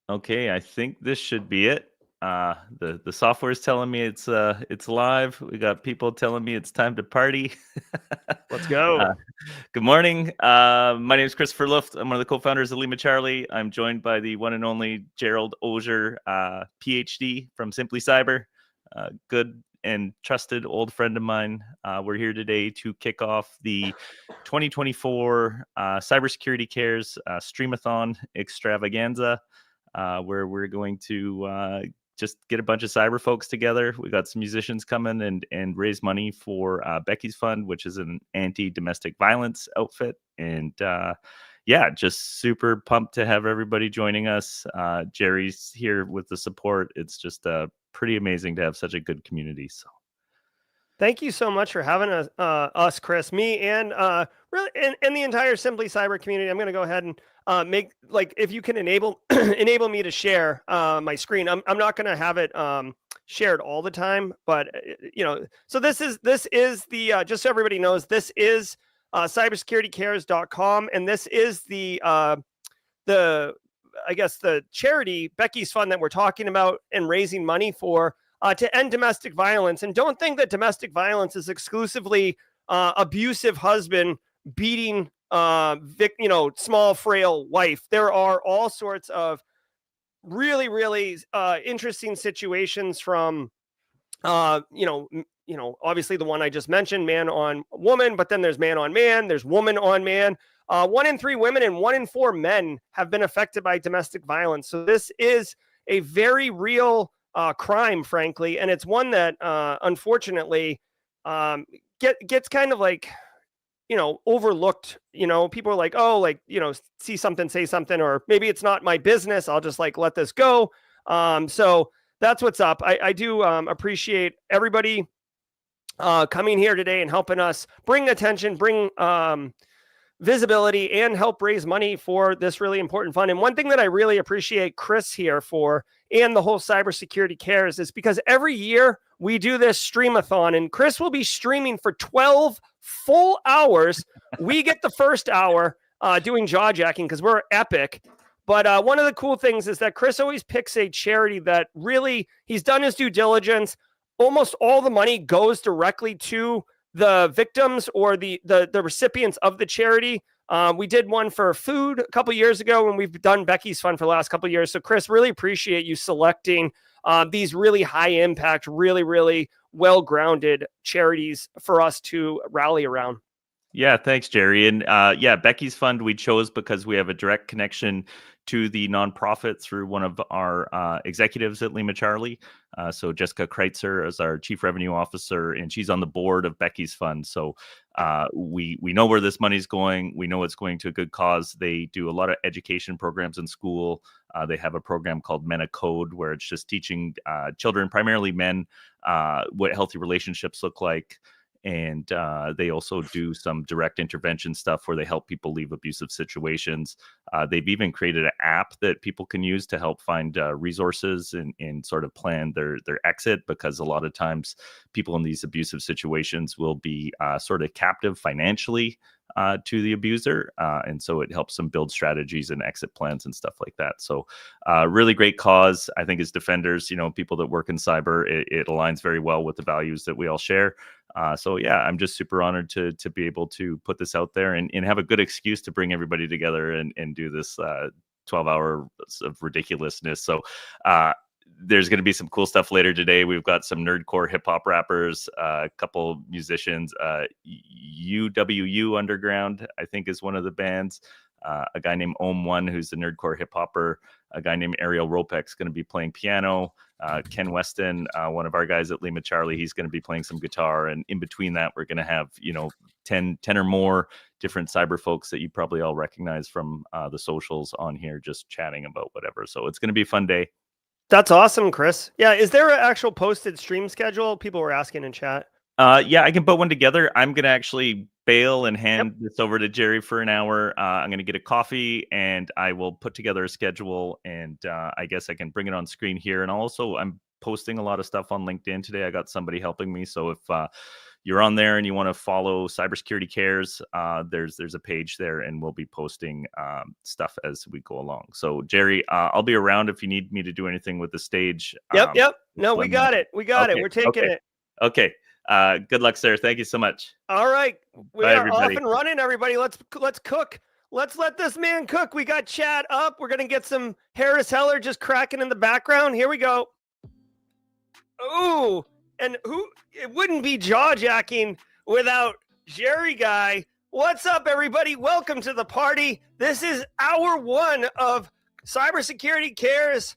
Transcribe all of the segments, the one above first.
Okay, I think this should be it. The software is telling me it's live. We got people telling me it's time to party. Let's uh, go. Good morning. My name is Christopher Luft. I'm one of the co-founders of Lima Charlie. I'm joined by the one and only Gerald Ozier, PhD from Simply Cyber, good and trusted old friend of mine. We're here today to kick off the 2024 Cybersecurity Cares Streamathon Extravaganza, where we're going to just get a bunch of cyber folks together. We got some musicians coming and raise money for Becky's Fund, which is an anti-domestic violence outfit. And yeah, just super pumped to have everybody joining us. Jerry's here with the support. It's just pretty amazing to have such a good community. So Thank you so much for having us, Chris, me, and really, and the entire Simply Cyber community. I'm going to go ahead and make if you can enable enable me to share my screen. I'm not going to have it shared all the time, but So this is the just so everybody knows, this is cybersecuritycares.com, and this is the I guess the charity Becky's Fund that we're talking about and raising money for. To end domestic violence. And don't think that domestic violence is exclusively abusive husband beating small frail wife. There are all sorts of really interesting situations from obviously the one I just mentioned, man on woman, but then there's man on man, there's woman on man. 1 in 3 women and 1 in 4 men have been affected by domestic violence. So this is a very real crime, frankly, and it's one that unfortunately gets kind of overlooked. People are like, oh, see something, say something, or maybe it's not my business, I'll just let this go. So that's what's up. I do appreciate everybody coming here today and helping us bring attention, bring visibility, and help raise money for this really important fund. And one thing that I really appreciate Chris here for, and the whole Cybersecurity Cares, is because every year we do this streamathon, and Chris will be streaming for 12 full hours. We get the first hour doing jaw jacking because we're epic. But one of the cool things is that Chris always picks a charity that really, he's done his due diligence. Almost all the money goes directly to the victims or the recipients of the charity. We did one for food a couple years ago, and we've done Becky's Fund for the last couple of years. So Chris, really appreciate you selecting these really high impact, really well-grounded charities for us to rally around. yeah, thanks, Jerry. And yeah, Becky's Fund we chose because we have a direct connection to the nonprofit through one of our executives at Lima Charlie. So Jessica Kreitzer is our chief revenue officer, and she's on the board of Becky's Fund. So we know where this money's going. We know it's going to a good cause. They do a lot of education programs in school. They have a program called Men of Code, where it's just teaching children, primarily men, what healthy relationships look like. And they also do some direct intervention stuff where they help people leave abusive situations. They've even created an app that people can use to help find resources and sort of plan their exit, because a lot of times people in these abusive situations will be sort of captive financially to the abuser. And so it helps them build strategies and exit plans and stuff like that. So really great cause. I think as defenders, people that work in cyber, it aligns very well with the values that we all share. So yeah, I'm just super honored to be able to put this out there and have a good excuse to bring everybody together and do this 12 hours of ridiculousness. So there's going to be some cool stuff later today. We've got some nerdcore hip hop rappers, a couple musicians, UWU Underground, I think is one of the bands. A guy named Ohm1, who's the nerdcore hip hopper. A guy named Ariel Ropek's going to be playing piano. Ken Weston, one of our guys at Lima Charlie, he's going to be playing some guitar. And in between that, we're going to have, 10 or more different cyber folks that you probably all recognize from the socials on here, just chatting about whatever. So it's going to be a fun day. That's awesome, Chris. Yeah, is there an actual posted stream schedule? People were asking in chat. Yeah, I can put one together. I'm going to actually bail and hand this over to Jerry for an hour. I'm going to get a coffee and I will put together a schedule, and I guess I can bring it on screen here. And also I'm posting a lot of stuff on LinkedIn today. I got somebody helping me. So if you're on there and you want to follow Cybersecurity Cares, there's a page there, and we'll be posting stuff as we go along. So Jerry, I'll be around if you need me to do anything with the stage. Yep. No, we got it. We got it. We're taking it. Okay. Good luck, sir. Thank you so much. All right. We Bye, are everybody. off and running, everybody. Let's cook. Let's let this man cook. We got chat up. We're going to get some Harris Heller just cracking in the background. Here we go. Ooh, and it wouldn't be jaw-jacking without Jerry Guy. What's up, everybody? Welcome to the party. This is hour 1 of Cybersecurity Cares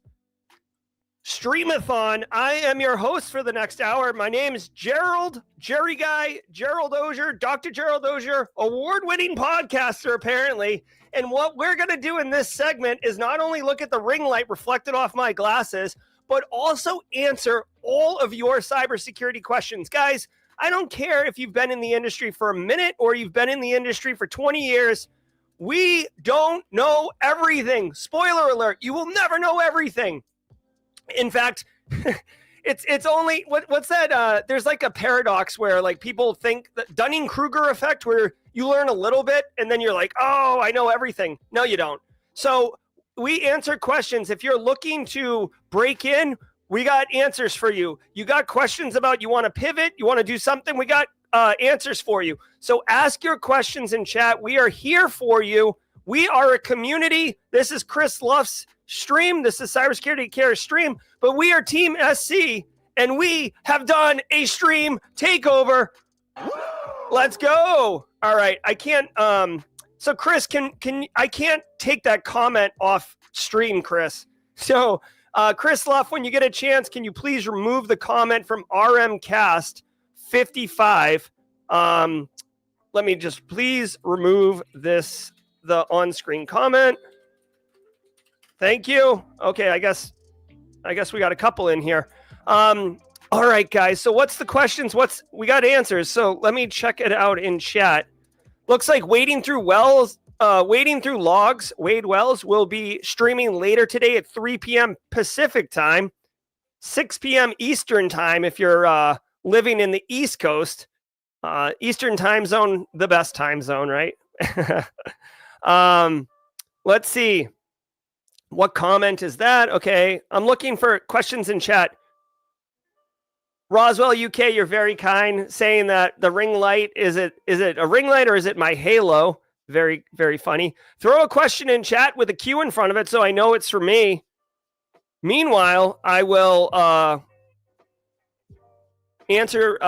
Streamathon. I am your host for the next hour. My name is Jerry Guy, Gerald Auger, Dr. Gerald Auger, award-winning podcaster, apparently. And what we're going to do in this segment is not only look at the ring light reflected off my glasses, but also answer all of your cybersecurity questions. Guys, I don't care if you've been in the industry for a minute or you've been in the industry for 20 years. We don't know everything. Spoiler alert, you will never know everything. In fact, it's only what's that? There's like a paradox where like people think the Dunning-Kruger effect, where you learn a little bit and then you're like, oh, I know everything. No, you don't. So we answer questions. If you're looking to break in, we got answers for you. You got questions about you want to pivot, you want to do something, we got answers for you. So ask your questions in chat. We are here for you. We are a community. This is Chris Luff's stream. This is Cybersecurity Care stream, but we are Team SC, and we have done a stream takeover. Let's go. All right. I can't, so Chris, can I can't take that comment off stream, Chris. So Chris Luff, when you get a chance, can you please remove the comment from RMcast 55? Let me just please remove the on-screen comment. Thank you. Okay, I guess we got a couple in here. All right, guys. So what's the questions? We got answers. So let me check it out in chat. Looks like wading through logs, Wade Wells will be streaming later today at 3 p.m. Pacific time, 6 p.m. Eastern time if you're living in the East Coast. Eastern time zone, the best time zone, right? Let's see. What comment is that? Okay, I'm looking for questions in chat. Roswell, UK, you're very kind, saying that the ring light, is it a ring light or is it my halo? Very, very funny. Throw a question in chat with a Q in front of it so I know it's for me. Meanwhile, I will answer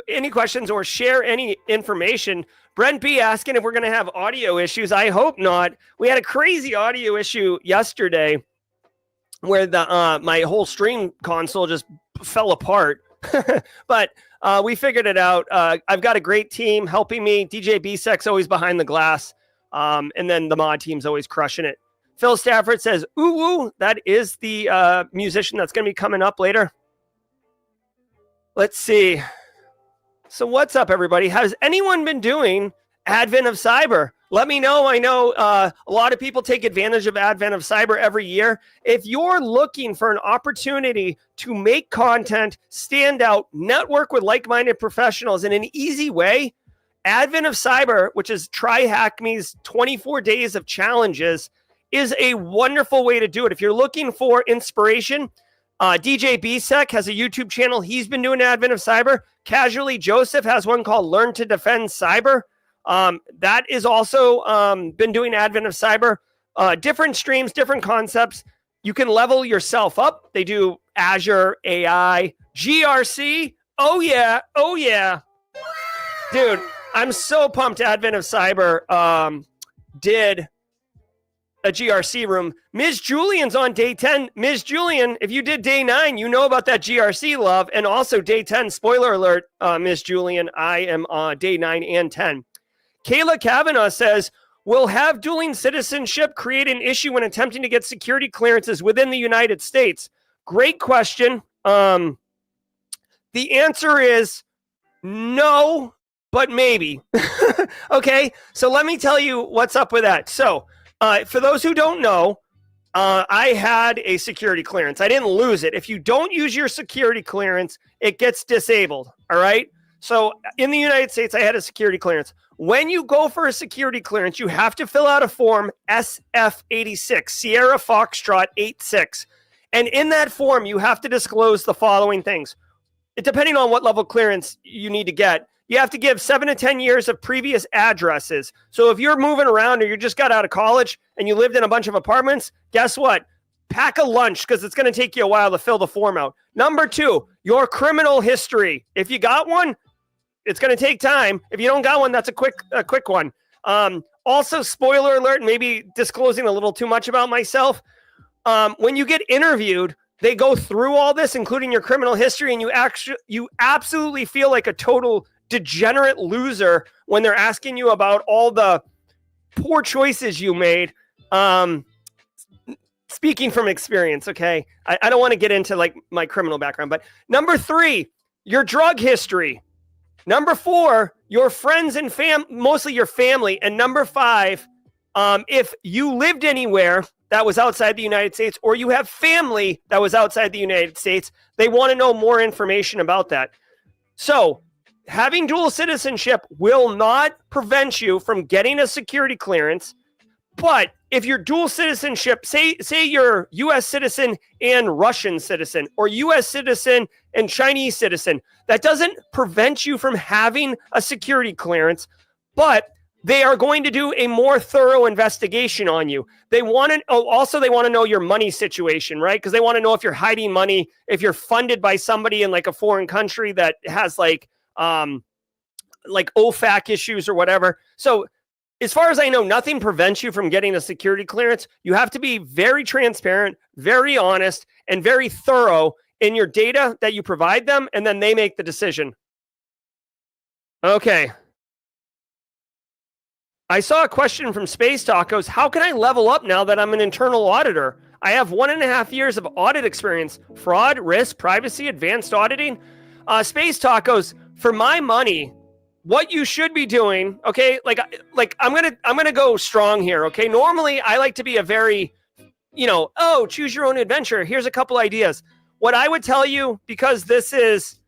any questions or share any information. Brent B asking if we're going to have audio issues. I hope not. We had a crazy audio issue yesterday where my whole stream console just fell apart. But we figured it out. I've got a great team helping me. DJ B-Sec's always behind the glass. And then the mod team's always crushing it. Phil Stafford says, ooh, that is the musician that's going to be coming up later. Let's see. So what's up, everybody? Has anyone been doing Advent of Cyber? Let me know. I know a lot of people take advantage of Advent of Cyber every year. If you're looking for an opportunity to make content, stand out, network with like-minded professionals in an easy way, Advent of Cyber, which is TryHackMe's 24 days of challenges, is a wonderful way to do it. If you're looking for inspiration, DJ B-Sec has a YouTube channel. He's been doing Advent of Cyber. Casually Joseph has one called Learn to Defend Cyber. That is also been doing Advent of Cyber. Different streams, different concepts. You can level yourself up. They do Azure, AI, GRC. Oh, yeah. Oh, yeah. Dude, I'm so pumped Advent of Cyber did a GRC room. Ms. Julian's on day 10. Ms. Julian, if you did day 9, you know about that GRC love. And also day 10, spoiler alert, Ms. Julian, I am on day 9 and 10. Kayla Kavanaugh says, will have dueling citizenship create an issue when attempting to get security clearances within the United States? Great question. The answer is no, but maybe. Okay, so let me tell you what's up with that. So, for those who don't know, I had a security clearance. I didn't lose it. If you don't use your security clearance, it gets disabled. All right. So in the United States, I had a security clearance. When you go for a security clearance, you have to fill out a form SF86, Sierra Foxtrot 86. And in that form, you have to disclose the following things. Depending on what level clearance you need to get, you have to give 7 to 10 years of previous addresses. So if you're moving around or you just got out of college and you lived in a bunch of apartments, guess what? Pack a lunch because it's going to take you a while to fill the form out. Number 2, your criminal history. If you got one, it's going to take time. If you don't got one, that's a quick one. Also, spoiler alert, maybe disclosing a little too much about myself. When you get interviewed, they go through all this, including your criminal history, and you absolutely feel like a total degenerate loser when they're asking you about all the poor choices you made. Speaking from experience, okay? I don't want to get into like my criminal background, but number 3, your drug history. Number 4, your friends and mostly your family. And number 5, if you lived anywhere that was outside the United States or you have family that was outside the United States, they want to know more information about that. So having dual citizenship will not prevent you from getting a security clearance. But if your dual citizenship, say you're U.S. citizen and Russian citizen, or U.S. citizen and Chinese citizen, that doesn't prevent you from having a security clearance, but they are going to do a more thorough investigation on you. They want to know your money situation, right? Because they want to know if you're hiding money, if you're funded by somebody in like a foreign country that has like OFAC issues or whatever. So as far as I know, nothing prevents you from getting a security clearance. You have to be very transparent, very honest, and very thorough in your data that you provide them, and then they make the decision. Okay. I saw a question from Space Tacos. How can I level up now that I'm an internal auditor? I have 1.5 years of audit experience. Fraud, risk, privacy, advanced auditing. Space Tacos, for my money, what you should be doing, okay, like I'm gonna go strong here, okay? Normally, I like to be a very, choose your own adventure. Here's a couple ideas. What I would tell you, because this is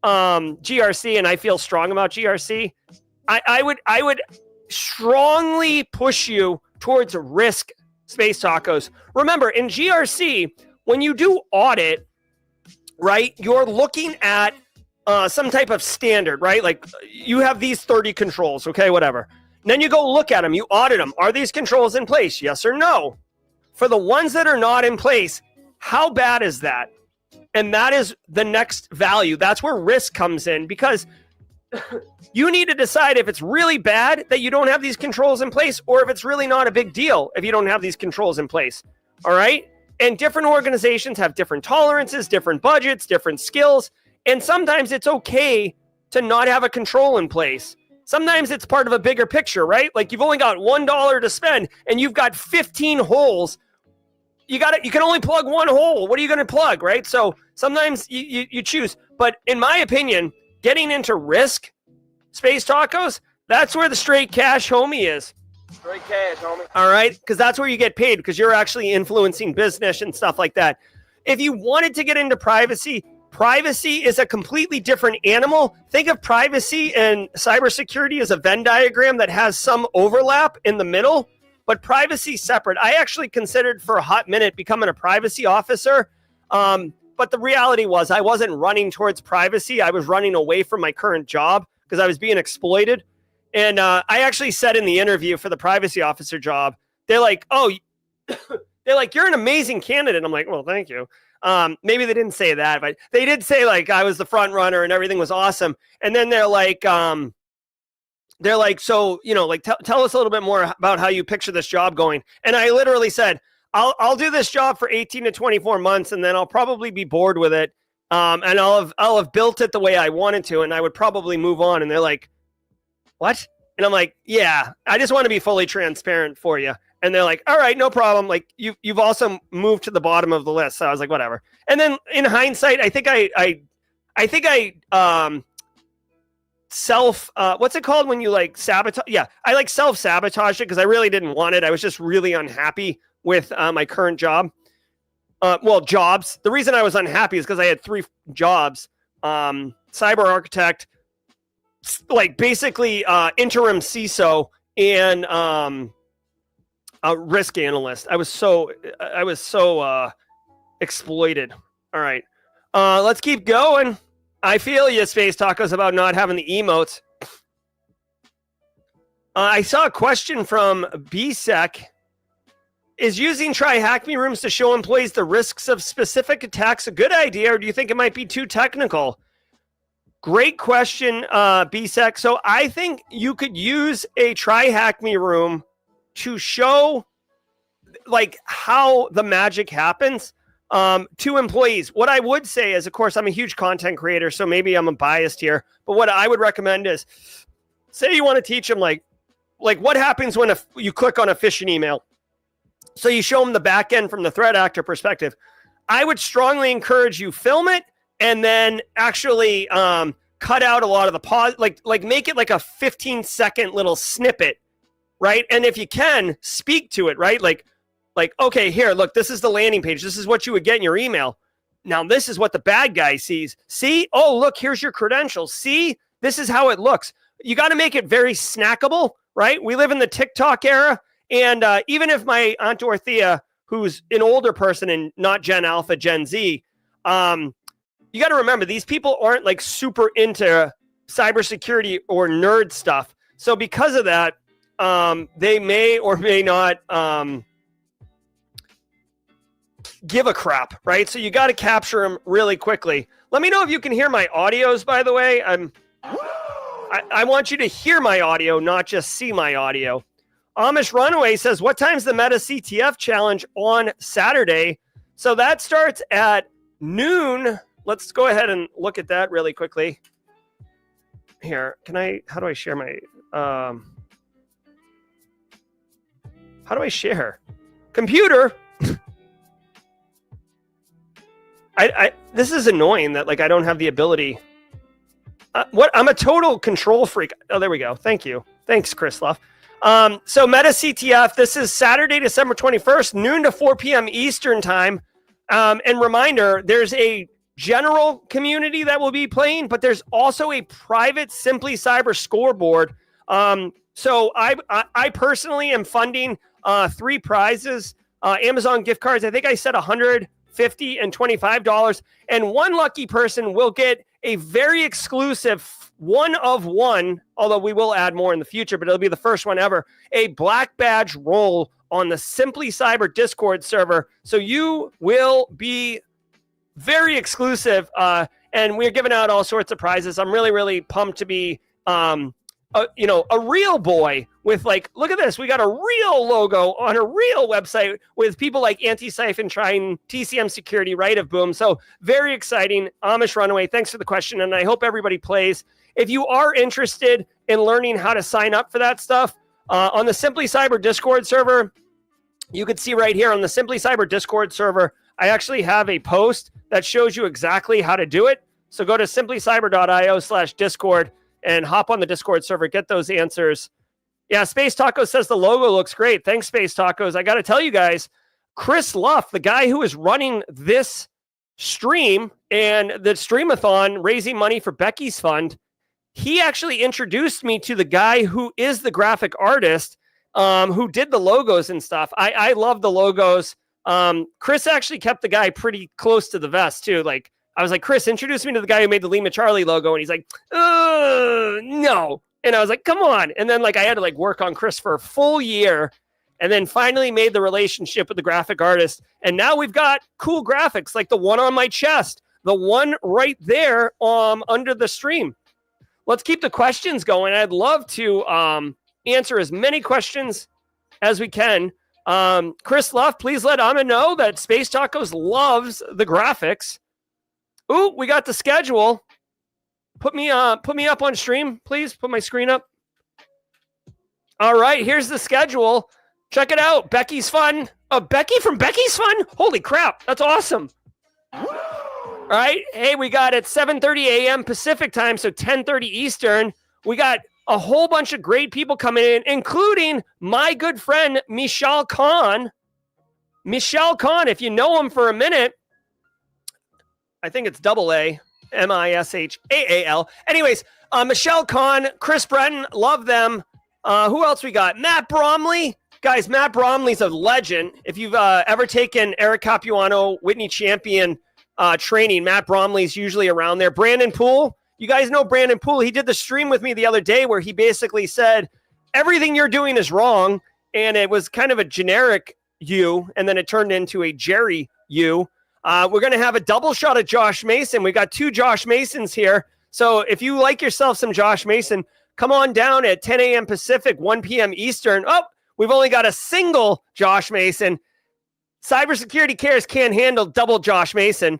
GRC and I feel strong about GRC, I would strongly push you towards risk, Space Tacos. Remember, in GRC, when you do audit, right, you're looking at some type of standard, right? Like you have these 30 controls, okay, whatever. And then you go look at them, you audit them. Are these controls in place? Yes or no? For the ones that are not in place, how bad is that? And that is the next value. That's where risk comes in, because you need to decide if it's really bad that you don't have these controls in place, or if it's really not a big deal if you don't have these controls in place. All right? And different organizations have different tolerances, different budgets, different skills. And sometimes it's okay to not have a control in place. Sometimes it's part of a bigger picture, right? Like you've only got $1 to spend and you've got 15 holes. You can only plug one hole. What are you going to plug, right? So sometimes you choose. But in my opinion, getting into risk, Space Tacos, that's where the straight cash homie is. Straight cash, homie. All right? Because that's where you get paid, because you're actually influencing business and stuff like that. If you wanted to get into privacy is a completely different animal. Think of privacy and cybersecurity as a Venn diagram that has some overlap in the middle, but privacy separate. I actually considered for a hot minute becoming a privacy officer, but the reality was I wasn't running towards privacy. I was running away from my current job because I was being exploited. And I actually said in the interview for the privacy officer job, they're like, you're an amazing candidate. I'm like, well, thank you. Maybe they didn't say that, but they did say like I was the front runner and everything was awesome. And then they're like, so, tell us a little bit more about how you picture this job going. And I literally said, I'll do this job for 18 to 24 months, and then I'll probably be bored with it. And I'll have built it the way I wanted to, and I would probably move on. And they're like, what? And I'm like, yeah, I just want to be fully transparent for you. And they're like, all right, no problem. Like you've also moved to the bottom of the list. So I was like, whatever. And then in hindsight, I think I what's it called when you like sabotage? Yeah, I like self-sabotage it because I really didn't want it. I was just really unhappy with my current job. Jobs. The reason I was unhappy is because I had 3 jobs. Cyber architect, like basically interim CISO and a risk analyst. I was so exploited. All right. Let's keep going. I feel you, Space Tacos, about not having the emotes. I saw a question from BSEC. Is using Try Hack Me rooms to show employees the risks of specific attacks a good idea, or do you think it might be too technical? Great question, BSEC. So I think you could use a Try Hack Me room to show like how the magic happens to employees. What I would say is, of course, I'm a huge content creator, so maybe I'm biased here, but what I would recommend is, say you want to teach them like what happens when you click on a phishing email. So you show them the back end from the threat actor perspective. I would strongly encourage you film it and then actually cut out a lot of the pause, like make it like a 15-second little snippet, right? And if you can, speak to it, right? Like, okay, here, look, this is the landing page. This is what you would get in your email. Now, this is what the bad guy sees. See? Oh, look, here's your credentials. See? This is how it looks. You got to make it very snackable, right? We live in the TikTok era. And even if my Aunt Dorothea, who's an older person and not Gen Alpha, Gen Z, you got to remember, these people aren't like super into cybersecurity or nerd stuff. So because of that, they may or may not give a crap, right? So you got to capture them really quickly. Let me know if you can hear my audios, by the way. I want you to hear my audio, not just see my audio. Amish Runaway says, what time's the Meta CTF challenge on Saturday? So that starts at noon. Let's go ahead and look at that really quickly. Here, how do I share my, how do I share? Computer. This is annoying that like I don't have the ability. I'm a total control freak. Oh, there we go. Thank you. Thanks, Chris Luff. So Meta CTF, this is Saturday, December 21st, noon to 4 p.m. Eastern time. And reminder, there's a general community that will be playing, but there's also a private Simply Cyber scoreboard. So I personally am funding 3 prizes, Amazon gift cards. I think I said $150 and $25, and one lucky person will get a very exclusive one of one, although we will add more in the future, but it'll be the first one ever, a black badge roll on the Simply Cyber Discord server. So you will be very exclusive, and we're giving out all sorts of prizes. I'm really, really pumped to be a real boy with like, look at this. We got a real logo on a real website with people like Anti-Siphon, Triton, TCM Security, Right of Boom. So very exciting. Amish Runaway, thanks for the question. And I hope everybody plays. If you are interested in learning how to sign up for that stuff, on the Simply Cyber Discord server, you can see right here on the Simply Cyber Discord server, I actually have a post that shows you exactly how to do it. So go to simplycyber.io/Discord and hop on the Discord server, get those answers. Yeah, Space Taco says the logo looks great. Thanks, Space Tacos. I got to tell you guys, Chris Luff, the guy who is running this stream and the Streamathon, raising money for Becky's fund, he actually introduced me to the guy who is the graphic artist, who did the logos and stuff. I love the logos. Chris actually kept the guy pretty close to the vest, too. Like, I was like, Chris, introduce me to the guy who made the Lima Charlie logo. And he's like, no. And I was like, come on. And then like, I had to like work on Chris for a full year and then finally made the relationship with the graphic artist. And now we've got cool graphics, like the one on my chest, the one right there, under the stream. Let's keep the questions going. I'd love to, answer as many questions as we can. Chris Luff, please let Amma know that Space Tacos loves the graphics. Ooh, we got the schedule. Put me up on stream, please. Put my screen up. All right, here's the schedule. Check it out. Becky's Fun. Becky from Becky's Fun? Holy crap, that's awesome. All right, hey, we got at 7:30 a.m. Pacific time, so 10:30 Eastern. We got a whole bunch of great people coming in, including my good friend, Michelle Khan. Michelle Khan, if you know him for a minute, I think it's double A. Mishaal. Anyways, Michelle Kahn, Chris Breton, love them. Who else we got? Matt Bromley. Guys, Matt Bromley's a legend. If you've ever taken Eric Capuano, Whitney Champion training, Matt Bromley's usually around there. Brandon Poole. You guys know Brandon Poole. He did the stream with me the other day where he basically said, everything you're doing is wrong. And it was kind of a generic you, and then it turned into a Jerry you. We're going to have a double shot at Josh Mason. We got 2 Josh Masons here. So if you like yourself some Josh Mason, come on down at 10 a.m. Pacific, 1 p.m. Eastern. Oh, we've only got a single Josh Mason. Cybersecurity Cares can't handle double Josh Mason.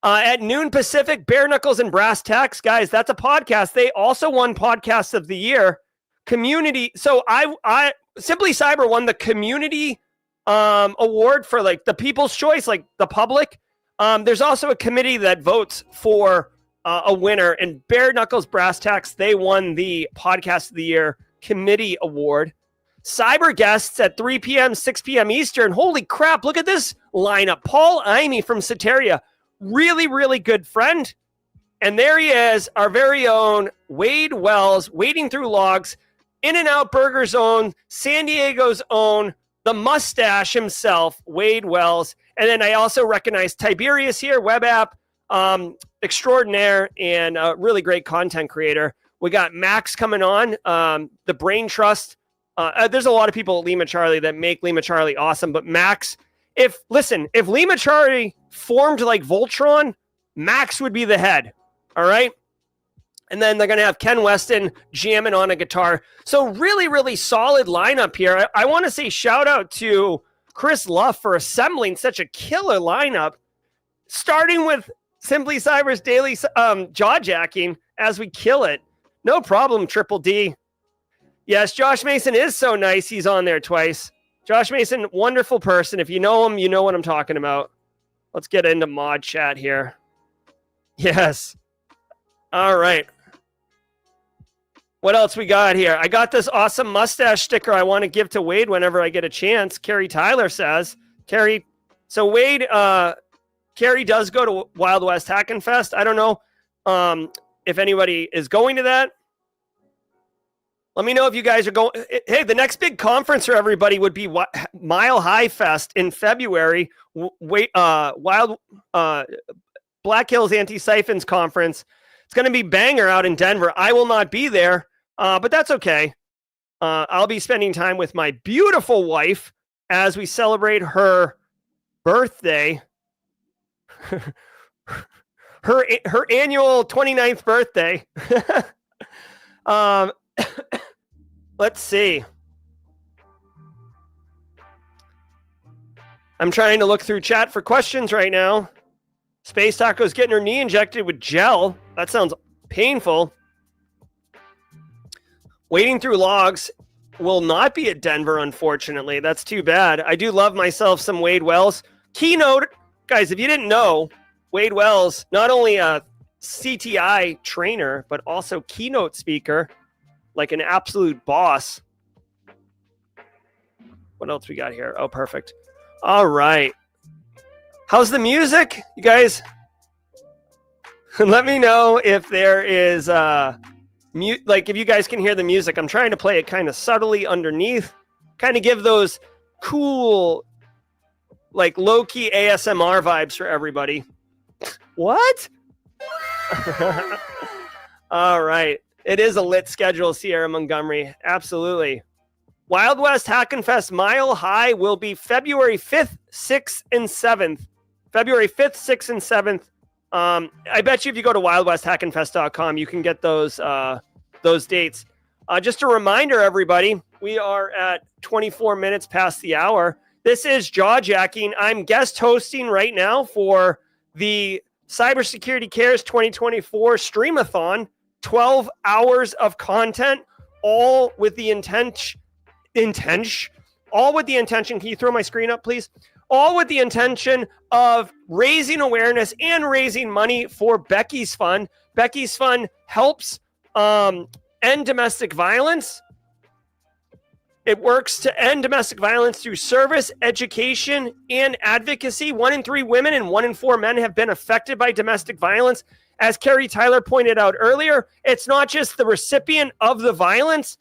At noon Pacific, Bare Knuckles and Brass Tacks. Guys, that's a podcast. They also won Podcast of the Year. Community. So I Simply Cyber won the community award for like the people's choice, like the public. There's also a committee that votes for a winner, and Bare Knuckles Brass Tacks, they won the Podcast of the Year committee award. Cyber guests at 3 p.m., 6 p.m. Eastern. Holy crap, look at this lineup. Paul Imey from Soteria, really, really good friend. And there he is, our very own Wade Wells, wading through logs, In-N-Out Burger's own, San Diego's own, the mustache himself, Wade Wells. And then I also recognize Tiberius here, web app extraordinaire and a really great content creator. We got Max coming on, the Brain Trust. There's a lot of people at Lima Charlie that make Lima Charlie awesome, but Max, if Lima Charlie formed like Voltron, Max would be the head. All right. And then they're going to have Ken Weston jamming on a guitar. So really, really solid lineup here. I want to say shout out to Chris Luff for assembling such a killer lineup, starting with Simply Cyber's daily jaw jacking as we kill it. No problem, Triple D. Yes, Josh Mason is so nice. He's on there twice. Josh Mason, wonderful person. If you know him, you know what I'm talking about. Let's get into mod chat here. Yes. All right. What else we got here? I got this awesome mustache sticker I want to give to Wade whenever I get a chance. Carrie Tyler says. Carrie, so Wade, Carrie does go to Wild West Hackin' Fest. I don't know if anybody is going to that. Let me know if you guys are going. Hey, the next big conference for everybody would be Mile High Fest in February. Wild Black Hills Anti-Siphons Conference. It's going to be banger out in Denver. I will not be there, but that's okay. I'll be spending time with my beautiful wife as we celebrate her birthday. her annual 29th birthday. Let's see. I'm trying to look through chat for questions right now. Space Taco's getting her knee injected with gel. That sounds painful. Wading through logs will not be at Denver, unfortunately. That's too bad. I do love myself some Wade Wells. Keynote, guys, if you didn't know, Wade Wells, not only a CTI trainer, but also keynote speaker, like an absolute boss. What else we got here? Oh, perfect. All right. How's the music, you guys? Let me know if there is like if you guys can hear the music. I'm trying to play it kind of subtly underneath, kind of give those cool, like low-key ASMR vibes for everybody. What? All right. It is a lit schedule, Sierra Montgomery. Absolutely. Wild West Hackin' Fest Mile High will be February 5th, 6th, and 7th. February 5th, 6th, and 7th. I bet you if you go to wildwesthackinfest.com, you can get those dates. Just a reminder, everybody, we are at 24 minutes past the hour. This is Jaw Jacking. I'm guest hosting right now for the Cybersecurity Cares 2024 Streamathon. 12 hours of content, all with the intention. All with the intention. Can you throw my screen up, please? All with the intention of raising awareness and raising money for Becky's Fund. Becky's Fund helps end domestic violence. It works to end domestic violence through service, education, and advocacy. 1 in 3 women and 1 in 4 men have been affected by domestic violence. as Carrie Tyler pointed out earlier, it's not just the recipient of the violence.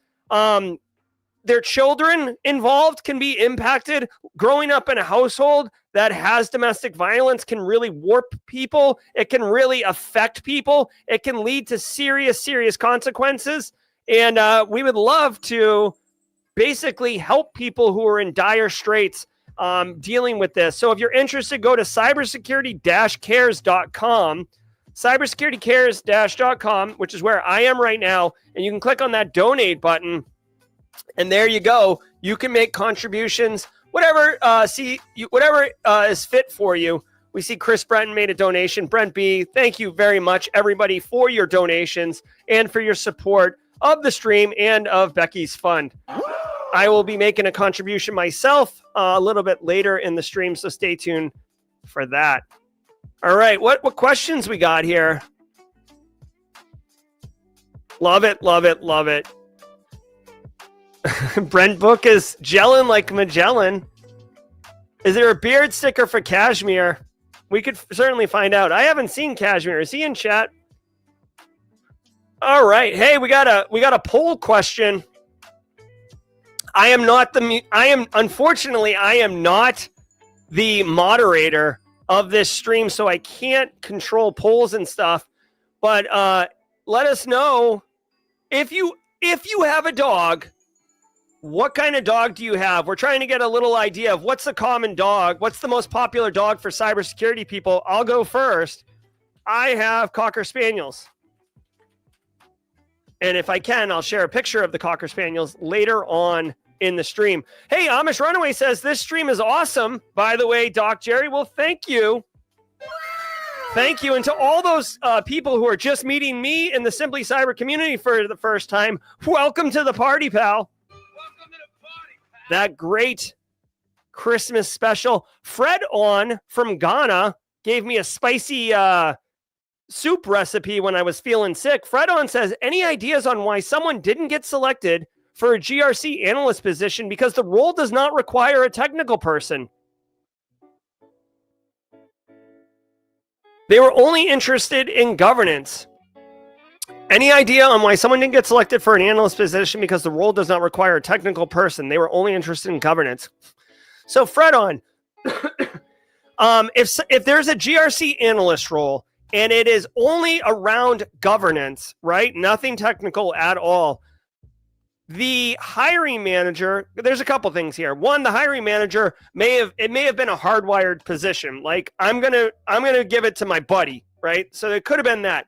Their children involved can be impacted. Growing up in a household that has domestic violence can really warp people. It can really affect people. It can lead to serious, serious consequences. And we would love to basically help people who are in dire straits dealing with this. So if you're interested, go to cybersecurity-cares.com, cybersecuritycares-.com, which is where I am right now. And you can click on that donate button. And there you go. You can make contributions, whatever is fit for you. We see Chris Brenton made a donation. Brent B, thank you very much, everybody, for your donations and for your support of the stream and of Becky's fund. I will be making a contribution myself a little bit later in the stream, so stay tuned for that. All right, what questions we got here? Love it, love it, love it. Brent Book is gelling like Magellan. Is there a beard sticker for Kashmir? We could certainly find out. I haven't seen Kashmir. Is he in chat? All right. Hey, we got a poll question. Unfortunately, I am not the moderator of this stream, so I can't control polls and stuff. But let us know if you have a dog. What kind of dog do you have? We're trying to get a little idea of what's the common dog. What's the most popular dog for cybersecurity people? I'll go first. I have Cocker Spaniels. And if I can, I'll share a picture of the Cocker Spaniels later on in the stream. Hey, Amish Runaway says, this stream is awesome. By the way, Doc Jerry, well, thank you. Thank you. And to all those people who are just meeting me in the Simply Cyber community for the first time, welcome to the party, pal. That great Christmas special. Fred On from Ghana gave me a spicy soup recipe when I was feeling sick. Fred On says, any ideas on why someone didn't get selected for a GRC analyst position because the role does not require a technical person? They were only interested in governance. Any idea on why someone didn't get selected for an analyst position because the role does not require a technical person? They were only interested in governance. So Fred On, if there's a GRC analyst role and it is only around governance, right? Nothing technical at all. The hiring manager, there's a couple things here. One, the hiring manager may have been a hardwired position. Like I'm gonna give it to my buddy, right? So it could have been that.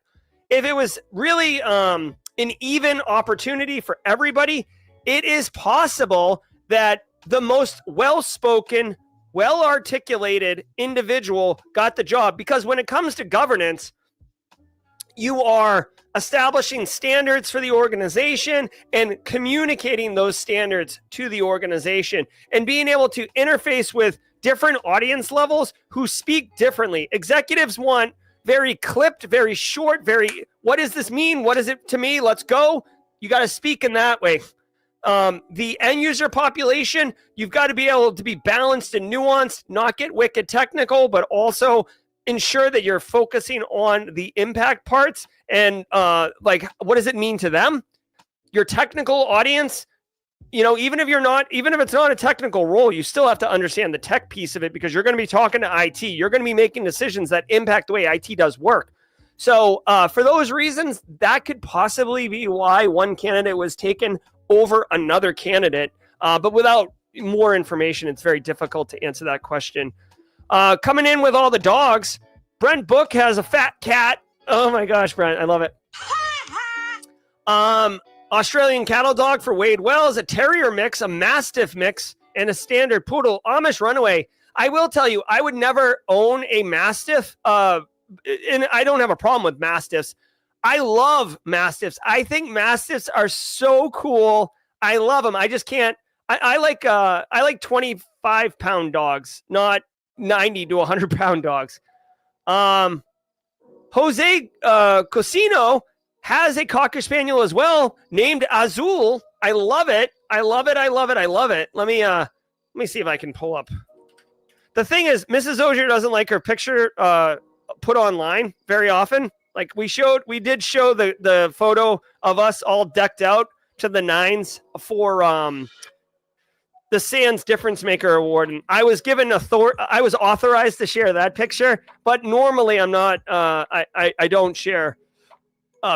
If it was really an even opportunity for everybody, it is possible that the most well-spoken, well-articulated individual got the job. Because when it comes to governance, you are establishing standards for the organization and communicating those standards to the organization and being able to interface with different audience levels who speak differently. Executives want very clipped, very short, what does this mean? What is it to me? Let's go. You got to speak in that way. The end user population, you've got to be able to be balanced and nuanced, not get wicked technical, but also ensure that you're focusing on the impact parts and what does it mean to them? Your technical audience, even if it's not a technical role, you still have to understand the tech piece of it because you're going to be talking to IT. You're going to be making decisions that impact the way IT does work. So for those reasons, that could possibly be why one candidate was taken over another candidate. But without more information, it's very difficult to answer that question. Coming in with all the dogs, Brent Book has a fat cat. Oh my gosh, Brent, I love it. Australian cattle dog for Wade Wells, a terrier mix, a mastiff mix, and a standard poodle. Amish Runaway. I will tell you, I would never own a mastiff, and I don't have a problem with mastiffs. I love mastiffs. I think mastiffs are so cool. I love them. I just can't. I like 25-pound dogs, not 90 to 100-pound dogs. Jose Cosino has a Cocker Spaniel as well, named Azul. I love it. I love it. I love it. I love it. Let me see if I can pull up. The thing is, Mrs. Ogier doesn't like her picture put online very often. Like we did show the photo of us all decked out to the nines for the Sands Difference Maker Award, and I was given I was authorized to share that picture, but normally I'm not. I don't share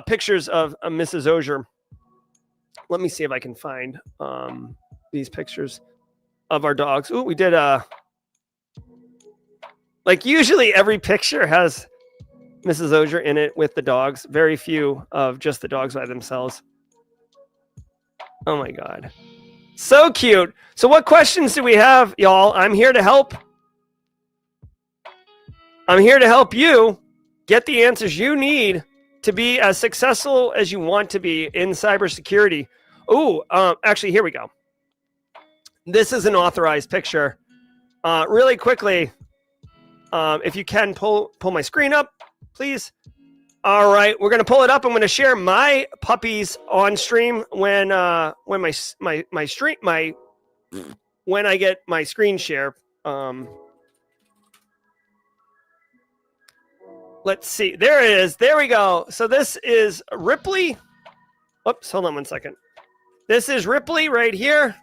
pictures of Mrs. Ogier. Let me see if I can find these pictures of our dogs. Ooh, we did like usually every picture has Mrs. Ogier in it with the dogs. Very few of just the dogs by themselves. Oh my God. So cute. So what questions do we have, y'all? I'm here to help. I'm here to help you get the answers you need to be as successful as you want to be in cybersecurity. Ooh, actually, here we go. This is an authorized picture. Really quickly, if you can pull my screen up, please. All right, we're gonna pull it up. I'm gonna share my puppies on stream when I get my screen share. Let's see. There it is. There we go. So this is Ripley. Oops, hold on one second. This is Ripley right here,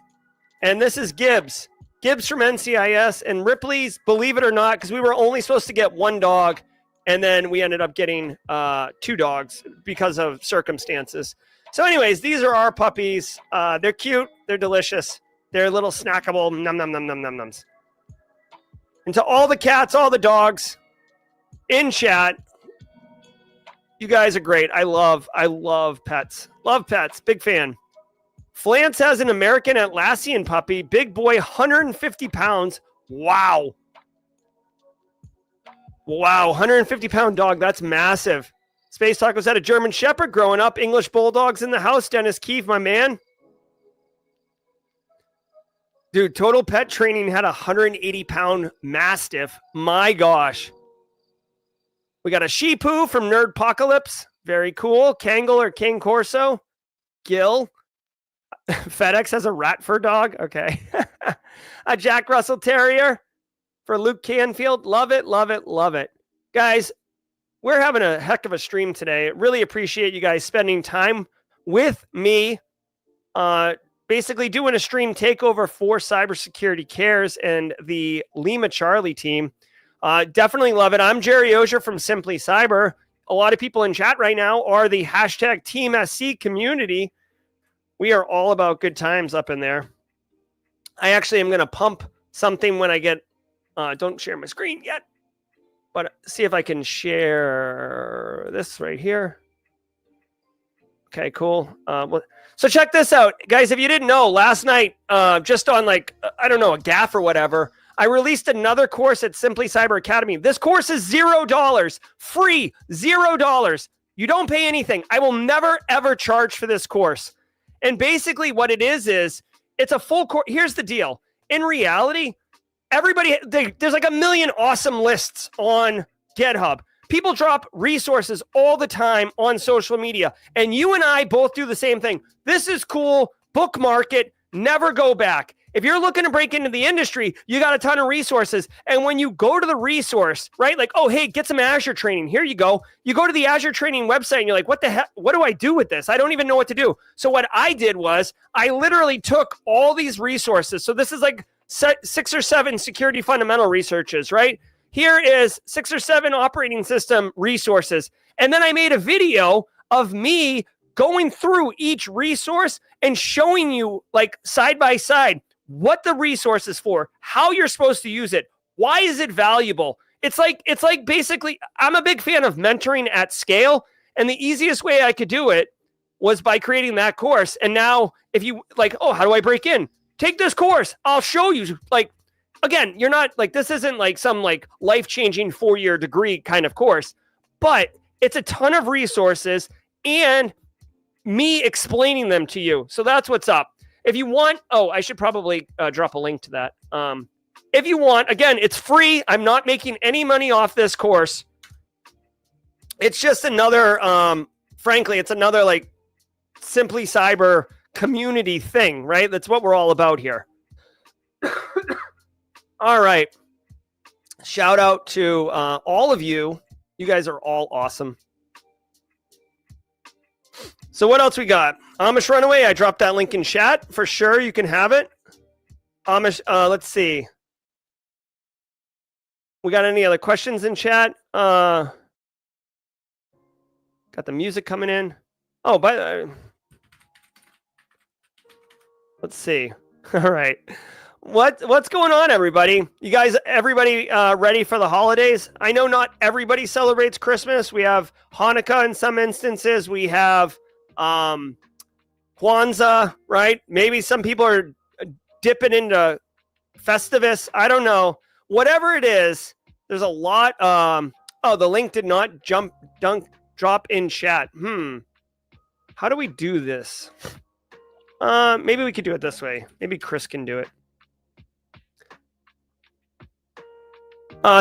and this is Gibbs. Gibbs from NCIS, and Ripley's, believe it or not, because we were only supposed to get one dog, and then we ended up getting 2 dogs because of circumstances. So anyways, these are our puppies. They're cute. They're delicious. They're little snackable num num num num num nums. And to all the cats, all the dogs in chat, you guys are great. I love pets. Love pets. Big fan. Flance has an American Atlassian puppy. Big boy, 150 pounds. Wow. Wow, 150-pound dog. That's massive. Space Tacos had a German Shepherd growing up. English Bulldogs in the house. Dennis Keefe, my man. Dude, Total Pet Training had a 180-pound Mastiff. My gosh. We got a Sheepoo from Nerdpocalypse. Very cool. Kangle or King Corso. Gil. FedEx has a Ratford dog. Okay. A Jack Russell Terrier for Luke Canfield. Love it, love it, love it. Guys, we're having a heck of a stream today. Really appreciate you guys spending time with me. Basically doing a stream takeover for Cybersecurity Cares and the Lima Charlie team. Definitely love it. I'm Jerry Ogier from Simply Cyber. A lot of people in chat right now are the hashtag Team SC community. We are all about good times up in there. I actually am going to pump something when I get, don't share my screen yet, but see if I can share this right here. Okay, cool. So check this out, guys. If you didn't know, last night, just on like, I don't know, a gaff or whatever, I released another course at Simply Cyber Academy. This course is $0, free, $0. You don't pay anything. I will never, ever charge for this course. And basically what it is it's a full course. Here's the deal. In reality, there's like a million awesome lists on GitHub. People drop resources all the time on social media. And you and I both do the same thing. This is cool. Bookmark it. Never go back. If you're looking to break into the industry, you got a ton of resources. And when you go to the resource, right? Like, oh, hey, get some Azure training. Here you go. You go to the Azure training website and you're like, what the heck? What do I do with this? I don't even know what to do. So what I did was I literally took all these resources. So this is like 6 or 7 security fundamental researches, right? Here is 6 or 7 operating system resources. And then I made a video of me going through each resource and showing you like side by side what the resource is for, how you're supposed to use it, why is it valuable. It's like basically, I'm a big fan of mentoring at scale, and the easiest way I could do it was by creating that course. And now if you like, oh, how do I break in? Take this course. I'll show you. Like, again, you're not like, this isn't like some like life-changing 4-year degree kind of course, but it's a ton of resources and me explaining them to you. So that's what's up. If you want, I should probably drop a link to that. If you want, again, it's free. I'm not making any money off this course. It's just another, frankly, it's another like Simply Cyber community thing, right? That's what we're all about here. All right. Shout out to all of you. You guys are all awesome. So what else we got? Amish Runaway. I dropped that link in chat for sure. You can have it. Amish. Let's see. We got any other questions in chat? Got the music coming in. Oh, let's see. All right. What's going on, everybody? You guys, everybody ready for the holidays? I know not everybody celebrates Christmas. We have Hanukkah in some instances. We have Kwanzaa, right? Maybe some people are dipping into Festivus. I don't know. Whatever it is, there's a lot. Oh, the link did not drop in chat. How do we do this? Maybe we could do it this way. Maybe Chris can do it.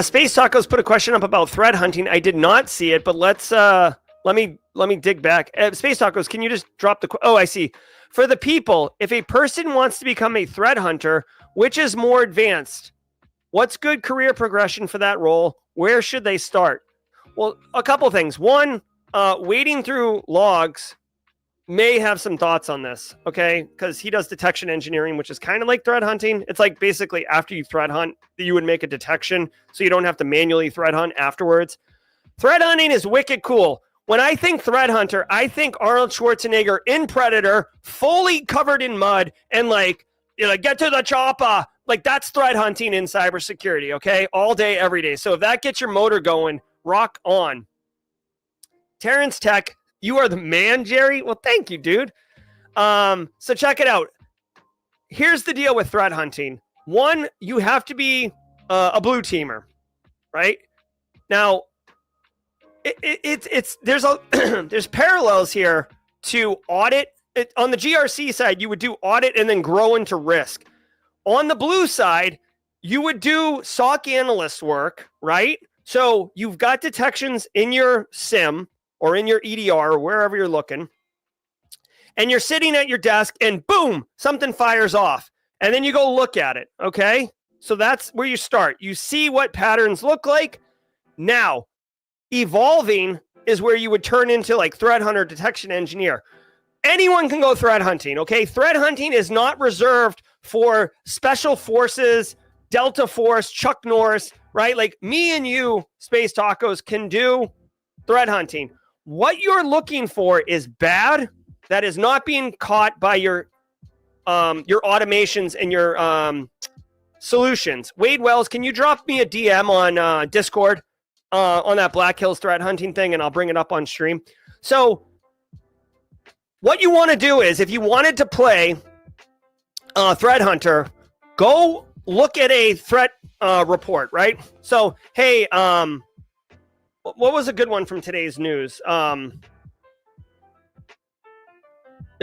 Space Tacos put a question up about threat hunting. I did not see it, but let's let me dig back. Space Tacos, can you just drop the? Oh, I see. For the people, if a person wants to become a threat hunter, which is more advanced? What's good career progression for that role? Where should they start? Well, a couple things. One, wading through logs may have some thoughts on this, okay? Because he does detection engineering, which is kind of like threat hunting. It's like basically after you threat hunt, you would make a detection so you don't have to manually threat hunt afterwards. Threat hunting is wicked cool. When I think threat hunter, I think Arnold Schwarzenegger in Predator, fully covered in mud, and like, you know, get to the chopper. Like, that's threat hunting in cybersecurity, okay? All day, every day. So if that gets your motor going, rock on. Terrence Tech, you are the man, Jerry. Well, thank you, dude. So check it out. Here's the deal with threat hunting. One, you have to be a blue teamer, right? Now, there's parallels here to audit. On the GRC side, you would do audit and then grow into risk. On the blue side, you would do SOC analyst work, right? So you've got detections in your SIM or in your EDR or wherever you're looking, and you're sitting at your desk and boom, something fires off. And then you go look at it, okay? So that's where you start. You see what patterns look like. Now, evolving is where you would turn into like threat hunter, detection engineer. Anyone can go threat hunting, okay? Threat hunting is not reserved for special forces, Delta Force, Chuck Norris, right? Like me and you, Space Tacos, can do threat hunting. What you're looking for is bad that is not being caught by your automations and your solutions. Wade Wells, can you drop me a DM on Discord on that Black Hills threat hunting thing, and I'll bring it up on stream. So what you want to do is, if you wanted to play threat hunter, go look at a threat report, right? So, hey, what was a good one from today's news? There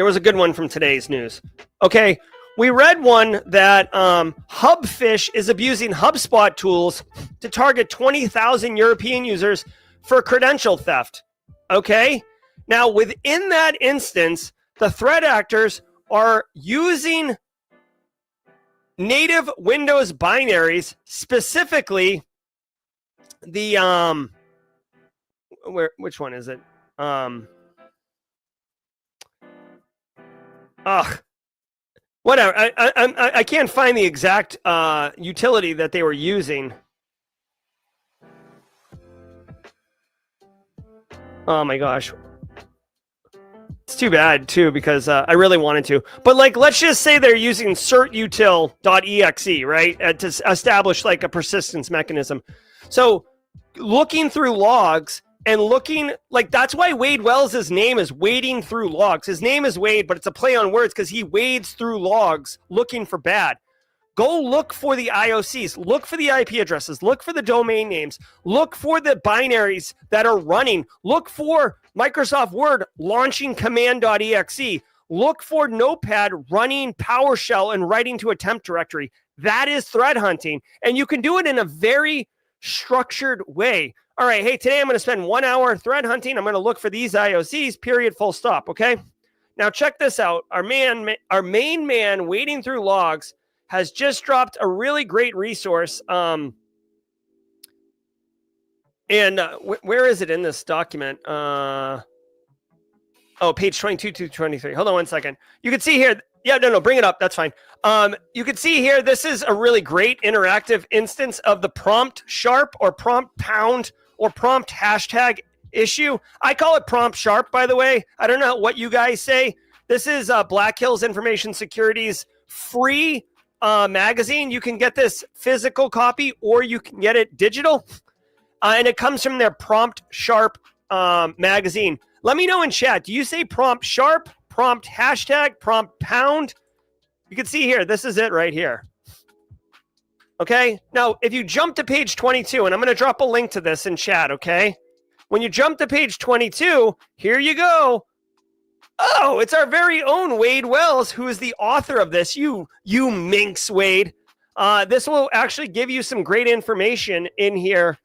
was a good one from today's news. Okay, we read one that Hubfish is abusing HubSpot tools to target 20,000 European users for credential theft. Okay, now within that instance, the threat actors are using native Windows binaries, specifically the which one is it? Whatever. I can't find the exact utility that they were using. Oh my gosh. It's too bad too, because I really wanted to. But like, let's just say they're using certutil.exe, right? To establish like a persistence mechanism. So looking through logs and looking, like, that's why Wade Wells' name is wading through logs. His name is Wade, but it's a play on words because he wades through logs looking for bad. Go look for the IOCs, look for the IP addresses, look for the domain names, look for the binaries that are running, look for Microsoft Word launching command.exe, look for Notepad running PowerShell and writing to a temp directory. That is threat hunting, and you can do it in a very structured way. All right, hey, today I'm going to spend 1 hour threat hunting. I'm going to look for these IOCs, period, full stop, okay? Now check this out. Our main man wading through logs has just dropped a really great resource. And where is it in this document? Oh, page 22 to 23. Hold on one second. You can see here. Yeah, no, bring it up. That's fine. You can see here, this is a really great interactive instance of the prompt sharp or prompt pound or prompt hashtag issue. I call it prompt sharp, by the way. I don't know what you guys say. This is Black Hills Information Security's free magazine. You can get this physical copy or you can get it digital. And it comes from their prompt sharp magazine. Let me know in chat. Do you say prompt sharp, prompt hashtag, prompt pound? You can see here, this is it right here. Okay. Now, if you jump to page 22, and I'm going to drop a link to this in chat. Okay. When you jump to page 22, here you go. Oh, it's our very own Wade Wells, who is the author of this. You minx, Wade. This will actually give you some great information in here,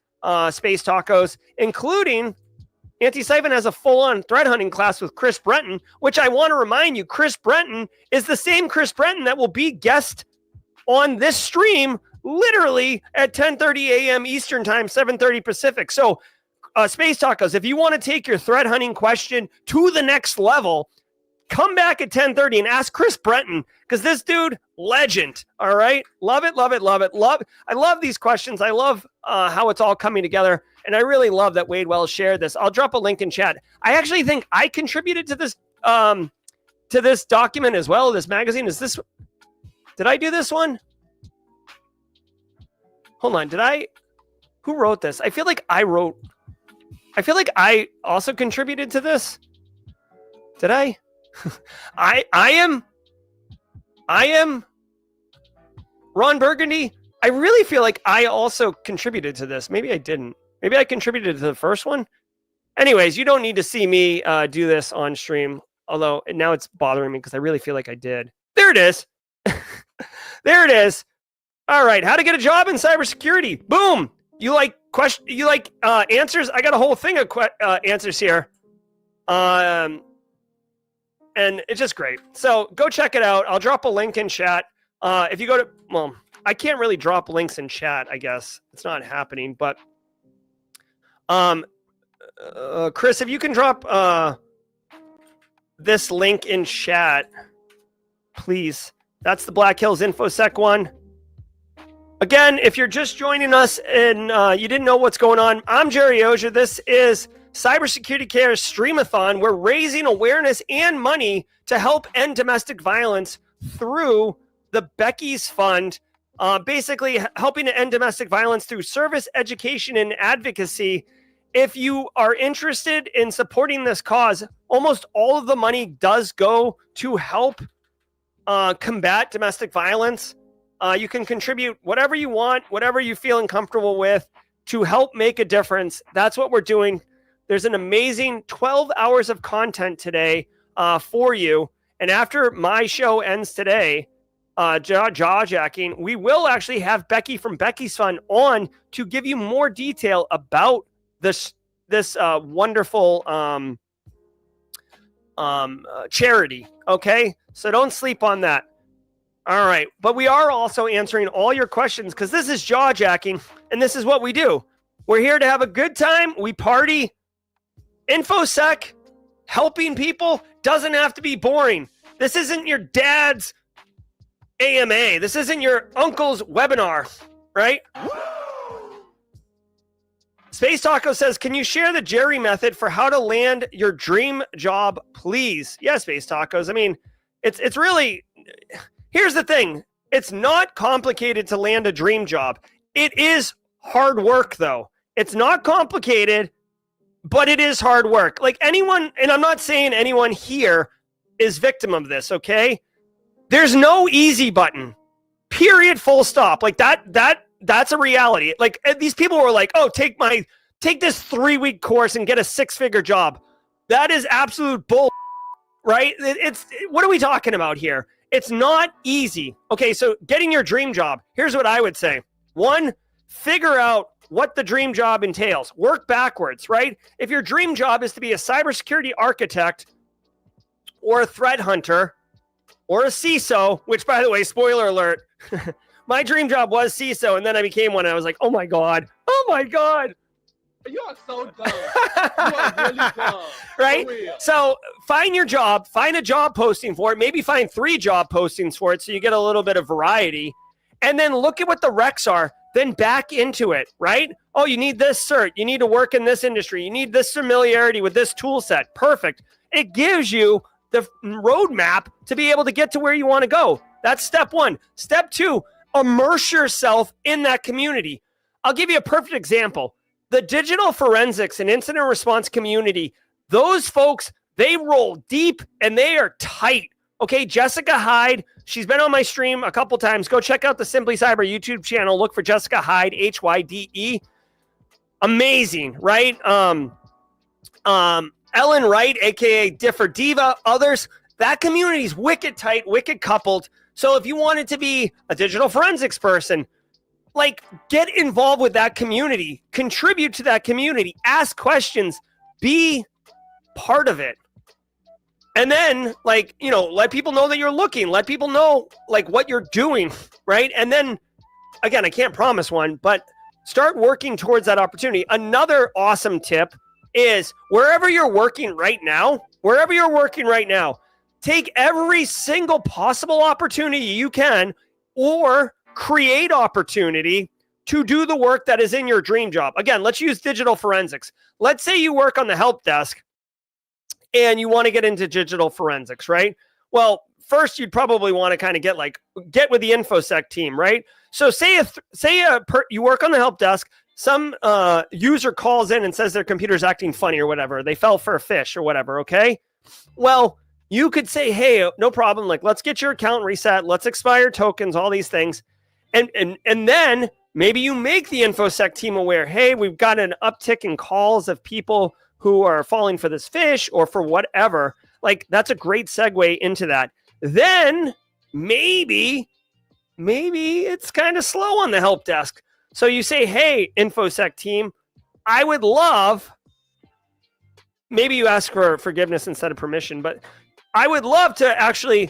Space Tacos, including Anti-Siphon has a full-on threat hunting class with Chris Brenton, which I want to remind you, Chris Brenton is the same Chris Brenton that will be guest on this stream literally at 10:30 a.m. Eastern Time, 7:30 Pacific. So, Space Tacos, if you want to take your threat hunting question to the next level, come back at 10:30 and ask Chris Brenton, because this dude, legend. All right. Love it. I love these questions. I love how it's all coming together. And I really love that Wade Wells shared this. I'll drop a link in chat. I actually think I contributed to this document as well. This magazine. Did I do this one? Hold on. Who wrote this? I feel like I also contributed to this. Did I? I am Ron Burgundy. I really feel like I also contributed to this. Maybe I didn't. Maybe I contributed to the first one. Anyways, you don't need to see me do this on stream. Although now it's bothering me because I really feel like I did. There it is. There it is. All right. How to get a job in cybersecurity. Boom. You like answers? I got a whole thing of answers here. And it's just great. So go check it out. I'll drop a link in chat. If you go to, well, I can't really drop links in chat, I guess. It's not happening, but Chris, if you can drop this link in chat, please. That's the Black Hills InfoSec one. Again, if you're just joining us and you didn't know what's going on, I'm Jerry Oja. This is Cybersecurity Cares Streamathon. We're raising awareness and money to help end domestic violence through the Becky's Fund, basically helping to end domestic violence through service, education, and advocacy. If you are interested in supporting this cause, almost all of the money does go to help combat domestic violence. You can contribute whatever you want, whatever you feel comfortable with to help make a difference. That's what we're doing. There's an amazing 12 hours of content today for you. And after my show ends today, jaw-jacking, we will actually have Becky from Becky's Fund on to give you more detail about this wonderful charity. Okay, so don't sleep on that. All right, but we are also answering all your questions because this is jaw-jacking, and this is what we do. We're here to have a good time. We party. InfoSec, helping people doesn't have to be boring. This isn't your dad's AMA. This isn't your uncle's webinar, right? Space Taco says, can you share the Jerry method for how to land your dream job, please? Yes, Space Tacos. I mean, it's really, here's the thing. It's not complicated to land a dream job. It is hard work, though. It's not complicated, but it is hard work. Like anyone, and I'm not saying anyone here is victim of this, okay? There's no easy button. Period, full stop. Like that's a reality. Like these people were like, oh, take this 3-week course and get a 6-figure job. That is absolute bull, right? What are we talking about here? It's not easy. Okay, so getting your dream job, here's what I would say. 1, figure out what the dream job entails. Work backwards, right? If your dream job is to be a cybersecurity architect or a threat hunter or a CISO, which, by the way, spoiler alert, my dream job was CISO, and then I became one, and I was like, oh my God. You are so dumb. You are really dumb. Right? So find your job, find a job posting for it, maybe find 3 job postings for it so you get a little bit of variety, and then look at what the recs are, then back into it, right? Oh, you need this cert, you need to work in this industry, you need this familiarity with this tool set. Perfect. It gives you the roadmap to be able to get to where you want to go. That's step 1. Step 2, immerse yourself in that community. I'll give you a perfect example. The digital forensics and incident response community, those folks, they roll deep and they are tight. Okay, Jessica Hyde, she's been on my stream a couple times. Go check out the Simply Cyber YouTube channel. Look for Jessica Hyde, Hyde. Amazing, right? Ellen Wright, aka Differ Diva, others. That community is wicked tight, wicked coupled. So if you wanted to be a digital forensics person, like, get involved with that community, contribute to that community, ask questions, be part of it. And then, like, you know, let people know that you're looking, let people know, like, what you're doing, right? And then, again, I can't promise one, but start working towards that opportunity. Another awesome tip is wherever you're working right now, take every single possible opportunity you can, or create opportunity to do the work that is in your dream job. Again, let's use digital forensics. Let's say you work on the help desk and you want to get into digital forensics, right? Well, first you'd probably want to kind of get with the InfoSec team, right? So you work on the help desk, some user calls in and says their computer's acting funny or whatever. They fell for a fish or whatever, okay? Well, you could say, hey, no problem. Like, let's get your account reset. Let's expire tokens, all these things. And then maybe you make the InfoSec team aware, hey, we've got an uptick in calls of people who are falling for this fish or for whatever. Like, that's a great segue into that. Then maybe it's kind of slow on the help desk. So you say, hey, InfoSec team, I would love, maybe you ask for forgiveness instead of permission, but I would love to actually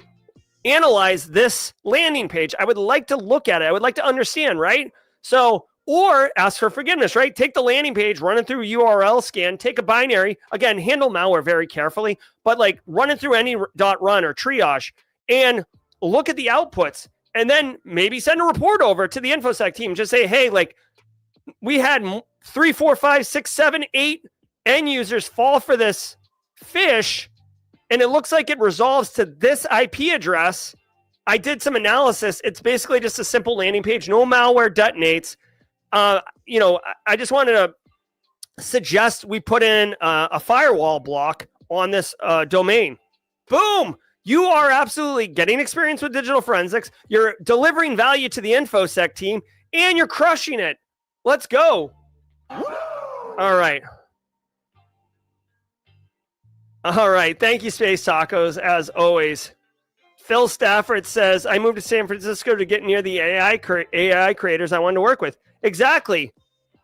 analyze this landing page. I would like to look at it. I would like to understand, right? So, or ask for forgiveness, right? Take the landing page, run it through URL scan, take a binary, again, handle malware very carefully, but like run it through any .run or triage and look at the outputs, and then maybe send a report over to the InfoSec team. Just say, hey, like, we had 3, 4, 5, 6, 7, 8 end users fall for this fish, and it looks like it resolves to this IP address. I did some analysis. It's basically just a simple landing page. No malware detonates. You know, I just wanted to suggest we put in a firewall block on this domain. Boom. You are absolutely getting experience with digital forensics. You're delivering value to the InfoSec team, and you're crushing it. Let's go. All right. All right. Thank you, Space Tacos, as always. Phil Stafford says, I moved to San Francisco to get near the AI creators I wanted to work with. Exactly.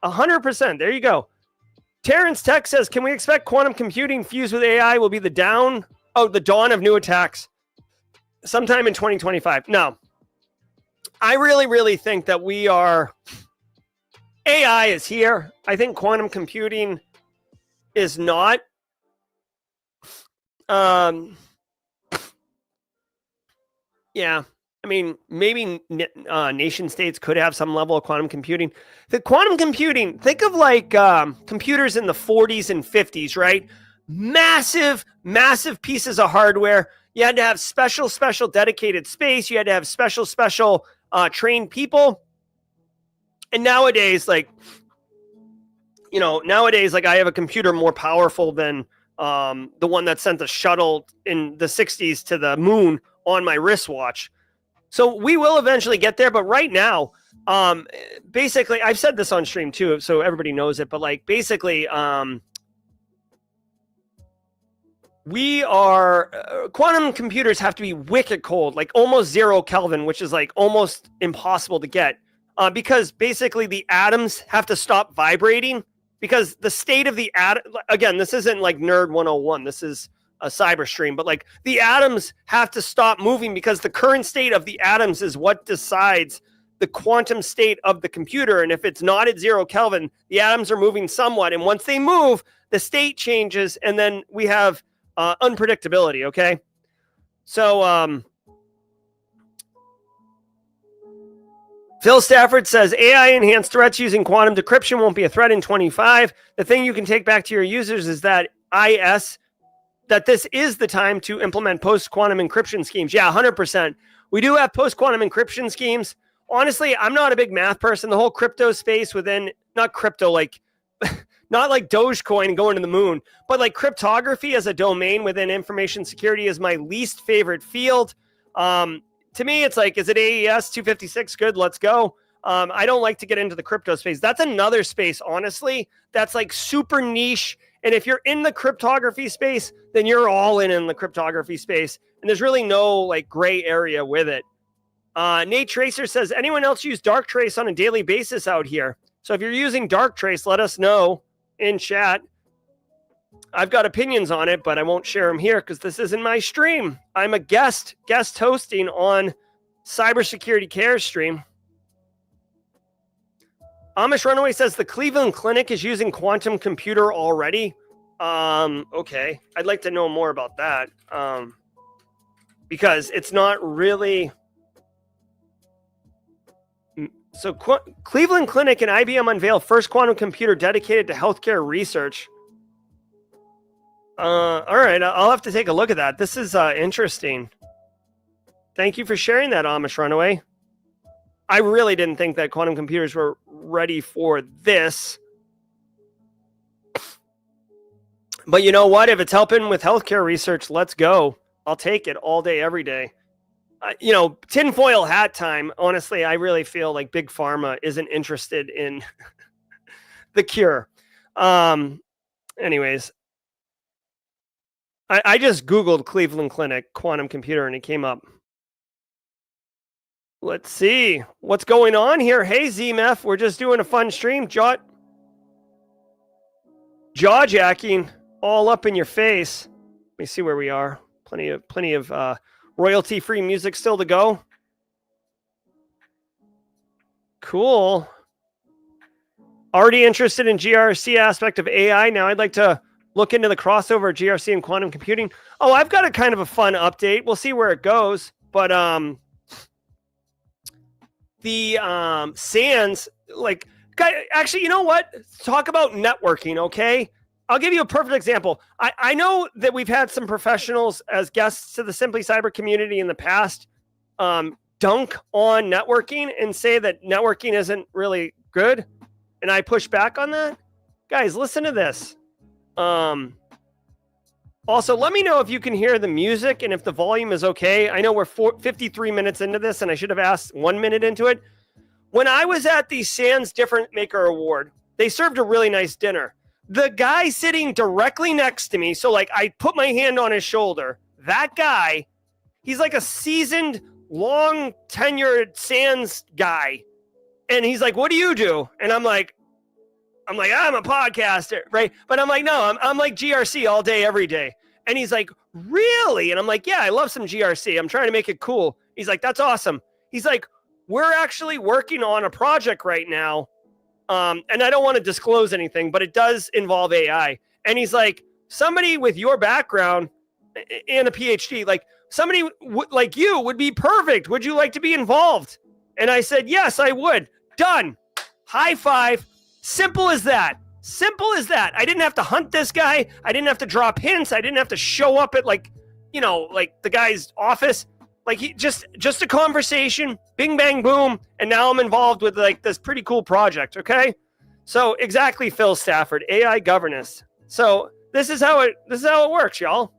100%. There you go. Terrence Tech says, can we expect quantum computing fused with AI will be the dawn of new attacks sometime in 2025? No. I really think that AI is here. I think quantum computing is not. Yeah, I mean, maybe nation states could have some level of quantum computing. The quantum computing, think of like computers in the 40s and 50s, right? Massive pieces of hardware. You had to have special dedicated space. You had to have special trained people. And nowadays, like I have a computer more powerful than the one that sent the shuttle in the 60s to the moon on my wristwatch. So we will eventually get there. But right now, basically, I've said this on stream too, so everybody knows it. But like, basically, we are quantum computers have to be wicked cold, like almost 0 Kelvin, which is like almost impossible to get, because basically the atoms have to stop vibrating. Because the state of the atom, again, this isn't like Nerd 101. This is a cyber stream. But like the atoms have to stop moving because the current state of the atoms is what decides the quantum state of the computer. And if it's not at 0 Kelvin, the atoms are moving somewhat. And once they move, the state changes, and then we have unpredictability, okay? So Phil Stafford says, AI-enhanced threats using quantum decryption won't be a threat in 25. The thing you can take back to your users is that that this is the time to implement post-quantum encryption schemes. Yeah, 100%. We do have post-quantum encryption schemes. Honestly, I'm not a big math person. The whole crypto space within, not crypto, like, not like Dogecoin going to the moon, but like cryptography as a domain within information security is my least favorite field. To me, it's like, is it AES 256? Good, let's go. I don't like to get into the crypto space. That's another space, honestly, that's like super niche. And if you're in the cryptography space, then you're all in the cryptography space. And there's really no like gray area with it. Nate Tracer says, anyone else use Darktrace on a daily basis out here? So if you're using Darktrace, let us know in chat. I've got opinions on it, but I won't share them here because this isn't my stream. I'm a guest hosting on Cybersecurity Cares stream. Amish Runaway says the Cleveland Clinic is using quantum computer already. Okay. I'd like to know more about that. Because it's not really... So Cleveland Clinic and IBM unveil first quantum computer dedicated to healthcare research. All right, I'll have to take a look at that. This is interesting. Thank you for sharing that, Amish Runaway. I really didn't think that quantum computers were ready for this. But you know what? If it's helping with healthcare research, let's go. I'll take it all day, every day. Tinfoil hat time. Honestly, I really feel like Big Pharma isn't interested in the cure. Anyways, I just Googled Cleveland Clinic quantum computer and it came up. Let's see what's going on here. Hey, ZMF, we're just doing a fun stream. Jaw-jacking all up in your face. Let me see where we are. Plenty of royalty-free music still to go. Cool. Already interested in GRC aspect of AI. Now I'd like to look into the crossover of GRC and quantum computing. Oh, I've got a kind of a fun update. We'll see where it goes. But the SANS, like, actually, you know what? Talk about networking, okay? I'll give you a perfect example. I know that we've had some professionals as guests to the Simply Cyber community in the past dunk on networking and say that networking isn't really good. And I push back on that. Guys, listen to this. Also, let me know if you can hear the music and if the volume is okay. I know we're 53 minutes into this, and I should have asked 1 minute into it. When I was at the SANS Different Maker Award, they served a really nice dinner. The guy sitting directly next to me, so like I put my hand on his shoulder, that guy, he's like a seasoned, long tenured SANS guy. And he's like, what do you do? And I'm like, I'm a podcaster, right? But I'm like, no, I'm like GRC all day, every day. And he's like, really? And I'm like, yeah, I love some GRC. I'm trying to make it cool. He's like, that's awesome. He's like, we're actually working on a project right now. And I don't want to disclose anything, but it does involve AI. And he's like, somebody with your background and a PhD, like somebody like you would be perfect. Would you like to be involved? And I said, yes, I would. Done. High five. Simple as that. Simple as that. I didn't have to hunt this guy. I didn't have to drop hints. I didn't have to show up at like the guy's office. Like he just a conversation, bing, bang, boom. And now I'm involved with like this pretty cool project. Okay. So exactly, Phil Stafford, AI governance. So this is how it works, y'all.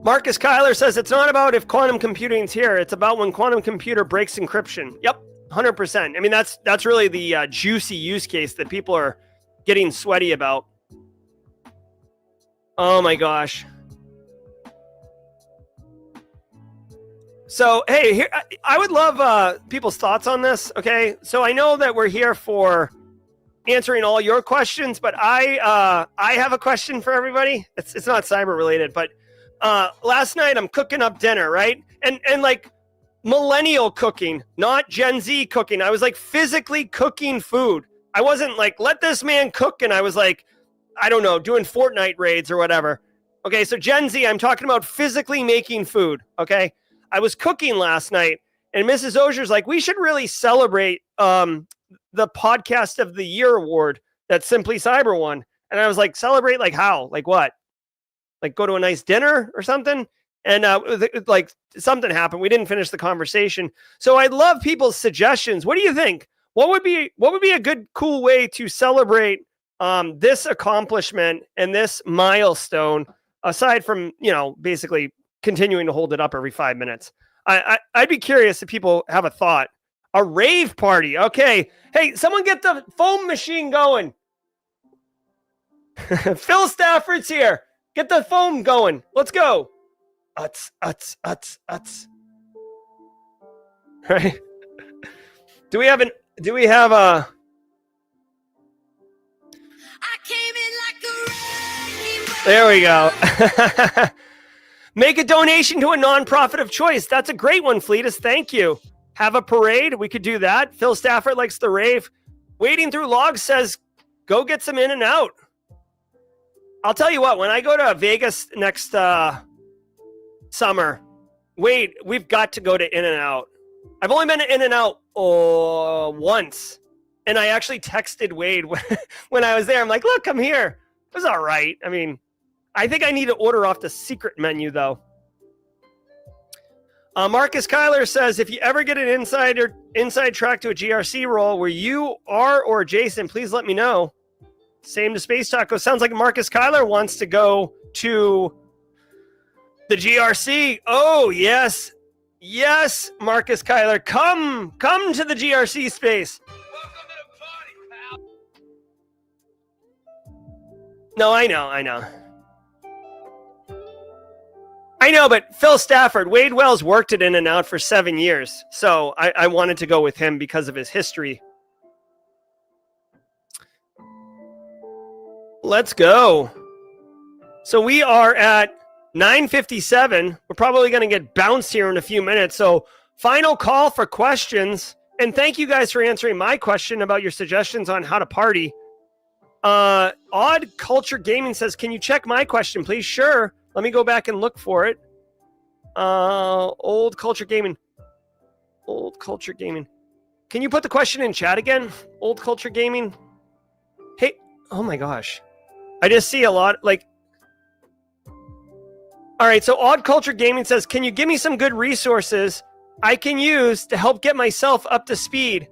Marcus Kyler says it's not about if quantum computing's here. It's about when quantum computer breaks encryption. Yep, 100%. I mean, that's really the juicy use case that people are getting sweaty about. Oh my gosh. So, hey, here, I would love people's thoughts on this, okay? So I know that we're here for answering all your questions, but I have a question for everybody. It's not cyber related, but last night I'm cooking up dinner, right? And like millennial cooking, not Gen Z cooking. I was like physically cooking food. I wasn't like, let this man cook. And I was like, I don't know, doing Fortnite raids or whatever. Okay, so Gen Z, I'm talking about physically making food, okay? I was cooking last night, and Mrs. Ozier's like, we should really celebrate the Podcast of the Year award that Simply Cyber won. And I was like, celebrate like how? Like what? Like go to a nice dinner or something? And like something happened. We didn't finish the conversation. So I'd love people's suggestions. What do you think? What would be a good, cool way to celebrate this accomplishment and this milestone, aside from, basically continuing to hold it up every 5 minutes? I'd be curious if people have a thought. A rave party. Okay. Hey, someone get the foam machine going. Phil Stafford's here. Get the foam going. Let's go. Uts. Right. Do we have a I came in like a wrecking ball. There we go. Make a donation to a nonprofit of choice. That's a great one, Fleetus. Thank you. Have a parade. We could do that. Phil Stafford likes the rave. Wading Through Logs says, go get some In and Out. I'll tell you what, when I go to Vegas next summer, Wade, we've got to go to In and Out. I've only been to In and Out once. And I actually texted Wade when I was there. I'm like, look, I'm here. It was all right. I mean, I think I need to order off the secret menu, though. Marcus Kyler says, if you ever get an inside track to a GRC role where you are or adjacent, please let me know. Same to Space Taco. Sounds like Marcus Kyler wants to go to the GRC. Oh, yes. Yes, Marcus Kyler. Come to the GRC space. Welcome to the party, pal. No, I know, but Phil Stafford, Wade Wells worked at In and Out for 7 years. So I wanted to go with him because of his history. Let's go. So we are at 9:57. We're probably going to get bounced here in a few minutes. So final call for questions. And thank you guys for answering my question about your suggestions on how to party. Odd Culture Gaming says, can you check my question, please? Sure. Let me go back and look for it. Old Culture Gaming. Can you put the question in chat again? Old Culture Gaming. Hey, oh my gosh. I just see a lot like, all right. So Odd Culture Gaming says, can you give me some good resources I can use to help get myself up to speed?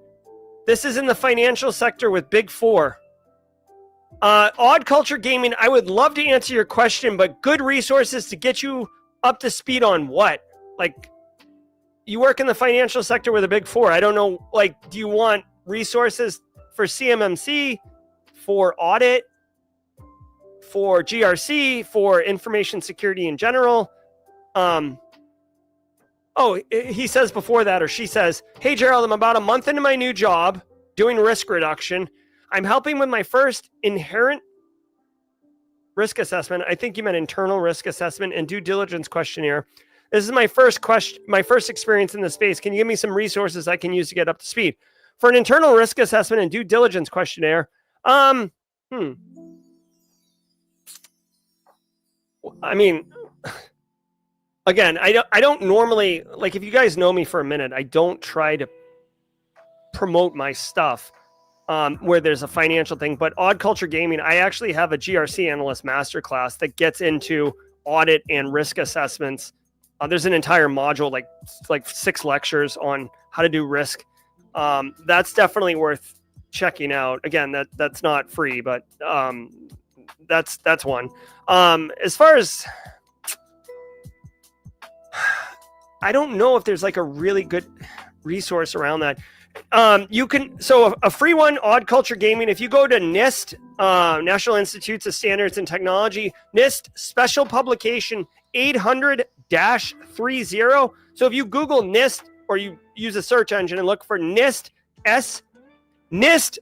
This is in the financial sector with Big Four. Odd Culture Gaming, I would love to answer your question, but good resources to get you up to speed on what? Like, you work in the financial sector with a Big Four. I don't know, like, do you want resources for CMMC, for audit, for GRC, for information security in general? He says before that, or she says, hey, Gerald, I'm about a month into my new job doing risk reduction. I'm helping with my first inherent risk assessment. I think you meant internal risk assessment and due diligence questionnaire. This is my first experience in the space. Can you give me some resources I can use to get up to speed? For an internal risk assessment and due diligence questionnaire, I mean, again, I don't normally, like, if you guys know me for a minute, I don't try to promote my stuff where there's a financial thing. But Odd Culture Gaming, I actually have a GRC analyst masterclass that gets into audit and risk assessments. There's an entire module, like 6 lectures on how to do risk. That's definitely worth checking out. Again, that's not free, but that's one. As far as, I don't know if there's like a really good resource around that. You can, so a free one, Odd Culture Gaming. If you go to NIST, National Institutes of Standards and Technology, NIST special publication 800-30. So if you Google NIST or you use a search engine and look for NIST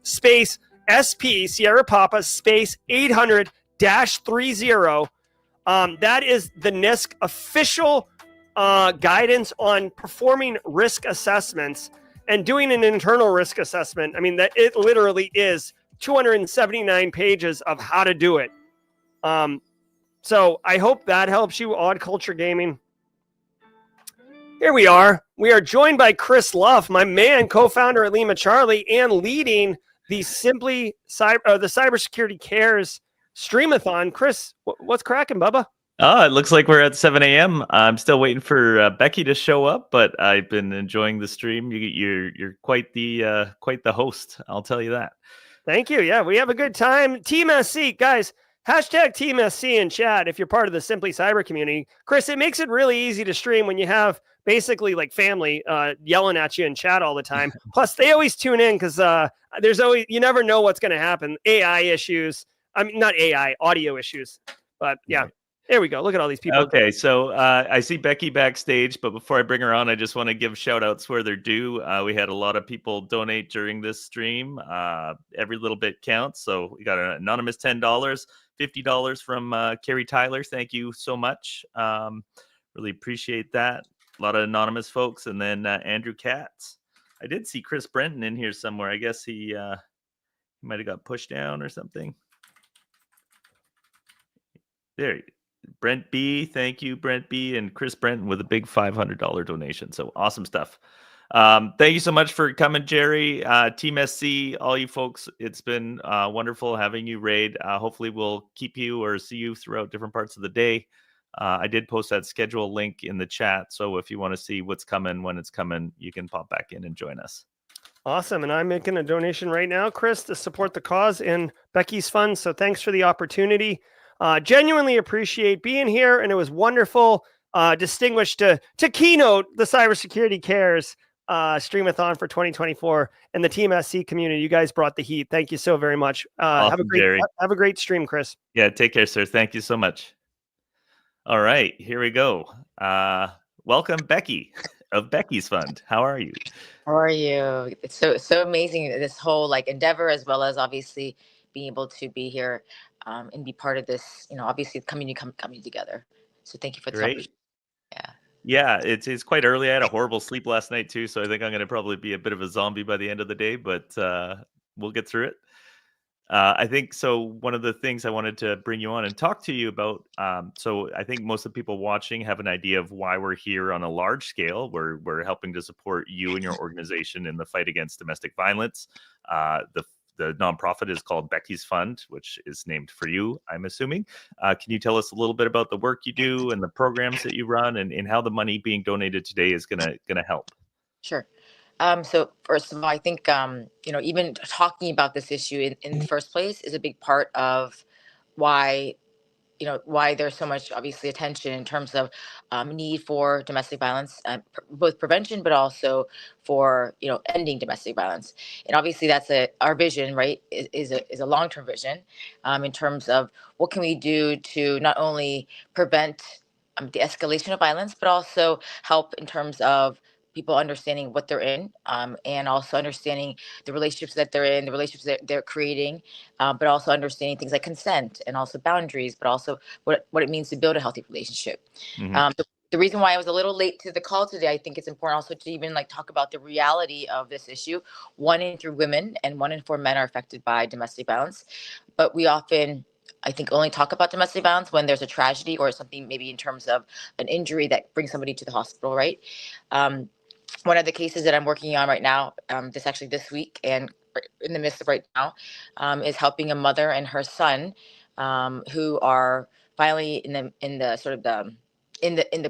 space SP Sierra Papa space 800-30. That is the NISC official guidance on performing risk assessments and doing an internal risk assessment. I mean, that it literally is 279 pages of how to do it. So I hope that helps you, Odd Culture Gaming. Here we are. We are joined by Chris Luff, my man, co-founder at Lima Charlie, and leading the the Cybersecurity Cares Streamathon. Chris, what's cracking, Bubba? Oh, it looks like we're at 7 a.m. I'm still waiting for Becky to show up, but I've been enjoying the stream. You're quite the host, I'll tell you that. Thank you. Yeah, we have a good time. Team SC, guys. Hashtag Team SC in chat if you're part of the Simply Cyber community. Chris, it makes it really easy to stream when you have basically like family yelling at you in chat all the time. Plus, they always tune in because there's always, you never know what's going to happen. AI issues. I mean, not AI, audio issues. But yeah. There we go. Look at all these people. Okay, so I see Becky backstage, but before I bring her on, I just want to give shout outs where they're due. We had a lot of people donate during this stream. Every little bit counts. So we got an anonymous $10, $50 from Carrie Tyler. Thank you so much. Really appreciate that. A lot of anonymous folks. And then Andrew Katz. I did see Chris Brenton in here somewhere. I guess he might have got pushed down or something. There you go. Brent B, thank you, Brent B, and Chris Brenton with a big $500 donation. So awesome stuff. Thank you so much for coming, Jerry. Team SC, all you folks. It's been wonderful having you raid. Hopefully we'll keep you or see you throughout different parts of the day. I did post that schedule link in the chat. So if you want to see what's coming, when it's coming, you can pop back in and join us. Awesome. And I'm making a donation right now, Chris, to support the cause in Becky's fund. So thanks for the opportunity. Genuinely appreciate being here, and it was wonderful, distinguished to keynote the Cybersecurity Cares Streamathon for 2024 and the Team SC community. You guys brought the heat. Thank you so very much. Awesome, have a great stream, Chris. Yeah, take care, sir. Thank you so much. All right, here we go. Welcome, Becky of Becky's Fund. How are you? How are you? It's so amazing, this whole like endeavor, as well as obviously being able to be here and be part of this, obviously the community coming together. So thank you for this opportunity. Yeah, it's quite early. I had a horrible sleep last night too, so I think I'm going to probably be a bit of a zombie by the end of the day, but we'll get through it. I think so. One of the things I wanted to bring you on and talk to you about. So I think most of the people watching have an idea of why we're here on a large scale. We're helping to support you and your organization in the fight against domestic violence. The nonprofit is called Becky's Fund, which is named for you, I'm assuming. Can you tell us a little bit about the work you do and the programs that you run, and how the money being donated today is gonna help? Sure. So first of all, I think even talking about this issue in the first place is a big part of why there's so much obviously attention in terms of need for domestic violence, both prevention, but also for ending domestic violence. And obviously that's our vision, right? Is a long-term vision in terms of what can we do to not only prevent the escalation of violence, but also help in terms of people understanding what they're in, and also understanding the relationships that they're in, the relationships that they're creating, but also understanding things like consent and also boundaries, but also what it means to build a healthy relationship. Mm-hmm. The reason why I was a little late to the call today, I think it's important also to even talk about the reality of this issue. 1 in 3 women and 1 in 4 men are affected by domestic violence, but we often, I think, only talk about domestic violence when there's a tragedy or something, maybe in terms of an injury that brings somebody to the hospital, right? One of the cases that I'm working on right now, this week and in the midst of right now, is helping a mother and her son, who are finally in the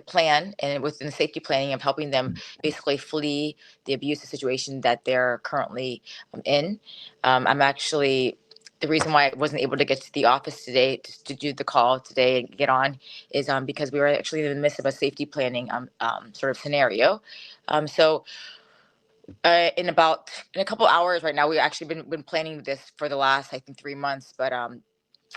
plan and within the safety planning of helping them basically flee the abusive situation that they're currently in. I'm actually, the reason why I wasn't able to get to the office today to do the call today and get on is because we were actually in the midst of a safety planning sort of scenario. So in a couple hours right now, we've actually been planning this for the last, I think, 3 months, but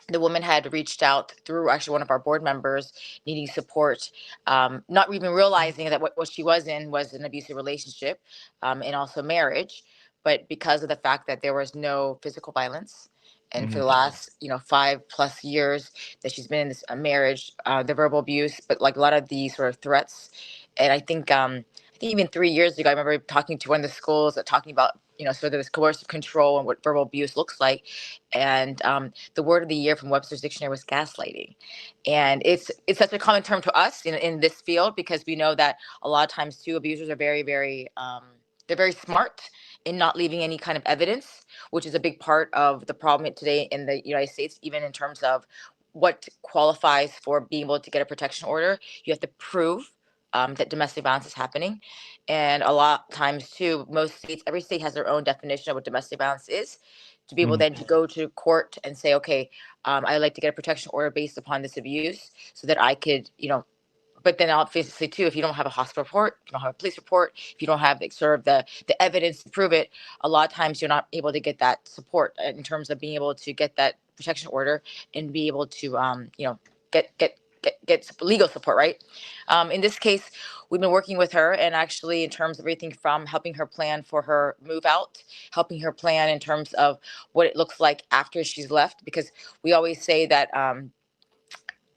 the woman had reached out through actually one of our board members needing support, not even realizing that what she was in was an abusive relationship, and also marriage. But because of the fact that there was no physical violence And for the last, 5+ years that she's been in this marriage, the verbal abuse, but like a lot of the sort of threats. And I think even 3 years ago, I remember talking to one of the schools, talking about, sort of this coercive control and what verbal abuse looks like. And the word of the year from Webster's dictionary was gaslighting. And it's such a common term to us in this field, because we know that a lot of times too, abusers are very, very, they're very smart in not leaving any kind of evidence, which is a big part of the problem today in the United States, even in terms of what qualifies for being able to get a protection order. You have to prove that domestic violence is happening. And a lot of times too, every state has their own definition of what domestic violence is, to be able then to go to court and say, okay, I'd like to get a protection order based upon this abuse so that I could, but then obviously too, if you don't have a hospital report, if you don't have a police report, if you don't have sort of the evidence to prove it, a lot of times you're not able to get that support in terms of being able to get that protection order and be able to, get legal support, right? In this case, we've been working with her, and actually in terms of everything from helping her plan for her move out, helping her plan in terms of what it looks like after she's left, because we always say that,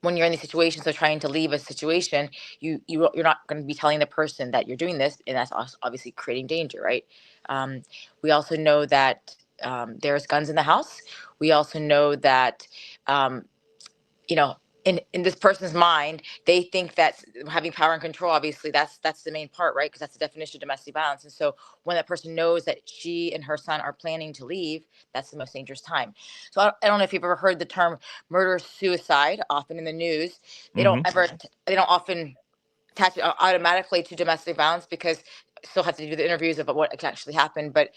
when you're in these situations of trying to leave a situation, you're not going to be telling the person that you're doing this, and that's obviously creating danger, right? We also know that there's guns in the house. We also know that, you know, in this person's mind, they think that having power and control, obviously that's the main part, right? Because that's the definition of domestic violence. And so when that person knows that she and her son are planning to leave, that's the most dangerous time. So I don't know if you've ever heard the term murder suicide, often in the news. They don't often attach it automatically to domestic violence, because still have to do the interviews about what actually happened. But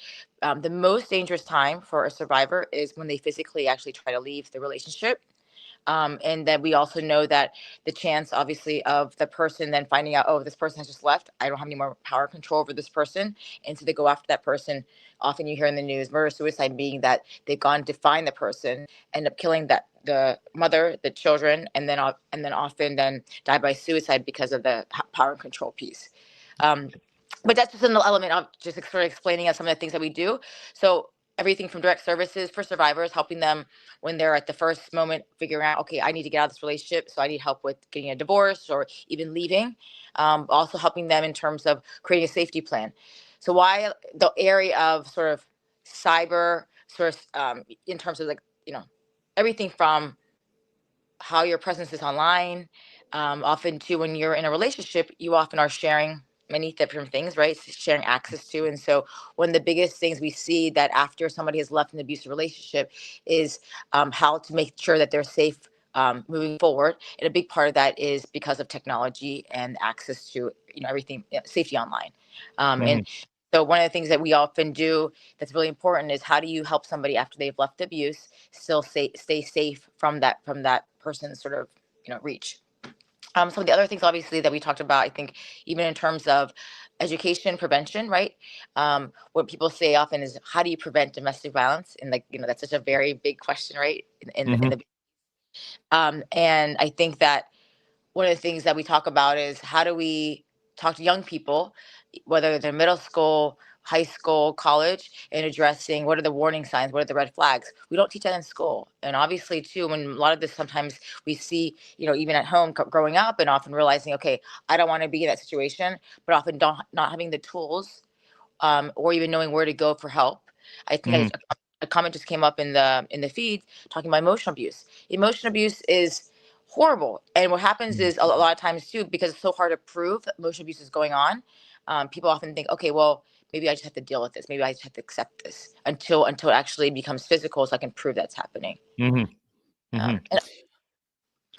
the most dangerous time for a survivor is when they physically actually try to leave the relationship. And then we also know that the chance, obviously, of the person then finding out, oh, this person has just left, I don't have any more power control over this person. And so they go after that person. Often you hear in the news, murder suicide being that they've gone to find the person, end up killing the mother, the children, and then often then die by suicide because of the power and control piece. But that's just an element of just sort of explaining some of the things that we do. So everything from direct services for survivors, helping them when they're at the first moment figuring out, okay, I need to get out of this relationship, so I need help with getting a divorce or even leaving. Also helping them in terms of creating a safety plan. So why the area of sort of cyber, sort of in terms of everything from how your presence is online, often too when you're in a relationship, you often are sharing many different things, right? Sharing access to. And so one of the biggest things we see that after somebody has left an abusive relationship is how to make sure that they're safe moving forward. And a big part of that is because of technology and access to, everything, safety online. And so one of the things that we often do that's really important is how do you help somebody after they've left abuse still stay safe from that person's sort of, reach. Some of the other things, obviously, that we talked about, I think, even in terms of education, prevention, right? What people say often is, how do you prevent domestic violence? And that's such a very big question, right? And I think that one of the things that we talk about is how do we talk to young people, whether they're middle school, high school, college, and addressing what are the warning signs, what are the red flags. We don't teach that in school. And obviously too, when a lot of this sometimes we see, even at home growing up, and often realizing, okay, I don't want to be in that situation, but often not having the tools or even knowing where to go for help. I think a comment just came up in the feed talking about emotional abuse. Emotional abuse is horrible. And what happens is a lot of times too, because it's so hard to prove that emotional abuse is going on, people often think, okay, well, maybe I just have to deal with this. Maybe I just have to accept this until it actually becomes physical, so I can prove that's happening. And, go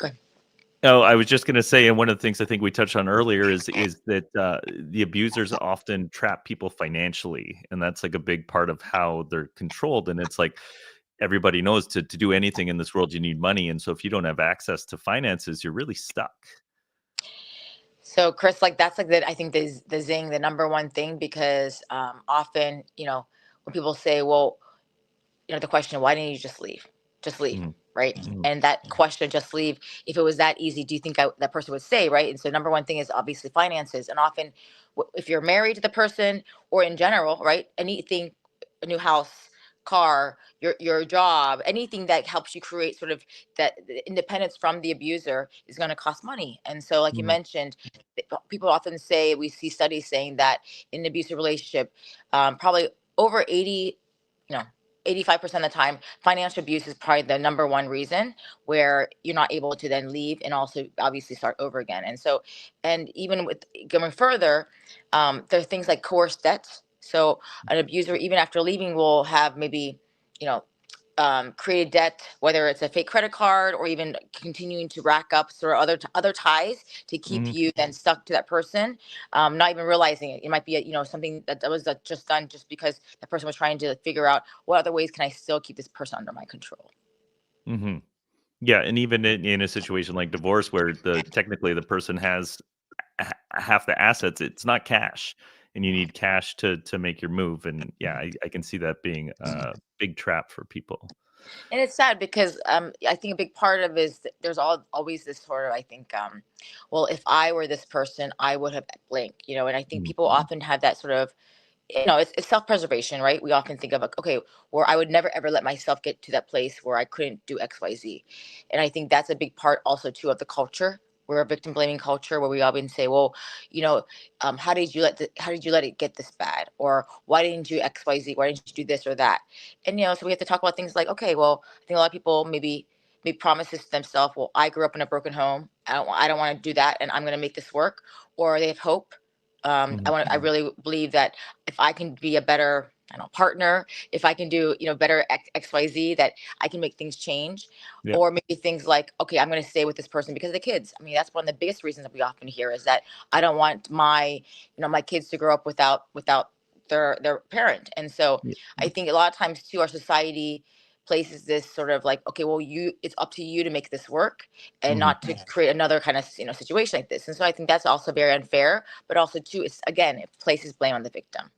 ahead. Oh, I was just going to say, and one of the things I think we touched on earlier is that the abusers often trap people financially, and that's like a big part of how they're controlled. And it's like everybody knows to do anything in this world, you need money, and so if you don't have access to finances, you're really stuck. So, Chris, that's I think the zing, the number one thing, because often, when people say, well, the question, why didn't you just leave? Just leave, right? And that question, just leave, if it was that easy, do you think that person would say, right? And so number one thing is obviously finances. And often if you're married to the person or in general, right, anything, a new house, car, your job, anything that helps you create sort of that independence from the abuser is going to cost money. And so, like you mentioned, people often say, we see studies saying that in an abusive relationship, probably over 80, you know, 85% of the time, financial abuse is probably the number one reason where you're not able to then leave and also obviously start over again. And so, and even with going further, there are things like coerced debt. So an abuser, even after leaving, will have maybe, you know, created debt, whether it's a fake credit card or even continuing to rack up sort of other ties to keep you then stuck to that person, not even realizing it. It might be something that was just done just because the person was trying to figure out what other ways can I still keep this person under my control. Mm-hmm. Yeah, and even in a situation like divorce, where technically the person has half the assets, it's not cash, and you need cash to make your move. And yeah, I can see that being a big trap for people. And it's sad because I think a big part of is there's always this sort of, I think, well, if I were this person, I would have blank, and I think people often have that sort of, it's self-preservation, right? We often think of like, okay, where I would never ever let myself get to that place where I couldn't do X, Y, Z. And I think that's a big part also too of the culture. We're a victim blaming culture where we often say, well, how did you let it get this bad? Or why didn't you X, Y, Z? Why didn't you do this or that? And, so we have to talk about things like, okay, well, I think a lot of people maybe make promises to themselves. Well, I grew up in a broken home. I don't want to do that. And I'm going to make this work. Or they have hope. I really believe that if I can be a better, partner, if I can do, better X, Y, Z, that I can make things change. Yeah. Or maybe things like, okay, I'm going to stay with this person because of the kids. I mean, that's one of the biggest reasons that we often hear is that I don't want my kids to grow up without their parent. And so I think a lot of times too, our society places this sort of like, okay, well, it's up to you to make this work and not to create another kind of, situation like this. And so I think that's also very unfair, but also too, it's again, it places blame on the victim.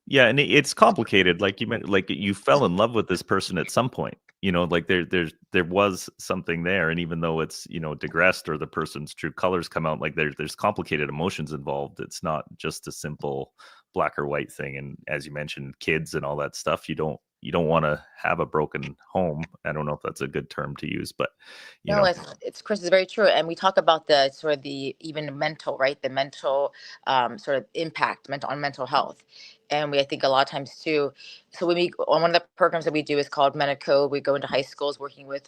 Yeah, and it's complicated. Like you meant, like you fell in love with this person at some point. Like there was something there, and even though it's digressed or the person's true colors come out, like there's complicated emotions involved. It's not just a simple black or white thing. And as you mentioned, kids and all that stuff, you don't want to have a broken home. I don't know if that's a good term to use, but No, it's Chris, is very true. And we talk about the sort of the even mental, right? The mental sort of impact on mental health. And I think a lot of times too, so when we, on one of the programs that we do is called Men of Code, we go into high schools working with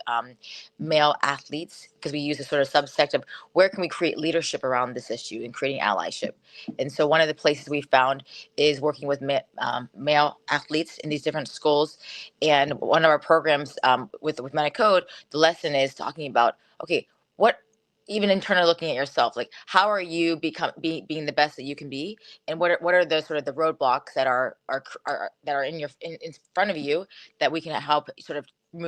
male athletes because we use a sort of subsect of where can we create leadership around this issue and creating allyship. And so one of the places we found is working with male athletes in these different schools. And one of our programs with Men of Code, the lesson is talking about, okay, what, even internally looking at yourself, like how are you being the best that you can be, and what are the sort of the roadblocks that are in front of you that we can help sort of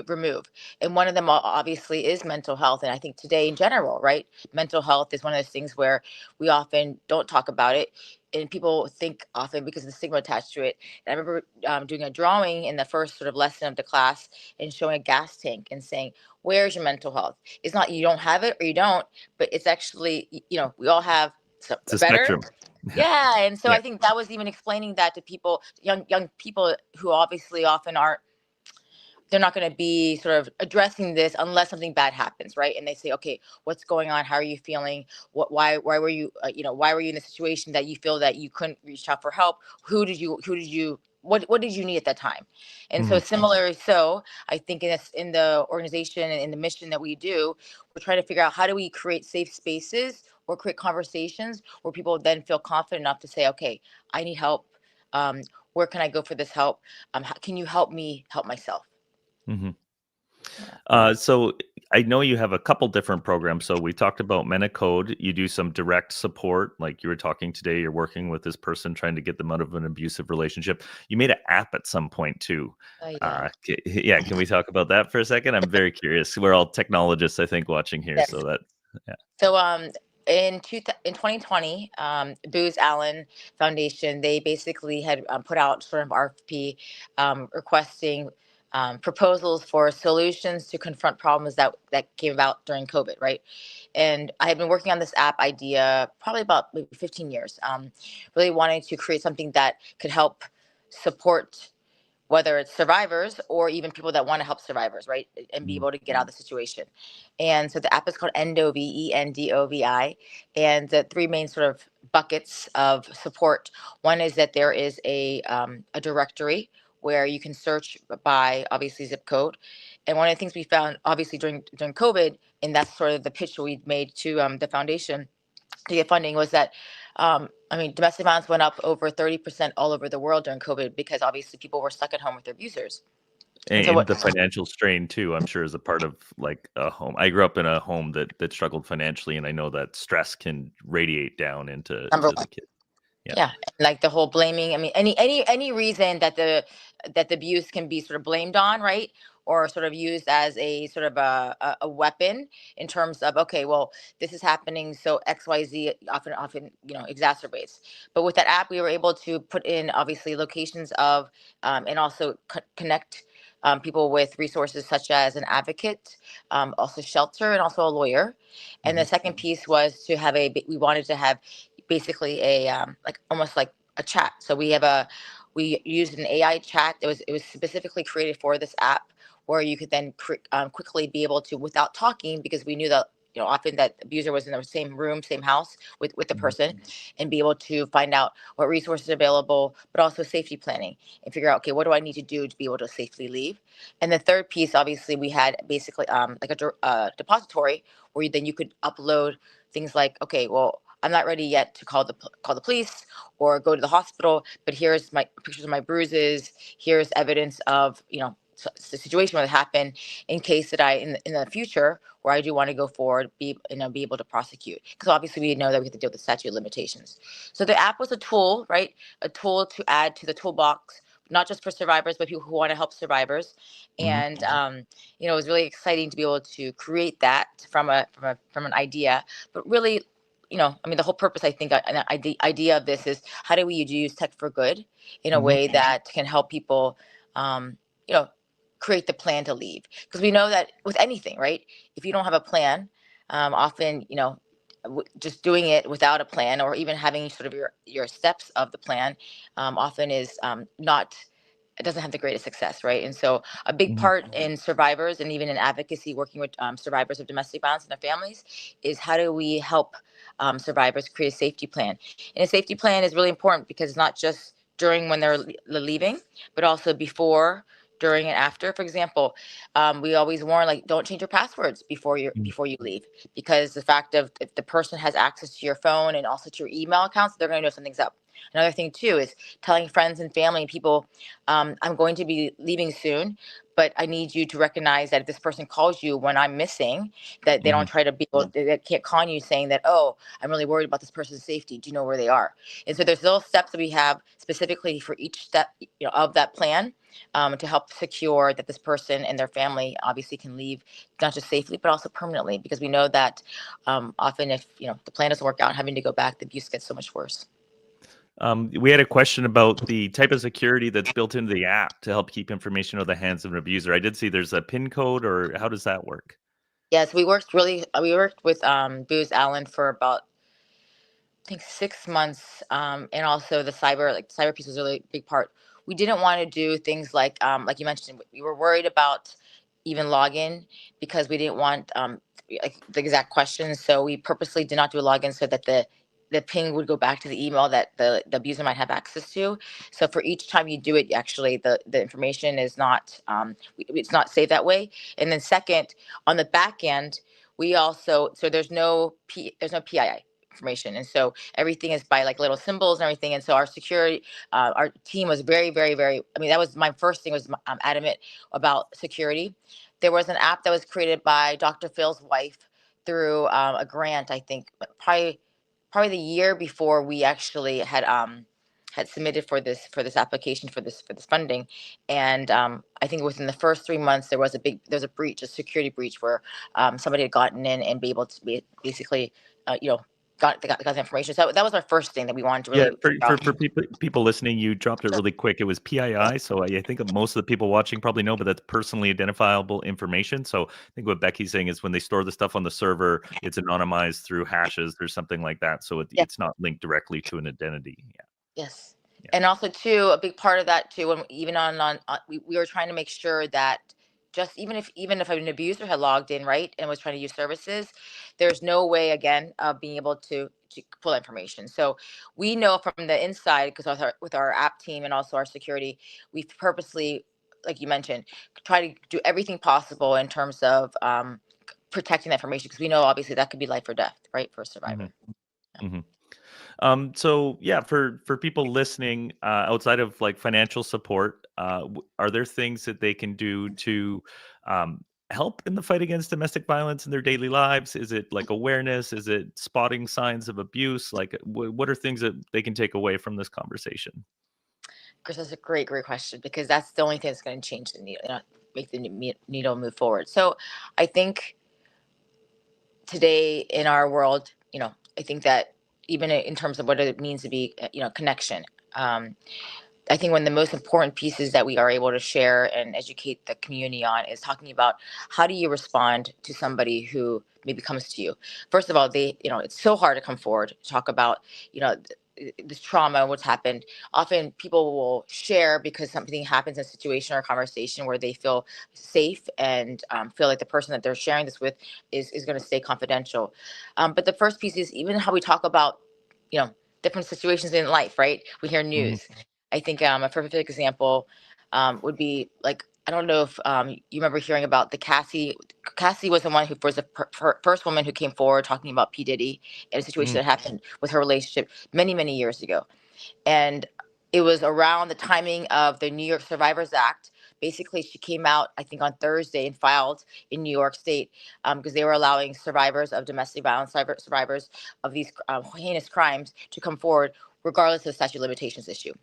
remove. And one of them obviously is mental health. And I think today in general, right, mental health is one of those things where we often don't talk about it, and people think often because of the stigma attached to it. And I remember doing a drawing in the first sort of lesson of the class and showing a gas tank and saying, where's your mental health? It's not you don't have it or you don't, but it's actually, we all have it's a better. spectrum. Yeah. And so Yeah. I think that was even explaining that to people, young people who obviously often they're not going to be sort of addressing this unless something bad happens, right? And they say, okay, what's going on? How are you feeling? Why were you, why were you in a situation that you feel that you couldn't reach out for help? What did you need at that time? And so similarly, so I think in the organization and in the mission that we do, we're trying to figure out how do we create safe spaces or create conversations where people then feel confident enough to say, okay, I need help. Where can I go for this help? Can you help me help myself? So I know you have a couple different programs. So we talked about Men of Code. You do some direct support, like you were talking today. You're working with this person, trying to get them out of an abusive relationship. You made an app at some point too. Yeah, can we talk about that for a second? I'm very curious. We're all technologists, I think, watching here. Yes. So that, yeah. So in 2020, Booz Allen Foundation, they basically had put out sort of RFP requesting proposals for solutions to confront problems that came about during COVID, right? And I had been working on this app idea probably about maybe 15 years, really wanting to create something that could help support whether it's survivors or even people that want to help survivors, right? And be able to get out of the situation. And so the app is called Endovi, Endovi. And the three main sort of buckets of support. One is that there is a directory where you can search by obviously zip code. And one of the things we found obviously during COVID, and that's sort of the pitch we made to the foundation to get funding, was that I mean, domestic violence went up over 30% all over the world during COVID because obviously people were stuck at home with their abusers. And, so what, the financial strain too, I'm sure, is a part of like a home. I grew up in a home that struggled financially, and I know that stress can radiate down into number the one, kid. yeah, like the whole blaming. I mean, any reason that the abuse can be sort of blamed on, right? Or sort of used as a sort of a weapon in terms of, okay, well, this is happening, so XYZ often exacerbates. But with that app, we were able to put in obviously locations of and also connect people with resources such as an advocate, also shelter, and also a lawyer. And the second piece was to have we wanted to have basically a like almost like a chat. So we used an AI chat. It was specifically created for this app, where you could then quickly be able to, without talking, because we knew that often that abuser was in the same room, same house with the person, and be able to find out what resources are available, but also safety planning and figure out, okay, what do I need to do to be able to safely leave? And the third piece, obviously, we had basically like a depository where then you could upload things like, okay, well, I'm not ready yet to call the police or go to the hospital, but here's my pictures of my bruises. Here's evidence of the situation that happened, in case that I in the future where I do want to go forward, be able to prosecute, because obviously we know that we have to deal with the statute of limitations. So the app was a tool, right? A tool to add to the toolbox, not just for survivors, but people who want to help survivors. And it was really exciting to be able to create that from an idea, but really, I mean, the whole purpose, I think, the idea of this is, how do we use tech for good in a way that can help people, create the plan to leave? Because we know that with anything, right? If you don't have a plan, often, just doing it without a plan, or even having sort of your steps of the plan, often is not. It doesn't have the greatest success, right? And so a big part in survivors and even in advocacy, working with survivors of domestic violence and their families, is how do we help survivors create a safety plan? And a safety plan is really important, because it's not just during when they're leaving, but also before, during, and after. For example, we always warn, like, don't change your passwords before you leave, because the fact of, if the person has access to your phone and also to your email accounts, they're going to know something's up. Another thing too is telling friends and family and people, I'm going to be leaving soon, but I need you to recognize that if this person calls you when I'm missing, that they don't try to be able, they can't con you saying that, oh, I'm really worried about this person's safety. Do you know where they are? And so there's little steps that we have specifically for each step of that plan, to help secure that this person and their family obviously can leave, not just safely, but also permanently, because we know that often if the plan doesn't work out, having to go back, the abuse gets so much worse. We had a question about the type of security that's built into the app to help keep information out of the hands of an abuser. I did see there's a PIN code, or how does that work? Yes, we worked with Booz Allen for about, I think, 6 months, and also the cyber piece was a really big part. We didn't want to do things like you mentioned, we were worried about even login, because we didn't want like the exact questions. So we purposely did not do a login, so that the ping would go back to the email that the abuser might have access to. So for each time you do it, actually the information is not it's not saved that way. And then second, on the back end, we also, so there's no PII information, and so everything is by like little symbols and everything. And so our security, our team was very, very, very, I mean, that was my first thing, was adamant about security. There was an app that was created by Dr. Phil's wife through a grant, I think, probably the year before we actually had submitted for this application for this funding. And I think within the first 3 months there was a breach, a security breach, where somebody had gotten in and be able to basically got the information. So that was our first thing that we wanted to really for people listening, you dropped it really quick. It was PII, so I think most of the people watching probably know, but that's personally identifiable information. So I think what Becky's saying is, when they store the stuff on the server, it's anonymized through hashes or something like that, so it's not linked directly to an identity. Yes. And also too, a big part of that too, when even we were trying to make sure that just even if an abuser had logged in, right, and was trying to use services, there's no way again of being able to pull information. So we know from the inside, because with our app team and also our security, we've purposely, like you mentioned, try to do everything possible in terms of protecting that information, because we know obviously that could be life or death, right, for a survivor. Mm-hmm. So yeah, for people listening, outside of like financial support, are there things that they can do to help in the fight against domestic violence in their daily lives? Is it like awareness? Is it spotting signs of abuse? Like, what are things that they can take away from this conversation? Chris, that's a great question, because that's the only thing that's going to change the needle, make the needle move forward. So I think today in our world, I think that even in terms of what it means to be, connection, I think one of the most important pieces that we are able to share and educate the community on is talking about how do you respond to somebody who maybe comes to you. First of all, it's so hard to come forward to talk about, this trauma, what's happened. Often people will share because something happens in a situation or a conversation where they feel safe and feel like the person that they're sharing this with is going to stay confidential. But the first piece is even how we talk about, different situations in life, right? We hear news. I think a perfect example would be like, I don't know if you remember hearing about the Cassie. Cassie was the one who was the first woman who came forward talking about P. Diddy and a situation that happened with her relationship many, many years ago. And it was around the timing of the New York Survivors Act. Basically, she came out, I think, on Thursday and filed in New York State because they were allowing survivors of domestic violence, survivors of these heinous crimes to come forward regardless of the statute of limitations issue.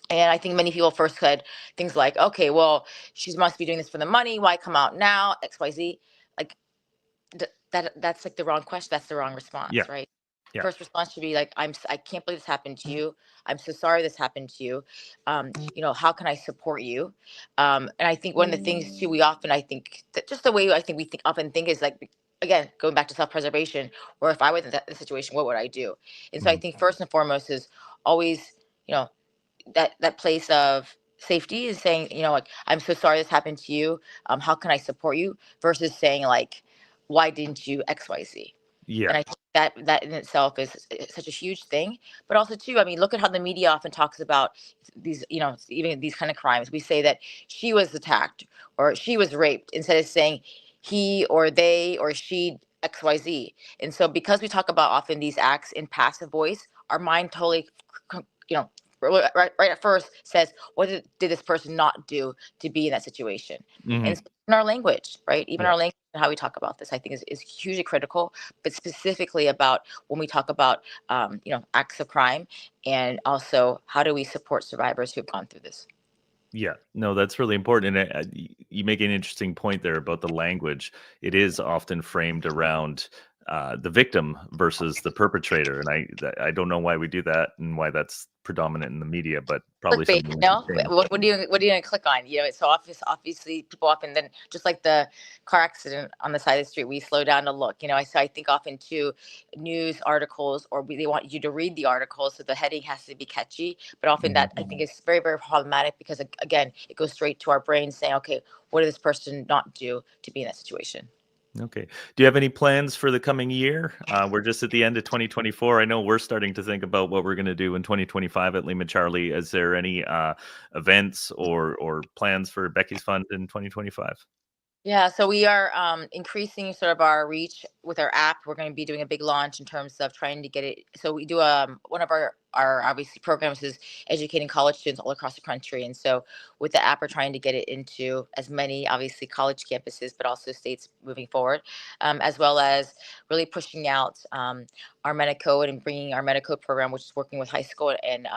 And I think many people first said things like, okay, well, she must be doing this for the money. Why come out now? XYZ. Like that's like the wrong question. That's the wrong response, right? Yeah. First response should be like, I can't believe this happened to you. I'm so sorry this happened to you. How can I support you? And I think one of the things too, we often, I think that just the way I think often think is like, again, going back to self-preservation, or if I was in that situation, what would I do? And so I think first and foremost is always, that place of safety is saying, like, I'm so sorry this happened to you. How can I support you? Versus saying like, why didn't you XYZ? Yeah. And I think that in itself is such a huge thing. But also too, I mean, look at how the media often talks about these, even these kind of crimes. We say that she was attacked or she was raped instead of saying he or they or she XYZ. And so because we talk about often these acts in passive voice, our mind totally, right at first says, what did this person not do to be in that situation? And in our language, right? Even our language and how we talk about this, I think is hugely critical, but specifically about when we talk about, acts of crime, and also how do we support survivors who have gone through this? Yeah, no, that's really important. And you make an interesting point there about the language. It is often framed around the victim versus the perpetrator, and I don't know why we do that and why that's predominant in the media, but probably Clickbait, something. what do you gonna click on? It's so obviously people often, then just like the car accident on the side of the street, we slow down to look. So I think often too, news articles, or they want you to read the article, so the heading has to be catchy. But often that I think is very, very problematic, because again, it goes straight to our brain saying, okay, what did this person not do to be in that situation? Okay. Do you have any plans for the coming year? We're just at the end of 2024. I know we're starting to think about what we're going to do in 2025 at Lima Charlie. Is there any events or plans for Becky's Fund in 2025? Yeah, so we are increasing sort of our reach with our app. We're going to be doing a big launch in terms of trying to get it. So we do one of our obviously programs is educating college students all across the country, and so with the app, we're trying to get it into as many obviously college campuses, but also states moving forward, as well as really pushing out our Medicode and bringing our Medicode program, which is working with high school and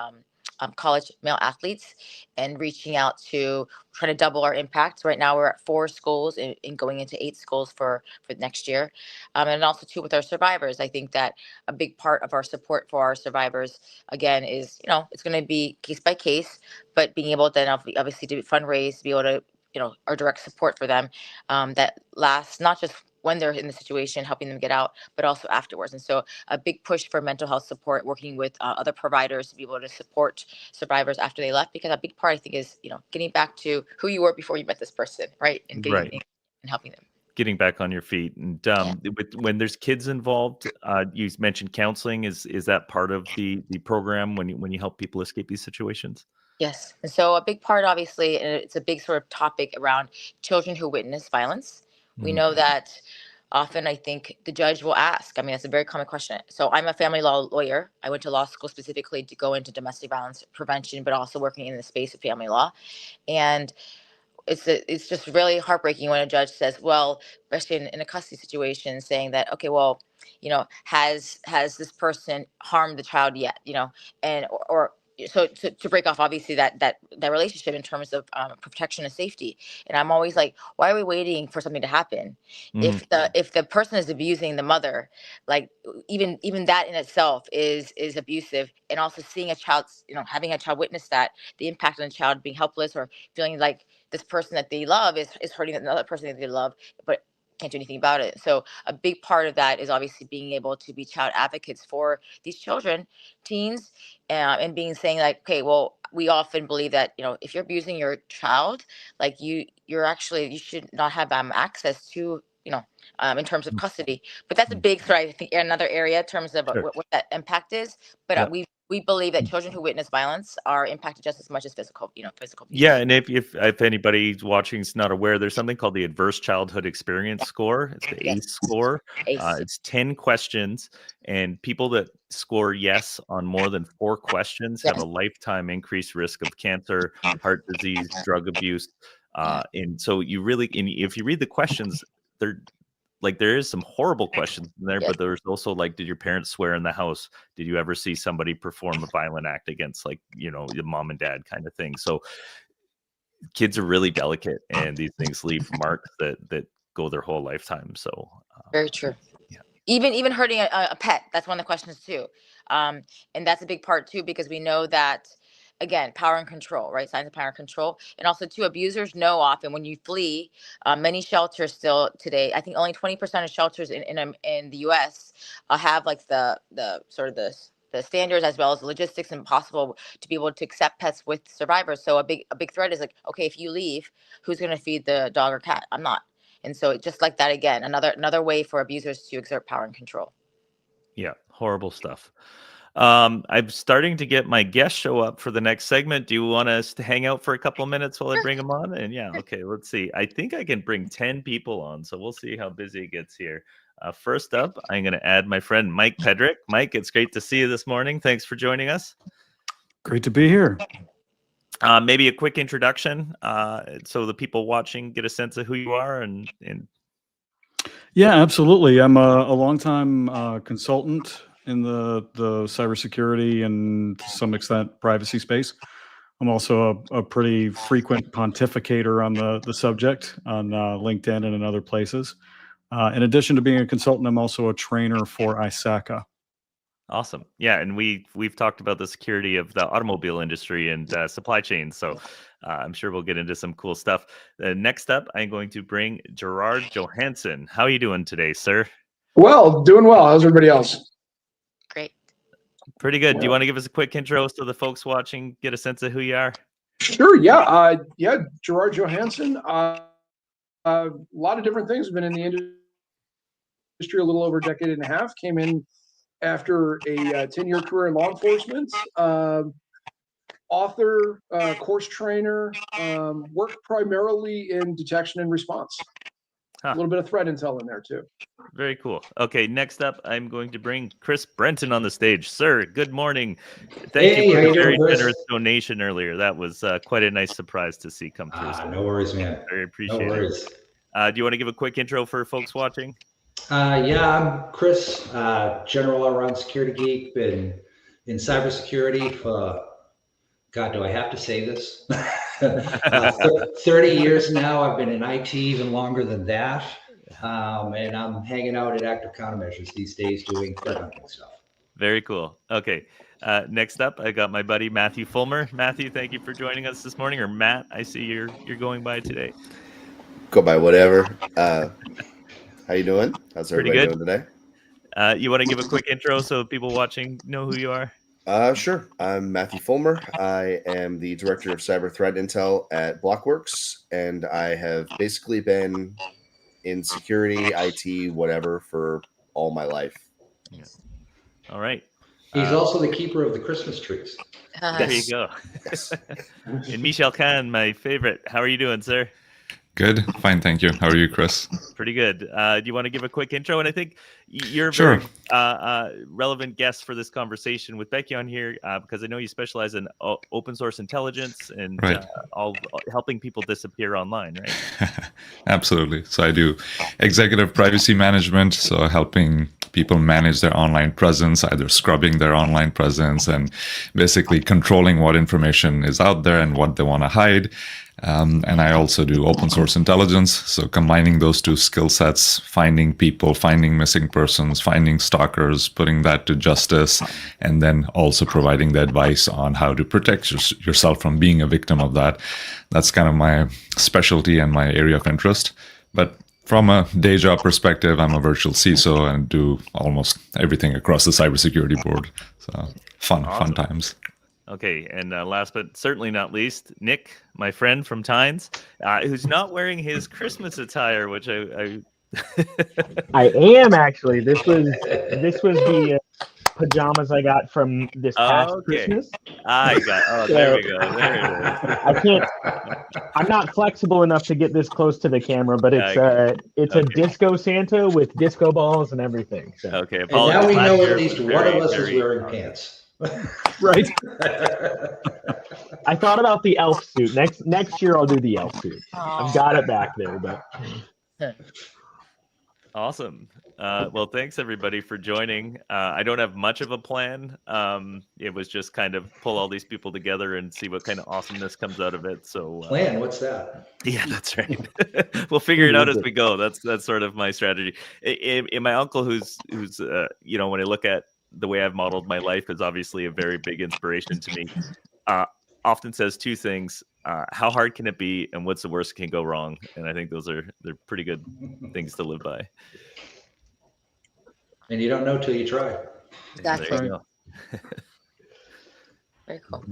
college male athletes, and reaching out to trying to double our impact. Right now we're at 4 schools and going into 8 schools for next year. And also too with our survivors. I think that a big part of our support for our survivors, again, is, it's going to be case by case, but being able to then obviously to fundraise, to be able to, our direct support for them, that lasts not just when they're in the situation, helping them get out, but also afterwards. And so a big push for mental health support, working with other providers to be able to support survivors after they left, because a big part, I think, is, getting back to who you were before you met this person, right? And getting and helping them. Getting back on your feet. And when there's kids involved, you mentioned counseling. Is that part of the program when you help people escape these situations? Yes. And so a big part, obviously, and it's a big sort of topic around children who witness violence. We know that often, I think, the judge will ask, I mean, that's a very common question. So I'm a family law lawyer. I went to law school specifically to go into domestic violence prevention, but also working in the space of family law. And it's just really heartbreaking when a judge says, well, especially in a custody situation, saying that, okay, well, has this person harmed the child yet, and or so to break off, obviously, that relationship in terms of protection and safety. And I'm always like, why are we waiting for something to happen? If the person is abusing the mother, like even that in itself is abusive. And also seeing a child, having a child witness that, the impact on the child being helpless or feeling like this person that they love is hurting another person that they love, but can't do anything about it. So a big part of that is obviously being able to be child advocates for these children, teens, and saying like, okay, well, we often believe that, if you're abusing your child, like you should not have access to, in terms of custody. But that's a big story, I think, another area in terms of what that impact is. But we believe that children who witness violence are impacted just as much as physical abuse. Yeah, and if anybody watching is not aware, there's something called the Adverse Childhood Experience Score. It's the ACE score. It's 10 questions, and people that score yes on more than 4 questions have a lifetime increased risk of cancer, heart disease, drug abuse. And so if you read the questions, there is some horrible questions in there, but there's also like, did your parents swear in the house? Did you ever see somebody perform a violent act against, like, your mom and dad kind of thing? So kids are really delicate, and these things leave marks that go their whole lifetime. So very true. Yeah. Even hurting a pet, that's one of the questions too. And that's a big part too, because we know that, again, power and control, right? Signs of power and control. And also, too, abusers know often when you flee, many shelters still today, I think only 20% of shelters in the U.S. Have like the sort of the standards as well as the logistics and possible to be able to accept pets with survivors. So a big threat is like, okay, if you leave, who's going to feed the dog or cat? I'm not. And so just like that, again, another way for abusers to exert power and control. Yeah, horrible stuff. I'm starting to get my guests show up for the next segment. Do you want us to hang out for a couple of minutes while I bring them on? And okay, let's see. I think I can bring 10 people on, so we'll see how busy it gets here. First up, I'm going to add my friend Mike Pedrick. Mike, it's great to see you this morning. Thanks for joining us. Great to be here. Maybe a quick introduction so the people watching get a sense of who you are and Yeah, absolutely. I'm a longtime consultant in the cybersecurity and to some extent privacy space. I'm also a pretty frequent pontificator on the subject on LinkedIn and in other places. In addition to being a consultant, I'm also a trainer for ISACA. Awesome. Yeah, and we've talked about the security of the automobile industry and supply chain, so I'm sure we'll get into some cool stuff. Next up, I'm going to bring Gerard Johansson. How are you doing today, sir? Well, doing well. How's everybody else? Great. Pretty good. Do you want to give us a quick intro so the folks watching get a sense of who you are? Sure. Yeah. Gerard Johansson. A lot of different things. Been in the industry a little over a decade and a half. Came in after a 10-year career in law enforcement. Author, course trainer, work primarily in detection and response. A little bit of threat intel in there too. Very cool. Okay, next up, I'm going to bring Chris Brenton on the stage. Sir, good morning. Thank you for a very generous donation earlier. That was quite a nice surprise to see come through. No worries, man. Very appreciate it. Do you want to give a quick intro for folks watching? Yeah, I'm Chris, general all-around security geek. Been in cybersecurity for, God, do I have to say this? 30 years now. I've been in IT even longer than that. And I'm hanging out at Active Countermeasures these days doing threat hunting stuff. Very cool. Okay. Next up, I got my buddy Matthew Fulmer. Matthew, thank you for joining us this morning. Or Matt, I see you're going by today. Go by whatever. How you doing? How's Pretty everybody good. doing today? You want to give a quick intro so people watching know who you are? Sure. I'm Matthew Fulmer. I am the Director of Cyber Threat Intel at Blockworks, and I have basically been in security, IT, whatever, for all my life. Yeah. All right. He's also the keeper of the Christmas trees. There you go. And Michel Khan, my favorite. How are you doing, sir? Good. Fine, thank you. How are you, Chris? Pretty good. Do you want to give a quick intro? And I think you're a Sure. very relevant guest for this conversation with Becky on here because I know you specialize in open source intelligence and Right. all helping people disappear online, right? Absolutely. So I do executive privacy management, so helping people manage their online presence, either scrubbing their online presence and basically controlling what information is out there and what they want to hide. And I also do open source intelligence, so combining those two skill sets, finding people, finding missing persons, finding stalkers, putting that to justice, and then also providing the advice on how to protect yourself from being a victim of that. That's kind of my specialty and my area of interest. But from a day job perspective, I'm a virtual CISO and do almost everything across the cybersecurity board. So fun times. Okay, and last but certainly not least, Nick, my friend from Tynes, who's not wearing his Christmas attire, which I I am actually. This was the pajamas I got from this past Christmas. I got. Oh, there we go. There it is. I can't. I'm not flexible enough to get this close to the camera, but it's a disco Santa with disco balls and everything. So. Okay. And now we know at least one of us is wearing pants. Right. I thought about the elf suit. Next year I'll do the elf suit. I've got it back there, but awesome. Well, thanks everybody for joining. I don't have much of a plan. It was just kind of pull all these people together and see what kind of awesomeness comes out of it. So plan, what's that? Yeah, that's right. We'll figure it out as we go. That's sort of my strategy. And my uncle, who's when I look at the way I've modeled my life, is obviously a very big inspiration to me. Often says two things: how hard can it be, and what's the worst that can go wrong? And I think they're pretty good things to live by. And you don't know till you try. Exactly. There you go. Very cool.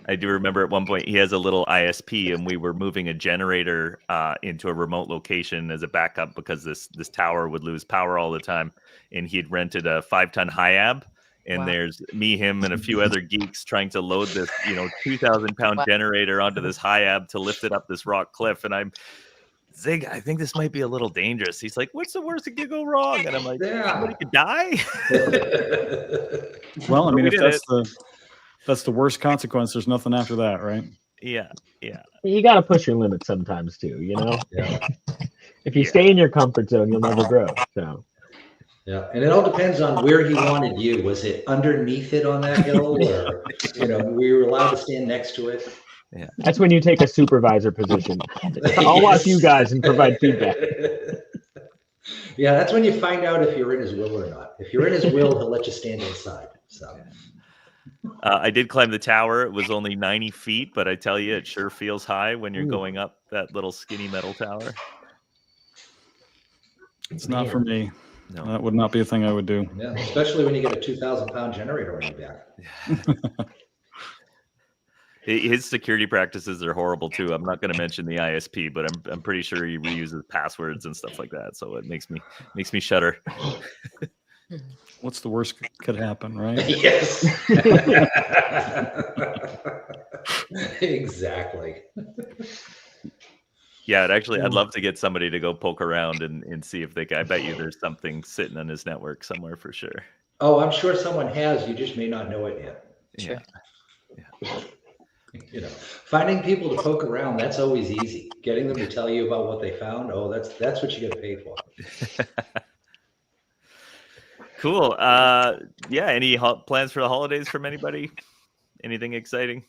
I do remember at one point he has a little ISP, and we were moving a generator into a remote location as a backup because this tower would lose power all the time. And he had rented a 5-ton HIAB, and Wow. there's me, him, and a few other geeks trying to load this 2,000-pound Wow. generator onto this HIAB to lift it up this rock cliff. And I'm Zig, I think this might be a little dangerous. He's like, what's the worst that could go wrong? And I'm like, somebody could die. Well, I But mean, we if did that's the worst consequence, there's nothing after that, right? Yeah. you got to push your limits sometimes too. Yeah. If you Yeah. stay in your comfort zone, you'll never grow. So. Yeah, and it all depends on where he wanted you. Was it underneath it on that hill, or we were allowed to stand next to it? Yeah. That's when you take a supervisor position. I'll watch you guys and provide feedback. Yeah, that's when you find out if you're in his will or not. If you're in his will, he'll let you stand inside. So. I did climb the tower. It was only 90 feet, but I tell you, it sure feels high when you're going up that little skinny metal tower. It's not for me. No. That would not be a thing I would do. Yeah, especially when you get a 2,000-pound generator on your back. His security practices are horrible too. I'm not going to mention the ISP, but I'm pretty sure he reuses passwords and stuff like that. So it makes me shudder. What's the worst could happen, right? Yes. Exactly. Yeah, I'd love to get somebody to go poke around and see if they can. I bet you there's something sitting on his network somewhere for sure. Oh, I'm sure someone has. You just may not know it yet. Yeah. Finding people to poke around, that's always easy. Getting them to tell you about what they found, that's what you get paid for. Cool. Yeah. Any plans for the holidays from anybody? Anything exciting?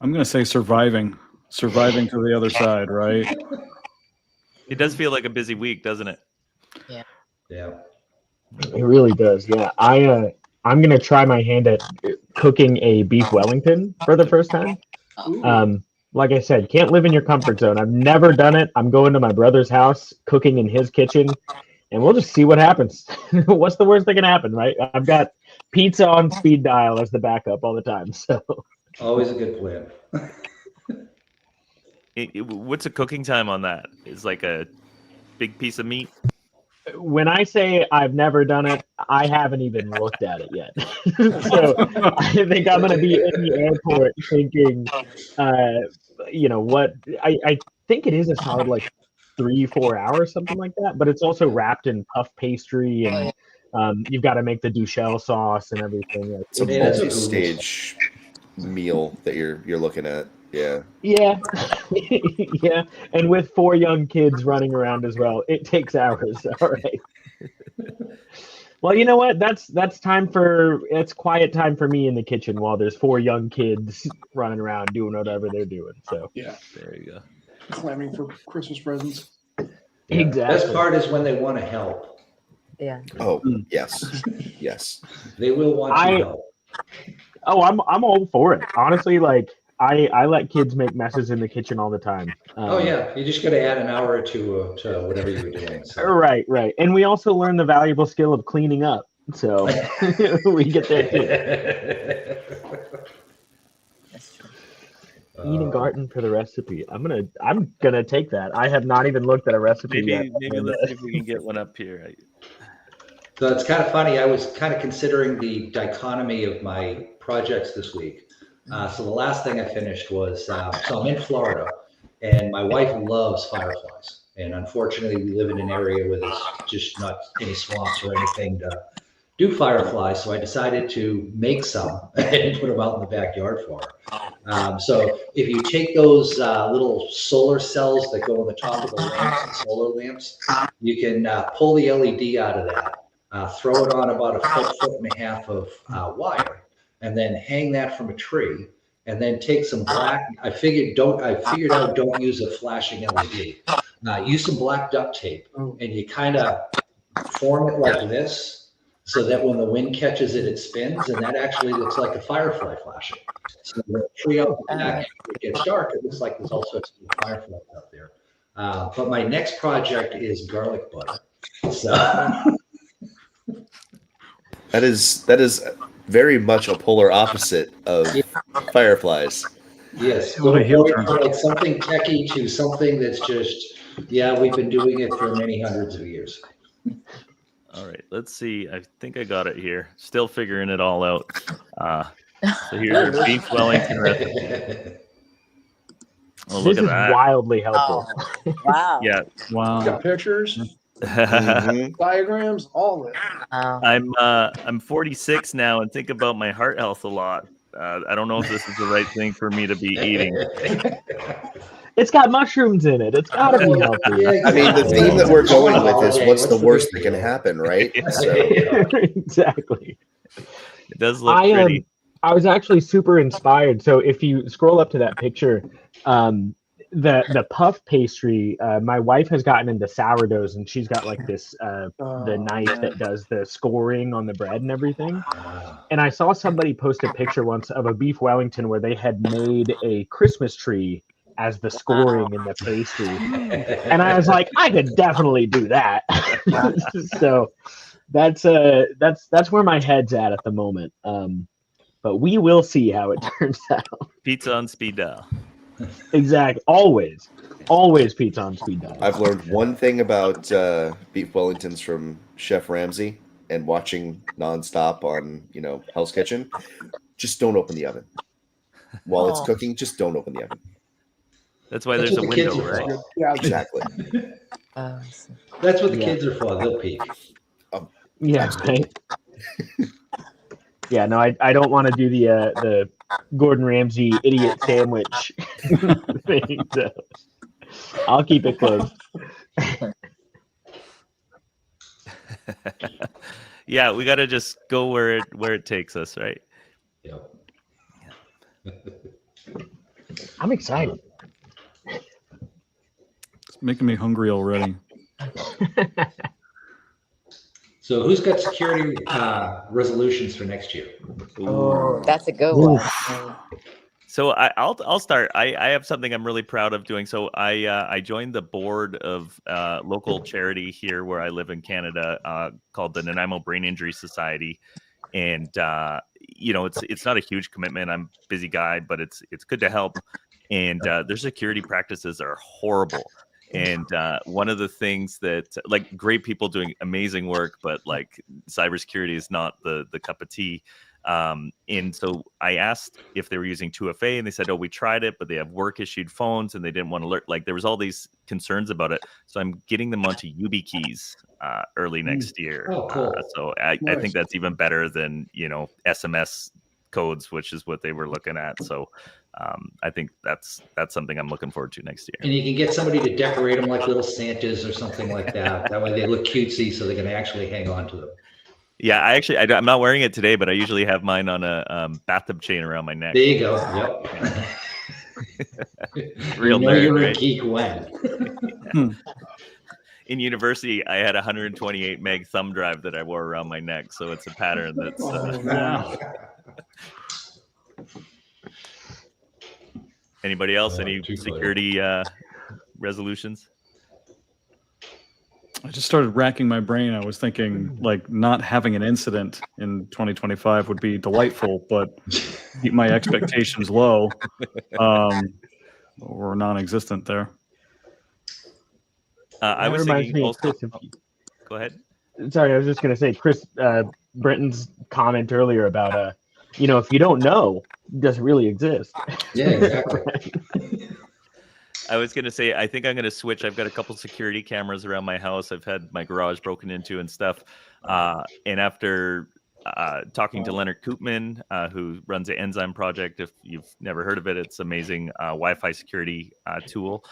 I'm going to say surviving to the other side, right? It does feel like a busy week, doesn't it? Yeah. Yeah. It really does. Yeah. I'm gonna try my hand at cooking a beef Wellington for the first time. like I said, can't live in your comfort zone. I've never done it. I'm going to my brother's house, cooking in his kitchen, and we'll just see what happens. What's the worst that can happen, right? I've got pizza on speed dial as the backup all the time. So Always a good plan. What's a cooking time on that? Is like a big piece of meat? when I say I've never done it, I haven't even looked at it yet. So I think I'm going to be in the airport thinking, what I think it is a solid like 3-4 hours, something like that. But it's also wrapped in puff pastry, and you've got to make the duchelle sauce and everything. It's a multi-stage meal that you're looking at. Yeah. Yeah. Yeah. And with 4 young kids running around as well, it takes hours. All right. Well, you know what? That's time it's quiet time for me in the kitchen while there's 4 young kids running around doing whatever they're doing. So Yeah. There you go. Clamming for Christmas presents. Yeah. Exactly. Best part is when they want to help. Yeah. Oh, yes. Yes. They will want to help. Oh, I'm all for it. Honestly, like I let kids make messes in the kitchen all the time. Oh yeah, you just got to add an hour or two to whatever you were doing. So. Right. And we also learn the valuable skill of cleaning up. So we get there too. Eat a garden for the recipe. I'm gonna take that. I have not even looked at a recipe yet. Maybe let's see if we can get one up here. So it's kind of funny. I was kind of considering the dichotomy of my projects this week. So the last thing I finished was, so I'm in Florida, and my wife loves fireflies. And unfortunately, we live in an area where there's just not any swamps or anything to do fireflies. So I decided to make some and put them out in the backyard for her. So if you take those little solar cells that go on the top of the lamps, the solar lamps, you can pull the LED out of that, throw it on about a foot and a half of wire, and then hang that from a tree, and then take some black. I figured out don't use a flashing LED. Use some black duct tape, and you kind of form it like this, so that when the wind catches it, it spins, and that actually looks like a firefly flashing. So the tree out the back, it gets dark, it looks like there's all sorts of fireflies out there. But my next project is garlic butter. So that is very much a polar opposite of fireflies. Yes, What a heel turn. like something techie to something that's just, we've been doing it for many hundreds of years. All right, let's see. I think I got it here. Still figuring it all out. So here's your beef Wellington recipe. Oh, look This at is that. wildly helpful. Oh, wow. Yeah. Got Wow. pictures, Mhm. diagrams, all of it. I'm 46 now and think about my heart health a lot. I don't know if this is the right thing for me to be eating. It's got mushrooms in it. It's got to be healthy. Yeah, I mean, the exactly. theme that we're going with is Okay, what's the big worst that can deal? happen, right? So, Exactly. It does look pretty. I was actually super inspired. So if you scroll up to that picture, the puff pastry, my wife has gotten into sourdoughs, and she's got like this the knife that does the scoring on the bread and everything. And I saw somebody post a picture once of a beef Wellington where they had made a Christmas tree as the scoring in the pastry. And I was like, I could definitely do that. So that's where my head's at the moment. But we will see how it turns out. Pizza on speed dial. Exactly. Always pizza on speed dial. I've learned one thing about beef Wellingtons from Chef Ramsay and watching nonstop on, Hell's Kitchen. Just don't open the oven. While it's cooking, just don't open the oven. That's why That's there's a what the kids window, are right? for. Yeah, Exactly. That's what the kids are for. They'll peek. Yeah, right. Yeah, no, I don't want to do the Gordon Ramsay idiot sandwich thing. So I'll keep it close. Yeah, we got to just go where it takes us, right? Yeah. I'm excited. It's making me hungry already. So who's got security resolutions for next year? Oh, that's a good one. So I'll start. I have something I'm really proud of doing. So I joined the board of local charity here where I live in Canada called the Nanaimo Brain Injury Society, and it's not a huge commitment. I'm a busy guy, but it's good to help. And their security practices are horrible. And one of the things that, like, great people doing amazing work, but like cybersecurity is not the cup of tea. And so I asked if they were using 2FA, and they said, oh, we tried it, but they have work issued phones and they didn't want to alert. Like, there was all these concerns about it. So I'm getting them onto YubiKeys early next year. Oh, cool. So I think that's even better than, SMS codes, which is what they were looking at. So I think that's something I'm looking forward to next year. And you can get somebody to decorate them like little Santas or something like that. That way they look cutesy, so they can actually hang on to them. Yeah, I'm not wearing it today, but I usually have mine on a bathtub chain around my neck. There you go. Yep. Real nerd, you're right? a geek when. In university, I had a 128 meg thumb drive that I wore around my neck, so it's a pattern that's. Anybody else? Any security resolutions? I just started racking my brain. I was thinking, like, not having an incident in 2025 would be delightful, but keep my expectations low or non-existent there. I was thinking also. Go ahead. Sorry, I was just going to say, Chris Britton's comment earlier about, if you don't know, it doesn't really exist. Yeah, exactly. I was going to say, I think I'm going to switch. I've got a couple security cameras around my house. I've had my garage broken into and stuff. And after talking to Leonard Koopman, who runs the Enzyme Project, if you've never heard of it, it's amazing Wi-Fi security tool.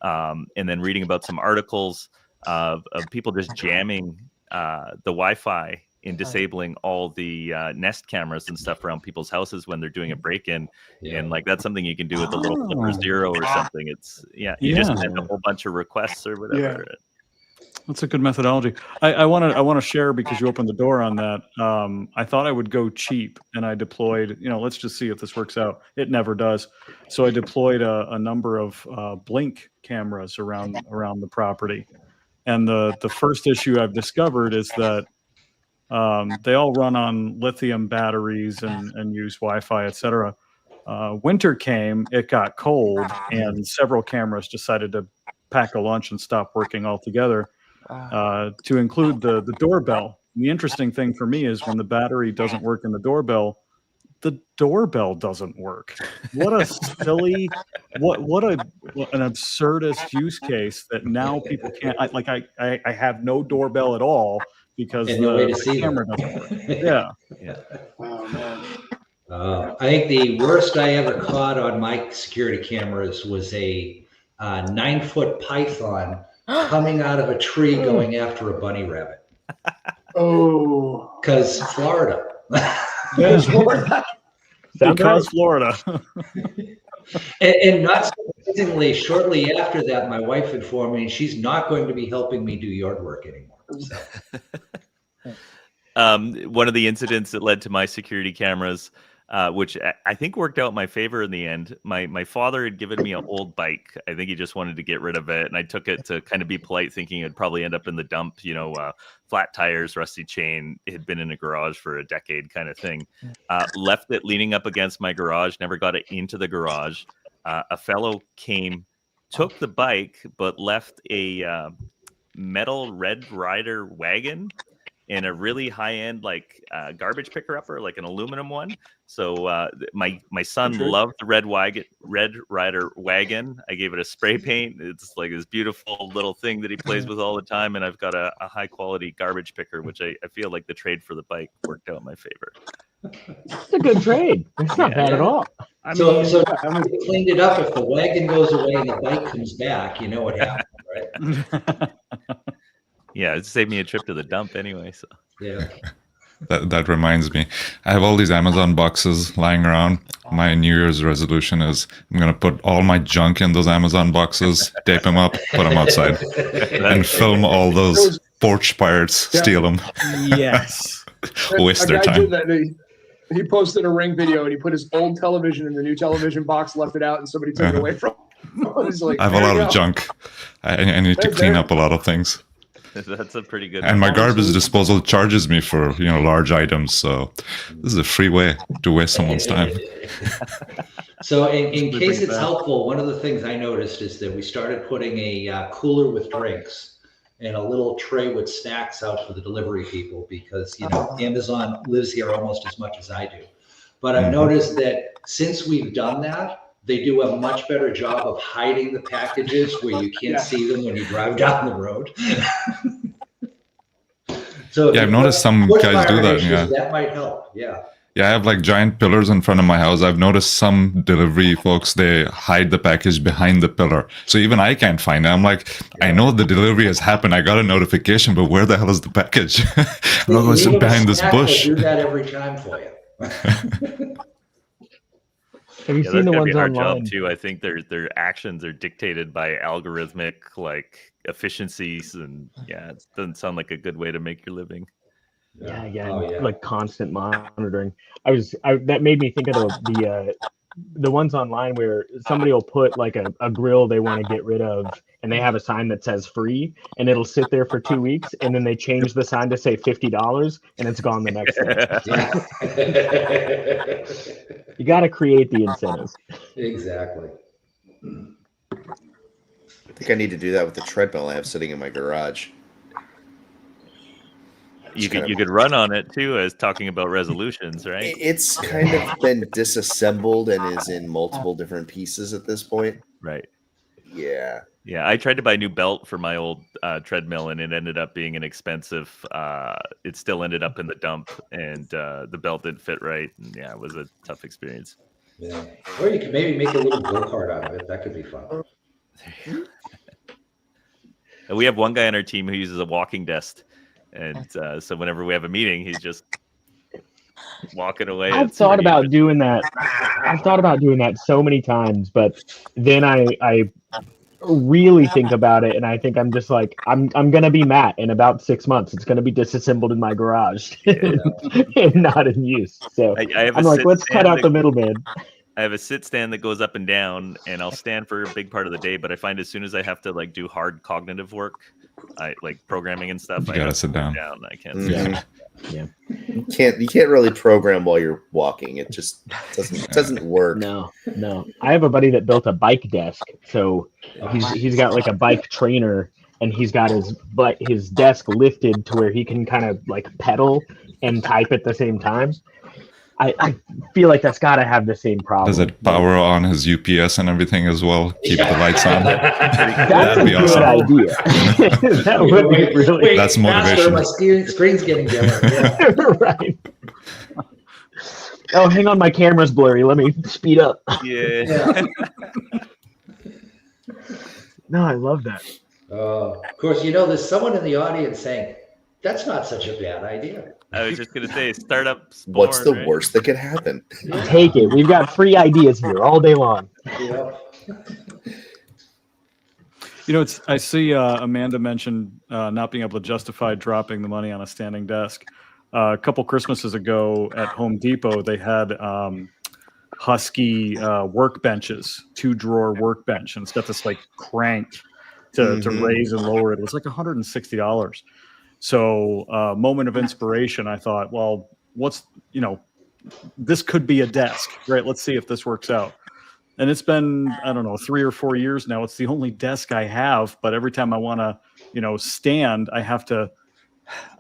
And then reading about some articles of people just jamming the Wi-Fi in disabling all the Nest cameras and stuff around people's houses when they're doing a break-in. And like, that's something you can do with a little Flipper Zero or something. It's you just send a whole bunch of requests or whatever. That's a good methodology. I want to share, because you opened the door on that. I thought I would go cheap, and I deployed, let's just see if this works out. It never does. So I deployed a number of Blink cameras around the property. And the first issue I've discovered is that they all run on lithium batteries and use Wi-Fi, etc. Winter came, it got cold, and several cameras decided to pack a lunch and stop working altogether, to include the doorbell. And the interesting thing for me is when the battery doesn't work in the doorbell doesn't work. What a silly, an absurdist use case that now people can't. I have no doorbell at all because the camera doesn't work. Yeah. Oh, man. I think the worst I ever caught on my security cameras was a 9-foot python coming out of a tree going after a bunny rabbit. Oh, because Florida. Because Florida. Because Florida. And not surprisingly, shortly after that, my wife informed me she's not going to be helping me do yard work anymore. So. One of the incidents that led to my security cameras, which I think worked out in my favor in the end. My father had given me an old bike. I think he just wanted to get rid of it, and I took it to kind of be polite, thinking it'd probably end up in the dump. Flat tires, rusty chain. It had been in a garage for a decade, kind of thing. Left it leaning up against my garage. Never got it into the garage. A fellow came, took the bike, but left a metal Red Ryder wagon and a really high-end garbage picker upper, like an aluminum one. So my son loved the Red Ryder wagon. I gave it a spray paint. It's like this beautiful little thing that he plays with all the time. And I've got a high-quality garbage picker, which I feel like the trade for the bike worked out in my favor. It's a good trade. It's not bad at all. So you cleaned it up. If the wagon goes away and the bike comes back, you know what happened, right? Yeah, it saved me a trip to the dump anyway. So yeah. That reminds me, I have all these Amazon boxes lying around. My New Year's resolution is I'm going to put all my junk in those Amazon boxes, tape them up, put them outside, and film all those porch pirates steal them. Yes. Waste their time. He posted a Ring video and he put his old television in the new television box, left it out, and somebody took it away from him. He's like, I have a lot of junk. I need to clean up a lot of things. That's a pretty good. And my garbage disposal charges me for large items, so this is a free way to waste someone's time. So in case it's helpful, one of the things I noticed is that we started putting a cooler with drinks and a little tray with snacks out for the delivery people, because Amazon lives here almost as much as I do. But I've noticed that since we've done that, they do a much better job of hiding the packages where you can't see them when you drive down the road. So yeah, I've noticed some guys do that. Yeah, that might help. Yeah. Yeah, I have like giant pillars in front of my house. I've noticed some delivery folks, they hide the package behind the pillar. So even I can't find it. I'm like, I know the delivery has happened. I got a notification, but where the hell is the package? I'm not going to sit behind this bush. Do that every time for you. Have you seen the ones hard online? job too. I think their actions are dictated by algorithmic like efficiencies, and it doesn't sound like a good way to make your living. Yeah, like constant monitoring. That made me think of the ones online where somebody will put like a grill they want to get rid of, and they have a sign that says free, and it'll sit there for 2 weeks, and then they change the sign to say $50, and it's gone the next day. You got to create the incentive. Exactly. I think I need to do that with the treadmill I have sitting in my garage. You could run on it too, as talking about resolutions, right? It's kind of been disassembled and is in multiple different pieces at this point. Right. Yeah. Yeah, I tried to buy a new belt for my old treadmill, and it ended up being an expensive. It still ended up in the dump, and the belt didn't fit right. And yeah, it was a tough experience. Yeah. Or you could maybe make a little go-kart out of it. That could be fun. We have one guy on our team who uses a walking desk. And so whenever we have a meeting, he's just walking away. I've thought about doing that. I've thought about doing that so many times, but then I really think about it, and I think I'm just like, I'm gonna be Matt in about 6 months. It's gonna be disassembled in my garage and not in use. So I'm like, let's cut out the middleman. I have a sit stand that goes up and down, and I'll stand for a big part of the day. But I find as soon as I have to like do hard cognitive work, I like programming and stuff. You gotta sit down. I can't sit down. Yeah. You can't really program while you're walking. It just doesn't work. No. I have a buddy that built a bike desk. So he's got like a bike trainer, and he's got his desk lifted to where he can kind of like pedal and type at the same time. I feel like that's got to have the same problem. Does it power on his UPS and everything as well? Keep the lights on? That's a good idea. That would be really. Wait, that's motivation. My screen's getting dimmer. Yeah. Right. Oh, hang on, my camera's blurry. Let me speed up. Yeah. No, I love that. Of course, there's someone in the audience saying, that's not such a bad idea. I was just going to say, startup. What's the worst that could happen? Take it. We've got free ideas here all day long. Yeah. I see Amanda mentioned not being able to justify dropping the money on a standing desk. A couple Christmases ago at Home Depot, they had Husky workbenches, 2-drawer workbench, and it's got this like crank to raise and lower it. It was like $160. So moment of inspiration, I thought, well, this could be a desk, right? Let's see if this works out. And it's been, I don't know, 3 or 4 years now. It's the only desk I have, but every time I want to, stand, I have to,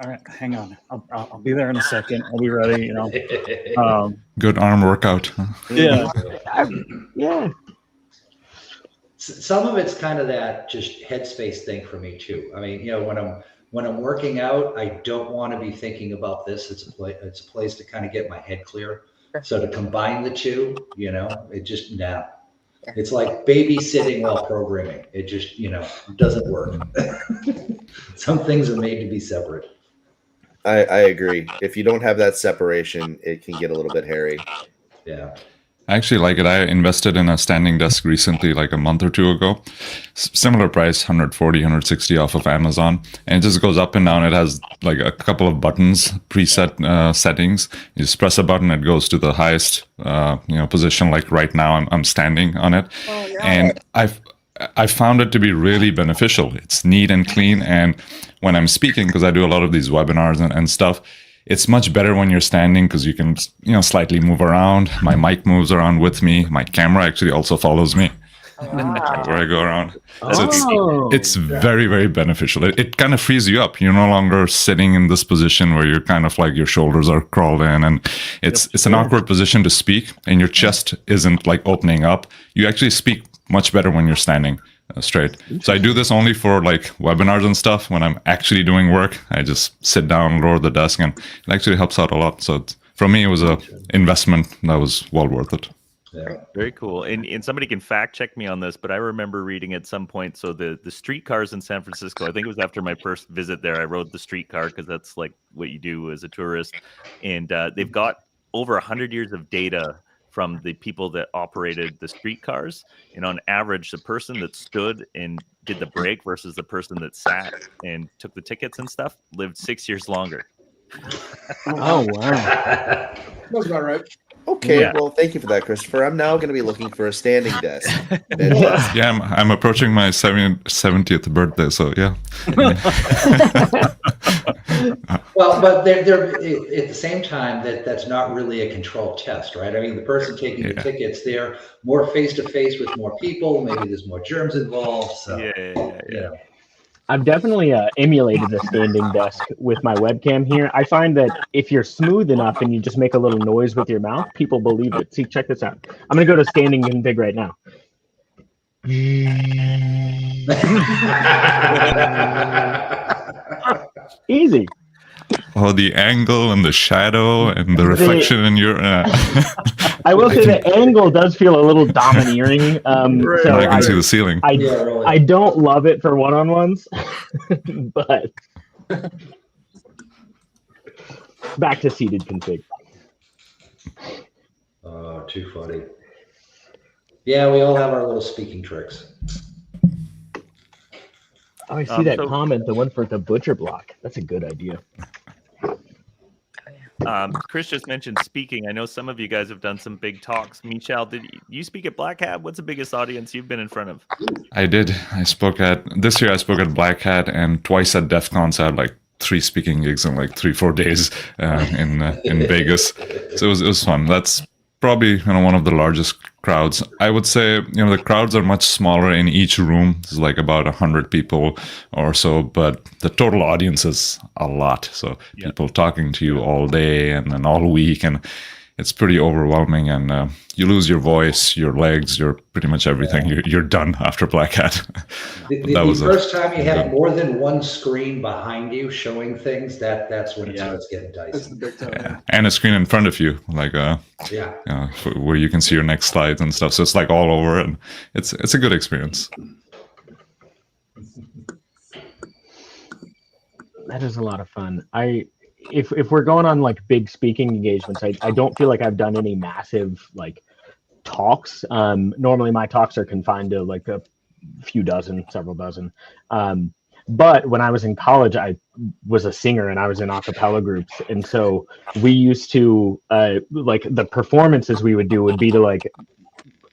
all right, hang on. I'll be there in a second. I'll be ready, Good arm workout. Huh? Yeah. Yeah. Some of it's kind of that just headspace thing for me too. I mean, when I'm working out, I don't want to be thinking about this. It's a place to kind of get my head clear. So to combine the two, it just it's like babysitting while programming. It just doesn't work. Some things are made to be separate. I agree. If you don't have that separation, it can get a little bit hairy. Yeah. I actually like it. I invested in a standing desk recently, like a month or two ago. Similar price, 140, 160 off of Amazon. And it just goes up and down. It has like a couple of buttons, preset settings. You just press a button, it goes to the highest position. Like right now, I'm standing on it. Oh, yeah. And I found it to be really beneficial. It's neat and clean. And when I'm speaking, because I do a lot of these webinars and stuff, it's much better when you're standing because you can, slightly move around. My mic moves around with me. My camera actually also follows me where I go around. So it's very, very beneficial. It kind of frees you up. You're no longer sitting in this position where you're kind of like your shoulders are crawled in, and it's an awkward position to speak, and your chest isn't like opening up. You actually speak much better when you're standing straight. So I do this only for like webinars and stuff. When I'm actually doing work, I just sit down, lower the desk, and it actually helps out a lot. So for me, it was a investment that was well worth it. Yeah. Very cool. And somebody can fact check me on this, but I remember reading at some point. So the streetcars in San Francisco, I think it was after my first visit there, I rode the streetcar because that's like what you do as a tourist. And they've got over 100 years of data from the people that operated the streetcars, and on average, the person that stood and did the break versus the person that sat and took the tickets and stuff lived 6 years longer. Oh wow, that's about right. Okay, well, thank you for that, Christopher. I'm now going to be looking for a standing desk. Yeah, I'm approaching my 70th birthday, so yeah. Well, but they're at the same time, that's not really a controlled test, right? I mean, the person taking the tickets, they're more face-to-face with more people. Maybe there's more germs involved. So, I've definitely emulated a standing desk with my webcam here. I find that if you're smooth enough and you just make a little noise with your mouth, people believe it. See, check this out. I'm going to go to standing config right now. Easy. Oh, the angle and the shadow and the reflection in your... I will say the angle does feel a little domineering. So I can see the ceiling. I don't love it for one-on-ones, but back to seated config. Oh, too funny. Yeah, we all have our little speaking tricks. Oh, I see that comment, the one for the butcher block. That's a good idea. Chris just mentioned speaking. I know some of you guys have done some big talks. Michelle, did you speak at Black Hat? What's the biggest audience you've been in front of? I did. This year I spoke at Black Hat, and twice at DEF CON. So I had like 3 speaking gigs in like 3-4 days in Vegas. So it was fun. That's probably one of the largest crowds. I would say the crowds are much smaller in each room. It's like about 100 people or so, but the total audience is a lot. So people talking to you all day and then all week, and it's pretty overwhelming. And you lose your voice, your legs, your pretty much everything. You're done after Black Hat. The first time you have more than one screen behind you showing things, that's when it starts getting dicey. That's the big time. And a screen in front of you, like where you can see your next slides and stuff. So it's like all over, and it's a good experience. That is a lot of fun. If we're going on like big speaking engagements, I don't feel like I've done any massive like talks. Normally my talks are confined to like a few dozen, several dozen. But when I was in college, I was a singer and I was in a cappella groups. And so we used to like the performances we would do would be to like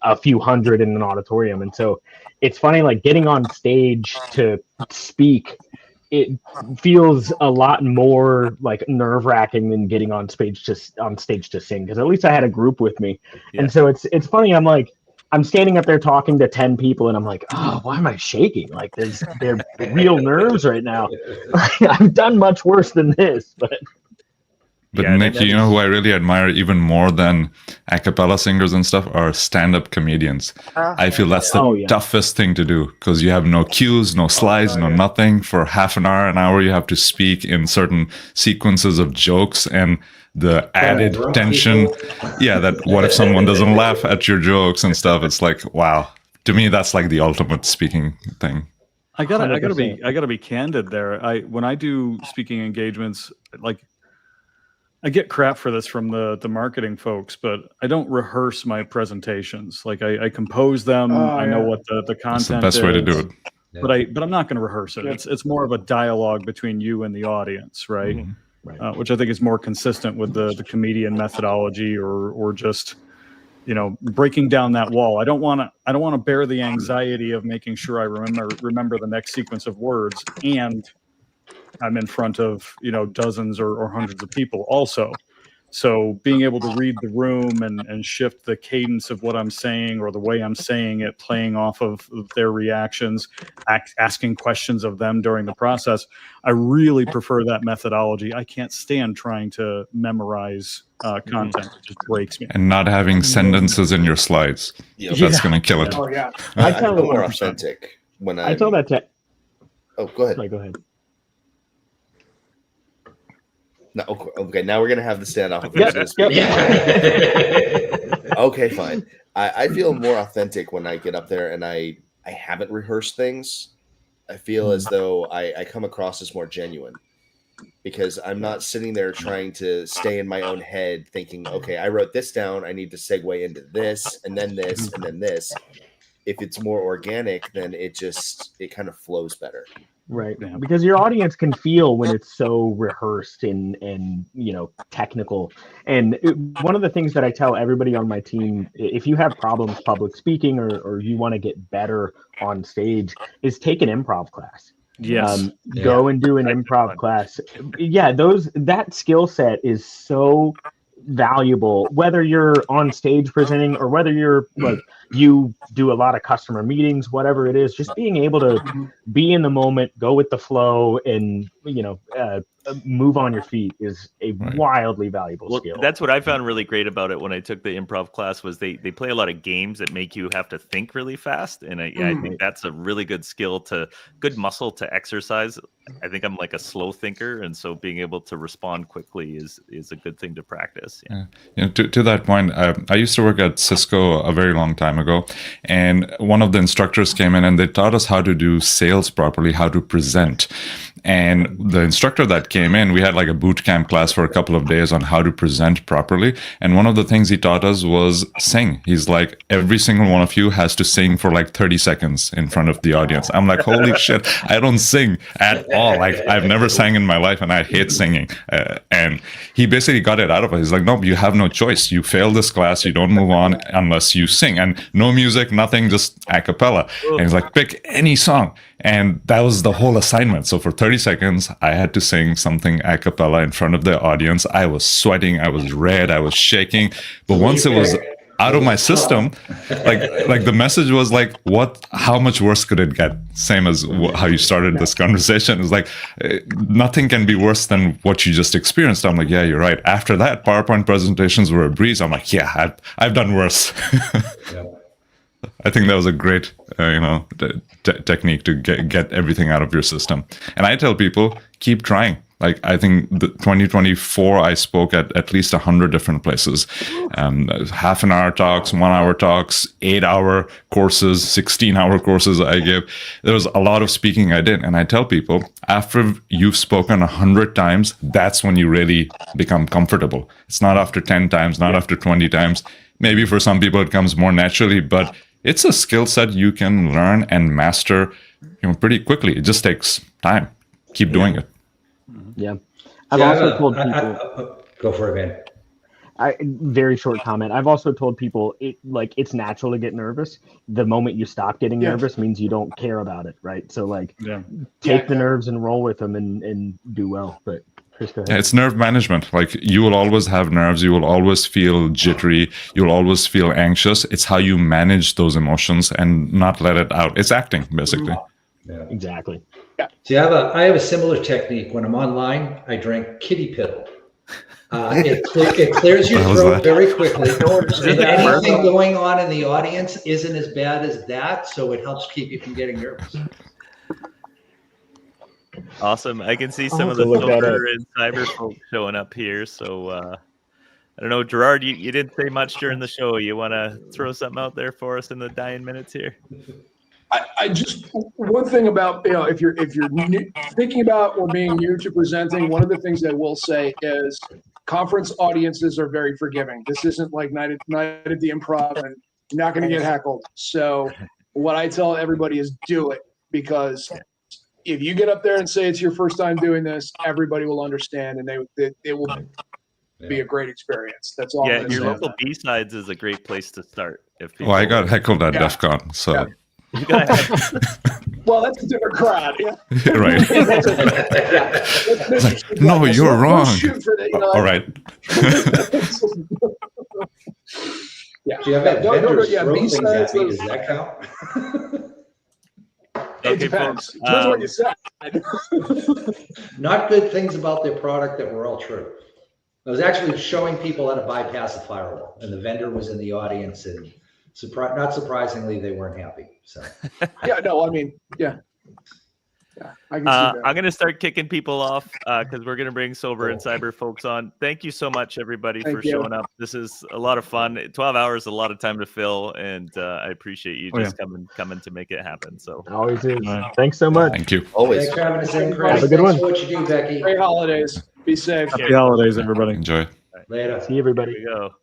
a few hundred in an auditorium. And so it's funny, like getting on stage to speak, it feels a lot more like nerve-wracking than getting on stage to sing, because at least I had a group with me. And so it's funny, I'm standing up there talking to 10 people and I'm like, oh, why am I shaking? Like they're real nerves right now. I've done much worse than this, but Nick, who I really admire even more than a cappella singers and stuff are stand-up comedians. I feel that's the toughest thing to do, because you have no cues, no slides, no nothing. For half an hour, you have to speak in certain sequences of jokes, and the added tension. That what if someone doesn't laugh at your jokes and stuff? It's like, wow. To me, that's like the ultimate speaking thing. I gotta be candid there. When I do speaking engagements, like I get crap for this from the marketing folks, but I don't rehearse my presentations. Like I compose them. I know what the content That's the best way to do it. but I'm not going to rehearse it. It's more of a dialogue between you and the audience, right? Mm-hmm. Which I think is more consistent with the comedian methodology, or just, you know, breaking down that wall. I don't want to bear the anxiety of making sure I remember the next sequence of words, and I'm in front of, you know, dozens or hundreds of people also. So being able to read the room and shift the cadence of what I'm saying or the way I'm saying it, playing off of their reactions, asking questions of them during the process, I really prefer that methodology. I can't stand trying to memorize content. It just breaks me. And not having sentences in your slides. That's going to kill it. Oh yeah. I feel more authentic when I tell that to. Oh, go ahead. Sorry, go ahead. No, okay, now we're gonna have the standoff. Okay, fine. I feel more authentic when I get up there and I haven't rehearsed things. I feel as though I come across as more genuine, because I'm not sitting there trying to stay in my own head thinking, okay, I wrote this down, I need to segue into this, and then this, and then this. If it's more organic, then it kind of flows better. Right, because your audience can feel when it's so rehearsed and you know, technical. And one of the things that I tell everybody on my team, if you have problems public speaking or you want to get better on stage, is take an improv class. Yes. Go and do an improv class. Yeah, that skill set is so valuable, whether you're on stage presenting or whether you're like, you do a lot of customer meetings, whatever it is. Just being able to be in the moment, go with the flow, and, you know, move on your feet is a wildly valuable skill. That's what I found really great about it when I took the improv class, was they play a lot of games that make you have to think really fast, and I think that's a really good good muscle to exercise. I think I'm like a slow thinker, and so being able to respond quickly is a good thing to practice. Yeah. You know, to that point, I used to work at Cisco a very long time ago, and one of the instructors came in and they taught us how to do sales properly, how to present. And the instructor that came in, we had like a boot camp class for a couple of days on how to present properly. And one of the things he taught us was sing. He's like, every single one of you has to sing for like 30 seconds in front of the audience. I'm like, holy shit, I don't sing at all. Like, I've never sang in my life and I hate singing. And he basically got it out of us. He's like, no, you have no choice. You fail this class. You don't move on unless you sing. And no music, nothing, just a cappella. And he's like, pick any song. And that was the whole assignment. So for 30 seconds, I had to sing something a cappella in front of the audience. I was sweating, I was red, I was shaking. But once it was out of my system, like the message was like, how much worse could it get? Same as how you started this conversation. It's like, nothing can be worse than what you just experienced. I'm like, yeah, you're right. After that, PowerPoint presentations were a breeze. I'm like, yeah, I've done worse. I think that was a great, technique to get everything out of your system. And I tell people, keep trying. Like, I think 2024, I spoke at least 100 different places. Half an hour talks, 1 hour talks, 8-hour courses, 16-hour courses I give. There was a lot of speaking I did. And I tell people, after you've spoken 100 times, that's when you really become comfortable. It's not after 10 times, not after 20 times. Maybe for some people it comes more naturally, but it's a skill set you can learn and master, pretty quickly. It just takes time. Keep doing it. Yeah. I've also told people. Go for it, man. Very short comment. I've also told people it's natural to get nervous. The moment you stop getting nervous means you don't care about it, right? So take the nerves and roll with them and do well. But Chris, go ahead. Yeah, it's nerve management. Like, you will always have nerves. You will always feel jittery. You'll always feel anxious. It's how you manage those emotions and not let it out. It's acting, basically. Yeah. Exactly. Yeah. See, I have a similar technique. When I'm online, I drink kitty pill. It clears your throat very quickly. And anything going on in the audience isn't as bad as that, so it helps keep you from getting nervous. Awesome. I can see some of the silver and cyber folks showing up here. So I don't know, Gerard, you didn't say much during the show. You want to throw something out there for us in the dying minutes here? I just, one thing about, if you're thinking about or being new to presenting, one of the things I will say is conference audiences are very forgiving. This isn't like night at the Improv, and you're not going to get heckled. So what I tell everybody is do it, because if you get up there and say it's your first time doing this, everybody will understand, and it will be a great experience. That's all. Yeah, I'm your saying. local B-sides is a great place to start. If Oh, I people- got heckled at Yeah. DEF CON, so Yeah. You got Well, that's a different crowd. Yeah. right. It's like, no, you're we'll wrong. shoot for that, you know, All right. Yeah. Do you have that No, vendors yeah, throw things B-sides, at me? those- Does that count? It Okay, depends. folks, Depends what you said. Not good things about their product that were all true. I was actually showing people how to bypass the firewall, and the vendor was in the audience, and not surprisingly, they weren't happy. So Yeah, no, I mean, yeah. Yeah, I can see that. I'm going to start kicking people off because we're going to bring Sober and Cyber folks on. Thank you so much, everybody, Thank for you. showing up. This is a lot of fun. 12 hours is a lot of time to fill, and I appreciate you Oh, just coming to make it happen. So Always is. Thanks so much. Thank you. Always. thanks for having us in, Chris. Have a good Thanks one. for what you do, Becky. Great holidays. Be safe. Happy holidays, everybody. Enjoy. Later. See everybody. here we go.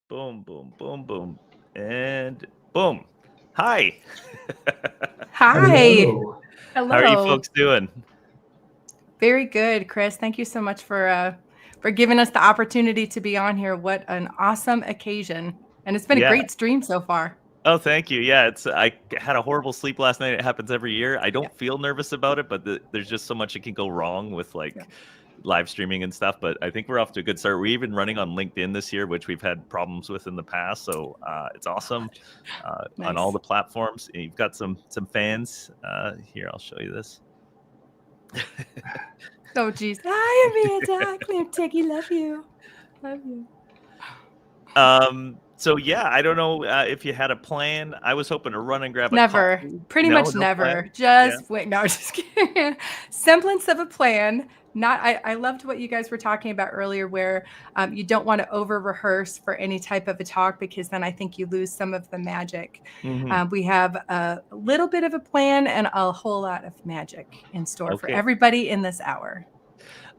Boom, boom, boom, boom, and boom. Hi. Hi. Hello. Hello. How are you folks doing? Very good, Chris. Thank you so much for giving us the opportunity to be on here. What an awesome occasion. And it's been a Yeah. great stream so far. Oh, thank you. Yeah, I had a horrible sleep last night. It happens every year. I don't feel nervous about it, but there's just so much that can go wrong with live streaming and stuff. But I think we're off to a good start. We're even running on LinkedIn this year, which we've had problems with in the past. So it's awesome on all the platforms. And you've got some fans. Here, I'll show you this. Oh, geez. Hi, Amanda. Claire, Teggy, love you. Love you. So yeah, I don't know if you had a plan. I was hoping to run and grab a Never. coffee. Pretty No, much no never. plan? Just wait. No, just kidding. Semblance of a plan. I loved what you guys were talking about earlier, where you don't want to over rehearse for any type of a talk, because then I think you lose some of the magic. Mhm. We have a little bit of a plan and a whole lot of magic in store for Okay. everybody in this hour.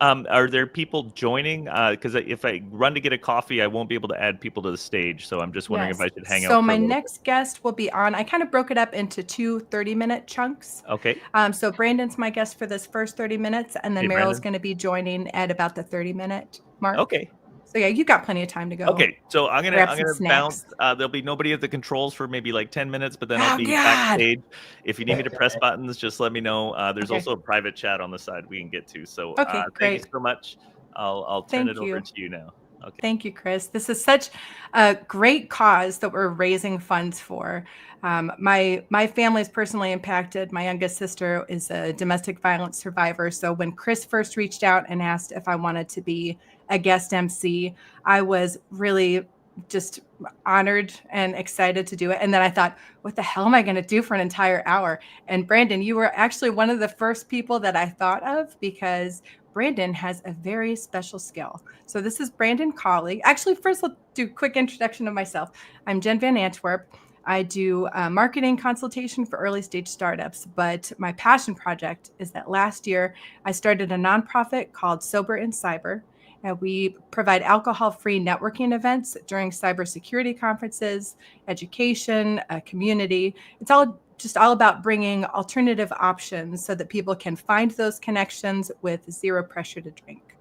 Are there people joining? Because if I run to get a coffee, I won't be able to add people to the stage. So I'm just wondering if I should hang out. So for my a little next guest will be on. I kind of broke it up into two 30-minute chunks. bit. Okay. So Brandon's my guest for this first 30 minutes, and then Hey, Meryl's Brandon. going to be joining at about the 30-minute mark. Okay. So yeah, you got plenty of time to go. Okay. So I'm gonna grab some bounce. snacks. There'll be nobody at the controls for maybe like 10 minutes, but then I'll Oh, be God. backstage. If you need me to press buttons, just let me know. There's Okay. also a private chat on the side we can get to. So Okay, thank you great. so much. I'll turn Thank it over you. to you now. Okay. Thank you, Chris. This is such a great cause that we're raising funds for. My family is personally impacted. My youngest sister is a domestic violence survivor. So when Chris first reached out and asked if I wanted to be a guest MC, I was really just honored and excited to do it. And then I thought, what the hell am I going to do for an entire hour? And Brandon, you were actually one of the first people that I thought of, because Brandon has a very special skill. So this is Brandon Colley. Actually, first I'll do a quick introduction of myself. I'm Jen Van Antwerp. I do marketing consultation for early stage startups, but my passion project is that last year I started a nonprofit called Sober and Cyber. And we provide alcohol-free networking events during cybersecurity conferences, education, community. It's all about bringing alternative options so that people can find those connections with zero pressure to drink.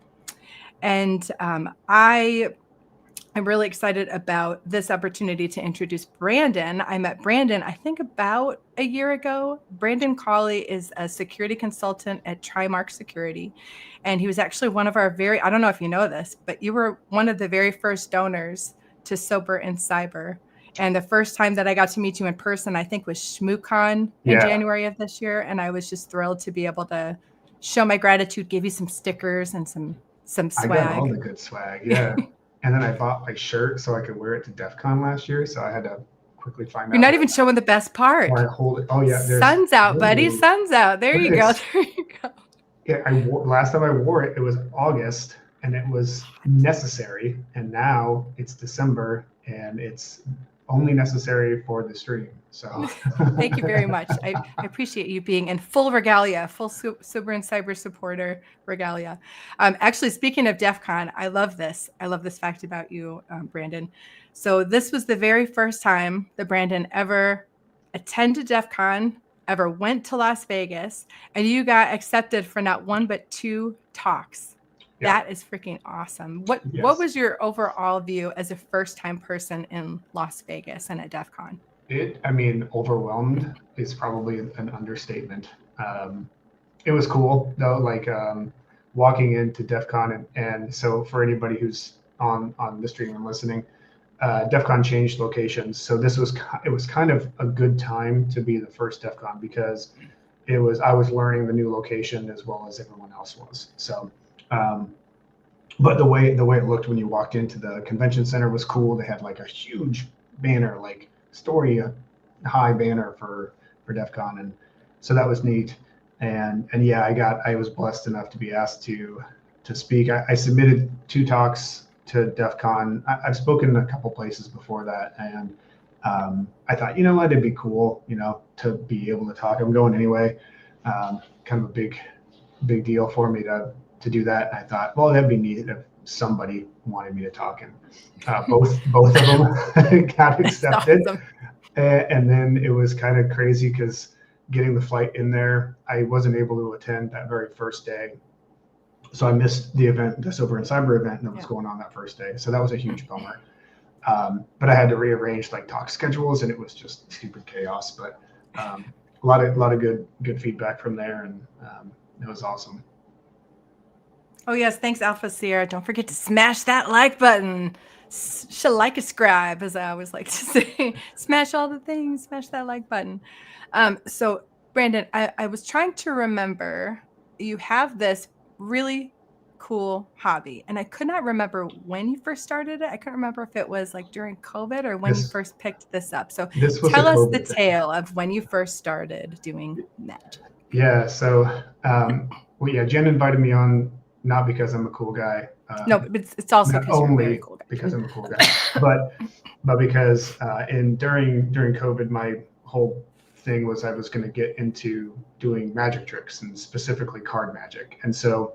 And I'm really excited about this opportunity to introduce Brandon. I met Brandon, I think about a year ago. Brandon Colley is a security consultant at Trimark Security. And he was actually one of our I don't know if you know this, but you were one of the very first donors to Sober and Cyber. And the first time that I got to meet you in person, I think was ShmooCon in January of this year. And I was just thrilled to be able to show my gratitude, give you some stickers and some swag. I got all the good swag, yeah. And then I bought my shirt so I could wear it to DEF CON last year. So I had to quickly find out. You're not even showing the best part. Or I hold it. Oh yeah, sun's out, buddy. Sun's out. There you go. There you go. Yeah, last time I wore it, it was August, and it was necessary. And now it's December, and it's only necessary for the stream. So Thank you very much. I appreciate you being in full regalia, full super and cyber supporter regalia. Actually, speaking of DEF CON, I love this. I love this fact about you, Brandon. So this was the very first time that Brandon ever attended DEF CON, ever went to Las Vegas, and you got accepted for not one but 2 talks. Yeah. That is freaking awesome. What Yes. was your overall view as a first-time person in Las Vegas and at DEF CON? Overwhelmed is probably an understatement. It was cool though, like walking into DEF CON, and so for anybody who's on the stream and listening, DEF CON changed locations. So it was kind of a good time to be the first DEF CON because I was learning the new location as well as everyone else was. So, but the way it looked when you walked into the convention center was cool. They had like a huge banner, like story high banner for DEF CON, and so that was neat. And yeah, I was blessed enough to be asked to speak. I submitted 2 talks to DEF CON. I've spoken in a couple places before that, and I thought, you know what, it'd be cool, to be able to talk. I'm going anyway. Kind of a big deal for me to do that. And I thought, well, that'd be neat if somebody wanted me to talk, and both of them got accepted. Awesome. And then it was kind of crazy because getting the flight in there, I wasn't able to attend that very first day. So I missed the event, the Sober and Cyber event that was going on that first day. So that was a huge bummer. But I had to rearrange like talk schedules, and it was just stupid chaos. But a lot of good feedback from there, and it was awesome. Oh yes, thanks, Alpha Sierra. Don't forget to smash that like button. Like-a-scribe, as I always like to say. Smash all the things. Smash that like button. So Brandon, I was trying to remember. You have this really cool hobby, and I could not remember when you first started it. I couldn't remember if it was like during COVID or when you first picked this up. So tell us the tale of when you first started doing magic. Yeah. So, Jen invited me on not because I'm a cool guy. No, but it's also because you're a very cool guy. Because I'm a cool guy, but because during COVID, my whole thing was I was going to get into doing magic tricks, and specifically card magic. And so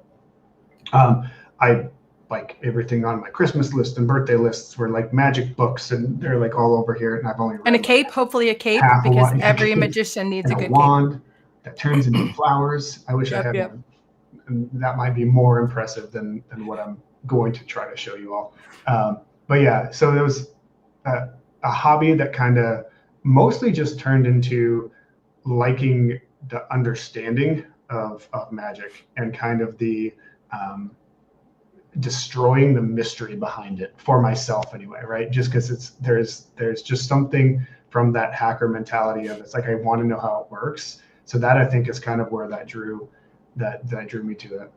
I like everything on my Christmas list and birthday lists were like magic books, and they're like all over here. And I've only read and a cape, hopefully a cape, because every magician needs a good wand that turns into flowers. I wish I had one. And that might be more impressive than what I'm going to try to show you all. But yeah, so there was a hobby that kind of mostly just turned into liking the understanding of magic and kind of the destroying the mystery behind it for myself anyway, right? Just because there's just something from that hacker mentality of it's like I want to know how it works. So that I think is kind of where that drew me to it.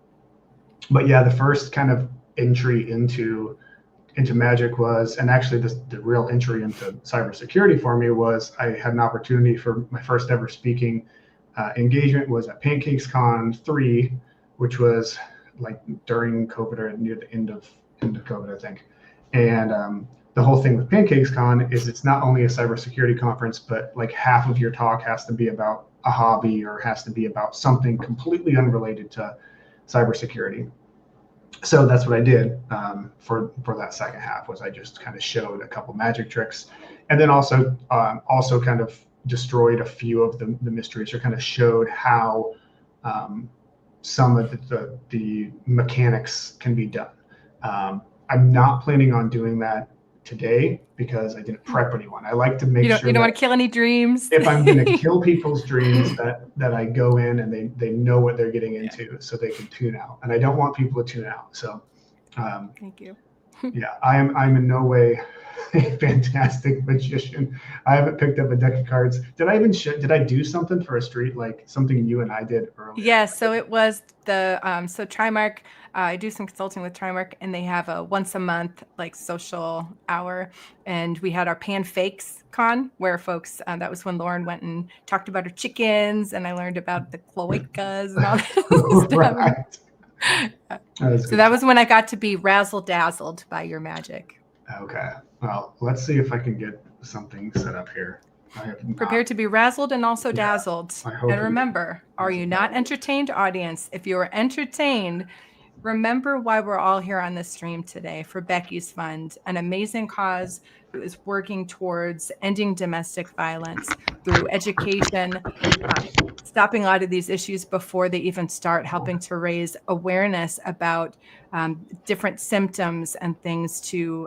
But yeah, the first kind of entry into magic was, and actually the real entry into cybersecurity for me was, I had an opportunity for my first ever speaking engagement was at PancakesCon 3, which was like during COVID or near the end of COVID, I think. And the whole thing with PancakesCon is it's not only a cybersecurity conference, but like half of your talk has to be about a hobby or has to be about something completely unrelated to cybersecurity. So that's what I did for that second half, was I just kind of showed a couple magic tricks, and then also kind of destroyed a few of the mysteries, or kind of showed how some of the mechanics can be done. I'm not planning on doing that today because I didn't prep anyone. I like to make sure you don't want to kill any dreams. If I'm going to kill people's dreams, that I go in and they know what they're getting into, so they can tune out. And I don't want people to tune out. So thank you. Yeah, I'm in no way a fantastic magician. I haven't picked up a deck of cards. Did I do something for a street, like something you and I did earlier? Yes, so it was the so Trimark. I do some consulting with Trimark, and they have a once a month like social hour, and we had our Pan Fakes Con where folks. That was when Lauren went and talked about her chickens, and I learned about the cloacas and all that stuff. Right. So that was when I got to be razzle dazzled by your magic. Okay. Well, let's see if I can get something set up here. I have not. Prepared to be razzled and also dazzled. I hope And it- remember, are you not entertained, audience? If you are entertained, remember why we're all here on this stream today for Becky's Fund, an amazing cause who is working towards ending domestic violence through education, stopping a lot of these issues before they even start, helping to raise awareness about different symptoms and things to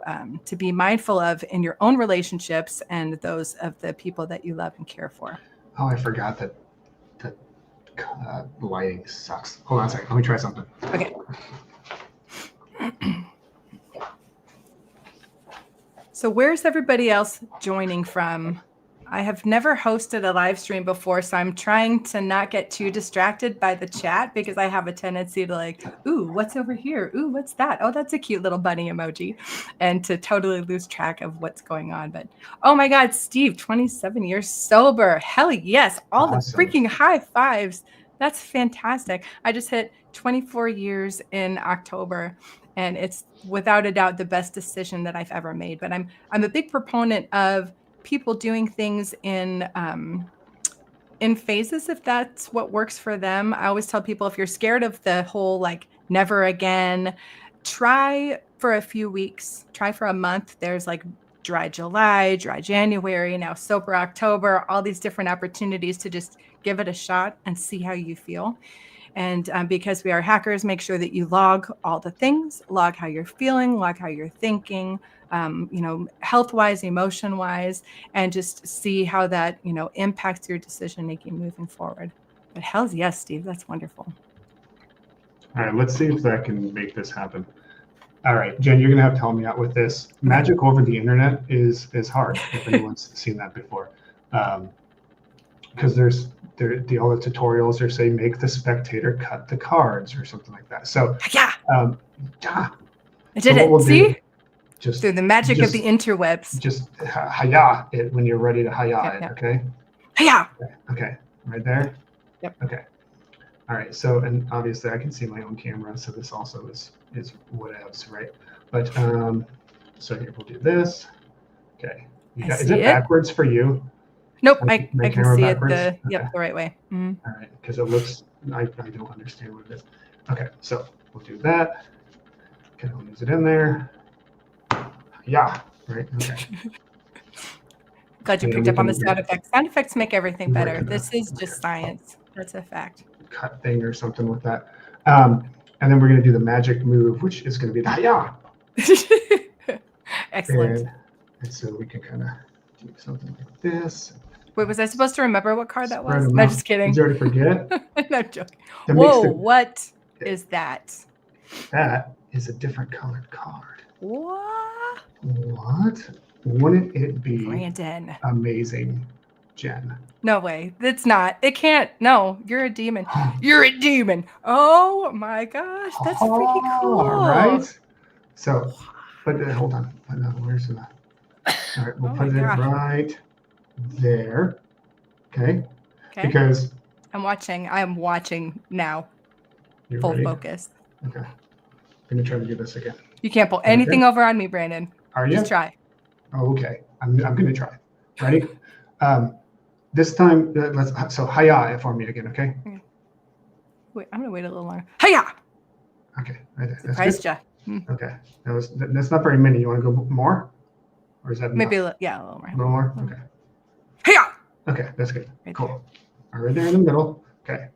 be mindful of in your own relationships and those of the people that you love and care for. Oh, I forgot that the lighting sucks. Hold on a second. Let me try something. Okay. So where's everybody else joining from? I have never hosted a live stream before, so I'm trying to not get too distracted by the chat because I have a tendency to like, ooh, what's over here? Ooh, what's that? Oh, that's a cute little bunny emoji. And to totally lose track of what's going on. But oh my God, Steve, 27 years sober. Hell yes. All Awesome. the freaking high fives. That's fantastic. I just hit 24 years in October. And it's without a doubt the best decision that I've ever made. But I'm a big proponent of people doing things in phases if that's what works for them. I always tell people if you're scared of the whole like never again, try for a few weeks, try for a month. There's like dry July, dry January, now sober October, all these different opportunities to just give it a shot and see how you feel. And because we are hackers, make sure that you log all the things, log how you're feeling, log how you're thinking, health-wise, emotion-wise, and just see how that, impacts your decision-making moving forward. But hell's yes, Steve, that's wonderful. All right, let's see if I can make this happen. All right, Jen, you're gonna have to help me out with this. Magic over the internet is hard if anyone's seen that before, because all the tutorials are saying make the spectator cut the cards or something like that. So yeah, I did it. See, just through the magic of the interwebs. Just hiya it when you're ready to hiya it. Okay. Hiya. Okay. Right there. Yep. Okay. All right. So, and obviously I can see my own camera, so this also is whatevs, right? But so here we'll do this. Okay. Is it backwards for you? Nope, I can see backwards? it the right way. Mm-hmm. All right, because it looks, I don't understand what it is. Okay, so we'll do that. Okay, I'll use it in there. Yeah, right, okay. Glad you picked up on the sound effects. Sound effects make everything better. This is just science. That's a fact. Cut thing or something with that. And then we're going to do the magic move, which is going to be the hiya. Excellent. And so we can kind of do something like this. Wait, was I supposed to remember what card that was? No, just kidding. Did you already forget? No, I'm joking. Whoa, what is that? That is a different colored card. What? What? Wouldn't it be Brandon amazing, Jen? No way. It's not. It can't. No, you're a demon. You're a demon. Oh my gosh. That's freaking cool. All right. So, but hold on. Where's the... All right, we'll put it right there. Okay. Because I'm watching. I am watching now. You're Full ready? focus. Okay. I'm gonna try to do this again. You can't pull anything over on me, Brandon. Are you? Just try. Oh, okay. I'm gonna try. Ready? This time, so hiya it for me again, okay? Wait, I'm gonna wait a little longer. Hiya! Okay, right there. Surprised ya. Okay, that's not very many. You want to go more, or is that Maybe enough? a little more. A little more. Okay. Hiya! Okay, that's good. Right cool. there. All right there in the middle. Okay,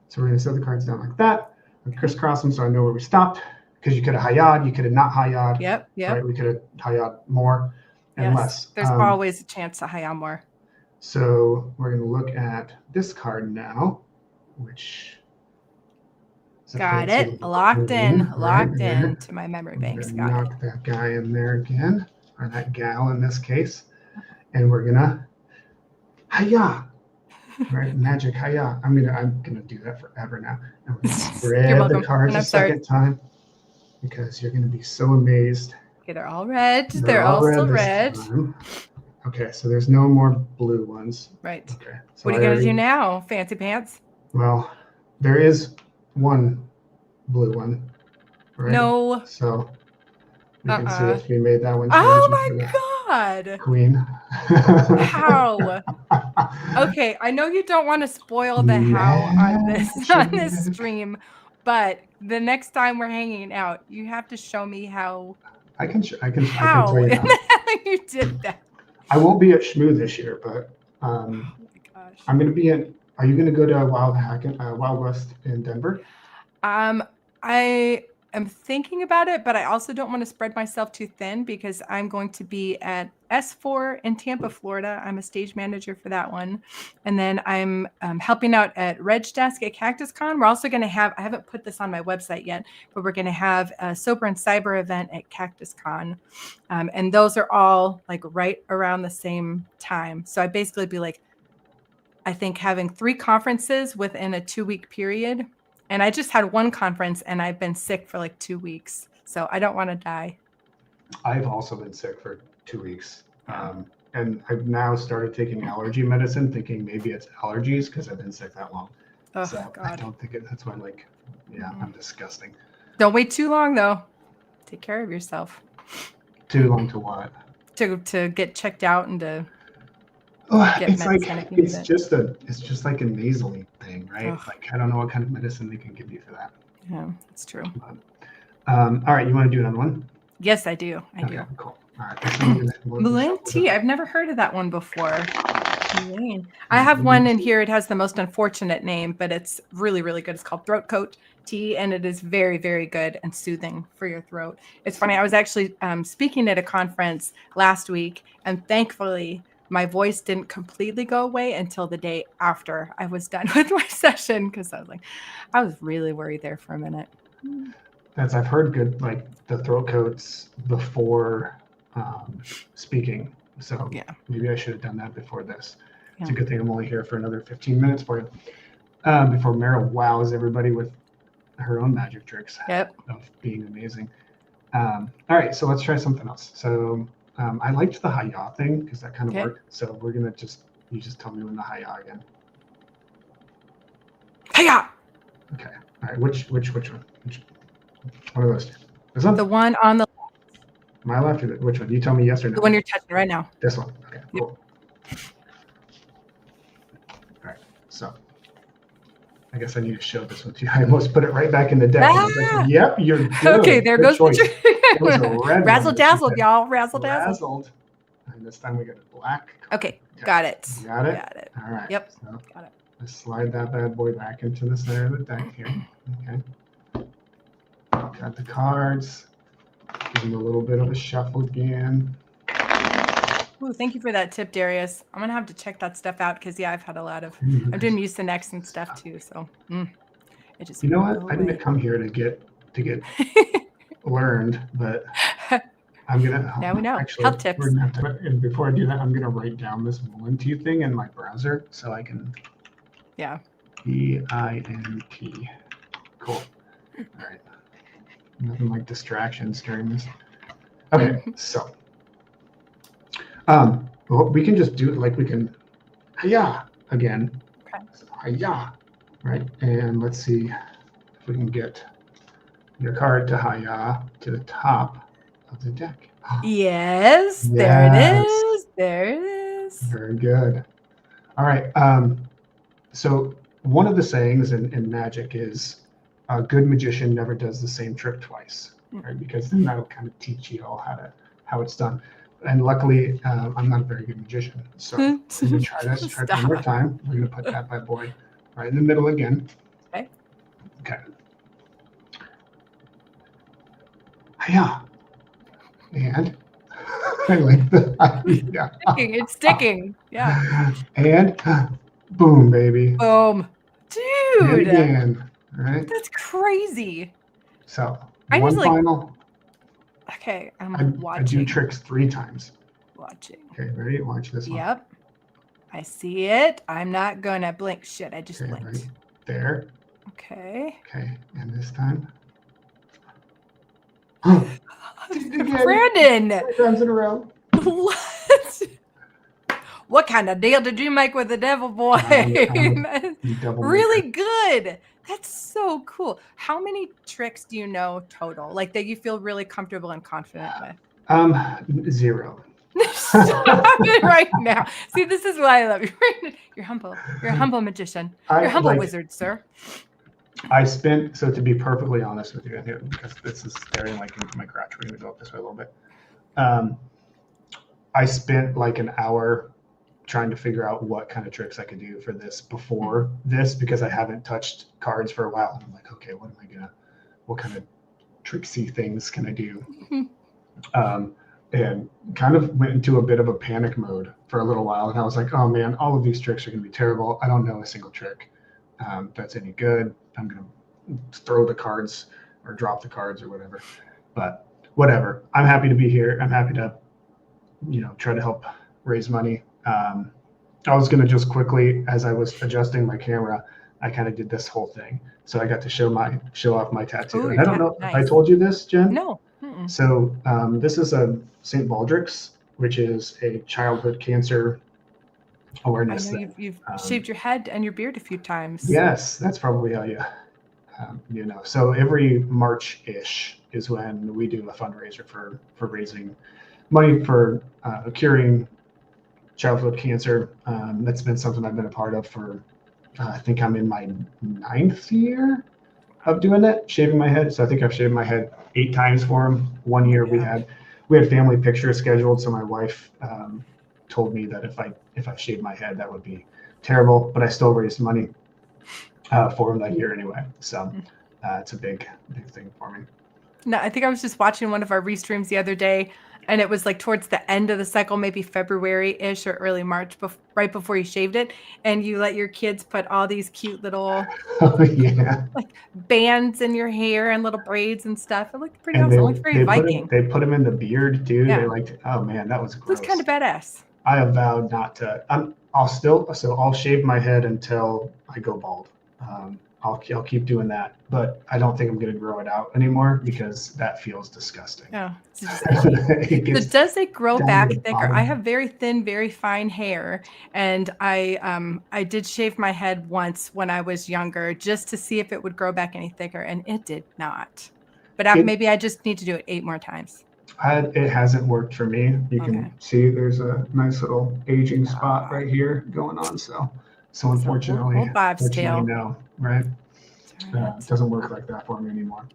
so we're gonna set the cards down like that and crisscross them so I know where we stopped. Because you could have hayad, you could have not hayad. Yep. Right, we could have hayad more and less. There's always a chance to hiya more. So we're going to look at this card now, which got it. Locked in to my memory banks. Got knock it. that guy in there again, or that gal in this case, and we're gonna hiya, right? Magic hiya. I'm gonna do that forever now. And we're gonna spread the cards a second time because you're gonna be so amazed. Okay, they're all red. They're all still red. Okay, so there's no more blue ones. Right. Okay. So what are you going to do now, fancy pants? Well, there is one blue one. Right? No. So we can see if we made that one. Oh my God. Queen. How? Okay, I know you don't want to spoil the how on this stream, but the next time we're hanging out, you have to show me how I can how tell you in how. the hell you did that. I won't be at Shmoo this year, but Oh my gosh. I'm going to be in. Are you going to go to Wild West in Denver? I am thinking about it, but I also don't want to spread myself too thin because I'm going to be at S4 in Tampa, Florida. I'm a stage manager for that one. And then I'm helping out at Reg Desk at CactusCon. We're also going to have, I haven't put this on my website yet, but we're going to have a Sober and Cyber event at CactusCon. And those are all like right around the same time. So I basically be like, I think having 3 conferences within a 2-week period. And I just had one conference and I've been sick for like 2 weeks. So I don't want to die. I've also been sick for 2 weeks. And I've now started taking allergy medicine, thinking maybe it's allergies because I've been sick that long. Oh, so God. I don't think that's why, I'm disgusting. Don't wait too long, though. Take care of yourself. Too long to what? To get checked out and to get it's like medicine if you need it. it's just like a nasally thing, right? Ugh. Like I don't know what kind of medicine they can give you for that. Yeah, that's true. All right, you want to do another one? Yes, I do. I do. Cool. All right. Moulin tea. I've never heard of that one before. Moulin. I have one in here. It has the most unfortunate name, but it's really, really good. It's called Throat Coat Tea, and it is very, very good and soothing for your throat. It's funny. I was actually speaking at a conference last week, and thankfully, my voice didn't completely go away until the day after I was done with my session because I was really worried there for a minute. I've heard good, like the throat coats before speaking. So maybe I should have done that before this. Yeah. It's a good thing I'm only here for another 15 minutes for you. Before Merill wows everybody with her own magic tricks of being amazing. All right, so let's try something else. So I liked the hi-ya thing because that kind of worked. So we're gonna you just tell me when the hi-ya again. Hi-ya. Okay. All right. Which one? One of those two. This one? The one on the left. My left or which one? You tell me yes or no. The one you're touching right now. This one. Okay. Cool. All right. So I guess I need to show this one to you. I almost put it right back in the deck. I was like, yep, you're good. Okay, there goes the trick. It was a red Razzle one. dazzled, y'all. Razzle dazzled. Razzled. And this time we got a black. Okay, got it. Got it? Got it. All right. Yep. So got it. let's slide that bad boy back into the center of the deck here. Okay. Got the cards. Give them a little bit of a shuffle again. Ooh, thank you for that tip, Darius. I'm gonna have to check that stuff out because I've had a lot of. I'm doing Mucinex and stuff too. So it just. You know what? I didn't come here to get learned, but I'm gonna. Now we know. Actually, Health tips. We're gonna have to, and before I do that, I'm gonna write down this Moulin tea thing in my browser so I can. Yeah. PINT. Cool. All right. Nothing like distractions during this. Okay, so well, we can just do it like we can hi-ya again. Okay. So, hi-ya, right? And let's see if we can get your card to hi-ya to the top of the deck. Yes, there it is. There it is. Very good. All right. So one of the sayings in magic is a good magician never does the same trick twice, right? Because then that'll kind of teach you all how it's done. And luckily, I'm not a very good magician. So I'm going to try this. Try it one more time. We're going to put that bad boy right in the middle again. Okay. Okay. Hi-ya. And I like the It's sticking. Yeah. And boom, baby. Boom. And Dude. again. All right. That's crazy. So I one just like. final. Okay, I'm I watching. do tricks 3 times. Watching. Okay, ready? Watch this one. Yep. I see it. I'm not gonna blink. Shit, I just blinked. Right there. Okay. Okay, and this time. Brandon! 3 times in a row. What? What kind of deal did you make with the devil boy? Really good. That's so cool. How many tricks do you know total? Like that you feel really comfortable and confident with? 0. Stop it right now. See, this is why I love you. You're humble. You're a humble magician. You're a humble wizard, sir. I spent, so to be perfectly honest with you, because this is staring like into my crotch, we're going to go up this way a little bit. I spent like an hour trying to figure out what kind of tricks I could do for this before this, because I haven't touched cards for a while. And I'm like, okay, what kind of tricksy things can I do? And kind of went into a bit of a panic mode for a little while. And I was like, oh man, all of these tricks are going to be terrible. I don't know a single trick that's any good. I'm going to throw the cards or drop the cards or whatever. But whatever. I'm happy to be here. I'm happy to, try to help raise money. I was going to just quickly, as I was adjusting my camera, I kind of did this whole thing. So I got to show off my tattoo. Ooh, and I don't know nice. if I told you this, Jen. No. So this is a St. Baldrick's, which is a childhood cancer awareness. I know you've shaved your head and your beard a few times. Yes, that's probably how you So every March-ish is when we do a fundraiser for raising money for curing childhood cancer. That's been something I've been a part of for, I think I'm in my 9th year of doing that, shaving my head. So I think I've shaved my head 8 times for him. One year we had family pictures scheduled. So my wife told me that if I shaved my head, that would be terrible, but I still raised money for him that year anyway. So it's a big thing for me. No, I think I was just watching one of our restreams the other day, and it was like towards the end of the cycle, maybe February-ish or early March, right before you shaved it, and you let your kids put all these cute little like bands in your hair and little braids and stuff. It looked pretty awesome. It looked very Viking. They put them in the beard too. Yeah. They liked it. Oh man, that was gross. It was kind of badass. I have vowed not to. I'll shave my head until I go bald. I'll keep doing that, but I don't think I'm going to grow it out anymore because that feels disgusting. Oh, so does it grow back thicker? I have very thin, very fine hair, and I did shave my head once when I was younger just to see if it would grow back any thicker, and it did not. But maybe I just need to do it 8 more times. It hasn't worked for me. You can see there's a nice little aging spot right here going on. So unfortunately, no, right? It doesn't work like that for me anymore.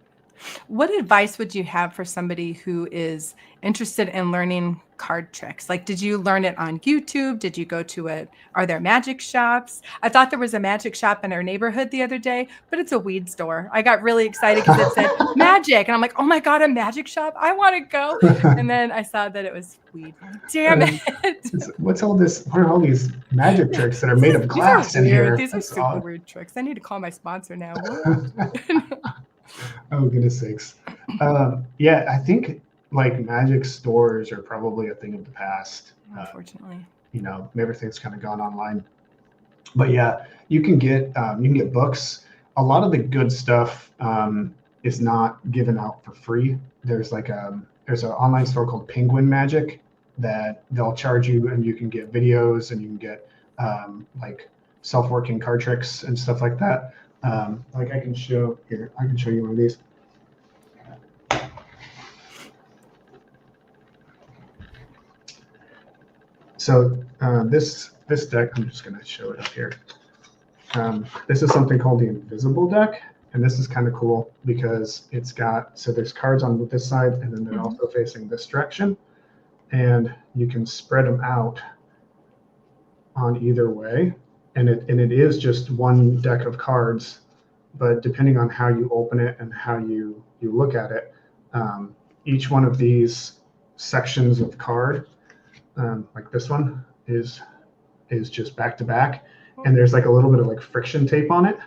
What advice would you have for somebody who is interested in learning card tricks? Like, did you learn it on YouTube? Did you go to are there magic shops? I thought there was a magic shop in our neighborhood the other day, but it's a weed store. I got really excited because it said magic. And I'm like, oh my God, a magic shop. I want to go. And then I saw that it was weed. Damn it. What are all these magic tricks that are made of glass in here? These are super weird tricks. I need to call my sponsor now. Oh, goodness sakes. I think like magic stores are probably a thing of the past. Unfortunately. Everything's kind of gone online. But yeah, you can get books. A lot of the good stuff is not given out for free. There's an online store called Penguin Magic that they'll charge you, and you can get videos and you can get like self-working card tricks and stuff like that. I can show you one of these. So this deck, I'm just going to show it up here. This is something called the Invisible deck, and this is kind of cool because there's cards on this side, and then they're also facing this direction, and you can spread them out on either way. And it is just one deck of cards, but depending on how you open it and how you look at it, each one of these sections of card, like this one, is just back to back, and there's like a little bit of like friction tape on it,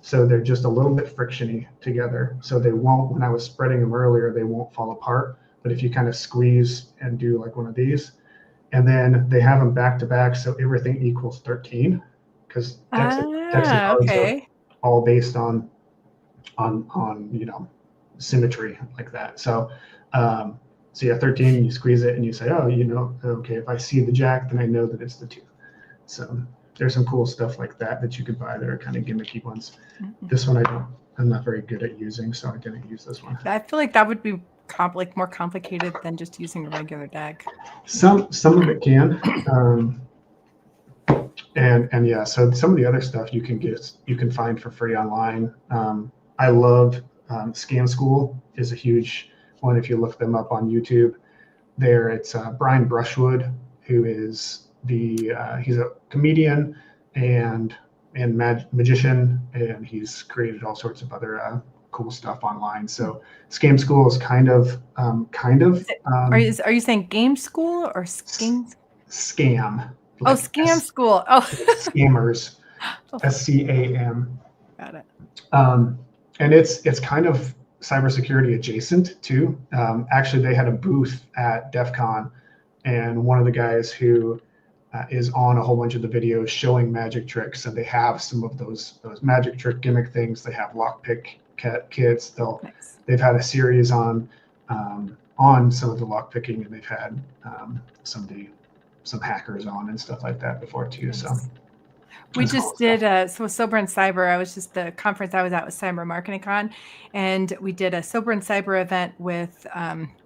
so they're just a little bit frictiony together. So they won't. When I was spreading them earlier, they won't fall apart. But if you kind of squeeze and do like one of these. And then they have them back to back, so everything equals 13, because decks of cards are all based on symmetry like that. So so yeah, 13. You squeeze it and you say, okay, if I see the jack, then I know that it's the 2. So there's some cool stuff like that you could buy that are kind of gimmicky ones. This one I'm not very good at using, so I didn't use this one. I feel like that would be more complicated than just using a regular deck? Some of it can, and yeah. So some of the other stuff you can find for free online. I love Scam School is a huge one. If you look them up on YouTube, it's Brian Brushwood, who is he's a comedian and magician, and he's created all sorts of other cool stuff online. So Scam School is kind of. Are you saying game school or scam? Scam. Oh, scam school. Oh, scammers. SCAM. Got it. And it's kind of cybersecurity adjacent too. Actually, they had a booth at DEF CON, and one of the guys who is on a whole bunch of the videos showing magic tricks, and they have some of those magic trick gimmick things. They have lockpick kits. They've had a series on some of the lockpicking, and they've had some hackers on and stuff like that before too. Nice. So we just did Sober and Cyber. I was just the conference I was at was Cyber Marketing Con, and we did a Sober and Cyber event with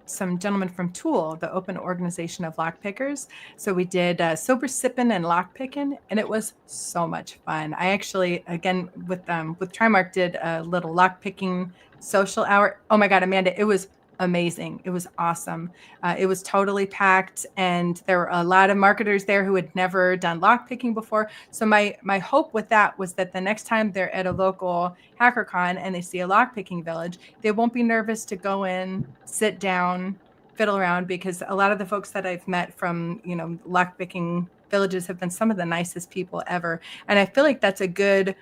some gentlemen from Tool, the open organization of lockpickers. So we did sober sipping and lockpicking, and it was so much fun. I actually, again, with Trimark, did a little lockpicking social hour. Oh my God, Amanda, it was amazing. It was awesome. It was totally packed, and there were a lot of marketers there who had never done lockpicking before. So my hope with that was that the next time they're at a local HackerCon and they see a lockpicking village, they won't be nervous to go in, sit down, fiddle around, because a lot of the folks that I've met from, lockpicking villages have been some of the nicest people ever. And I feel like that's a good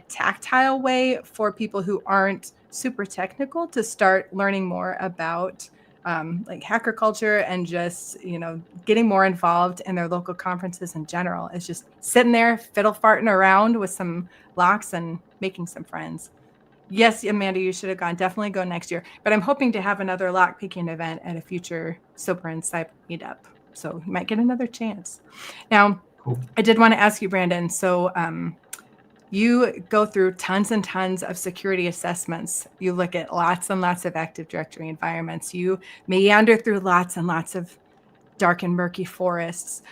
tactile way for people who aren't super technical to start learning more about hacker culture and just getting more involved in their local conferences in general. It's just sitting there fiddle farting around with some locks and making some friends. Yes, Amanda, you should have gone. Definitely go next year. But I'm hoping to have another lockpicking event at a future Sober and Cyber meetup, so you might get another chance. Now, cool. I did want to ask you, Brandon. So you go through tons and tons of security assessments. You look at lots and lots of Active Directory environments. You meander through lots and lots of dark and murky forests.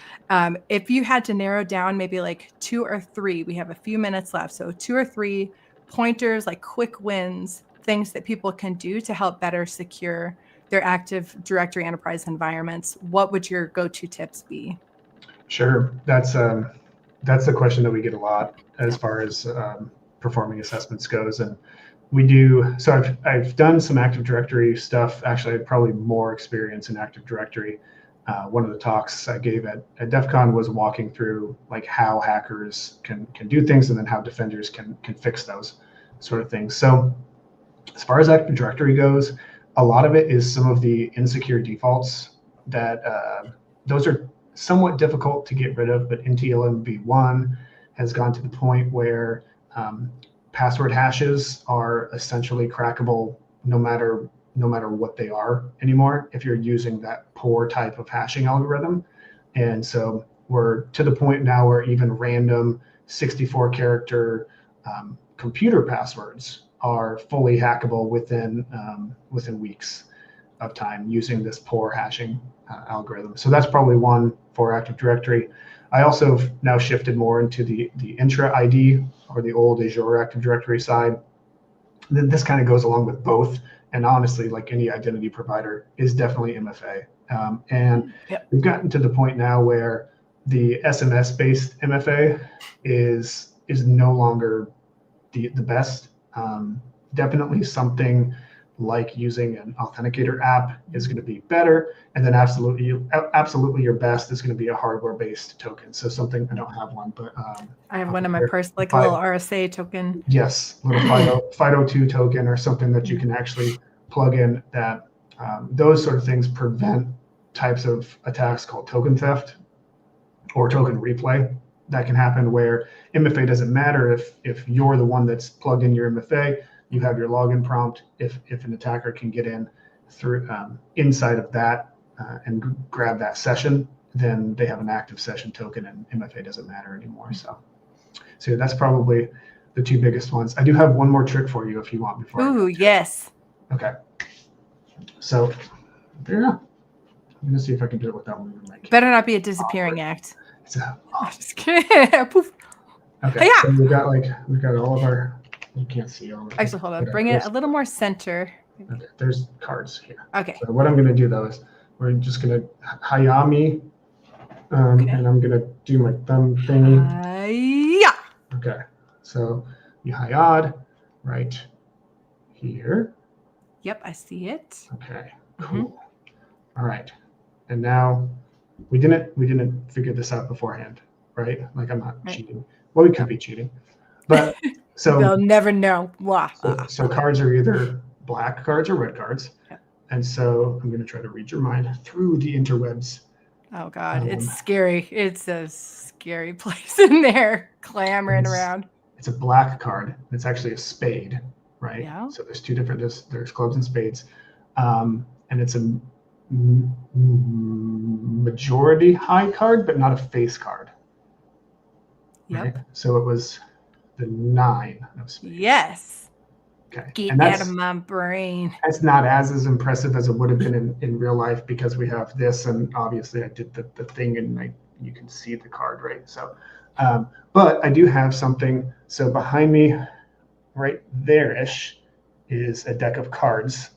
If you had to narrow down maybe like 2 or 3, we have a few minutes left. So 2 or 3 pointers, like quick wins, things that people can do to help better secure their Active Directory enterprise environments. What would your go-to tips be? Sure. That's a question that we get a lot as far as performing assessments goes. And we do, so I've done some Active Directory stuff. Actually, I had probably more experience in Active Directory. One of the talks I gave at DEF CON was walking through like how hackers can do things and then how defenders can fix those sort of things. So as far as Active Directory goes, a lot of it is some of the insecure defaults that those are somewhat difficult to get rid of, but NTLM v1 has gone to the point where password hashes are essentially crackable no matter what they are anymore if you're using that poor type of hashing algorithm. And so we're to the point now where even random 64 character computer passwords are fully hackable within weeks of time using this poor hashing algorithm. So that's probably one for Active Directory. I also have now shifted more into the intra ID or the old Azure Active Directory side. This kind of goes along with both. And honestly, like any identity provider, is definitely MFA. And we've gotten to the point now where the SMS-based MFA is no longer the best. Definitely something like using an authenticator app is going to be better, and then absolutely your best is going to be a hardware-based token. So something, I don't have one, but I have one in my purse, like a little RSA token. Yes, little FIDO2 token or something that you can actually plug in. That those sort of things prevent types of attacks called token theft or token replay that can happen, where MFA doesn't matter if you're the one that's plugged in your MFA. You have your login prompt. If an attacker can get in through inside of that and grab that session, then they have an active session token, and MFA doesn't matter anymore. So that's probably the 2 biggest ones. I do have one more trick for you if you want before. Ooh, yes. Okay. So there. I'm gonna see if I can do it without moving my camera. Better not be a disappearing act. It's a, I'm just kidding. Poof. okay. Hi-ya! So we've got all of our. You can't see all of it. Actually, hold on. Bring it a little more center. Okay, there's cards here. Okay. So what I'm gonna do though is we're just gonna Hayami, and I'm gonna do my thumb thingy. Yeah. Okay. So you Hayad right here. Yep, I see it. Okay. Cool. All right. And now we didn't figure this out beforehand, right? Like I'm not cheating. Well, we could be cheating, but so they'll never know. So cards are either black cards or red cards, and so I'm going to try to read your mind through the interwebs. Oh God, it's scary. It's a scary place in there, clamoring around. It's a black card. It's actually a spade, right? Yeah. So there's two different. There's clubs and spades, and it's a majority high card, but not a face card. Yep. Right? So it was the 9 of spades. Yes. Okay. Get And out of my brain. That's not as impressive as it would have been in real life because we have this, and obviously I did the thing, and you can see the card, right? So, but I do have something. So behind me, right there-ish, is a deck of cards.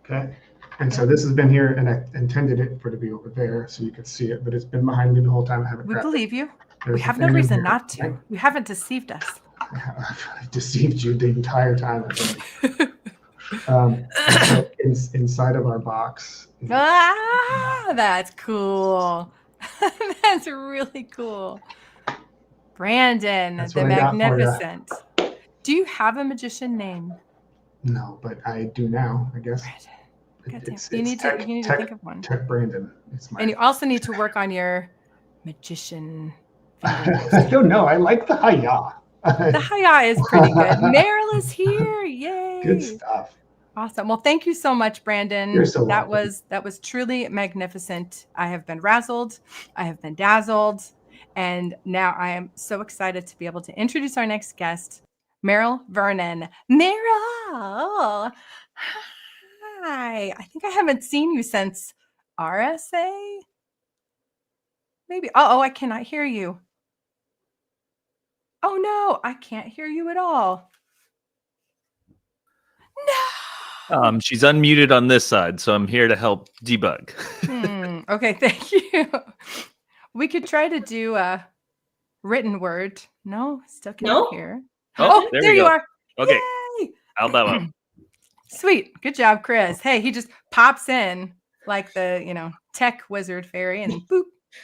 Okay. And so this has been here, and I intended it for to be over there so you could see it, but it's been behind me the whole time. I haven't. We believe you. There's we have the no thing in reason here, not to. right? You haven't deceived us. I've deceived you the entire time. I think. So inside of our box. That's cool. That's really cool. Brandon, That's the what I got for ya. magnificent. Do you have a magician name? No, but I do now, I guess. You need to think of one. Tech Brandon. It's my. And you also need to work on your magician. I don't know. I like the Haya. The Haya is pretty good. Merill is here. Yay. Good stuff. Awesome. Well, thank you so much, Brandon. You're so that welcome. was truly magnificent. I have been razzled. I have been dazzled. And now I am so excited to be able to introduce our next guest, Merill Vernon. Merill. Hi. I think I haven't seen you since RSA. Maybe. Oh, I cannot hear you. Oh no, I can't hear you at all. No. She's unmuted on this side, so I'm here to help debug. Okay, thank you. We could try to do a written word. No, still can't hear. Oh, there you are. Okay. Yay! How'd that one? Sweet. Good job, Chris. Hey, he just pops in like the, tech wizard fairy and boop,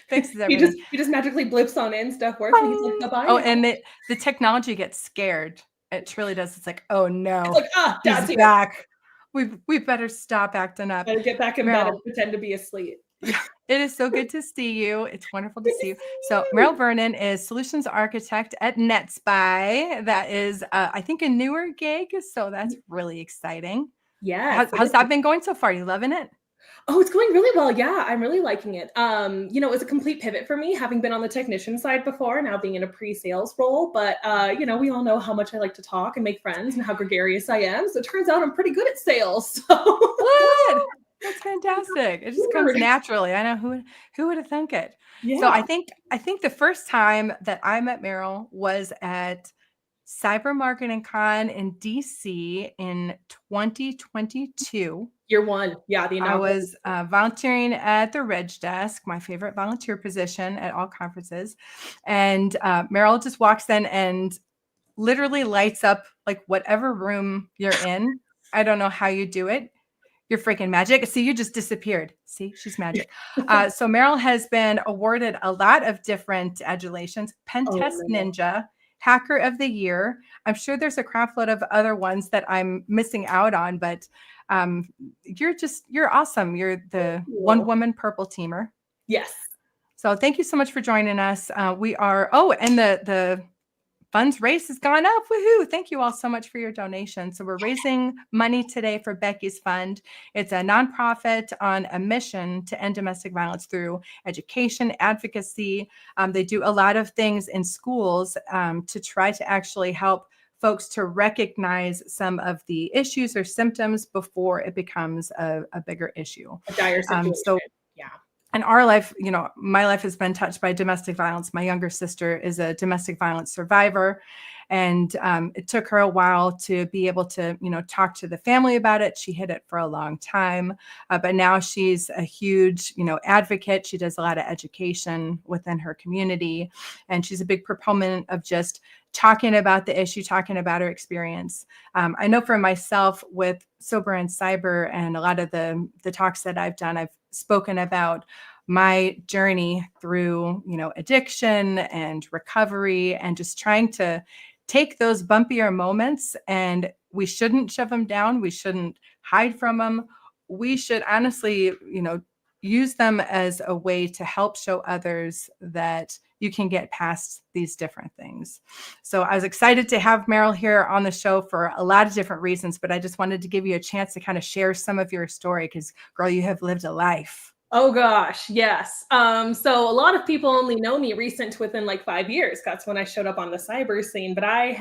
fixes everything. He just magically blips on in, stuff works, and he's like, bye-bye. Oh, and the technology gets scared. It truly does. It's like, oh no, it's like, Dad's he's here. back. We better stop acting up. Better get back in bed and pretend to be asleep. It is so good to see you. It's wonderful to see you. So Merill Vernon is solutions architect at NetSpy. That is, I think, a newer gig. So that's really exciting. Yeah. How's that been going so far? You loving it? Oh, it's going really well. Yeah, I'm really liking it. It was a complete pivot for me, having been on the technician side before, now being in a pre-sales role. But, we all know how much I like to talk and make friends and how gregarious I am. So it turns out I'm pretty good at sales. So. What? That's fantastic. It just comes naturally. I know who would have thunk it. Yeah. So I think the first time that I met Merill was at Cyber Marketing Con in DC in 2022. Year one. Yeah. I was volunteering at the Reg Desk, my favorite volunteer position at all conferences. And Merill just walks in and literally lights up like whatever room you're in. I don't know how you do it. You're freaking magic. See, you just disappeared. See, she's magic. So Merill has been awarded a lot of different adulations. Pen Test Ninja, Hacker of the Year. I'm sure there's a crap load of other ones that I'm missing out on, but you're awesome. You're the one woman purple teamer. Yes. So thank you so much for joining us. We are, and the funds raise has gone up. Woohoo. Thank you all so much for your donation. So we're raising money today for Becky's Fund. It's a nonprofit on a mission to end domestic violence through education, advocacy. They do a lot of things in schools to try to actually help folks to recognize some of the issues or symptoms before it becomes a bigger issue. A dire situation. Yeah. In our life, you know, my life has been touched by domestic violence. My younger sister is a domestic violence survivor. And it took her a while to be able to, you know, talk to the family about it. She hid it for a long time, but now she's a huge, you know, advocate. She does a lot of education within her community, and she's a big proponent of just talking about the issue, talking about her experience. I know for myself with Sober and Cyber and a lot of the talks that I've done, I've spoken about my journey through, you know, addiction and recovery, and just trying to take those bumpier moments, and we shouldn't shove them down. We shouldn't hide from them. We should honestly, you know, use them as a way to help show others that you can get past these different things. So I was excited to have Merill here on the show for a lot of different reasons, but I just wanted to give you a chance to kind of share some of your story, because girl, you have lived a life. Oh gosh, yes. So a lot of people only know me recent within like 5 years. That's when I showed up on the cyber scene. But I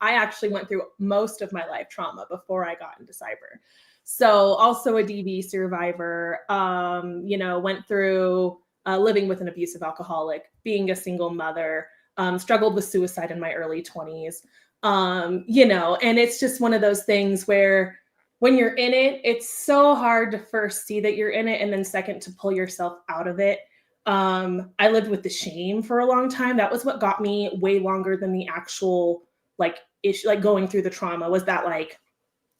actually went through most of my life trauma before I got into cyber. So also a DV survivor, you know, went through living with an abusive alcoholic, being a single mother, struggled with suicide in my early 20s, you know, and it's just one of those things where when you're in it, it's so hard to first see that you're in it, and then second to pull yourself out of it. I lived with the shame for a long time. That was what got me way longer than the actual like issue, like going through the trauma, was that like,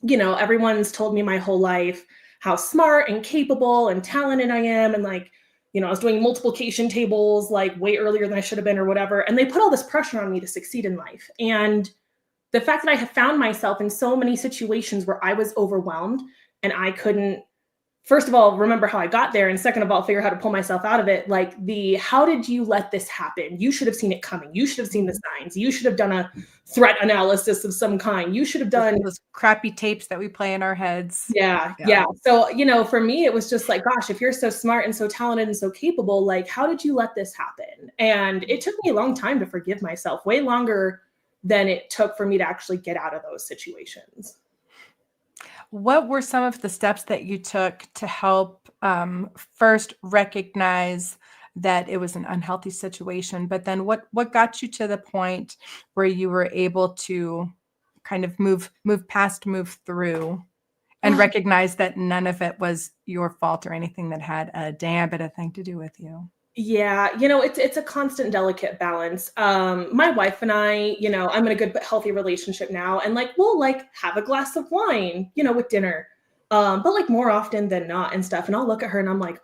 you know, everyone's told me my whole life how smart and capable and talented I am. And like, you know, I was doing multiplication tables like way earlier than I should have been or whatever. And they put all this pressure on me to succeed in life. And the fact that I have found myself in so many situations where I was overwhelmed and I couldn't, first of all, remember how I got there, and second of all, figure out how to pull myself out of it. Like how did you let this happen? You should have seen it coming. You should have seen the signs. You should have done a threat analysis of some kind. You should have done those crappy tapes that we play in our heads. Yeah. So, you know, for me, it was just like, gosh, if you're so smart and so talented and so capable, like, how did you let this happen? And it took me a long time to forgive myself, way longer than it took for me to actually get out of those situations. What were some of the steps that you took to help first recognize that it was an unhealthy situation, but then what got you to the point where you were able to kind of move through and recognize that none of it was your fault or anything that had a damn bit of thing to do with you? Yeah, you know, it's a constant delicate balance. My wife and I, you know, I'm in a good but healthy relationship now, and like we'll like have a glass of wine, you know, with dinner. But like more often than not and stuff. And I'll look at her and I'm like,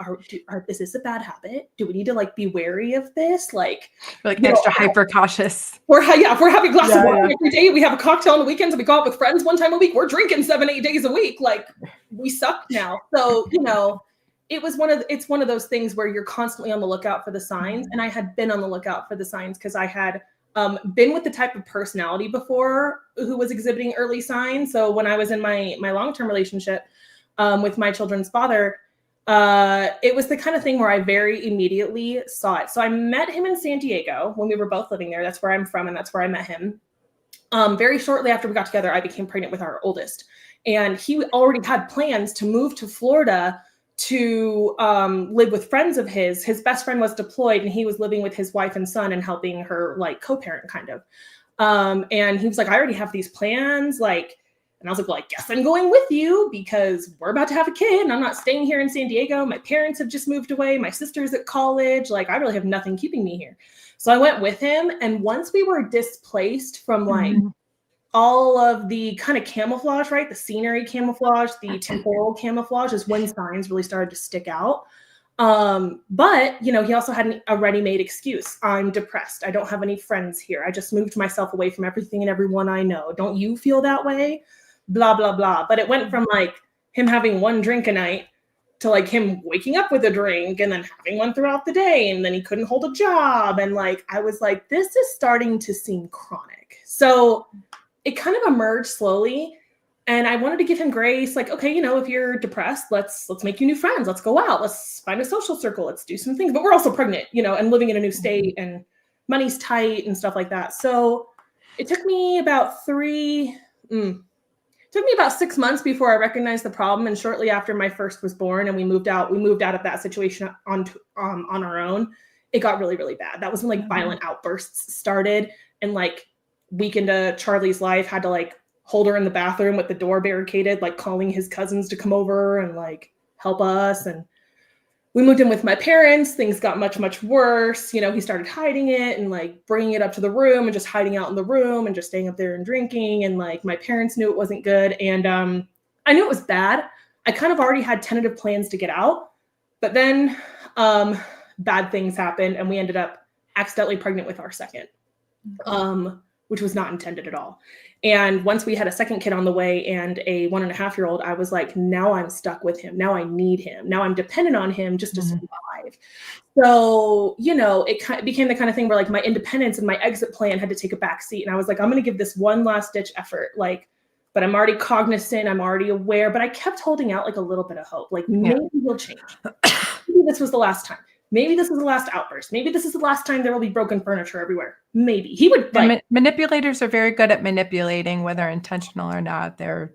is this a bad habit? Do we need to like be wary of this? Like extra hyper cautious. If we're having a glass of wine every day, we have a cocktail on the weekends, and we go out with friends one time a week. We're drinking 7-8 days a week. Like we suck now. So, you know, it's one of those things where you're constantly on the lookout for the signs. And I had been on the lookout for the signs because I had been with the type of personality before who was exhibiting early signs. So when I was in my long-term relationship with my children's father, it was the kind of thing where I very immediately saw it. So I met him in San Diego when we were both living there. That's where I'm from, and that's where I met him. Very shortly after we got together, I became pregnant with our oldest. And he already had plans to move to Florida to live with friends of his. His best friend was deployed, and he was living with his wife and son and helping her like co-parent kind of. And he was like, I already have these plans. Like, and I was like, well, I guess I'm going with you because we're about to have a kid and I'm not staying here in San Diego. My parents have just moved away. My sister's at college. Like, I really have nothing keeping me here. So I went with him. And once we were displaced from like all of the kind of camouflage, right? The scenery camouflage, the temporal camouflage is when signs really started to stick out. But, you know, he also had a ready-made excuse. I'm depressed. I don't have any friends here. I just moved myself away from everything and everyone I know. Don't you feel that way? Blah, blah, blah. But it went from like him having one drink a night to like him waking up with a drink and then having one throughout the day. And then he couldn't hold a job. And like, I was like, this is starting to seem chronic. So it kind of emerged slowly. And I wanted to give him grace. Like, okay, you know, if you're depressed, let's make you new friends. Let's go out. Let's find a social circle. Let's do some things. But we're also pregnant, you know, and living in a new state and money's tight and stuff like that. So It took me about 6 months before I recognized the problem, and shortly after my first was born and we moved out of that situation on our own. It got really, really bad. That was when like violent outbursts started, and like week into Charlie's life, had to like hold her in the bathroom with the door barricaded, like calling his cousins to come over and like help us. And we moved in with my parents. Things got much, much worse. You know, he started hiding it and like bringing it up to the room and just hiding out in the room and just staying up there and drinking. And like my parents knew it wasn't good. And I knew it was bad. I kind of already had tentative plans to get out, but then bad things happened and we ended up accidentally pregnant with our second, which was not intended at all. And once we had a second kid on the way and a 1.5-year-old, I was like, now I'm stuck with him. Now I need him. Now I'm dependent on him just to survive. So, you know, it became the kind of thing where like my independence and my exit plan had to take a back seat. And I was like, I'm going to give this one last ditch effort. Like, but I'm already cognizant. I'm already aware, but I kept holding out like a little bit of hope. Like maybe he'll change. Maybe this was the last time. Maybe this is the last outburst. Maybe this is the last time there will be broken furniture everywhere. Maybe he would like. Manipulators are very good at manipulating, whether intentional or not. They're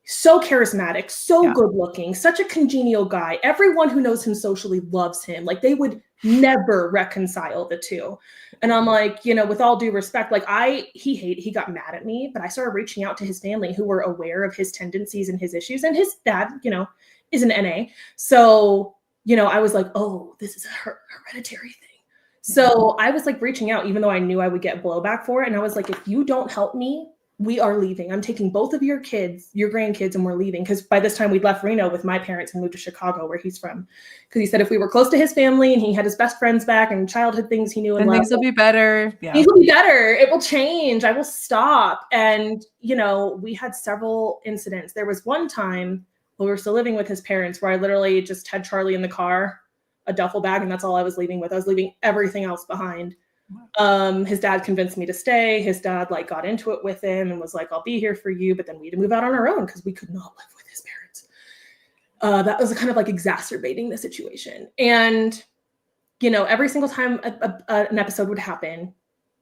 so charismatic, so good looking, such a congenial guy. Everyone who knows him socially loves him. Like they would never reconcile the two. And I'm like, you know, with all due respect, like he got mad at me, but I started reaching out to his family who were aware of his tendencies and his issues. And his dad, you know, is an NA. So you know, I was like, oh, this is a hereditary thing. So I was like reaching out, even though I knew I would get blowback for it. And I was like, if you don't help me, we are leaving. I'm taking both of your kids, your grandkids, and we're leaving. Because by this time we'd left Reno with my parents and moved to Chicago, where he's from. Because he said if we were close to his family and he had his best friends back and childhood things he knew and loved, things will be better. Yeah. Things will be better. It will change. I will stop. And, you know, we had several incidents. There was one time we were still living with his parents where I literally just had Charlie in the car, a duffel bag, and that's all I was leaving with. I was leaving everything else behind. His dad convinced me to stay. His dad like got into it with him and was like, I'll be here for you. But then we had to move out on our own because we could not live with his parents. That was kind of like exacerbating the situation. And, you know, every single time an episode would happen,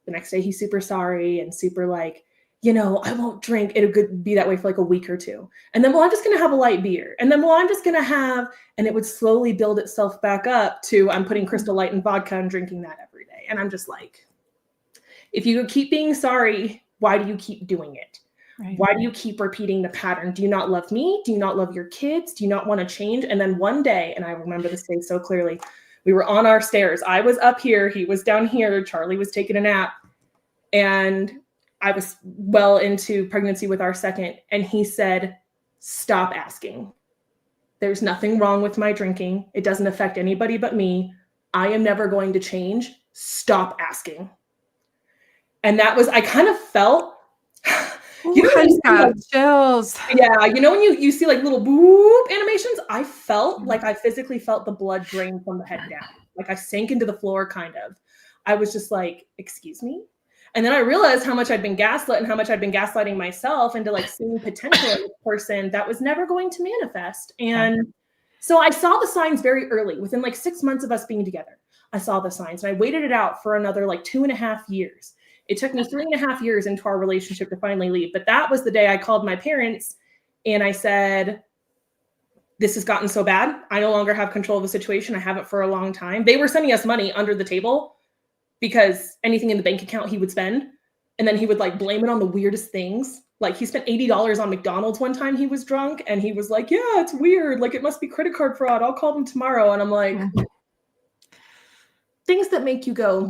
the next day he's super sorry and super like, you know, I won't drink. It would be that way for like a week or two. And then, well, I'm just going to have a light beer. And then, well, I'm just going to have, and it would slowly build itself back up to, I'm putting Crystal Light and vodka and drinking that every day. And I'm just like, if you keep being sorry, why do you keep doing it? Right. Why do you keep repeating the pattern? Do you not love me? Do you not love your kids? Do you not want to change? And then one day, and I remember this day so clearly, we were on our stairs. I was up here. He was down here. Charlie was taking a nap. And I was well into pregnancy with our second, and he said, stop asking. There's nothing wrong with my drinking. It doesn't affect anybody but me. I am never going to change. Stop asking. And that was, I kind of felt, you know, I just got chills. Yeah, you know when you see like little boop animations, I felt like I physically felt the blood drain from the head down. Like I sank into the floor, kind of. I was just like, excuse me? And then I realized how much I'd been gaslit and how much I'd been gaslighting myself into like seeing potential in this person that was never going to manifest. And so I saw the signs very early, within like 6 months of us being together. I saw the signs and I waited it out for another like 2.5 years. It took me 3.5 years into our relationship to finally leave. But that was the day I called my parents and I said, this has gotten so bad. I no longer have control of the situation. I haven't for a long time. They were sending us money under the table because anything in the bank account he would spend. And then he would like blame it on the weirdest things. Like he spent $80 on McDonald's one time he was drunk. And he was like, yeah, it's weird. Like it must be credit card fraud. I'll call them tomorrow. And I'm like, things that make you go,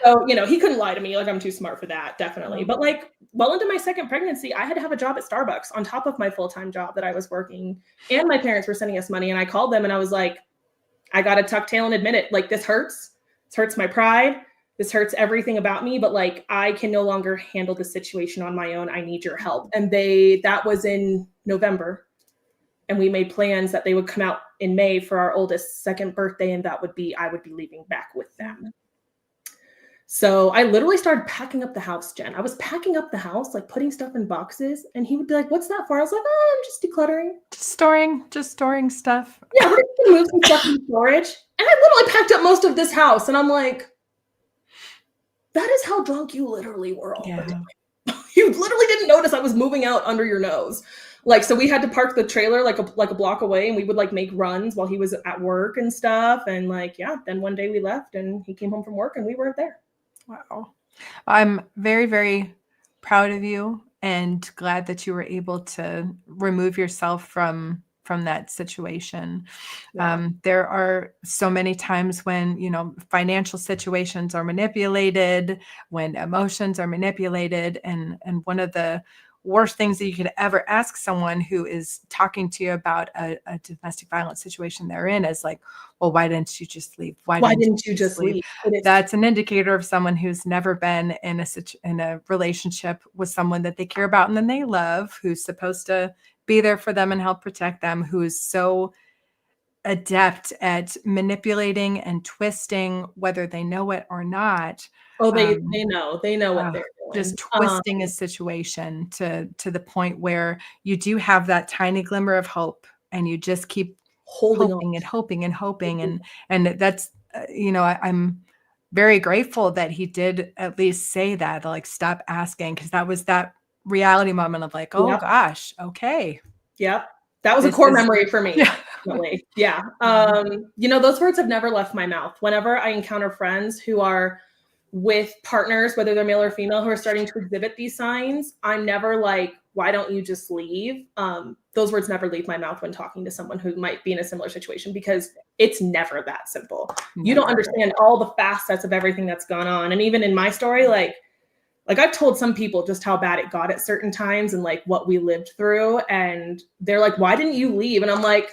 So, you know, he couldn't lie to me. Like I'm too smart for that. Definitely. But like well into my second pregnancy, I had to have a job at Starbucks on top of my full-time job that I was working. And my parents were sending us money. And I called them and I was like, I got to tuck tail and admit it. Like this hurts. This hurts my pride. This hurts everything about me, but like, I can no longer handle the situation on my own. I need your help. And that was in November. And we made plans that they would come out in May for our oldest second birthday. And I would be leaving back with them. So I literally started packing up the house, Jen. I was packing up the house, like putting stuff in boxes. And he would be like, what's that for? I was like, oh, I'm just decluttering. Just storing stuff. Yeah, we're just gonna move some stuff in storage. And I literally packed up most of this house. And I'm like, that is how drunk you literally were all the Yeah. time. You literally didn't notice I was moving out under your nose. Like, so we had to park the trailer like a block away, and we would like make runs while he was at work and stuff. And like, yeah, then one day we left and he came home from work and we weren't there. Wow. I'm very, very proud of you and glad that you were able to remove yourself from that situation. Yeah. There are so many times when, you know, financial situations are manipulated, when emotions are manipulated, and one of the worst things that you could ever ask someone who is talking to you about a domestic violence situation they're in is like, well, why didn't you just leave? Why didn't you just leave? That's an indicator of someone who's never been in a relationship with someone that they care about and then they love, who's supposed to be there for them and help protect them, who is so adept at manipulating and twisting, whether they know it or not. Oh, they know what they're doing. Just twisting a situation to the point where you do have that tiny glimmer of hope, and you just keep holding hoping and hoping and hoping, and that's you know, I'm very grateful that he did at least say that, like, stop asking, because that was that reality moment of like, oh Yep. gosh, okay. Yep. That was a This core is- memory for me. Yeah. Definitely. Yeah. You know, those words have never left my mouth. Whenever I encounter friends who are with partners, whether they're male or female, who are starting to exhibit these signs, I'm never like, why don't you just leave? Those words never leave my mouth when talking to someone who might be in a similar situation, because it's never that simple. You don't understand all the facets of everything that's gone on. And even in my story, like I've told some people just how bad it got at certain times and like what we lived through. And they're like, why didn't you leave? And I'm like,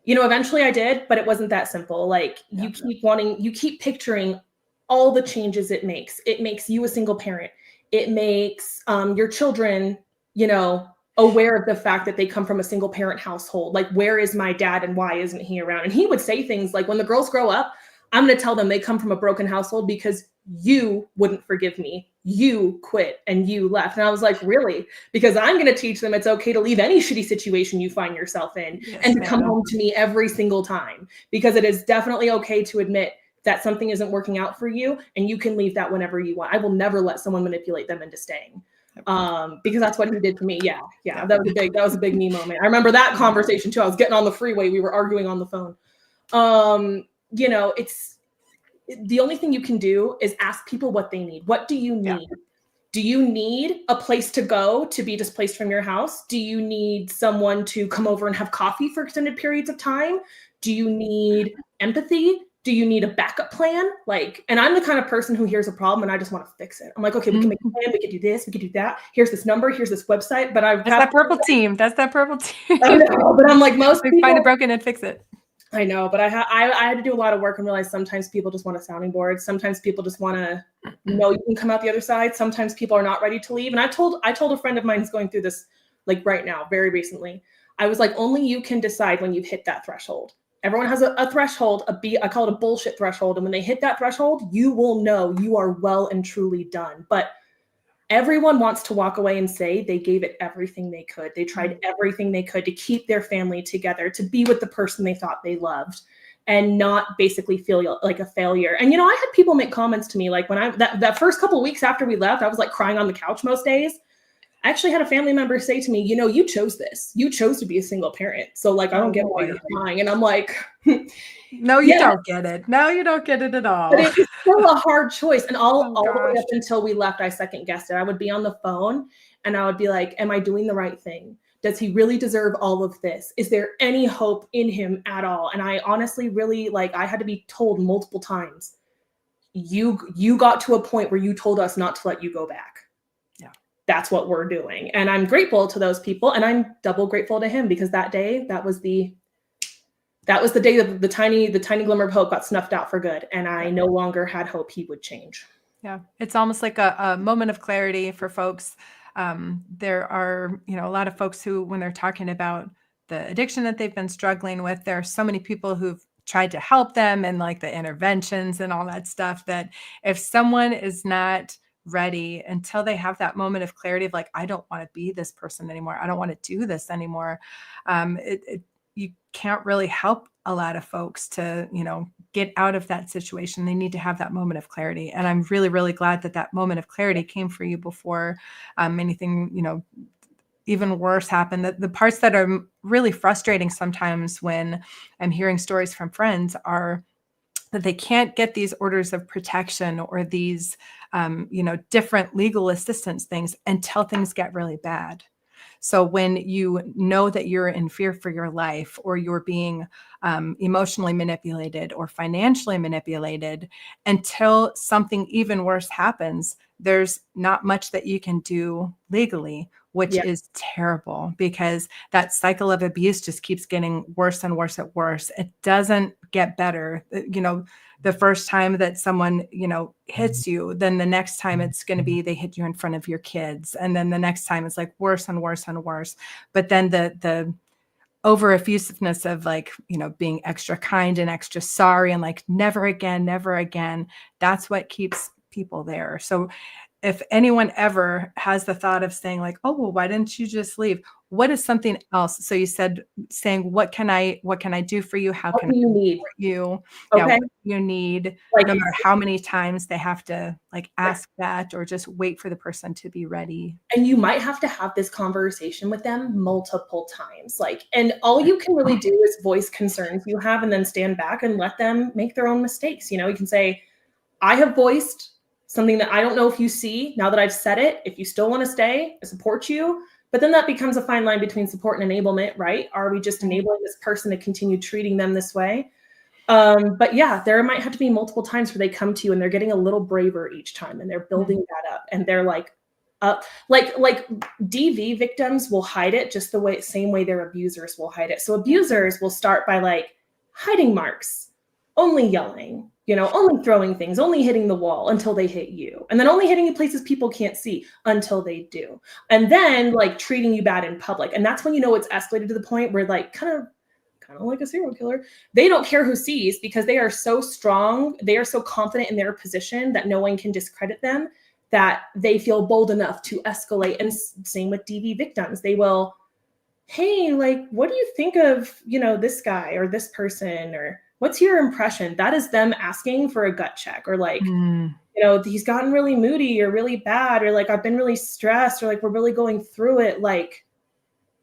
you know, eventually I did, but it wasn't that simple. Like you keep picturing all the changes it makes. It makes you a single parent. It makes your children, you know, aware of the fact that they come from a single parent household. Like, where is my dad and why isn't he around? And he would say things like, when the girls grow up, I'm going to tell them they come from a broken household because you wouldn't forgive me. You quit and you left. And I was like, really? Because I'm going to teach them it's okay to leave any shitty situation you find yourself in and to come home to me every single time, because it is definitely okay to admit that something isn't working out for you, and you can leave that whenever you want. I will never let someone manipulate them into staying. Because that's what he did to me. Yeah. That was a big me moment. I remember that conversation too. I was getting on the freeway. We were arguing on the phone. You know, it's the only thing you can do is ask people what they need. What do you need? Yeah. Do you need a place to go to be displaced from your house? Do you need someone to come over and have coffee for extended periods of time? Do you need empathy? Do you need a backup plan? Like, and I'm the kind of person who hears a problem and I just want to fix it. I'm like, okay, we can make a plan. We can do this. We can do that. Here's this number. Here's this website. But that's that purple team. That's that purple team. I know, but I'm like, most people find it broken and fix it. I know, but I had to do a lot of work and realize sometimes people just want a sounding board. Sometimes people just want to know you can come out the other side. Sometimes people are not ready to leave. And I told a friend of mine who's going through this like right now, very recently. I was like, only you can decide when you've hit that threshold. Everyone has a threshold, I call it a bullshit threshold. And when they hit that threshold, you will know you are well and truly done. But everyone wants to walk away and say they gave it everything they could. They tried everything they could to keep their family together, to be with the person they thought they loved, and not basically feel like a failure. And, you know, I had people make comments to me, like when that first couple of weeks after we left, I was like crying on the couch most days. I actually had a family member say to me, you know, you chose this. You chose to be a single parent. So like, I don't get why you're crying. And I'm like, no, you don't get it. No, you don't get it at all. But it's still a hard choice. And all the way up until we left, I second guessed it. I would be on the phone and I would be like, am I doing the right thing? Does he really deserve all of this? Is there any hope in him at all? And I honestly really, like, I had to be told multiple times, you got to a point where you told us not to let you go back. That's what we're doing. And I'm grateful to those people. And I'm double grateful to him, because that day, that was the day that the tiny glimmer of hope got snuffed out for good. And I no longer had hope he would change. Yeah. It's almost like a moment of clarity for folks. There are, you know, a lot of folks who, when they're talking about the addiction that they've been struggling with, there are so many people who've tried to help them and like the interventions and all that stuff, that if someone is not ready until they have that moment of clarity of like, I don't want to be this person anymore. I don't want to do this anymore. You can't really help a lot of folks to, get out of that situation. They need to have that moment of clarity. And I'm really, really glad that that moment of clarity came for you before anything, even worse happened. The parts that are really frustrating sometimes when I'm hearing stories from friends are that they can't get these orders of protection or these, different legal assistance things until things get really bad. So when you know that you're in fear for your life, or you're being emotionally manipulated or financially manipulated, until something even worse happens, there's not much that you can do legally, which is terrible, because that cycle of abuse just keeps getting worse and worse and worse. It doesn't get better. The first time that someone, hits you, then the next time it's going to be they hit you in front of your kids. And then the next time it's like worse and worse and worse. But then the over effusiveness of being extra kind and extra sorry and never again, never again, that's what keeps people there. So if anyone ever has the thought of saying oh, well, why didn't you just leave? What is something else? So you said saying, what can I do for you? How can I support you? Yeah, what do you need? No matter how many times they have to ask that, or just wait for the person to be ready. And you might have to have this conversation with them multiple times. And all you can really do is voice concerns you have, and then stand back and let them make their own mistakes. You can say, I have voiced something that I don't know if you see. Now that I've said it, if you still want to stay, I support you. But then that becomes a fine line between support and enablement, right? Are we just enabling this person to continue treating them this way? But yeah, there might have to be multiple times where they come to you and they're getting a little braver each time, and they're building that up, and they're like DV victims will hide it just the same way their abusers will hide it. So abusers will start by hiding marks, only yelling, only throwing things, only hitting the wall until they hit you. And then only hitting you places people can't see until they do. And then treating you bad in public. And that's when it's escalated to the point where kind of like a serial killer, they don't care who sees, because they are so strong. They are so confident in their position that no one can discredit them, that they feel bold enough to escalate. And same with DV victims. They will, hey, what do you think of, this guy or this person, or what's your impression? That is them asking for a gut check, or he's gotten really moody or really bad, or I've been really stressed, or we're really going through it.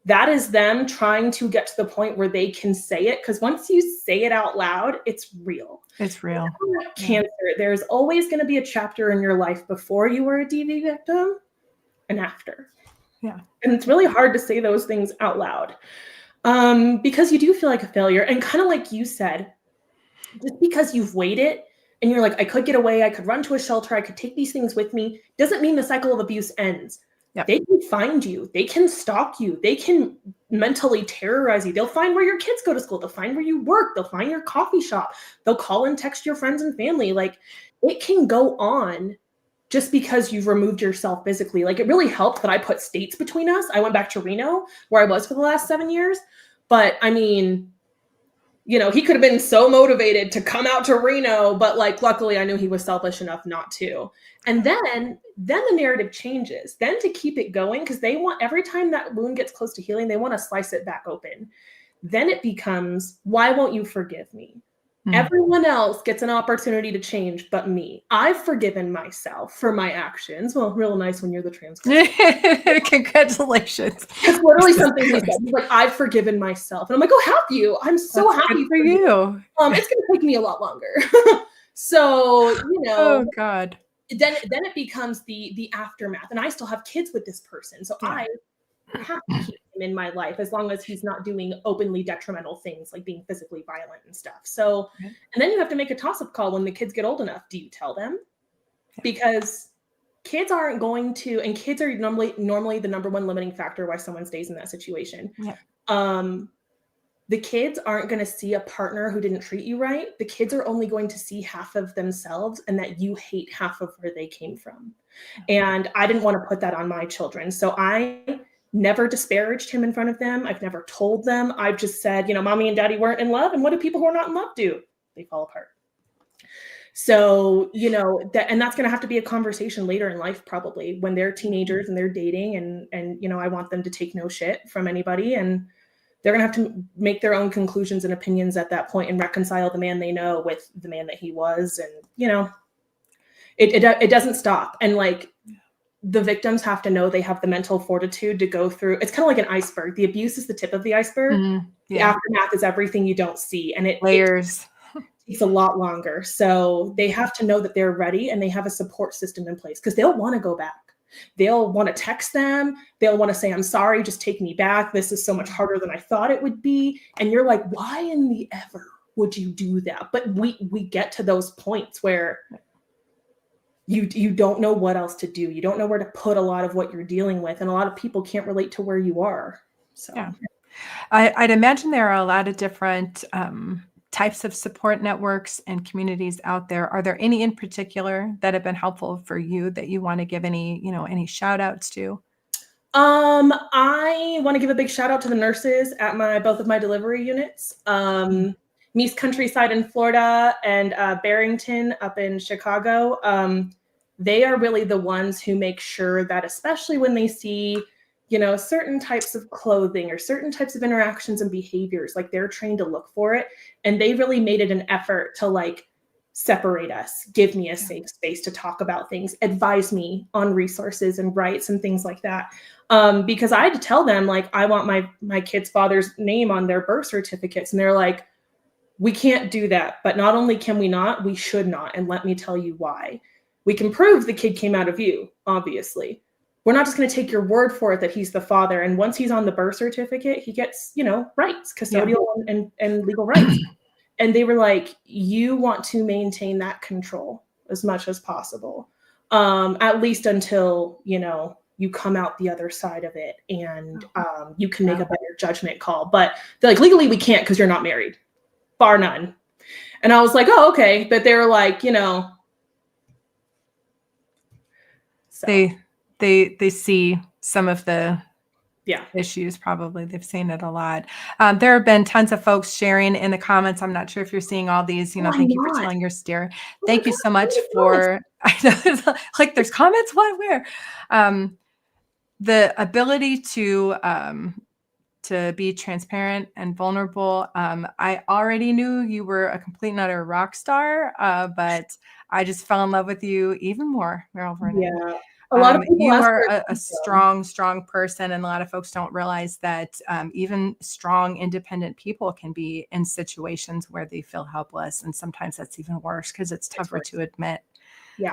That is them trying to get to the point where they can say it. Because once you say it out loud, it's real. It's real. Cancer. There's always going to be a chapter in your life before you were a DV victim and after. Yeah. And it's really hard to say those things out loud, because you do feel like a failure. And kind of like you said, just because you've waited and you're I could get away, I could run to a shelter, I could take these things with me, doesn't mean the cycle of abuse ends. Yep. They can find you. They can stalk you. They can mentally terrorize you. They'll find where your kids go to school. They'll find where you work. They'll find your coffee shop. They'll call and text your friends and family. It can go on just because you've removed yourself physically. It really helped that I put states between us. I went back to Reno, where I was for the last 7 years. But I mean, he could have been so motivated to come out to Reno, but luckily I knew he was selfish enough not to. And then the narrative changes. Then to keep it going, because they want, every time that wound gets close to healing, they want to slice it back open. Then it becomes, why won't you forgive me? Everyone else gets an opportunity to change, but me. I've forgiven myself for my actions. Well, real nice when you're the transgressor. Congratulations. It's literally something he said. He's I've forgiven myself. And I'm oh, have you? I'm so happy for you. It's going to take me a lot longer. So, oh God. Then it becomes the aftermath. And I still have kids with this person. So I have to keep him in my life as long as he's not doing openly detrimental things, like being physically violent and stuff. So, and then you have to make a toss-up call when the kids get old enough. Do you tell them? Because kids aren't going to, and kids are normally the number one limiting factor why someone stays in that situation. The kids aren't going to see a partner who didn't treat you right. The kids are only going to see half of themselves, and that you hate half of where they came from. And I didn't want to put that on my children. So I never disparaged him in front of them. I've never told them. I've just said, mommy and daddy weren't in love. And what do people who are not in love do? They fall apart. So, and that's going to have to be a conversation later in life, probably when they're teenagers and they're dating, and I want them to take no shit from anybody. And they're going to have to make their own conclusions and opinions at that point and reconcile the man they know with the man that he was. And, you know, it doesn't stop. And like, the victims have to know they have the mental fortitude to go through. It's kind of like an iceberg. The abuse is the tip of the iceberg. The aftermath is everything you don't see. And it layers. It takes a lot longer. So they have to know that they're ready and they have a support system in place, because they'll want to go back. They'll want to text them. They'll want to say, I'm sorry, just take me back. This is so much harder than I thought it would be. And you're like, why in the ever would you do that? But we get to those points where you don't know what else to do. You don't know where to put a lot of what you're dealing with. And a lot of people can't relate to where you are. So yeah. I'd imagine there are a lot of different types of support networks and communities out there. Are there any in particular that have been helpful for you that you want to give any shout outs to? I want to give a big shout out to the nurses at both of my delivery units. Meese Countryside in Florida and Barrington up in Chicago. They are really the ones who make sure that, especially when they see, you know, certain types of clothing or certain types of interactions and behaviors, like they're trained to look for it. And they really made it an effort to like separate us, give me a safe space to talk about things, advise me on resources and rights and things like that. Because I had to tell them, like, I want my kid's father's name on their birth certificates. And they're like, we can't do that. But not only can we not, we should not. And let me tell you why. We can prove the kid came out of you, obviously. We're not just going to take your word for it that he's the father. And once he's on the birth certificate, he gets, you know, rights, custodial and legal rights. And they were like, you want to maintain that control as much as possible, at least until, you know, you come out the other side of it and you can make a better judgment call. But they're like, legally, we can't because you're not married, bar none. And I was like, oh, okay. But they were like, you know. So. They see some of the issues. Probably they've seen it a lot. There have been tons of folks sharing in the comments. I'm not sure if you're seeing all these, you know, thank you for telling your story. Thank you so much for, I know, like there's comments, what, where? The ability to be transparent and vulnerable. I already knew you were a complete and utter rock star, but I just fell in love with you even more, Merill Vernon. Yeah. A lot of people you are a strong person, and a lot of folks don't realize that even strong, independent people can be in situations where they feel helpless, and sometimes that's even worse because it's tougher to admit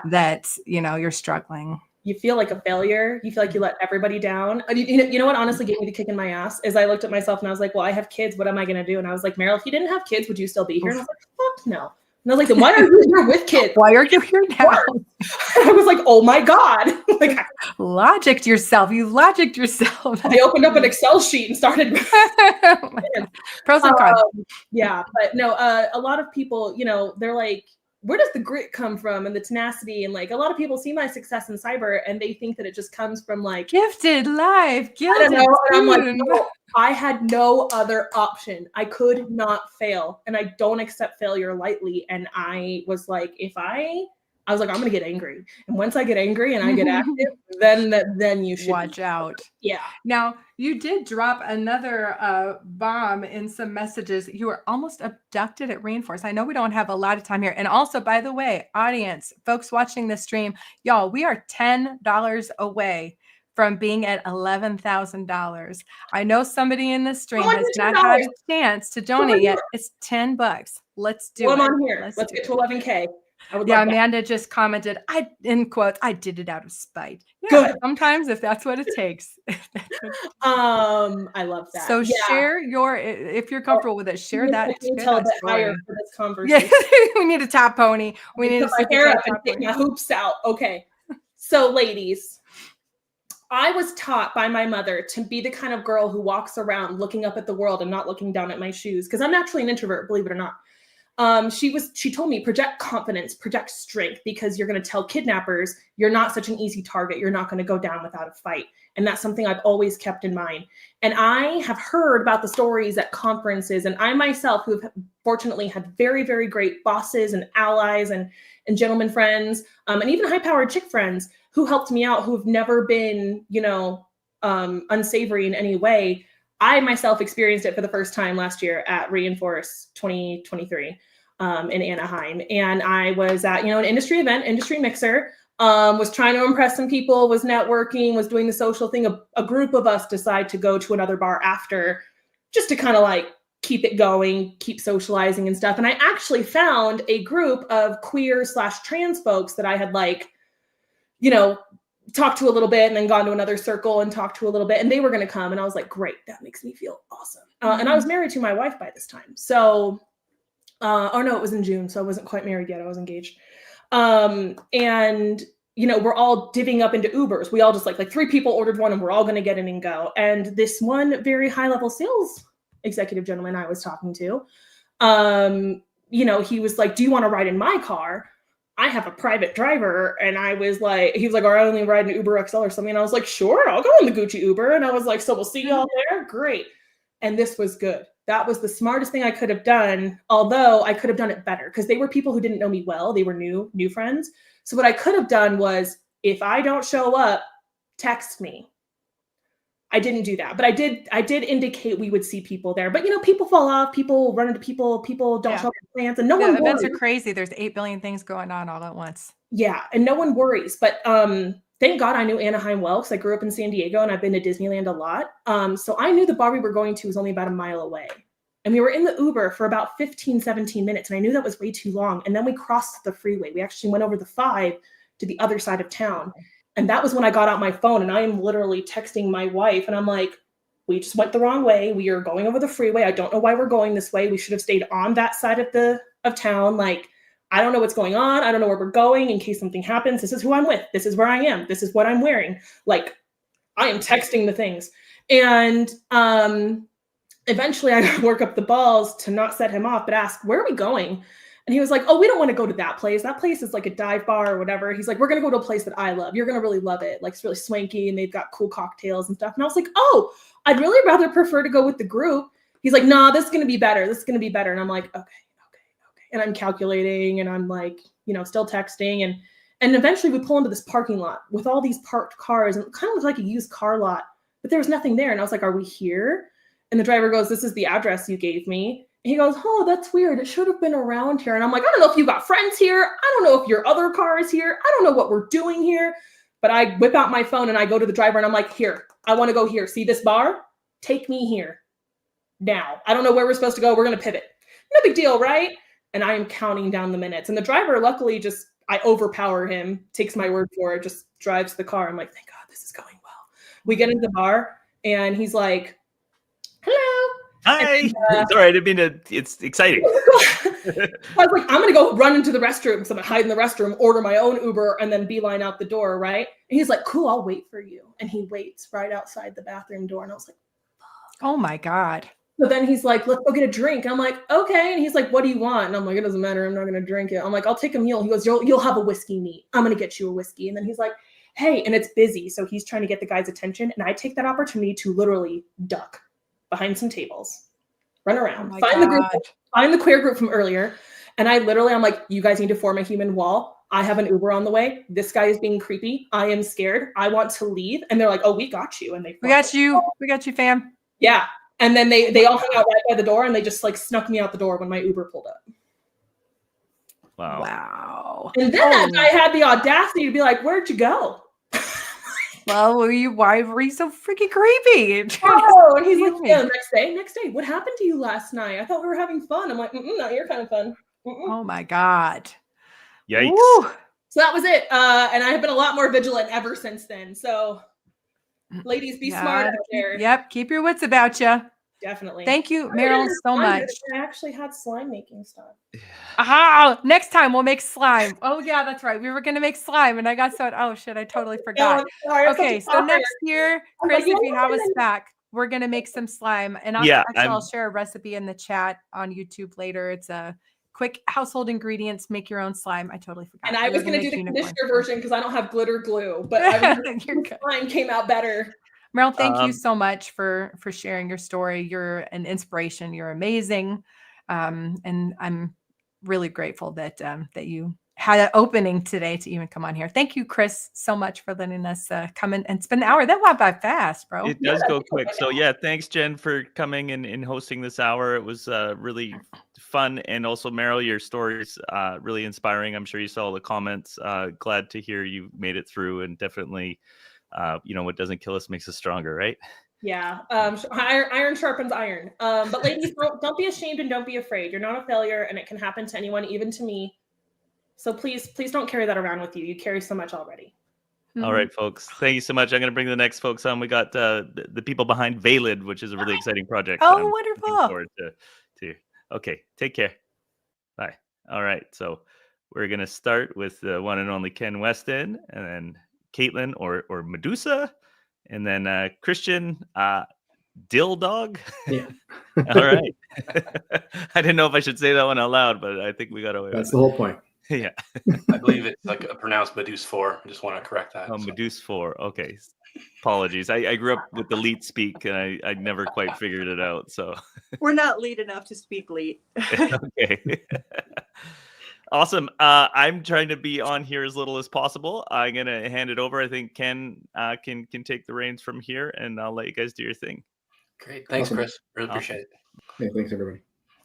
that you're struggling. You feel like a failure. You feel like you let everybody down. You know what honestly gave me the kick in my ass is I looked at myself and I was like, well, I have kids. What am I going to do? And I was like, Merill, if you didn't have kids, would you still be here? And I was like, fuck no. And I was like, then why are you here with kids? Why are you here now? I was like, oh my God. Like, logicked yourself. You logicked yourself. I opened up an Excel sheet and started. Pros and cons. Yeah, but no, a lot of people, you know, they're like, where does the grit come from and the tenacity? And like a lot of people see my success in cyber and they think that it just comes from like gifted life. Gifted. I don't know. And I'm like, no, I had no other option. I could not fail. And I don't accept failure lightly. And I was like, I was like, I'm going to get angry. And once I get angry and I get active, then you should watch out. Yeah. Now, you did drop another bomb in some messages. You were almost abducted at Rainforest. I know we don't have a lot of time here. And also, by the way, audience, folks watching this stream, y'all, we are $10 away from being at $11,000. I know somebody in this stream has not had a chance to donate yet. It's $10. Let's do it. I'm on here. Let's get to 11K. Amanda just commented, in quotes, I did it out of spite. Yeah, good. Sometimes if that's what it takes. I love that. So share if you're comfortable with it, share that. Tell a bit higher for this conversation. Yeah, we need a top pony. We need to put my hair up and take my hoops out. Okay. So ladies, I was taught by my mother to be the kind of girl who walks around looking up at the world and not looking down at my shoes. Because I'm naturally an introvert, believe it or not. She told me, project confidence, project strength, because you're going to tell kidnappers you're not such an easy target. You're not going to go down without a fight. And that's something I've always kept in mind. And I have heard about the stories at conferences, and I myself, who have fortunately had very, very great bosses and allies and gentlemen friends, and even high-powered chick friends who helped me out, who have never been, unsavory in any way. I myself experienced it for the first time last year at Reinforce 2023 in Anaheim. And I was at, an industry event, industry mixer, was trying to impress some people, was networking, was doing the social thing. A group of us decide to go to another bar after just to kind of like keep it going, keep socializing and stuff. And I actually found a group of queer/trans folks that I had talked to a little bit and then gone to another circle and talked to a little bit, and they were going to come. And I was like, great, that makes me feel awesome. And I was married to my wife by this time. So, it was in June. So I wasn't quite married yet. I was engaged. And we're all divvying up into Ubers. We all just like 3 people ordered one and we're all going to get in and go. And this one very high level sales executive gentleman I was talking to, he was like, do you want to ride in my car? I have a private driver. And he was like, I only ride an Uber XL or something. And I was like, sure, I'll go in the Gucci Uber. And I was like, so we'll see y'all there. Great. And this was good. That was the smartest thing I could have done. Although I could have done it better because they were people who didn't know me well. They were new friends. So what I could have done was, if I don't show up, text me. I didn't do that, but I did indicate we would see people there. But people fall off, people run into people don't show up to plans, and no one events worries. are crazy. There's 8 billion things going on all at once. Yeah, and no one worries. But thank God I knew Anaheim well because I grew up in San Diego and I've been to Disneyland a lot. So I knew the bar we were going to was only about a mile away. And we were in the Uber for about 15, 17 minutes. And I knew that was way too long. And then we crossed the freeway. We actually went over the 5 to the other side of town. And that was when I got out my phone and I am literally texting my wife and I'm like, we just went the wrong way. We are going over the freeway. I don't know why we're going this way. We should have stayed on that side of town. Like, I don't know what's going on. I don't know where we're going in case something happens. This is who I'm with. This is where I am. This is what I'm wearing. Like, I am texting the things. And eventually I work up the balls to not set him off, but ask, where are we going? And he was like, oh, we don't want to go to that place. That place is like a dive bar or whatever. He's like, we're going to go to a place that I love. You're going to really love it. Like, it's really swanky and they've got cool cocktails and stuff. And I was like, oh, I'd really rather prefer to go with the group. He's like, nah, this is going to be better. This is going to be better. And I'm like, okay. And I'm calculating and I'm like, still texting. And eventually we pull into this parking lot with all these parked cars and it kind of looked like a used car lot, but there was nothing there. And I was like, are we here? And the driver goes, this is the address you gave me. And he goes, oh, that's weird. It should have been around here. And I'm like, I don't know if you got friends here. I don't know if your other car is here. I don't know what we're doing here. But I whip out my phone and I go to the driver and I'm like, here, I want to go here. See this bar? Take me here now. I don't know where we're supposed to go. We're going to pivot. No big deal, right? And I am counting down the minutes. And the driver, luckily, I overpower him, takes my word for it, just drives the car. I'm like, thank God, this is going well. We get into the bar and he's like, hello. Hi. Sorry, I didn't mean to. It's exciting. I was like, I'm going to go run into the restroom because I'm going to hide in the restroom, order my own Uber, and then beeline out the door, right? And he's like, cool, I'll wait for you. And he waits right outside the bathroom door. And I was like, oh my God. So then he's like, let's go get a drink. And I'm like, okay. And he's like, what do you want? And I'm like, it doesn't matter. I'm not going to drink it. I'm like, I'll take a meal. He goes, you'll have a whiskey neat. I'm going to get you a whiskey. And then he's like, hey, and it's busy. So he's trying to get the guy's attention. And I take that opportunity to literally duck behind some tables, run around, find the queer group from earlier. And I'm like, you guys need to form a human wall. I have an Uber on the way. This guy is being creepy. I am scared. I want to leave. And they're like, oh, we got you. And we got you, fam. Yeah. And then they all hung out right by the door and they just like snuck me out the door when my Uber pulled up. Wow. And then I had the audacity to be like, where'd you go? Well, why were you so freaking creepy? Oh, and he's like, yeah, next day. What happened to you last night? I thought we were having fun. I'm like, no, you're kind of fun. Oh my God. Yikes. Woo. So that was it. And I have been a lot more vigilant ever since then. So ladies, be smart out there. Yep. Keep your wits about you. Definitely. Thank you, Merill, so much. I actually had slime making stuff. Aha! Next time we'll make slime. Oh yeah, that's right. We were gonna make slime, and I got oh shit, I totally forgot. Okay, so next year, Chris, if you have us back, we're gonna make some slime, and I'll share a recipe in the chat on YouTube later. It's a quick household ingredients, make your own slime. I totally forgot. And I was gonna do the conditioner version because I don't have glitter glue, but slime came out better. Merill, thank you so much for sharing your story. You're an inspiration. You're amazing. And I'm really grateful that you had an opening today to even come on here. Thank you, Chris, so much for letting us come in and spend an hour. That went by fast, bro. It does go quick. So yeah, thanks, Jen, for coming and hosting this hour. It was really fun. And also, Merill, your story is really inspiring. I'm sure you saw all the comments. Glad to hear you made it through, and definitely, what doesn't kill us makes us stronger, right? Yeah, iron sharpens iron. But ladies, don't be ashamed and don't be afraid. You're not a failure, and it can happen to anyone, even to me. So please don't carry that around with you. You carry so much already. All right, folks. Thank you so much. I'm going to bring the next folks on. We got the people behind Valid, which is a really exciting project. Oh, I'm wonderful. looking forward to. Okay, take care. Bye. All right, so we're going to start with the one and only Ken Weston, and then Caitlin or Medusa, and then Christian Dill Dog. Yeah. All right. I didn't know if I should say that one out loud, but I think we got away with it. That's the whole point. Yeah. I believe it's like a pronounced Meduse 4. I just want to correct that. Oh, Meduse 4. Okay. Apologies. I grew up with the Leet speak, and I never quite figured it out. So we're not Leet enough to speak Leet. Okay. Awesome. I'm trying to be on here as little as possible. I'm gonna hand it over. I think Ken can take the reins from here, and I'll let you guys do your thing. Great. Thanks, Awesome. Chris. Really appreciate it. Yeah, thanks everybody.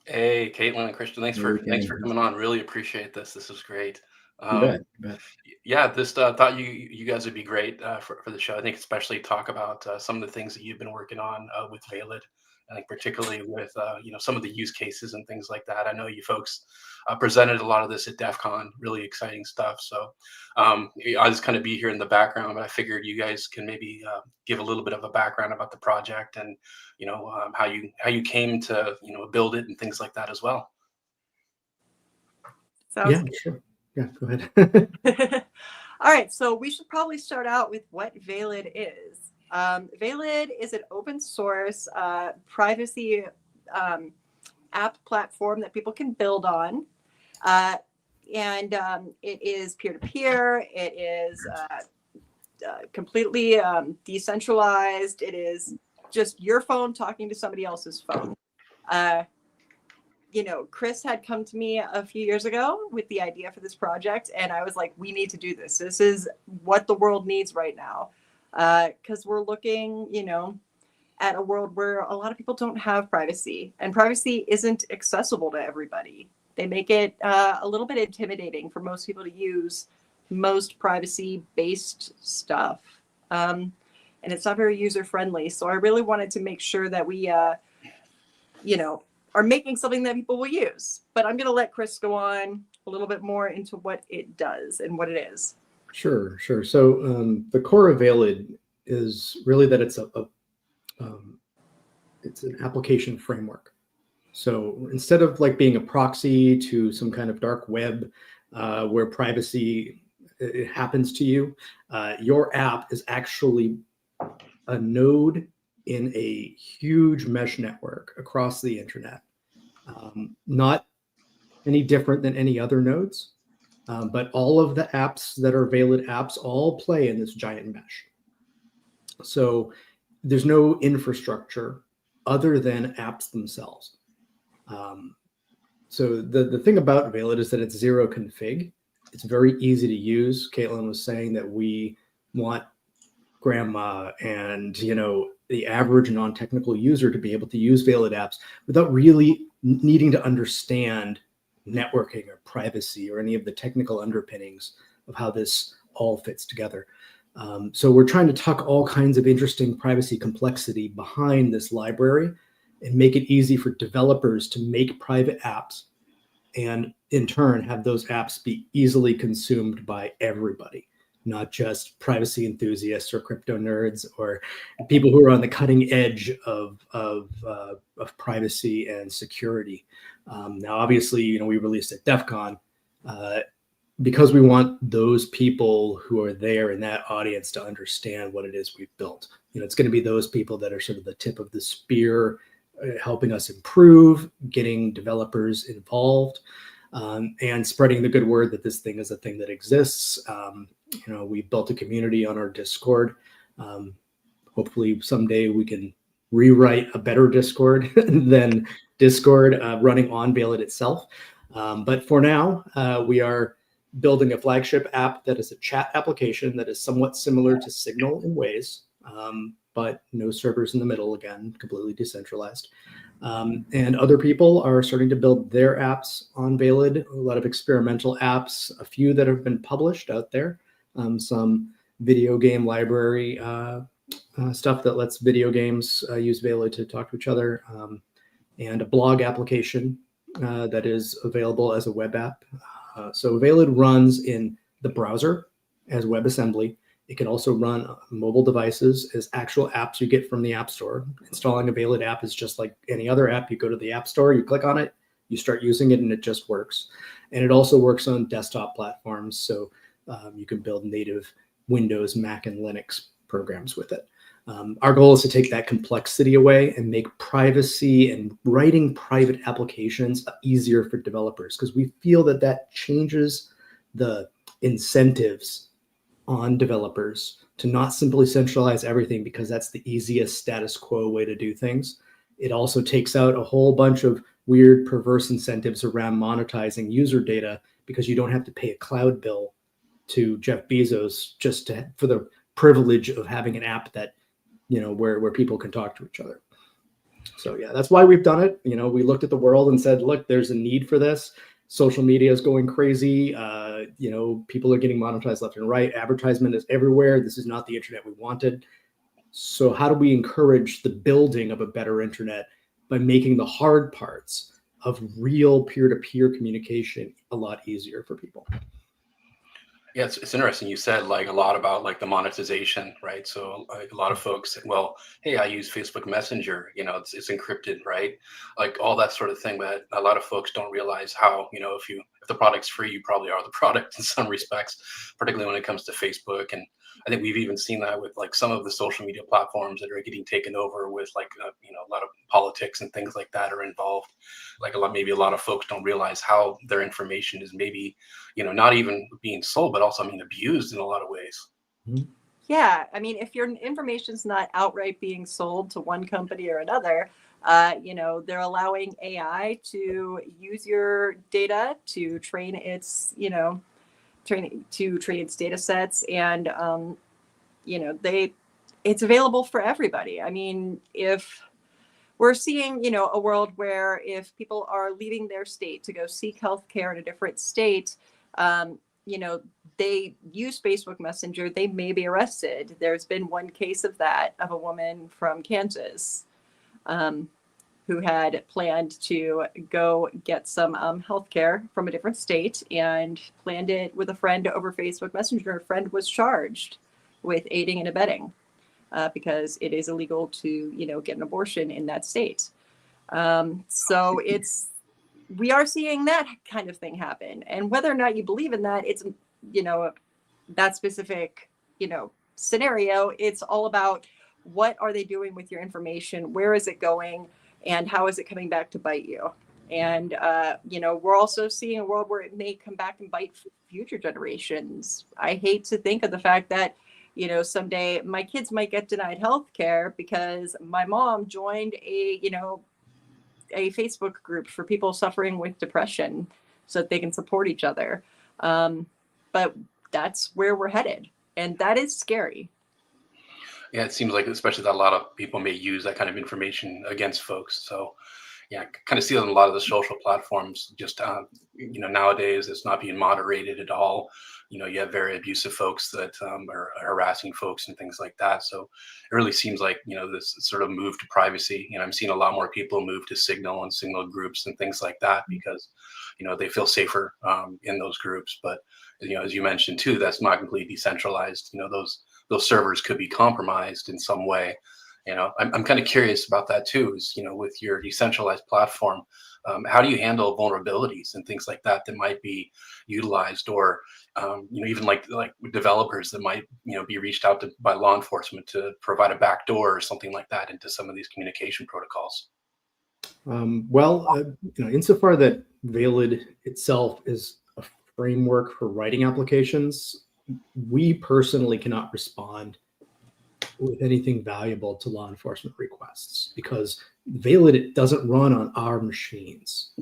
Hey, Caitlin and Christian, thanks for Okay. coming on. Really appreciate this. This is great. You bet. You bet. Yeah, this thought you guys would be great for the show. I think especially talk about some of the things that you've been working on with Valid. I think particularly with some of the use cases and things like that. I know you folks presented a lot of this at DEF CON, really exciting stuff. So I'll just kind of be here in the background, but I figured you guys can maybe give a little bit of a background about the project and how you came to build it and things like that as well. Yeah, sure. Yeah, go ahead. All right, so we should probably start out with what Valid is. Valid is an open source privacy app platform that people can build on. And it is peer-to-peer. It is completely decentralized. It is just your phone talking to somebody else's phone. Chris had come to me a few years ago with the idea for this project, and I was like, we need to do this. This is what the world needs right now. Because we're looking, at a world where a lot of people don't have privacy, and privacy isn't accessible to everybody. They make it a little bit intimidating for most people to use most privacy-based stuff. And it's not very user-friendly. So I really wanted to make sure that we, are making something that people will use. But I'm going to let Chris go on a little bit more into what it does and what it is. Sure. So the core of Valid is really that it's it's an application framework. So instead of like being a proxy to some kind of dark web where privacy it happens to you, your app is actually a node in a huge mesh network across the internet. Not any different than any other nodes. But all of the apps that are Valid apps all play in this giant mesh. So there's no infrastructure other than apps themselves. So the thing about Valid is that it's zero config. It's very easy to use. Caitlin was saying that we want grandma and the average non-technical user to be able to use Valid apps without really needing to understand networking or privacy or any of the technical underpinnings of how this all fits together. So we're trying to tuck all kinds of interesting privacy complexity behind this library and make it easy for developers to make private apps and in turn have those apps be easily consumed by everybody, not just privacy enthusiasts or crypto nerds or people who are on the cutting edge of privacy and security. Now, obviously, we released at DEF CON because we want those people who are there in that audience to understand what it is we've built. It's going to be those people that are sort of the tip of the spear, helping us improve, getting developers involved, and spreading the good word that this thing is a thing that exists. We built a community on our Discord. Hopefully someday we can rewrite a better Discord than Discord running on Valid itself. But for now, we are building a flagship app that is a chat application that is somewhat similar to Signal in ways, but no servers in the middle, again, completely decentralized. And other people are starting to build their apps on Veiled, a lot of experimental apps, a few that have been published out there, some video game library stuff that lets video games use Veiled to talk to each other, and a blog application that is available as a web app. So Veiled runs in the browser as WebAssembly. It can also run on mobile devices as actual apps you get from the App Store. Installing a Veiled app is just like any other app. You go to the App Store, you click on it, you start using it, and it just works. And it also works on desktop platforms, so you can build native Windows, Mac, and Linux programs with it. Our goal is to take that complexity away and make privacy and writing private applications easier for developers, because we feel that that changes the incentives on developers to not simply centralize everything because that's the easiest status quo way to do things. It also takes out a whole bunch of weird, perverse incentives around monetizing user data, because you don't have to pay a cloud bill to Jeff Bezos just for the privilege of having an app that, where people can talk to each other. So yeah, that's why we've done it. We looked at the world and said, look, there's a need for this. Social media is going crazy. People are getting monetized left and right. Advertisement is everywhere. This is not the internet we wanted. So how do we encourage the building of a better internet by making the hard parts of real peer-to-peer communication a lot easier for people? Yeah, it's interesting. You said like a lot about like the monetization, right? So like a lot of folks say, well, hey, I use Facebook Messenger, it's encrypted, right? Like all that sort of thing. But a lot of folks don't realize how, if the product's free, you probably are the product in some respects, particularly when it comes to Facebook. And I think we've even seen that with like some of the social media platforms that are getting taken over with like, a lot of politics and things like that are involved. Like maybe a lot of folks don't realize how their information is maybe, not even being sold, but also being abused in a lot of ways. Yeah, I mean, if your information's not outright being sold to one company or another, they're allowing AI to use your data to train its, train its data sets, and it's available for everybody. I mean, if we're seeing, a world where if people are leaving their state to go seek healthcare in a different state, they use Facebook Messenger, they may be arrested. There's been one case of that, of a woman from Kansas who had planned to go get some healthcare from a different state and planned it with a friend over Facebook Messenger. Her friend was charged with aiding and abetting because it is illegal to, get an abortion in that state. So we are seeing that kind of thing happen. And whether or not you believe in that, it's, that specific, scenario, it's all about what are they doing with your information? Where is it going? And how is it coming back to bite you? And, we're also seeing a world where it may come back and bite future generations. I hate to think of the fact that, someday my kids might get denied health care because my mom joined a Facebook group for people suffering with depression so that they can support each other. But that's where we're headed. And that is scary. Yeah, it seems like especially that a lot of people may use that kind of information against folks. So yeah, kind of see on a lot of the social platforms, just, nowadays it's not being moderated at all. You have very abusive folks that are harassing folks and things like that. So it really seems like, this sort of move to privacy. I'm seeing a lot more people move to Signal and Signal groups and things like that because, they feel safer in those groups. But, as you mentioned too, that's not completely decentralized. Those servers could be compromised in some way. I'm kind of curious about that too, is, with your decentralized platform, how do you handle vulnerabilities and things like that might be utilized, or, even like developers that might, be reached out to by law enforcement to provide a backdoor or something like that into some of these communication protocols? Insofar that Veiled itself is a framework for writing applications, we personally cannot respond with anything valuable to law enforcement requests because Veiled, it doesn't run on our machines.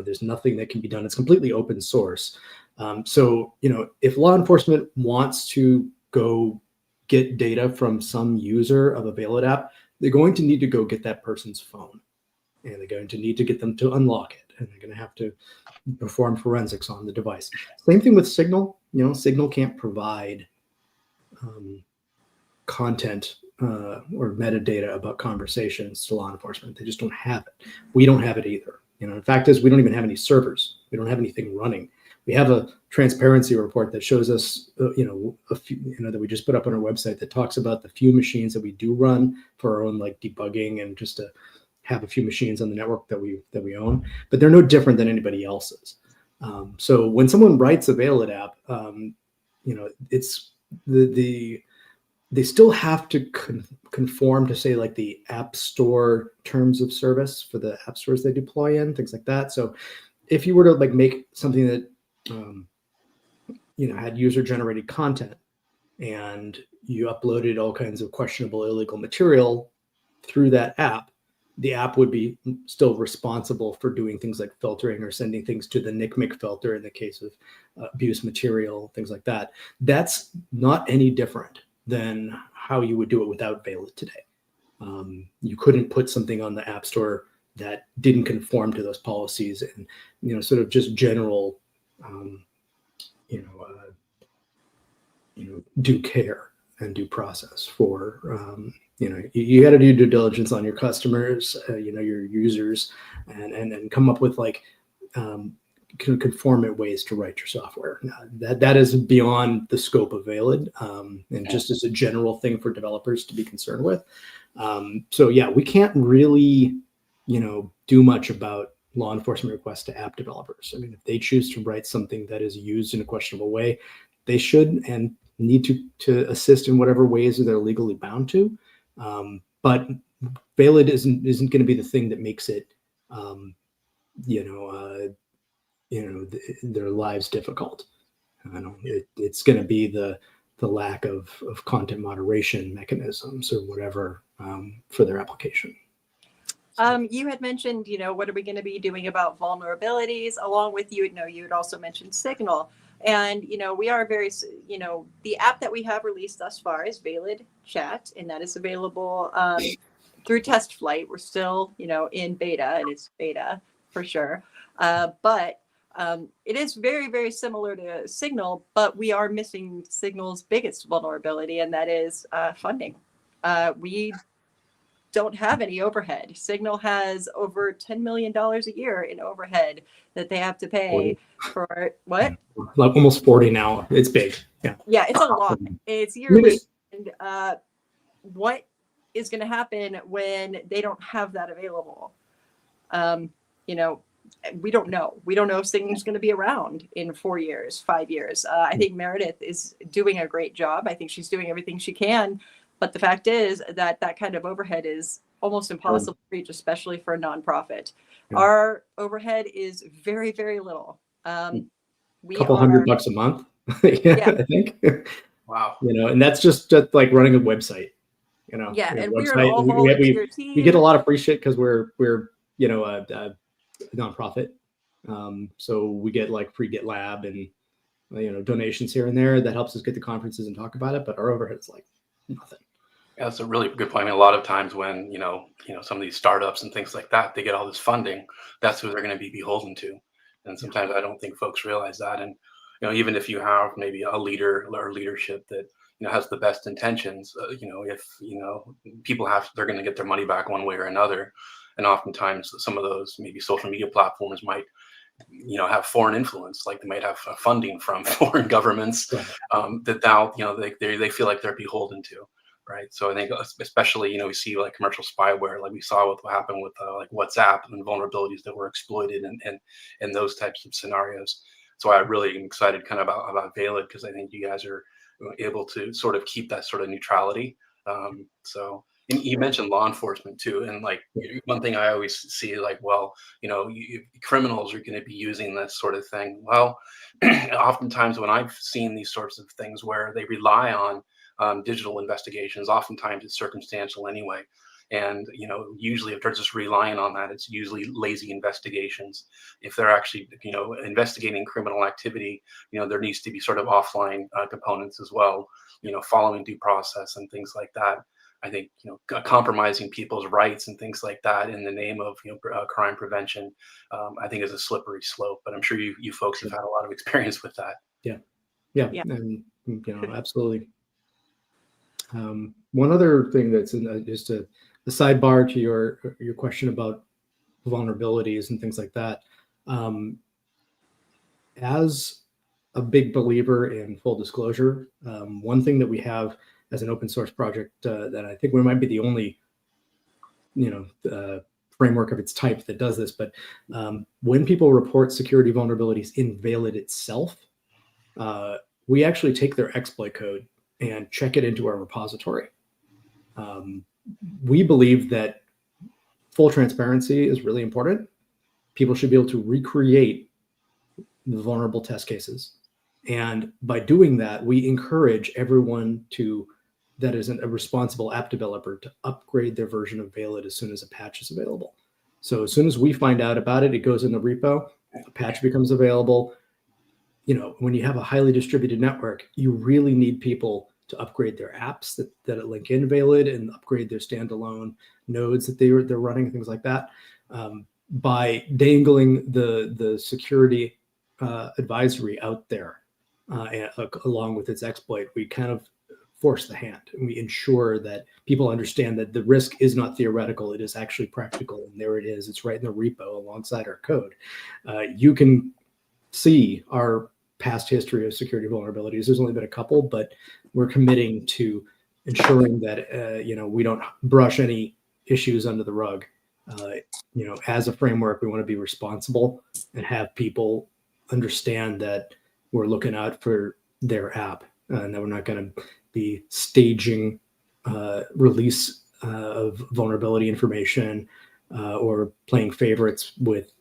There's nothing that can be done. It's completely open source. So, if law enforcement wants to go get data from some user of a Veiled app, they're going to need to go get that person's phone, and they're going to need to get them to unlock it, and they're going to have to perform forensics on the device. Same thing with Signal. Signal can't provide content or metadata about conversations to law enforcement. They just don't have it. We don't have it either. The fact is, we don't even have any servers. We don't have anything running. We have a transparency report that shows us, a few, that we just put up on our website that talks about the few machines that we do run for our own like debugging and just to have a few machines on the network that we own. But they're no different than anybody else's. So when someone writes a Veiled app, it's they still have to conform to, say, like the App Store terms of service for the app stores they deploy in, things like that. So if you were to like make something that had user generated content and you uploaded all kinds of questionable illegal material through that app, the app would be still responsible for doing things like filtering or sending things to the NCMEC filter in the case of abuse material, things like that. That's not any different than how you would do it without Veiled today. You couldn't put something on the App Store that didn't conform to those policies and, sort of just general, due care and due process for, you got to do due diligence on your customers, your users, and come up with like conformant ways to write your software. Now, that is beyond the scope of Veiled, and just as a general thing for developers to be concerned with. So yeah, we can't really, do much about law enforcement requests to app developers. I mean, if they choose to write something that is used in a questionable way, they should and need to assist in whatever ways they're legally bound to. But Veiled isn't going to be the thing that makes it, their lives difficult. It's going to be the lack of content moderation mechanisms or whatever for their application. You had mentioned, what are we going to be doing about vulnerabilities? Along with you had also mentioned Signal. And, we are very, the app that we have released thus far is Veiled Chat, and that is available through test flight. We're still, in beta, and it's beta for sure. But it is very, very similar to Signal, but we are missing Signal's biggest vulnerability, and that is funding. We don't have any overhead. Signal has over $10 million a year in overhead that they have to pay 40. for what? Like almost 40 now. It's big. Yeah. Yeah, it's a lot. It's yearly. And what is going to happen when they don't have that available? We don't know. We don't know if Signal's going to be around in 4 years, 5 years. I think Meredith is doing a great job. I think she's doing everything she can. But the fact is that kind of overhead is almost impossible to reach, especially for a nonprofit. Yeah. Our overhead is very, very little. We couple $100 a month, yeah. I think. Wow. And that's just like running a website. Yeah, and we get a lot of free shit because we're a nonprofit. So we get like free GitLab and donations here and there that helps us get to conferences and talk about it. But our overhead is like nothing. Yeah, that's a really good point. I mean, a lot of times when some of these startups and things like that, they get all this funding. That's who they're going to be beholden to. And sometimes I don't think folks realize that. And even if you have maybe a leader or leadership that has the best intentions, if people they're going to get their money back one way or another. And oftentimes some of those maybe social media platforms might have foreign influence, like they might have funding from foreign governments that now they feel like they're beholden to. Right. So I think especially, we see like commercial spyware, like we saw with what happened with like WhatsApp and vulnerabilities that were exploited and those types of scenarios. So I really am excited kind of about Veiled because I think you guys are able to sort of keep that sort of neutrality. So and you mentioned law enforcement too. And like one thing I always see like, well, criminals are going to be using this sort of thing. Well, oftentimes when I've seen these sorts of things where they rely on digital investigations, oftentimes it's circumstantial anyway. And, usually if they're just relying on that, it's usually lazy investigations. If they're actually, investigating criminal activity, there needs to be sort of offline components as well, following due process and things like that. I think, compromising people's rights and things like that in the name of, crime prevention, I think is a slippery slope. But I'm sure you folks have had a lot of experience with that. Yeah, and absolutely. One other thing that's just a sidebar to your question about vulnerabilities and things like that. As a big believer in full disclosure, one thing that we have as an open source project that I think we might be the only, framework of its type that does this, but when people report security vulnerabilities in Veiled itself, we actually take their exploit code and check it into our repository. We believe that full transparency is really important. People should be able to recreate the vulnerable test cases. And by doing that, we encourage everyone that isn't a responsible app developer to upgrade their version of Veiled as soon as a patch is available. So as soon as we find out about it, it goes in the repo, a patch becomes available. When you have a highly distributed network, you really need people to upgrade their apps that link in Veiled and upgrade their standalone nodes that they're running, things like that. By dangling the security advisory out there along with its exploit, we kind of force the hand, and we ensure that people understand that the risk is not theoretical, it is actually practical, and there it is. It's right in the repo alongside our code. You can see our past history of security vulnerabilities. There's only been a couple, but we're committing to ensuring that we don't brush any issues under the rug. As a framework, we want to be responsible and have people understand that we're looking out for their app and that we're not going to be staging release of vulnerability information or playing favorites with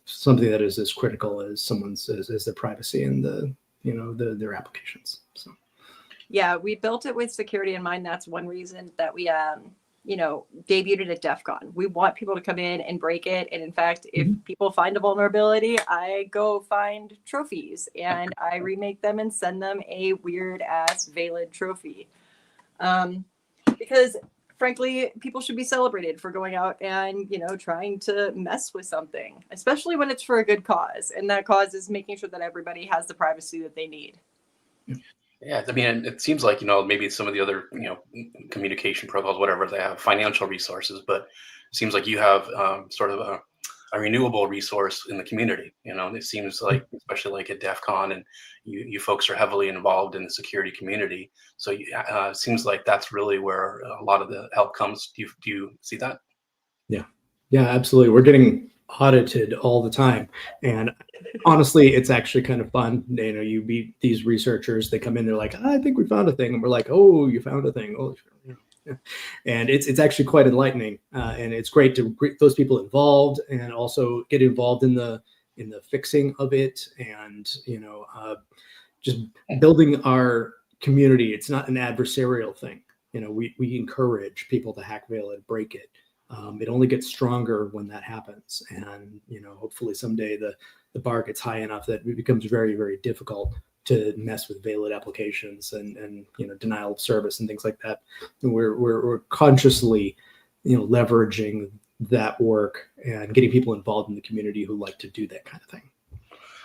something that is as critical as someone's as their privacy and their applications. So yeah, we built it with security in mind. That's one reason that we debuted it at DEF CON. We want people to come in and break it. And in fact, if people find a vulnerability, I go find trophies and I remake them and send them a weird ass Veiled trophy. Because frankly, people should be celebrated for going out and, trying to mess with something, especially when it's for a good cause. And that cause is making sure that everybody has the privacy that they need. Yeah, I mean, it seems like, maybe some of the other, communication protocols, whatever, they have financial resources, but it seems like you have sort of a renewable resource in the community. It seems like, especially like at DEF CON, and you folks are heavily involved in the security community. So it seems like that's really where a lot of the help comes. Do you see that? Yeah, absolutely. We're getting audited all the time, and honestly, it's actually kind of fun. You meet these researchers, they come in, they're like, I think we found a thing, and we're like, oh, you found a thing. Oh, sure. And it's actually quite enlightening, and it's great to get those people involved and also get involved in the fixing of it, and just building our community. It's not an adversarial thing. We encourage people to hack Veiled, break it. It only gets stronger when that happens, and hopefully someday the bar gets high enough that it becomes very, very difficult to mess with Veiled applications and denial of service and things like that. And we're consciously leveraging that work and getting people involved in the community who like to do that kind of thing.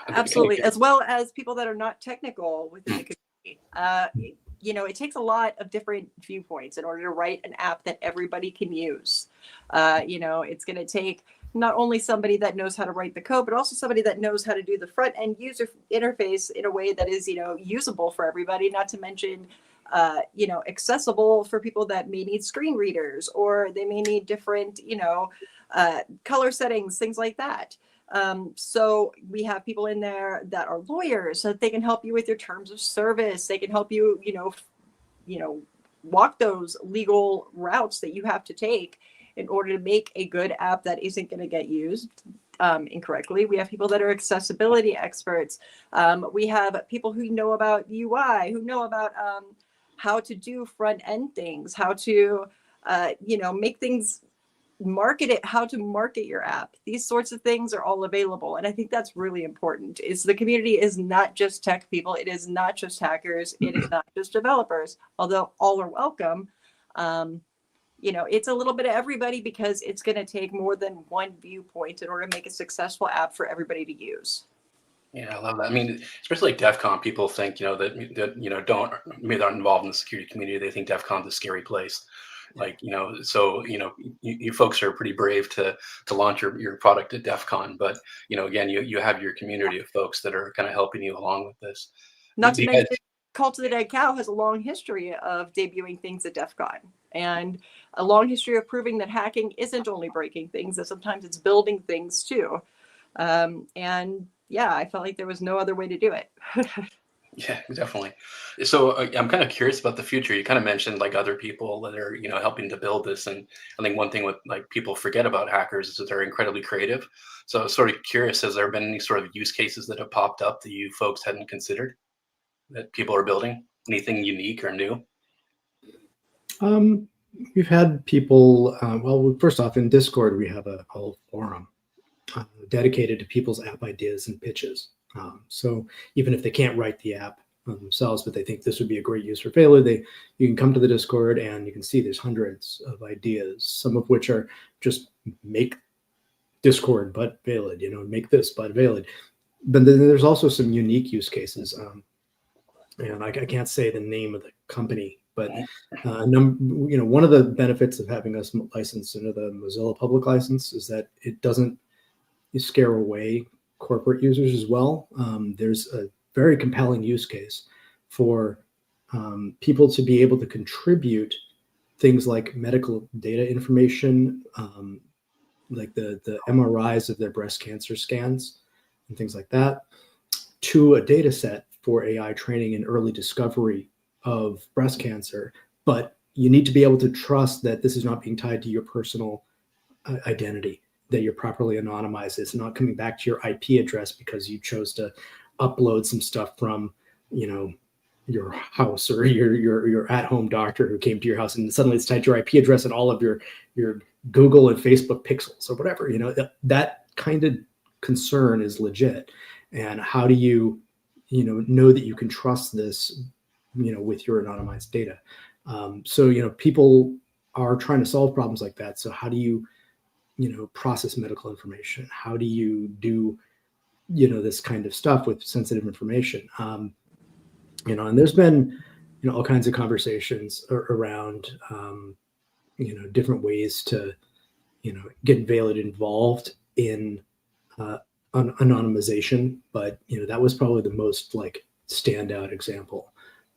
Absolutely, as well as people that are not technical within the community. It takes a lot of different viewpoints in order to write an app that everybody can use. It's going to take not only somebody that knows how to write the code, but also somebody that knows how to do the front end user interface in a way that is, usable for everybody, not to mention, accessible for people that may need screen readers, or they may need different, color settings, things like that. So we have people in there that are lawyers, so that they can help you with your terms of service. They can help you, walk those legal routes that you have to take in order to make a good app that isn't going to get used incorrectly. We have people that are accessibility experts. We have people who know about UI, who know about how to do front end things, how to make things, market it, how to market your app. These sorts of things are all available. And I think that's really important. Is the community is not just tech people. It is not just hackers. It is not just developers, although all are welcome. It's a little bit of everybody, because it's going to take more than one viewpoint in order to make a successful app for everybody to use. Yeah, I love that. I mean, especially like DEF CON, people think, that don't, maybe aren't involved in the security community. They think DEF CON's a scary place. You folks are pretty brave to launch your product at DEF CON, but, again, you have your community of folks that are kind of helping you along with this. Not to mention, Cult of the Dead Cow has a long history of debuting things at DEF CON, and a long history of proving that hacking isn't only breaking things, that sometimes it's building things too. And yeah, I felt like there was no other way to do it. Yeah, definitely. So I'm kind of curious about the future. You kind of mentioned like other people that are, helping to build this. And I think one thing with like people forget about hackers is that they're incredibly creative. So I was sort of curious, has there been any sort of use cases that have popped up that you folks hadn't considered that people are building? Anything unique or new? We've had people, well, first off, in Discord, we have a whole forum dedicated to people's app ideas and pitches. So even if they can't write the app themselves, but they think this would be a great use for failure, you can come to the Discord and you can see there's hundreds of ideas, some of which are just make Discord but valid, make this but valid. But then there's also some unique use cases. And I can't say the name of the company, but one of the benefits of having us licensed under the Mozilla public license is that it doesn't scare away corporate users as well. There's a very compelling use case for people to be able to contribute things like medical data information, like the MRIs of their breast cancer scans and things like that, to a data set for AI training and early discovery of breast cancer. But you need to be able to trust that this is not being tied to your personal identity, that you're properly anonymized. It's not coming back to your IP address because you chose to upload some stuff from, your house or your at-home doctor who came to your house, and suddenly it's tied to your IP address and all of your Google and Facebook pixels or whatever. That kind of concern is legit. And how do you, know that you can trust this, with your anonymized data? So people are trying to solve problems like that. So how do you, process medical information? How do you do, this kind of stuff with sensitive information? And there's been, all kinds of conversations around, different ways to, get Veiled involved in anonymization. But, that was probably the most like standout example.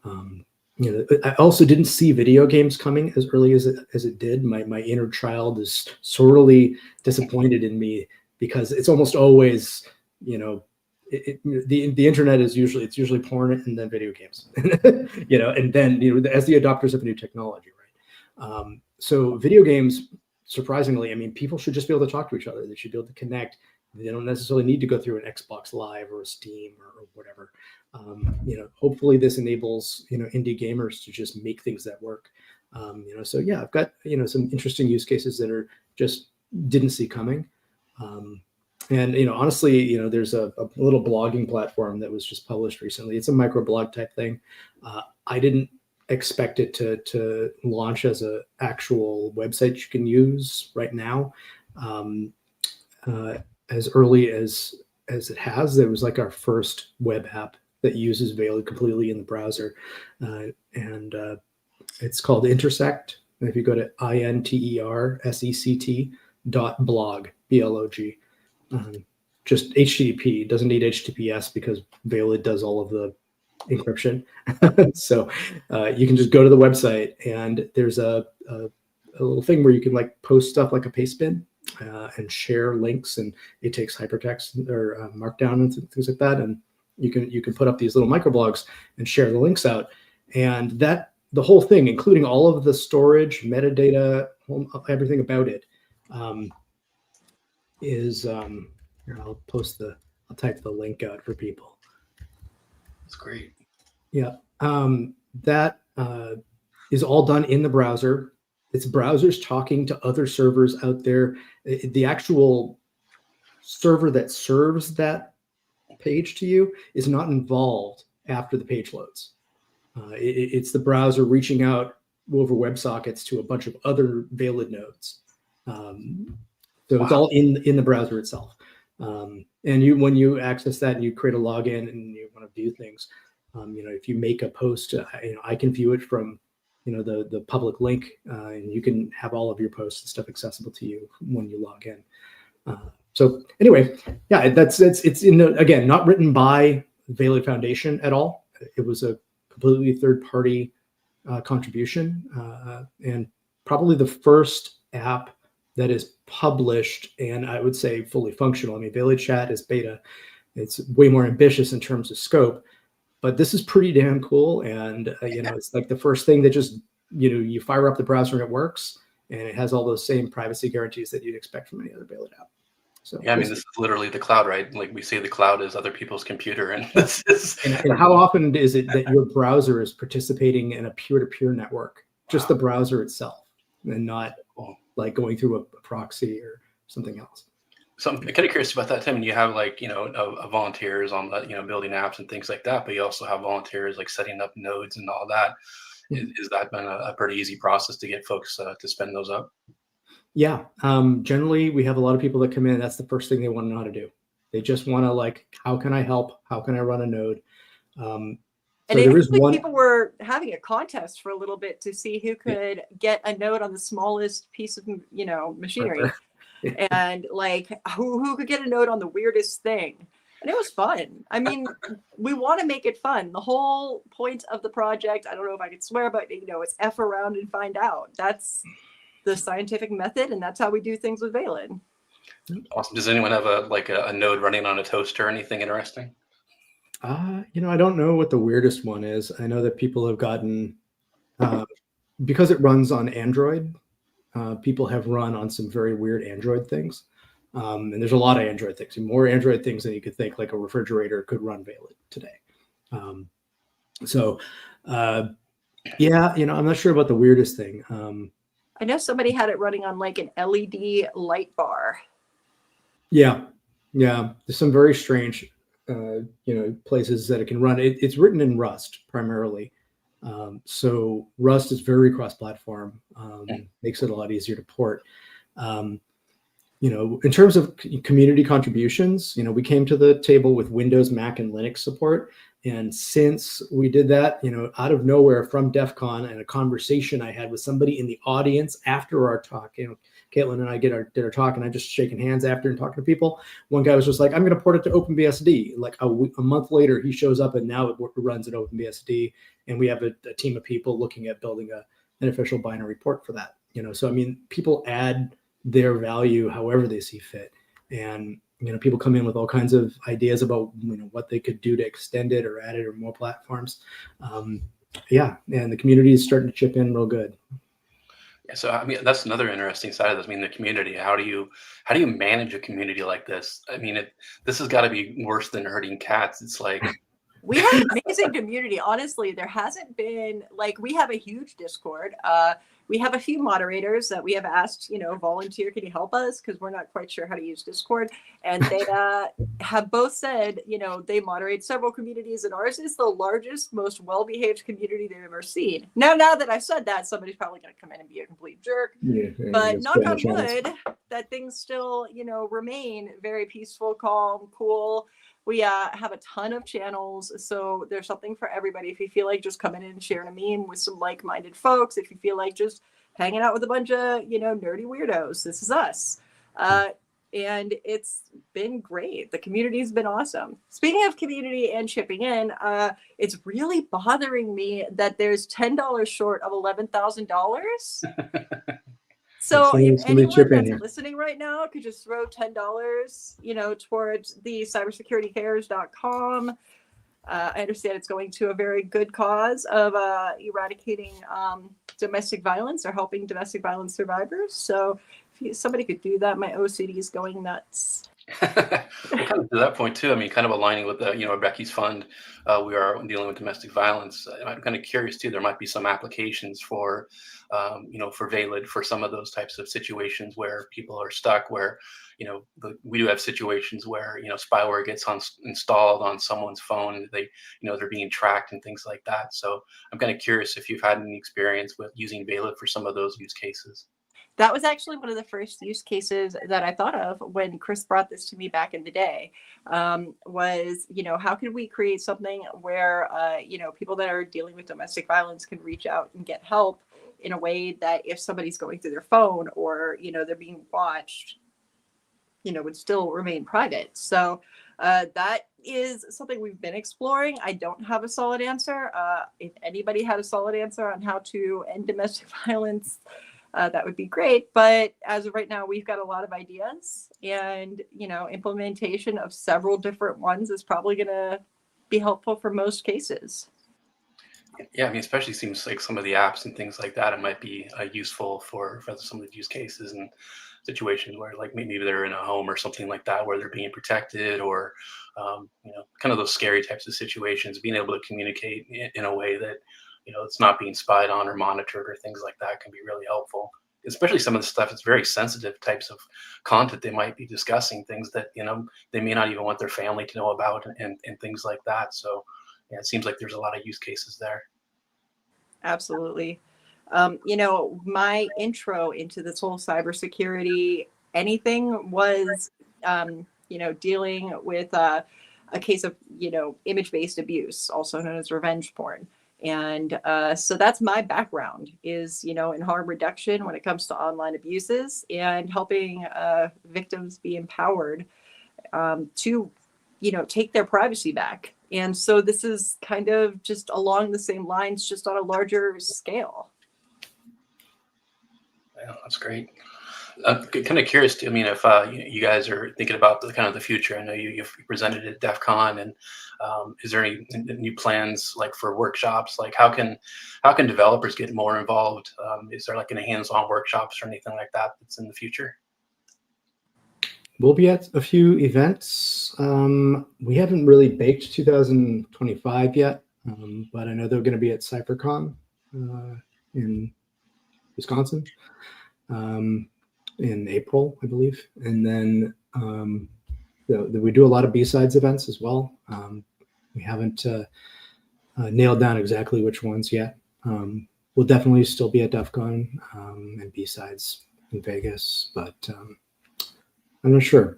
I also didn't see video games coming as early as it did. My inner child is sorely disappointed in me, because it's almost always, the internet is usually porn and then video games, and then, as the adopters of new technology, right? So video games, surprisingly, people should just be able to talk to each other. They should be able to connect. They don't necessarily need to go through an Xbox Live or a Steam or whatever. Hopefully this enables, indie gamers to just make things that work. So yeah, I've got, some interesting use cases that are just didn't see coming. And, honestly, there's a little blogging platform that was just published recently. It's a microblog type thing. I didn't expect it to launch as a actual website you can use right now. As early as it has, it was like our first web app that uses Veiled completely in the browser. And it's called Intersect. And if you go to intersect.blog, blog, just HTTP, doesn't need HTTPS because Veiled does all of the encryption. So you can just go to the website, and there's a little thing where you can like post stuff like a paste bin and share links, and it takes hypertext or markdown and things like that. And you can put up these little microblogs and share the links out, and that the whole thing, including all of the storage, metadata, everything about it, is here, I'll type the link out for people. That's great. Yeah, that is all done in the browser. It's browsers talking to other servers out there. The actual server that serves that page to you is not involved after the page loads. It's the browser reaching out over WebSockets to a bunch of other Valid nodes. So it's all in the browser itself. And when you access that and you create a login and you want to view things, if you make a post, I can view it from the public link, and you can have all of your posts and stuff accessible to you when you log in. So anyway, yeah, it's again, not written by Valid Foundation at all. It was a completely third-party contribution, and probably the first app that is published and I would say fully functional. I mean, Valid Chat is beta. It's way more ambitious in terms of scope, but this is pretty damn cool. And it's like the first thing that just you fire up the browser and it works, and it has all those same privacy guarantees that you'd expect from any other Valid app. So yeah, I mean, this is literally the cloud, right? Like we say the cloud is other people's computer, and this is. And how often is it that your browser is participating in a peer-to-peer network, just the browser itself, and not like going through a proxy or something else? So I'm kind of curious about that, Tim. And you have like volunteers on the building apps and things like that, but you also have volunteers like setting up nodes and all that. Is that been a pretty easy process to get folks to spin those up? Yeah, generally we have a lot of people that come in. That's the first thing they want to know how to do. They just want to like, how can I help? How can I run a node? And it was like people were having a contest for a little bit to see who could get a node on the smallest piece of machinery, and like who could get a node on the weirdest thing. And it was fun. I mean, we want to make it fun. The whole point of the project, I don't know if I could swear, but it's F around and find out. That's the scientific method, and that's how we do things with Valid. Awesome. Does anyone have a node running on a toaster or anything interesting? I don't know what the weirdest one is. I know that people have gotten, because it runs on Android, people have run on some very weird Android things. And there's a lot of Android things, more Android things than you could think, like a refrigerator could run Valid today. Yeah, I'm not sure about the weirdest thing. I know somebody had it running on like an LED light bar. Yeah. There's some very strange, places that it can run. It's written in Rust primarily. So Rust is very cross-platform, makes it a lot easier to port. In terms of community contributions, we came to the table with Windows, Mac, and Linux support. And since we did that, out of nowhere from DEF CON and a conversation I had with somebody in the audience after our talk, Caitlin and I did our talk, and I'm just shaking hands after and talking to people. One guy was just like, I'm going to port it to OpenBSD. Like a month later, he shows up and now it runs at OpenBSD. And we have a team of people looking at building an official binary port for that. So, I mean, people add their value however they see fit. And, people come in with all kinds of ideas about, what they could do to extend it or add it or more platforms. And the community is starting to chip in real good. Yeah, so I mean, that's another interesting side of this. I mean, the community. How do you manage a community like this? I mean, this has got to be worse than herding cats. It's like we have an amazing community. Honestly, there hasn't been we have a huge Discord. We have a few moderators that we have asked, volunteer, can you help us? Because we're not quite sure how to use Discord. And they have both said, they moderate several communities, and ours is the largest, most well-behaved community they've ever seen. Now that I've said that, somebody's probably going to come in and be a complete jerk. But knock on wood, that things still, remain very peaceful, calm, cool. We have a ton of channels, so there's something for everybody. If you feel like just coming in and sharing a meme with some like-minded folks, if you feel like just hanging out with a bunch of, nerdy weirdos, this is us. And it's been great. The community's been awesome. Speaking of community and chipping in, it's really bothering me that there's $10 short of $11,000. So if anyone that's listening right now could just throw $10, towards the cybersecuritycares.com. I understand it's going to a very good cause of eradicating domestic violence or helping domestic violence survivors. So if somebody could do that, my OCD is going nuts. Well, kind of to that point too. I mean, kind of aligning with the, Becky's fund, we are dealing with domestic violence. I'm kind of curious too. There might be some applications for, for Valid for some of those types of situations where people are stuck. Where, we do have situations where spyware gets installed on someone's phone. They, they're being tracked and things like that. So I'm kind of curious if you've had any experience with using Valid for some of those use cases. That was actually one of the first use cases that I thought of when Chris brought this to me back in the day. Was, how could we create something where, people that are dealing with domestic violence can reach out and get help in a way that if somebody's going through their phone or, they're being watched, would still remain private. So that is something we've been exploring. I don't have a solid answer. If anybody had a solid answer on how to end domestic violence, that would be great. But as of right now, we've got a lot of ideas, and implementation of several different ones is probably going to be helpful for most cases. Yeah, I mean, especially seems like some of the apps and things like that, it might be useful for some of the use cases and situations where, like, maybe they're in a home or something like that where they're being protected, or kind of those scary types of situations. Being able to communicate in a way that it's not being spied on or monitored or things like that can be really helpful. Especially some of the stuff, it's very sensitive types of content they might be discussing, things that they may not even want their family to know about, and things like that. So yeah, it seems like there's a lot of use cases there. Absolutely. My intro into this whole cybersecurity anything was, dealing with a case of, image-based abuse, also known as revenge porn. And so that's my background is, in harm reduction when it comes to online abuses, and helping victims be empowered to, take their privacy back. And so this is kind of just along the same lines, just on a larger scale. Yeah, that's great. I'm kind of curious too. I mean, if you guys are thinking about the kind of the future, I know you've presented at DEF CON, and is there any new plans like for workshops? Like how can developers get more involved? Is there like any hands-on workshops or anything like that that's in the future? We'll be at a few events. We haven't really baked 2025 yet, but I know they're going to be at CyberCon in Wisconsin in April, I believe. And then we do a lot of B-Sides events as well. We haven't nailed down exactly which ones yet. We'll definitely still be at DEF CON and B-Sides in Vegas, but I'm not sure.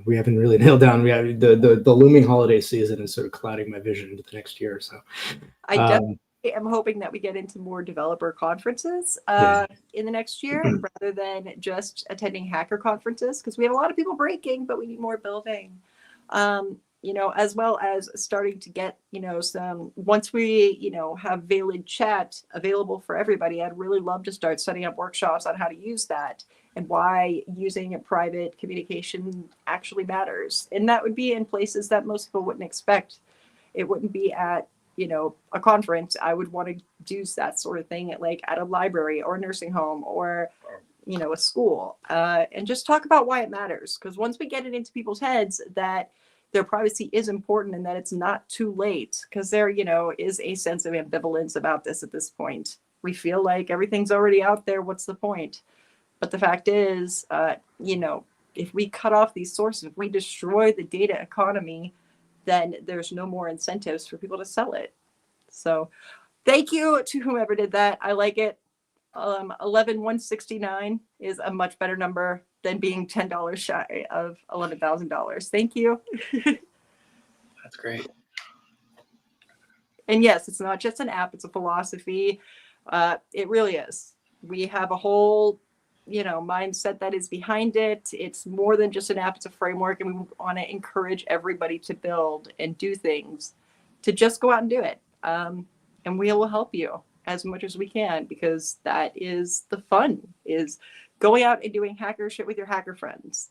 We haven't really nailed down. We have the looming holiday season is sort of clouding my vision into the next year. So I definitely am hoping that we get into more developer conferences in the next year rather than just attending hacker conferences, because we have a lot of people breaking, but we need more building. As well as starting to get, some, once we, have Valid chat available for everybody, I'd really love to start setting up workshops on how to use that and why using a private communication actually matters. And that would be in places that most people wouldn't expect. It wouldn't be at, a conference. I would want to do that sort of thing at a library or a nursing home or, a school, and just talk about why it matters. Because once we get it into people's heads that their privacy is important and that it's not too late, because there, is a sense of ambivalence about this at this point. We feel like everything's already out there. What's the point? But the fact is, if we cut off these sources, if we destroy the data economy, then there's no more incentives for people to sell it. So thank you to whomever did that. I like it. 11,169 is a much better number than being $10 shy of $11,000. Thank you. That's great. And yes, it's not just an app, it's a philosophy. It really is. We have a whole, mindset that is behind it. It's more than just an app, it's a framework, and we want to encourage everybody to build and do things, to just go out and do it. And we will help you as much as we can, because that is the fun, is going out and doing hacker shit with your hacker friends.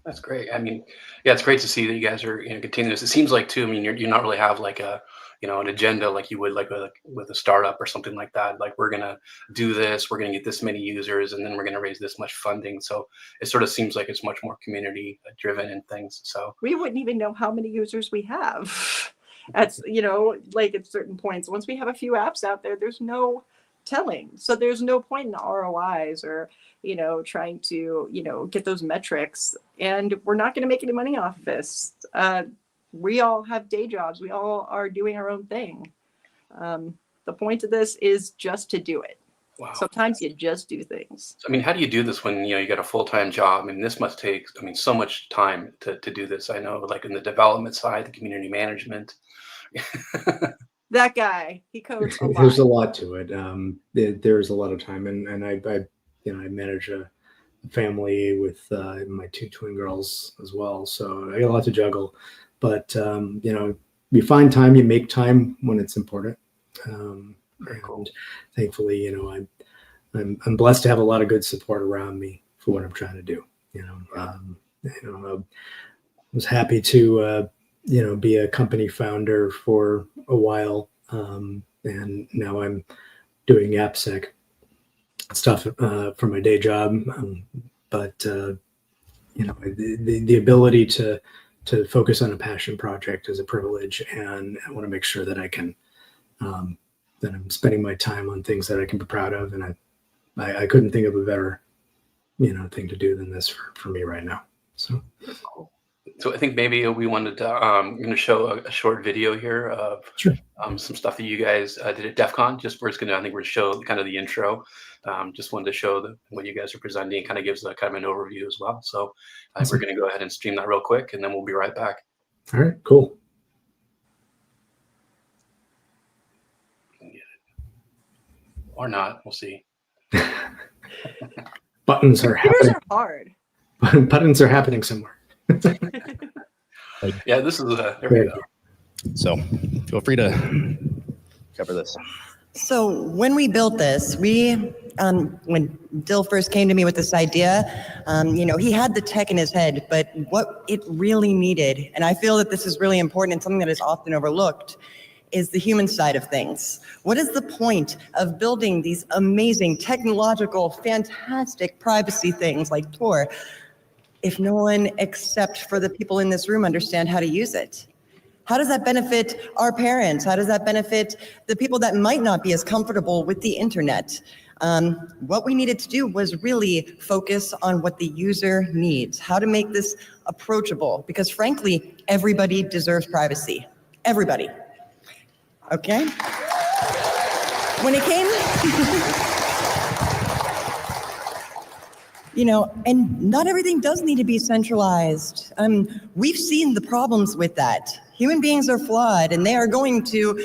That's great. I mean, yeah, it's great to see that you guys are continuing this. It seems like too. I mean, you're not really have like a an agenda like you would like with a startup or something like that. Like we're gonna do this, we're gonna get this many users, and then we're gonna raise this much funding. So it sort of seems like it's much more community driven and things. So we wouldn't even know how many users we have. That's like at certain points. Once we have a few apps out there, there's no telling. So there's no point in ROIs or trying to get those metrics, and we're not going to make any money off of this. We all have day jobs, we all are doing our own thing. The point of this is just to do it. Wow. Sometimes you just do things. I mean, how do you do this when you got a full-time job? I mean, this must take so much time to do this. I know, like in the development side, the community management. That guy, he codes a lot. There's a lot to it. There's a lot of time, and I manage a family with my 2 twin girls as well, so I got a lot to juggle. But you find time, you make time when it's important. Very cool. Thankfully, I'm blessed to have a lot of good support around me for what I'm trying to do. I was happy to be a company founder for a while, and now I'm doing AppSec stuff for my day job. But the ability to focus on a passion project is a privilege, and I want to make sure that I can that I'm spending my time on things that I can be proud of, and I couldn't think of a better thing to do than this for me right now. So. Cool. So I think maybe we wanted to I'm going to show a short video here of some stuff that you guys did at DEF CON. Just I think we're going to show kind of the intro. Just wanted to show what you guys are presenting. Kind of gives kind of an overview as well. So we're going to go ahead and stream that real quick, and then we'll be right back. All right, cool. Or not, we'll see. Buttons are happening. Are hard. Buttons are happening somewhere. Yeah, this is there we go. So feel free to cover this. So when we built this, when Dill first came to me with this idea, he had the tech in his head, but what it really needed, and I feel that this is really important and something that is often overlooked, is the human side of things. What is the point of building these amazing technological, fantastic privacy things like Tor if no one except for the people in this room understand how to use it? How does that benefit our parents? How does that benefit the people that might not be as comfortable with the internet? What we needed to do was really focus on what the user needs, how to make this approachable, because frankly, everybody deserves privacy. Everybody. Okay? When it came, and not everything does need to be centralized. We've seen the problems with that. Human beings are flawed, and they are going to,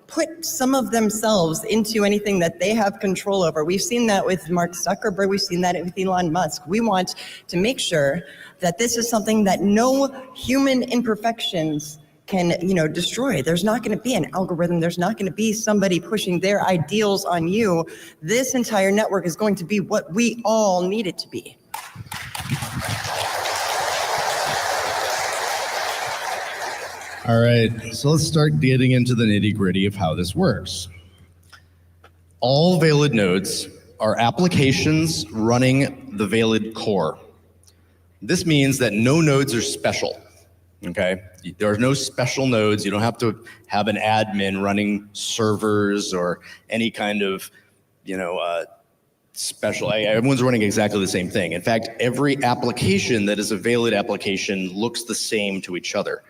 put some of themselves into anything that they have control over. We've seen that with Mark Zuckerberg. We've seen that with Elon Musk. We want to make sure that this is something that no human imperfections can, destroy. There's not going to be an algorithm. There's not going to be somebody pushing their ideals on you. This entire network is going to be what we all need it to be. All right, so let's start getting into the nitty-gritty of how this works. All Valid nodes are applications running the Valid core. This means that no nodes are special, okay? There are no special nodes. You don't have to have an admin running servers or any kind of, special. Everyone's running exactly the same thing. In fact, every application that is a Valid application looks the same to each other.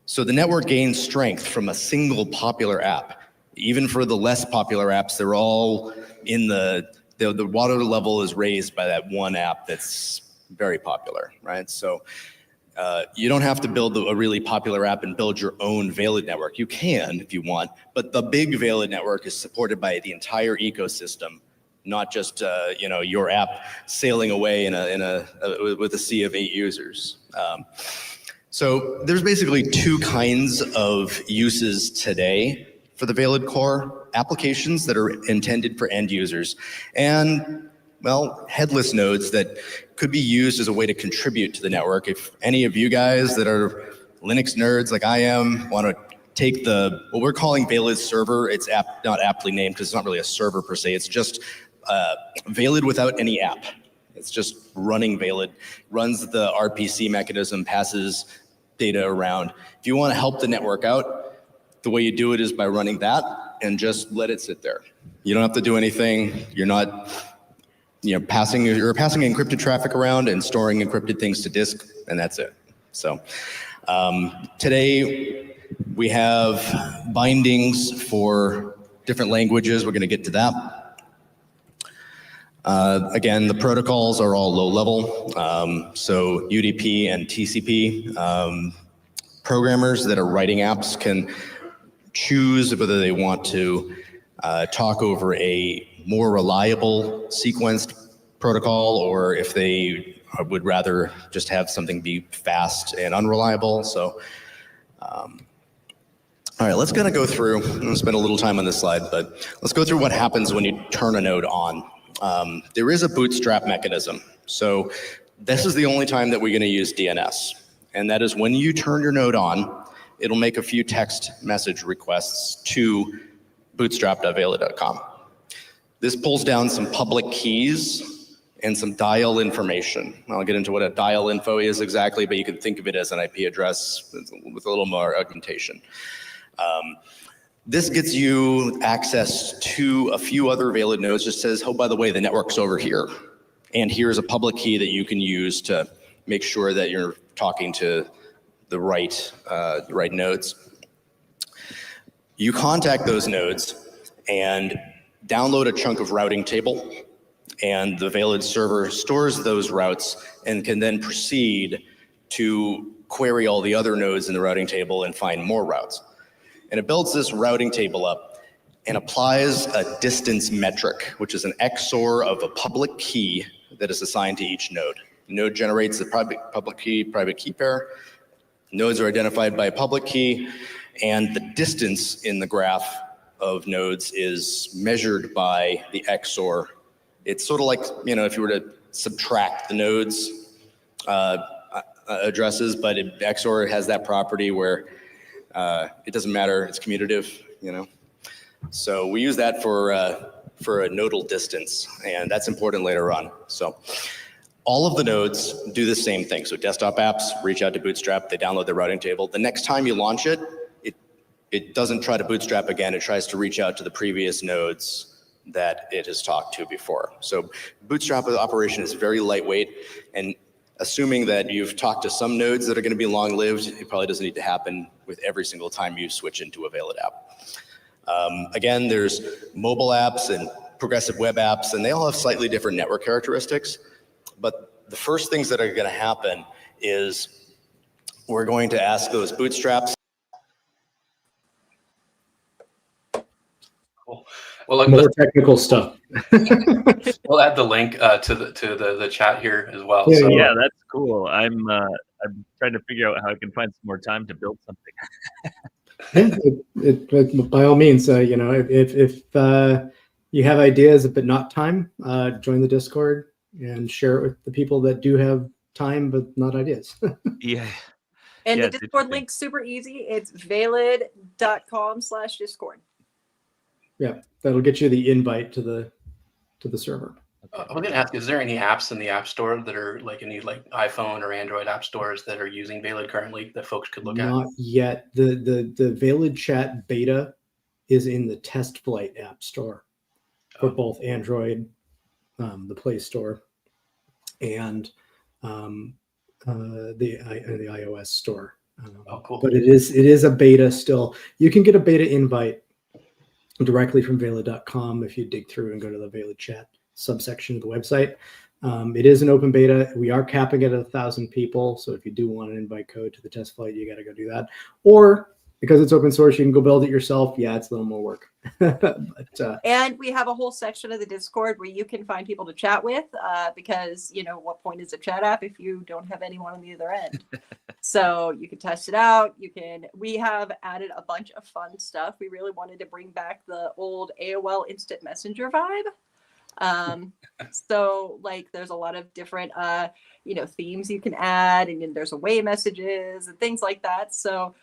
So the network gains strength from a single popular app. Even for the less popular apps, they're all in the water level is raised by that one app that's very popular, right? So you don't have to build a really popular app and build your own Valid network. You can if you want, but the big Valid network is supported by the entire ecosystem, not just your app sailing away with a sea of 8 users. So there's basically 2 kinds of uses today for the Valid core: applications that are intended for end users, and well, headless nodes that could be used as a way to contribute to the network. If any of you guys that are Linux nerds like I am want to take what we're calling Veiled server, it's not aptly named because it's not really a server per se, it's just Veiled without any app. It's just running Veiled, runs the RPC mechanism, passes data around. If you want to help the network out, the way you do it is by running that and just let it sit there. You don't have to do anything. You're not you're passing encrypted traffic around and storing encrypted things to disk, and that's it. So today we have bindings for different languages. We're going to get to that. Again, the protocols are all low level. So UDP and TCP programmers that are writing apps can choose whether they want to talk over a more reliable sequenced protocol, or if they would rather just have something be fast and unreliable. So, all right, let's kind of go through, I'm gonna spend a little time on this slide, but let's go through what happens when you turn a node on. There is a bootstrap mechanism. So this is the only time that we're gonna use DNS. And that is when you turn your node on, it'll make a few text message requests to bootstrap.veiled.com. This pulls down some public keys and some dial information. I'll get into what a dial info is exactly, but you can think of it as an IP address with a little more augmentation. This gets you access to a few other Veiled nodes. Just says, oh, by the way, the network's over here. And here's a public key that you can use to make sure that you're talking to the right nodes. You contact those nodes and download a chunk of routing table, and the Veiled server stores those routes and can then proceed to query all the other nodes in the routing table and find more routes. And it builds this routing table up and applies a distance metric, which is an XOR of a public key that is assigned to each node. The node generates the public key, private key pair. Nodes are identified by a public key, and the distance in the graph of nodes is measured by the XOR. It's sort of like, if you were to subtract the nodes addresses, but XOR has that property where it doesn't matter, it's commutative, So we use that for a nodal distance, and that's important later on. So all of the nodes do the same thing. So desktop apps reach out to Bootstrap, they download the routing table. The next time you launch it, it doesn't try to bootstrap again, it tries to reach out to the previous nodes that it has talked to before. So bootstrap operation is very lightweight, and assuming that you've talked to some nodes that are going to be long-lived, it probably doesn't need to happen with every single time you switch into a Veiled app. Again, there's mobile apps and progressive web apps, and they all have slightly different network characteristics. But the first things that are going to happen is we're going to ask those bootstraps. Cool. Well, more technical stuff. We'll add the link to the chat here as well. Yeah, So yeah, that's cool. I'm trying to figure out how I can find some more time to build something. It, by all means, if you have ideas but not time, join the Discord and share it with the people that do have time but not ideas. Yeah. And Yeah, the Discord link's super easy. It's veiled.com/Discord. Yeah, that'll get you the invite to the server. I was going to ask, is there any apps in the App Store that are like any iPhone or Android app stores that are using Veiled currently that folks could look at? Not yet. The Veiled Chat beta is in the Test Flight app store for both Android, the Play Store, and the iOS store. Cool. But it is a beta still. You can get a beta invite directly from veiled.com if you dig through and go to the Veiled Chat subsection of the website. It is an open beta. We are capping it at 1,000 people. So if you do want an invite code to the test flight, you got to go do that. Or because it's open source, you can go build it yourself. Yeah, it's a little more work. And we have a whole section of the Discord where you can find people to chat with because, what point is a chat app if you don't have anyone on the other end? So you can test it out. We have added a bunch of fun stuff. We really wanted to bring back the old AOL Instant Messenger vibe. So like there's a lot of different themes you can add, and then there's away messages and things like that. So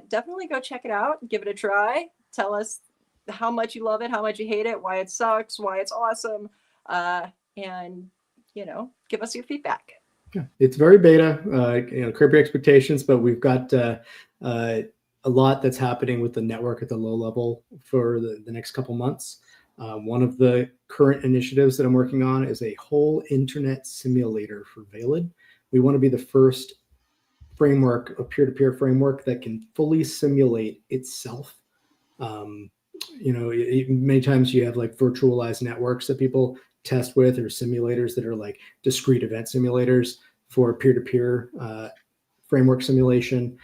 definitely go check it out, give it a try. Tell us how much you love it, how much you hate it, why it sucks, why it's awesome, and give us your feedback. Yeah, it's very beta. Curb your expectations, but we've got a lot that's happening with the network at the low level for the next couple months. One of the current initiatives that I'm working on is a whole internet simulator for Valid. We want to be the first framework, a peer-to-peer framework that can fully simulate itself. Many times you have like virtualized networks that people test with, or simulators that are like discrete event simulators for peer-to-peer framework simulation.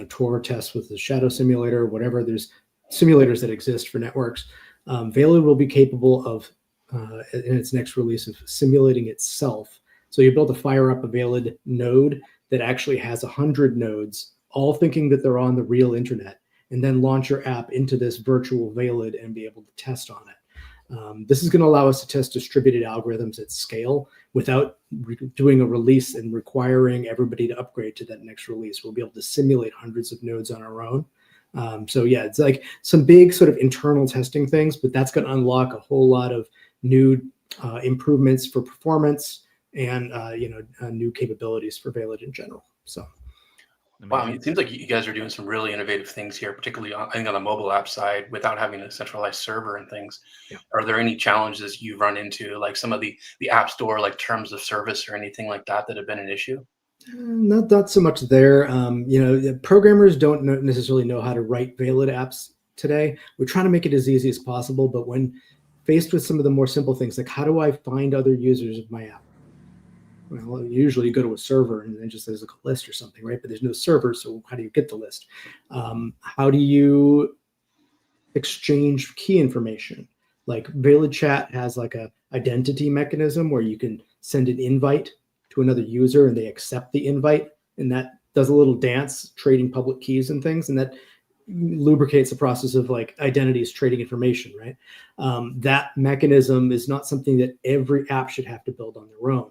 Tor tests with the shadow simulator, whatever. There's simulators that exist for networks. Valid will be capable of, in its next release, of simulating itself. So you build a fire up a Valid node that actually has 100 nodes, all thinking that they're on the real internet, and then launch your app into this virtual Valid and be able to test on it. This is going to allow us to test distributed algorithms at scale without doing a release and requiring everybody to upgrade to that next release. We'll be able to simulate hundreds of nodes on our own. It's like some big sort of internal testing things, but that's going to unlock a whole lot of new improvements for performance and new capabilities for Valid in general. So. Wow, it seems like you guys are doing some really innovative things here, particularly I think on the mobile app side, without having a centralized server and things. Yeah. Are there any challenges you've run into, like some of the app store, like terms of service or anything like that have been an issue? Not so much there. Programmers don't necessarily know how to write Valid apps today. We're trying to make it as easy as possible, but when faced with some of the more simple things, like how do I find other users of my app? Well, usually you go to a server and then just there's a list or something, right? But there's no server, so how do you get the list? How do you exchange key information? Like Valid Chat has like a identity mechanism where you can send an invite to another user and they accept the invite, and that does a little dance trading public keys and things, and that lubricates the process of like identities trading information, right? That mechanism is not something that every app should have to build on their own,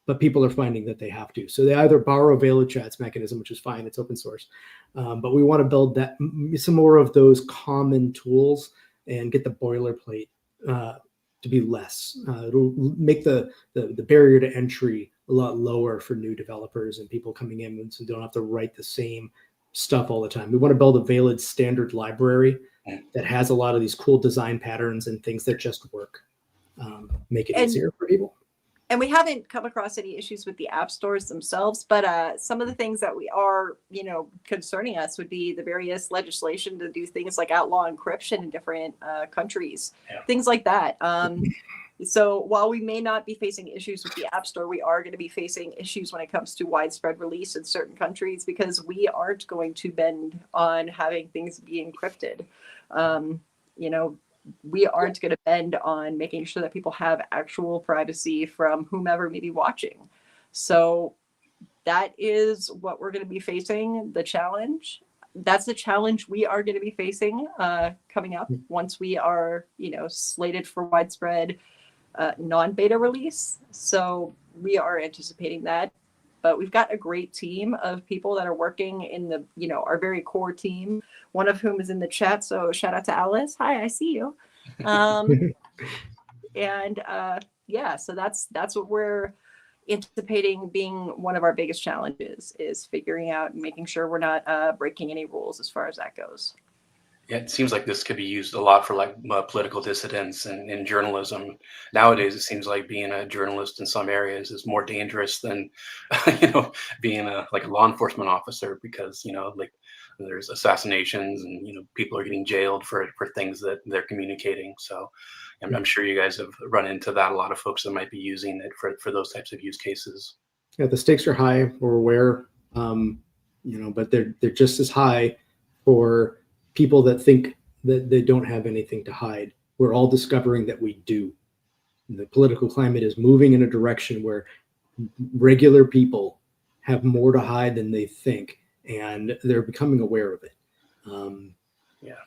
but people are finding that they have to. So they either borrow Valid Chat's mechanism, which is fine, it's open source, but we want to build that some more of those common tools and get the boilerplate to be less. It'll make the barrier to entry a lot lower for new developers and people coming in, so they don't have to write the same stuff all the time. We want to build a Valid standard library that has a lot of these cool design patterns and things that just work. Make it easier for people. And we haven't come across any issues with the app stores themselves, but some of the things that we are, concerning us would be the various legislation to do things like outlaw encryption in different countries, things like that. So while we may not be facing issues with the App Store, we are going to be facing issues when it comes to widespread release in certain countries, because we aren't going to bend on having things be encrypted. We aren't going to bend on making sure that people have actual privacy from whomever may be watching. So that is what we're going to be facing, the challenge. That's the challenge we are going to be facing coming up once we are, slated for widespread non-beta release. So we are anticipating that. But we've got a great team of people that are working in the, our very core team, one of whom is in the chat. So shout out to Alice. Hi, I see you. So that's what we're anticipating being one of our biggest challenges, is figuring out and making sure we're not breaking any rules as far as that goes. Yeah, it seems like this could be used a lot for like political dissidents and journalism. Nowadays, it seems like being a journalist in some areas is more dangerous than, being a law enforcement officer, because, there's assassinations and, people are getting jailed for things that they're communicating. So I'm sure you guys have run into that. A lot of folks that might be using it for those types of use cases. Yeah, the stakes are high. We're aware, but they're just as high for people that think that they don't have anything to hide. We're all discovering that we do. The political climate is moving in a direction where regular people have more to hide than they think, and they're becoming aware of it.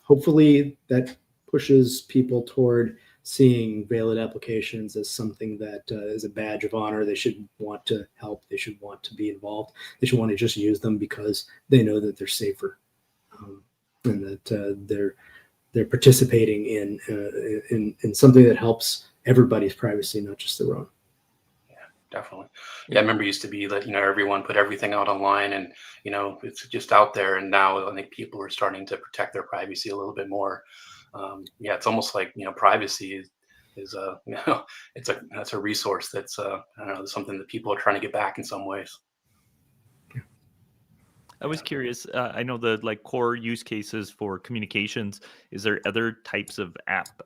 Hopefully that pushes people toward seeing Veiled applications as something that is a badge of honor. They should want to help. They should want to be involved. They should want to just use them because they know that they're safer, and that they're participating in something that helps everybody's privacy, not just their own. Definitely. Yeah, I remember it used to be that, everyone put everything out online and, it's just out there. And now I think people are starting to protect their privacy a little bit more. Yeah, it's almost like, privacy is that's a resource that's, I don't know, something that people are trying to get back in some ways. I was curious. I know the core use cases for communications. Is there other types of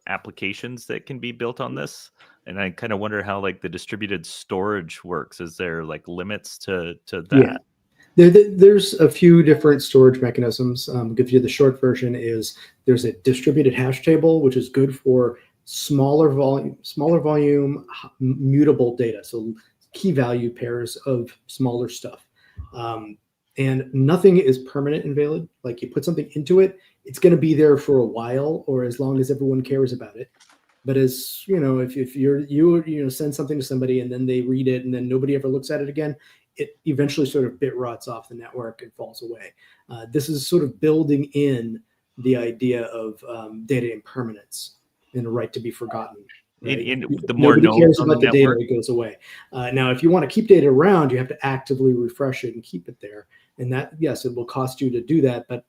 applications that can be built on this? And I kind of wonder how the distributed storage works. Is there limits to that? Yeah, there's a few different storage mechanisms. Give you the short version is there's a distributed hash table, which is good for smaller volume, mutable data. So key value pairs of smaller stuff. And nothing is permanent in Veiled. Like you put something into it, it's going to be there for a while or as long as everyone cares about it. But as if you send something to somebody and then they read it and then nobody ever looks at it again, it eventually sort of bit rots off the network and falls away. This is sort of building in the idea of data impermanence and a right to be forgotten. Right? The more Nobody cares nodes on about the network, data, it goes away. Now, if you want to keep data around, you have to actively refresh it and keep it there. And that, yes, it will cost you to do that, but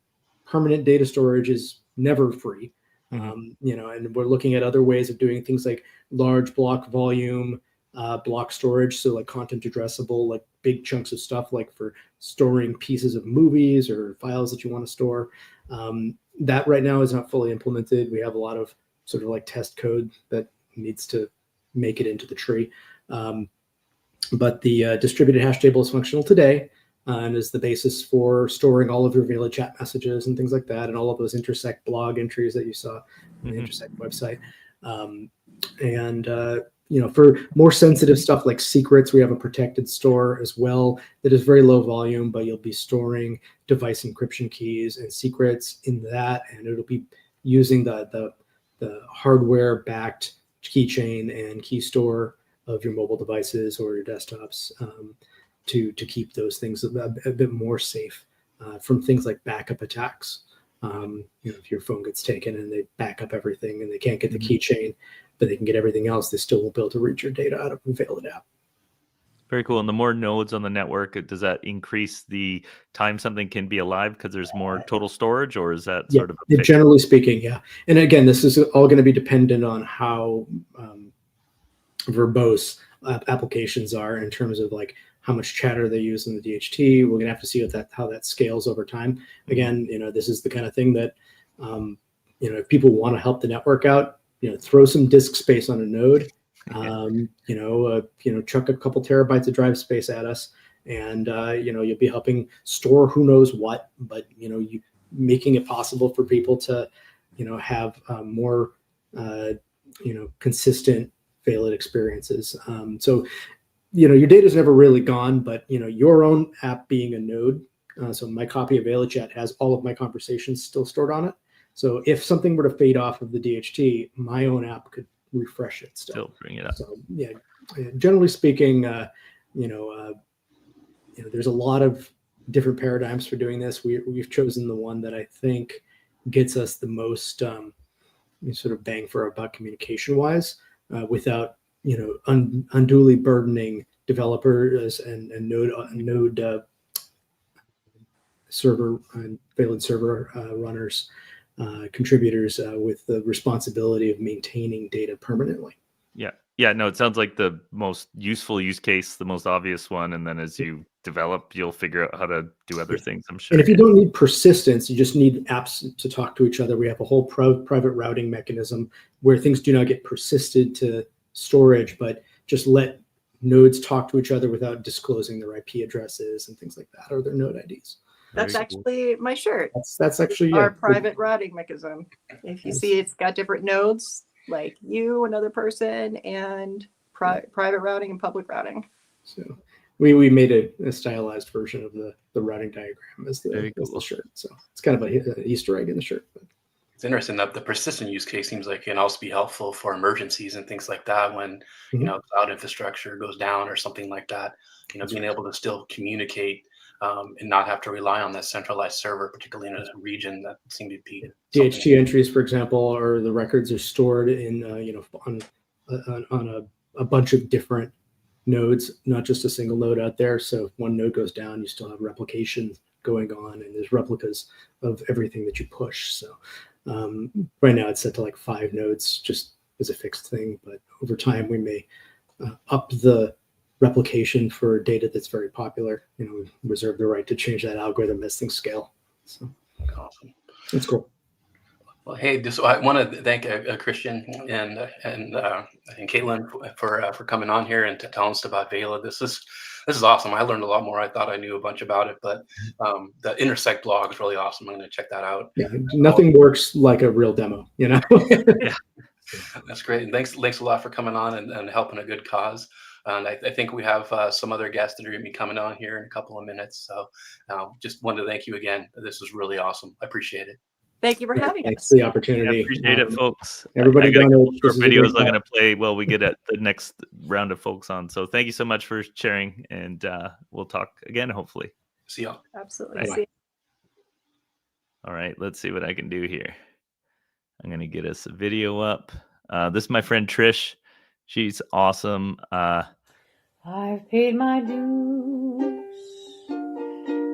permanent data storage is never free. And we're looking at other ways of doing things like large block volume, block storage. So like content addressable, like big chunks of stuff, like for storing pieces of movies or files that you want to store. That right now is not fully implemented. We have a lot of sort of like test code that needs to make it into the tree. But the distributed hash table is functional today and is the basis for storing all of your Veiled chat messages and things like that, and all of those Intersect blog entries that you saw on the Intersect website. For more sensitive stuff like secrets, we have a protected store as well that is very low volume, but you'll be storing device encryption keys and secrets in that, and it'll be using the hardware-backed keychain and key store of your mobile devices or your desktops to keep those things a bit more safe from things like backup attacks. If your phone gets taken and they back up everything and they can't get the keychain, but they can get everything else, they still won't be able to reach your data out of a Veiled app. Very cool. And the more nodes on the network, does that increase the time something can be alive because there's more total storage, or is that sort of a fixed? Generally speaking, yeah. And again, this is all going to be dependent on how verbose applications are in terms of like how much chatter they use in the DHT. We're going to have to see how that scales over time. Again, this is the kind of thing that if people want to help the network out, throw some disk space on a node. Chuck a couple terabytes of drive space at us, and you'll be helping store who knows what, but you making it possible for people to have more consistent Veiled experiences. So your data is never really gone, but your own app being a node. So my copy of Veiled Chat has all of my conversations still stored on it. So if something were to fade off of the DHT, my own app could refresh it still bring it up. So yeah, generally speaking, there's a lot of different paradigms for doing this. We've chosen the one that I think gets us the most sort of bang for our buck communication wise, without unduly burdening developers and node server and Veiled server runners, contributors with the responsibility of maintaining data permanently. Yeah, no, it sounds like the most useful use case, the most obvious one, and then as you develop, you'll figure out how to do other things, I'm sure. And if you don't need persistence, you just need apps to talk to each other. We have a whole private routing mechanism where things do not get persisted to storage, but just let nodes talk to each other without disclosing their IP addresses and things like that, or their node IDs. That's actually my shirt. That's actually our private routing mechanism. If you see, it's got different nodes, like you, another person, and private routing and public routing. So we made a stylized version of the routing diagram as the shirt. So it's kind of an Easter egg in the shirt. But. It's interesting that the persistent use case seems like it can also be helpful for emergencies and things like that when cloud infrastructure goes down or something like that. Being able to still communicate and not have to rely on that centralized server, particularly in a region that seemed to be DHT entries, for example, or the records are stored in on a bunch of different nodes, not just a single node out there. So if one node goes down, you still have replication going on, and there's replicas of everything that you push. So right now it's set to like 5 nodes just as a fixed thing, but over time we may up the replication for data that's very popular. We reserve the right to change that algorithm as things scale. So awesome. That's cool. Well, hey, I want to thank Christian and Caitlin for coming on here and telling us about Vela. This is awesome. I learned a lot more. I thought I knew a bunch about it, but the Intersect blog is really awesome. I'm going to check that out. Yeah, nothing works like a real demo, Yeah, that's great. And thanks a lot for coming on and helping a good cause. And I think we have some other guests that are going to be coming on here in a couple of minutes. So just wanted to thank you again. This was really awesome. I appreciate it. Thank you for having Thanks us. for the opportunity. Yeah, appreciate it, folks. Everybody I got a down couple there, short videos I'm going to play while we get at the next round of folks on. So thank you so much for sharing, and we'll talk again, hopefully. See y'all. Absolutely. Bye. See you. All right, let's see what I can do here. I'm going to get us a video up. This is my friend Trish. She's awesome. I've paid my dues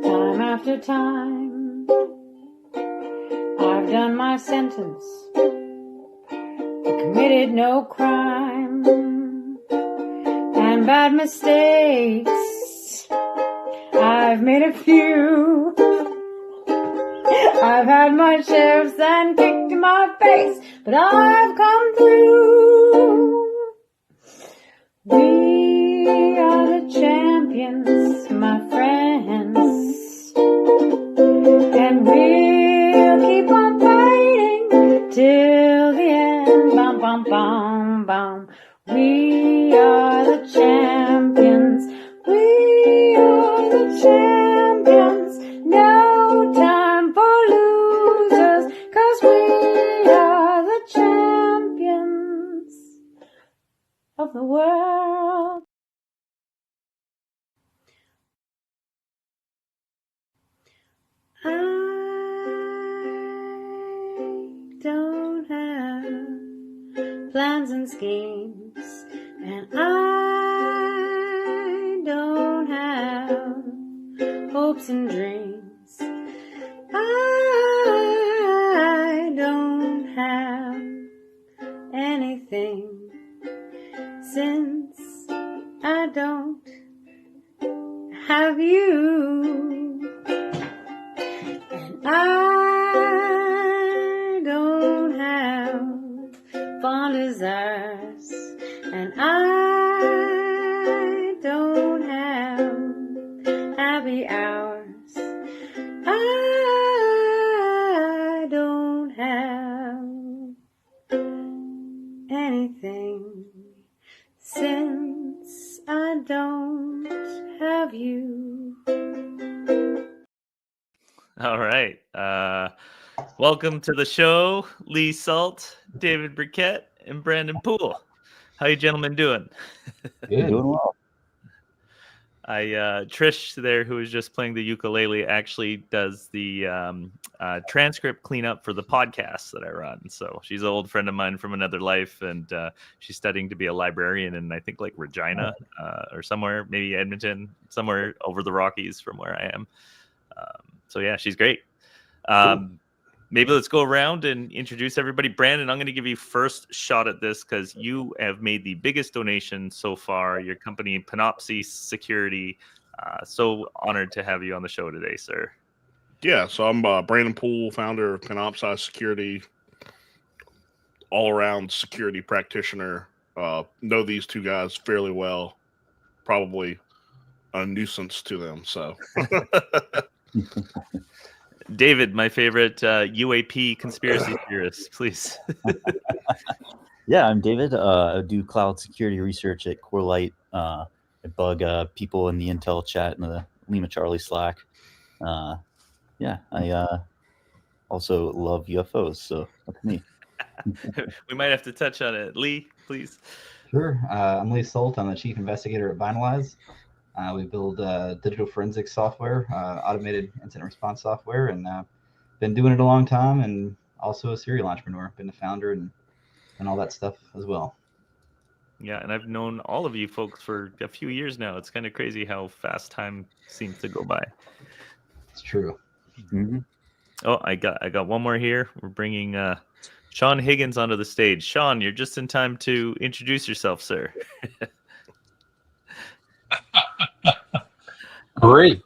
time after time. I've done my sentence, committed no crime, and bad mistakes I've made a few. I've had my share of sand kicked in my face, but I've come through. We are the champions, my friends, and we'll keep on fighting till the end. Bum, bum, bum, bum. We are the champions. We are the champions. No time for losers, 'cause we are the champions of the world. I don't have plans and schemes, and I don't have hopes and dreams. I don't have anything, since I don't have you, and I don't have fond desires, and I don't have happy hours. I don't have anything, since I don't have you. All right. Welcome to the show, Lee Salt, David Briquette, and Brandon Poole. How you gentlemen doing? Good. Doing well. Trish there, who was just playing the ukulele, actually does the transcript cleanup for the podcast that I run. So she's an old friend of mine from another life, and she's studying to be a librarian in, I think, like Regina or somewhere, maybe Edmonton, somewhere over the Rockies from where I am. So yeah, she's great. Maybe let's go around and introduce everybody. Brandon, I'm going to give you first shot at this because you have made the biggest donation so far. Your company, Panopsy Security. So honored to have you on the show today, sir. Yeah, so I'm Brandon Poole, founder of Panopsy Security, all-around security practitioner. Know these two guys fairly well. Probably a nuisance to them. So. David, my favorite UAP conspiracy theorist, please. Yeah, I'm David. I do cloud security research at CoreLight. I bug people in the Intel chat and the Lima Charlie Slack. Yeah, I also love UFOs. So that's me. We might have to touch on it. Lee, please. Sure. I'm Lee Solt. I'm the chief investigator at Vinylize. We build digital forensics software, automated incident response software, and been doing it a long time, and also a serial entrepreneur. Been the founder and all that stuff as well. Yeah, and I've known all of you folks for a few years now. It's kind of crazy how fast time seems to go by. It's true. Mm-hmm. Oh, I got one more here. We're bringing Sean Higgins onto the stage. Sean, you're just in time to introduce yourself, sir. Great.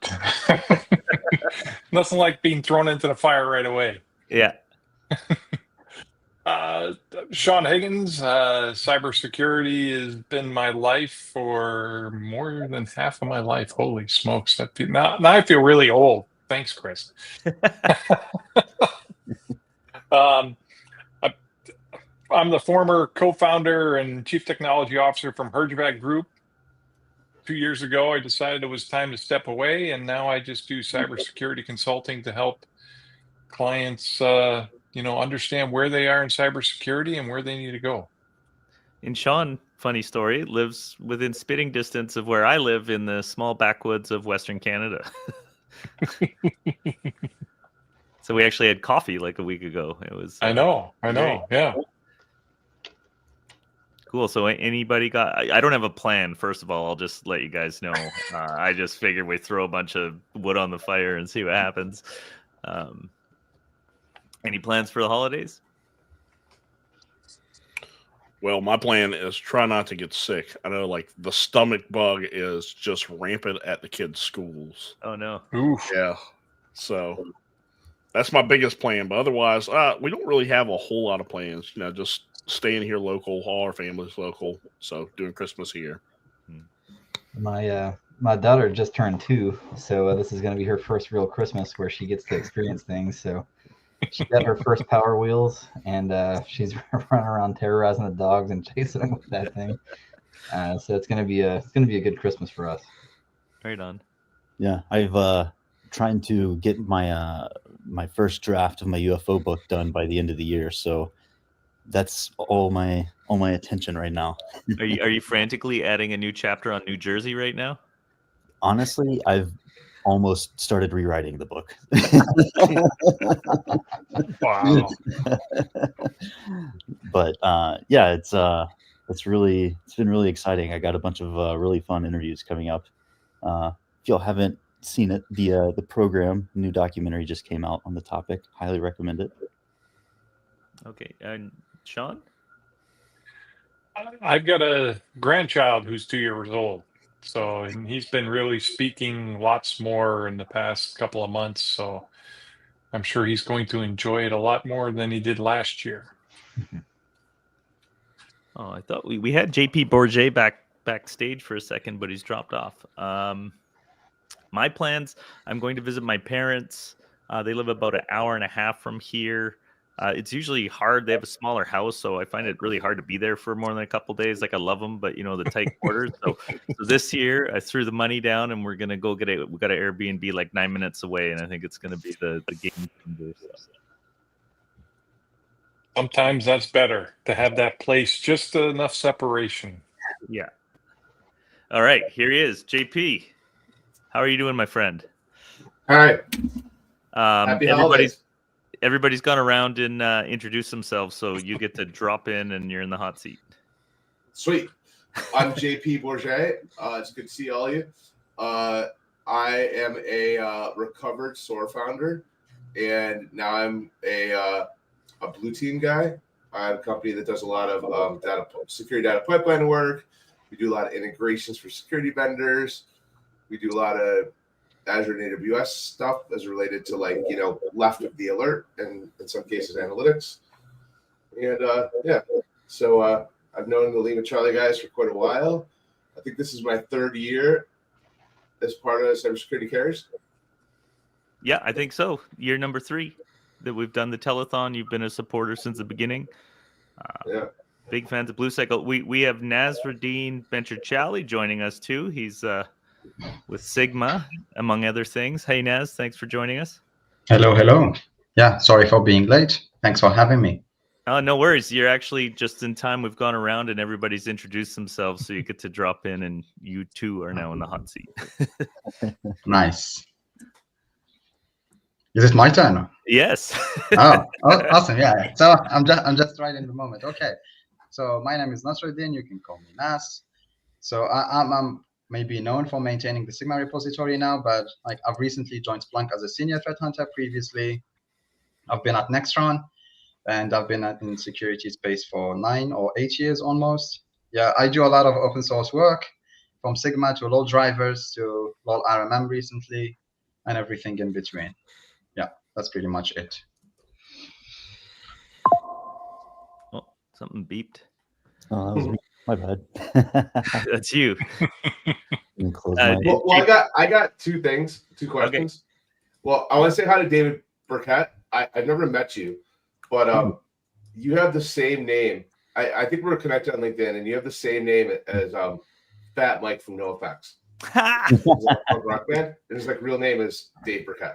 Nothing like being thrown into the fire right away. Yeah. Sean Higgins, cybersecurity has been my life for more than half of my life. Holy smokes. Now I feel really old. Thanks, Chris. I'm the former co-founder and chief technology officer from Herjavec Group. 2 years ago, I decided it was time to step away, and now I just do cybersecurity consulting to help clients understand where they are in cybersecurity and where they need to go. And Sean, funny story, lives within spitting distance of where I live in the small backwoods of Western Canada. So we actually had coffee like a week ago. It was. I know. Great. Yeah. Cool. So anybody got? I don't have a plan. First of all, I'll just let you guys know. I just figured we throw a bunch of wood on the fire and see what happens. Any plans for the holidays? Well, my plan is try not to get sick. I know, like, the stomach bug is just rampant at the kids' schools. Oh no. Oof. Yeah. So that's my biggest plan. But otherwise, we don't really have a whole lot of plans. Just staying here local. All our family's local. So doing Christmas here. My daughter just turned 2, so this is going to be her first real Christmas where she gets to experience things. So she got her first Power Wheels, and she's running around terrorizing the dogs and chasing them with that thing. So it's going to be a good Christmas for us. Right on. Yeah, I've trying to get my my first draft of my UFO book done by the end of the year. So that's all my attention right now. Are you frantically adding a new chapter on New Jersey right now? Honestly, I've almost started rewriting the book. Wow. But yeah, it's been really exciting. I got a bunch of really fun interviews coming up. If y'all haven't seen it, the program, new documentary just came out on the topic. Highly recommend it. Okay, and Sean? I've got a grandchild who's 2 years old. So and he's been really speaking lots more in the past couple of months. So I'm sure he's going to enjoy it a lot more than he did last year. Oh, I thought we had JP Bourget backstage for a second, but he's dropped off. My plans, I'm going to visit my parents. They live about an hour and a half from here. It's usually hard. They have a smaller house, so I find it really hard to be there for more than a couple days. Like, I love them, but the tight quarters. So this year I threw the money down, and we're gonna go get we got an Airbnb like 9 minutes away, and I think it's gonna be the game changer. Sometimes that's better to have that place, just enough separation. Yeah. All right, here he is, JP. How are you doing, my friend? All right. Happy holidays. Everybody's gone around and introduced themselves, so you get to drop in, and you're in the hot seat. Sweet. I'm JP Bourget. It's good to see all of you. I am a recovered SOAR founder, and now I'm a blue team guy. I have a company that does a lot of security data pipeline work. We do a lot of integrations for security vendors. We do a lot of Azure and AWS stuff as related to left of the alert and in some cases analytics. And so I've known the Lima Charlie guys for quite a while. I think this is my 3rd year as part of Cybersecurity Cares. Yeah, I think so. Year number 3 that we've done the telethon. You've been a supporter since the beginning. Yeah. Big fans of Blue Cycle. We have Nasruddin Bencher-Chali joining us too. He's with Sigma, among other things. Hey, Naz, thanks for joining us. Hello. Yeah, sorry for being late. Thanks for having me. No worries. You're actually just in time. We've gone around and everybody's introduced themselves, so you get to drop in, and you too are now in the hot seat. Nice. Is it my turn? Yes. Awesome. Yeah. So I'm just right in the moment. Okay. So my name is Nasruddin. You can call me Nas. So I'm maybe known for maintaining the Sigma repository now, but like I've recently joined Splunk as a senior threat hunter. Previously, I've been at Nextron, and I've been in security space for 9 or 8 years almost. Yeah, I do a lot of open source work, from Sigma to LOL drivers to LOL RMM recently, and everything in between. Yeah, that's pretty much it. Oh, something beeped. Oh, that was me. My bad. That's you. Well, I got two questions. Okay. Well, I want to say hi to David Burkett. I've never met you, but you have the same name. I think we're connected on LinkedIn, and you have the same name as Fat Mike from NoFX. Rock band, and his like real name is Dave Burkett.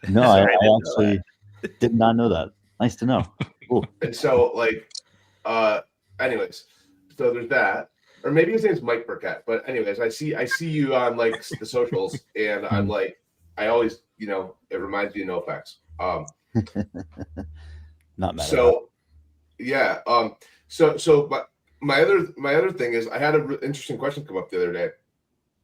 No, I actually did not know that. Nice to know. Cool. And so, like, anyways, so there's that, or maybe his name's Mike Burkett. But anyways, I see you on like the socials, and I'm like, I always, it reminds me of NoFX. Not mad. So, yeah. But my other thing is, I had an interesting question come up the other day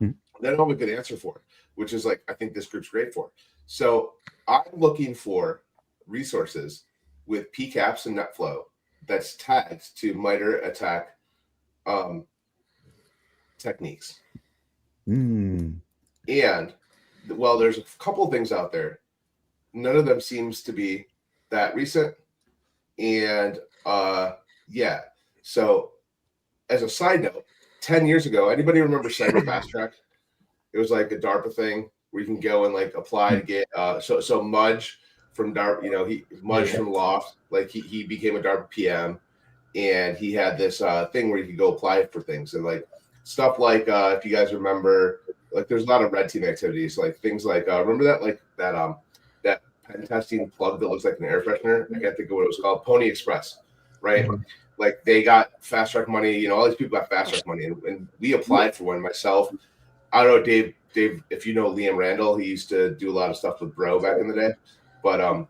that I don't have a good answer for, which is like I think this group's great for. So I'm looking for resources with PCAPs and NetFlow that's tagged to MITRE attack techniques. And well, there's a couple of things out there. None of them seems to be that recent. And yeah. So as a side note, 10 years ago, anybody remember Cyber Fast Track? It was like a DARPA thing where you can go and like apply to get so Mudge from DARPA, Mudge from Loft, like he became a DARPA PM, and he had this thing where you could go apply for things, and like stuff like if you guys remember, like there's a lot of red team activities, like things like remember that like that pen testing plug that looks like an air freshener? I can't think of what it was called. Pony Express, right? Like they got fast track money, all these people got fast track money, and we applied for one myself. I don't know, Dave, if you know Liam Randall, he used to do a lot of stuff with Bro back in the day. But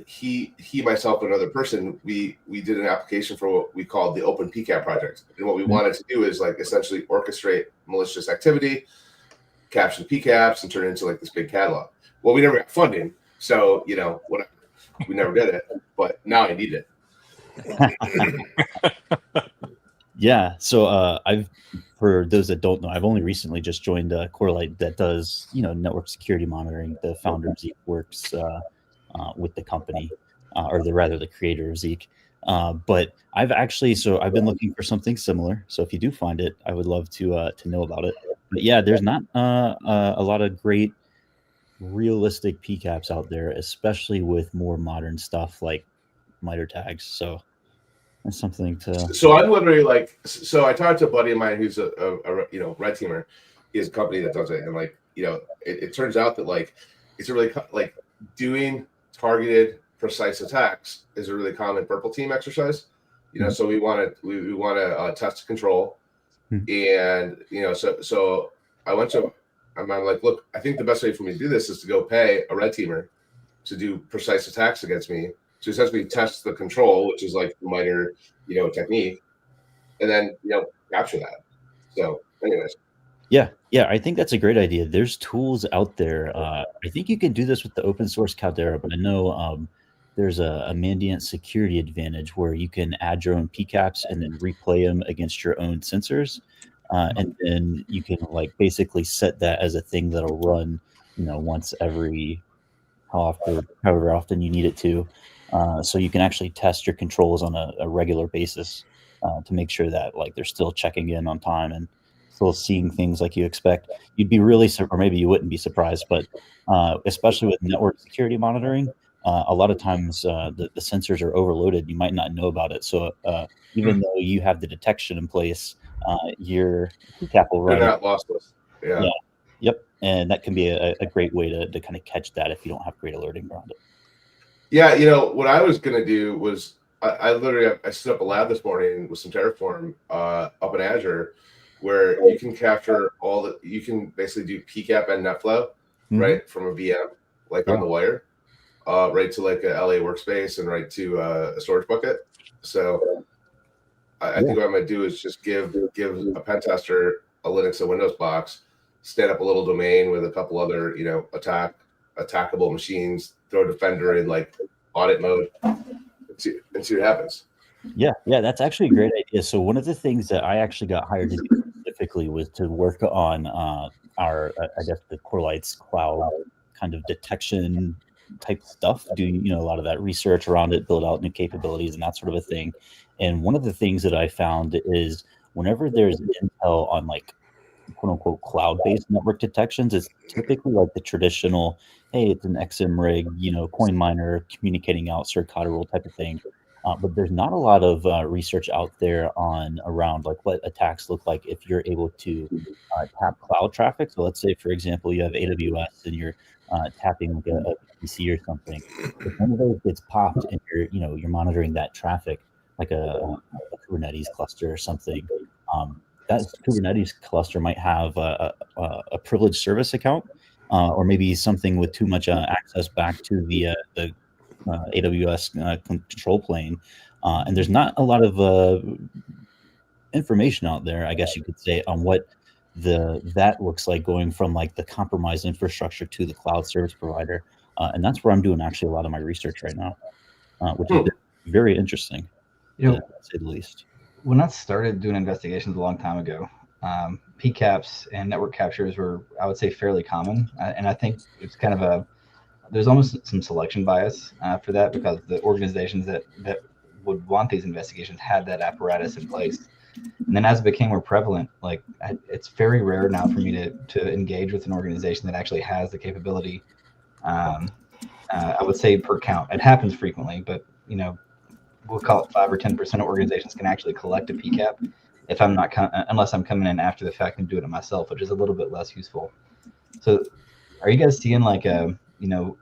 he myself and another person, we did an application for what we called the Open PCAP project. And what we wanted to do is like essentially orchestrate malicious activity, capture the PCAPs, and turn it into like this big catalog. Well, we never got funding, so whatever. We never did it, but now I need it. Yeah, so for those that don't know, I've only recently just joined Corelight that does network security monitoring. The founder of Zeek works with the company, or the creator of Zeek. But I've been looking for something similar. So if you do find it, I would love to know about it. But yeah, there's not a lot of great realistic PCAPs out there, especially with more modern stuff like MITRE tags. So that's something to. So I'm literally like, I talked to a buddy of mine who's a red teamer. He has a company that does it, and like it turns out that like it's a really like doing targeted precise attacks is a really common purple team exercise. So we want to test control, and so I went to. I'm like, look, I think the best way for me to do this is to go pay a red teamer to do precise attacks against me, to essentially test the control, which is like the MITRE, technique, and then capture that. So, anyways. Yeah, I think that's a great idea. There's tools out there. I think you can do this with the open source Caldera, but I know there's a Mandiant security advantage where you can add your own PCAPs and then replay them against your own sensors. And then you can like basically set that as a thing that'll run, once every however often you need it to. So you can actually test your controls on a regular basis to make sure that like they're still checking in on time and still seeing things like you expect. You'd be really, or maybe you wouldn't be surprised, but especially with network security monitoring, a lot of times the sensors are overloaded. You might not know about it. So even though you have the detection in place, your PCAP will run. They're not lossless. Yeah. Yep. And that can be a great way to kind of catch that if you don't have great alerting around it. Yeah, you know what I was gonna do was I literally I stood up a lab this morning with some Terraform up in Azure, where you can capture you can basically do PCAP and NetFlow right from a VM, like on the wire, right to like a LA workspace and right to a storage bucket. So I think what I'm gonna do is just give a pen tester a Linux and Windows box, stand up a little domain with a couple other attackable machines, throw Defender in like audit mode, and see what happens. Yeah, that's actually a great idea. So one of the things that I actually got hired to do specifically was to work on our, I guess, the Corelights cloud kind of detection type stuff. Do a lot of that research around it, build out new capabilities and that sort of a thing. And one of the things that I found is whenever there's intel on like quote unquote cloud-based network detections, it's typically like the traditional, hey, it's an XM rig, coin miner communicating out Circata rule type of thing. But there's not a lot of research out there around like what attacks look like if you're able to tap cloud traffic. So let's say, for example, you have AWS and you're tapping like a PC or something. If one of those gets popped and you're monitoring that traffic, like a Kubernetes cluster or something, that Kubernetes cluster might have a privileged service account, or maybe something with too much access back to the AWS control plane, and there's not a lot of information out there, I guess you could say, on what that looks like going from like the compromised infrastructure to the cloud service provider, and that's where I'm doing actually a lot of my research right now, which is very interesting, to say the least. When I started doing investigations a long time ago, PCAPs and network captures were, I would say, fairly common, and I think it's kind of there's almost some selection bias for that, because the organizations that would want these investigations had that apparatus in place. And then as it became more prevalent, like it's very rare now for me to engage with an organization that actually has the capability. I would say per count. It happens frequently, but we'll call it 5 or 10% of organizations can actually collect a PCAP if I'm not unless I'm coming in after the fact and doing it myself, which is a little bit less useful. So are you guys seeing like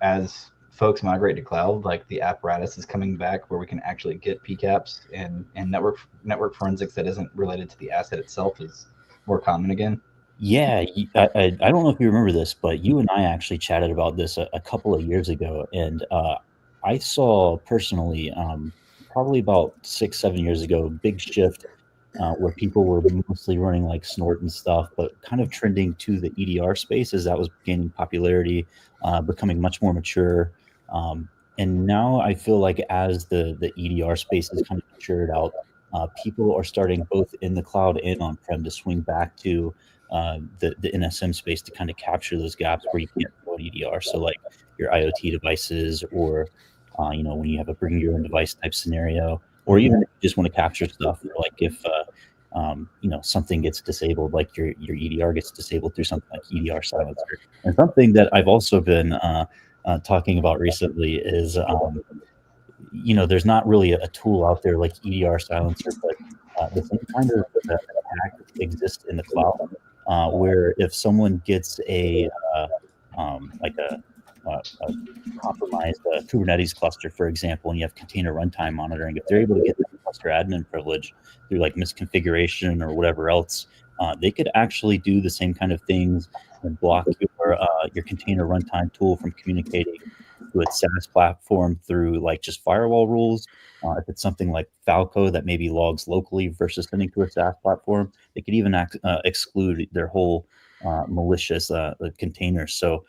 as folks migrate to cloud, like the apparatus is coming back where we can actually get PCAPs and network forensics that isn't related to the asset itself is more common again? Yeah, I don't know if you remember this, but you and I actually chatted about this a couple of years ago, and I saw personally, probably about 6-7 years ago, a big shift where people were mostly running like Snort and stuff, but kind of trending to the EDR space as that was gaining popularity, becoming much more mature. And now I feel like as the EDR space has kind of matured out, people are starting both in the cloud and on-prem to swing back to the NSM space to kind of capture those gaps where you can't go EDR. So like your IoT devices, or when you have a bring your own device type scenario, or even if you just want to capture stuff, like if something gets disabled, like your EDR gets disabled through something like EDR silencer. And something that I've also been talking about recently is there's not really a tool out there like EDR silencer, but the same kind of attack exists in the cloud, where if someone gets a compromised Kubernetes cluster, for example, and you have container runtime monitoring, if they're able to get that cluster admin privilege through like misconfiguration or whatever else, they could actually do the same kind of things and block your container runtime tool from communicating to its SaaS platform through like just firewall rules. If it's something like Falco that maybe logs locally versus sending to a SaaS platform, they could even exclude their whole malicious containers. So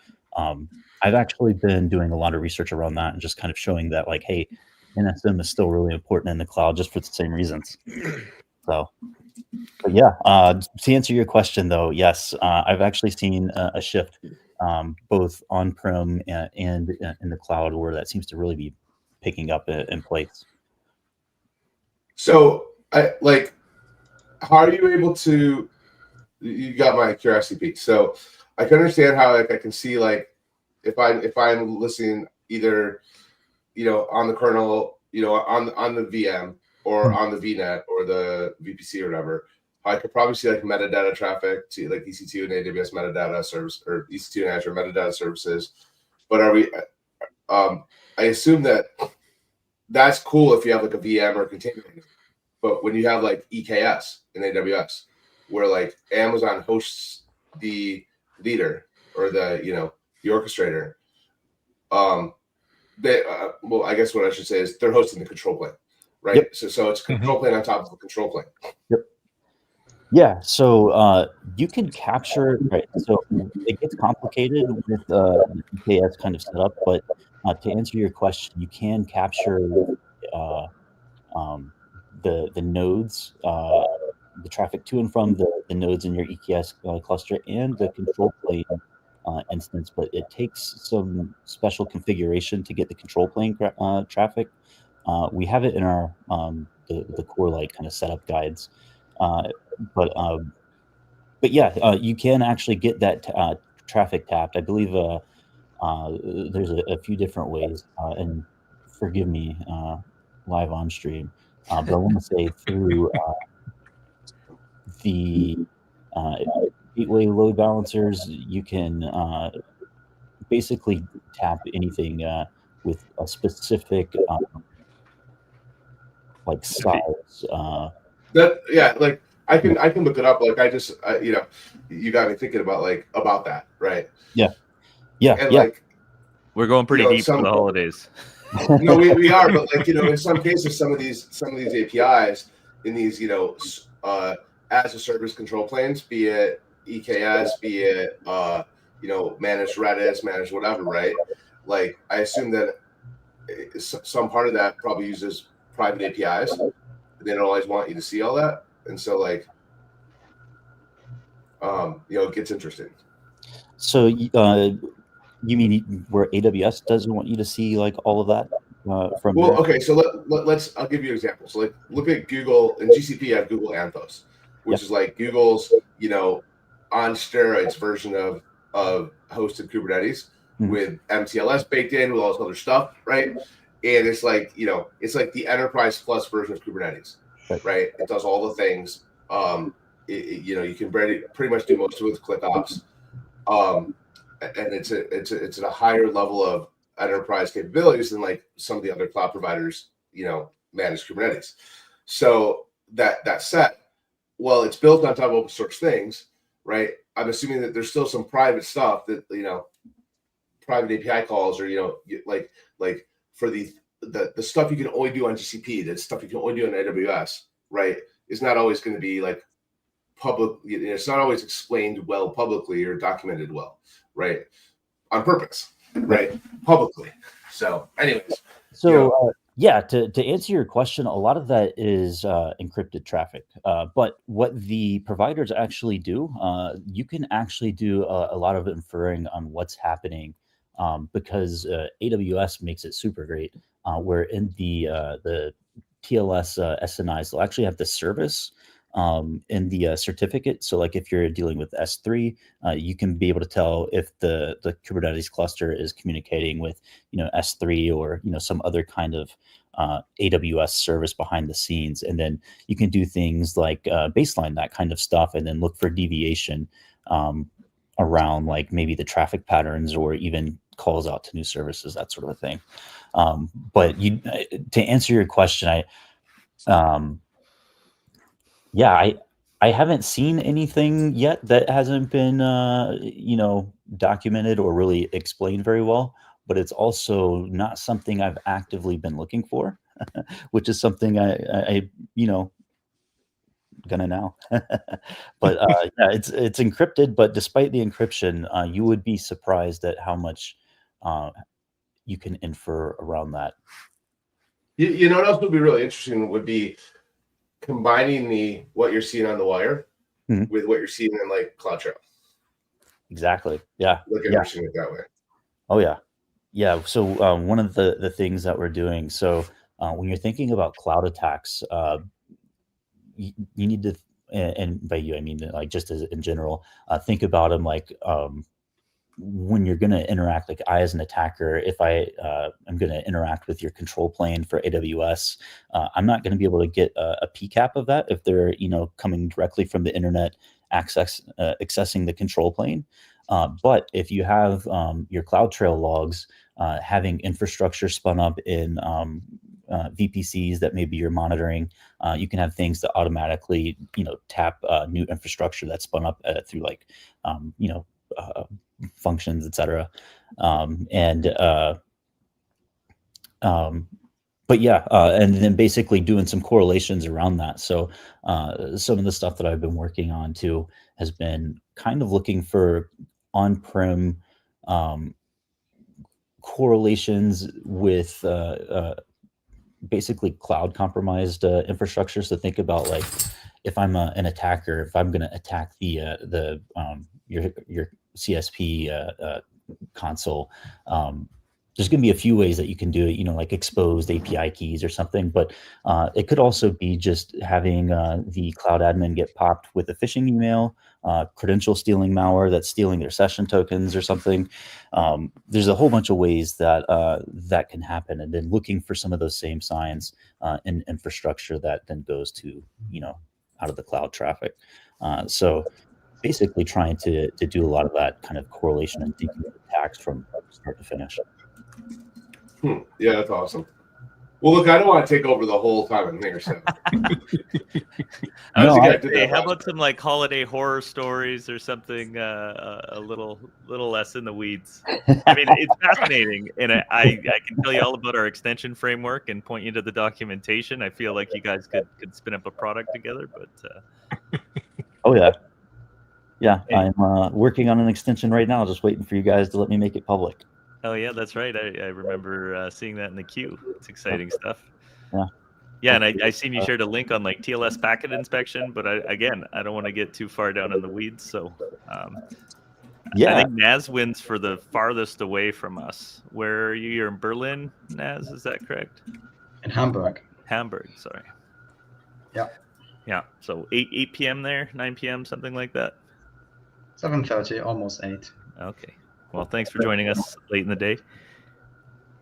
I've actually been doing a lot of research around that and just kind of showing that, like, hey, NSM is still really important in the cloud just for the same reasons. So, but yeah, to answer your question though, yes, I've actually seen a shift both on-prem and in the cloud, where that seems to really be picking up in place. So, how are you able to? You got my curiosity piqued. So, I can understand how I can see if I'm listening either, on the kernel, on the VM or on the VNet or the VPC or whatever, I could probably see like metadata traffic to like EC2 and AWS metadata service, or EC2 and Azure metadata services. But are we? I assume that that's cool if you have like a VM or a container. But when you have like EKS in AWS, where like Amazon hosts the leader or the the orchestrator, they well, I guess what I should say is they're hosting the control plane, right? Yep. So it's control plane on top of a control plane. Yep. Yeah, so you can capture, right? So it gets complicated with the EKS kind of setup, but to answer your question, you can capture the nodes, the traffic to and from the nodes in your EKS cluster and the control plane instance, but it takes some special configuration to get the control plane traffic. We have it in our the core light kind of setup guides, but yeah, you can actually get that traffic tapped. I believe there's a few different ways, and forgive me, live on stream, but I want to say through the gateway load balancers, you can basically tap anything with a specific like size. Like I can look it up. Like I just you got me thinking about that, right? Yeah. And like we're going pretty deep for the holidays. No, we are, but like in some cases, some of these APIs in these as a service control planes, be it EKS, be it managed Redis, managed whatever, right? Like I assume that some part of that probably uses private APIs. They don't always want you to see all that, and so like it gets interesting. So you mean where AWS doesn't want you to see like all of that from? Well, there? okay, so let's I'll give you an example. So like look at Google and GCP. You have Google Anthos, which is like Google's on steroids version of hosted Kubernetes with MTLS baked in with all this other stuff, right? And it's like it's like the enterprise plus version of Kubernetes, right? It does all the things. You can pretty much do most of it with ClickOps, and it's at a higher level of enterprise capabilities than like some of the other cloud providers manage Kubernetes. So that said, well, it's built on top of open source things, right? I'm assuming that there's still some private stuff that private API calls or like for the stuff you can only do on GCP, the stuff you can only do on AWS, right? Is not always going to be like public. It's not always explained well publicly or documented well, right? On purpose, right? Publicly. So, anyways. So yeah, to answer your question, a lot of that is encrypted traffic. But what the providers actually do, you can actually do a lot of inferring on what's happening because AWS makes it super great. Where in the TLS SNIs, they'll actually have the service in the certificate. So like if you're dealing with S3, you can be able to tell if the Kubernetes cluster is communicating with, S3 or, some other kind of AWS service behind the scenes. And then you can do things like baseline that kind of stuff and then look for deviation around like maybe the traffic patterns or even calls out to new services, that sort of a thing. But to answer your question, I haven't seen anything yet that hasn't been, documented or really explained very well, but it's also not something I've actively been looking for, which is something I gonna now. But yeah, it's encrypted, but despite the encryption, you would be surprised at how much you can infer around that. What else would be really interesting would be combining what you're seeing on the wire with what you're seeing in like CloudTrail. Exactly. Yeah. Look at interesting it that way. Oh yeah. Yeah. So one of the things that we're doing, so when you're thinking about cloud attacks, you need to, and by you, I mean like just as in general, think about them like when you're going to interact, like I as an attacker, if I am going to interact with your control plane for AWS, I'm not going to be able to get a PCAP of that if they're coming directly from the internet accessing the control plane. But if you have your CloudTrail logs having infrastructure spun up in VPCs that maybe you're monitoring. You can have things that automatically, tap new infrastructure that's spun up through like, functions, etc. But yeah, and then basically doing some correlations around that. So some of the stuff that I've been working on too has been kind of looking for on-prem correlations with basically cloud compromised infrastructure. So think about like if I'm an attacker, if I'm going to attack your CSP console, there's going to be a few ways that you can do it, like exposed API keys or something, but it could also be just having the cloud admin get popped with a phishing email, credential stealing malware that's stealing their session tokens or something. There's a whole bunch of ways that that can happen, and then looking for some of those same signs in infrastructure that then goes to, out of the cloud traffic. So basically trying to do a lot of that kind of correlation and thinking of attacks from start to finish. Yeah, that's awesome. Well, look, I don't want to take over the whole time I'm here. So. How about some like holiday horror stories or something a little less in the weeds? I mean, it's fascinating, and I can tell you all about our extension framework and point you to the documentation. I feel like you guys could spin up a product together, but oh yeah, I'm working on an extension right now, just waiting for you guys to let me make it public. Oh yeah, that's right. I remember seeing that in the queue. It's exciting stuff. Yeah. Yeah, and I seen you shared a link on like TLS packet inspection, but I don't want to get too far down in the weeds. So yeah, I think Naz wins for the farthest away from us. Where are you? You're in Berlin, Naz, is that correct? In Hamburg. Hamburg, sorry. Yeah. Yeah. So 8 p.m. there, 9 p.m., something like that. 7:30, almost 8. Okay. Well, thanks for joining us late in the day.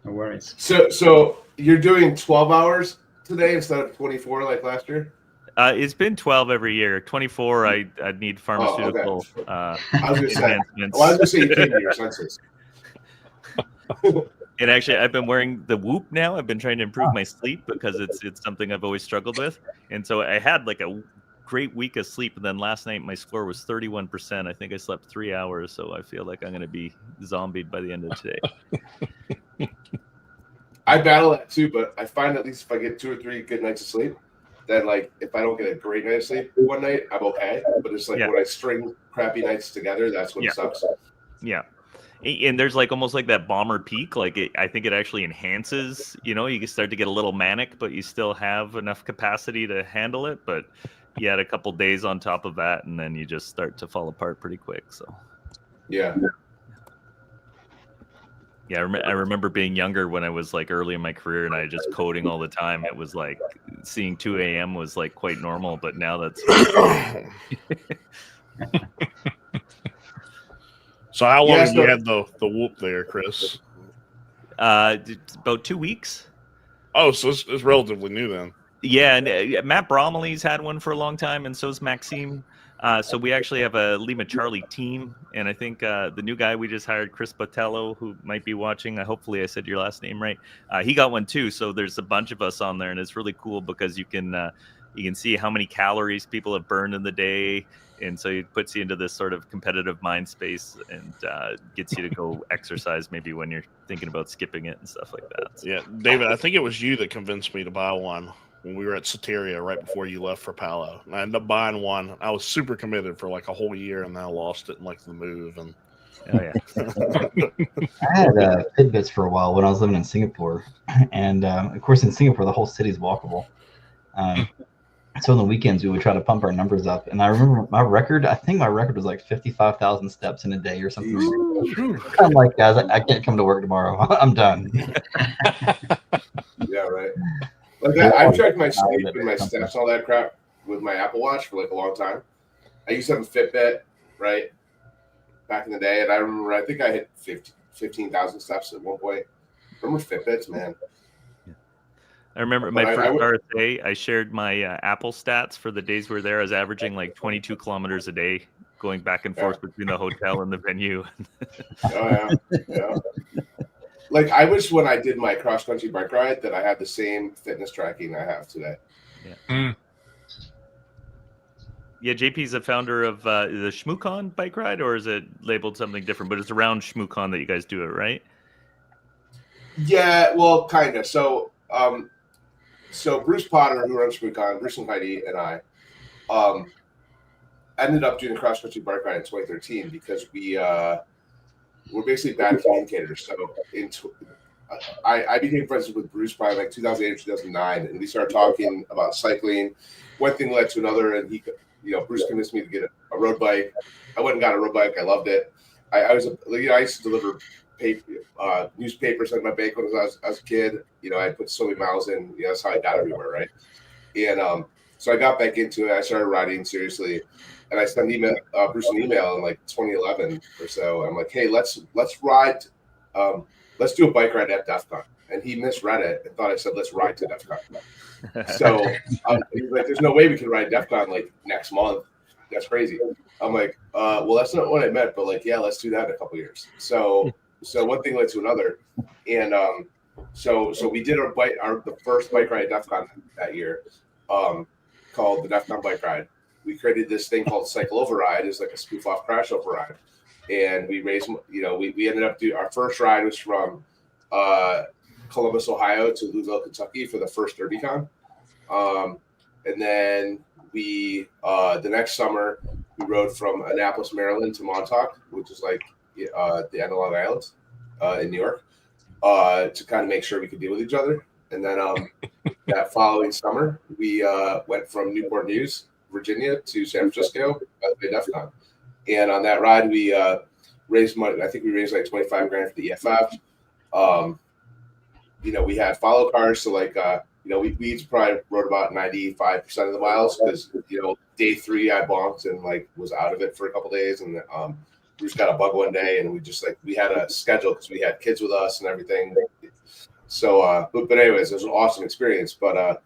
No worries. So you're doing 12 hours today instead of 24 like last year? It's been 12 every year. 24, I'd need pharmaceutical I was going advancements. to say you came to your senses. And actually, I've been wearing the Whoop now. I've been trying to improve my sleep because it's something I've always struggled with. And so I had like a great week of sleep, and then last night my score was 31%. I think I slept 3 hours, so I feel like I'm going to be zombied by the end of today. I battle that too, but I find at least if I get 2 or 3 good nights of sleep, then like if I don't get a great night of sleep one night, I'm okay. But it's like when I string crappy nights together, that's when it sucks. Yeah. And there's like almost like that bomber peak. Like I think it actually enhances, you can start to get a little manic, but you still have enough capacity to handle it. But you had a couple days on top of that, and then you just start to fall apart pretty quick. So, yeah. I remember being younger when I was like early in my career, and I just coding all the time. It was like seeing 2 a.m. was like quite normal, but now that's. So how long have you had the Whoop there, Chris? About 2 weeks. Oh, so it's relatively new then. Yeah, and Matt Bromley's had one for a long time, and so's Maxime. So we actually have a Lima Charlie team, and I think the new guy we just hired, Chris Botello, who might be watching. Hopefully I said your last name right. He got one too. So there's a bunch of us on there, and it's really cool because you can see how many calories people have burned in the day, and so it puts you into this sort of competitive mind space and gets you to go exercise maybe when you're thinking about skipping it and stuff like that. Yeah, David, I think it was you that convinced me to buy one when we were at Soteria right before you left for Palo. And I ended up buying one. I was super committed for like a whole year, and then I lost it in like the move. And oh yeah, I had Fitbits for a while when I was living in Singapore, and of course in Singapore the whole city's walkable. So on the weekends we would try to pump our numbers up, and I remember my record. I think my record was like 55,000 steps in a day or something. I'm like, guys, I can't come to work tomorrow. I'm done. Yeah, right. Like I've tracked my sleep and my steps, all that crap with my Apple Watch for like a long time. I used to have a Fitbit, right, back in the day, and I remember I think I hit 15,000 steps at one point. Remember Fitbits, man? I remember my first RSA. I shared my Apple stats for the days we were there. I was averaging like 22 kilometers a day, going back and forth between the hotel and the venue. Oh yeah. Like, I wish when I did my cross country bike ride that I had the same fitness tracking I have today. Yeah. Yeah, JP's the founder of the ShmooCon bike ride, or is it labeled something different? But it's around ShmooCon that you guys do it, right? Yeah, well, kind of. So, so Bruce Potter, who runs ShmooCon, Bruce and Heidi, and I, ended up doing a cross country bike ride in 2013 because we're basically bad communicators. So, I became friends with Bruce probably like 2008 or 2009, and we started talking about cycling. One thing led to another, and Bruce convinced me to get a road bike. I went and got a road bike. I loved it. I used to deliver newspapers on my bike when I was a kid. I put so many miles in. That's how I got everywhere, right? And so I got back into it. I started riding seriously, and I sent Bruce an email in like 2011 or so. I'm like, hey, let's ride. Let's do a bike ride at DEF CON. And he misread it and thought I said, let's ride to DEF CON. So he's like, there's no way we can ride DEF CON like next month. That's crazy. I'm like, well, that's not what I meant, but like, yeah, let's do that in a couple years. So one thing led to another. And so we did the first bike ride at DEF CON that year, called the DEF CON bike ride. We created this thing called Cycle Override. It's like a spoof off crash override. And we raised, we ended up doing our first ride was from Columbus, Ohio to Louisville, Kentucky for the first DerbyCon. And then we, the next summer, we rode from Annapolis, Maryland to Montauk, which is like the end of Long Island in New York, to kind of make sure we could deal with each other. And then that following summer, we went from Newport News, Virginia to San Francisco at DEF CON. And on that ride, we raised money. I think we raised like $25,000 for the EFF. We had follow cars. So like, we each probably rode about 95% of the miles because, day 3 I bonked and like was out of it for a couple of days. And Bruce got a bug one day and we had a schedule because we had kids with us and everything. So, but anyways, it was an awesome experience. But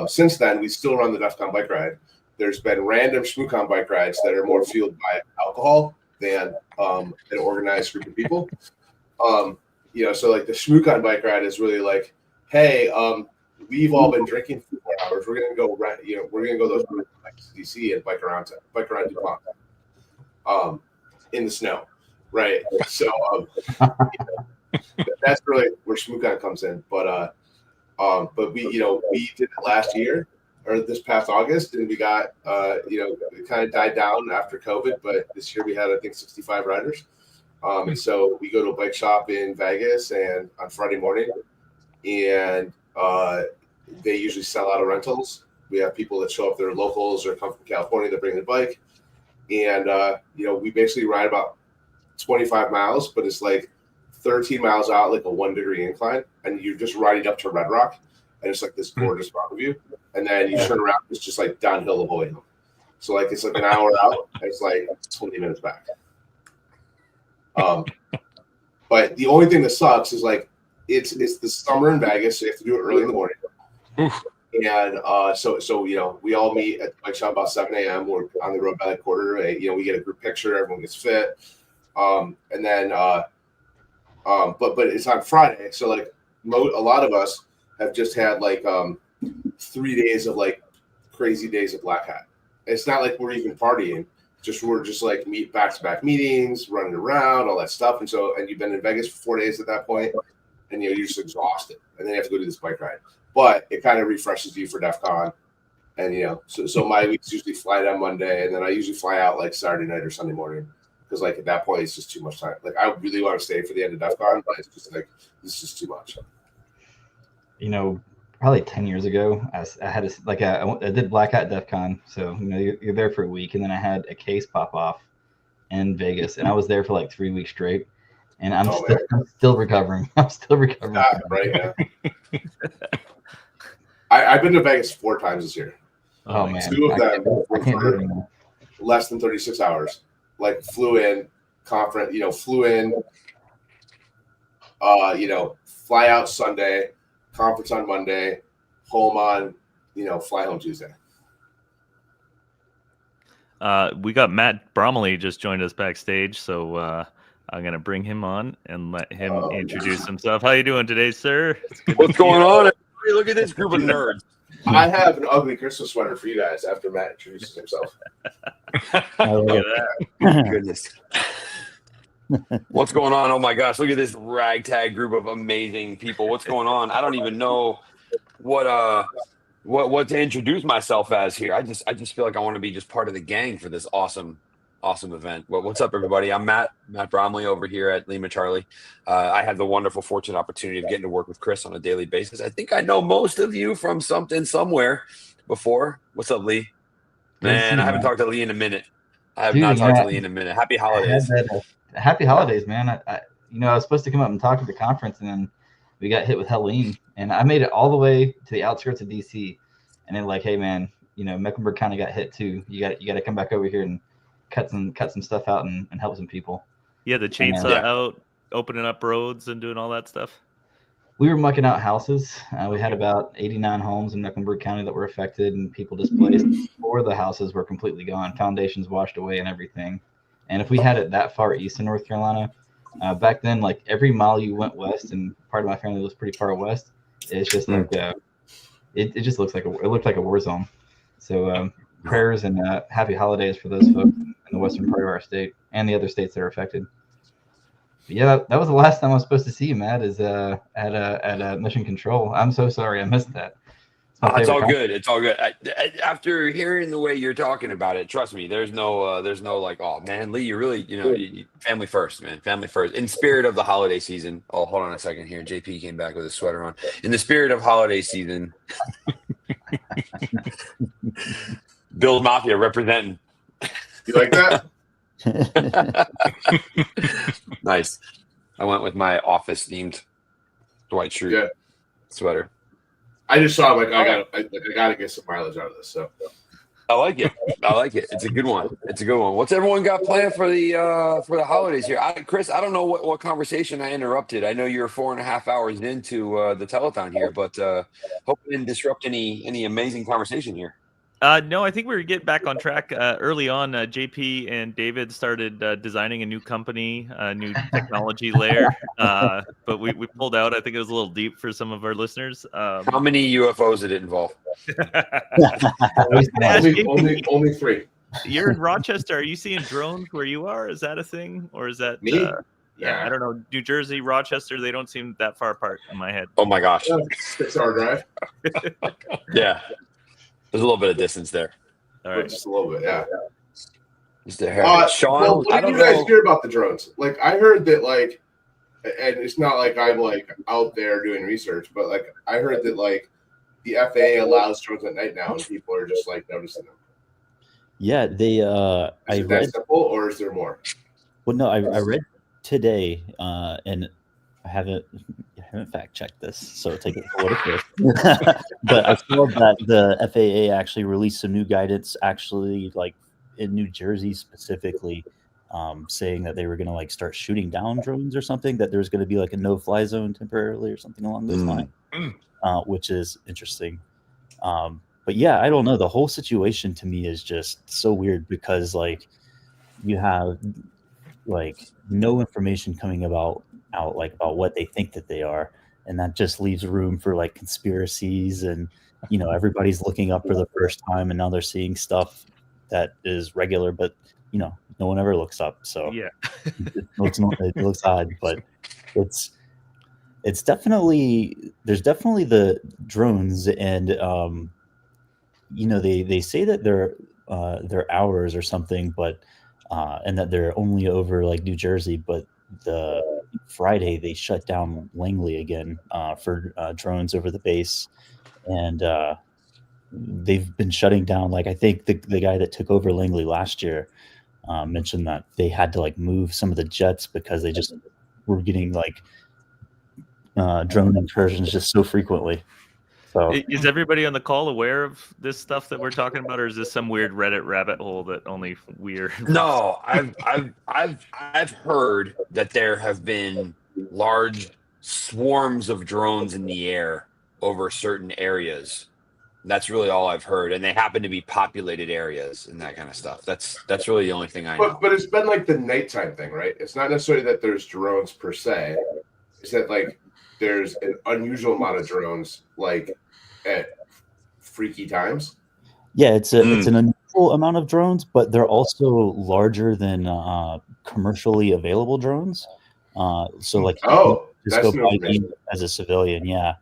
since then, we still run the DEF CON bike ride. There's been random ShmooCon bike rides that are more fueled by alcohol than an organized group of people. So like the ShmooCon bike ride is really like, hey, we've all been drinking for 4 hours. We're gonna go we're gonna go those to DC and bike around DuPont, in the snow, right? So that's really where ShmooCon comes in. But we did it last year. Or this past August, and we got, it kind of died down after COVID, but this year we had, I think, 65 riders. And so we go to a bike shop in Vegas and on Friday morning, and they usually sell out of rentals. We have people that show up, they're locals or come from California, they bring their bike. And, we basically ride about 25 miles, but it's like 13 miles out, like a 1-degree incline, and you're just riding up to Red Rock. And it's like this gorgeous mountain view. And then you turn around, it's just like downhill the whole way home. So like it's like an hour out, and it's like 20 minutes back. But the only thing that sucks is like it's the summer in Vegas, so you have to do it early in the morning. And so we all meet at the bike shop about 7 a.m. We're on the road by like 7:45. We get a group picture, everyone gets fit. And then but it's on Friday, so like a lot of us have just had like 3 days of like crazy days of black hat. It's not like we're even partying. We're just like meet back-to-back meetings, running around, all that stuff. And you've been in Vegas for 4 days at that point, and you're just exhausted. And then you have to go do this bike ride. But it kind of refreshes you for DEF CON. And so my weeks usually fly on Monday, and then I usually fly out like Saturday night or Sunday morning. Because like at that point it's just too much time. Like I really want to stay for the end of DEF CON, but it's just like this is too much. Probably 10 years ago, I had I did Black Hat DEF CON. So, you're there for a week, and then I had a case pop off in Vegas, and I was there for like 3 weeks straight, and I'm still recovering. I'm still recovering. Right. Yeah. I've been to Vegas 4 times this year. Oh man. 2 of them were for less than 36 hours. Like flew in, conference, flew in, fly out Sunday, conference on Monday, home on, fly home Tuesday. We got Matt Bromley just joined us backstage, so I'm gonna bring him on and let him introduce himself. How you doing today, sir? What's going on? Everybody? Look at this group of nerds. I have an ugly Christmas sweater for you guys after Matt introduces himself. Look at that. Goodness. What's going on? Oh my gosh, look at this ragtag group of amazing people. What's going on? I don't even know what to introduce myself as here. I just feel like I want to be just part of the gang for this awesome event. Well, what's up, everybody? I'm Matt Bromley over here at Lima Charlie. I have the wonderful, fortunate opportunity of getting to work with Chris on a daily basis. I think I know most of you from somewhere before. What's up, Lee? Man, I haven't talked to Lee in a minute. I have not talked to Lee in a minute. Happy holidays. Happy holidays, man. I was supposed to come up and talk at the conference, and then we got hit with Helene, and I made it all the way to the outskirts of DC, and then like, hey man, Mecklenburg County got hit too. You got to come back over here and cut some stuff out and help some people. Yeah, the chainsaw out, opening up roads and doing all that stuff. We were mucking out houses. We had about 89 homes in Mecklenburg County that were affected and people displaced. 4 of the houses were completely gone, foundations washed away and everything. And if we had it that far east in North Carolina, back then, like every mile you went west, and part of my family was pretty far west, it's just like it just looked like a war zone. So prayers and happy holidays for those folks in the western part of our state and the other states that are affected. But yeah, that was the last time I was supposed to see you, Matt, is at Mission Control. I'm so sorry I missed that. It's all good. It's all good. After hearing the way you're talking about it, trust me, there's no like, oh man, Lee, you really, family first, man, family first. In spirit of the holiday season. Oh, hold on a second here. JP came back with a sweater on. In the spirit of holiday season, Bill's Mafia representing. You like that? Nice. I went with my office themed Dwight Schrute sweater. I just saw I gotta get some mileage out of this. So I like it. It's a good one. What's everyone got planned for the holidays here? Chris, I don't know what conversation I interrupted. I know you're 4.5 hours into the telethon here, but hope I didn't disrupt any amazing conversation here. No, I think we were getting back on track early on. JP and David started designing a new company, a new technology layer, but we pulled out. I think it was a little deep for some of our listeners. How many UFOs did it involve? only 3. You're in Rochester. Are you seeing drones where you are? Is that a thing, or is that me? Yeah, I don't know. New Jersey, Rochester, they don't seem that far apart in my head. Oh my gosh, 6-hour drive. Yeah. There's a little bit of distance there. All right. Just a little bit, yeah. Just a hair. Sean, well, what did you guys hear about the drones? Like, I heard that, like, and it's not like I'm, like, out there doing research, but, like, I heard that, like, the FAA allows drones at night now, and people are just, like, noticing them. Yeah, they. Is it that simple, or is there more? Well, no, I read today, and I haven't fact checked this, so take it for what it is. But I saw that the FAA actually released some new guidance, actually, like in New Jersey specifically, saying that they were going to like start shooting down drones or something. That there's going to be like a no-fly zone temporarily or something along those lines, which is interesting. But yeah, I don't know. The whole situation to me is just so weird because like you have like no information coming out about what they think that they are, and that just leaves room for like conspiracies, and everybody's looking up for the first time and now they're seeing stuff that is regular, but no one ever looks up, so yeah. it looks odd, but it's definitely, there's definitely the drones, and they say that they're hours or something, but and that they're only over like New Jersey, but the Friday they shut down Langley again for drones over the base, and they've been shutting down, like I think the guy that took over Langley last year mentioned that they had to like move some of the jets because they just were getting like drone incursions just so frequently. So is everybody on the call aware of this stuff that we're talking about, or is this some weird Reddit rabbit hole that only weird? No, I've heard that there have been large swarms of drones in the air over certain areas That's really all I've heard, and they happen to be populated areas and that kind of stuff. That's really the only thing I know. But it's been like the nighttime thing, right? It's not necessarily that there's drones per se. It's that like there's an unusual amount of drones like at freaky times. Yeah, it's an unusual amount of drones, but they're also larger than commercially available drones. So like, just go buy them as a civilian, yeah.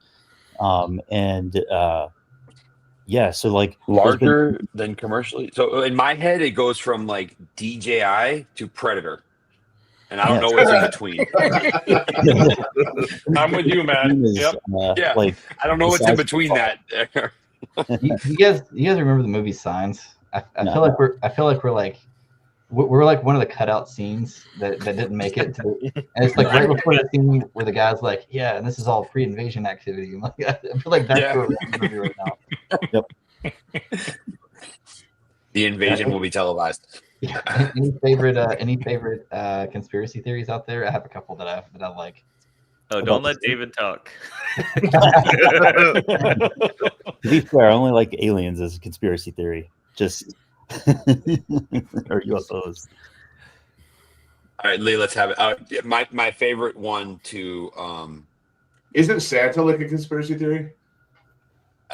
Yeah, so like larger than commercially. So in my head, it goes from like DJI to Predator, and I don't know what's in between. I'm with you, man. Yep. Yeah, like, I don't know what's in between that. you guys remember the movie Signs? I feel like we're like one of the cutout scenes that didn't make it to, and it's like right before the scene where the guy's like, yeah, and this is all pre-invasion activity. I'm like, I feel like that's where we're in the movie right now. Yep. The invasion will be televised. Any favorite conspiracy theories out there? I have a couple that I like. Oh, don't let David talk. To be fair, I only like aliens as a conspiracy theory. Just or UFOs. All right, Lee, let's have it. My favorite one to isn't Santa like a conspiracy theory?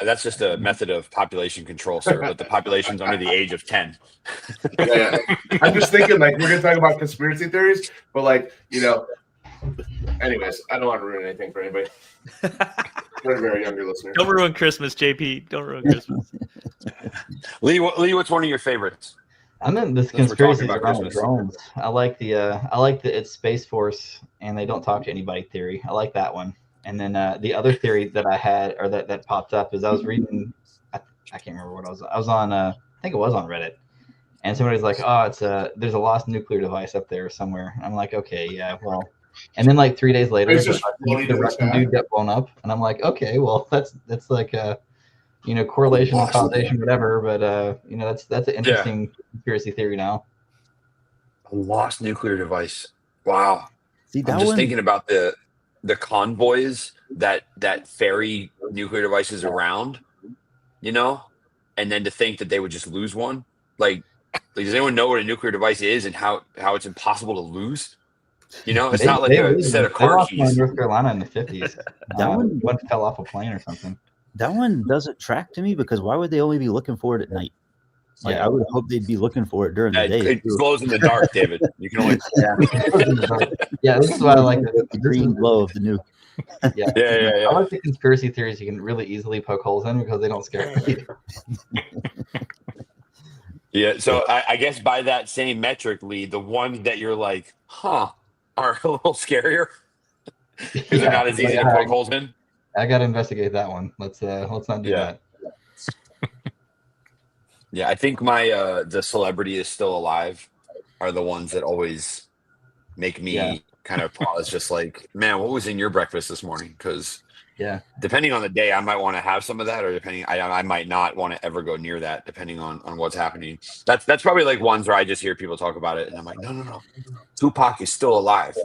That's just a method of population control, sir. But the population's under the age of 10. Yeah. I'm just thinking like we're gonna talk about conspiracy theories, but like anyways, I don't want to ruin anything for anybody. For a very younger listener. Don't ruin Christmas, JP. Don't ruin Christmas. Lee, what's one of your favorites? I'm in this conspiracy around drones. I like the it's Space Force and they don't talk to anybody theory. I like that one. And then the other theory that I had or that popped up is I was reading. I can't remember what I was on. I think it was on Reddit, and somebody's like, "Oh, there's a lost nuclear device up there somewhere." I'm like, "Okay, yeah, well." And then like 3 days later, the Russian dude got blown up, and I'm like, "Okay, well, that's like a correlation, causation, whatever." But that's an interesting conspiracy theory now. A lost nuclear device. Wow. See, I'm just thinking about the convoys that ferry nuclear devices around, and then to think that they would just lose one. Like does anyone know what a nuclear device is and how it's impossible to lose? It's not like a set of car keys. In North Carolina in the 50s. That one fell off a plane or something. That one doesn't track to me because why would they only be looking for it at night? Like I would hope they'd be looking for it during the day. It glows in the dark, David. You can only yeah, this is why I like the green glow of the nuke. Yeah. I like the conspiracy theories you can really easily poke holes in because they don't scare me. Yeah, so I guess by that same metric, Lee, the ones that you're like, are a little scarier because they're not as easy to poke holes in. I got to investigate that one. Let's not do that. Yeah, I think my the celebrity is still alive are the ones that always make me kind of pause, just like, man, what was in your breakfast this morning? Because depending on the day, I might want to have some of that, or I might not want to ever go near that, depending on what's happening. That's probably like ones where I just hear people talk about it, and I'm like, no, Tupac is still alive,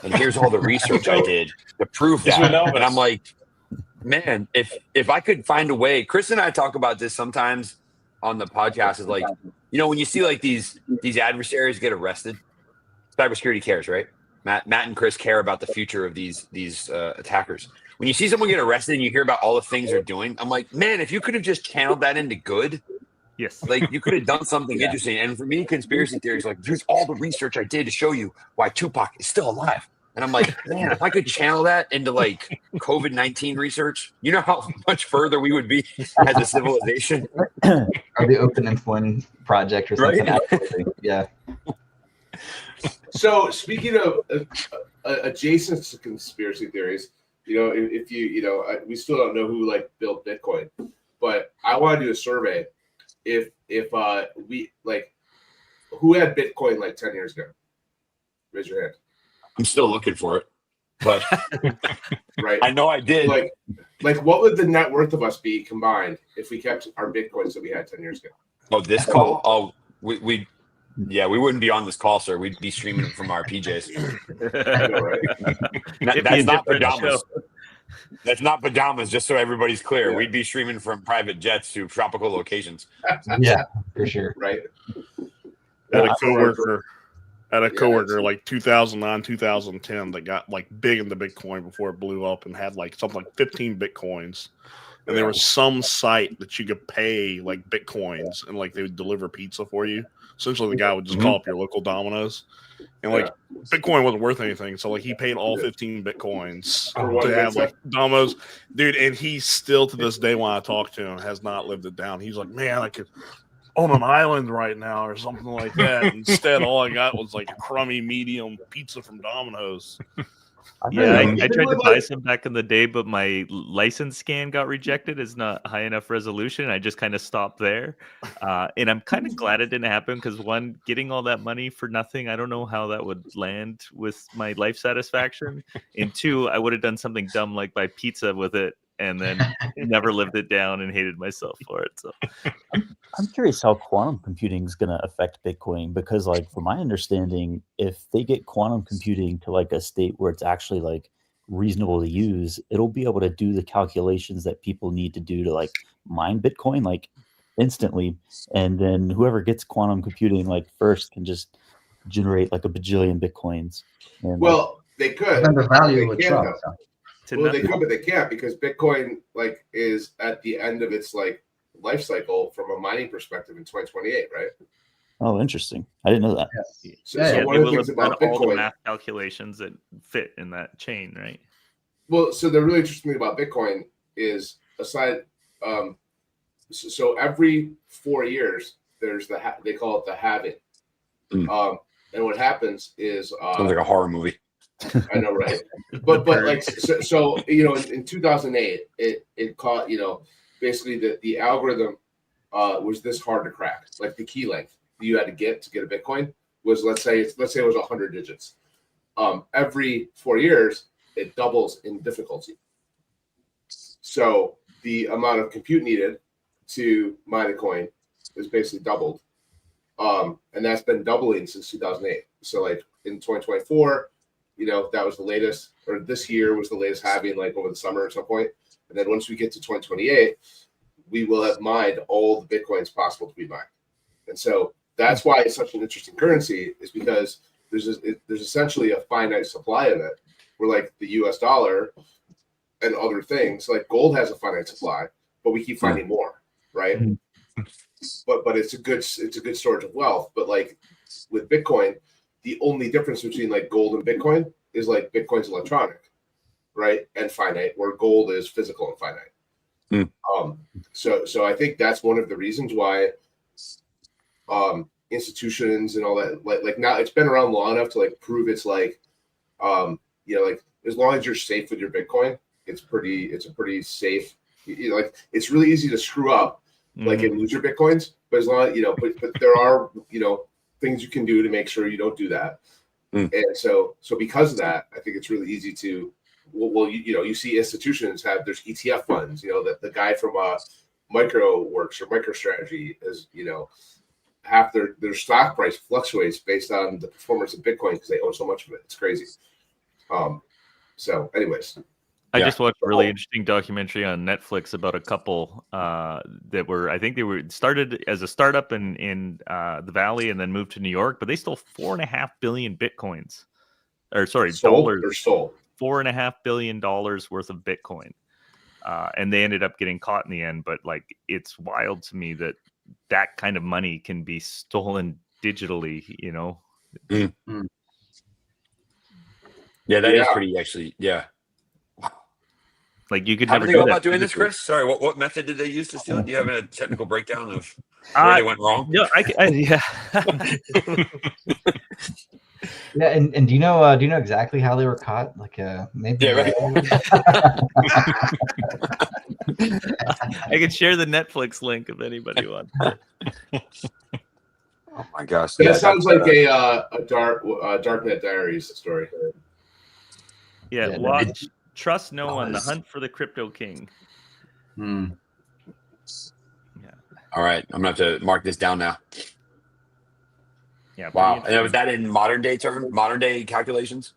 and here's all the research I did to prove that. And I'm like, man, if I could find a way, Chris and I talk about this sometimes on the podcast, is like, when you see like these adversaries get arrested, Cybersecurity Cares, right? Matt and Chris care about the future of these attackers. When you see someone get arrested and you hear about all the things they're doing, I'm like, man, if you could have just channeled that into good, like you could have done something interesting. And for me, conspiracy theories, like, here's all the research I did to show you why Tupac is still alive. And I'm like, man, if I could channel that into like COVID-19 research, you know how much further we would be as a civilization. Or the Open Influence Project or something. Right? Yeah. So speaking of adjacent to conspiracy theories, if we still don't know who like built Bitcoin, but I want to do a survey. If we like, who had Bitcoin like 10 years ago? Raise your hand. I'm still looking for it, but right. I know I did. Like what would the net worth of us be combined if we kept our Bitcoins that we had 10 years ago? Oh, this call? Oh, we wouldn't be on this call, sir. We'd be streaming from our PJs. I know, right? That's not pajamas. That's not pajamas, just so everybody's clear. We'd be streaming from private jets to tropical locations. Yeah, for sure. Right. Had a coworker like 2009, 2010 that got like big into Bitcoin before it blew up and had like something like 15 Bitcoins. And there was some site that you could pay like Bitcoins and like they would deliver pizza for you. Essentially, the guy would just call up your local Domino's. And like Bitcoin wasn't worth anything, so like he paid all 15 Bitcoins to have like Domino's, dude. And he still to this day, when I talk to him, has not lived it down. He's like, man, I could own an island right now or something like that. Instead, all I got was like a crummy medium pizza from Domino's. Yeah, I tried to buy some back in the day, but my license scan got rejected. It's not high enough resolution. I just kind of stopped there. And I'm kind of glad it didn't happen because one, getting all that money for nothing, I don't know how that would land with my life satisfaction. And two, I would have done something dumb like buy pizza with it and then never lived it down and hated myself for it. So I'm curious how quantum computing is going to affect Bitcoin because, like, from my understanding, if they get quantum computing to like a state where it's actually like reasonable to use, it'll be able to do the calculations that people need to do to like mine Bitcoin like instantly, and then whoever gets quantum computing like first can just generate like a bajillion Bitcoins. And, well, they could. And the value They would can't, drop. though. Well, they could, but they can't because Bitcoin like is at the end of its like life cycle from a mining perspective in 2028, right? oh, interesting. I didn't know that. So, yeah, so they one of the will things have done about all the Bitcoin, math calculations that fit in that chain, right? well, so the really interesting thing about Bitcoin is aside, so every 4 years there's they call it the halving, and what happens is Sounds like a horror movie. I know, right? But like so you know, in 2008, it caught, you know, basically the algorithm was this hard to crack. Like the key length you had to get a Bitcoin was let's say it was 100 digits. Every 4 years it doubles in difficulty. So the amount of compute needed to mine a coin is basically doubled, and that's been doubling since 2008. So like in 2024. You know, that was the latest, or this year was the latest halving, like over the summer at some point. And then once we get to 2028, we will have mined all the Bitcoins possible to be mined. And so that's why it's such an interesting currency, is because there's essentially a finite supply of it. Where like the US dollar and other things, like gold has a finite supply, but we keep finding more, right? But it's a good storage of wealth. But like with Bitcoin, the only difference between like gold and Bitcoin is like Bitcoin's electronic, right, and finite, where gold is physical and finite. So I think that's one of the reasons why institutions and all that like now it's been around long enough to like prove it's like you know, like as long as you're safe with your Bitcoin, it's a pretty safe. You know, like it's really easy to screw up, like and lose your Bitcoins, but as long, you know, but there are, you know, things you can do to make sure you don't do that. And so because of that, I think it's really easy to, well, you know, you see institutions there's ETF funds, you know, that the guy from MicroWorks or MicroStrategy is, you know, half their stock price fluctuates based on the performance of Bitcoin because they own so much of it. It's crazy. So anyways. I just watched a really interesting documentary on Netflix about a couple that were, I think they were started as a startup in the Valley and then moved to New York, but they stole 4.5 billion Bitcoins, or sorry, dollars. Or stole $4.5 billion worth of Bitcoin, and they ended up getting caught in the end. But like, it's wild to me that kind of money can be stolen digitally. You know. Yeah, that is pretty actually. Yeah. Like you could How never did they go do about that doing this, physically. Chris? Sorry, what method did they use to steal it? Do you have a technical breakdown of where they went wrong? No, yeah. Yeah, and do you know exactly how they were caught? Like maybe. Yeah, right. I could share the Netflix link if anybody wants. Oh my gosh! That sounds like a Darknet Diaries story. Yeah, watch. Trust no one. The hunt for the crypto king. Yeah. All right, I'm gonna have to mark this down now. Yeah. Wow. And was that in modern day calculations?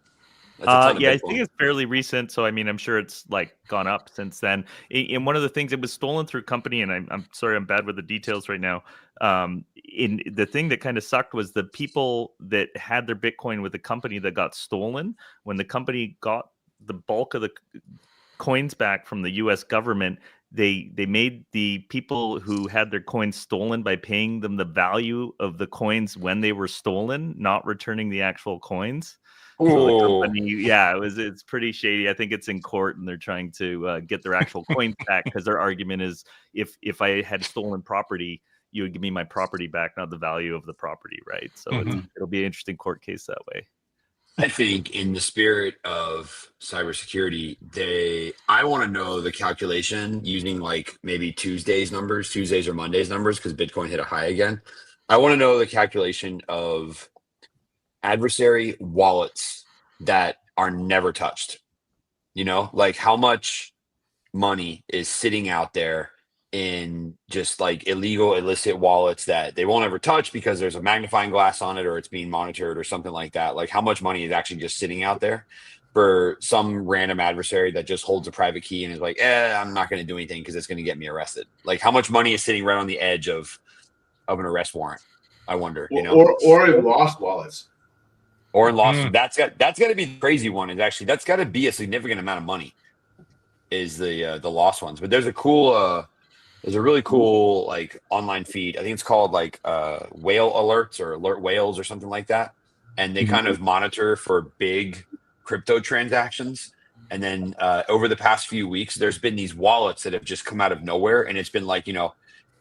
That's a ton of Yeah, I Bitcoin. think it's fairly recent. So I mean, I'm sure it's like gone up since then. And one of the things, it was stolen through company, and I'm sorry, I'm bad with the details right now. In the thing that kind of sucked was the people that had their Bitcoin with the company that got stolen. When the company got the bulk of the coins back from the U.S. government, they made the people who had their coins stolen by paying them the value of the coins when they were stolen, not returning the actual coins. So the company, yeah, it's pretty shady. I think it's in court, and they're trying to get their actual coins back, because their argument is, if I had stolen property, you would give me my property back, not the value of the property, right? So it'll be an interesting court case that way. I think in the spirit of cybersecurity, I want to know the calculation using like maybe Tuesdays or Mondays numbers, because Bitcoin hit a high again. I want to know the calculation of adversary wallets that are never touched. You know, like how much money is sitting out there in just like illegal, illicit wallets that they won't ever touch because there's a magnifying glass on it, or it's being monitored or something like that. Like how much money is actually just sitting out there for some random adversary that just holds a private key and is like, I'm not going to do anything because it's going to get me arrested. Like how much money is sitting right on the edge of an arrest warrant? I wonder, you know, or in lost wallets. Or in lost. That's got to be the crazy one. Is actually, that's got to be a significant amount of money, is the lost ones. But there's a really cool like online feed. I think it's called like whale alerts or alert whales or something like that. And they kind of monitor for big crypto transactions. And then over the past few weeks, there's been these wallets that have just come out of nowhere. And it's been like, you know,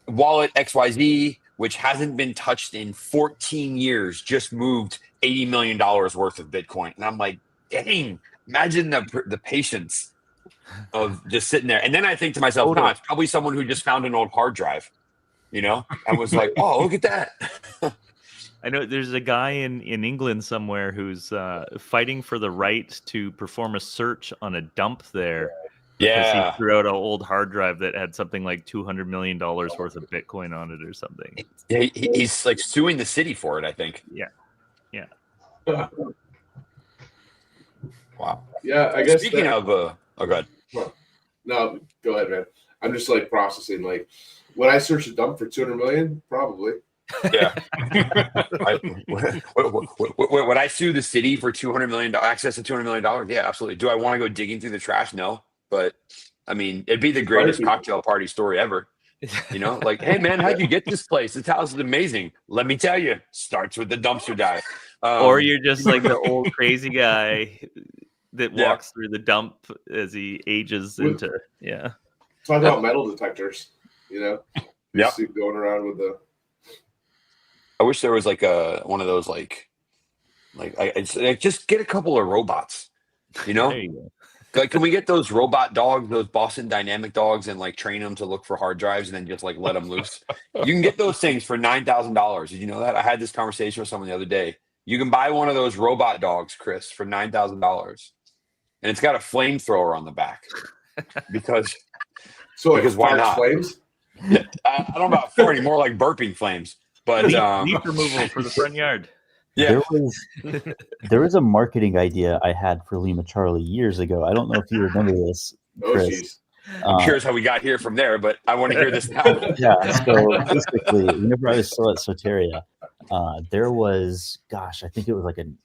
wallet XYZ, which hasn't been touched in 14 years, just moved $80 million worth of Bitcoin. And I'm like, dang, imagine the patience of just sitting there. And then I think to myself, no, it's probably someone who just found an old hard drive, you know, and was like, oh, look at that. I know there's a guy in England somewhere who's fighting for the right to perform a search on a dump there. Because he threw out an old hard drive that had something like $200 million worth of Bitcoin on it or something. Yeah, he's like suing the city for it, I think. Yeah. Wow. Yeah, I guess. Speaking of, go ahead. No, go ahead, man. I'm just like processing. Like, when I search a dump for 200 million, probably. Yeah. Would I sue the city for $200 million, access to $200 million? Yeah, absolutely. Do I want to go digging through the trash? No. But I mean, it'd be the greatest cocktail party story ever. You know, like, hey man, how'd you get this place? This house is amazing. Let me tell you, starts with the dumpster dive. Or you're just like the old crazy guy that walks through the dump as he ages into Talk about metal detectors, you know. Yeah. Going around with the. I wish there was like one of those like just get a couple of robots, you know. There you go. Like, can we get those robot dogs, those Boston Dynamic dogs, and like train them to look for hard drives and then just like let them loose? You can get those things for $9,000. Did you know that? I had this conversation with someone the other day. You can buy one of those robot dogs, Chris, for $9,000, and it's got a flamethrower on the back because why not? Flames? I don't know about farting, more like burping flames. But leaf removal for the front yard. Yeah. There was a marketing idea I had for Lima Charlie years ago. I don't know if you remember this, Chris. I'm curious how we got here from there, but I want to hear this now. Yeah. So basically, whenever I was still at Soteria, there was, I think it was like an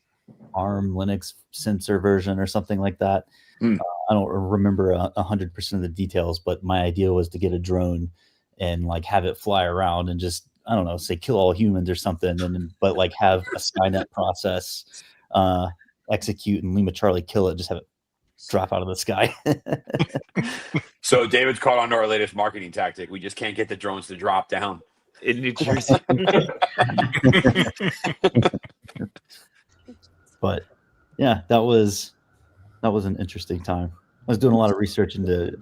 ARM Linux sensor version or something like that. I don't remember 100% of the details, but my idea was to get a drone and like have it fly around and just, I don't know, say kill all humans or something, but like have a Skynet process execute and Lima Charlie kill it, just have it drop out of the sky. So David's caught on to our latest marketing tactic. We just can't get the drones to drop down in New Jersey. But yeah, that was an interesting time. I was doing a lot of research into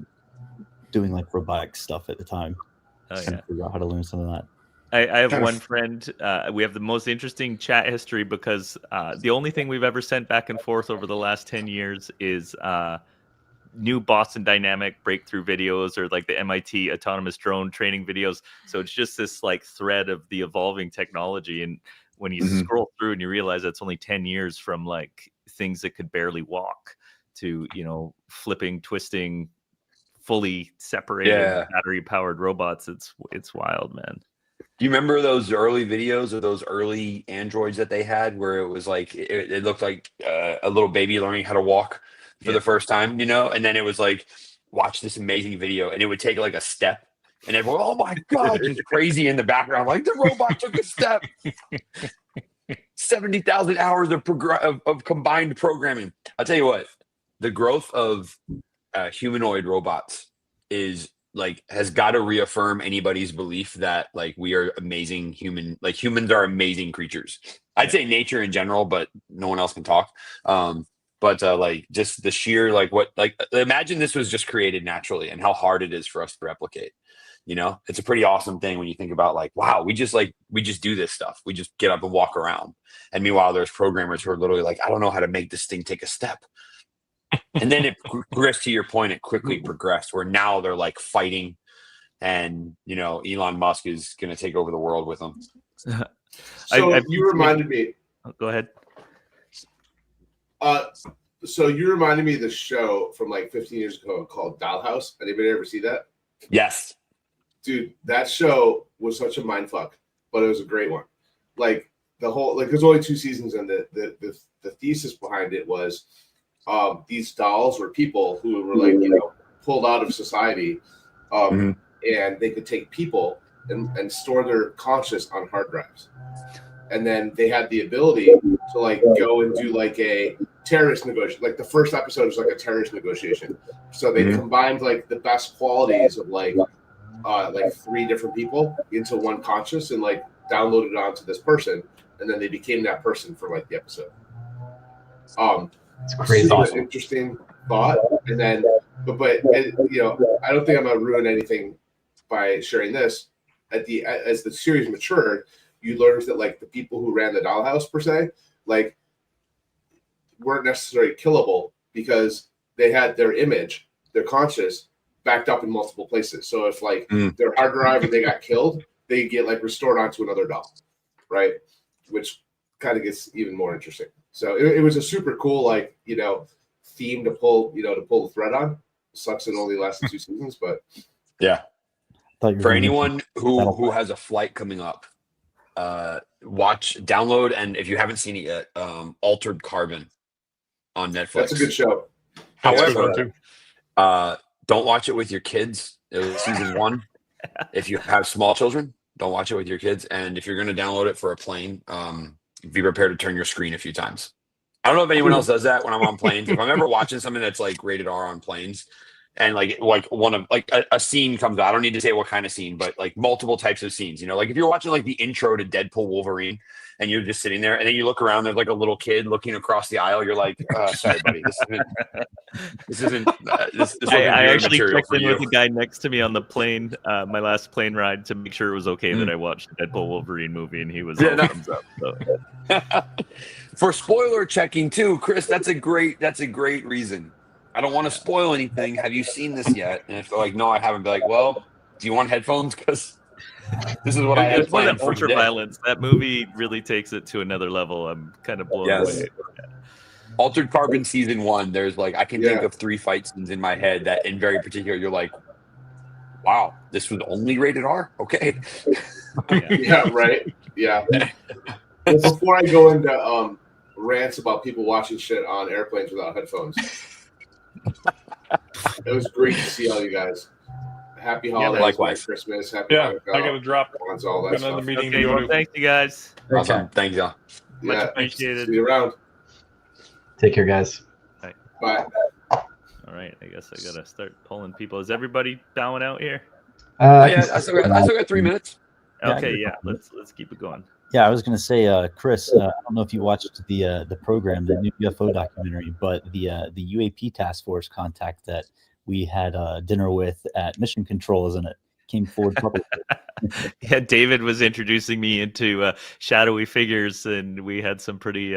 doing like robotic stuff at the time. Trying to figure out how to learn some of that. I have one friend. We have the most interesting chat history because the only thing we've ever sent back and forth over the last 10 years is new Boston Dynamic breakthrough videos or like the MIT autonomous drone training videos. So it's just this like thread of the evolving technology. And when you scroll through and you realize it's only 10 years from like things that could barely walk to, flipping, twisting, fully separated battery powered robots. It's wild, man. Do you remember those early videos of those early androids that they had where it was like it looked like a little baby learning how to walk for the first time, and then it was like, watch this amazing video, and it would take like a step, and everyone, oh my god, just crazy in the background, like the robot took a step. 70,000 hours of combined programming. I'll tell you what, the growth of humanoid robots has got to reaffirm anybody's belief that like we are amazing humans are amazing creatures. I'd say nature in general, but no one else can talk. But like just the sheer imagine this was just created naturally and how hard it is for us to replicate. It's a pretty awesome thing when you think about like, wow, we just do this stuff. We just get up and walk around. And meanwhile, there's programmers who are literally like, I don't know how to make this thing take a step. And then it progressed, to your point, it quickly progressed where now they're like fighting, and Elon Musk is going to take over the world with them. So you reminded me. Go ahead. So you reminded me of the show from like 15 years ago called Dollhouse. Anybody ever see that? Yes. Dude, that show was such a mindfuck, but it was a great one. Like the whole, there's only 2 seasons, and the thesis behind it was these dolls were people who were like, pulled out of society, and they could take people and store their conscious on hard drives. And then they had the ability to like go and do like a terrorist negotiation. Like the first episode was like a terrorist negotiation. So they combined like the best qualities of like 3 different people into one conscious and like downloaded it onto this person. And then they became that person for like the episode. It's crazy. Awesome. Interesting thought. And then, but I don't think I'm gonna ruin anything by sharing this. As the series matured, you learned that like the people who ran the dollhouse per se, like weren't necessarily killable because they had their image, their conscious, backed up in multiple places. So if like their hard drive and they got killed, they get like restored onto another doll, right? Which kind of gets even more interesting. So it was a super cool theme to pull the thread on. Sucks it only lasted 2 seasons, but yeah. For anyone who has a flight coming up, download, and if you haven't seen it yet, Altered Carbon on Netflix. That's a good show. However, don't watch it with your kids. It was season 1. If you have small children, don't watch it with your kids. And if you're going to download it for a plane, be prepared to turn your screen a few times. I don't know if anyone else does that when I'm on planes. If I'm ever watching something that's like rated R on planes, and like one of like a scene comes out, I don't need to say what kind of scene, but like multiple types of scenes. Like if you're watching like the intro to Deadpool Wolverine, and you're just sitting there, and then you look around, there's like a little kid looking across the aisle. You're like, sorry, buddy, this isn't. I actually checked in with the guy next to me on the plane, my last plane ride, to make sure it was okay that I watched the Deadpool Wolverine movie, and he was all thumbs up. So. For spoiler checking too, Chris, that's a great reason. I don't want to spoil anything. Have you seen this yet? And if they're like, no, I haven't, be like, well, do you want headphones? Because this is what I had planned for today. Ultraviolence. That movie really takes it to another level. I'm kind of blown away. Altered Carbon season 1. There's like, I can think of 3 fight scenes in my head that, in very particular, you're like, wow, this was only rated R. Okay. Yeah. Right. Yeah. Well, before I go into rants about people watching shit on airplanes without headphones, it was great to see all you guys. Happy holidays, likewise. Merry Christmas, happy I gotta drop. All that Another stuff. meeting. Okay, well, thank you guys. Awesome. Thanks, y'all. Much appreciated. See you around. Take care, guys. Bye. All right, I guess I gotta start pulling people. Is everybody bowing out here? I still got 3 minutes. Okay, yeah. Let's keep it going. Yeah, I was going to say, Chris, I don't know if you watched the program, the new UFO documentary, but the UAP task force contact that we had dinner with at Mission Control, isn't it? Came forward publicly. Yeah, David was introducing me into shadowy figures, and we had some pretty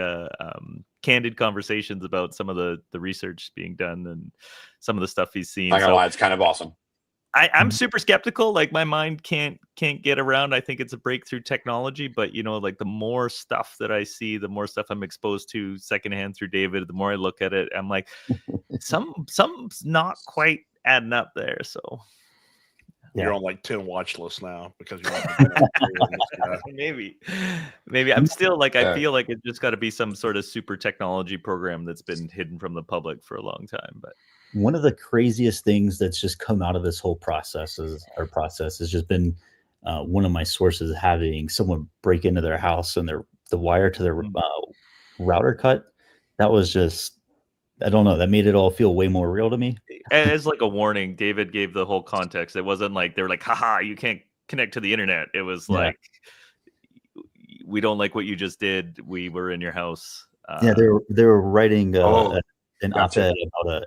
candid conversations about some of the research being done and some of the stuff he's seen. I'm not gonna lie, it's kind of awesome. I'm super skeptical. Like my mind can't get around. I think it's a breakthrough technology, but like the more stuff that I see, the more stuff I'm exposed to secondhand through David, the more I look at it, I'm like, something's not quite adding up there. So you're on like 10 watch lists now because you're maybe I'm still like, I feel like it's just got to be some sort of super technology program that's been hidden from the public for a long time. But one of the craziest things that's just come out of this whole process has just been one of my sources having someone break into their house and the wire to their router cut. That was just, I don't know, that made it all feel way more real to me. As like a warning, David gave the whole context. It wasn't like they were like, haha, you can't connect to the internet. It was like, we don't like what you just did. We were in your house. They were writing an gotcha. op-ed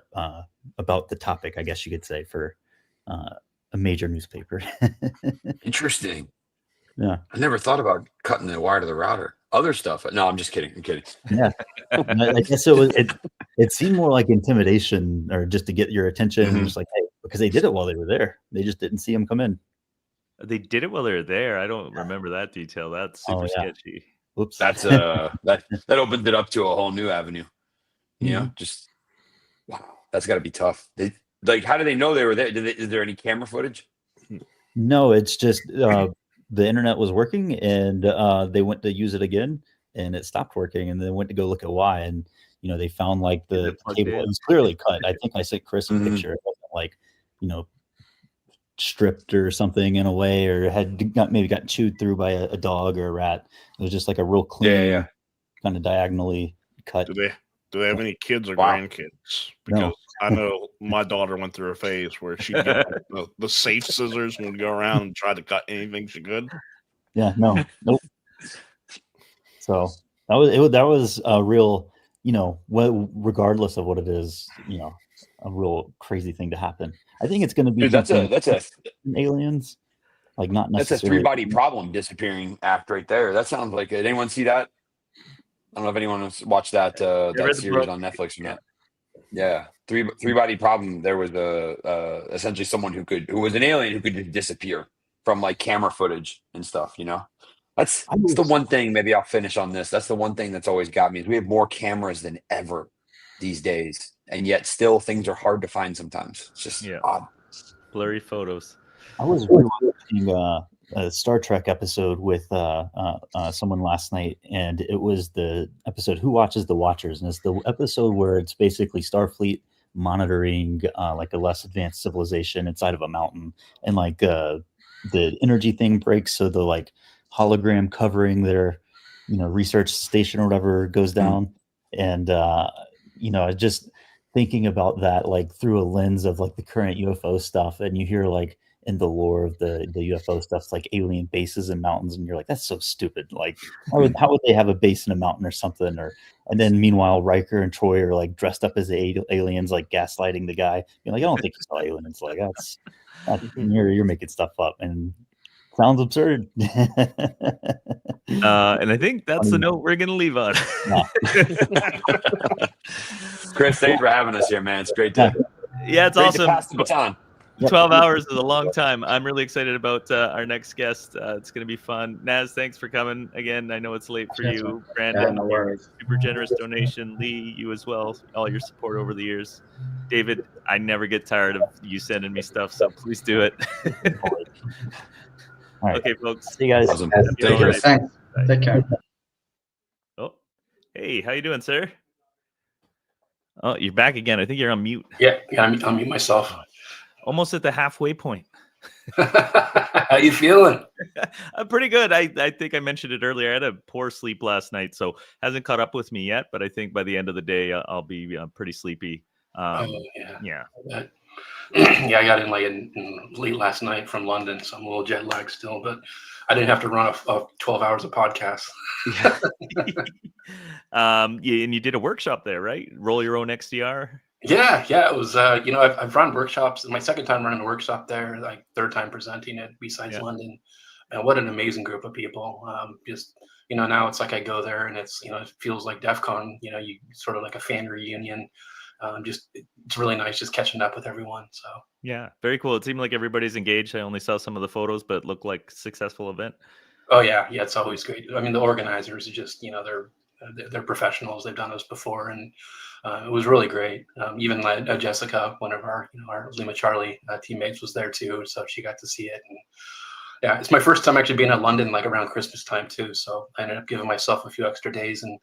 about the topic, I guess you could say, for a major newspaper. Interesting. Yeah. I never thought about cutting the wire to the router. Other stuff. No, I'm just kidding. I'm kidding. Yeah. I guess it seemed more like intimidation or just to get your attention. Just like, hey, because they did it while they were there. They just didn't see him come in. They did it while they were there. I don't remember that detail. That's super sketchy. Whoops. That's that opened it up to a whole new avenue. You know, just wow, that's got to be tough. Like, how do they know they were there? Is there any camera footage? No, it's just the internet was working and they went to use it again and it stopped working, and then went to go look at why, and they found like the cable. It was clearly cut. I think I sent Chris a picture. It wasn't like stripped or something in a way, or had maybe got chewed through by a dog or a rat. It was just like a real clean, kind of diagonally cut. Do they have any kids or grandkids? Because I know my daughter went through a phase where she'd get the safe scissors and would go around and try to cut anything she could. Yeah, nope. So that was a real, regardless of what it is, a real crazy thing to happen. I think it's going to be that's aliens, like not That's necessarily. a 3-body problem disappearing act right there. That sounds like it. Did anyone see that? I don't know if anyone has watched that series on Netflix or not. Yeah, three-body problem. There was essentially someone who was an alien who could disappear from like camera footage and stuff. That's the one thing. Maybe I'll finish on this. That's the one thing that's always got me is we have more cameras than ever these days, and yet still things are hard to find sometimes. It's just odd. Blurry photos. I was rewatching a Star Trek episode with someone last night, and it was the episode "Who Watches the Watchers," and it's the episode where it's basically Starfleet monitoring like a less advanced civilization inside of a mountain, and like the energy thing breaks, so the like hologram covering their research station or whatever goes down, and just thinking about that like through a lens of like the current UFO stuff, and you hear like in the lore of the UFO stuff, like alien bases and mountains, and you're like, that's so stupid. Like, how would they have a base in a mountain or something? And then meanwhile, Riker and Troy are like dressed up as aliens, like gaslighting the guy. You're like, I don't think you saw aliens. Like you're making stuff up, and sounds absurd. And I think that's the note we're gonna leave on. Chris, thanks for having us here, man. It's great to it's great awesome. to pass the baton. 12 hours is a long time. I'm really excited about our next guest. It's going to be fun. Naz, thanks for coming again. I know it's late for you. Brandon, no worries. Super generous donation. Lee, you as well. All your support over the years. David, I never get tired of you sending me stuff, so please do it. All right. Okay, folks. See you guys. Awesome. Take care. Thanks. Take care. Oh, hey, how you doing, sir? Oh, you're back again. I think you're on mute. Yeah, I'll mute myself. Almost at the halfway point. How you feeling? I'm pretty good. I think I mentioned it earlier. I had a poor sleep last night, so hasn't caught up with me yet. But I think by the end of the day, I'll be pretty sleepy. Yeah. Yeah, I got in late last night from London, so I'm a little jet lagged still. But I didn't have to run a 12 hours of podcast. And you did a workshop there, right? Roll your own XDR. Yeah, it was. I've run workshops. My second time running a workshop there, like third time presenting it besides London. And what an amazing group of people. Now it's like I go there and it's, it feels like DEF CON, you sort of like a fan reunion. It's really nice just catching up with everyone. So Yeah, very cool. It seemed like everybody's engaged. I only saw some of the photos, but it looked like a successful event. oh yeah, it's always great. I mean, the organizers are just they're professionals. They've done this before, and it was really great. Even Jessica, one of our our Lima Charlie teammates, was there too, so she got to see it. And yeah, it's my first time actually being in London, like around Christmas time too. So I ended up giving myself a few extra days and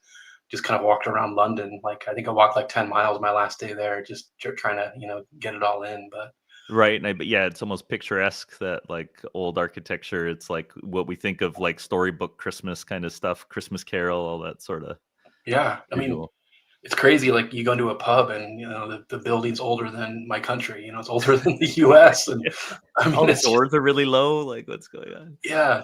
just kind of walked around London. Like I think I walked like 10 miles my last day there, just trying to get it all in. But Right, but yeah, it's almost picturesque, that like old architecture. It's like what we think of like storybook Christmas kind of stuff, Christmas Carol, all that sort of. yeah, I mean, visual. it's crazy. Like you go into a pub and the building's older than my country. It's older than the U.S. And I mean, All the it's doors are really low. Like, what's going on? yeah,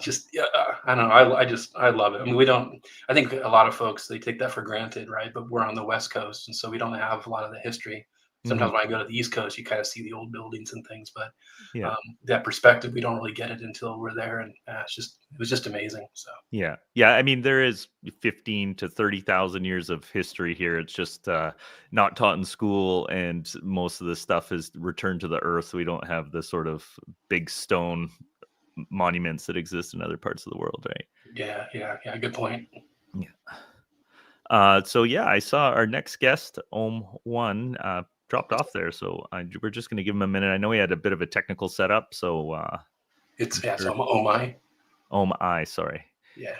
I don't know. I love it. I mean, I think a lot of folks, they take that for granted, right? But we're on the West Coast, and so we don't have a lot of the history. Sometimes Mhm. when I go to the East Coast, you kind of see the old buildings and things, but Yeah. that perspective, we don't really get it until we're there, and it was just amazing. So Yeah. I mean, there is 15 to 30,000 years of history here. It's just not taught in school, and most of the stuff is returned to the earth. We don't have the sort of big stone monuments that exist in other parts of the world, right? yeah, good point. So yeah, I saw our next guest, Ohm1, dropped off there. So we're just going to give him a minute. I know he had a bit of a technical setup, so So oh my. Ohm-I, sorry. Yeah.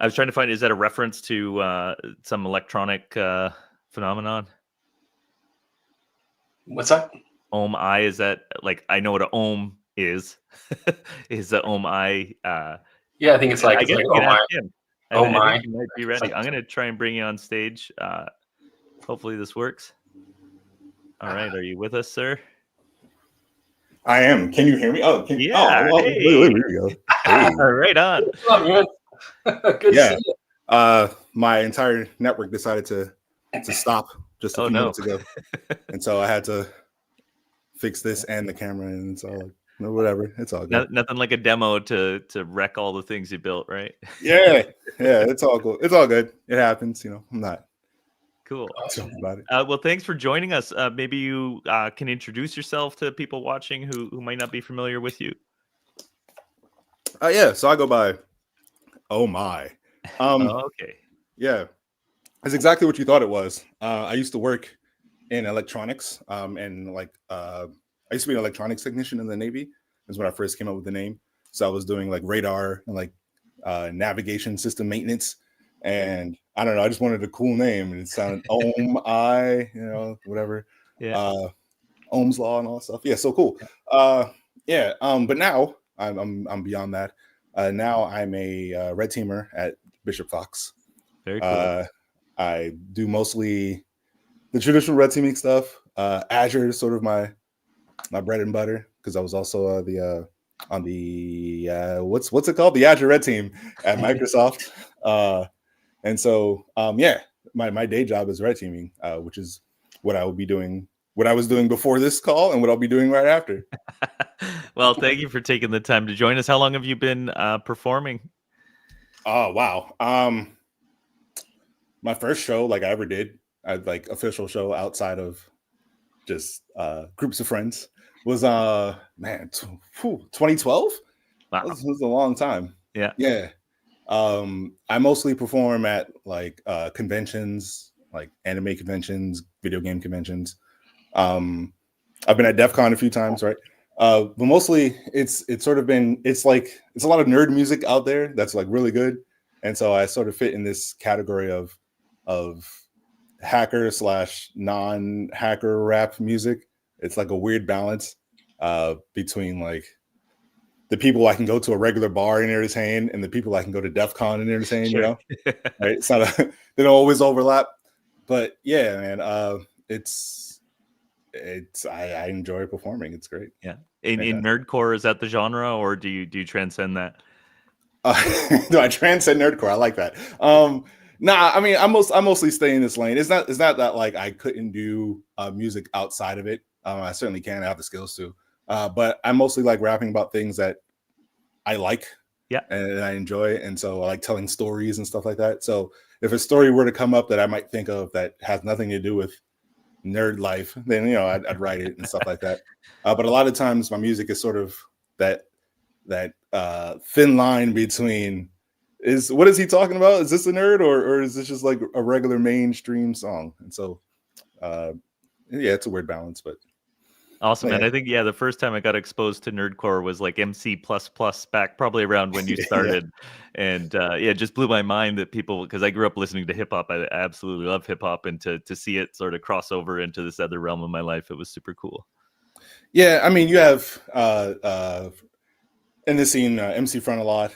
I was trying to find, is that a reference to some electronic phenomenon? What's that? Ohm-I, is that like, I know what an ohm is. Is the Ohm-I? Yeah, I think it's like, I guess like, we can oh ask my. him. Oh I my. think he might be ready. I'm going to try and bring you on stage. Hopefully this works. All right, are you with us, sir? I am. Can you hear me? Oh, Yeah. well, Hey. there we go. Hey. Right on. What's up, man? Good Yeah. to see you. My entire network decided to stop just a few minutes ago, and so I had to fix this and the camera, and it's all whatever. It's all good. Nothing like a demo to wreck all the things you built, right? Yeah. It's all cool. It's all good. It happens. I'm not cool talking about it. Well, thanks for joining us. Maybe you can introduce yourself to people watching who might not be familiar with you. Yeah. So I go by Oh My. Okay. Yeah. That's exactly what you thought it was. I used to work in electronics, and like I used to be an electronics technician in the Navy. That's when I first came up with the name. So I was doing like radar and like navigation system maintenance. And I don't know, I just wanted a cool name, and it sounded Ohm-I, whatever. Yeah. Ohm's law and all that stuff. Yeah, so cool. But now I'm beyond that. Now I'm a red teamer at Bishop Fox. Very cool. I do mostly the traditional red teaming stuff. Azure is sort of my bread and butter, because I was also on the what's it called, the Azure Red Team at Microsoft. And so my day job is red teaming, which is what I will be doing, what I was doing before this call, and what I'll be doing right after. Well, thank you for taking the time to join us. How long have you been performing? Oh wow. My first show like I ever did, like official show outside of just groups of friends, was 2012. Wow. That was a long time. Yeah. I mostly perform at like conventions, like anime conventions, video game conventions. I've been at DEF CON a few times, right? But mostly it's sort of been, it's a lot of nerd music out there that's like really good. And so I sort of fit in this category of hacker / non-hacker rap music. It's like a weird balance between like the people I can go to a regular bar and entertain, and the people I can go to DEF CON and entertain. Sure. Right? It's not they don't always overlap, but yeah, man, I enjoy performing. It's great. Yeah. In nerdcore, is that the genre, or do you transcend that? No, I transcend nerdcore. I like that. Nah, I mean, I mostly stay in this lane. It's not that like I couldn't do music outside of it. I certainly can. I have the skills to. But I mostly like rapping about things that I like, and I enjoy, and so I like telling stories and stuff like that. So if a story were to come up that I might think of that has nothing to do with nerd life, then I'd write it and stuff like that. But a lot of times my music is sort of that thin line between what is he talking about? Is this a nerd or is this just like a regular mainstream song? And so it's a weird balance, but awesome, man. I think the first time I got exposed to nerdcore was like MC++ back probably around when you started. And it just blew my mind that people, because I grew up listening to hip hop. I absolutely love hip hop, and to see it sort of cross over into this other realm of my life, it was super cool. Yeah, I mean, you have in this scene MC Front a lot,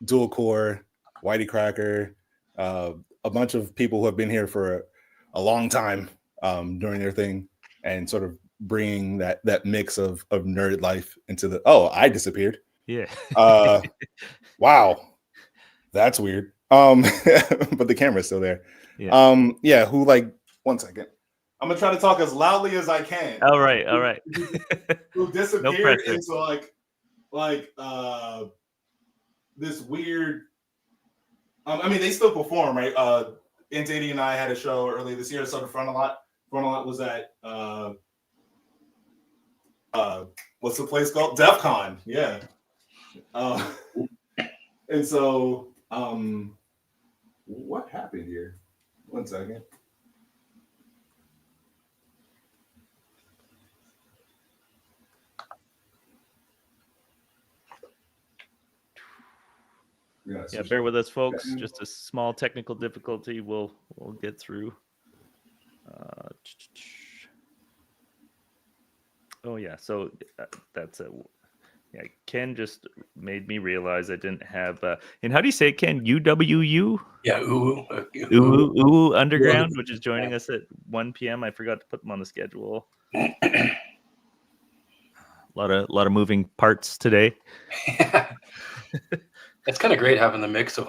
Dual Core, Whitey Cracker, a bunch of people who have been here for a long time doing their thing, and sort of bringing that mix of nerd life into the I disappeared. Yeah. Wow, that's weird. But the camera's still there. Yeah. Who, like, 1 second. I'm gonna try to talk as loudly as I can. All right. Who disappeared into like this weird. I mean, they still perform, right? N80 and I had a show earlier this year. So the Front a lot was at what's the place called? DEF CON. Yeah. And so what happened here? 1 second. Yeah, bear with us, folks. Just a small technical difficulty. We'll get through. So that's it. Yeah, Ken just made me realize I didn't have. And how do you say it, Ken? UWU? Yeah, Uwu Underground, which is joining us at 1 p.m. I forgot to put them on the schedule. A lot of moving parts today. It's kind of great having the mix of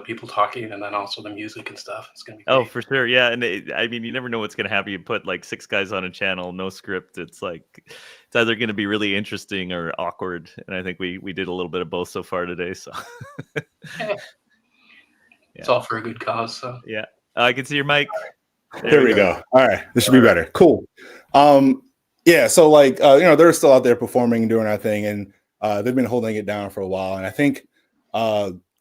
people talking and then also the music and stuff. It's gonna be great. For sure, yeah. And I mean, you never know what's gonna happen. You put like 6 guys on a channel, no script. It's either gonna be really interesting or awkward. And I think we did a little bit of both so far today. So it's all for a good cause. So yeah, I can see your mic. There we go. All right, this should be better. Cool. Yeah. So they're still out there performing and doing our thing, and they've been holding it down for a while. And I think.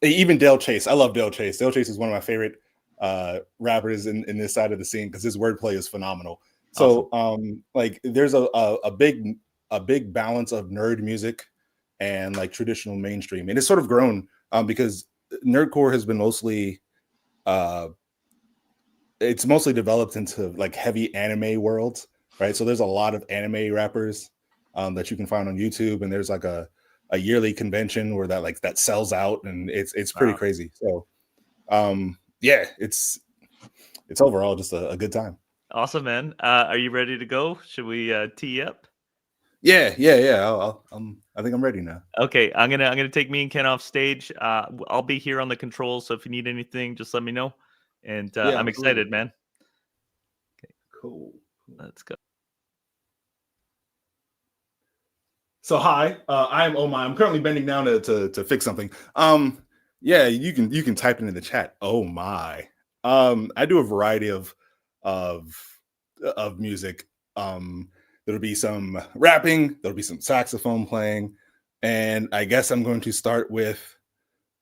Even Dale Chase. I love Dale Chase. Dale Chase is one of my favorite rappers in this side of the scene because his wordplay is phenomenal. So there's a big balance of nerd music and like traditional mainstream, and it's sort of grown because nerdcore has been mostly developed into like heavy anime worlds, right? So there's a lot of anime rappers that you can find on YouTube, and there's like a yearly convention where that sells out, and it's pretty crazy. So it's overall just a good time. Awesome, man. Are you ready to go? Should we tee up? Yeah. I think I'm ready now. Okay, I'm gonna take me and Ken off stage. I'll be here on the controls, so if you need anything, just let me know. And I'm excited, man. Okay, cool. Let's go. So hi, I'm Omai. I'm currently bending down to fix something. You can type it in the chat. Oh my. I do a variety of music. There'll be some rapping, there'll be some saxophone playing, and I guess I'm going to start with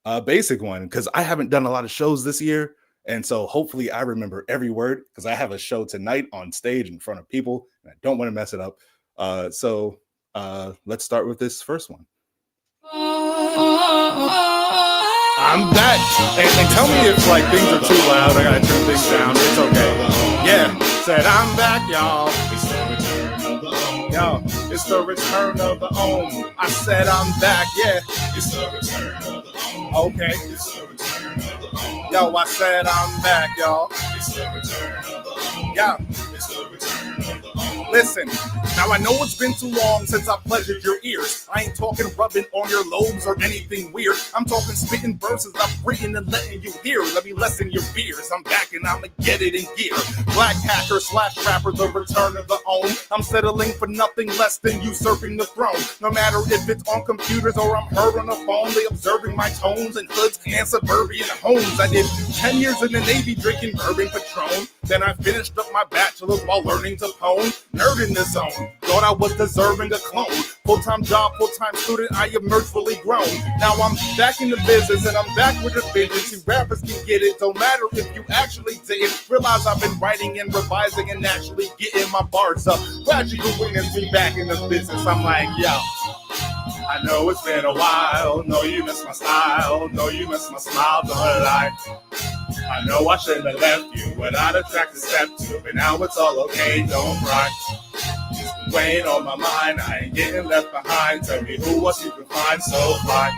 a basic one because I haven't done a lot of shows this year, and so hopefully I remember every word because I have a show tonight on stage in front of people, and I don't want to mess it up. Let's start with this first one. I'm back. And tell me if things are too loud. I gotta turn things down. It's okay. Yeah. Said I'm back, y'all. Yo, it's the return of the Ohm. I said I'm back, yeah. It's the return of the Ohm. Okay. It's the return of the Ohm. Yo, I said I'm back, y'all. It's the return of the Ohm. Yeah. It's the return of the Ohm. Listen, now I know it's been too long since I pleasured your ears. I ain't talking rubbing on your lobes or anything weird. I'm talking spitting verses I've written and letting you hear. Let me lessen your fears. I'm back and I'ma get it in gear. Black hacker / rapper, the return of the Ohm. I'm settling for nothing less than usurping the throne. No matter if it's on computers or I'm heard on the phone, they observing my tones in hoods and suburban homes. I did 10 years in the Navy drinking bourbon Patron. Then I finished up my bachelor's while learning to pwn. Nerd in the zone, thought I was deserving a clone. Full-time job, full-time student, I emerged fully grown. Now I'm back in the business and I'm back with a vision. See, rappers can get it, don't matter if you actually didn't. Realize I've been writing and revising and actually getting my bars up. Glad you can witness me back in the business. I'm like, yo, I know it's been a while. Know you miss my style. Know you miss my smile, don't lie. I know I shouldn't have left you without a track to step to, but now it's all okay, don't cry. It's been weighing on my mind, I ain't getting left behind. Tell me who else you can find so fly.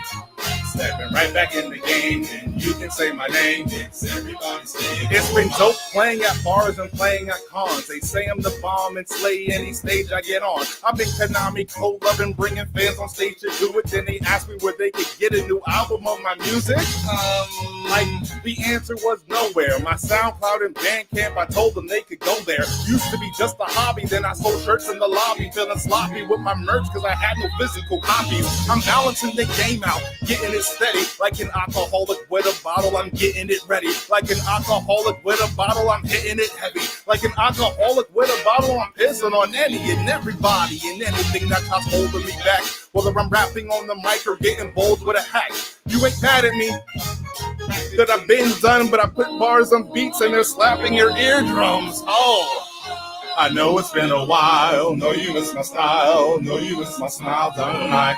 Stepping right back in the game, and you can say my name. It's everybody's name. It's been dope playing at bars and playing at cons. They say I'm the bomb and slay any stage I get on. I've been Konami co-loving, bringing fans on stage to do it. Then they asked me where they could get a new album of my music. Like the answer was nowhere. My SoundCloud and Bandcamp, I told them they could go there. Used to be just a hobby, then I sold shirts in the lobby, feeling sloppy with my merch because I had no physical copies. I'm balancing the game out, getting it steady. Like an alcoholic with a bottle, I'm getting it ready. Like an alcoholic with a bottle, I'm hitting it heavy. Like an alcoholic with a bottle, I'm pissing on any and everybody and anything that's holding me back. Whether I'm rapping on the mic or getting bold with a hack. You ain't mad at me that I've been done, but I put bars on beats and they're slapping your eardrums. Oh, I know it's been a while. Know you miss my style. Know you miss my smile, don't I?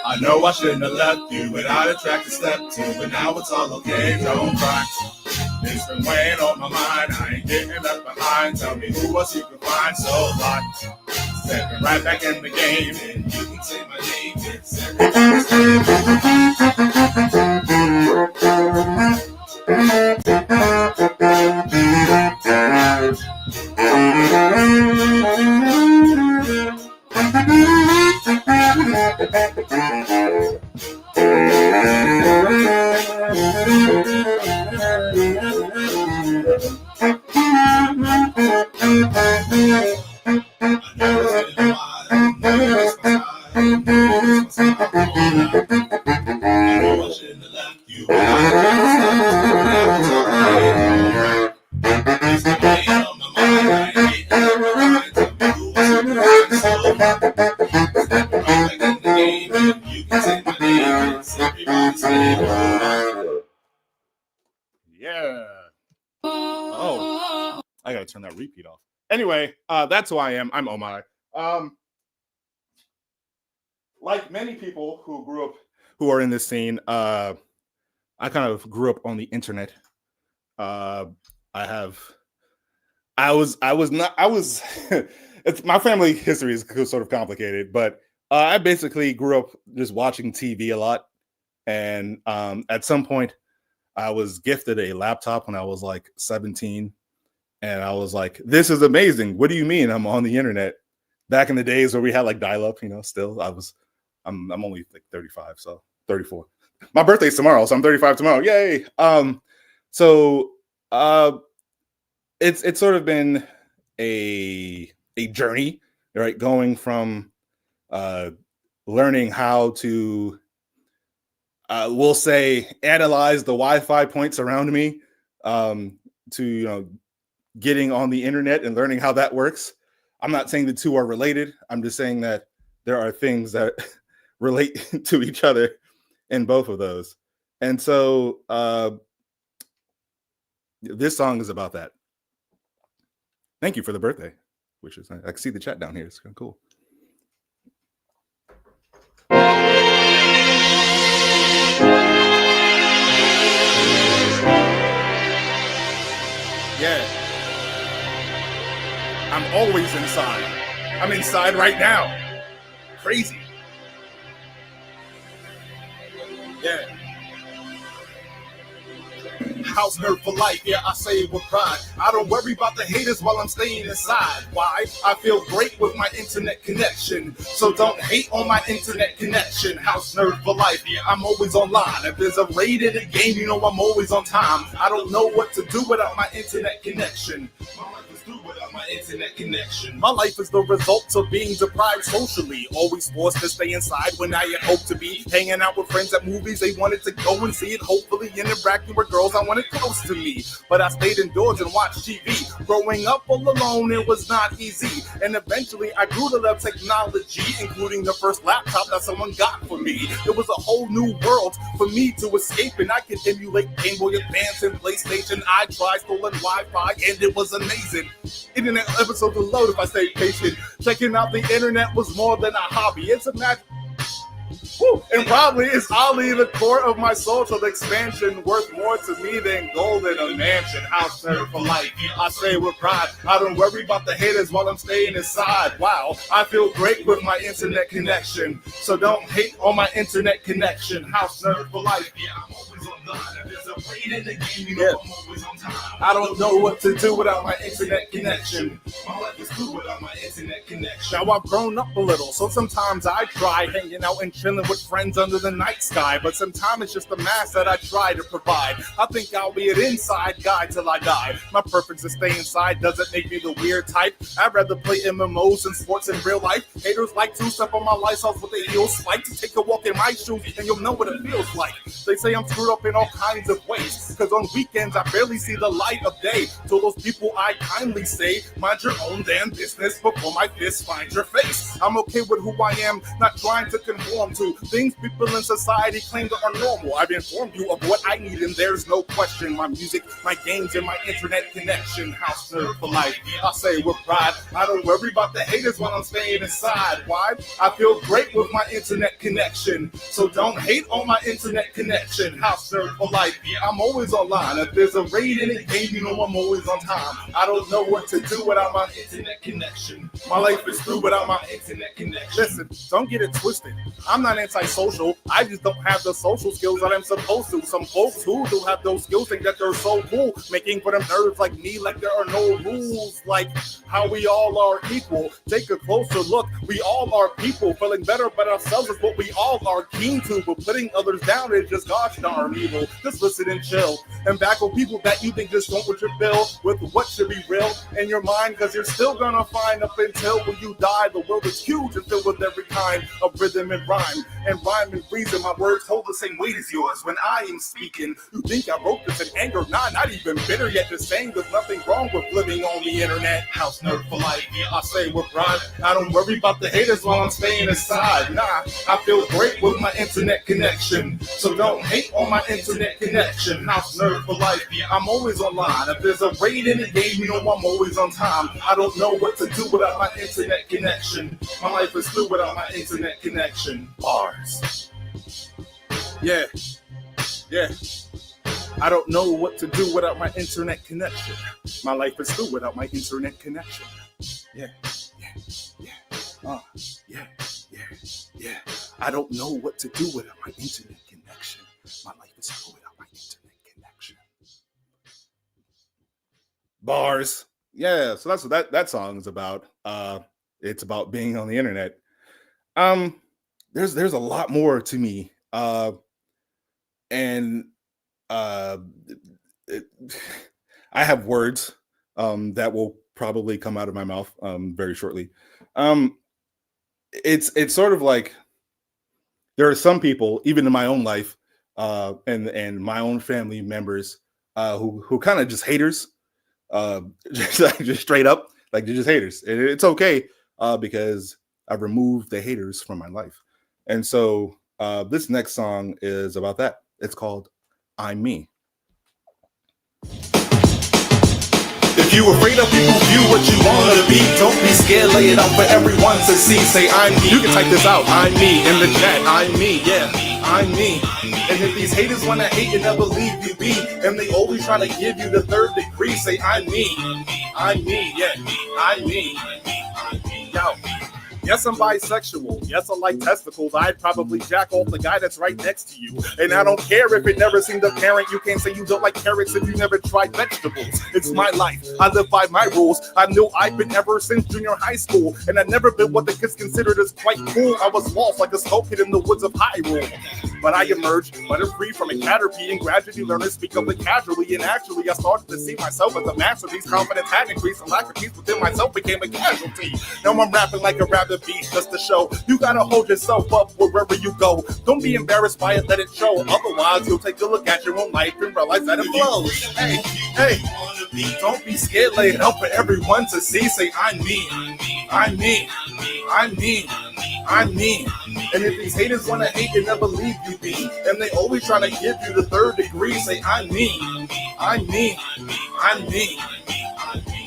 I know I shouldn't have left you without a track to step to, but now it's all okay, don't cry. It's been weighing on my mind, I ain't getting left behind. Tell me who else you can find so fly. Stepping right back in the game, and you can say my name. It's yeah. Oh, I gotta turn that repeat off. Anyway, that's who I am. I'm Omar. Like many people who are in this scene, I kind of grew up on the internet. It's my family history is sort of complicated, but I basically grew up just watching TV a lot. And at some point, I was gifted a laptop when I was like 17. And I was like, this is amazing. What do you mean I'm on the internet? Back in the days where we had like dial-up, still I'm only like 35, so 34. My birthday's tomorrow, so I'm 35 tomorrow. Yay. It's sort of been a journey, right? Going from learning how to we'll say analyze the Wi-Fi points around me to getting on the internet and learning how that works. I'm not saying the two are related. I'm just saying that there are things that relate to each other in both of those. And so this song is about that. Thank you for the birthday, which is, I can see the chat down here. It's kind of cool. Yeah. I'm always inside. I'm inside right now. Crazy. Yeah. House nerd for life, yeah, I say it with pride. I don't worry about the haters while I'm staying inside. Why? I feel great with my internet connection. So don't hate on my internet connection. House nerd for life, yeah, I'm always online. If there's a raid in the game, I'm always on time. I don't know what to do without my internet connection. My life is through without my internet connection. My life is the result of being deprived socially, always forced to stay inside when I had hoped to be hanging out with friends at movies. They wanted to go and see it, hopefully interacting with girls I wanted close to me. But I stayed indoors and watched TV. Growing up all alone, it was not easy. And eventually I grew to love technology, including the first laptop that someone got for me. It was a whole new world for me to escape, and I could emulate Game Boy Advance and PlayStation. I tried stolen Wi-Fi, and it was amazing. Internet episodes will load if I stay patient. Checking out the internet was more than a hobby. It's a magic. Woo. And probably it's oddly the core of my social expansion, worth more to me than gold in a mansion. House nerd for life, I say with pride. I don't worry about the haters while I'm staying inside. Wow, I feel great with my internet connection. So don't hate on my internet connection. House nerd for life. Yeah, I'm always online. There's a raid in the game, you know I'm always on time. I don't know what to do without my internet connection. My life is cool without my internet connection. Now I've grown up a little, so sometimes I try hanging out and chilling with friends under the night sky, but sometimes it's just the mask that I try to provide. I think I'll be an inside guy till I die. My preference to stay inside doesn't make me the weird type. I'd rather play MMOs and sports in real life. Haters like to step on my license with their heels spiked. Take a walk in my shoes and you'll know what it feels like. They say I'm screwed up in all kinds of ways, cause on weekends I barely see the light of day. To those people I kindly say, mind your own damn business before my fist finds your face. I'm okay with who I am, not trying to conform to things people in society claim that are normal. I've informed you of what I need and there's no question. My music, my games, and my internet connection. House nerd for life, I say with pride. I don't worry about the haters when I'm staying inside. Why? I feel great with my internet connection. So don't hate on my internet connection. House nerd for life, I'm always online. If there's a raid in the game, you know I'm always on time. I don't know what to do without my internet connection. My life is through without my internet connection. Listen, don't get it twisted. I'm not antisocial. I just don't have the social skills that I'm supposed to. Some folks who do have those skills think that they're so cool, making for them nerds like me like there are no rules, like how we all are equal. Take a closer look. We all are people. Feeling better about ourselves is what we all are keen to, but putting others down is just gosh darn evil. Just listen and chill and back with people that you think just don't with your bill with what should be real in your mind, because you're still gonna find up until when you die the world is huge and filled with every kind of rhythm and rhyme and reason. My words hold the same weight as yours when I am speaking. You think I wrote this in anger? Nah, not even bitter yet. Just saying there's nothing wrong with living on the internet. House nerd for life, I say with pride. I don't worry about the haters while I'm staying inside. Nah, I feel great with my internet connection. So don't hate on my internet connection. House nerd for life, I'm always online. If there's a raid in the game, you know I'm always on time. I don't know what to do without my internet connection. My life is through without my internet connection. Bars. Yeah. I don't know what to do without my internet connection. My life is through without my internet connection. Yeah. I don't know what to do without my internet connection. My life is through without my internet connection. Bars. Yeah, so that's what that song is about. It's about being on the internet. There's a lot more to me. I have words that will probably come out of my mouth very shortly. It's sort of like there are some people, even in my own life, and my own family members, who kind of just haters, just straight up, like they're just haters. And it's okay because I've removed the haters from my life. And so this next song is about that. It's called I'm Me. If you afraid of people view what you want to be, don't be scared, lay it out for everyone to see. Say I'm me. You can type this out. I'm me in the chat. I'm me. Yeah, I'm me. And if these haters want to hate and never leave you be, and they always try to give you the third degree, say I'm me. I'm me. Yeah, I'm me. Yo. Yes, I'm bisexual. Yes, I like testicles. I'd probably jack off the guy that's right next to you. And I don't care if it never seemed apparent. You can't say you don't like carrots if you never tried vegetables. It's my life. I live by my rules. I knew I've been ever since junior high school. And I've never been what the kids considered as quite cool. I was lost like a snow kid in the woods of Hyrule. but I emerged butterfree from a caterpie and gradually learned to speak of it casually. And actually, I started to see myself as a masterpiece. Confidence had increased, and lack of peace within myself became a casualty. Now I'm rapping like a rabid beast just to show you gotta hold yourself up wherever you go. Don't be embarrassed by it, let it show. Otherwise, you'll take a look at your own life and realize that it flows. Hey, don't be scared, lay it out for everyone to see. Say, I'm me, I'm me, I'm me, I'm me. And if these haters wanna hate, they never leave you be. And they always trying to give you the third degree. Say, I'm me, I'm me, I'm me.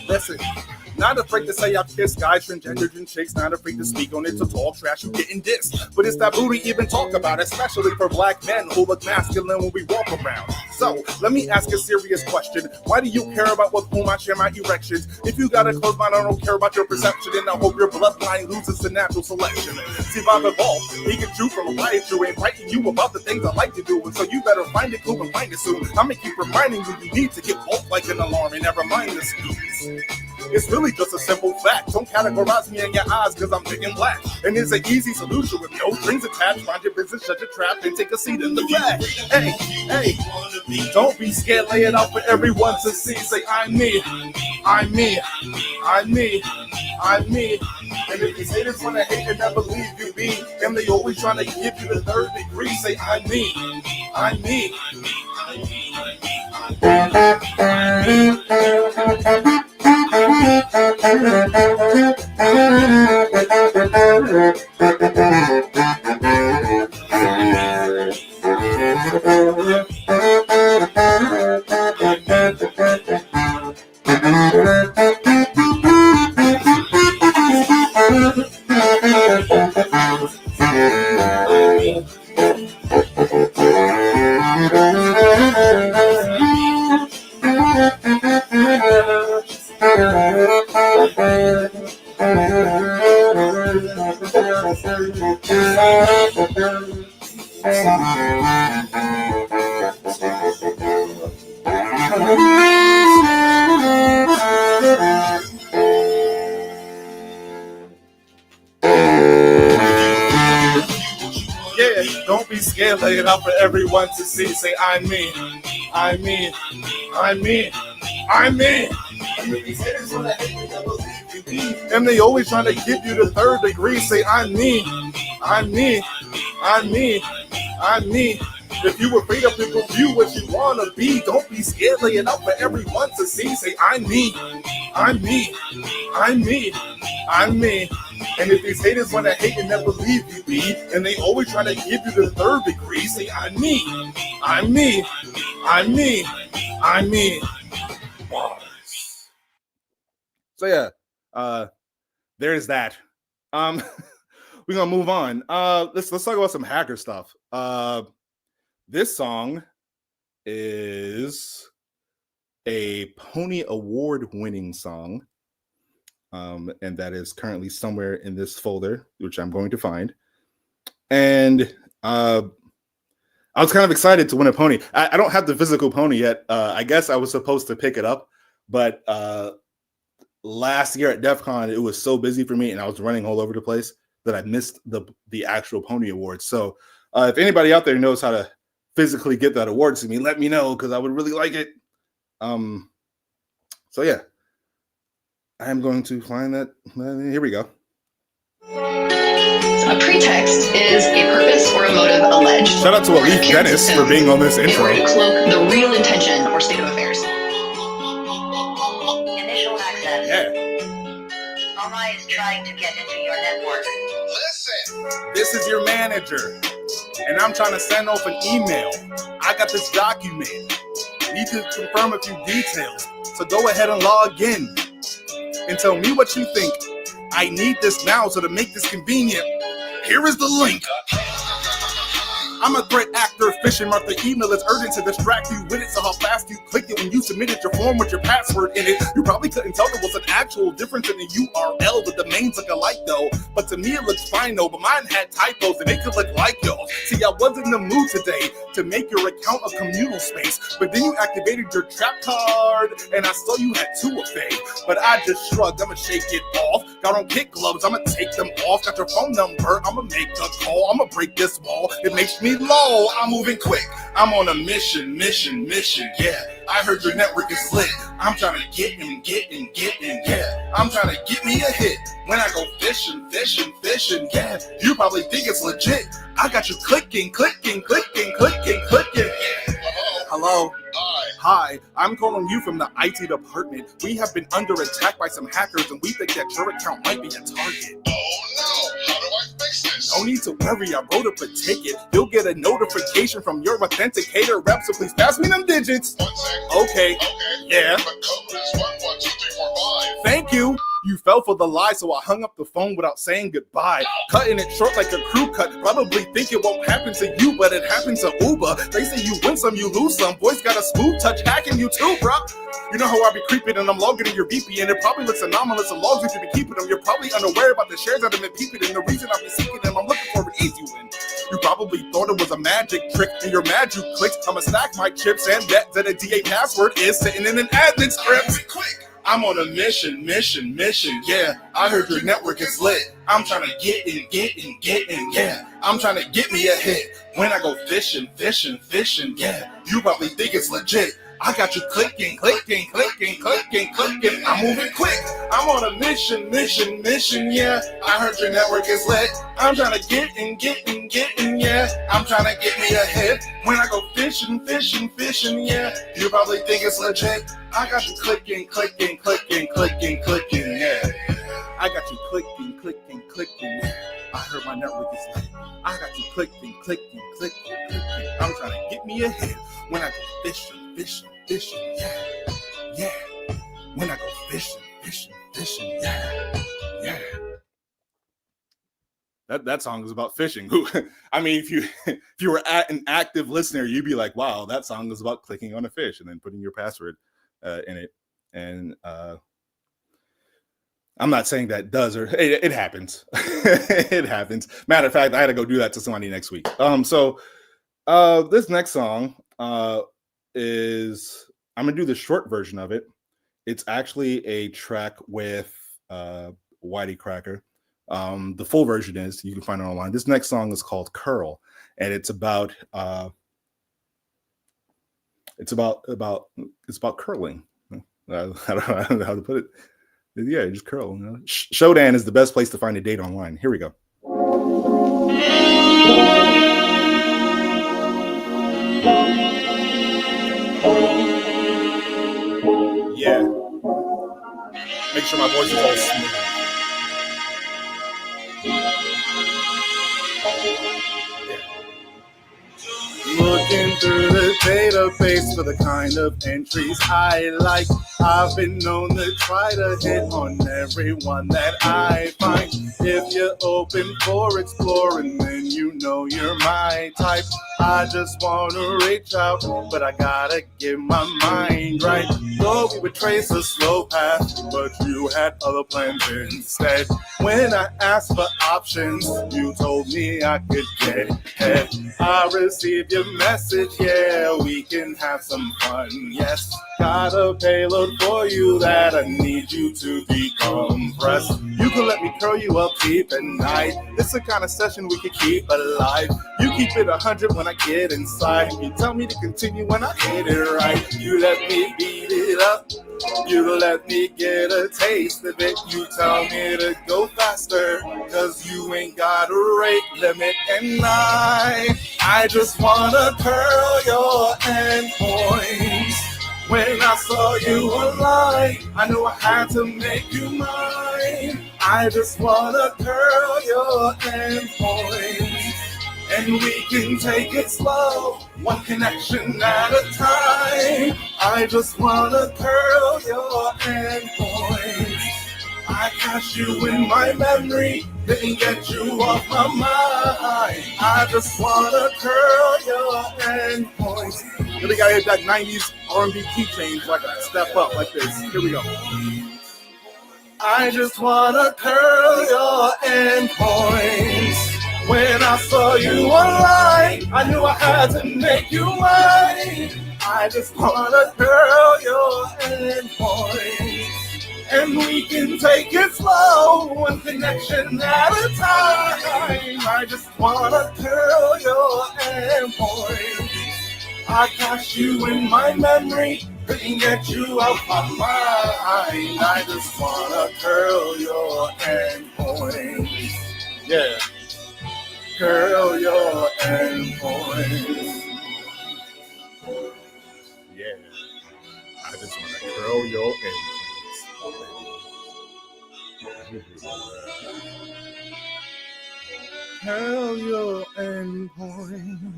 Listen. Not afraid to say I've kissed guys, transgendered and chicks. Not afraid to speak on it, to talk trash and getting dissed. But it's taboo to even talk about, especially for black men who look masculine when we walk around. So let me ask a serious question. Why do you care about with whom I share my erections? If you got a closed mind, I don't care about your perception. And I hope your bloodline loses the natural selection. See, I've evolved. He can chew from a riot. You ain't writing you about the things I like to do. And so you better find it cool and find it soon. I'm gonna keep reminding you need to get woke like an alarm and never mind the snooze. It's really just a simple fact. Don't categorize me in your eyes because I'm big and black. And it's an easy solution with no strings attached. Mind your business, shut your trap, and take a seat in the back. Hey, don't be scared. Lay it out for everyone to see. Say, I'm me, I'm me, I'm me, I'm me. And if these haters want to hate and never leave you be, and they always trying to give you the third degree, say, I'm me, I'm me, I'm me, don't be scared, lay it out for everyone to see. Say, I'm me, I'm me, I'm me, I'm me. And they always trying to give you the third degree. Say, I'm me, I'm me, I'm me, I'm me. If you afraid of people view what you want to be, don't be scared, lay it out for everyone to see. Say, I'm me, I'm me, I'm me, I'm me. And if these haters want to hate and never leave you be, and they always trying to give you the third degree, say, I'm me, I'm me, I'm me, I'm me. So yeah, there's that. We're gonna move on. Let's talk about some hacker stuff. This song is a Pony Award winning song. And that is currently somewhere in this folder, which I'm going to find. And I was kind of excited to win a pony. I don't have the physical pony yet. I guess I was supposed to pick it up, but last year at DEF CON, it was so busy for me and I was running all over the place that I missed the actual pony award. So if anybody out there knows how to physically get that award to me, let me know because I would really like it. So yeah. I'm going to find that. Here we go. A pretext is a purpose or a motive alleged. Shout out to Alif Dennis for being on this intro. In order to cloak the real intention or state of affairs. Initial access. Yeah. Mama is trying to get into your network. Listen, this is your manager, and I'm trying to send off an email. I got this document. Need to confirm a few details, so go ahead and log in. And tell me what you think. I need this now, so to make this convenient, here is the link. I'm a threat actor, fishing mark. The email is urgent to distract you with it, so how fast you clicked it when you submitted your form with your password in it. You probably couldn't tell there was an actual difference in the URL. The domains look alike though, but to me it looks fine though. But mine had typos and it could look like yours. See, I was in the mood today to make your account a communal space, but then you activated your trap card and I saw you had two of them. But I just shrugged, I'ma shake it off. Y'all don't kick gloves, I'ma take them off. Got your phone number, I'ma make a call. I'ma break this wall, it makes me low. I'm moving quick, I'm on a mission, yeah. I heard your network is lit. I'm trying to get in, yeah. I'm trying to get me a hit. When I go fishing, yeah. You probably think it's legit. I got you clicking, yeah. Hello? Hi, I'm calling you from the IT department. We have been under attack by some hackers and we think that your account might be a target. Oh no, how do I fix this? No need to worry, I wrote up a ticket. You'll get a notification from your authenticator rep, so please pass me them digits. Okay, yeah. The code is 112345. Thank you. You fell for the lie, so I hung up the phone without saying goodbye. Cutting it short like a crew cut. Probably think it won't happen to you, but it happens to Uber. They say you win some, you lose some. Boys got a smooth touch hacking you too, bro. You know how I be creeping and I'm logging in your VPN. It probably looks anomalous and logs if you be keeping them. You're probably unaware about the shares that have been peeping. And the reason I be seeking them, I'm looking for an easy win. You probably thought it was a magic trick and you're mad you clicked. I'ma stack my chips and bet that a DA password is sitting in an admin script. I'm on a mission, yeah. I heard your network is lit. I'm trying to get in, yeah. I'm trying to get me a hit. When I go fishing, yeah. You probably think it's legit. I got you clicking. I'm moving quick. I'm on a mission, yeah. I heard your network is lit. I'm trying to get in, yeah. I'm trying to get me a hit. When I go fishing, yeah. You probably think it's legit. I got you clicking, yeah. I got you clicking, yeah. I heard my network is lit. I got you clicking. I'm trying to get me a hit. When I go fishing, yeah. When I go fishing, yeah. That song is about fishing. I mean, if you were an active listener, you'd be like, wow, that song is about clicking on a fish and then putting your password in it. And I'm not saying that does or it happens. It happens. Matter of fact, I had to go do that to somebody next week. So this next song is, I'm gonna do the short version of it. It's actually a track with Whitey Cracker. The full version is, you can find it online. This next song is called Curl, and it's about curling. I don't know how to put it. Yeah, just curl. You know? Shodan is the best place to find a date online. Here we go. Yeah. Make sure my voice is all smooth. Looking through the database for the kind of entries I like. I've been known to try to hit on everyone that I find. If you're open for exploring, then you know you're my type. I just want to reach out, but I gotta get my mind right. Thought we would trace a slow path, but you had other plans instead. When I asked for options, you told me I could get ahead. I received your message, yeah, we can have some fun, yes. Got a payload for you that I need you to decompress. You can let me curl you up deep at night. It's the kind of session we can keep alive. You keep it 100 when I get inside. You tell me to continue when I hit it right. You let me beat it up. You let me get a taste of it. You tell me to go faster, cause you ain't got a rate limit. And I just wanna curl your endpoints. When I saw you online, I knew I had to make you mine. I just wanna curl your endpoints, and we can take it slow, one connection at a time. I just wanna curl your endpoints. I got you in my memory, didn't get you off my mind. I just wanna curl your endpoints. Really gotta hit that 90s R&B keychain so I can step up like this. Here we go. I just wanna curl your endpoints. When I saw you online, I knew I had to make you mine. I just wanna curl your endpoints, And we can take it slow, one connection at a time. I just wanna curl your endpoint. I got you in my memory, couldn't get you out my mind. I just wanna curl your endpoint. Yeah, curl your endpoint. Yeah, I just wanna curl your endpoint. Curl your endpoint.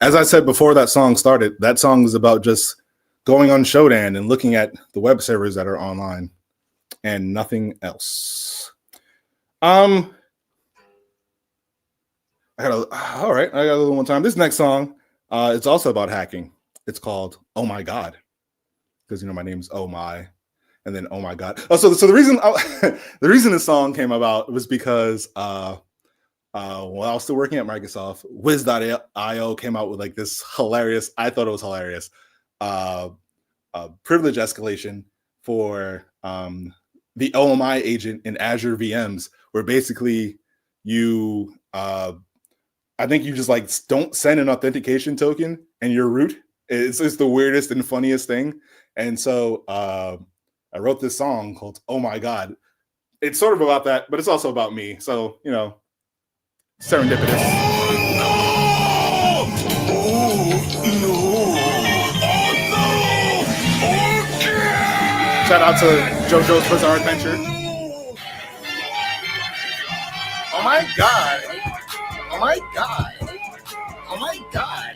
As I said before that song started, that song is about just going on Shodan and looking at the web servers that are online and nothing else. All right, I got a little more time. This next song, it's also about hacking. It's called "Oh My God," because my name's Oh My, and then Oh My God. Oh, so the reason the reason this song came about was because while I was still working at Microsoft, Wiz.io came out with like this hilarious, I thought it was hilarious, privilege escalation for the OMI agent in Azure VMs, where basically you, I think you just like don't send an authentication token and you're root. It's just the weirdest and funniest thing. And so I wrote this song called "Oh My God." It's sort of about that, but it's also about me. So, serendipitous. Shout out to JoJo's Bizarre Adventure. Oh my God. Oh my God. Oh my God.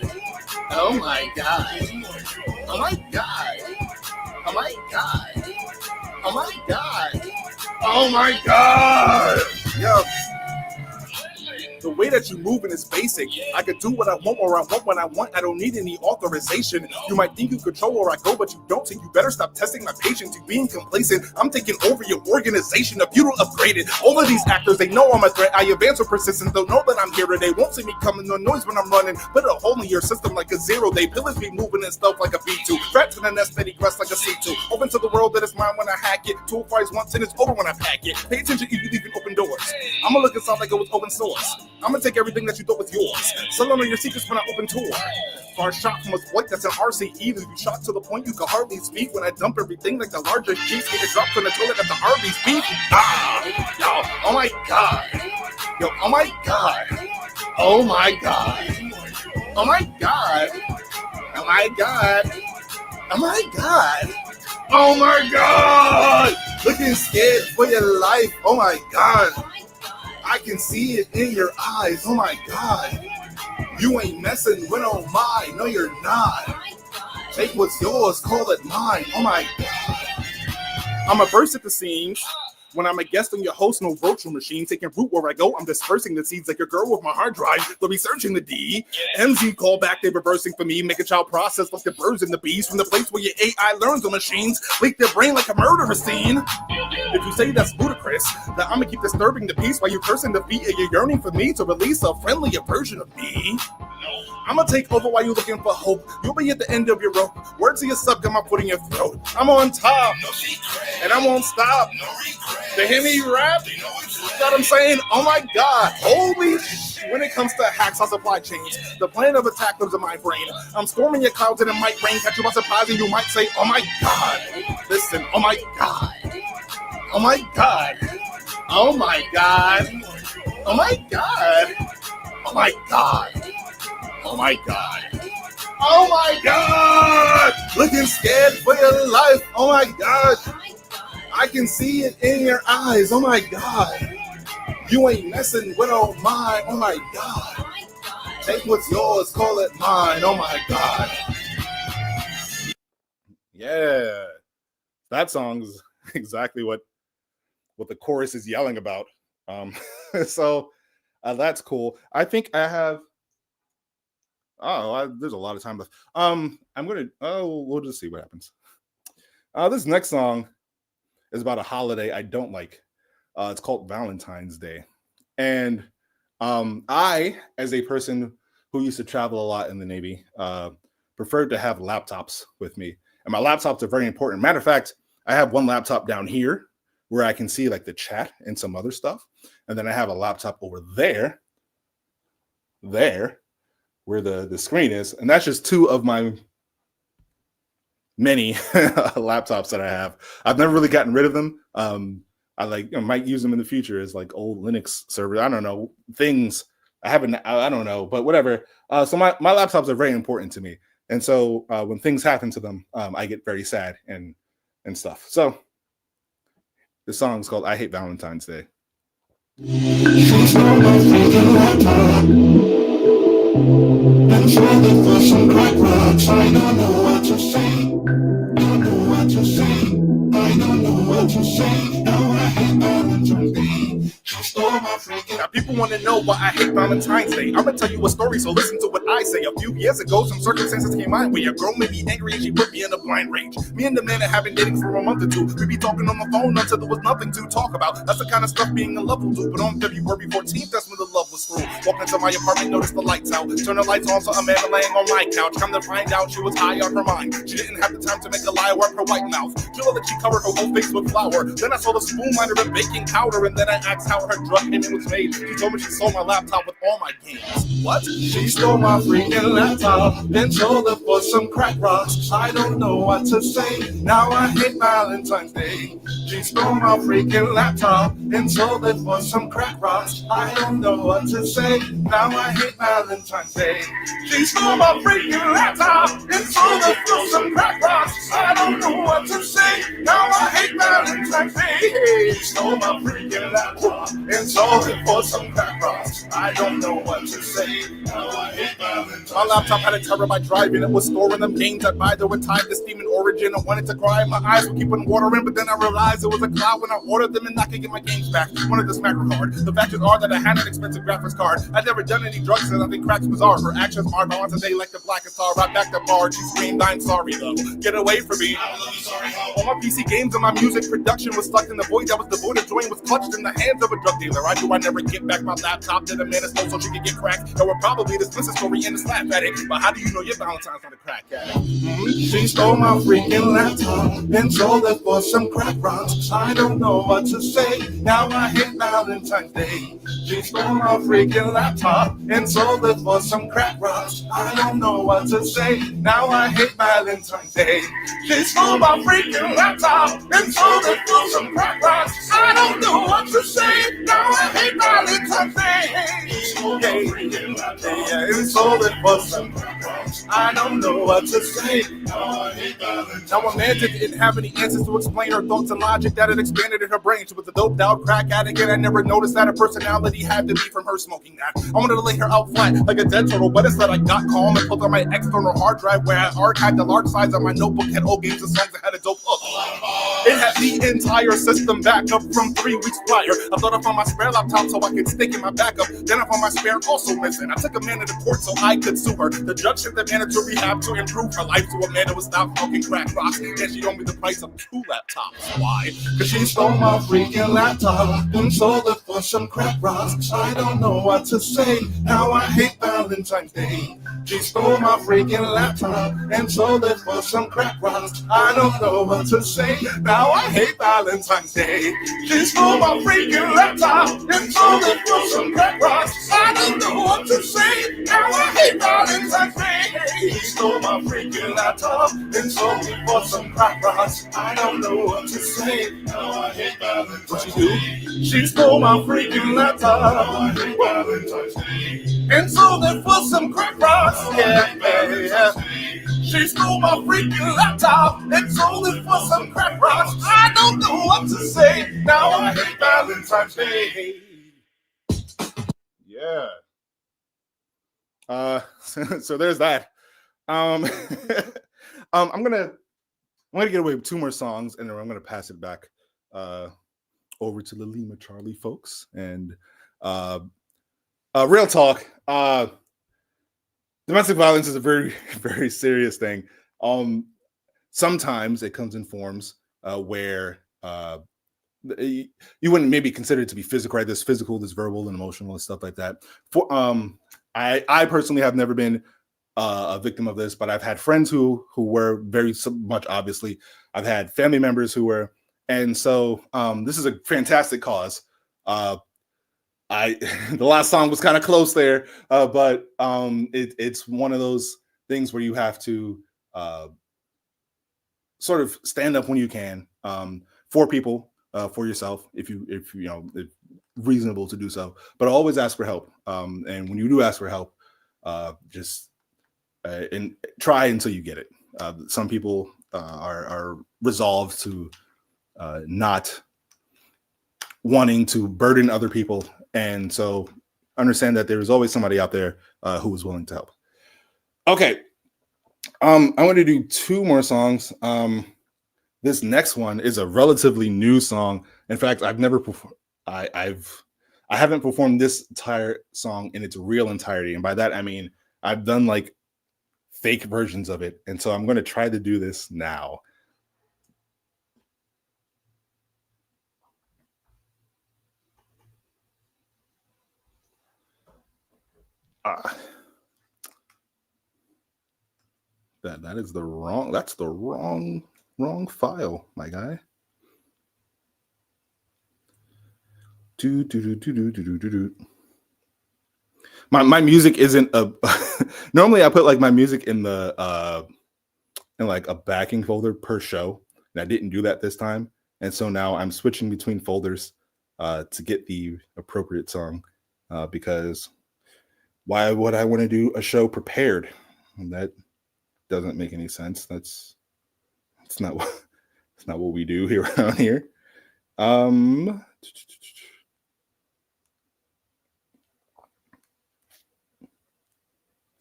Oh my God. Oh my God. Oh my God. Oh my God. Oh my God. Yo. The way that you moving is basic. I could do what I want or I want when I want. I don't need any authorization. You might think you control where I go, but you don't. So you better stop testing my patience. You being complacent. I'm taking over your organization. If you don't upgrade it, all of these actors, they know I'm a threat. I advance with persistence. They'll know that I'm here and they won't see me coming. No noise when I'm running. Put a hole in your system like a zero. They pillars be moving and stuff like a B2. Trapped in a nest that egress like a C2. Open to the world that is mine when I hack it. Tool fires once and it's over when I pack it. Pay attention if you leaving open doors. I'ma look and sound like it was open source. I'm gonna take everything that you thought was yours. Sell on your secrets when I open tour. Far shot from a sport that's an RCE. You shot to the point you can hardly speak. When I dump everything like the largest cheese, get it dropped on the toilet at the Arby's beef. Yo, oh my God. Yo, oh my God. Oh my God. Oh my God. Oh my God. Oh my God. Oh my God. Looking scared for your life. Oh my God. I can see it in your eyes. Oh my God. You ain't messing with oh my. No, you're not. Take what's yours, call it mine. Oh my God. I'm a burst at the seams. When I'm a guest on your host, no virtual machine. Taking root where I go, I'm dispersing the seeds like a girl with my hard drive. They'll be searching the D. MZ call back, they're reversing for me. Make a child process like the birds and the bees. From the place where your AI learns on machines. Leak their brain like a murder scene. If you say that's ludicrous, that I'm gonna keep disturbing the peace while you cursing the feet and you're yearning for me to release a friendlier version of me. I'm gonna take over while you're looking for hope. You'll be at the end of your rope. Words of your sub got my foot in your throat. I'm on top, and I won't stop. They hear me rap? You know what I'm saying? Oh my God, holy. When it comes to hacks on supply chains, the plan of attack lives in my brain. I'm storming your clouds and it might rain. Catch you by surprise and you might say, oh my God. Listen, oh my God. Oh my God. Oh my God. Oh my God. Oh my God. Oh my God. Oh my God. Looking scared for your life. Oh my God. I can see it in your eyes. Oh my God. You ain't messing with oh my. Oh my God. Take what's yours, call it mine. Oh my God. Yeah. That song's exactly what the chorus is yelling about. So that's cool. I think I have there's a lot of time left. We'll just see what happens. This next song is about a holiday I don't like. It's called Valentine's Day. And I, as a person who used to travel a lot in the Navy, preferred to have laptops with me. And my laptops are very important. Matter of fact, I have one laptop down here where I can see like the chat and some other stuff. And then I have a laptop over there, where the screen is. And that's just two of my many laptops that I have. I've never really gotten rid of them. I might use them in the future as like old Linux servers. I don't know, things I don't know, but whatever. So my laptops are very important to me. And so when things happen to them, I get very sad and stuff. So the song's called I Hate Valentine's Day. And so for some crack rocks, I don't know what to say. Don't know what to say. I don't know what to say. Now I hate Valentine's Day. She stole my freaking. Now people want to know why I hate Valentine's Day. I'm gonna tell you a story, so listen to what I say. A few years ago, some circumstances came my way. A girl made me angry and she put me in a blind rage. Me and the man that have been dating for a month or two, we be talking on the phone until there was nothing to talk about. That's the kind of stuff being in love will do. But on February 14th, that's when the love was through. Walked into my apartment, noticed the lights out. Turn the lights on, saw a man laying on my couch. Come to find out she was high on her mind. She didn't have the time to make a lie, wipe her white mouth. She let she covered her whole face with flour. Then I saw the spoon liner of baking powder, and then I asked how her drug payment was made. She told me she sold my laptop with all my games. What? She stole my freaking laptop and sold it for some crack rocks. I don't know what to say. Now I hate Valentine's Day. She stole my freaking laptop and sold it for some crack rocks. I don't know what to say. Now I hate Valentine's Day. She stole my freaking laptop and sold it for some crack rocks. I don't know what to say. Now I hate Valentine's Day. She stole my freaking laptop and sold it for some crack rocks. I don't know what to say. Now I hate Valentine's Day. My laptop had a terabyte drive and it was storing them games that by the way tied to Steam and Origin. I wanted to cry, my eyes were keeping water in, but then I realized it was a cloud when I ordered them and I could get my games back. Wanted the smacker card. The factors are that I had an expensive graphics card. I'd never done any drugs and I think crack's bizarre. Her actions are on today like the blackest star. Right back to bar. She screamed, I'm sorry though. Get away from me. All my PC games and my music production was stuck in the void that was devoid of joy, was clutched in the hands of a drug dealer. I knew I'd never get back my laptop that a man is stole so she could get cracked. That would probably dismiss the story and slap at it. But how do you know your Valentine's not a crack addict? She stole my freaking laptop and sold it for some crack rocks. I don't know what to say. Now I hate Valentine's Day. She stole my freaking laptop and sold it for some crack rocks. I don't know what to say. Now I hate Valentine's Day. She stole my freaking laptop and sold it for some crack rocks. I don't know what to say. Now I hate Valentine's Day. She stole my freaking laptop and sold it for some crack rocks. I don't know what to say. Now I hate Valentine's Day. Now a man didn't have any answers to explain her thoughts and logic that had expanded in her brain. She was a doped out crack addict and I never noticed that her personality had to be from her smoking that. I wanted to lay her out flat like a dead turtle, but instead I got calm and pulled on my external hard drive where I archived the large size of my notebook, had old games and songs that had a dope hook. It had the entire system back up from 3 weeks prior. I thought I found my spare laptop so I could stick in my backup. Then I found my spare also missing. I took Amanda to court so I could sue her. The judge sent Amanda to rehab to improve her life, so Amanda would stop smoking crack rocks. And she owed me the price of 2 laptops. Why? Cause she stole my freaking laptop and sold it for some crack rocks. I don't know what to say. Now I hate Valentine's Day. She stole my freaking laptop and sold it for some crack rocks. I don't know what to say. Now I hate Valentine's Day. She stole my freaking laptop and sold it for some crack rocks. I don't know what to say. Now I hate Valentine's Day. She stole my freaking laptop and sold it for some crack rocks. I don't know what to say. Now I hate Valentine's Day. What she do? She stole my freaking laptop. Now I hate Valentine's Day. And sold it for some crack rocks. Yeah. She stole my freaking laptop and sold it for some crack rocks. I don't know what to say. Now I hate Valentine's Day. Yeah. So there's that. I'm gonna get away with 2 more songs, and then I'm gonna pass it back over to the Lima Charlie folks. And real talk. Domestic violence is a very, very serious thing. Sometimes it comes in forms where you wouldn't maybe consider it to be physical, right? There's physical, there's verbal and emotional and stuff like that. I personally have never been a victim of this, but I've had friends who were very much, obviously. I've had family members who were, and so this is a fantastic cause. The last song was kind of close there, but it's one of those things where you have to sort of stand up when you can, for people, for yourself, if you know it's reasonable to do so, but always ask for help. And when you do ask for help, just and try until you get it. Some people are resolved to not wanting to burden other people, and so understand that there is always somebody out there who is willing to help. Okay, I want to do 2 more songs. This next one is a relatively new song. In fact, I've never performed. I haven't performed this entire song in its real entirety, and by that I mean I've done like fake versions of it, and so I'm going to try to do this now. That is the wrong. That's the wrong file, my guy. My music isn't a. Normally, I put like my music in the in like a backing folder per show, and I didn't do that this time, and so now I'm switching between folders to get the appropriate song, because why would I want to do a show prepared? That doesn't make any sense. That's not what we do here around here.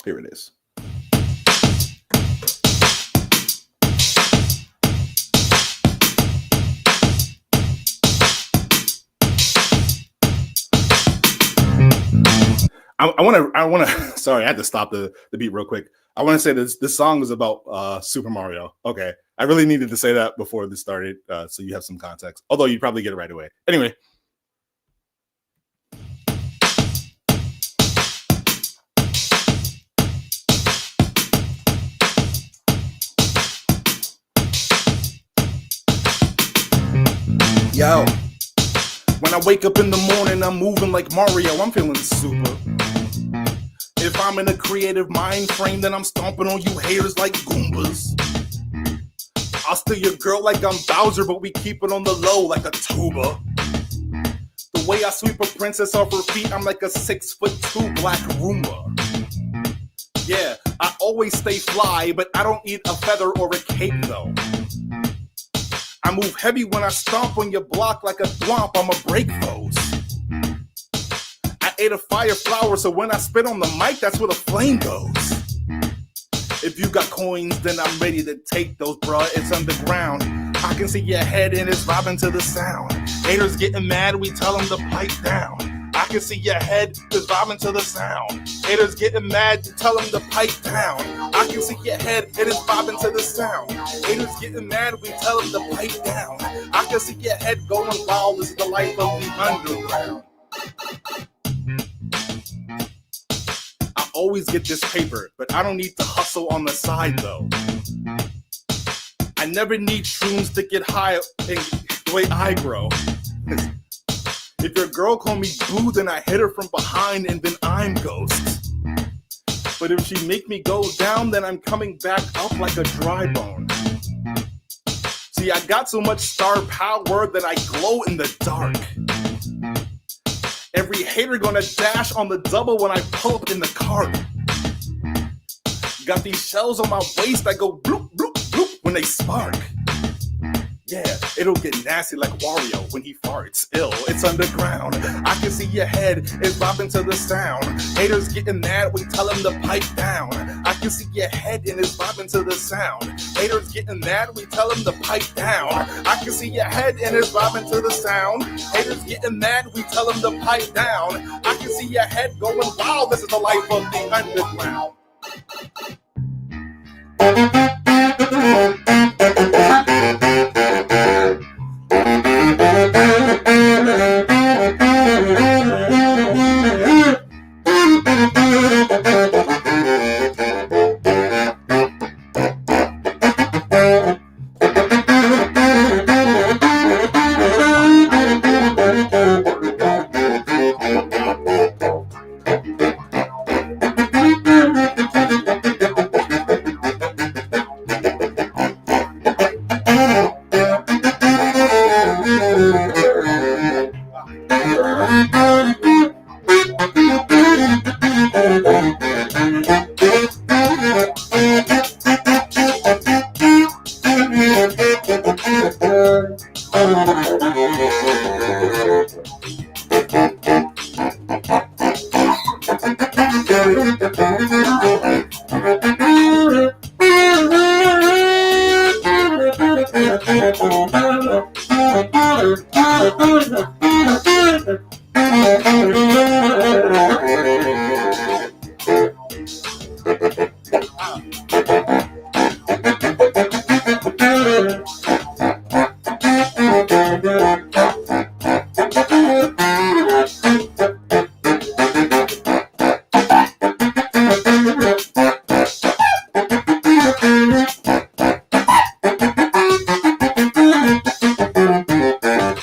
Here it is. I want to. Sorry, I had to stop the beat real quick. I want to say this song is about Super Mario. Okay, I really needed to say that before this started, so you have some context. Although you probably get it right away. Anyway. Yo, when I wake up in the morning, I'm moving like Mario. I'm feeling super. If I'm in a creative mind frame, then I'm stomping on you haters like Goombas. I'll steal your girl like I'm Bowser, but we keep it on the low like a tuba. The way I sweep a princess off her feet, I'm like a 6'2" black Roomba. Yeah, I always stay fly, but I don't eat a feather or a cape though. I move heavy when I stomp on your block like a thwomp, I'ma break those. I ate a fire flower, so when I spit on the mic, that's where the flame goes. If you got coins, then I'm ready to take those, bruh, it's underground. I can see your head and it's vibing to the sound. Haters getting mad, we tell them to pipe down. I can see your head is vibing to the sound. Haters getting mad, you tell them to pipe down. I can see your head, it is vibing to the sound. Haters getting mad, we tell them to pipe down. I can see your head going wild, this is the life of the underground. I always get this paper, but I don't need to hustle on the side though. I never need shrooms to get high the way I grow. If your girl call me boo, then I hit her from behind and then I'm ghost. But if she make me go down, then I'm coming back up like a dry bone. See, I got so much star power that I glow in the dark. Every hater gonna dash on the double when I pull up in the cart. Got these shells on my waist that go bloop, bloop, bloop when they spark. Yeah, it'll get nasty like Wario when he farts. Ill, it's underground. I can see your head is bopping to the sound. Haters getting mad, we tell them to pipe down. I can see your head and it's bopping to the sound. Haters getting mad, we tell them to pipe down. I can see your head and it's bopping to the sound. Haters getting mad, we tell them to pipe down. I can see your head going wild, this is the life of the underground.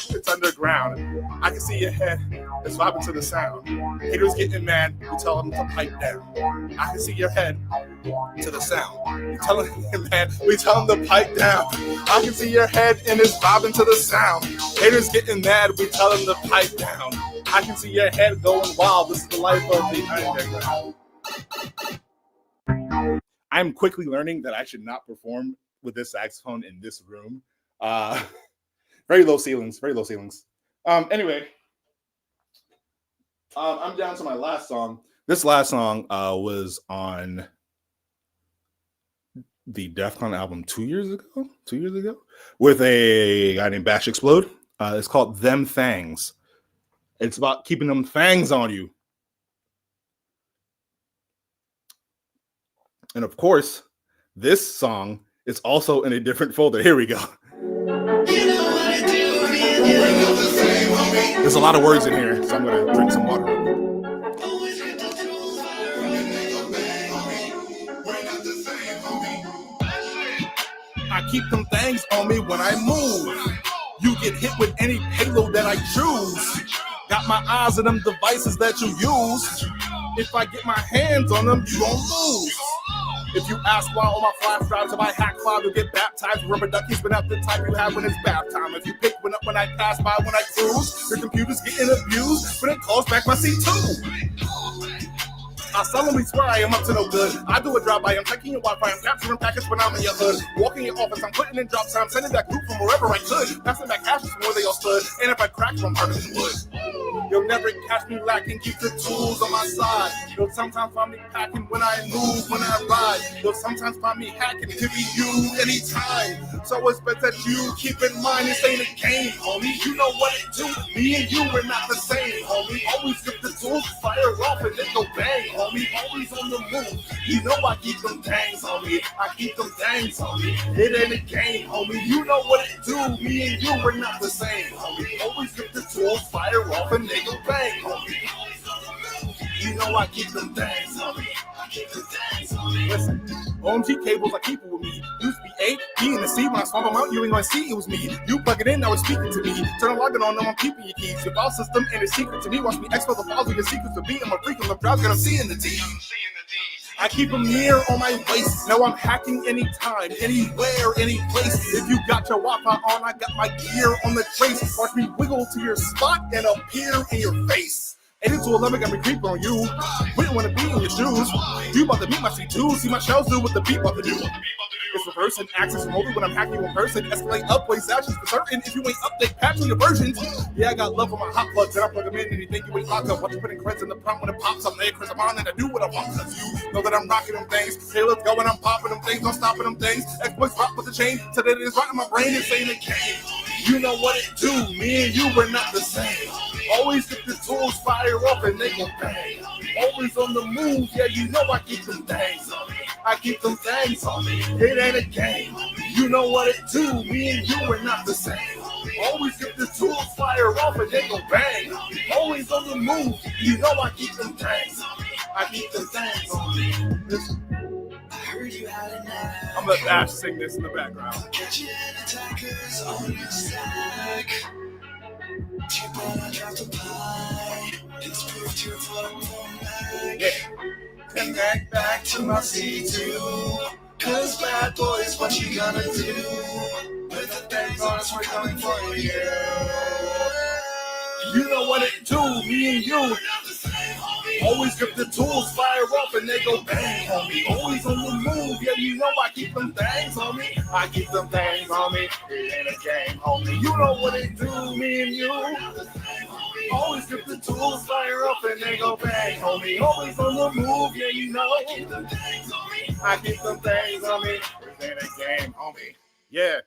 It's underground. I can see your head. It's vibing to the sound. Haters getting mad. You tell them to pipe down. I can see your head to the sound. You tell them, man, we tell them to pipe down. I can see your head and it's vibing to the sound. Haters getting mad. We tell them to pipe down. I can see your head going wild. This is the life of the underground. I'm quickly learning that I should not perform with this saxophone in this room. Very low ceilings, very low ceilings. Anyway, I'm down to my last song. This last song was on the DEF CON album 2 years ago, with a guy named Bash Explode. It's called Them Fangs. It's about keeping them fangs on you. And of course, this song is also in a different folder. Here we go. There's a lot of words in here, so I'm going to drink some water. I keep them things on me when I move. You get hit with any payload that I choose. Got my eyes on them devices that you use. If I get my hands on them, you won't lose. If you ask why all my flash drives if I hack cloud to get baptized, remember duckies been out the type you have when it's bath time. If you pick one up when I pass by, when I cruise, your computer's getting abused, but it calls back my C2. I solemnly swear I am up to no good. I do a drive-by, I'm checking your Wi-Fi, I'm capturing packets when I'm in your hood. Walking your office, I'm putting in drops, I'm sending that group from wherever I could. Passing back ashes from where they all stood, and if I crack from harder than wood. You'll never catch me lacking, keep the tools on my side. You'll sometimes find me packing when I move, when I ride. You'll sometimes find me hacking, it could be you anytime. So it's best that you keep in mind, this ain't a game, homie. You know what it do, me and you are not the same, homie. Always get the tools, fire off and then go bang, homie. Always on the move, you know I keep them tangs on me. I keep them tangs on me. It ain't a game, homie. You know what it do. Me and you are not the same, homie. Always get the tools, fire off and they go bang, homie. You know I keep them tangs on me. I keep them tangs on me. Listen, OMG cables, I keep it with me. Used to be A, B, and the C. When I swap them out, you ain't gonna see it was me. You plug it in, now it's speaking to me. Turn a login on, now I'm keeping your keys. Your file system and it's secret to me. Watch me expel the files with your secrets to be. I'm a freak on the browser, and I'm seeing the D. I keep them near on my waist. Now I'm hacking anytime, anywhere, any place. If you got your Wi-Fi on, I got my gear on the trace. Watch me wiggle to your spot and appear in your face. 8 to 11 got me creep on you. Wouldn't want to be in your shoes. You about to meet my C2. See my shells do what the beat about to do. It's reverse and access remotely when I'm hacking in person. Escalate up, place actions for certain. If you ain't update, patch on your versions. Yeah, I got love for my hot plugs. And I plug them in and you think you ain't locked up. Watch you putting creds in the prompt when it pops up. There, Chris, I'm on and I do what I want. Cause you know that I'm rocking them things. Hey, let's go and I'm popping them things. I'm stopping them things. Exploits rock with the chain. Today it is right in my brain. It's saying it came. You know what it do. Me and you were not the same. Always get the tools, fire off and they go bang. Always on the move, yeah, you know I keep them things on me. I keep them things on me. It ain't a game. You know what it do. Me and you are not the same. Always get the tools, fire off and they go bang. Always on the move, you know I keep them things on me. I keep them things on me. Listen. I'm gonna let Ash sing this in the background. Yeah. Connect back to my C2. Cause bad boys, what you gonna do? With the things on us, we're coming for you. You know what it do, me and you. Always grip the tools, fire up, and they go bang, homie. Always on the move, yeah, you know I keep them things, homie. I keep them things, homie. It ain't a game, homie. You know what it do, me and you. Always grip the tools, fire up, and they go bang, homie. Always on the move, yeah, you know. I keep them things, homie. I keep them things, homie. It ain't a game, homie. Yeah.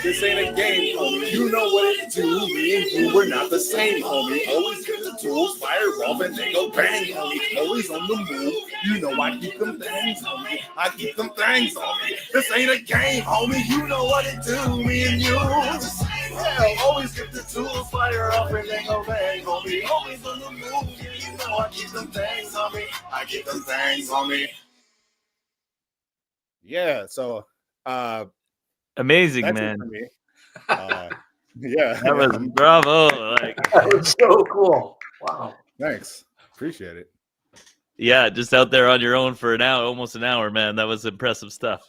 This ain't a game, homie. You know what it do. Me and you, we're not the same, homie. Always get the tools, fire off, and they go bang, homie. Always on the move. You know I keep them things, homie. I keep them things, homie. This ain't a game, homie. You know what it do. Me and you. Yeah, always get the tools, fire off, and they go bang, homie. Always on the move. Yeah, you know I keep them things, homie. I keep them things, homie. Yeah, so amazing, that's man. it for me. Yeah, That was bravo. Like, that was so cool. Wow. Thanks. Appreciate it. Yeah, just out there on your own for an hour, almost an hour, man. That was impressive stuff.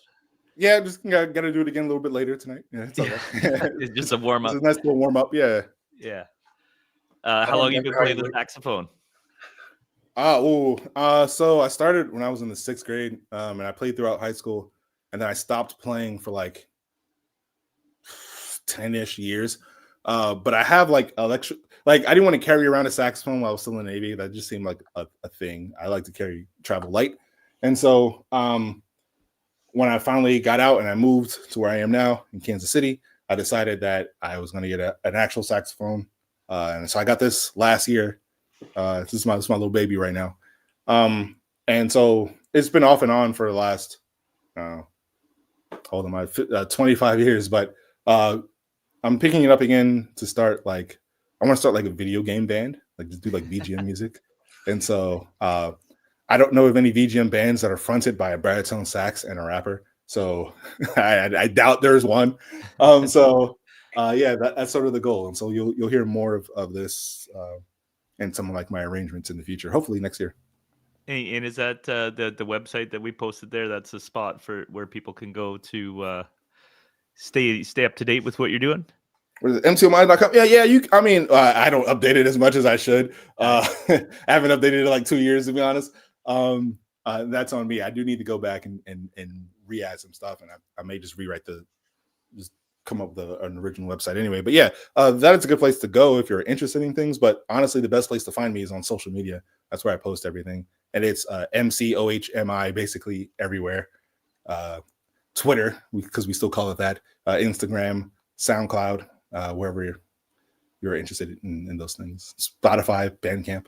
Yeah, just gotta do it again a little bit later tonight. Yeah, it's okay. It's just a warm up. It's a nice little warm up. Yeah. Yeah. How long you been playing the saxophone? So I started when I was in the 6th grade, and I played throughout high school, and then I stopped playing for like 10-ish years. But I have like I didn't want to carry around a saxophone while I was still in the Navy. That just seemed like a thing. I like to travel light. And so when I finally got out and I moved to where I am now in Kansas City, I decided that I was going to get an actual saxophone. And so I got this last year. This is my little baby right now. And so it's been off and on for the last 25 years, but I'm picking it up again to start I want to start like a video game band, like just do like VGM music. And so I don't know of any VGM bands that are fronted by a baritone sax and a rapper. So I doubt there's one. That's sort of the goal. And so you'll hear more of this and some of like my arrangements in the future, hopefully next year. Hey, and is that the website that we posted there? That's a spot for where people can go to stay up to date with what you're doing. What is it, mtomind.com? Yeah. I don't update it as much as I should. I haven't updated it in like 2 years, to be honest. That's on me. I do need to go back and re-add some stuff, and I may just just come up with an original website anyway. But yeah, that is a good place to go if you're interested in things. But honestly, the best place to find me is on social media. That's where I post everything, and it's MCOHMI basically everywhere. Twitter, because we still call it that. Instagram, SoundCloud, wherever you're interested in those things. Spotify, Bandcamp.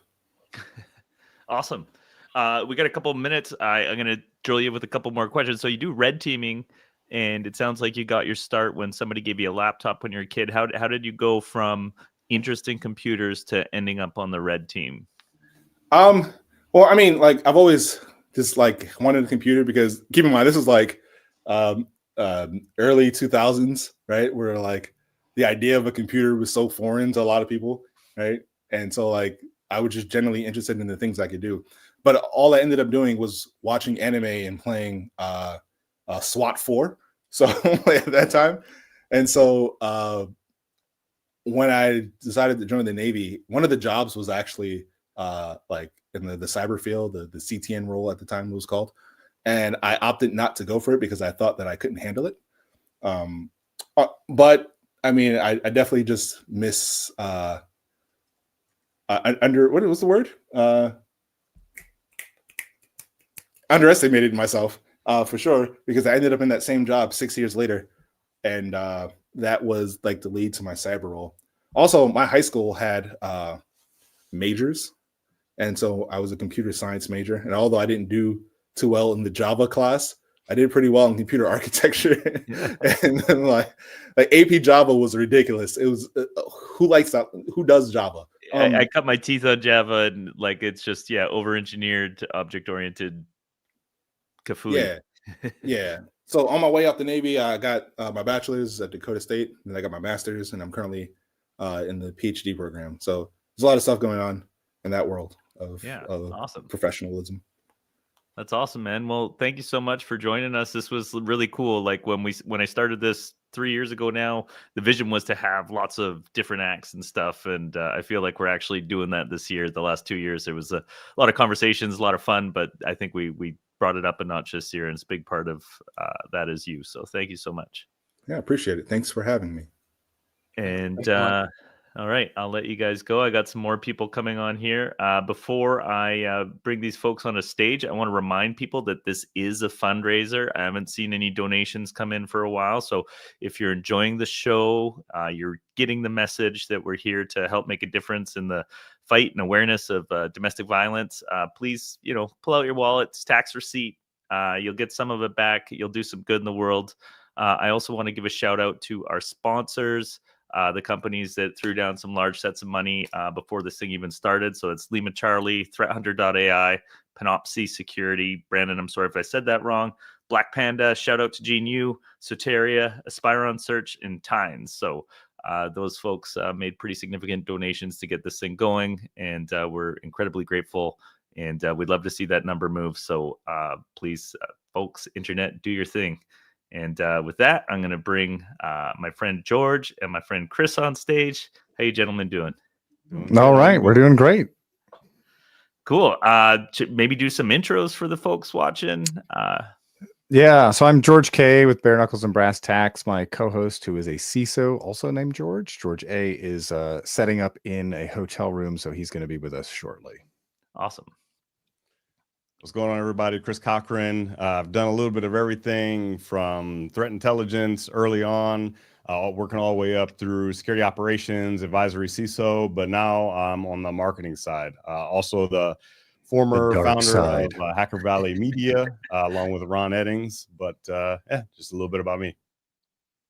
Awesome. We got a couple of minutes. I'm going to drill you with a couple more questions. So you do red teaming, and it sounds like you got your start when somebody gave you a laptop when you were a kid. How did you go from interest in computers to ending up on the red team? Well, I've always just wanted a computer, because keep in mind, this was early 2000s, right? Where the idea of a computer was so foreign to a lot of people, right? And so I was just generally interested in the things I could do. But all I ended up doing was watching anime and playing SWAT 4. So at that time. And so when I decided to join the Navy, one of the jobs was actually in the cyber field, the CTN role at the time it was called. And I opted not to go for it because I thought that I couldn't handle it. But I definitely just miss what's the word? Underestimated myself for sure, because I ended up in that same job 6 years later, and that was the lead to my cyber role. Also, my high school had majors, and so I was a computer science major. And although I didn't do too well in the Java class, I did pretty well in computer architecture. Yeah. And then AP Java was ridiculous. It was who likes that? Who does Java? I cut my teeth on Java, and it's just over-engineered, object-oriented. Kafui. Yeah. So on my way out the Navy, I got my bachelor's at Dakota State, and I got my master's, and I'm currently in the PhD program. So there's a lot of stuff going on in that world of awesome professionalism. That's awesome, man. Well, thank you so much for joining us. This was really cool. When I started this 3 years ago now. The vision was to have lots of different acts and stuff, and I feel like we're actually doing that this year. The last 2 years, there was a lot of conversations, a lot of fun, but I think we brought it up a notch this year, and it's a big part of that is you. So thank you so much. Yeah, appreciate it. Thanks for having me. And all right, I'll let you guys go. I got some more people coming on here. Before I bring these folks on a stage, I want to remind people that this is a fundraiser. I haven't seen any donations come in for a while. So if you're enjoying the show, you're getting the message that we're here to help make a difference in the fight and awareness of domestic violence, please, pull out your wallets, tax receipt. You'll get some of it back. You'll do some good in the world. I also want to give a shout out to our sponsors. The companies that threw down some large sets of money before this thing even started. So it's Lima Charlie, ThreatHunter.ai, Panopsy Security, Brandon, I'm sorry if I said that wrong, Black Panda, shout out to Gene Yu, Soteria, Aspiron Search, and Tynes. So those folks made pretty significant donations to get this thing going, and we're incredibly grateful, and we'd love to see that number move. So please, folks, internet, do your thing. And with that, I'm going to bring my friend George and my friend Chris on stage. How you gentlemen doing? All right, we're doing great. Cool. Maybe do some intros for the folks watching. Yeah, so I'm George K with Bare Knuckles and Brass Tacks. My co-host, who is a CISO, also named George. George A is setting up in a hotel room, so he's going to be with us shortly. Awesome. What's going on, everybody? Chris Cochran. I've done a little bit of everything from threat intelligence early on, working all the way up through security operations, advisory CISO, but now I'm on the marketing side. Also the former founder of Hacker Valley Media, along with Ron Eddings. But yeah, just a little bit about me.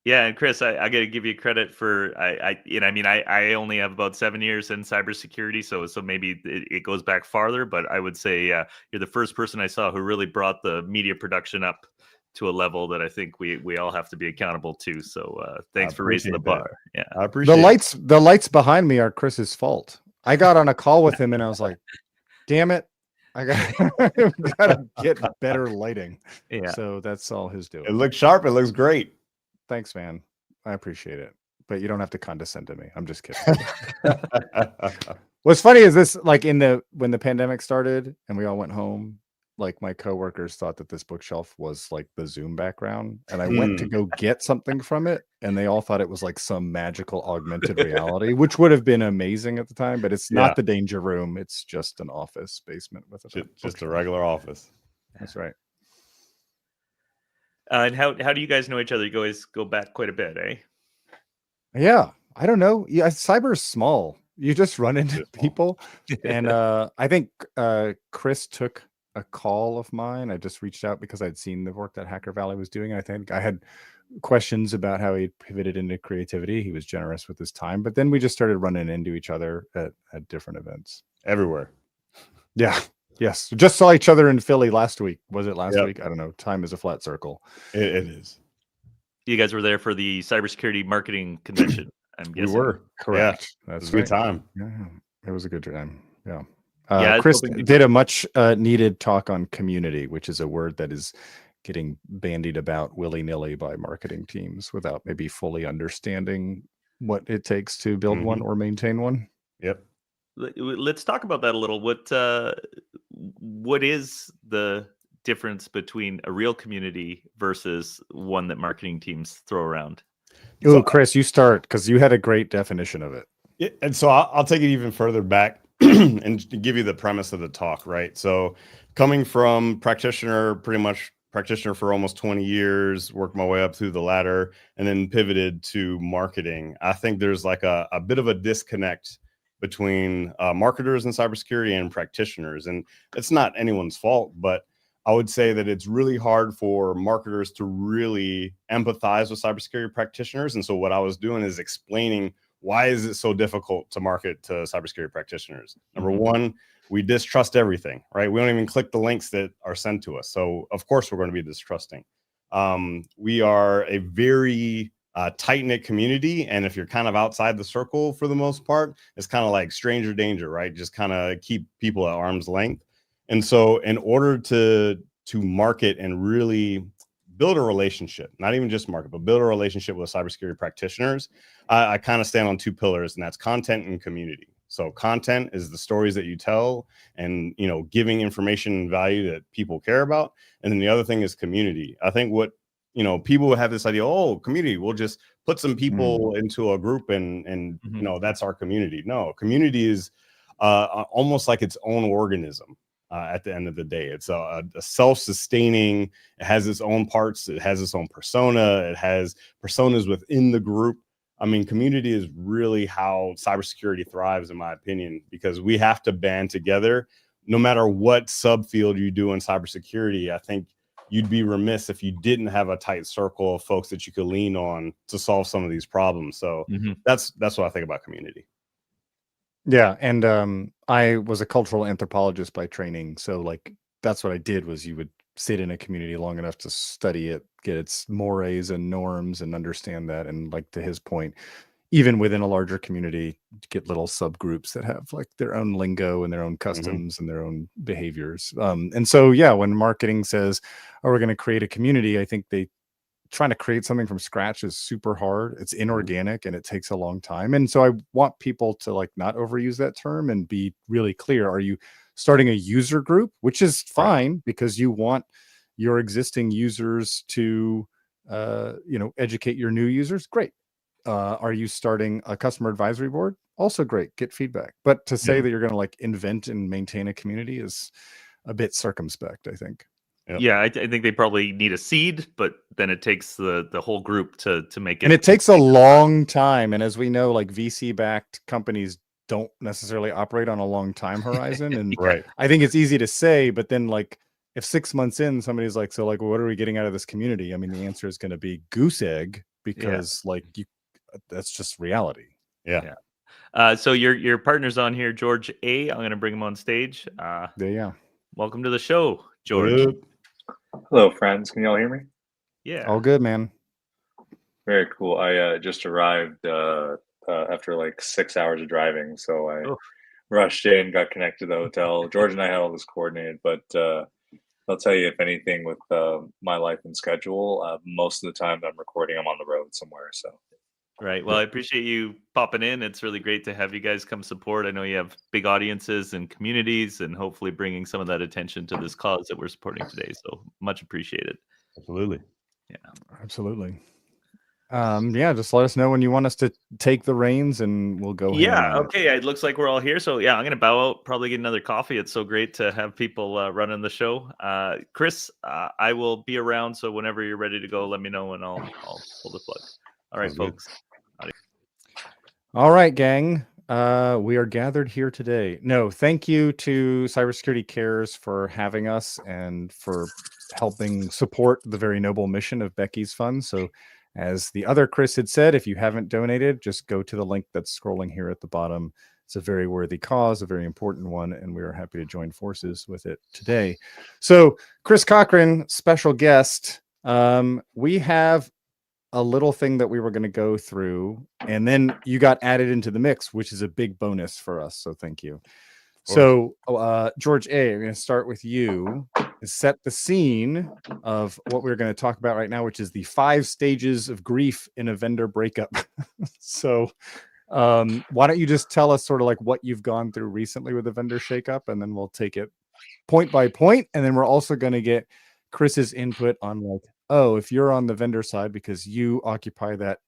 Yeah, and Chris, I got to give you credit for I only have about 7 years in cybersecurity, so maybe it goes back farther. But I would say you're the first person I saw who really brought the media production up to a level that I think we all have to be accountable to. So thanks for raising the bar. Yeah, I appreciate the lights behind me are Chris's fault. I got on a call with him and I was like, "Damn it, I gotta get better lighting." Yeah, so that's all his doing. It looks sharp. It looks great. Thanks, man. I appreciate it. But you don't have to condescend to me. I'm just kidding. What's funny is this, like when the pandemic started and we all went home, like my coworkers thought that this bookshelf was like the Zoom background. And I went to go get something from it. And they all thought it was like some magical augmented reality, which would have been amazing at the time. But it's not the danger room. It's just an office basement with just a regular office. That's right. And how do you guys know each other? You guys go back quite a bit, eh? Yeah, I don't know. Yeah, cyber's small. You just run into people, and I think Chris took a call of mine. I just reached out because I'd seen the work that Hacker Valley was doing. I think I had questions about how he pivoted into creativity. He was generous with his time, but then we just started running into each other at different events everywhere. Yeah. Yes, just saw each other in Philly last week. Was it last week? I don't know. Time is a flat circle. It is. You guys were there for the cybersecurity marketing convention. I'm guessing. We were. Correct. Yeah, that's a good time. Yeah, it was a good time. Yeah. Chris did a much needed talk on community, which is a word that is getting bandied about willy-nilly by marketing teams without maybe fully understanding what it takes to build one or maintain one. Yep. Let's talk about that a little. What is the difference between a real community versus one that marketing teams throw around? Oh, Chris, you start because you had a great definition of it. Yeah, and so I'll take it even further back and give you the premise of the talk, right? So coming from practitioner for almost 20 years, worked my way up through the ladder and then pivoted to marketing. I think there's like a bit of a disconnect between marketers in cybersecurity and practitioners. And it's not anyone's fault, but I would say that it's really hard for marketers to really empathize with cybersecurity practitioners. And so what I was doing is explaining why is it so difficult to market to cybersecurity practitioners. Number one, we distrust everything, right? We don't even click the links that are sent to us. So of course we're going to be distrusting. We are a very tight-knit community, and if you're kind of outside the circle for the most part, it's kind of like stranger danger, right? Just kind of keep people at arm's length. And so in order to market and really build a relationship, not even just market, but build a relationship with cybersecurity practitioners. I kind of stand on two pillars, and that's content and community. So content is the stories that you tell and, you know, giving information and value that people care about. And then the other thing is community. I think what, you know, people have this idea, oh, community, we'll just put some people into a group and you know, that's our community. No, community is almost like its own organism. At the end of the day, it's a self-sustaining. It has its own parts. It has its own persona. It has personas within the group. I mean, community is really how cybersecurity thrives, in my opinion, because we have to band together. No matter what subfield you do in cybersecurity, I think you'd be remiss if you didn't have a tight circle of folks that you could lean on to solve some of these problems. So that's what I think about community. Yeah, and I was a cultural anthropologist by training, so like that's what I did was you would sit in a community long enough to study it, get its mores and norms and understand that. And like to his point, even within a larger community, get little subgroups that have like their own lingo and their own customs and their own behaviors. And so, yeah, when marketing says, oh, we're going to create a community, I think trying to create something from scratch is super hard. It's inorganic and it takes a long time. And so I want people to like not overuse that term and be really clear. Are you starting a user group, which is fine because you want your existing users to, you know, educate your new users? Great. Are you starting a customer advisory board? Also great. Get feedback. But to say that you're going to like invent and maintain a community is a bit circumspect, I think. Yeah, I think they probably need a seed, but then it takes the whole group to make it. And it takes a long time. And as we know, like VC-backed companies don't necessarily operate on a long time horizon. And I think it's easy to say, but then like if 6 months in, somebody's like, so like, what are we getting out of this community? I mean, the answer is going to be goose egg because like that's just reality. Yeah. So your partner's on here, George A. I'm going to bring him on stage. Welcome to the show, George. Hello, friends. Can you all hear me? Yeah. All good, man. Very cool. I just arrived after like 6 hours of driving, so I rushed in, got connected to the hotel. George and I had all this coordinated, but I'll tell you, if anything, with my life and schedule, most of the time I'm recording, I'm on the road somewhere. So. Right. Well, I appreciate you popping in. It's really great to have you guys come support. I know you have big audiences and communities and hopefully bringing some of that attention to this cause that we're supporting today. So much appreciated. Absolutely. Yeah, absolutely. Yeah, just let us know when you want us to take the reins and we'll go. Yeah. Okay. It looks like we're all here. So yeah, I'm going to bow out, probably get another coffee. It's so great to have people running the show. Chris, I will be around. So whenever you're ready to go, let me know and I'll pull the plug. All right, folks. All right, gang. We are gathered here today. No, thank you to Cybersecurity Cares for having us and for helping support the very noble mission of Becky's Fund. So as the other Chris had said, if you haven't donated, just go to the link that's scrolling here at the bottom. It's a very worthy cause, a very important one, and we are happy to join forces with it today. So Chris Cochran, special guest. We have a little thing that we were going to go through, and then you got added into the mix, which is a big bonus for us. So thank you. So George A., I'm going to start with you and set the scene of what we're going to talk about right now, which is the 5 stages of grief in a vendor breakup. So why don't you just tell us sort of like what you've gone through recently with the vendor shakeup, and then we'll take it point by point. And then we're also going to get Chris's input on like, oh, if you're on the vendor side because you occupy that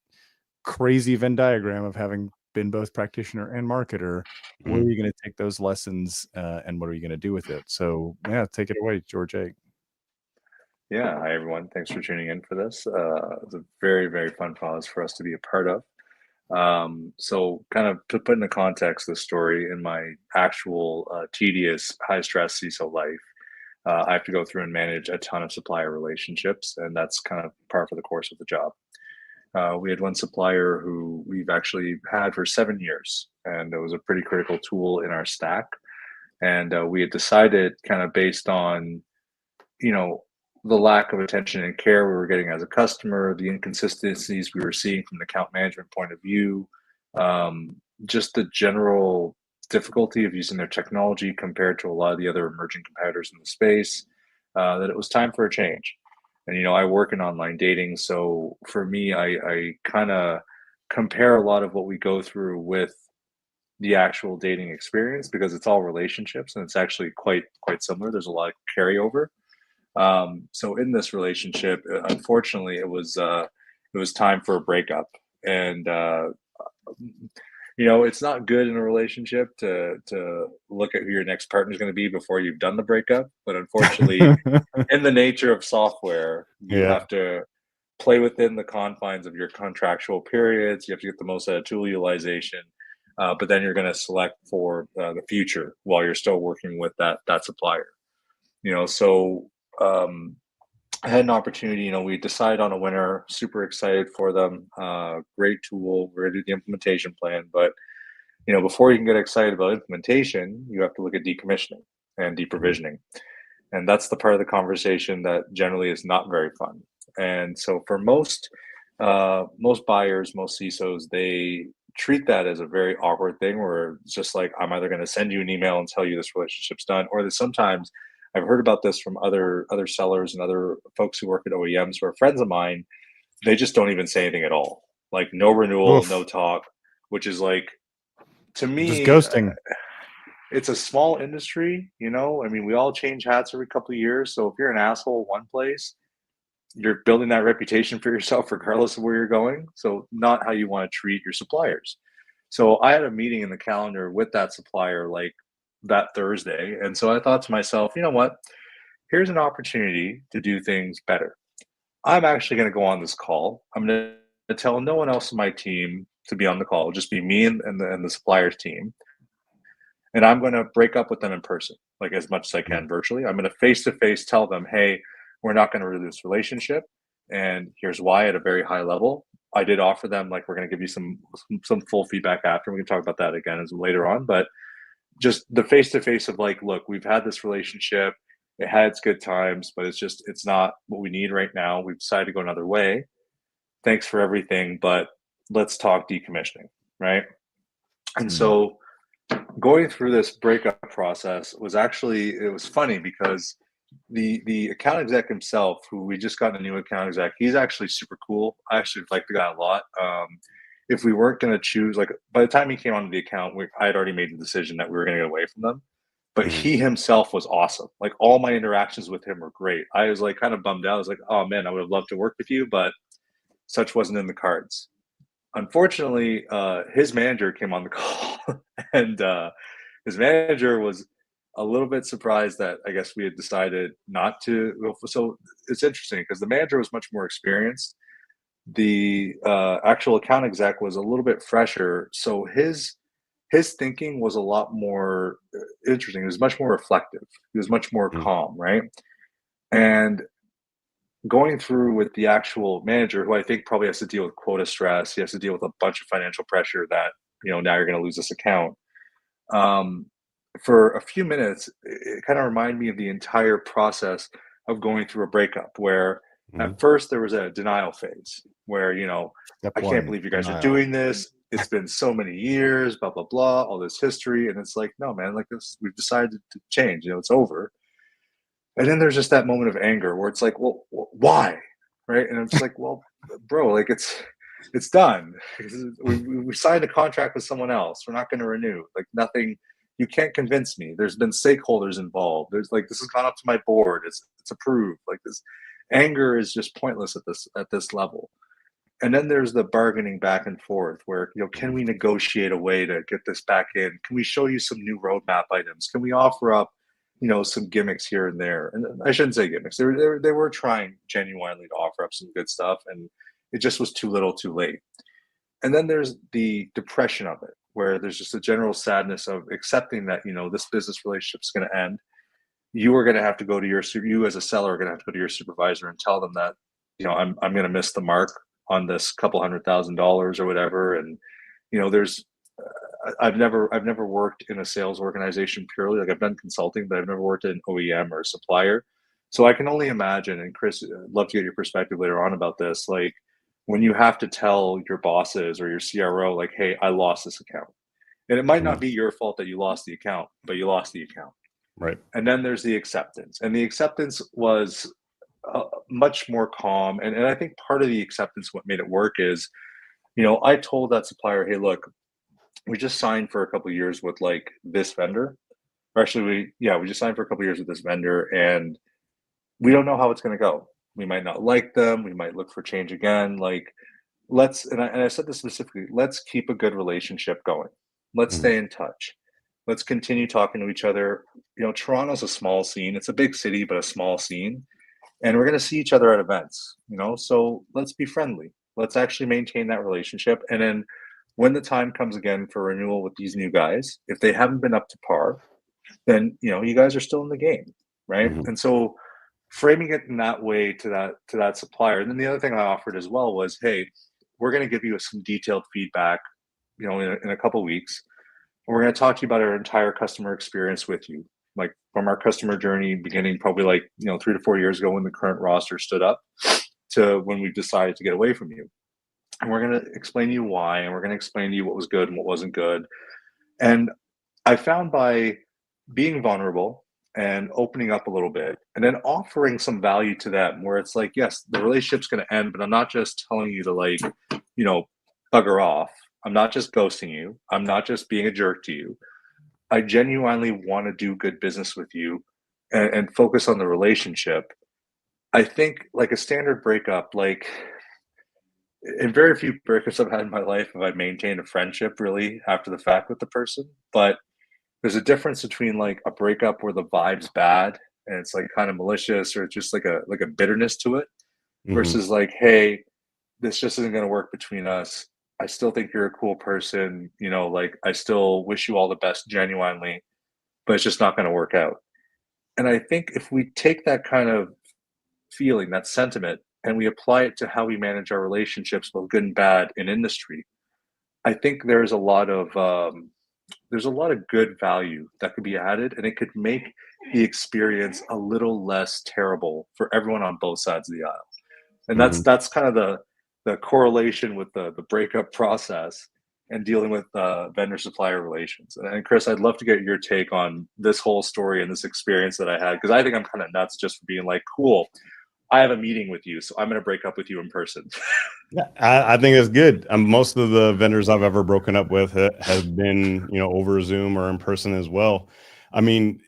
crazy Venn diagram of having been both practitioner and marketer, where are you going to take those lessons and what are you going to do with it? So yeah, take it away, George A. Yeah, hi everyone. Thanks for tuning in for this. It's a very, very fun cause for us to be a part of. So kind of to put into context the story, in my actual tedious, high-stress CISO life, I have to go through and manage a ton of supplier relationships, and that's kind of par for the course of the job. We had one supplier who we've actually had for 7 years, and it was a pretty critical tool in our stack. And we had decided, kind of based on, you know, the lack of attention and care we were getting as a customer, the inconsistencies we were seeing from the account management point of view, just the general difficulty of using their technology compared to a lot of the other emerging competitors in the space, that it was time for a change. And I work in online dating, so for me, I kind of compare a lot of what we go through with the actual dating experience, because it's all relationships and it's actually quite similar. There's a lot of carryover. So in this relationship, unfortunately, it was time for a breakup, and it's not good in a relationship to look at who your next partner is going to be before you've done the breakup. But unfortunately, in the nature of software, you have to play within the confines of your contractual periods. You have to get the most out of tool utilization, but then you're going to select for the future while you're still working with that supplier. So I had an opportunity. We decided on a winner. Super excited for them. Great tool. We're going to do the implementation plan, but before you can get excited about implementation, you have to look at decommissioning and deprovisioning, and that's the part of the conversation that generally is not very fun. And so for most buyers, most CISOs, they treat that as a very awkward thing, where it's just like, I'm either going to send you an email and tell you this relationship's done, or that sometimes I've heard about this from other sellers and other folks who work at OEMs who are friends of mine. They just don't even say anything at all, like no renewal, Oof. no talk, which is like, to me, Just ghosting. It's a small industry, I mean, we all change hats every couple of years. So if you're an asshole one place, you're building that reputation for yourself regardless of where you're going. So not how you want to treat your suppliers. So I had a meeting in the calendar with that supplier like that Thursday. And so I thought to myself, you know what? Here's an opportunity to do things better. I'm actually going to go on this call. I'm going to tell no one else in my team to be on the call. It'll just be me and the supplier's team. And I'm going to break up with them in person, like as much as I can virtually. I'm going to face-to-face tell them, hey, we're not going to renew this relationship, and here's why at a very high level. I did offer them, like, we're going to give you some full feedback after. We can talk about that again as later on, but just the face-to-face of like, look, we've had this relationship. It had its good times, but it's not what we need right now. We've decided to go another way. Thanks for everything, but let's talk decommissioning, right? And so going through this breakup process was it was funny, because the account exec himself, who we just got a new account exec, he's actually super cool. I actually like the guy a lot. If we weren't going to choose, like, by the time he came onto the account, I had already made the decision that we were going to get away from them. But he himself was awesome. Like, all my interactions with him were great. I was like kind of bummed out. I was like, oh man, I would have loved to work with you, but such wasn't in the cards. Unfortunately, his manager came on the call, and his manager was a little bit surprised that I guess we had decided not to. So it's interesting because the manager was much more experienced. The actual account exec was a little bit fresher, so his thinking was a lot more interesting. It was much more reflective. He was much more calm, right? And going through with the actual manager, who I think probably has to deal with quota stress, he has to deal with a bunch of financial pressure that, now you're going to lose this account. For a few minutes, it kind of reminded me of the entire process of going through a breakup, where at first there was a denial phase where, I can't believe you guys are doing this. It's been so many years, blah, blah, blah, all this history. And it's like, no, man, like this, we've decided to change, it's over. And then there's just that moment of anger where it's like, well, why? Right. And it's like, well, bro, like it's done. We signed a contract with someone else. We're not going to renew. Like, nothing. You can't convince me. There's been stakeholders involved. There's like, this has gone up to my board. It's approved. Like, this anger is just pointless at this level. And then there's the bargaining back and forth where, can we negotiate a way to get this back in? Can we show you some new roadmap items? Can we offer up, some gimmicks here and there? And I shouldn't say gimmicks. They were trying genuinely to offer up some good stuff, and it just was too little too late. And then there's the depression of it, where there's just a general sadness of accepting that, this business relationship is going to end. You are going to have to go to you as a seller are going to have to go to your supervisor and tell them that, I'm going to miss the mark on this couple $100,000 or whatever. And, there's, I've never worked in a sales organization purely. Like, I've done consulting, but I've never worked in an OEM or a supplier. So I can only imagine, and Chris, I'd love to get your perspective later on about this. Like, when you have to tell your bosses or your CRO, like, hey, I lost this account. And it might not be your fault that you lost the account, but you lost the account. Right. And then there's the acceptance. And the acceptance was much more calm. And I think part of the acceptance, what made it work is, I told that supplier, hey, look, we just signed for a couple of years with like this vendor. Or actually, we just signed for a couple of years with this vendor, and we don't know how it's going to go. We might not like them. We might look for change again. Like, and I said this specifically, let's keep a good relationship going. Let's stay in touch. Let's continue talking to each other. Toronto's a small scene. It's a big city, but a small scene. And we're going to see each other at events, so let's be friendly. Let's actually maintain that relationship. And then when the time comes again for renewal with these new guys, if they haven't been up to par, then, you guys are still in the game, right? And so framing it in that way to that supplier. And then the other thing I offered as well was, hey, we're going to give you some detailed feedback, in a couple of weeks. And we're going to talk to you about our entire customer experience with you, like from our customer journey beginning probably like 3 to 4 years ago when the current roster stood up to when we decided to get away from you. And we're going to explain to you why, and we're going to explain to you what was good and what wasn't good. And I found by being vulnerable and opening up a little bit and then offering some value to them, where it's like, yes, the relationship's going to end, but I'm not just telling you to like, bugger off. I'm not just ghosting you. I'm not just being a jerk to you. I genuinely want to do good business with you and focus on the relationship. I think like a standard breakup, like in very few breakups I've had in my life have I maintained a friendship really after the fact with the person. But there's a difference between like a breakup where the vibe's bad and it's like kind of malicious, or it's just like a bitterness to it, versus like, hey, this just isn't going to work between us. I still think you're a cool person, like I still wish you all the best genuinely, but it's just not going to work out. And I think if we take that kind of feeling, that sentiment, and we apply it to how we manage our relationships, both good and bad in industry, I think there's a lot of good value that could be added, and it could make the experience a little less terrible for everyone on both sides of the aisle. And that's kind of the correlation with the breakup process and dealing with vendor supplier relations. And Chris, I'd love to get your take on this whole story and this experience that I had, because I think I'm kind of nuts just for being like, cool, I have a meeting with you, so I'm going to break up with you in person. Yeah, I think it's good. Most of the vendors I've ever broken up with has been, over Zoom or in person as well. I mean,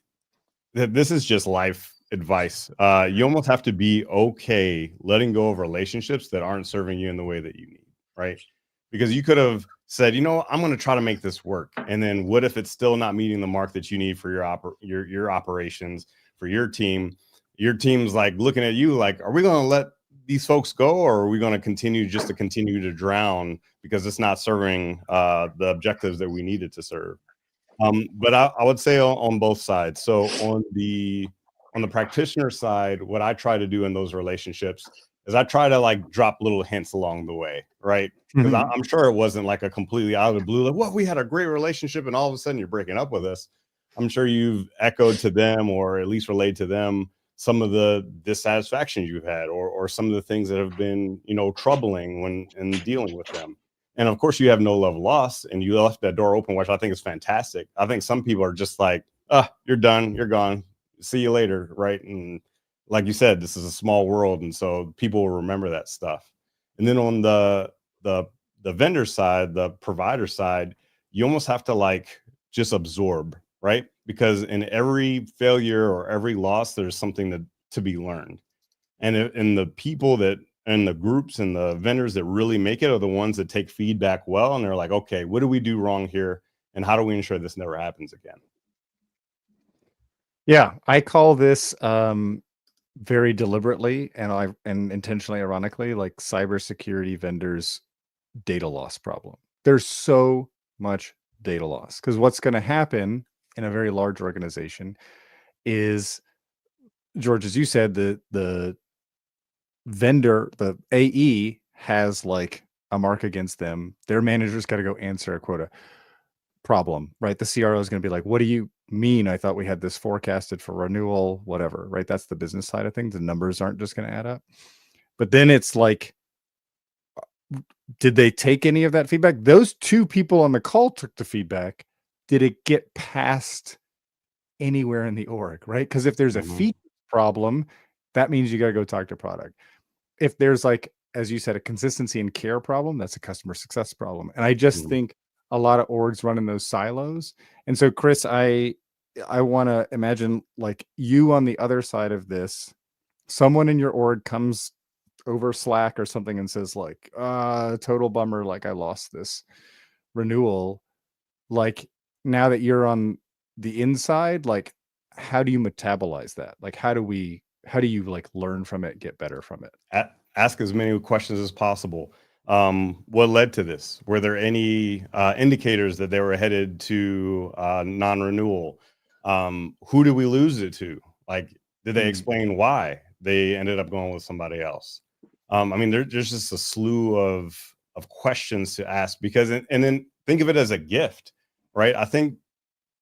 this is just life advice. You almost have to be okay letting go of relationships that aren't serving you in the way that you need, right? Because you could have said, I'm going to try to make this work. And then what if it's still not meeting the mark that you need for your operations, for your team? Your team's like looking at you like, are we going to let these folks go, or are we going to continue to drown because it's not serving the objectives that we needed to serve? But I would say on both sides. So on the practitioner side, what I try to do in those relationships is I try to like drop little hints along the way, right? Because I'm sure it wasn't like a completely out of the blue, like, well, we had a great relationship and all of a sudden you're breaking up with us. I'm sure you've echoed to them, or at least relayed to them, some of the dissatisfaction you've had, or some of the things that have been, troubling when in dealing with them. And of course you have no love lost, and you left that door open, which I think is fantastic. I think some people are just like, you're done, you're gone, see you later, right? And like you said, this is a small world, and so people will remember that stuff. And then on the vendor side, the provider side, you almost have to like just absorb, right? Because in every failure or every loss, there's something to be learned. And the people and the groups and the vendors that really make it are the ones that take feedback well, and they're like, okay, what do we do wrong here, and how do we ensure this never happens again? Yeah, I call this very deliberately and intentionally, ironically, like cybersecurity vendors' data loss problem. There's so much data loss, because what's going to happen in a very large organization is, George, as you said, the vendor, the AE, has like a mark against them. Their manager's got to go answer a quota problem, right? The CRO is going to be like, what do you mean? I thought we had this forecasted for renewal, whatever, right? That's the business side of things. The numbers aren't just going to add up. But then it's like, did they take any of that feedback? Those two people on the call took the feedback. Did it get past anywhere in the org, right? Because if there's a feature problem, that means you got to go talk to product. If there's like, as you said, a consistency and care problem, that's a customer success problem. And I just think a lot of orgs run in those silos. And so, Chris, I want to imagine like you on the other side of this, someone in your org comes over Slack or something and says like, total bummer, like I lost this renewal. Like now that you're on the inside, like how do you metabolize that? Like how do you like learn from it, get better from it? Ask as many questions as possible. What led to this? Were there any indicators that they were headed to non-renewal? Who did we lose it to? Like, did they explain why they ended up going with somebody else? I mean, there's just a slew of questions to ask, because, and then think of it as a gift, right? I think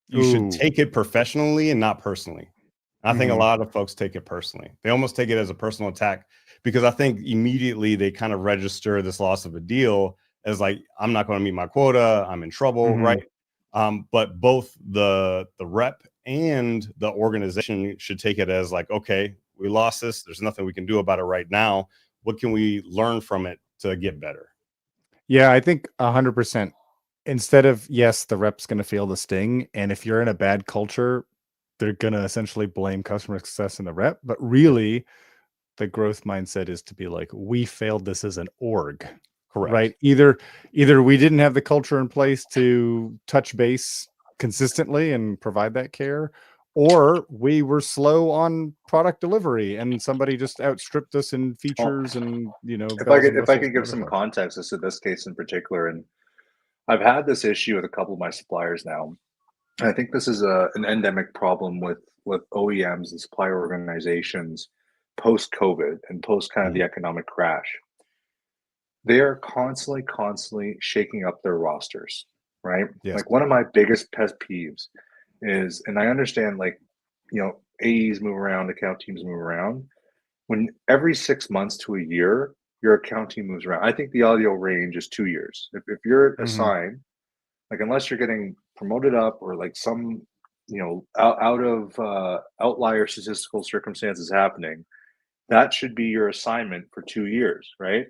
you should take it professionally and not personally. I think a lot of folks take it personally. They almost take it as a personal attack, because I think immediately they kind of register this loss of a deal as like, I'm not going to meet my quota, I'm in trouble, right? But both the rep and the organization should take it as like, okay, we lost this. There's nothing we can do about it right now. What can we learn from it to get better? Yeah, I think 100%. Instead of, yes, the rep's going to feel the sting. And if you're in a bad culture, they're going to essentially blame customer success in the rep. But really, the growth mindset is to be like, we failed this as an org. Correct. Right? Either we didn't have the culture in place to touch base consistently and provide that care, or we were slow on product delivery and somebody just outstripped us in features and, you know, if I could give some context as to this case in particular, and I've had this issue with a couple of my suppliers now. And I think this is an endemic problem with OEMs and supplier organizations post-COVID and post kind of the economic crash. They are constantly shaking up their rosters, right? Yes. Like one of my biggest pet peeves is, and I understand, like, you know, AEs move around, account teams move around. When every 6 months to a year, your account team moves around. I think the audio range is 2 years. If you're assigned, like unless you're getting promoted up or like some, you know, out of outlier statistical circumstances happening, that should be your assignment for 2 years, right?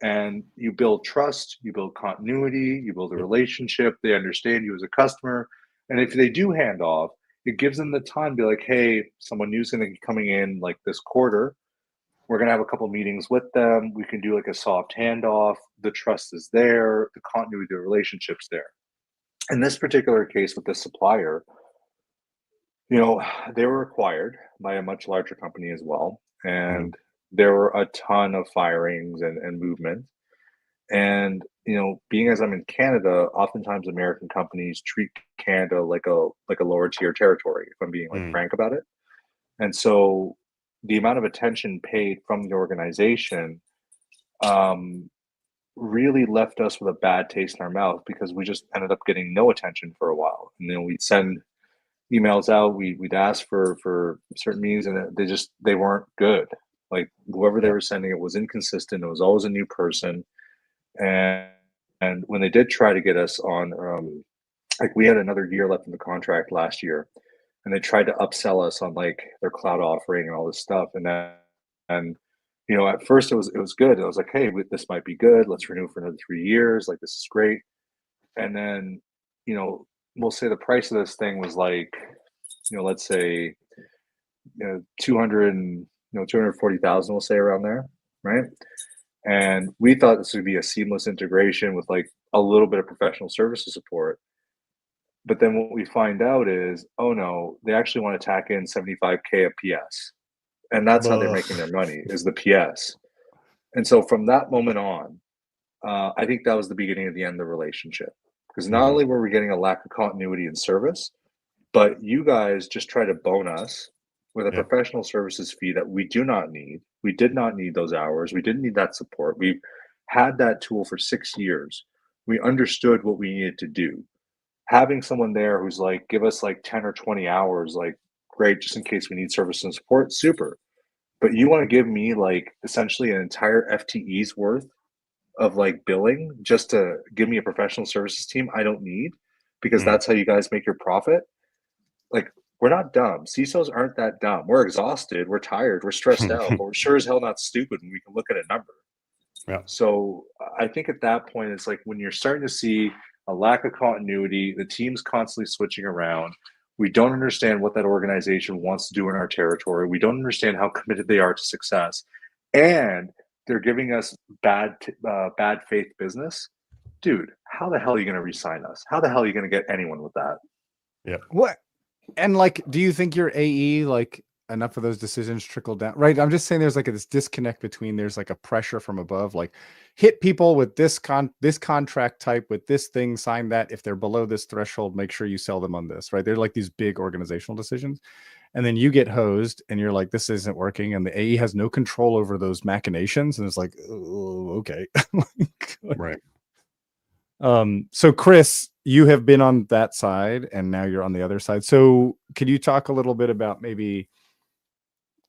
And you build trust, you build continuity, you build a relationship. They understand you as a customer. And if they do hand off, it gives them the time to be like, hey, someone new's going to be coming in like this quarter. We're going to have a couple meetings with them. We can do like a soft handoff. The trust is there. The continuity of the relationship's there. In this particular case with this supplier, you know, they were acquired by a much larger company as well. And there were a ton of firings and movement. And, you know, being as I'm in Canada, oftentimes American companies treat Canada like a lower tier territory, if I'm being like frank about it. And so the amount of attention paid from the organization really left us with a bad taste in our mouth, because we just ended up getting no attention for a while. And then we'd send emails out, we'd ask for certain meetings, and they weren't good. Like whoever they were sending it was inconsistent. It was always a new person. And when they did try to get us on, like we had another year left in the contract last year, and they tried to upsell us on like their cloud offering and all this stuff. And you know, at first it was good. I was like, hey, this might be good. Let's renew for another 3 years. Like this is great. And then, you know, we'll say the price of this thing was like, you know, let's say, you know, 240,000, we'll say around there, right? And we thought this would be a seamless integration with like a little bit of professional services support. But then what we find out is, oh no, they actually want to tack in 75K of PS. And that's how they're making their money, is the PS. And so from that moment on, I think that was the beginning of the end of the relationship. Because not only were we getting a lack of continuity in service, but you guys just try to bone us with a professional services fee that we do not need. We did not need those hours. We didn't need that support. We've had that tool for 6 years. We understood what we needed to do. Having someone there who's like, give us like 10 or 20 hours, like, great, just in case we need service and support, super. But you want to give me like essentially an entire FTE's worth of like billing just to give me a professional services team I don't need, because that's how you guys make your profit. Like, We're not dumb. CISOs aren't that dumb. We're exhausted. We're tired. We're stressed out. But we're sure as hell not stupid when we can look at a number. Yeah. So I think at that point, it's like when you're starting to see a lack of continuity, the team's constantly switching around. We don't understand what that organization wants to do in our territory. We don't understand how committed they are to success. And they're giving us bad faith business. Dude, how the hell are you going to re-sign us? How the hell are you going to get anyone with that? Yeah. What? And like, do you think your AE, like, enough of those decisions trickle down? Right. I'm just saying there's like this disconnect between there's like a pressure from above, like hit people with this contract type with this thing, sign that. If they're below this threshold, make sure you sell them on this. Right. They're like these big organizational decisions. And then you get hosed and you're like, this isn't working. And the AE has no control over those machinations. And it's like, oh, okay. Right. So Chris, you have been on that side and now you're on the other side. So could you talk a little bit about maybe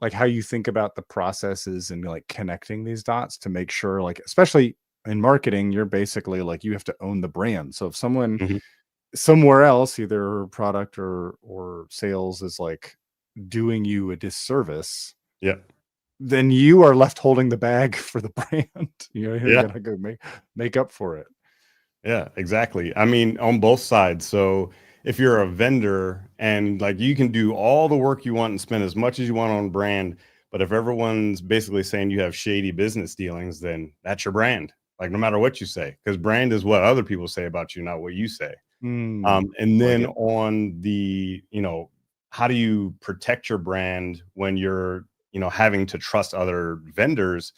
like how you think about the processes and like connecting these dots to make sure, like, especially in marketing, you're basically like, you have to own the brand. So if someone somewhere else, either product or sales, is like doing you a disservice, then you are left holding the bag for the brand. You know, you're gonna go make up for it. Yeah, exactly. I mean, on both sides. So if you're a vendor and like you can do all the work you want and spend as much as you want on brand, but if everyone's basically saying you have shady business dealings, then that's your brand. Like no matter what you say, because brand is what other people say about you, not what you say. And then on the, you know, how do you protect your brand when you're, you know, having to trust other vendors?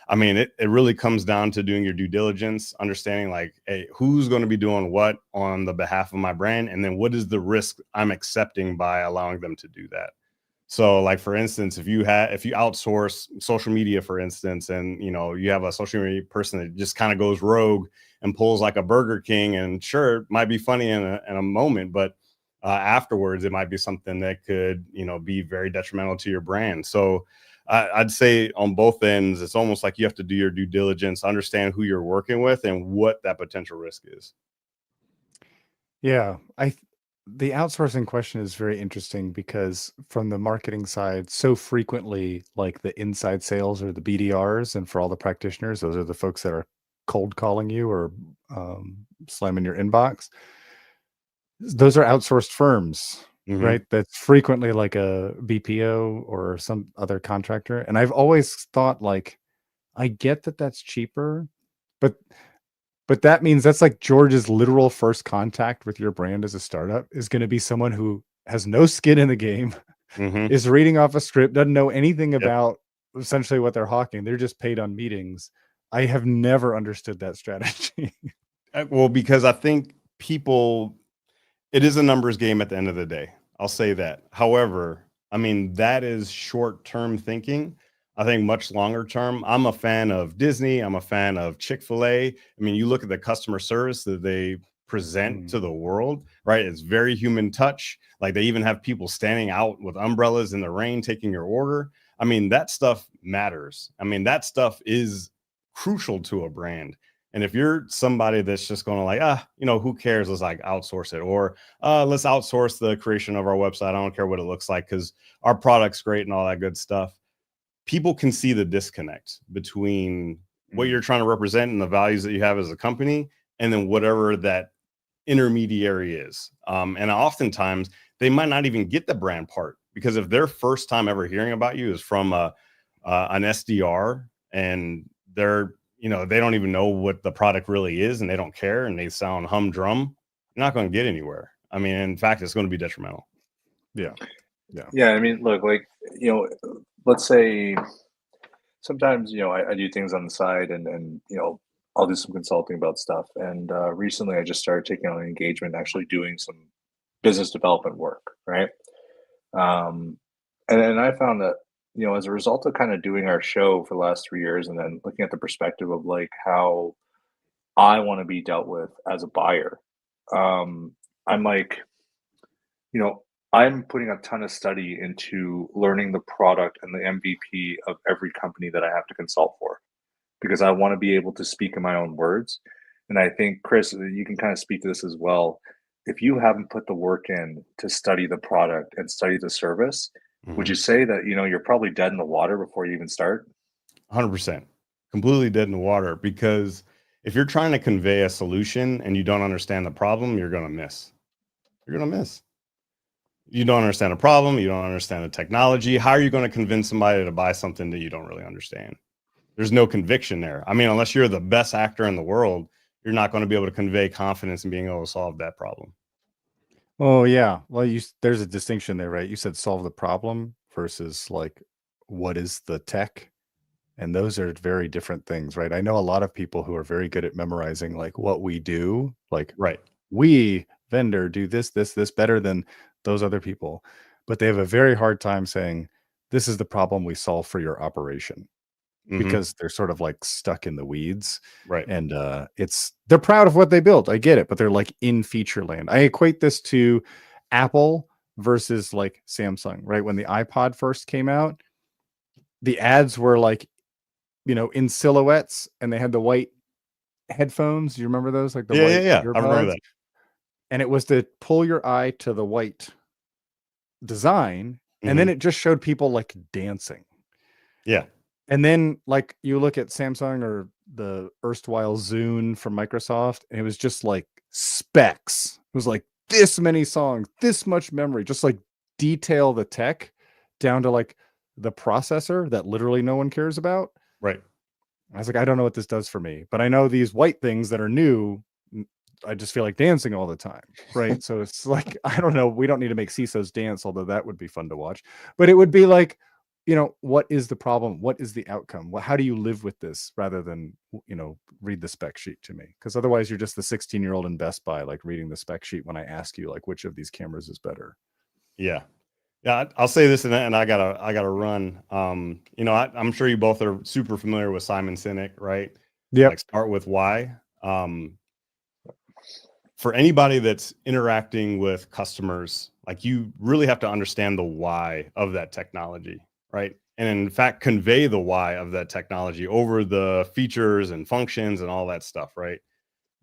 I mean, it really comes down to doing your due diligence, understanding like, hey, who's going to be doing what on the behalf of my brand? And then what is the risk I'm accepting by allowing them to do that? So like, for instance, if you outsource social media, for instance, and, you know, you have a social media person that just kind of goes rogue and pulls like a Burger King, and sure, it might be funny in a moment, but afterwards, it might be something that could, you know, be very detrimental to your brand. So I'd say on both ends, it's almost like you have to do your due diligence, understand who you're working with and what that potential risk is. Yeah, the outsourcing question is very interesting because from the marketing side, so frequently, like the inside sales or the BDRs, and for all the practitioners, those are the folks that are cold calling you or slamming your inbox. Those are outsourced firms. Right. That's frequently like a BPO or some other contractor. And I've always thought like, I get that that's cheaper, but that means that's like George's literal first contact with your brand as a startup is going to be someone who has no skin in the game, is reading off a script, doesn't know anything about essentially what they're hawking. They're just paid on meetings. I have never understood that strategy. Well, because I think it is a numbers game at the end of the day. I'll say that. However, I mean, that is short-term thinking. I think much longer term, I'm a fan of Disney. I'm a fan of Chick-fil-A. I mean, you look at the customer service that they present to the world, right? It's very human touch. Like they even have people standing out with umbrellas in the rain, taking your order. I mean, that stuff matters. I mean, that stuff is crucial to a brand. And if you're somebody that's just going to like, you know, who cares? Let's like outsource it, or let's outsource the creation of our website. I don't care what it looks like because our product's great and all that good stuff. People can see the disconnect between what you're trying to represent and the values that you have as a company, and then whatever that intermediary is. And oftentimes they might not even get the brand part, because if their first time ever hearing about you is from an SDR and they're, you know, they don't even know what the product really is and they don't care and they sound humdrum, you're not going to get anywhere. I mean, in fact, it's going to be detrimental. Yeah. I mean, look, like, you know, let's say sometimes, you know, I do things on the side and, you know, I'll do some consulting about stuff. And recently I just started taking on an engagement, actually doing some business development work. Right. And I found that, you know, as a result of kind of doing our show for the last 3 years and then looking at the perspective of like how I want to be dealt with as a buyer, I'm like, you know, I'm putting a ton of study into learning the product and the MVP of every company that I have to consult for, because I want to be able to speak in my own words. And I think, Chris, you can kind of speak to this as well. if you haven't put the work in to study the product and study the service, would you say that, you know, you're probably dead in the water before you even start? 100%. Completely dead in the water, because if you're trying to convey a solution and you don't understand the problem, you're going to miss. You're going to miss. You don't understand a problem. You don't understand the technology. How are you going to convince somebody to buy something that you don't really understand? There's no conviction there. I mean, unless you're the best actor in the world, you're not going to be able to convey confidence in being able to solve that problem. Oh yeah. Well, there's a distinction there, right? You said solve the problem versus like what is the tech? And those are very different things, right? I know a lot of people who are very good at memorizing like what we do, like right. We vendor do this better than those other people, but they have a very hard time saying this is the problem we solve for your operation. Because they're sort of like stuck in the weeds, right? And they're proud of what they built. I get it, but they're like in feature land. I equate this to Apple versus like Samsung, right? When the iPod first came out, the ads were like, you know, in silhouettes, and they had the white headphones. Do you remember those? Like the white Yeah. I remember earbuds? that. And it was to pull your eye to the white design, and then it just showed people like dancing. Yeah. And then, like, you look at Samsung or the erstwhile Zune from Microsoft, and it was just like specs. It was like this many songs, this much memory, just like detail the tech down to like the processor that literally no one cares about. Right. I was like, I don't know what this does for me, but I know these white things that are new, I just feel like dancing all the time. Right. So it's like, I don't know. We don't need to make CISOs dance, although that would be fun to watch. But it would be like, you know, what is the problem? What is the outcome? How do you live with this rather than, you know, read the spec sheet to me? Because otherwise you're just the 16-year-old in Best Buy, like reading the spec sheet when I ask you, like, which of these cameras is better? Yeah. Yeah. I'll say this and I gotta run. You know, I'm sure you both are super familiar with Simon Sinek, right? Yeah. Like start with why. For anybody that's interacting with customers, like you really have to understand the why of that technology, right? And in fact, convey the why of that technology over the features and functions and all that stuff, right?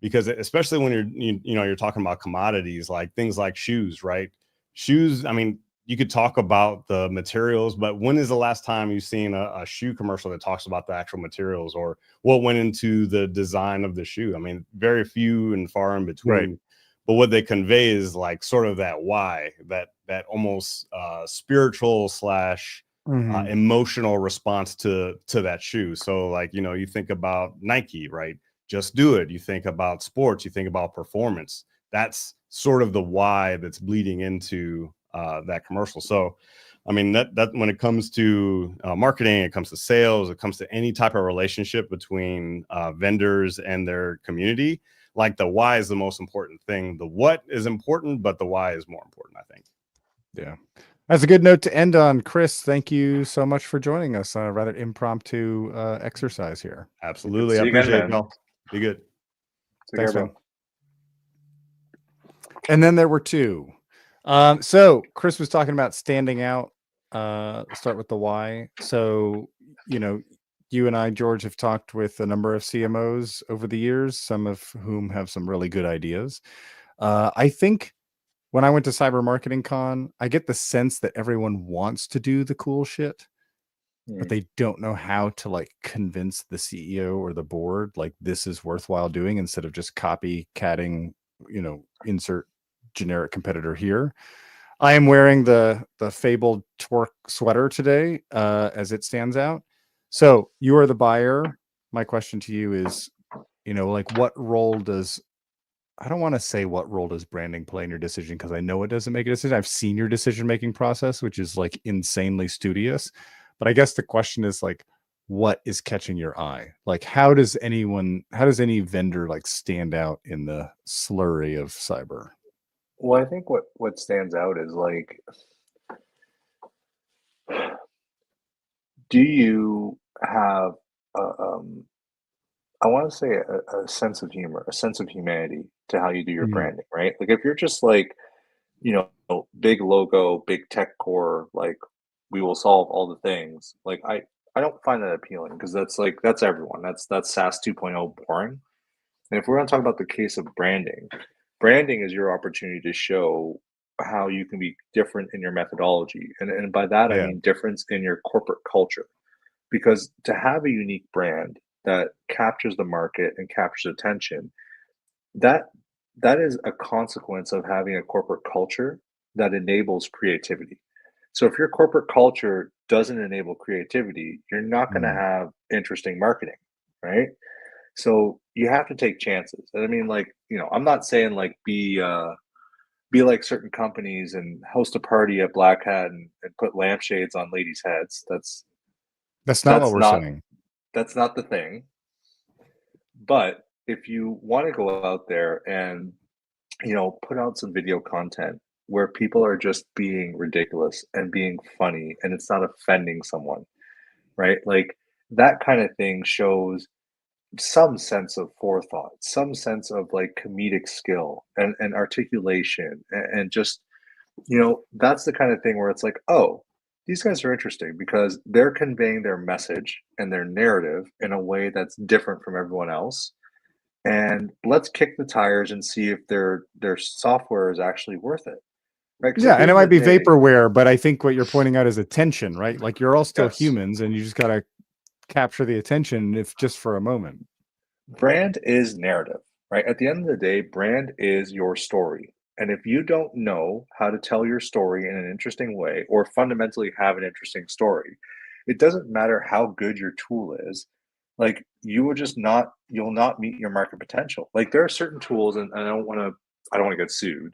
Because especially when you're talking about commodities, like things like shoes, right? Shoes, I mean, you could talk about the materials, but when is the last time you've seen a shoe commercial that talks about the actual materials or what went into the design of the shoe? I mean, very few and far in between. Right. But what they convey is like sort of that why, that almost spiritual slash emotional response to that shoe. So like, you know, you think about Nike, right? Just do it. You think about sports, you think about performance. That's sort of the why that's bleeding into that commercial. So, I mean, that when it comes to marketing, it comes to sales, it comes to any type of relationship between vendors and their community, like the why is the most important thing. The what is important, but the why is more important, I think. Yeah. That's a good note to end on. Chris, thank you so much for joining us on a rather impromptu exercise here. Absolutely. I appreciate it, y'all. Be good. Thanks, man. And then there were two. So Chris was talking about standing out. Start with the why. So, you know, you and I, George, have talked with a number of CMOs over the years, some of whom have some really good ideas. I think when I went to Cyber Marketing Con, I get the sense that everyone wants to do the cool shit, but they don't know how to like convince the CEO or the board like this is worthwhile doing instead of just copycatting, you know, insert generic competitor here. I am wearing the fabled Torque sweater today as it stands out. So you are the buyer. My question to you is, you know, like what role does, I don't want to say what role does branding play in your decision because I know it doesn't make a decision. I've seen your decision-making process, which is like insanely studious. But I guess the question is like, what is catching your eye? Like, how does any vendor like stand out in the slurry of cyber? Well, I think what stands out is like, do you have I want to say a sense of humor, a sense of humanity to how you do your branding, right? Like if you're just like, you know, big logo, big tech core, like we will solve all the things. Like I don't find that appealing because that's everyone. That's SaaS 2.0 boring. And if we're going to talk about the case of branding, branding is your opportunity to show how you can be different in your methodology. And by that, I Yeah. mean difference in your corporate culture. Because to have a unique brand that captures the market and captures attention, that is a consequence of having a corporate culture that enables creativity. So if your corporate culture doesn't enable creativity, you're not going to have interesting marketing, right? So you have to take chances. And I mean, like, you know, I'm not saying like be like certain companies and host a party at Black Hat and put lampshades on ladies' heads. That's not what we're saying. That's not the thing. But if you want to go out there and, you know, put out some video content where people are just being ridiculous and being funny and it's not offending someone, right? Like that kind of thing shows some sense of forethought, some sense of like comedic skill and articulation and just, you know, that's the kind of thing where it's like, oh, these guys are interesting because they're conveying their message and their narrative in a way that's different from everyone else. And let's kick the tires and see if their software is actually worth it. Right? 'Cause Yeah, at the and it end might of the be day, vaporware, but I think what you're pointing out is attention, right? Like you're all still Yes. humans, and you just gotta capture the attention, if just for a moment. brand is narrative, right? At the end of the day, brand is your story. And if you don't know how to tell your story in an interesting way or fundamentally have an interesting story, it doesn't matter how good your tool is. Like you'll not meet your market potential. Like there are certain tools, and I don't want to get sued.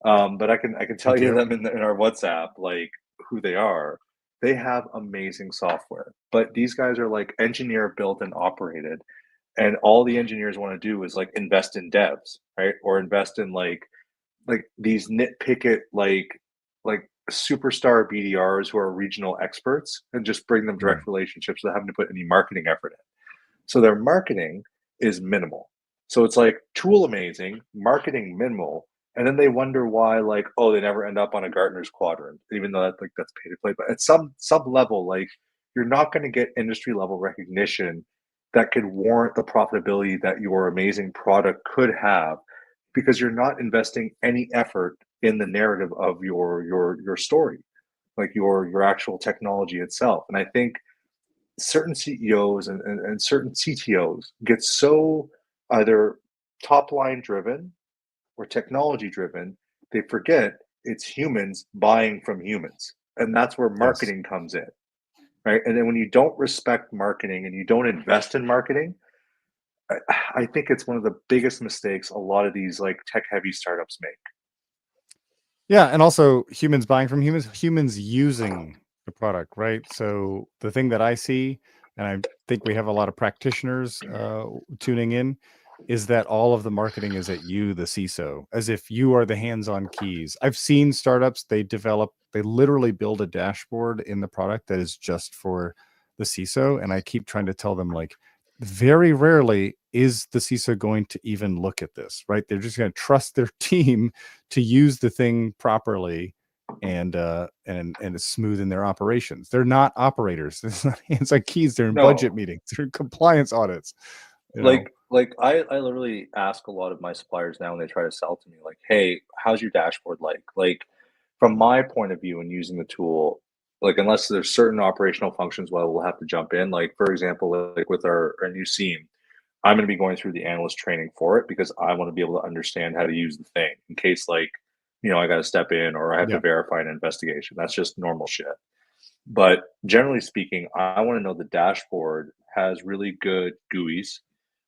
But I can tell Thank you you. them in our WhatsApp, like who they are. They have amazing software, but these guys are like engineer built and operated, and all the engineers want to do is like invest in devs, right? Or invest in like these nitpick it like superstar BDRs who are regional experts and just bring them direct relationships without having to put any marketing effort in. So their marketing is minimal. So it's like tool amazing, marketing minimal, and then they wonder why like, oh, they never end up on a Gartner's quadrant, even though that's pay to play. But at some level, like you're not going to get industry level recognition that could warrant the profitability that your amazing product could have because you're not investing any effort in the narrative of your story, like your actual technology itself. And I think certain CEOs and certain CTOs get so either top line driven or technology driven, they forget it's humans buying from humans. And that's where marketing comes in, right? And then when you don't respect marketing and you don't invest in marketing, I think it's one of the biggest mistakes a lot of these like tech heavy startups make. Yeah, and also humans buying from humans, humans using the product, right? So the thing that I see, and I think we have a lot of practitioners tuning in, is that all of the marketing is at you, the CISO, as if you are the hands-on keys. I've seen startups, they literally build a dashboard in the product that is just for the CISO, and I keep trying to tell them, like, very rarely is the CISO going to even look at this, right? They're just going to trust their team to use the thing properly and it's smooth in their operations. They're not operators. It's not hands-on keys. They're in budget meetings. They're in compliance audits. You know? Like I literally ask a lot of my suppliers now when they try to sell to me, like, hey, how's your dashboard like? Like from my point of view in using the tool, like unless there's certain operational functions where we'll have to jump in, like for example, like with our new SIEM, I'm going to be going through the analyst training for it because I want to be able to understand how to use the thing in case like, you know, I got to step in or I have to verify an investigation. That's just normal shit. But generally speaking, I want to know the dashboard has really good GUIs.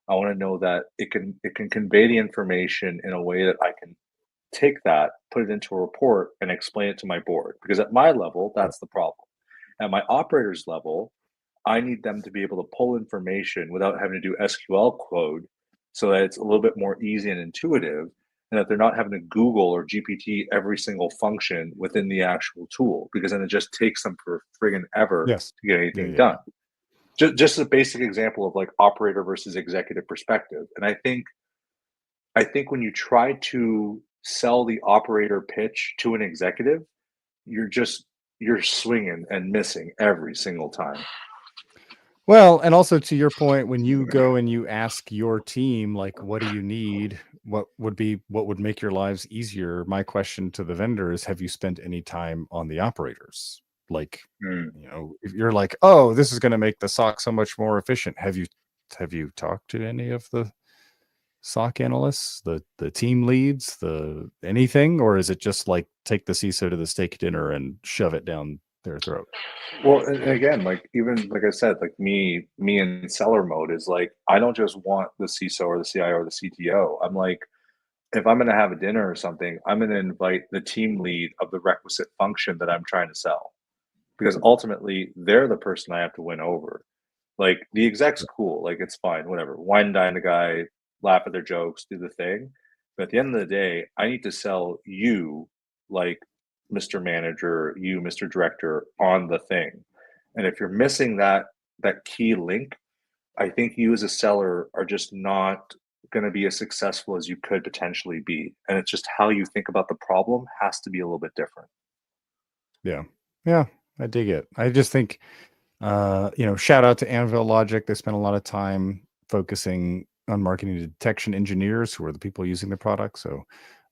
I want to know that it can convey the information in a way that I can take that, put it into a report, and explain it to my board. Because at my level, that's the problem. At my operator's level, I need them to be able to pull information without having to do SQL code so that it's a little bit more easy and intuitive, and that they're not having to Google or GPT every single function within the actual tool, because then it just takes them for friggin' ever to get anything done. Just a basic example of like operator versus executive perspective. And I think when you try to sell the operator pitch to an executive, you're swinging and missing every single time. Well, and also to your point, when you go and you ask your team, like, what do you need? What would make your lives easier? My question to the vendor is, have you spent any time on the operators? Like, if you're like, oh, this is going to make the SOC so much more efficient. Have you talked to any of the SOC analysts, the team leads, the anything, or is it just like take the CISO to the steak dinner and shove it down their throat? Well, and again, like even like I said, like me in seller mode is like I don't just want the CISO or the CIO or the CTO. I'm like, if I'm going to have a dinner or something, I'm going to invite the team lead of the requisite function that I'm trying to sell, because ultimately they're the person I have to win over. Like the exec's cool, like it's fine, whatever. Wine and dine the guy, laugh at their jokes, do the thing. But at the end of the day, I need to sell you, like Mr. Manager, you, Mr. Director, on the thing. And if you're missing that key link, I think you as a seller are just not going to be as successful as you could potentially be. And it's just how you think about the problem has to be a little bit different. Yeah, I dig it. I just think, shout out to Anvil Logic. They spent a lot of time focusing on marketing detection engineers who are the people using the product. So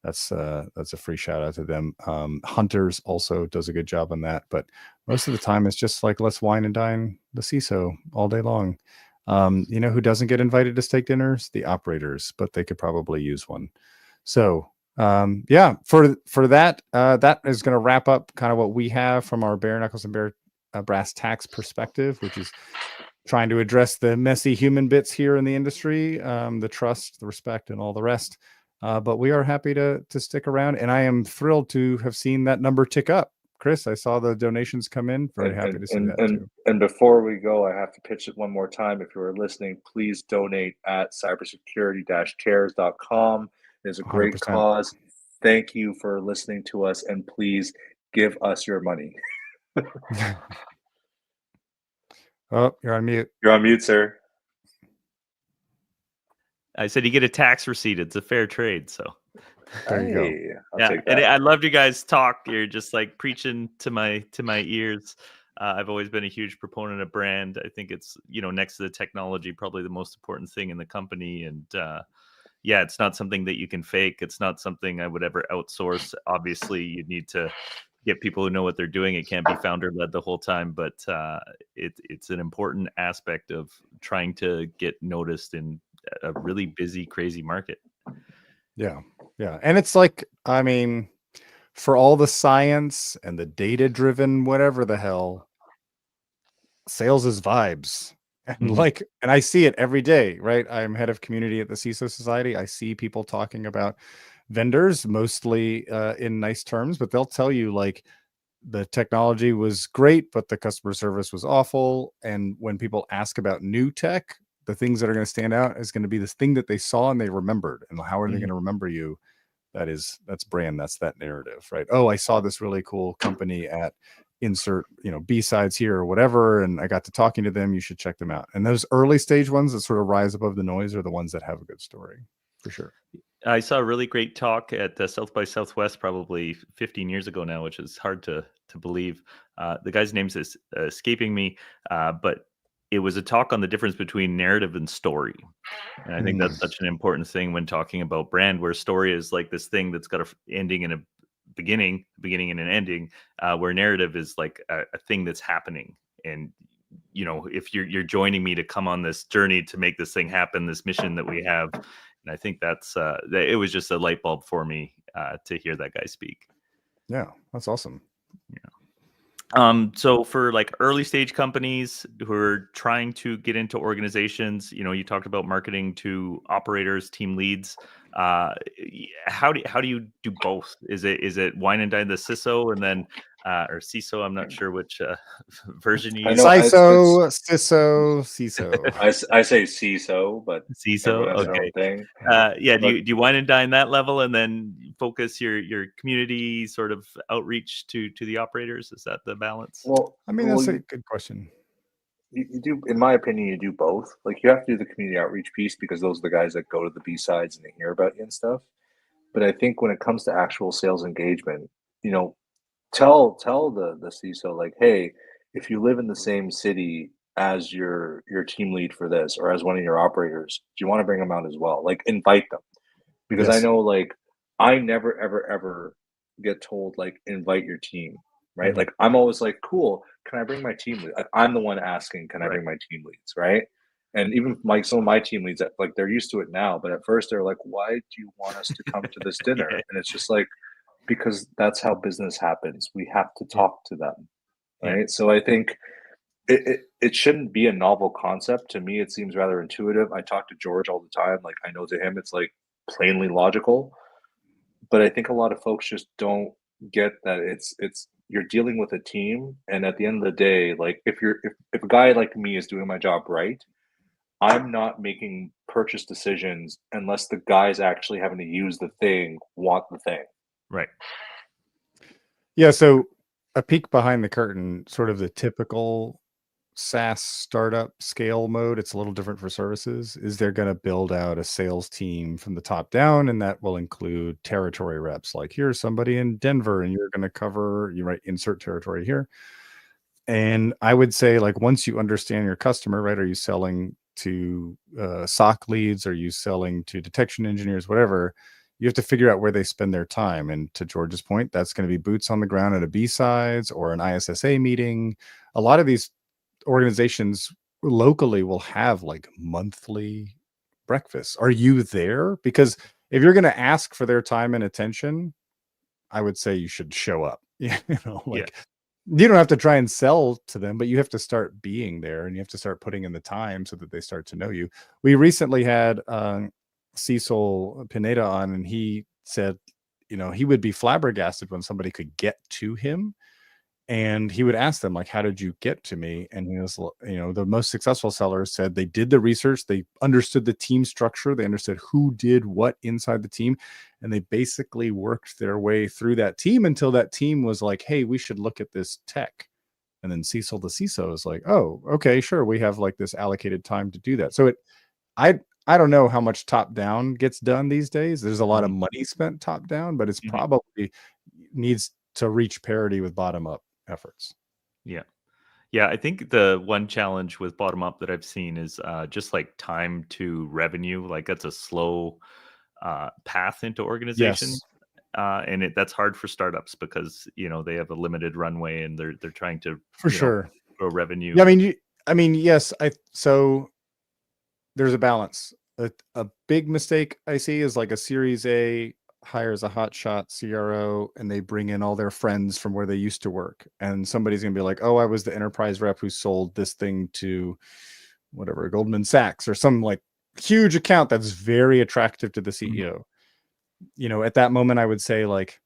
that's a free shout out to them. Hunters also does a good job on that, but most of the time it's just like, let's wine and dine the CISO all day long. Who doesn't get invited to steak dinners? The operators, but they could probably use one. So for that, that is going to wrap up kind of what we have from our bare knuckles and bare brass tacks perspective, which is trying to address the messy human bits here in the industry, the trust, the respect, and all the rest. But we are happy to stick around, and I am thrilled to have seen that number tick up. Chris, I saw the donations come in. Very happy to see that too. And before we go, I have to pitch it one more time. If you are listening, please donate at cybersecurity-cares.com. It is a great 100%. cause. Thank you for listening to us, and please give us your money. Oh, you're on mute. You're on mute, sir. I said you get a tax receipt. It's a fair trade. So there you go. I'll take that. And I loved you guys talk. You're just like preaching to my ears. I've always been a huge proponent of brand. I think it's, next to the technology, probably the most important thing in the company. And it's not something that you can fake. It's not something I would ever outsource. Obviously, you need to get people who know what they're doing. It can't be founder led the whole time, but it's an important aspect of trying to get noticed in a really busy, crazy market. Yeah. And it's like, I mean, for all the science and the data driven, whatever the hell, sales is vibes. And and I see it every day, right? I'm head of community at the CISO Society. I see people talking about vendors, mostly in nice terms, but they'll tell you like the technology was great, but the customer service was awful. And when people ask about new tech, the things that are going to stand out is going to be this thing that they saw and they remembered. And how are they going to remember you? That's brand. That's that narrative, right? Oh, I saw this really cool company at insert, B-sides here or whatever, and I got to talking to them. You should check them out. And those early stage ones that sort of rise above the noise are the ones that have a good story, for sure. I saw a really great talk at South by Southwest probably 15 years ago now, which is hard to believe. The guy's name's escaping me, but it was a talk on the difference between narrative and story. And I think that's such an important thing when talking about brand, where story is like this thing that's got a ending and a beginning and an ending, where narrative is like a thing that's happening. And if you're joining me to come on this journey to make this thing happen, this mission that we have. And I think that's it was just a light bulb for me to hear that guy speak. Yeah, that's awesome. So for like early stage companies who are trying to get into organizations, you talked about marketing to operators, team leads. How do you do both? Is it wine and dine the CISO and then or CISO? I'm not sure which version you use. CISO. I say CISO, but CISO. Okay. Thing. Do you wine and dine that level and then focus your community sort of outreach to the operators? Is that the balance? Well, I mean, that's a good question. You do, in my opinion, you do both. Like you have to do the community outreach piece because those are the guys that go to the B-sides and they hear about you and stuff. But I think when it comes to actual sales engagement, tell the CISO like, hey, if you live in the same city as your team lead for this, or as one of your operators, do you want to bring them out as well? Like, invite them, because I Yes. know, like, I never ever get told, like, invite your team, right? Mhm. Like, I'm always like, cool, can I bring my team lead? Like, I'm the one asking, can I bring my team leads, right? And even like some of my team leads, like, they're used to it now, but at first they're like, why do you want us to come to this dinner? And it's just like, because that's how business happens. We have to talk to them, Yeah. right? So I think it shouldn't be a novel concept. To me, it seems rather intuitive. I talk to George all the time. Like, I know to him, it's like plainly logical. But I think a lot of folks just don't get that it's you're dealing with a team, and at the end of the day, like, if a guy like me is doing my job right, I'm not making purchase decisions unless the guys actually having to use the thing want the thing. Right. Yeah, so a peek behind the curtain, sort of the typical SaaS startup scale mode, it's a little different for services, is they're going to build out a sales team from the top down, and that will include territory reps. Like, here's somebody in Denver, and you're going to cover, you write insert territory here. And I would say, like, once you understand your customer, right? Are you selling to SOC leads? Are you selling to detection engineers? Whatever. You have to figure out where they spend their time. And to George's point, that's going to be boots on the ground at a B-sides or an ISSA meeting. A lot of these organizations locally will have like monthly breakfasts. Are you there? Because if you're going to ask for their time and attention, I would say you should show up. You know, like, you don't have to try and sell to them, but you have to start being there, and you have to start putting in the time so that they start to know you. We recently had Cecil Pineda on, and he said, you know, he would be flabbergasted when somebody could get to him. And he would ask them, like, how did you get to me? And he was, you know, the most successful sellers said they did the research, they understood the team structure, they understood who did what inside the team, and they basically worked their way through that team until that team was like, hey, we should look at this tech. And then Cecil the CISO is like, oh, okay, sure, we have like this allocated time to do that. So I don't know how much top down gets done these days. There's a lot of money spent top down, but it's probably needs to reach parity with bottom up efforts. Yeah. Yeah, I think the one challenge with bottom up that I've seen is just like time to revenue. Like, that's a slow path into organization. Yes. And that's hard for startups because, you know, they have a limited runway and they're trying to For sure grow revenue. Yeah, I mean, yes. So there's a balance. A big mistake I see is like a Series A hires a hotshot CRO and they bring in all their friends from where they used to work. And somebody's going to be like, oh, I was the enterprise rep who sold this thing to whatever, Goldman Sachs or some like huge account that's very attractive to the CEO. You know, at that moment, I would say, like,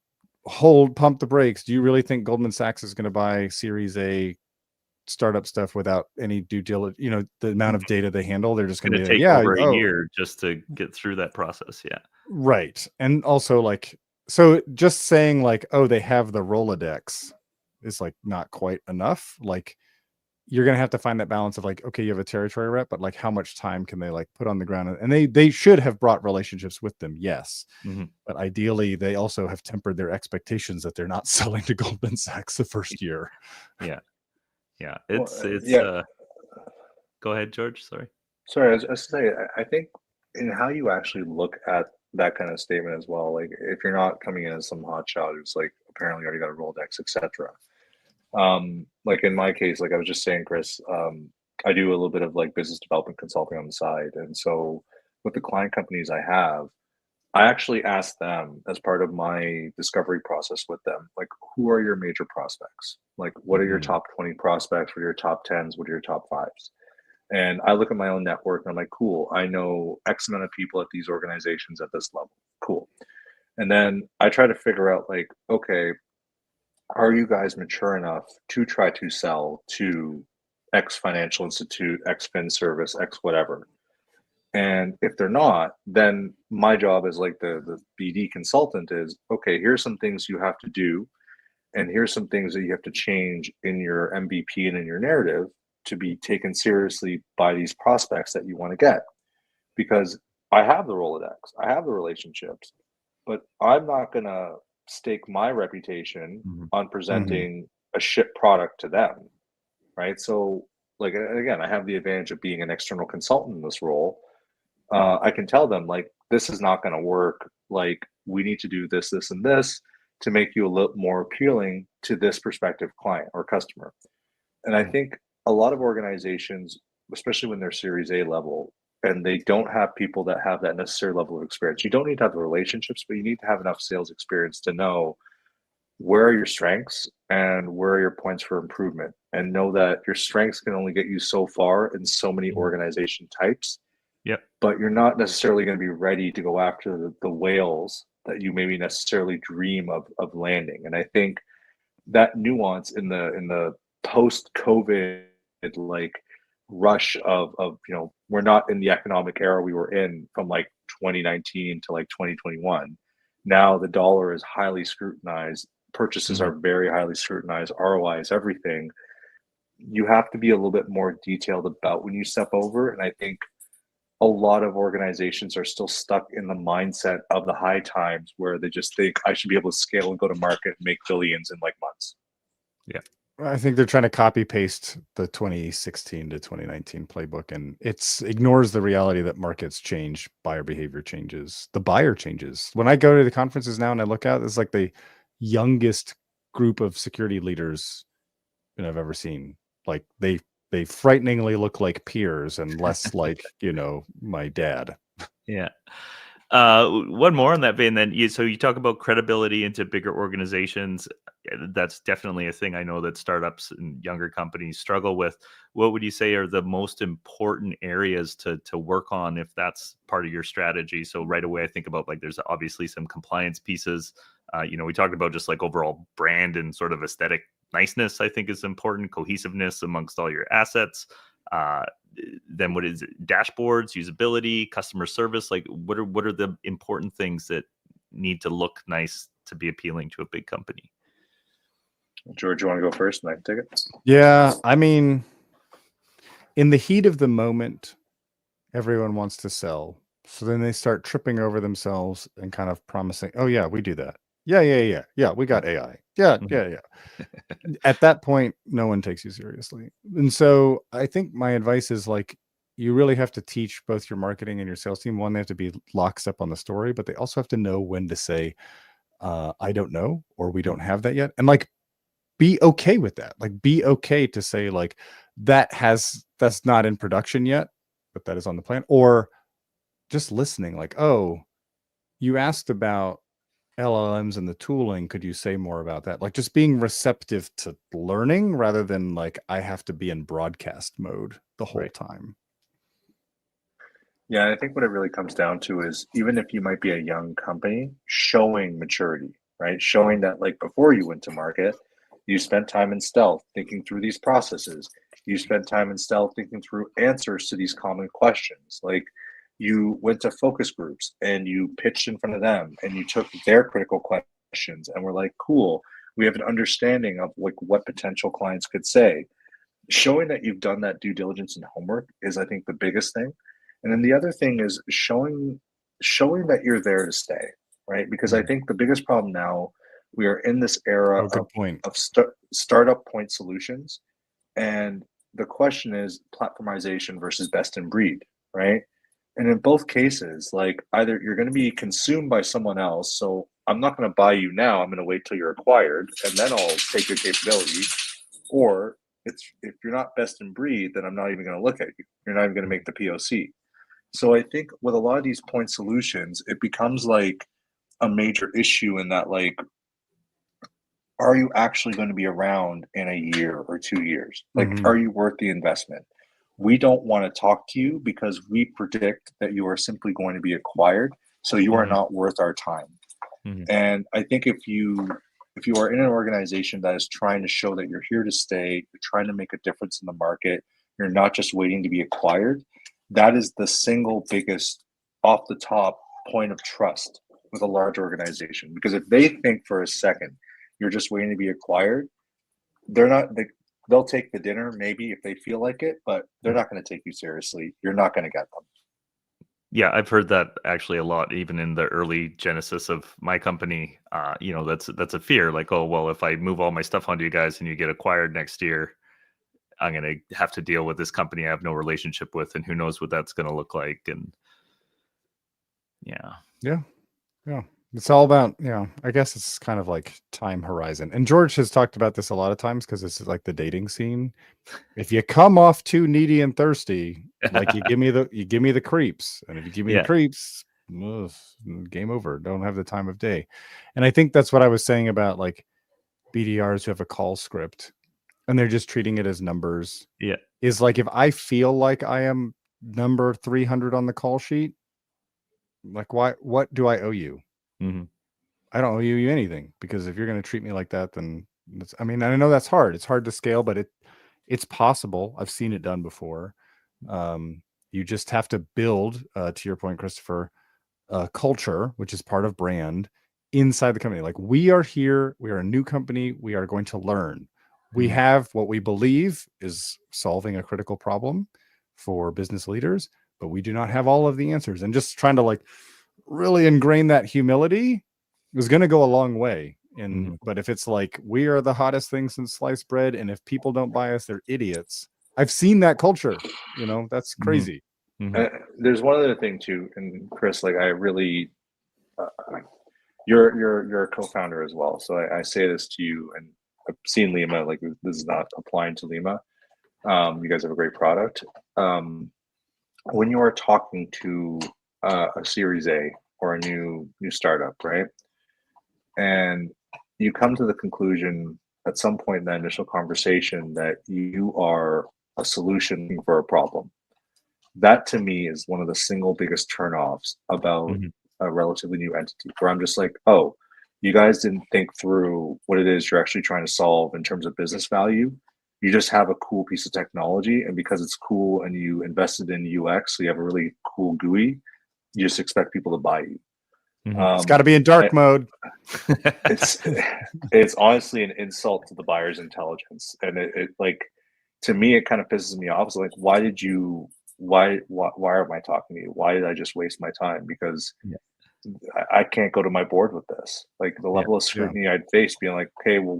pump the brakes. Do you really think Goldman Sachs is going to buy Series A startup stuff without any due diligence? You know, the amount of data they handle, they're just going to be take like, yeah, over a year just to get through that process. Yeah. Right. And also, like, so just saying like, oh, they have the Rolodex is like not quite enough. Like, you're going to have to find that balance of like, okay, you have a territory rep, but like, how much time can they like put on the ground? And they should have brought relationships with them. Yes. But ideally they also have tempered their expectations that they're not selling to Goldman Sachs the first year. Yeah. Yeah. Go ahead, George. Sorry, I was say, I think in how you actually look at that kind of statement as well, like, if you're not coming in as some hotshot who's like apparently already got a Rolodex, etc. Like in my case, like I was just saying, Chris, I do a little bit of like business development consulting on the side. And so with the client companies I have, I actually ask them as part of my discovery process with them, like, who are your major prospects? Like, what are your top 20 prospects? What are your top 10s? What are your top 5s? And I look at my own network and I'm like, cool, I know X amount of people at these organizations at this level. Cool. And then I try to figure out, like, okay, are you guys mature enough to try to sell to X financial institute, X fin service, X whatever? And if they're not, then my job as like the BD consultant is, okay, here's some things you have to do. And here's some things that you have to change in your MVP and in your narrative to be taken seriously by these prospects that you want to get. Because I have the Rolodex, I have the relationships, but I'm not going to stake my reputation on presenting a shit product to them, right? So like, again, I have the advantage of being an external consultant in this role. I can tell them, like, this is not going to work. Like, we need to do this, this, and this to make you a little more appealing to this prospective client or customer. And I think a lot of organizations, especially when they're Series A level, and they don't have people that have that necessary level of experience. You don't need to have the relationships, but you need to have enough sales experience to know where are your strengths and where are your points for improvement, and know that your strengths can only get you so far in so many organization types. Yep. But you're not necessarily going to be ready to go after the whales that you maybe necessarily dream of landing. And I think that nuance in the post-COVID like rush of we're not in the economic era we were in from like 2019 to like 2021. Now the dollar is highly scrutinized. Purchases are very highly scrutinized. ROI is everything. You have to be a little bit more detailed about when you step over. And I think a lot of organizations are still stuck in the mindset of the high times where they just think I should be able to scale and go to market and make billions in like months. Yeah. I think they're trying to copy paste the 2016 to 2019 playbook, and it ignores the reality that markets change, buyer behavior changes, the buyer changes. When I go to the conferences now and I look out, it's like the youngest group of security leaders I've ever seen. Like they frighteningly look like peers and less like, my dad. Yeah. One more on that vein then. So you talk about credibility into bigger organizations. That's definitely a thing I know that startups and younger companies struggle with. What would you say are the most important areas to work on if that's part of your strategy? So right away, I think about like there's obviously some compliance pieces. We talked about just like overall brand and sort of aesthetic niceness, I think is important. Cohesiveness amongst all your assets. Then what is it? Dashboards, usability, customer service? Like what are the important things that need to look nice to be appealing to a big company? George, you want to go first and I can take it? Yeah, I mean, in the heat of the moment, everyone wants to sell. So then they start tripping over themselves and kind of promising, oh yeah, we do that. Yeah, we got AI. Yeah. At that point, no one takes you seriously. And so I think my advice is like, you really have to teach both your marketing and your sales team. One, they have to be lockstep on the story, but they also have to know when to say, I don't know, or we don't have that yet. And like, be okay with that. Like, be okay to say like, that's not in production yet, but that is on the plan. Or just listening like, oh, you asked about LLMs and the tooling. Could you say more about that? Like just being receptive to learning rather than like, I have to be in broadcast mode the whole time. Yeah, I think what it really comes down to is even if you might be a young company, showing maturity, right? Showing that like before you went to market, you spent time in stealth thinking through these processes. You spent time in stealth thinking through answers to these common questions. Like you went to focus groups and you pitched in front of them and you took their critical questions and were like, cool, we have an understanding of like what potential clients could say. Showing that you've done that due diligence and homework is, I think, the biggest thing. And then the other thing is showing that you're there to stay, right? Because I think the biggest problem now, we are in this era of startup point solutions. And the question is platformization versus best in breed, right? And in both cases, like either you're going to be consumed by someone else. So I'm not going to buy you now. I'm going to wait till you're acquired and then I'll take your capability. Or if you're not best in breed, then I'm not even going to look at you. You're not even going to make the POC. So I think with a lot of these point solutions, it becomes like a major issue in that, like, are you actually going to be around in a year or 2 years? Like, are you worth the investment? We don't want to talk to you because we predict that you are simply going to be acquired. So you are not worth our time. And I think if you are in an organization that is trying to show that you're here to stay, you're trying to make a difference in the market, you're not just waiting to be acquired, that is the single biggest off the top point of trust with a large organization. Because if they think for a second you're just waiting to be acquired, they'll take the dinner maybe if they feel like it, but they're not going to take you seriously. You're not going to get them. Yeah, I've heard that actually a lot, even in the early genesis of my company. That's a fear. Like, oh, well, if I move all my stuff onto you guys and you get acquired next year, I'm going to have to deal with this company I have no relationship with, and who knows what that's going to look like. And Yeah. It's all about, I guess it's kind of like time horizon. And George has talked about this a lot of times because it's like the dating scene. If you come off too needy and thirsty, like you give me the creeps, and if you give me the creeps, ugh, game over. Don't have the time of day. And I think that's what I was saying about like BDRs who have a call script and they're just treating it as numbers. Yeah. Is like, if I feel like I am number 300 on the call sheet, like what do I owe you? Mm-hmm. I don't owe you anything, because if you're going to treat me like that, then I know that's hard. It's hard to scale, but it's possible. I've seen it done before. You just have to build, to your point, Christopher, culture, which is part of brand inside the company. Like, we are here, we are a new company, we are going to learn. We have what we believe is solving a critical problem for business leaders, but we do not have all of the answers. And just trying to like really ingrain that humility is going to go a long way. And but if it's like, we are the hottest thing since sliced bread, and if people don't buy us, they're idiots. I've seen that culture. That's crazy. There's one other thing too, and Chris, like, I really, you're a co-founder as well, so I say this to you, and I've seen Lima. Like, this is not applying to Lima. You guys have a great product. When you are talking to a Series A or a new startup, right? And you come to the conclusion at some point in that initial conversation that you are a solution for a problem. That to me is one of the single biggest turnoffs about a relatively new entity, where I'm just like, oh, you guys didn't think through what it is you're actually trying to solve in terms of business value. You just have a cool piece of technology, and because it's cool and you invested in UX, so you have a really cool GUI, you just expect people to buy you. It's got to be in dark mode. It's honestly an insult to the buyer's intelligence, and it like, to me, it kind of pisses me off. It's like, why am I talking to you? Why did I just waste my time? Because I can't go to my board with this. Like, the level of scrutiny I'd face, being like, okay, well,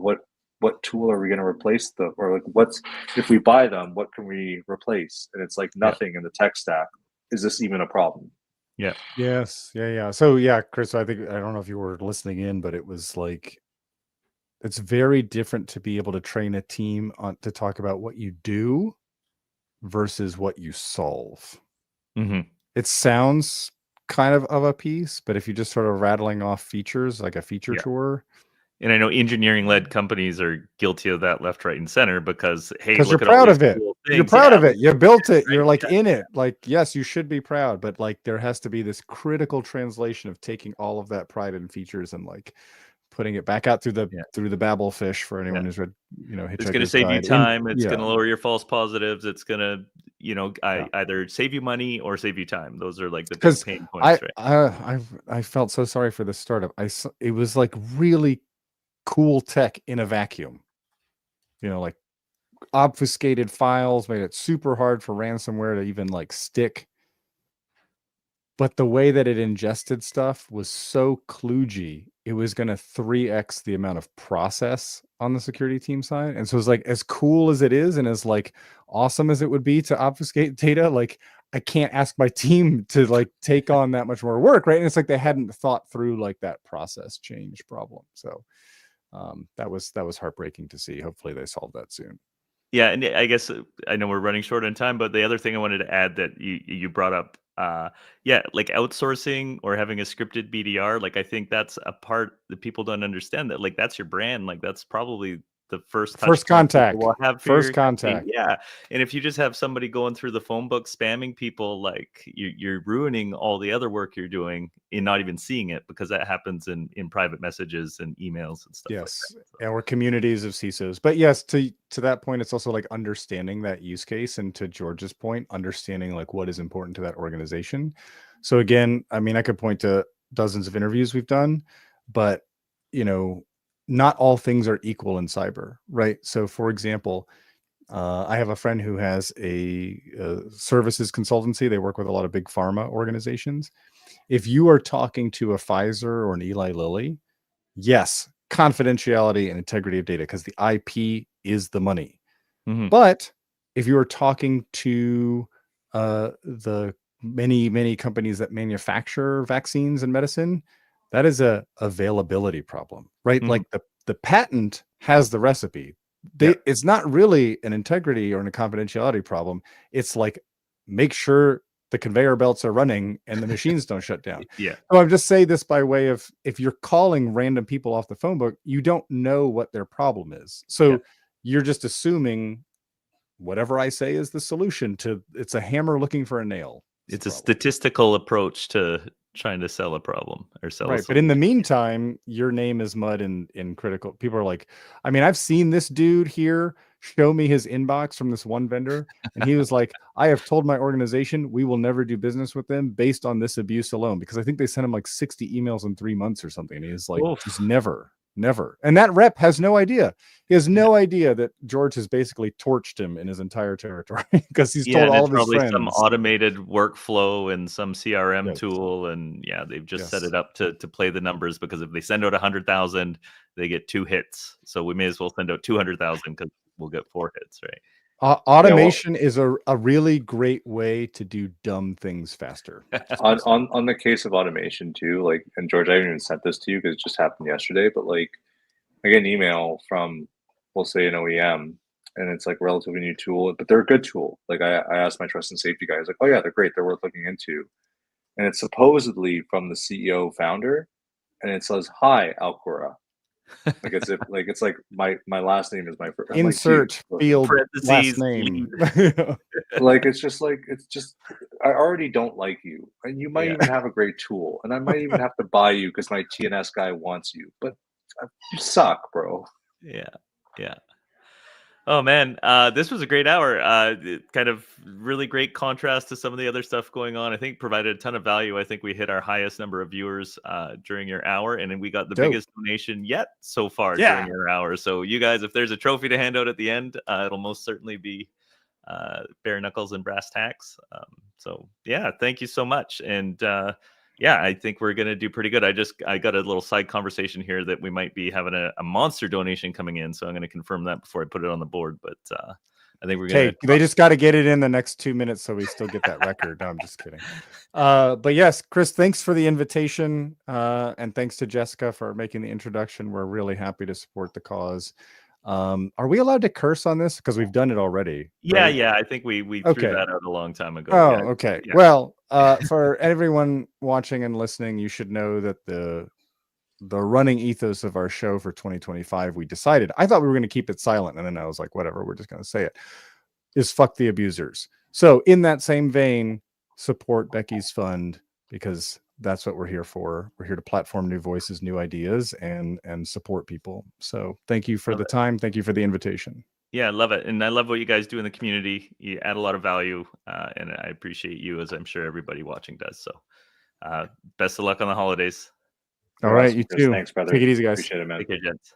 what tool are we going to replace or like, if we buy them, what can we replace? And it's like, nothing in the tech stack. Is this even a problem? Yeah. Yes. Yeah. So Chris, I don't know if you were listening in, but it was like, it's very different to be able to train a team to talk about what you do versus what you solve. It sounds kind of a piece, but if you just sort of rattling off features, like a feature tour. And I know engineering-led companies are guilty of that left, right, and center, because, hey, because you're proud of it. You're proud of it. You built it. You're like in it. Like, yes, you should be proud, but like, there has to be this critical translation of taking all of that pride and features and like putting it back out through the Babel fish, for anyone who's read, it's going to save you time. It's going to lower your false positives. It's going to, either save you money or save you time. Those are like the big pain points. I felt so sorry for the startup. It was like really cool tech in a vacuum, like obfuscated files made it super hard for ransomware to even like stick. But the way that it ingested stuff was so kludgy, it was going to 3x the amount of process on the security team side. And so it's like, as cool as it is and as like awesome as it would be to obfuscate data, like, I can't ask my team to like take on that much more work, right? And it's like they hadn't thought through like that process change problem. So that was heartbreaking to see. Hopefully they solve that soon. Yeah, and I guess I know we're running short on time, but the other thing I wanted to add that you brought up, like outsourcing or having a scripted BDR, like, I think that's a part that people don't understand, that like, that's your brand, like, that's probably the first contact. First contact. Yeah. And if you just have somebody going through the phone book spamming people, like, you're ruining all the other work you're doing in not even seeing it, because that happens in private messages and emails and stuff. Yes. Like that. Or communities of CISOs. But yes, to that point, it's also like understanding that use case, and to George's point, understanding like what is important to that organization. So again, I mean, I could point to dozens of interviews we've done, but not all things are equal in cyber, right? So for example, I have a friend who has a services consultancy. They work with a lot of big pharma organizations. If you are talking to a Pfizer or an Eli Lilly, yes, confidentiality and integrity of data, because the IP is the money. But if you are talking to the many companies that manufacture vaccines and medicine, that is a availability problem, right? Mhm. Like the patent has the recipe. It's not really an integrity or a confidentiality problem. It's like, make sure the conveyor belts are running and the machines don't shut down. Yeah. So I'm just saying this by way of, if you're calling random people off the phone book, you don't know what their problem is. So you're just assuming whatever I say is the solution to, it's a hammer looking for a nail. It's a statistical approach to trying to sell a problem or sell a Right. But in the solution. meantime, your name is mud in critical. People are like, I mean, I've seen this dude here show me his inbox from this one vendor. And he was like, I have told my organization we will never do business with them based on this abuse alone. Because I think they sent him like 60 emails in 3 months or something. And he's like, just never. And that rep has no idea. He has no idea that George has basically torched him in his entire territory because he's told and all it's of his probably friends. some automated workflow and some CRM tool, and they've just set it up to play the numbers, because if they send out 100,000, they get 2 hits. So we may as well send out 200,000 because we'll get 4 hits, right? Automation is a really great way to do dumb things faster. on the case of automation too, like, and George, I haven't even sent this to you because it just happened yesterday, but like, I get an email from, we'll say, an OEM, and it's like a relatively new tool, but they're a good tool. Like, I asked my trust and safety guy, he's like, oh yeah, they're great, they're worth looking into. And it's supposedly from the CEO founder, and it says, hi, Alcora. Like, as if, like, it's like my last name is my first. Insert field last name. Like, it's just like, I already don't like you, and you might even have a great tool, and I might even have to buy you because my TNS guy wants you, but you suck, bro. Yeah. Oh man, this was a great hour. Kind of really great contrast to some of the other stuff going on. I think provided a ton of value. I think we hit our highest number of viewers during your hour, and then we got the biggest donation yet so far during your hour. So you guys, if there's a trophy to hand out at the end, it'll most certainly be bare knuckles and brass tacks. So yeah, thank you so much. And I think we're going to do pretty good. I got a little side conversation here that we might be having a monster donation coming in. So I'm going to confirm that before I put it on the board. But I think we're going to. They just got to get it in the next 2 minutes so we still get that record. No, I'm just kidding. But yes, Chris, thanks for the invitation. And thanks to Jessica for making the introduction. We're really happy to support the cause. Are we allowed to curse on this? Because we've done it already. Right? Yeah. I think we threw that out a long time ago. Oh, okay. Yeah. Well, for everyone watching and listening, you should know that the running ethos of our show for 2025, we decided, I thought we were going to keep it silent. And then I was like, whatever, we're just going to say it, is fuck the abusers. So in that same vein, support Becky's fund, because that's what we're here for. We're here to platform new voices, new ideas, and support people. So thank you for the time. Thank you for the invitation. Yeah, I love it. And I love what you guys do in the community. You add a lot of value, and I appreciate you, as I'm sure everybody watching does. So best of luck on the holidays. All right, you too. Thanks, brother. Take it easy, guys. Appreciate it, man. Take care, gents.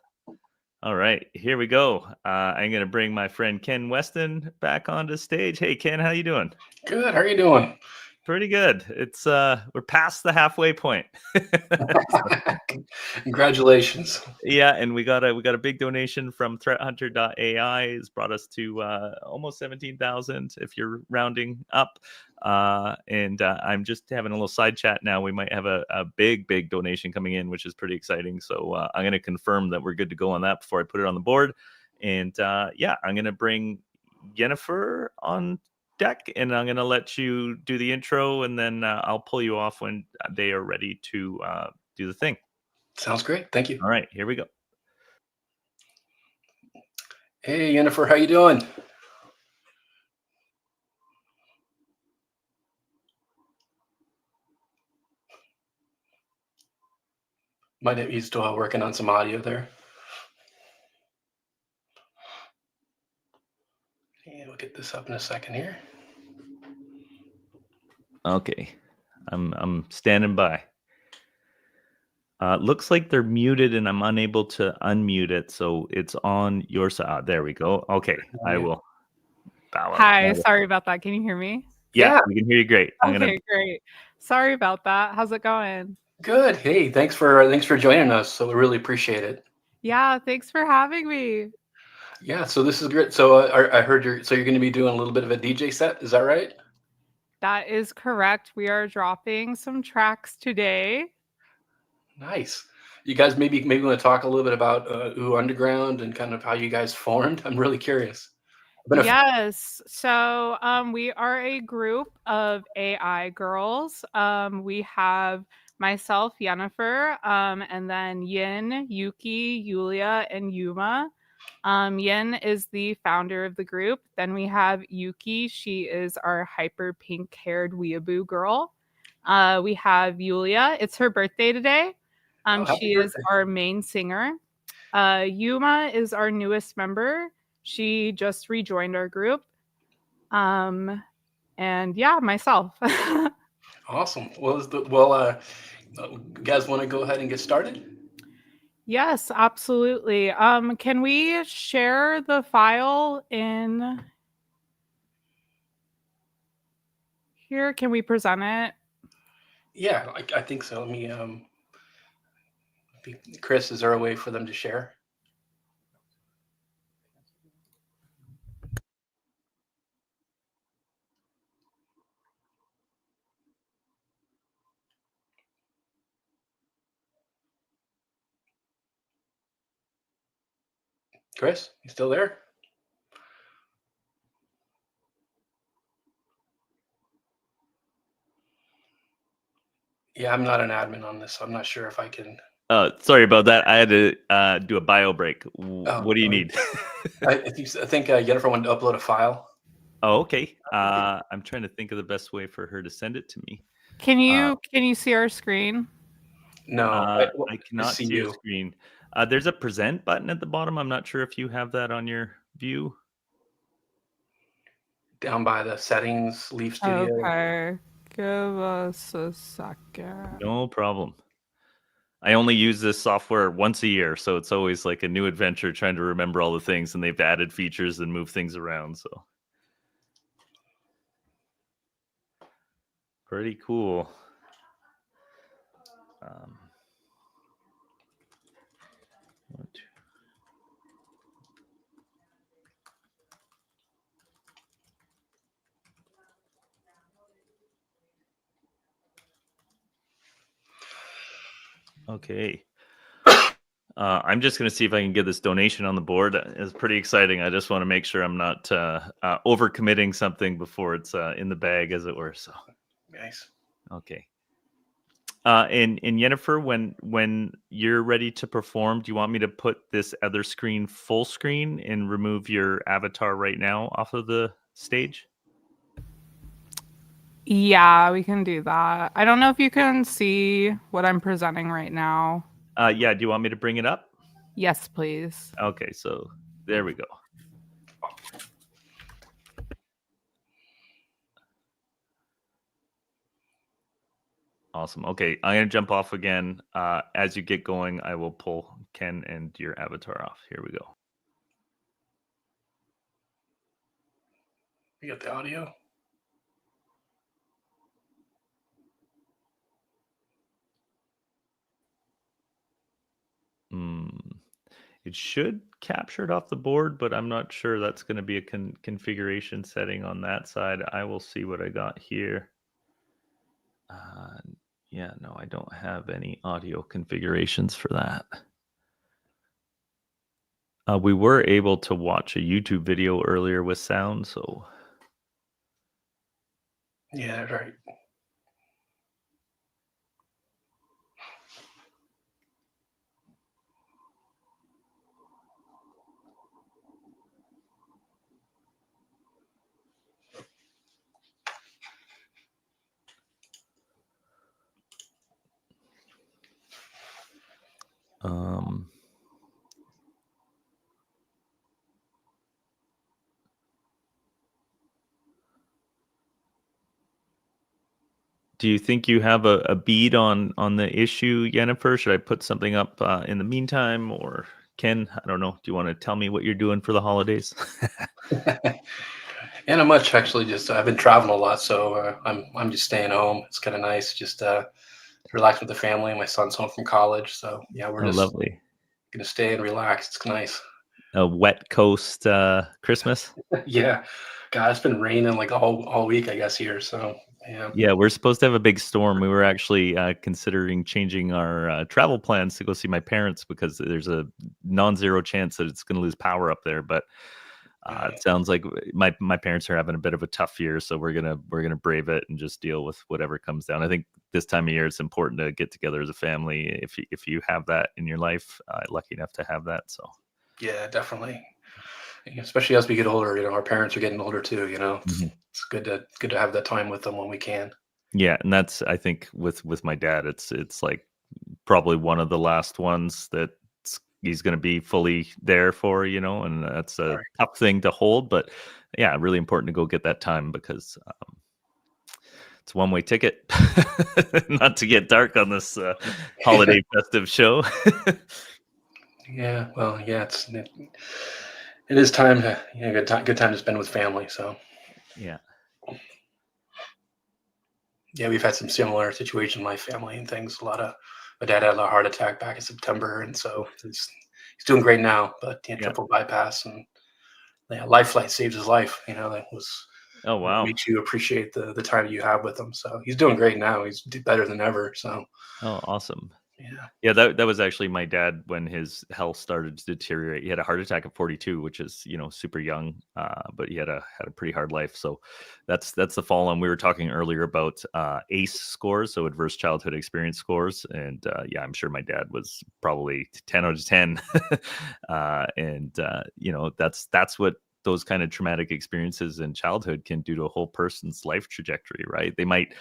All right, here we go. I'm going to bring my friend Ken Weston back onto stage. Hey, Ken, how you doing? Good. How are you doing? Pretty good. It's we're past the halfway point. Congratulations. Yeah, and we got a big donation from threathunter.ai. It's brought us to almost 17,000 if you're rounding up. And I'm just having a little side chat now. We might have a big donation coming in, which is pretty exciting. So I'm going to confirm that we're good to go on that before I put it on the board. And I'm going to bring Jennifer on deck, and I'm going to let you do the intro, and then I'll pull you off when they are ready to do the thing. Sounds great. Thank you. All right, here we go. Hey, Jennifer, how you doing? Might have you still working on some audio there. Yeah, we'll get this up in a second here. Okay, I'm standing by. Looks like they're muted, and I'm unable to unmute it, so it's on your side. There we go. Okay, I will. Hi, sorry about that. Can you hear me? Yeah, we can hear you great. Okay, great. Sorry about that. How's it going? Good. Hey, thanks for joining us. So we really appreciate it. Yeah, thanks for having me. Yeah, so this is great. So I heard you're going to be doing a little bit of a DJ set. Is that right? That is correct. We are dropping some tracks today. Nice. You guys maybe want to talk a little bit about Ooh Underground and kind of how you guys formed. I'm really curious. Yes. So we are a group of AI girls. We have myself, Yennefer, and then Yin, Yuki, Yulia, and Yuma. Yin is the founder of the group. Then we have Yuki. She is our hyper pink haired weeaboo girl. We have Yulia. It's her birthday today. She is our main singer. Yuma is our newest member. She just rejoined our group. And yeah, myself. Awesome. Well, you guys want to go ahead and get started? Yes, absolutely. Can we share the file in here? Can we present it? Yeah, I think so. Let me Chris, is there a way for them to share? Chris, you still there? Yeah, I'm not an admin on this, so I'm not sure if I can. Sorry about that. I had to do a bio break. What do you need? I think Jennifer wanted to upload a file. Oh, okay. I'm trying to think of the best way for her to send it to me. Can you see our screen? No, I cannot see your screen. There's a present button at the bottom. I'm not sure if you have that on your view. Down by the settings, Leaf Studio. Okay, give us a second. No problem. I only use this software once a year, so it's always like a new adventure trying to remember all the things, and they've added features and moved things around. So pretty cool. Okay. I'm just going to see if I can get this donation on the board. It's pretty exciting. I just want to make sure I'm not overcommitting something before it's in the bag, as it were. So nice. Okay. And Yennefer, when you're ready to perform, do you want me to put this other screen full screen and remove your avatar right now off of the stage? Yeah, we can do that. I don't know if you can see what I'm presenting right now. Yeah, do you want me to bring it up? Yes, please. Okay, so there we go. Awesome. Okay, I'm going to jump off again. As you get going, I will pull Ken and your avatar off. Here we go. You got the audio? It should capture it off the board, but I'm not sure that's going to be a configuration setting on that side. I will see what I got here. Yeah, no, I don't have any audio configurations for that. We were able to watch a YouTube video earlier with sound, so. Yeah, right. Do you think you have a bead on the issue, Yennefer? Should I put something up in the meantime, or Ken? I don't know. Do you want to tell me what you're doing for the holidays? And not much, actually. Just I've been traveling a lot, so I'm just staying home. It's kind of nice, just relax with the family. My son's home from college, so yeah, we're just lovely. gonna stay and relax. It's nice. A wet coast Christmas. Yeah, God, it's been raining like all week, I guess here. So yeah. Yeah, we're supposed to have a big storm. We were actually considering changing our travel plans to go see my parents because there's a non-zero chance that it's going to lose power up there. But it sounds like my parents are having a bit of a tough year, so we're gonna brave it and just deal with whatever comes down. I think this time of year it's important to get together as a family. If you have that in your life, lucky enough to have that. So Yeah, definitely. Especially as we get older, our parents are getting older too. It's good to have that time with them when we can. yeah, and that's I think with my dad, it's like probably one of the last ones that he's going to be fully there for, and that's a tough thing to hold, but yeah, really important to go get that time because it's a one-way ticket. Not to get dark on this holiday festive show. Yeah, well, yeah, it is time to good time to spend with family. So yeah. Yeah, we've had some similar situation in my family and things. My dad had a heart attack back in September, and so he's doing great now. But triple bypass and life flight saved his life. That was Oh wow, makes you appreciate the time you have with him. So he's doing great now. He's better than ever. So oh awesome. Yeah, that was actually my dad when his health started to deteriorate. He had a heart attack at 42, which is super young, but he had a pretty hard life. So that's the fall on. We were talking earlier about ACE scores, so adverse childhood experience scores, and yeah, I'm sure my dad was probably 10 out of 10, and that's what those kind of traumatic experiences in childhood can do to a whole person's life trajectory, right? They might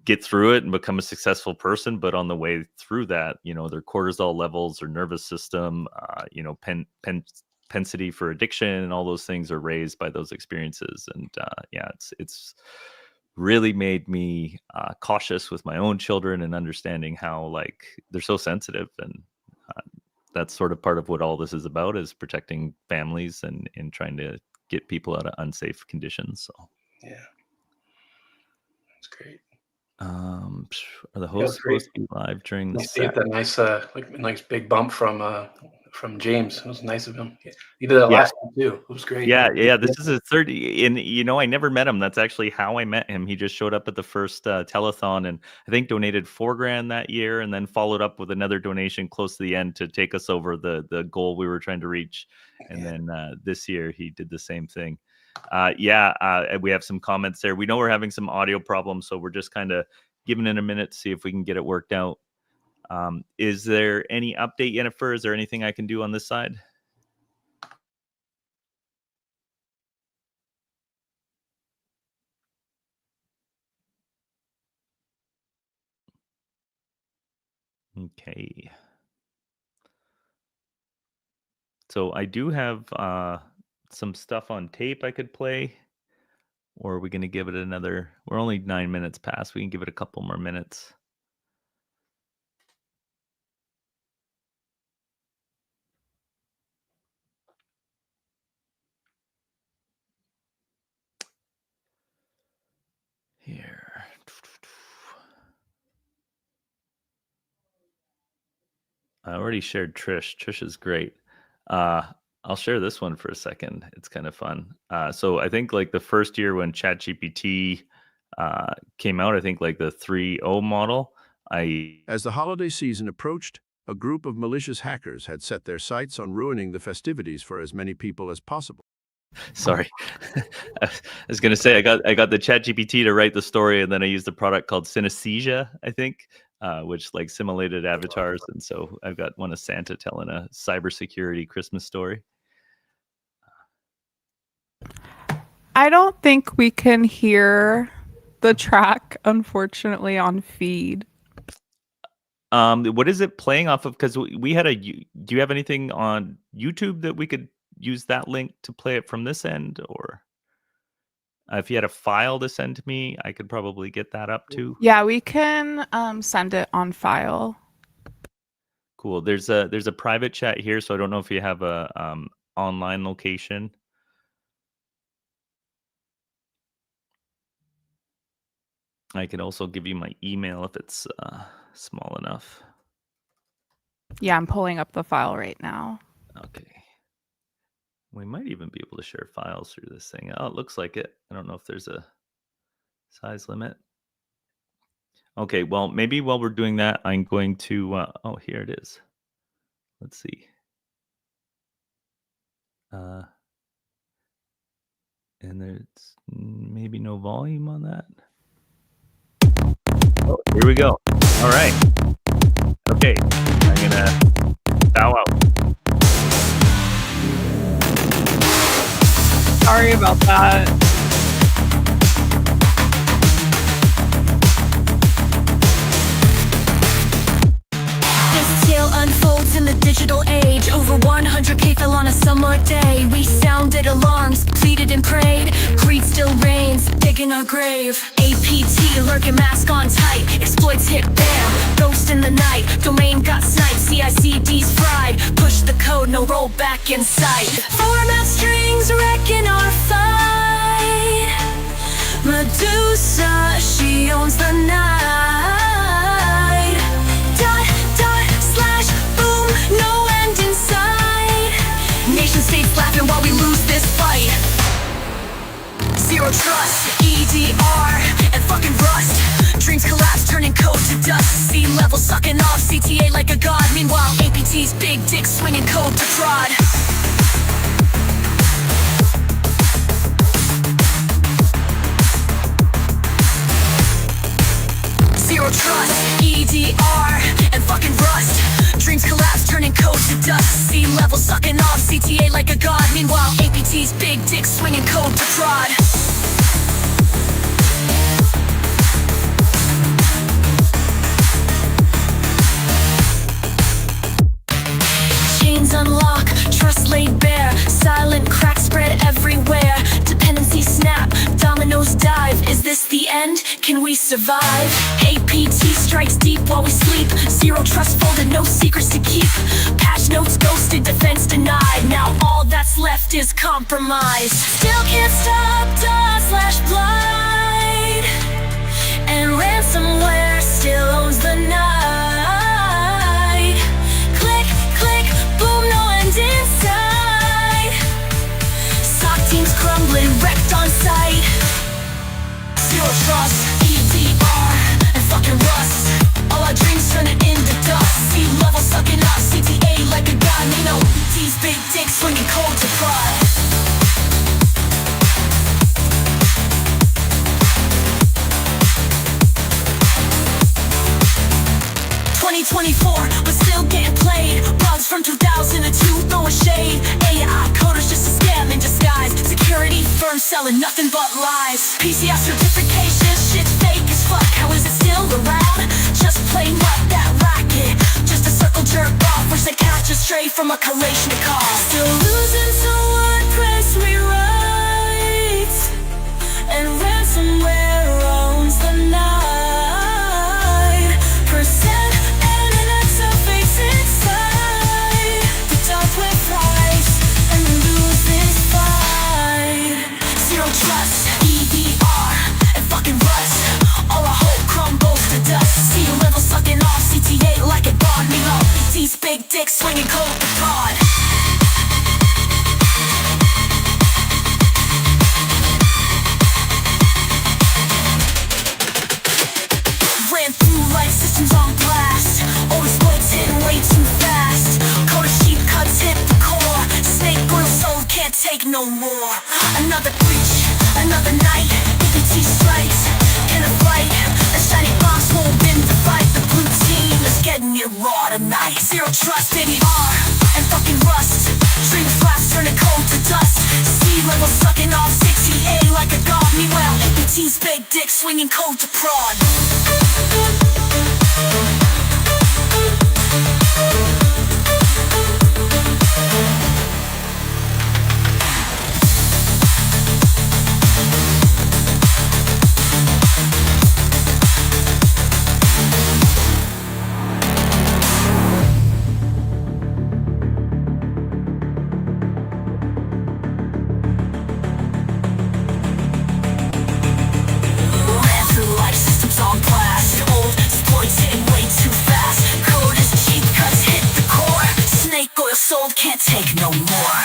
get through it and become a successful person, but on the way through that, their cortisol levels, their nervous system, propensity for addiction, and all those things are raised by those experiences. And yeah, it's really made me cautious with my own children and understanding how they're so sensitive, and that's sort of part of what all this is about, is protecting families and trying to get people out of unsafe conditions. So yeah, that's great. Are the hosts supposed to be live during the Nice to set? get that nice big bump from James. It was nice of him. He did that last time too. It was great. Yeah. This is his third, and I never met him. That's actually how I met him. He just showed up at the first telethon, and I think donated $4,000 that year, and then followed up with another donation close to the end to take us over the goal we were trying to reach. And then this year he did the same thing. We have some comments there. We know we're having some audio problems, so we're just kind of giving it a minute to see if we can get it worked out. Is there any update, Jennifer? Is there anything I can do on this side? Okay. So I do have some stuff on tape I could play, or are we going to give it another? We're only 9 minutes past. We can give it a couple more minutes. Here. I already shared Trish. Trish is great. I'll share this one for a second. It's kind of fun. So I think the first year when ChatGPT came out, I think the 3.0 model, As the holiday season approached, a group of malicious hackers had set their sights on ruining the festivities for as many people as possible. Sorry. I was going to say, I got the ChatGPT to write the story, and then I used a product called Synesthesia, I think, which simulated avatars. And so I've got one of Santa telling a cybersecurity Christmas story. I don't think we can hear the track, unfortunately, on feed. What is it playing off of? Because we had do you have anything on YouTube that we could use that link to play it from this end? Or if you had a file to send to me, I could probably get that up too. Yeah, we can send it on file. Cool. There's a private chat here, so I don't know if you have a online location. I can also give you my email if it's small enough. Yeah, I'm pulling up the file right now. Okay. We might even be able to share files through this thing. Oh, it looks like it. I don't know if there's a size limit. Okay, well, maybe while we're doing that, I'm going to, oh, here it is. Let's see. And there's maybe no volume on that. Oh, here we go. All right. Okay, I'm gonna bow out. Sorry about that. This tale unfolds in the digital age. Over 100K fell on a summer day. We sounded alarms, pleaded and prayed. Greed still reigns, digging our grave. APT lurking, mask on tight. Exploits hit bam, ghost in the night. Domain got sniped, CICD's fried. Push the code, no roll back in sight. Format strings wrecking our fight. Medusa, she owns the night. No end in sight. Nation states laughing while we lose this fight. Zero trust, EDR, and fucking rust. Dreams collapse, turning code to dust. Sea level sucking off, CTA like a god. Meanwhile, APT's big dick swinging code to prod. Zero trust, EDR, and fucking rust. Dreams collapse, turning code to dust. Sea level sucking off, CTA like a god. Meanwhile, APT's big dick swinging code to prod. Chains unlock, trust laid bare. Silent cracks spread everywhere. Dependency snap, dominoes dive. Is this the end? Can we survive? APT strikes deep while we sleep. Zero trust folded, no secrets to keep. Patch notes ghosted, defense denied. Now all that's left is compromise. Still can't stop DOS/blind. And ransomware still owns the night. Click, click, boom, no end in sight. SOC teams crumbling, wrecked on sight. Zero trust, EDR, and fucking rust. All our dreams turning into dust. Sea level sucking up, CTA like a god. You know, T's big dick swinging cold to prod. 2024, but still getting played. Bugs from 2002, throwing shade. AI coders just a scam in disguise. Security firms selling nothing but lies. PCI certification, shit's fake as fuck. How is it still around? Just plain what that racket. Just a circle jerk off, which they catch us straight from a Kalashnikov. Still losing to WordPress rewrites. And ransomware owns the night. Trust, EDR, and fucking rust. All our hope crumbles to dust. Sea level sucking off, CTA like a god. Me up, these big dicks swinging cold to prod. Ran through like systems on blast. Old exploits hitting way too fast. Code sheep cuts hit the core. Snake oil soul can't take no more. Another breach, another night. APT strikes, in a fight. The shiny box won't win the fight. The blue team is getting it raw tonight. Zero trust, EDR, and fucking rust. Dream flash turning cold to dust. Sea level sucking off 68 like a god. Meanwhile, APT's big dick swinging cold to prod. Can't take no more.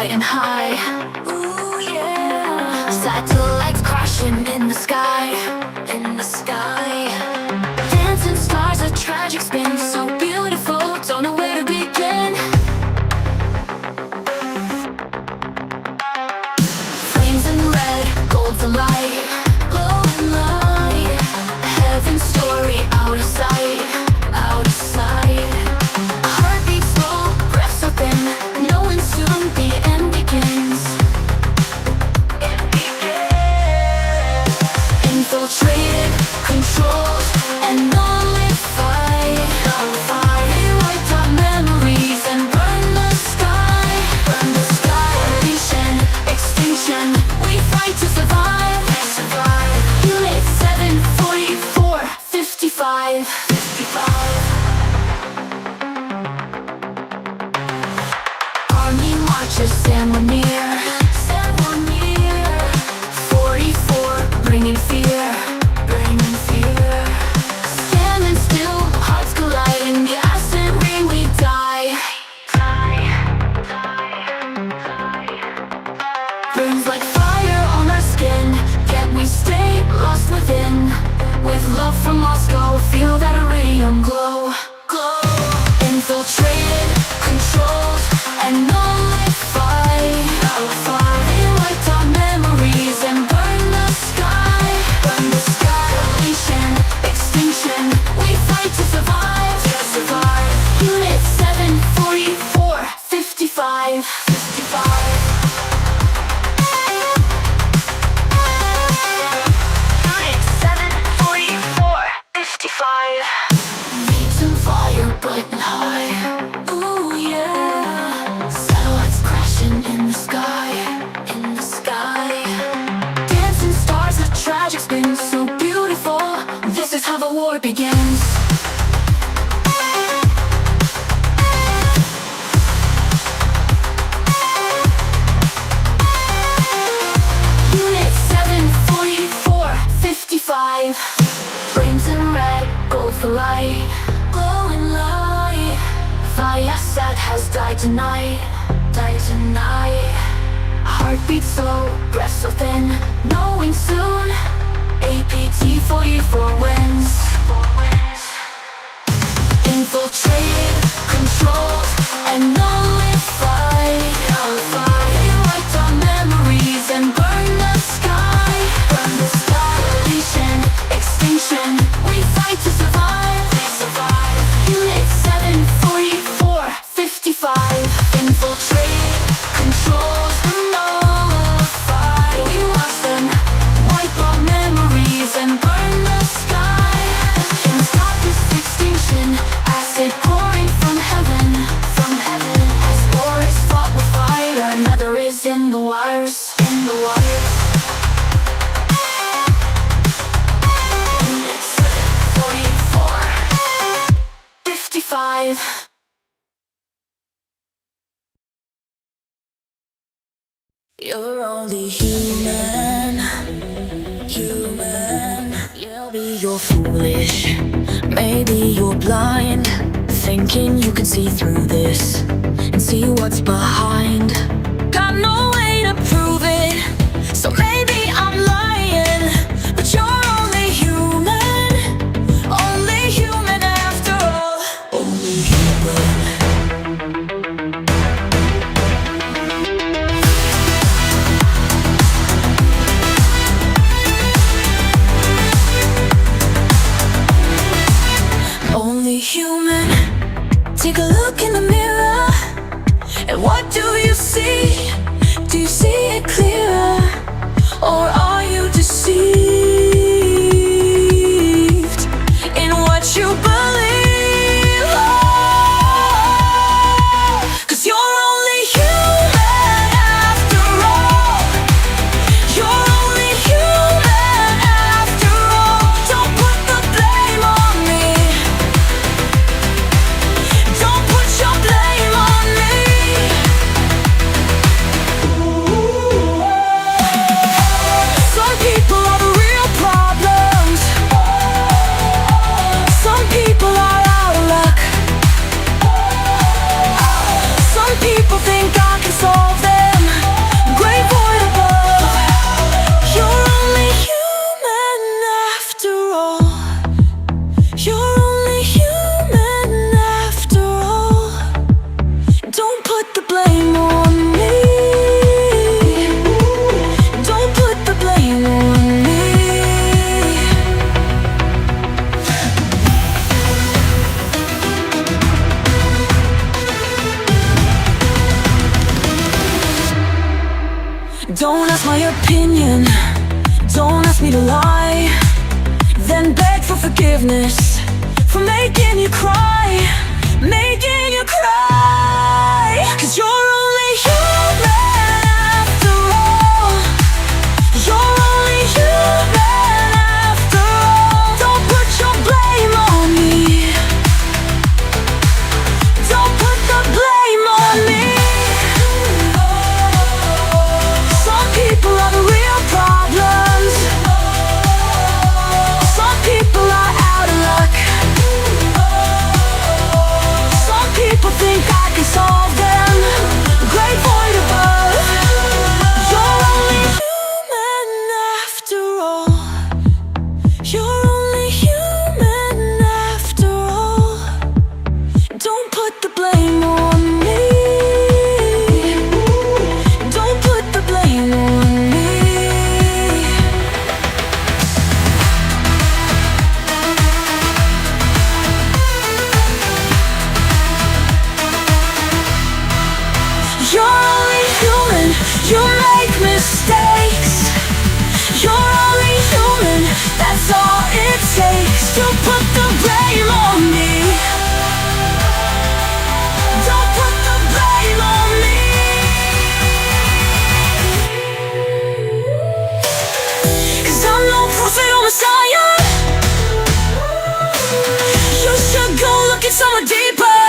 flying high. Ooh, yeah. Satellites crashing in the sky. In the sky. Dancing stars, a tragic spin. So beautiful, don't know where to begin. Flames in red, gold the light. Glowing light. Heaven's story out of sight. Out of sight. Heartbeat slow, breaths up in. Knowing soon the end begins. It begins. Infiltrated, controlled, and nullified. They wipe our memories and burn the sky. Burn the sky. Deletion, extinction. We fight to survive. Survive. Unit 744 55. 55. Army marches, stand we're near. Stand we're near. 44, bringing fear. Bringing fear. Standing still, hearts colliding. Gas and rain, we die. Burns like fire on our skin. Yet we stay lost within. With love from Moscow, feel that iridium glow. Glow. Infiltrated, controlled, and nullified. They wiped our memories and burn the sky. Burn the sky. Deletion, extinction. We fight to survive. Survive. Unit 744 55. 55. Unit 744 55. Beats and fire bright and high. Ooh yeah. Satellites crashing in the sky. In the sky. Dancing stars, a tragic spin. So beautiful. This is how the war begins. Unit 744 55. Flames in red, gold for light. Glowing light. Viasat has died tonight. Died tonight. Heartbeat slow, breath so thin. Knowing soon APT 44 wins. Infiltrated, controlled, and nullified. They wiped our memories and burn the sky. Burn the sky. Deletion, extinction. We fight to survive. Survive. Unit 744 55. Infiltrated, controlled, and nullified. We watch them wipe our memories and burn the sky. And stop this extinction. Acid pouring from heaven. From heaven. As war is fought with fire, another is in the wires. In the wires. Unit 744 55. You're only human, human. Yeah, maybe you're foolish, maybe you're blind, thinking you can see through this and see what's behind. Got no way to prove it, so maybe I'm lying, but you're only human after all. Only human. Only human. Take a look in the mirror, and what do you see? Do you see it clearer, or are you deceived in what you believe? Oh, 'cause you're only human after all. You're only human after all. Don't put the blame on me. Don't put your blame on me. Some people are the real problem. It's my opinion, don't ask me to lie. Then beg for forgiveness for making you cry, making you cry. 'Cause you're only human after all. You're only human after all. Don't put your blame on me. Don't put the blame on me. Some people are the real problems. Some people are out of luck. Some people think I can solve them. Great void above. You're only human after all. You're only human after all. Don't put the blame on me. Don't put the blame on me. You're only human, you make mistakes. You're only human, that's all it takes. To put the blame on me. Don't put the blame on me. 'Cause I'm no prophet or messiah. You should go look at someone deeper.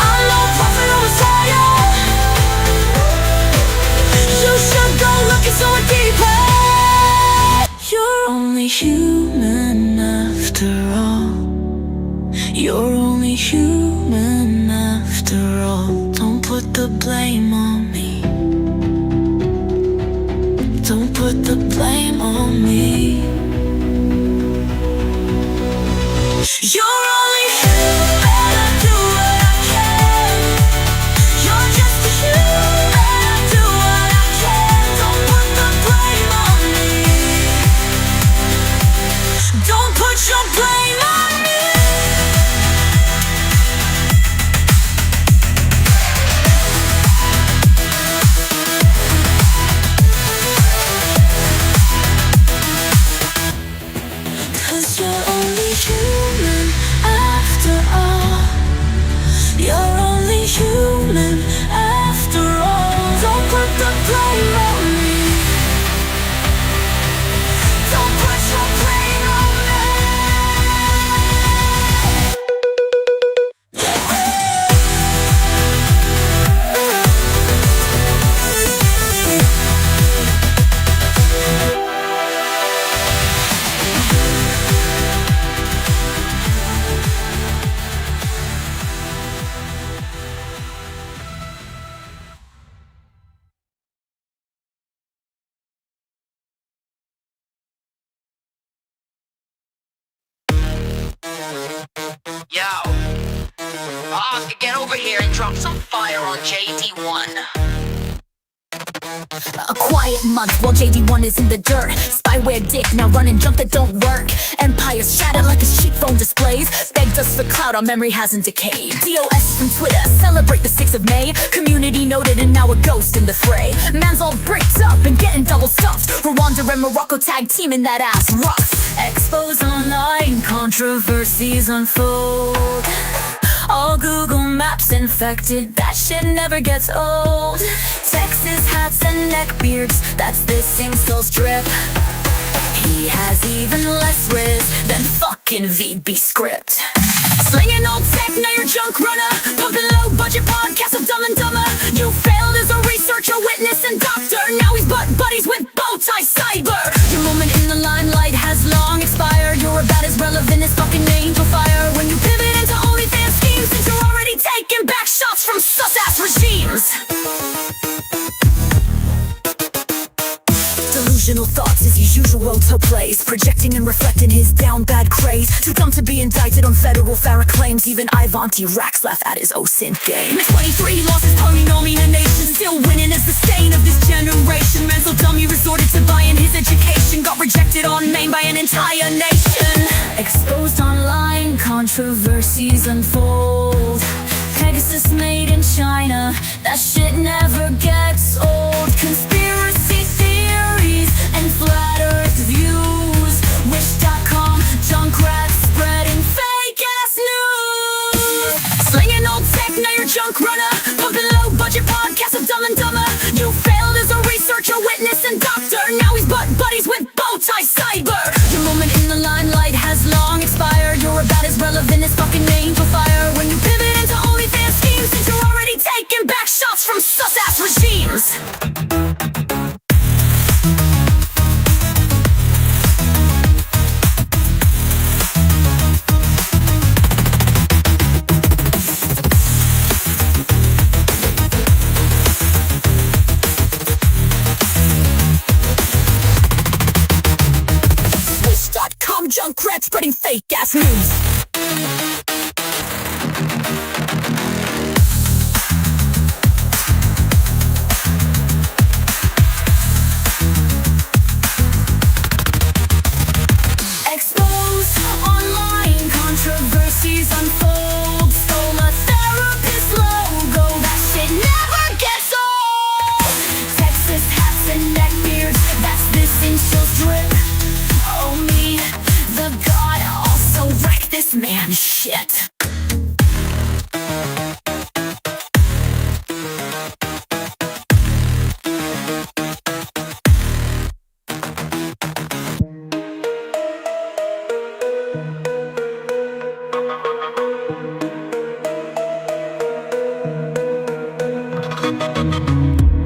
I'm no prophet or messiah. You should go look at someone deeper. You're only human after all. You're only human after all. Don't put the blame on me. Don't put the blame on me. You're only human, I do what I can. You're just a human, I do what I can. Don't put the blame on me. Don't put your blame on me. Yo, Oscar, get over here and drop some fire on JD1. A quiet month while JD1 is in the dirt. Spyware dick, now run and jump that don't work. Empires shattered like his cheap phone displays. Begged us for clout, our memory hasn't decayed. DOS from Twitter, celebrate the 6th of May. Community noted and now a ghost in the fray. Man's all bricked up and getting double stuffed. Rwanda and Morocco tag teaming that ass rough. Expose online, controversies unfold. All Google Maps infected, that shit never gets old. Texas hats and neckbeards, that's this incel strip. He has even less riz than fucking VB script. Slinging old tech, now you're junk runner. Pumping low budget podcasts of Dumb and Dumber. You failed as a researcher, witness and doctor. Now he's butt buddies with Bowtie Cyber. Your moment in the limelight has long expired. You're about as relevant as fucking Angel Fire. When you pivot into OnlyFans schemes, since you're already taking back shots from sus-ass regimes. Delusional thoughts is his usual to plays, projecting and reflecting his down bad craze. Too dumb to be indicted on federal Farrah claims. Even Ivanti racks laugh at his OSINT game. 23 lost his polynomination, still winning as the stain of this generation. Mental dummy resorted to buying his education, got rejected on Maine by an entire nation. Exposed online, controversies unfold. Pegasus justice made in China. That shit never gets old. Conspiracy theories and flat earth views. Wish.com, junk rats spreading fake ass news. Slinging old tech, now you're junk runner. Pumping low budget podcasts of Dumb and Dumber. You failed as a researcher, witness, and doctor. Now he's butt buddies with Bowtie Cyber. Your moment in the limelight has long expired. You're about as relevant as fucking Angel Fire. When you pivot into OnlyFans schemes, since you're already taking back shots from sus-ass regimes. Wish.com, junk rat spreading fake ass news. Exposed online, controversies unfold. Stole a therapist logo, that shit never gets old. Texas hats and neck beards, that's this initials drip. Oh me, the god also wrecked this man's shit.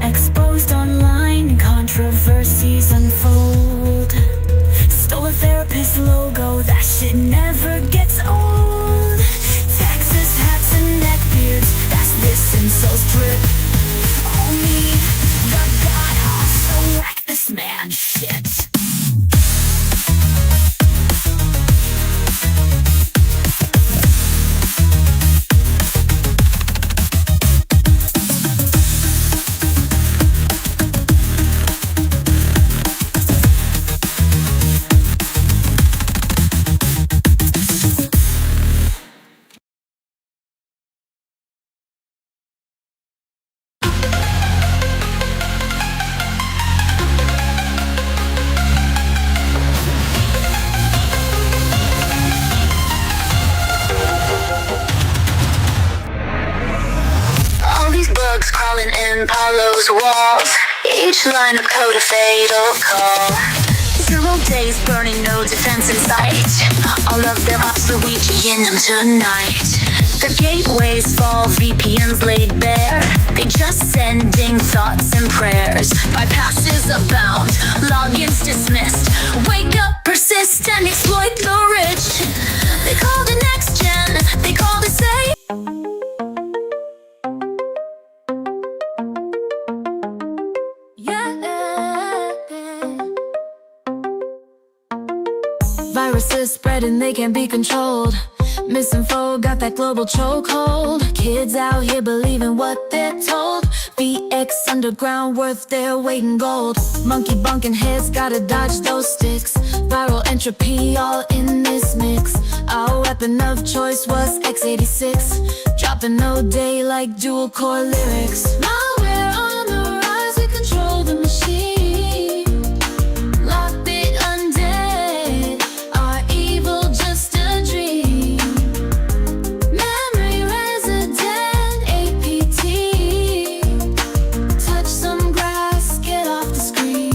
Exposed online, controversies unfold. Stole a therapist logo, that shit never gets old. Texas hats and neck beards, that's this insults drip. Oh me, the god also wrecked this man's shit. All these bugs crawling in Paulo's walls. Each line of code a fatal call. 0 days burning, no defense in sight. All of them obsolete, in them tonight. The gateways fall, VPNs laid bare. They just sending thoughts and prayers. Bypasses abound, logins dismissed. Wake up, persist, and exploit the rich. They called it next gen, they called it safe. Viruses spreading, they can't be controlled. Misinfo got that global chokehold. Kids out here believing what they're told. VX underground worth their weight in gold. Monkey bunking heads, gotta dodge those sticks. Viral entropy all in this mix. Our weapon of choice was x86. Dropping no day like dual core lyrics. Malware on the rise, we control the machine. Lockbit undead, our evil just a dream. Memory resident, APT. Touch some grass, get off the screen.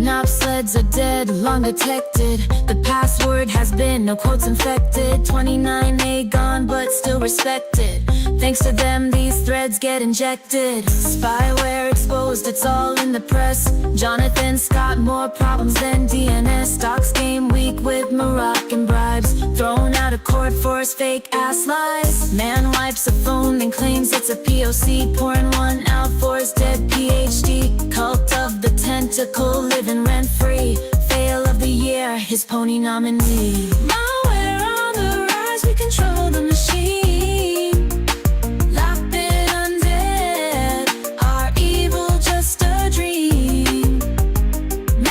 Knob sleds are dead, long detected. The password has been, no quotes infected. 29A gone, but still respected. Thanks to them, these threads get injected. Spyware exposed, it's all in the press. Jonathan Scott, more problems than DNS. Stocks game week with Moroccan bribes. Thrown out of court for his fake ass lies. Man wipes a phone, then claims it's a POC. Pouring one out for his dead PhD. Cult of the tentacle, living rent free. Fail of the year, his pony nominee. Malware on the rise, we control the machine. Lockbit undead, our evil just a dream.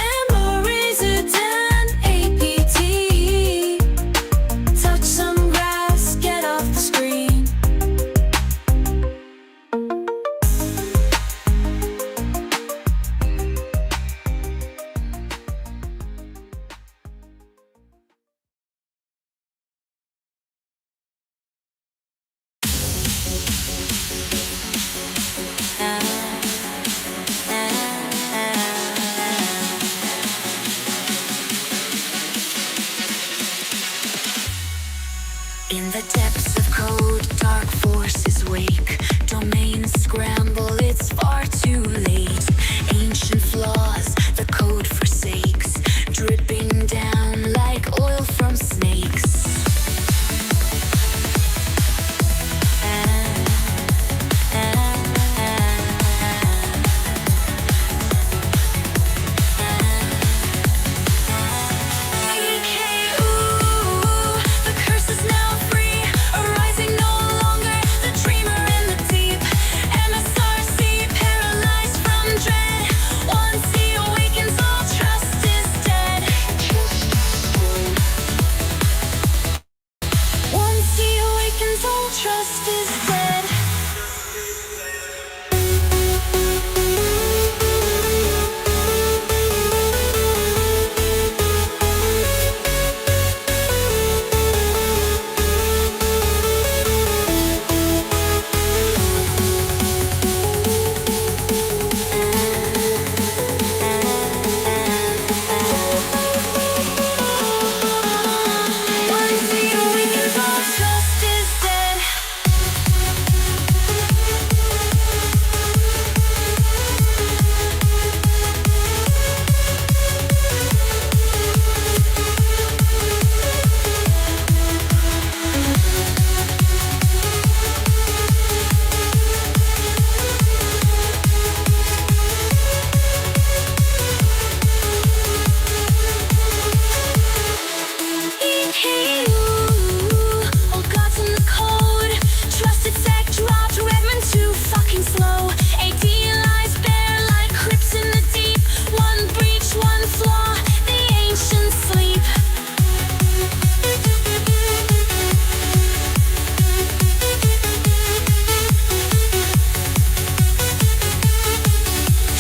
Memories are 10 APT. Touch some grass, In the depths of code, dark forces wake. Domains scramble, it's far too late. Ancient flaws, the code forsakes. Dripping down like oil from snakes. Trust is dead. Once he awakens, all trust is dead. All God's in the code. Trusted sec dropped, Redmond too fucking slow. AD lies bare like crypts in the deep. One breach, one flaw, the ancients sleep.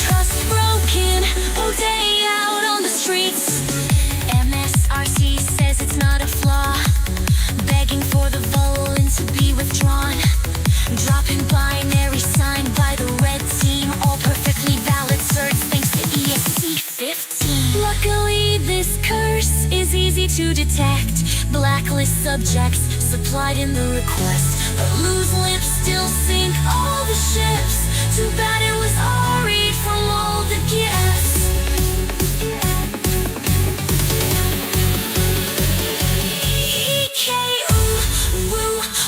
Trust broken, all day out on the streets. MSRC says it's not a flaw. Begging for the Vulcan to be withdrawn. Dropping binary signed by the red team. All perfectly valid certs thanks to ESC 15. Luckily this curse is easy to detect. Blacklist subjects supplied in the request. But loose lips still sink all the ships. Too bad it was Ari from all the gifts.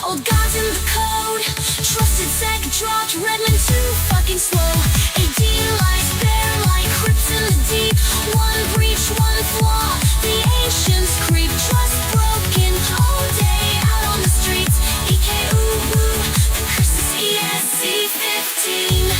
Old God's in the code. Trusted sec dropped, Redmond too fucking slow. AD lies bare like crypts in the deep. One breach, one flaw, the ancients creep. Trust broken, all day out on the streets. The curse is ESC 15.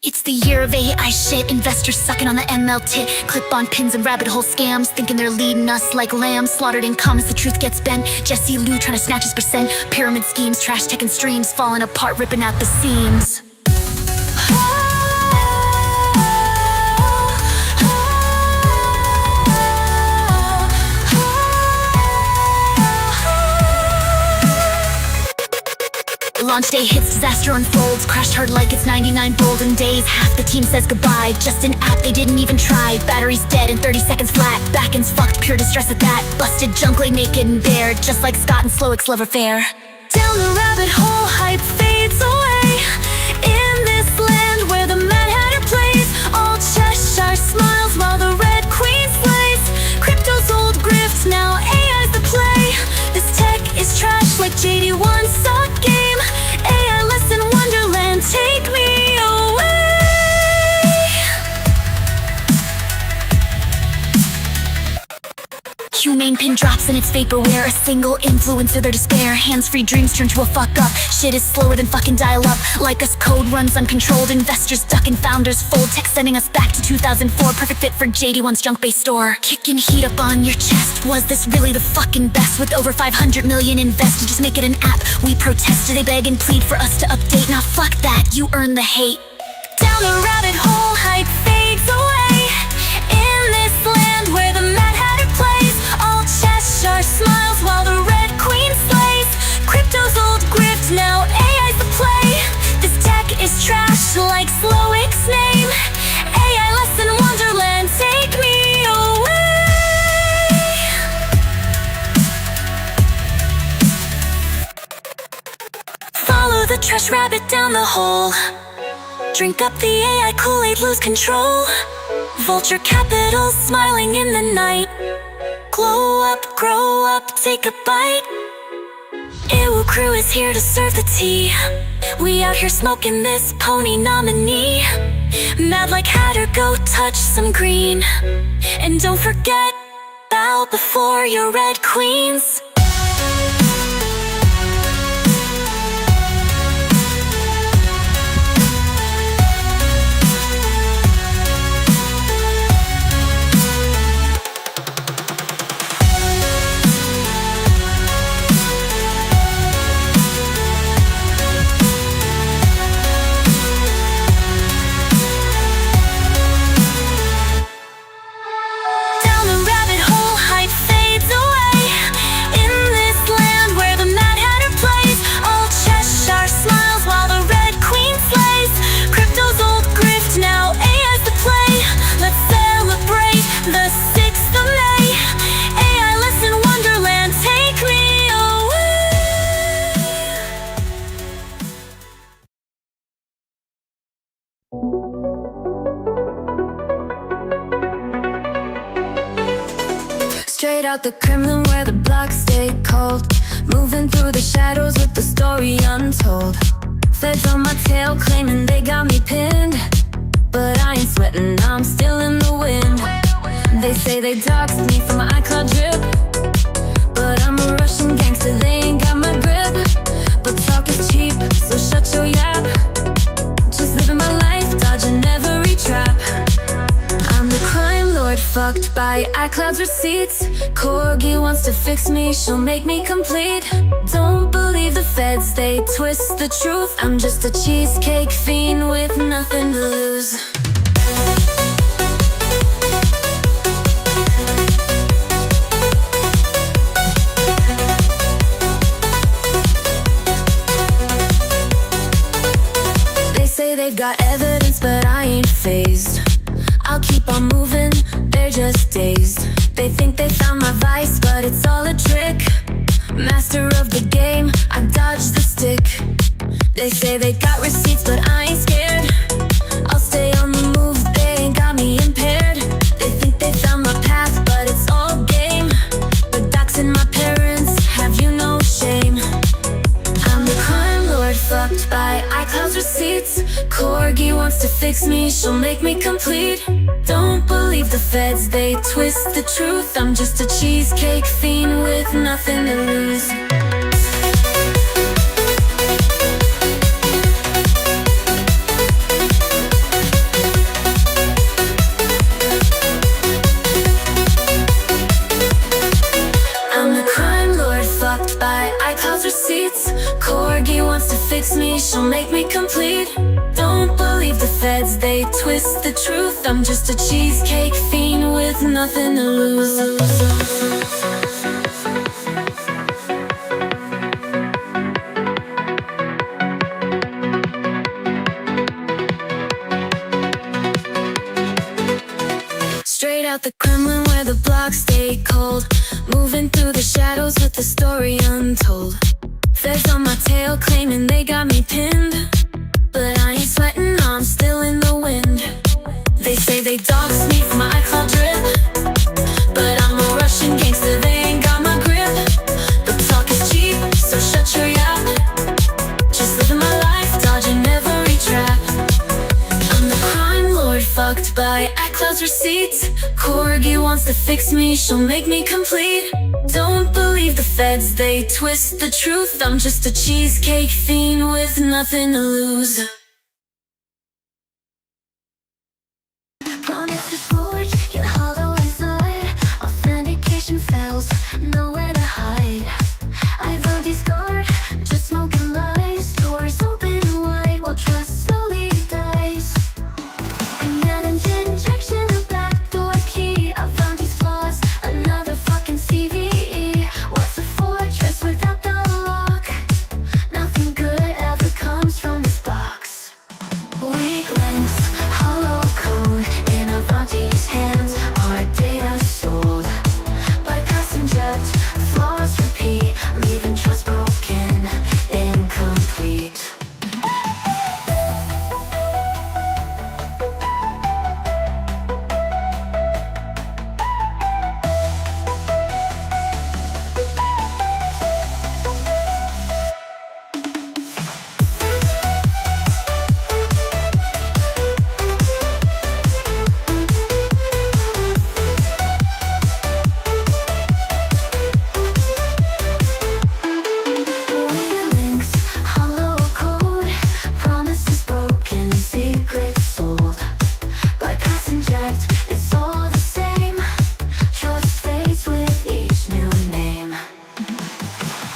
It's the year of AI shit. Investors sucking on the ML tit. Clip-on pins and rabbit hole scams, thinking they're leading us like lambs. Slaughtered in comments, the truth gets bent. Jesse Lou trying to snatch his percent. Pyramid schemes, trash tech and streams, falling apart, ripping out the seams. Launch day hits, disaster unfolds. Crashed hard like it's 99 golden days. Half the team says goodbye, just an app they didn't even try. Battery's dead in 30 seconds flat. Backend's fucked, pure distress at that. Busted junk lay naked and bare, just like Scott and Slowick's love affair. Down the rabbit hole, hype fades away. In this land where the Mad Hatter plays, all Cheshire smiles while the Red Queen slays. Crypto's old grift, now AI's the play. This tech is trash like JD1 suck game. AI lesson Wonderland, take me away. Humane pin drops and it's Just vaporware, a single influencer, their despair. Hands-free dreams turn to a fuck up. Shit is slower than fucking dial-up. Like us, code runs uncontrolled. Investors ducking, founders fold. Tech sending us back to 2004. Perfect fit for JD1's junk-based store. Kicking heat up on your chest. Was this really the fucking best? With over 500 million invested, just make it an app. We protest, they beg and plead for us to update. Now fuck that, you earn the hate. Down the rabbit hole, hype fades away. In this land where the Mad Hatter plays, all Cheshire smiles while the Red Queen slays. Crypto's old grift, now AI's the play. This tech is trash like Slowick's name. AI lesson Wonderland, take me away. Follow the trash rabbit down the hole. Drink up the AI Kool-Aid, lose control. Vulture capital smiling in the night. Glow up, grow up, take a bite. Ew crew is here to serve the tea. We out here smoking this pony nominee. Mad like Hatter, go touch some green. And don't forget, bow before your red queens. Straight out the Kremlin where the blocks stay cold. Moving through the shadows with the story untold. Feds on my tail claiming they got me pinned, but I ain't sweating, I'm still in the wind. They say they doxed me from my iCloud drip, but I'm a Russian gangster, they ain't got my grip. But talk is cheap, so shut your yap. Just living my life, dodging every trap. I'm the crime lord, fucked by iCloud's receipts. Corgi wants to fix me, she'll make me complete. Don't believe the feds, they twist the truth. I'm just a cheesecake fiend with nothing to lose. They say they've got evidence, but I ain't fazed. I'll keep on moving, they're just dazed. They think they found my vice, but it's all a trick. Master of the game, I dodge the stick. They say they got receipts, but I ain't scared. I'll stay on the move, they ain't got me impaired. They think they found my path, but it's all game. But doxing my parents, have you no shame? I'm the crime lord, fucked by iCloud's receipts. Corgi wants to fix me, she'll make me complete. Don't believe the feds, they twist the truth. I'm just a cheesecake fiend with nothing to lose. I'm the crime lord, fucked by iCloud's receipts. Corgi wants to fix me, she'll make me complete. Don't believe the feds, they twist the truth. I'm just a cheesecake fiend with nothing to lose. Straight out the Kremlin where the blocks stay cold. Moving through the shadows with the story untold. Feds on my tail claiming they got me pinned, but I ain't sweating, I'm still in the wind. They say they doxed me from my iCloud drip, but I'm a Russian gangster, they ain't got my grip. The talk is cheap, so shut your yap. Just living my life, dodging every trap. I'm the crime lord, fucked blocked by iCloud's receipts. Corgi wants to fix me, she'll make me complete. Don't believe the feds, they twist the truth. I'm just a cheesecake fiend with nothing to lose. Promise to forge, get hollow inside. Authentication fails, nowhere to hide. I've already scored, just smoking lies. Doors open wide while trust slowly dies. And yet an injection, a backdoor key. I found these flaws, another fucking CVE. What's a fortress without the lock? Nothing good ever comes from this box. Weak links, hollow code in Avanti's hands. Our data sold, bypass inject, flaws repeat, leaving trust broken, incomplete. Links, hollow code, promises broken, secrets sold. Bypass inject, it's all the same. Trust fades with each new name.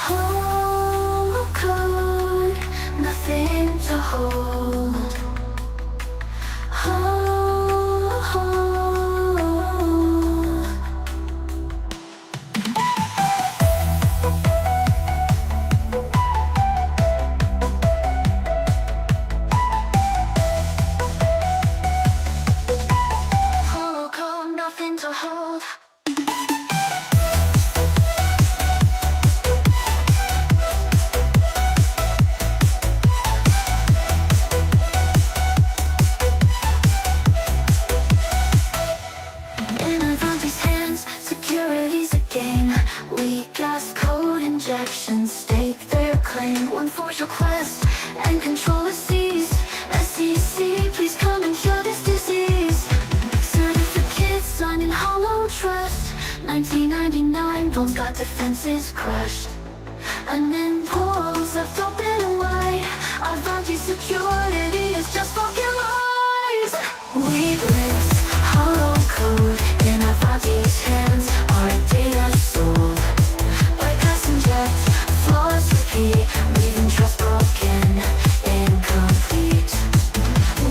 Hollow code, nothing to hold. Hollow code, nothing to hold. In Avanti's hands, security's a game. We gas code injections, stake their claim. One forge request and control is seized. SEC, please come and cure this disease. Certificates signed in hollow trust. 1999, bones got defenses crushed. And then portals left open and wide. Avanti security is just fucking lies. Weak links, hollow code in Avanti's hands. Our data sold, bypass inject, flaws repeat, leaving trust broken, incomplete.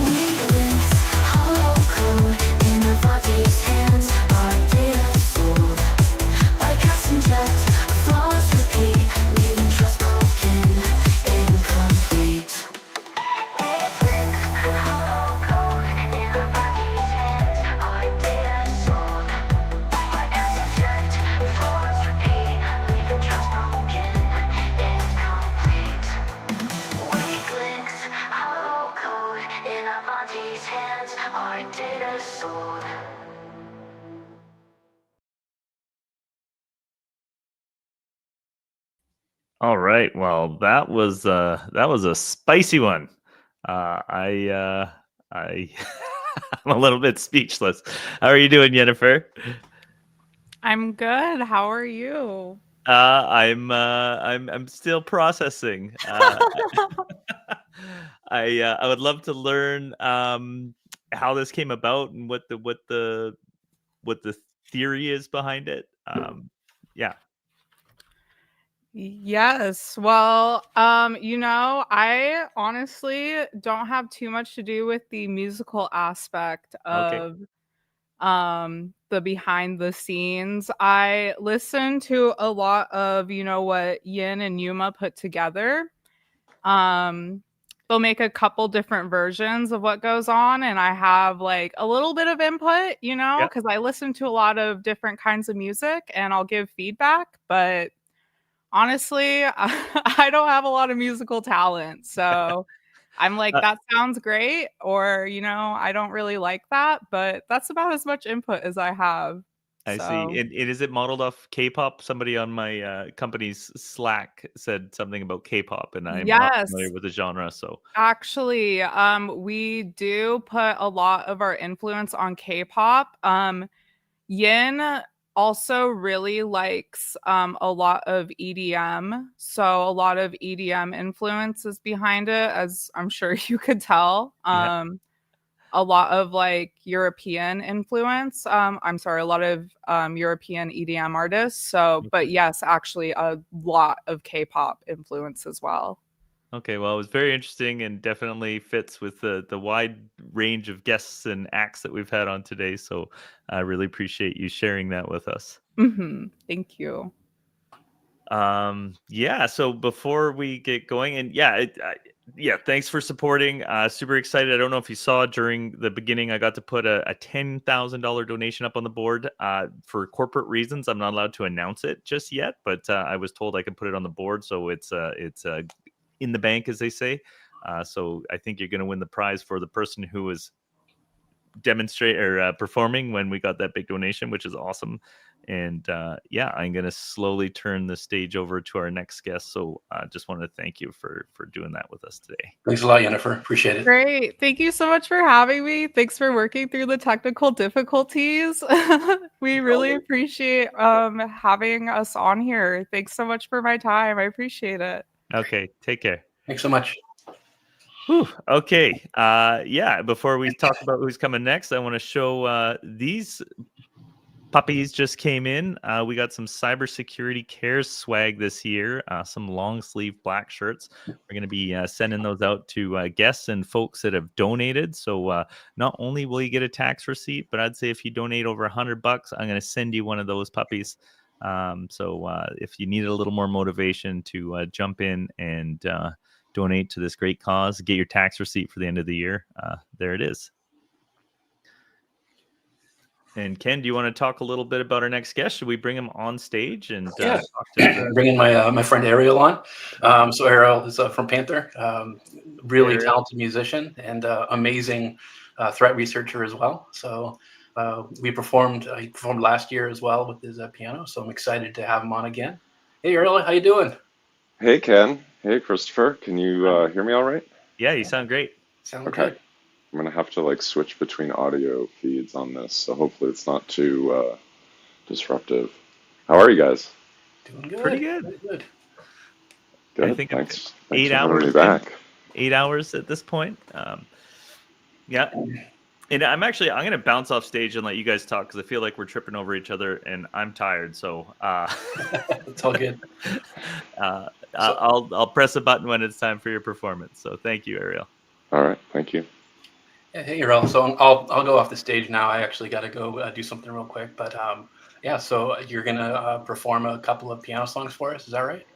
Weak links, hollow code in Avanti's hands. Our data sold, bypass inject, flaws repeat, leaving trust broken, incomplete. Weak links, hollow code in Avanti's hands. Our data sold, bypass inject, flaws repeat, leaving trust broken, incomplete. Weak links, hollow code in Avanti's hands. Our data sold. All right. Well, that was a spicy one. I'm a little bit speechless. How are you doing, Jennifer? I'm good. How are you? I'm still processing. I would love to learn how this came about and what the theory is behind it. Yeah. Yes. Well, I honestly don't have too much to do with the musical aspect Okay. of the behind the scenes. I listen to a lot of, what Yin and Yuma put together. They'll make a couple different versions of what goes on, and I have like a little bit of input, Yep. because I listen to a lot of different kinds of music and I'll give feedback, but honestly, I don't have a lot of musical talent. So I'm like, that sounds great. Or, I don't really like that, but that's about as much input as I have. I see. So And is it modeled off K-pop? Somebody on my company's Slack said something about K-pop, and I'm not familiar yes, with the genre. So actually, we do put a lot of our influence on K-pop. Yin also really likes a lot of EDM. So a lot of EDM influences behind it, as I'm sure you could tell. yeah. A lot of like European influence. I'm sorry, a lot of European EDM artists. So, but yes, actually a lot of K-pop influence as well. Okay, well, it was very interesting and definitely fits with the wide range of guests and acts that we've had on today. So I really appreciate you sharing that with us. Thank you. Yeah, so before we get going, and yeah, thanks for supporting. Super excited. I don't know if you saw during the beginning, I got to put a $10,000 donation up on the board. For corporate reasons, I'm not allowed to announce it just yet, but I was told I can put it on the board, so it's in the bank, as they say. So I think you're going to win the prize for the person who was performing when we got that big donation, which is awesome. And yeah, I'm going to slowly turn the stage over to our next guest. So I just want to thank you for doing that with us today. Thanks a lot, Jennifer. Appreciate it. Great. Thank you so much for having me. Thanks for working through the technical difficulties. We really appreciate having us on here. Thanks so much for my time. I appreciate it. Okay, take care. Thanks so much. Whew, okay. Yeah, before we talk about who's coming next, I want to show these puppies just came in. We got some Cybersecurity Cares swag this year, some long sleeve black shirts. We're going to be sending those out to guests and folks that have donated. So not only will you get a tax receipt, but I'd say if you donate over $100, I'm going to send you one of those puppies. So if you need a little more motivation to jump in and donate to this great cause, get your tax receipt for the end of the year, there it is. And Ken, do you want to talk a little bit about our next guest? Should we bring him on stage and Yeah, talk to bringing my friend Ariel on. So Ariel is from Panther, really Ariel. talented musician and amazing threat researcher as well. So he performed last year as well with his piano. So I'm excited to have him on again. Hey Ariel, how you doing? Hey Ken. Hey Christopher. Can you hear me all right? Yeah, you sound great. Sound Okay. good. I'm gonna have to like switch between audio feeds on this, so hopefully it's not too disruptive. How are you guys? Doing good. Pretty good. Very good. Good. I think Thanks. eight for having hours me back. 8 hours at this point. Yeah. And I'm going to bounce off stage and let you guys talk because I feel like we're tripping over each other and I'm tired. So it's all good. I'll press a button when it's time for your performance. So thank you, Ariel. All right. Thank you. Hey, Merill. So I'll go off the stage now. I actually got to go do something real quick. But yeah, so you're gonna perform a couple of piano songs for us. Is that right?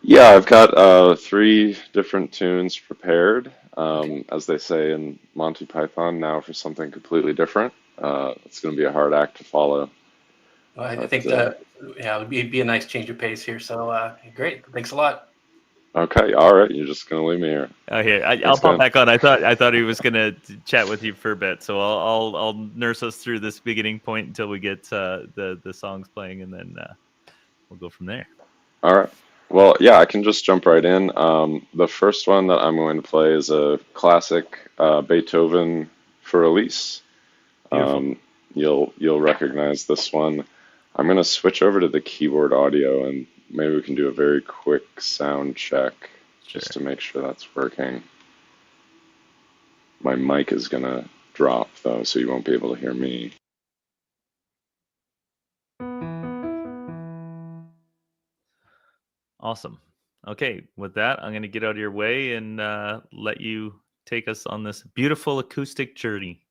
Yeah, I've got 3 different tunes prepared. As they say in Monty Python, now for something completely different. It's going to be a hard act to follow. Well, I think that it'd be a nice change of pace here. So great. Thanks a lot. Okay, all right. You're just going to leave me here. Oh, here I'll Thanks, pop man. back on. I thought he was gonna chat with you for a bit, so I'll nurse us through this beginning point until we get the songs playing, and then we'll go from there. All right. Well, yeah, I can just jump right in. The first one that I'm going to play is a classic Beethoven for Elise. You'll recognize this one. I'm going to switch over to the keyboard audio and maybe we can do a very quick sound check just to make sure that's working. My mic is going to drop though, so you won't be able to hear me. Awesome. Okay, with that, I'm going to get out of your way and let you take us on this beautiful acoustic journey.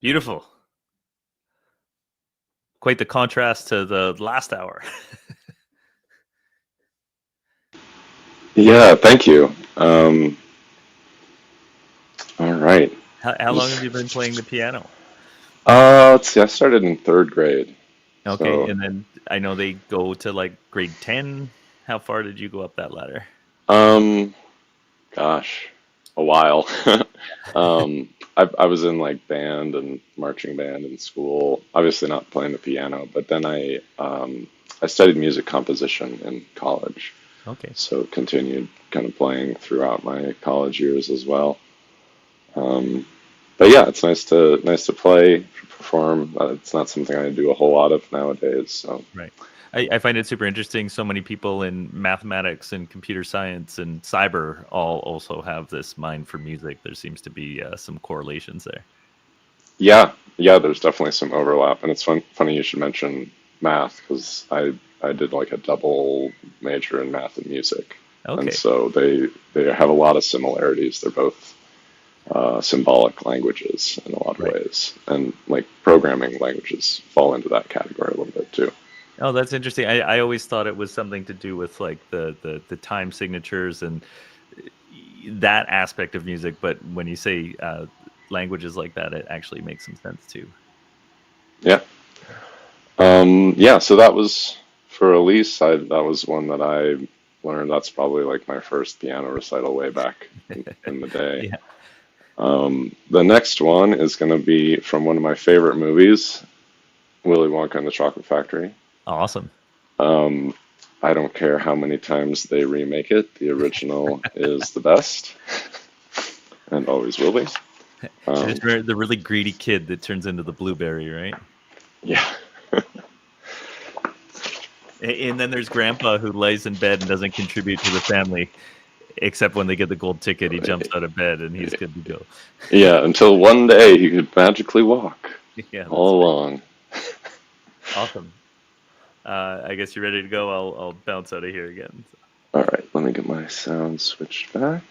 Beautiful. Quite the contrast to the last hour. Yeah, thank you. All right. How long have you been playing the piano? Let's see. I started in 3rd grade. Okay, So, and then I know they go to like grade 10. How far did you go up that ladder? gosh, a while. I was in like band and marching band in school. Obviously not playing the piano, but then I studied music composition in college. Okay. So continued kind of playing throughout my college years as well. But yeah, it's nice to play, perform. It's not something I do a whole lot of nowadays. So Right. I find it super interesting. So many people in mathematics and computer science and cyber all also have this mind for music. There seems to be some correlations there. yeah, there's definitely some overlap, and it's funny you should mention math because I did like a double major in math and music, Okay. and so they have a lot of similarities. They're both symbolic languages in a lot of ways, and like programming languages fall into that category a little bit too. Oh, that's interesting. I always thought it was something to do with like the time signatures and that aspect of music. But when you say languages like that, it actually makes some sense too. Yeah. Yeah, so that was for Elise. That was one that I learned. That's probably like my first piano recital way back in the day. Yeah. The next one is going to be from one of my favorite movies, Willy Wonka and the Chocolate Factory. Awesome. I don't care how many times they remake it. The original is the best, and always will be. I just remember the really greedy kid that turns into the blueberry, right? Yeah. And then there's Grandpa who lays in bed and doesn't contribute to the family, except when they get the gold ticket, he jumps out of bed and he's good to go. Yeah, until one day he could magically walk Yeah, all along. Awesome. I guess you're ready to go. I'll bounce out of here again. All right, let me get my sound switched back.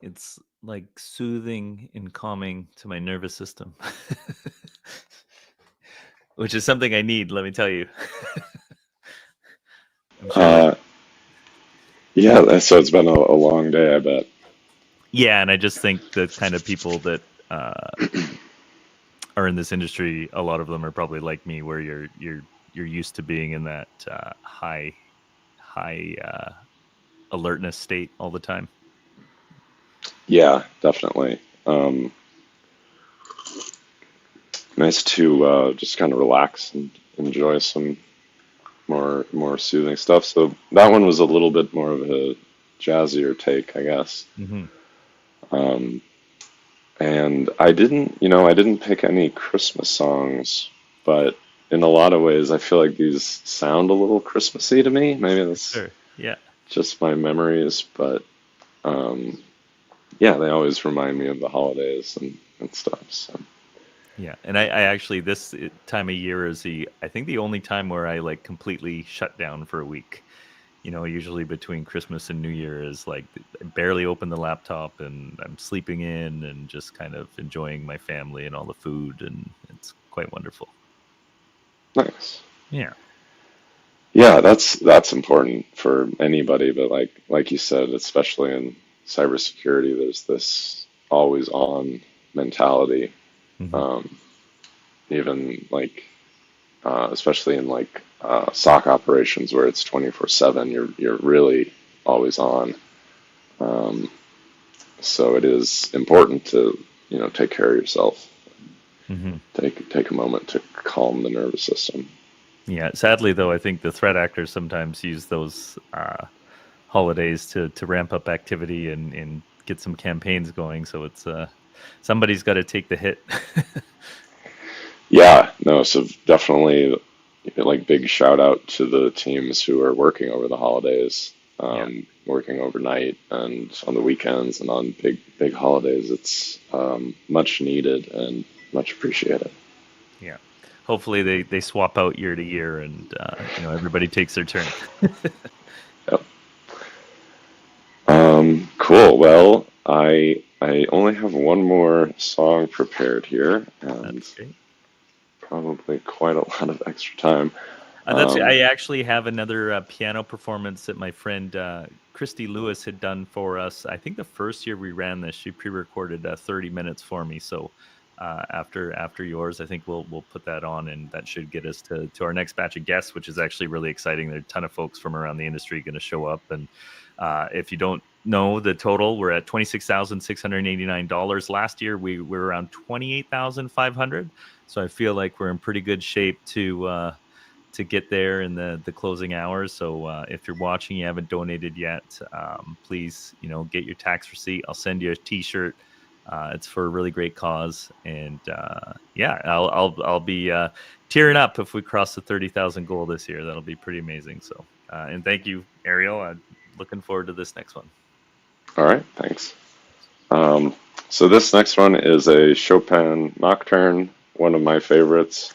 It's like soothing and calming to my nervous system, which is something I need, let me tell you. I'm sure Yeah, so it's been a long day, I bet. yeah, and I just think the kind of people that are in this industry, a lot of them are probably like me, where you're used to being in that high alertness state all the time. Yeah, definitely. Nice to just kind of relax and enjoy some more soothing stuff. So that one was a little bit more of a jazzier take, I guess. Mm-hmm. And I didn't pick any Christmas songs, but in a lot of ways, I feel like these sound a little Christmassy to me. Maybe that's Sure. Yeah. just my memories, but yeah, they always remind me of the holidays and stuff. So. Yeah, and I actually this time of year is I think the only time where I like completely shut down for a week. Usually between Christmas and New Year is like I barely open the laptop and I'm sleeping in and just kind of enjoying my family and all the food, and it's quite wonderful. Nice. Yeah. Yeah, that's important for anybody, but like you said, especially in cybersecurity, there's this always on mentality. Mm-hmm. Even like especially in like SOC operations where it's 24/7, you're really always on. So it is important to take care of yourself. Mm-hmm. Take a moment to calm the nervous system. Yeah, sadly though, I think the threat actors sometimes use those holidays to ramp up activity and get some campaigns going. So it's somebody's got to take the hit. Yeah, no, so definitely like big shout out to the teams who are working over the holidays, working overnight and on the weekends and on big holidays. It's much needed and much appreciated. Yeah. Hopefully they swap out year to year and everybody takes their turn. Yep. Cool. Well, I only have one more song prepared here, and probably quite a lot of extra time. I actually have another piano performance that my friend Christy Lewis had done for us. I think the first year we ran this, she pre-recorded 30 minutes for me. So after yours, I think we'll put that on, and that should get us to our next batch of guests, which is actually really exciting. There are a ton of folks from around the industry going to show up, and if you don't know the total, we're at $26,689. Last year we were around $28,500. So I feel like we're in pretty good shape to get there in the closing hours. So if you're watching, you haven't donated yet, please, get your tax receipt. I'll send you a T-shirt. It's for a really great cause, and yeah, I'll be tearing up if we cross the 30,000 goal this year. That'll be pretty amazing. So, and thank you, Ariel. I'm looking forward to this next one. All right, thanks. So this next one is a Chopin nocturne, one of my favorites.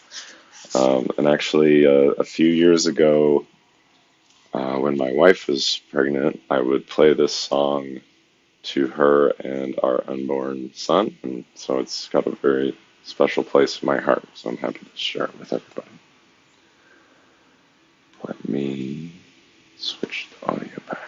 And actually, a few years ago, when my wife was pregnant, I would play this song to her and our unborn son. And so it's got a very special place in my heart. So I'm happy to share it with everybody. Let me switch the audio back.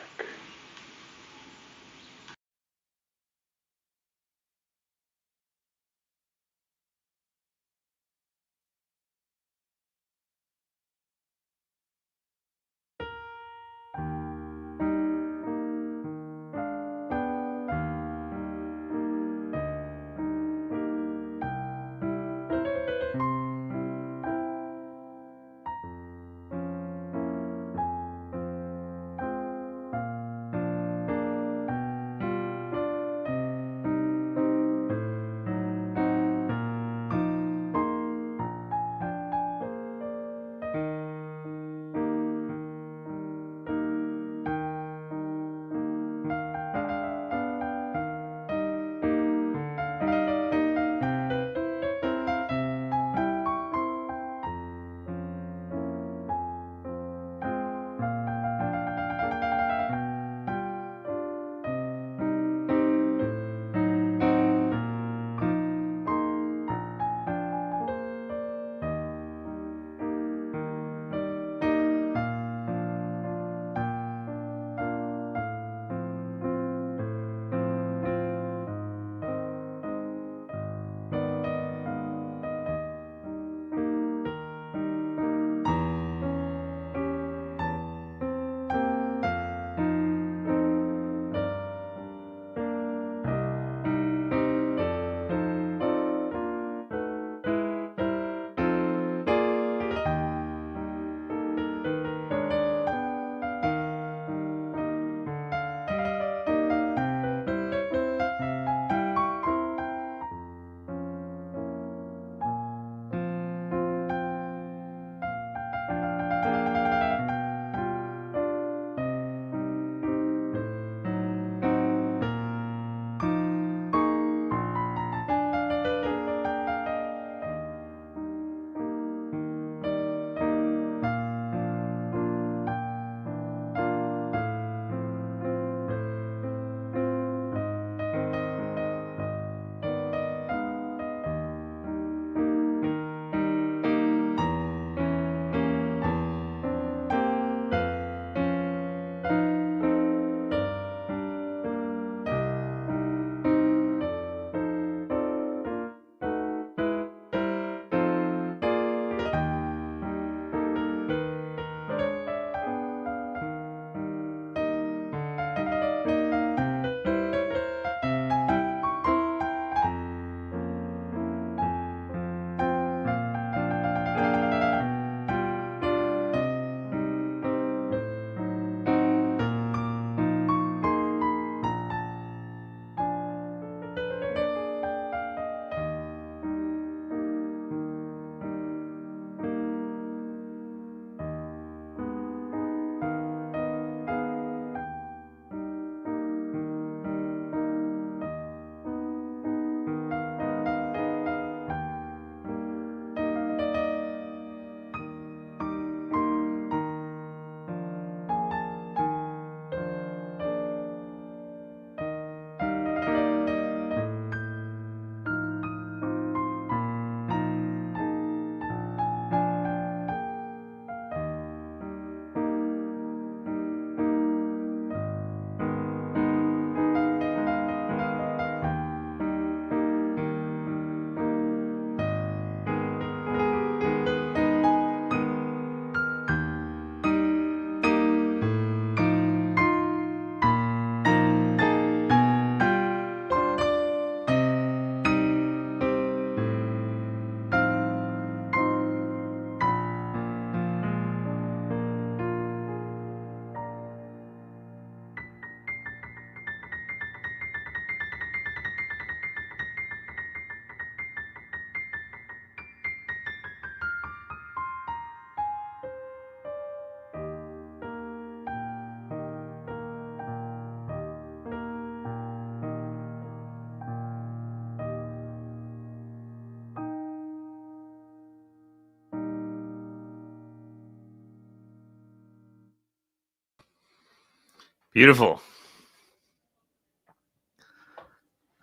Beautiful.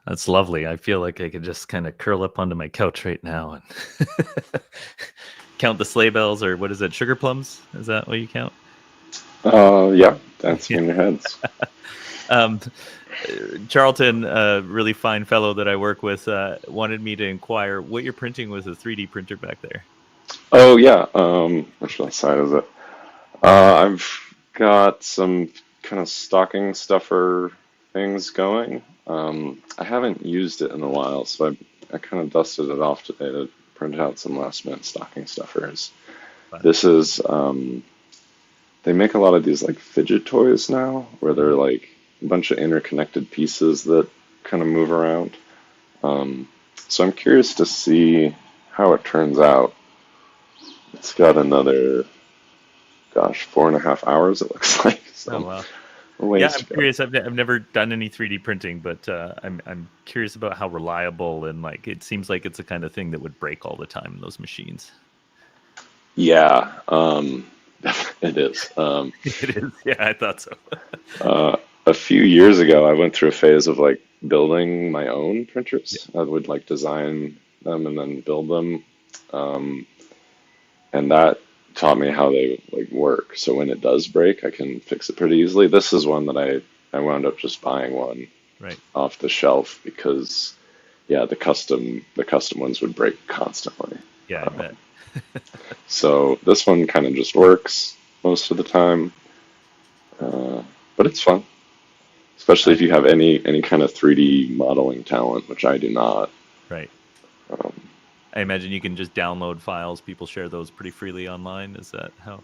That's lovely. I feel like I could just kind of curl up onto my couch right now and count the sleigh bells, or what is it, sugar plums? Is that what you count? Yeah, dancing in your heads. Charlton, a really fine fellow that I work with, wanted me to inquire what you're printing with a 3D printer back there. Oh yeah. Which side is it? I've got some kind of stocking stuffer things going. I haven't used it in a while, so I kind of dusted it off today to print out some last minute stocking stuffers. Fun. This is they make a lot of these like fidget toys now, where they're like a bunch of interconnected pieces that kind of move around. So I'm curious to see how it turns out. It's got another, gosh, 4.5 hours it looks like. So Oh wow. a ways Yeah, to I'm go. curious. I've never done any 3D printing, but I'm curious about how reliable, and like it seems like it's the kind of thing that would break all the time in those machines. Yeah, it is. It is. Yeah, I thought so. A few years ago, I went through a phase of like building my own printers. I would like design them and then build them, and that taught me how they like work. So when it does break, I can fix it pretty easily. This is one that I wound up just buying one Right. off the shelf because, yeah, the custom ones would break constantly. Yeah, I bet. So this one kind of just works most of the time, but it's fun, especially if you have any kind of 3D modeling talent, which I do not. Right. I imagine you can just download files. People share those pretty freely online. Is that how?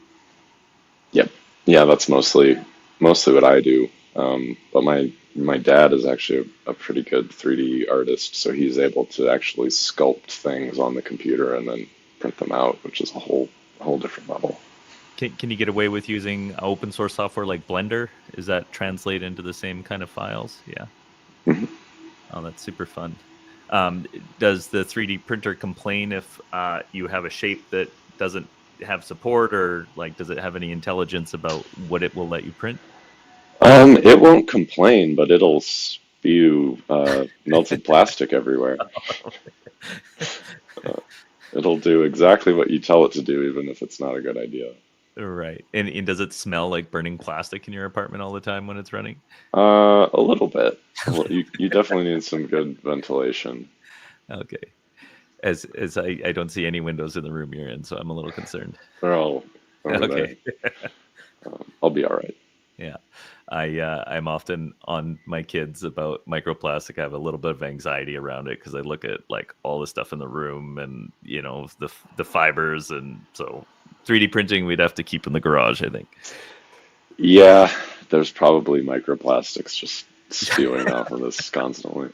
Yep. Yeah, that's mostly what I do. But my dad is actually a pretty good 3D artist, so he's able to actually sculpt things on the computer and then print them out, which is a whole different level. Can you get away with using open source software like Blender? Is that translate into the same kind of files? Yeah. Mhm. Oh, that's super fun. Does the 3D printer complain if you have a shape that doesn't have support, or like does it have any intelligence about what it will let you print? It won't complain, but it'll spew melted plastic everywhere. It'll do exactly what you tell it to do, even if it's not a good idea. Right. And does it smell like burning plastic in your apartment all the time when it's running? A little bit. Well, you definitely need some good ventilation. Okay. As I don't see any windows in the room you're in, so I'm a little concerned. They're all over Okay. there. I'll be all right. Yeah. I'm often on my kids about microplastic. I have a little bit of anxiety around it because I look at like all the stuff in the room and the fibers, and so 3D printing we'd have to keep in the garage, I think. Yeah, there's probably microplastics just spewing off of this constantly.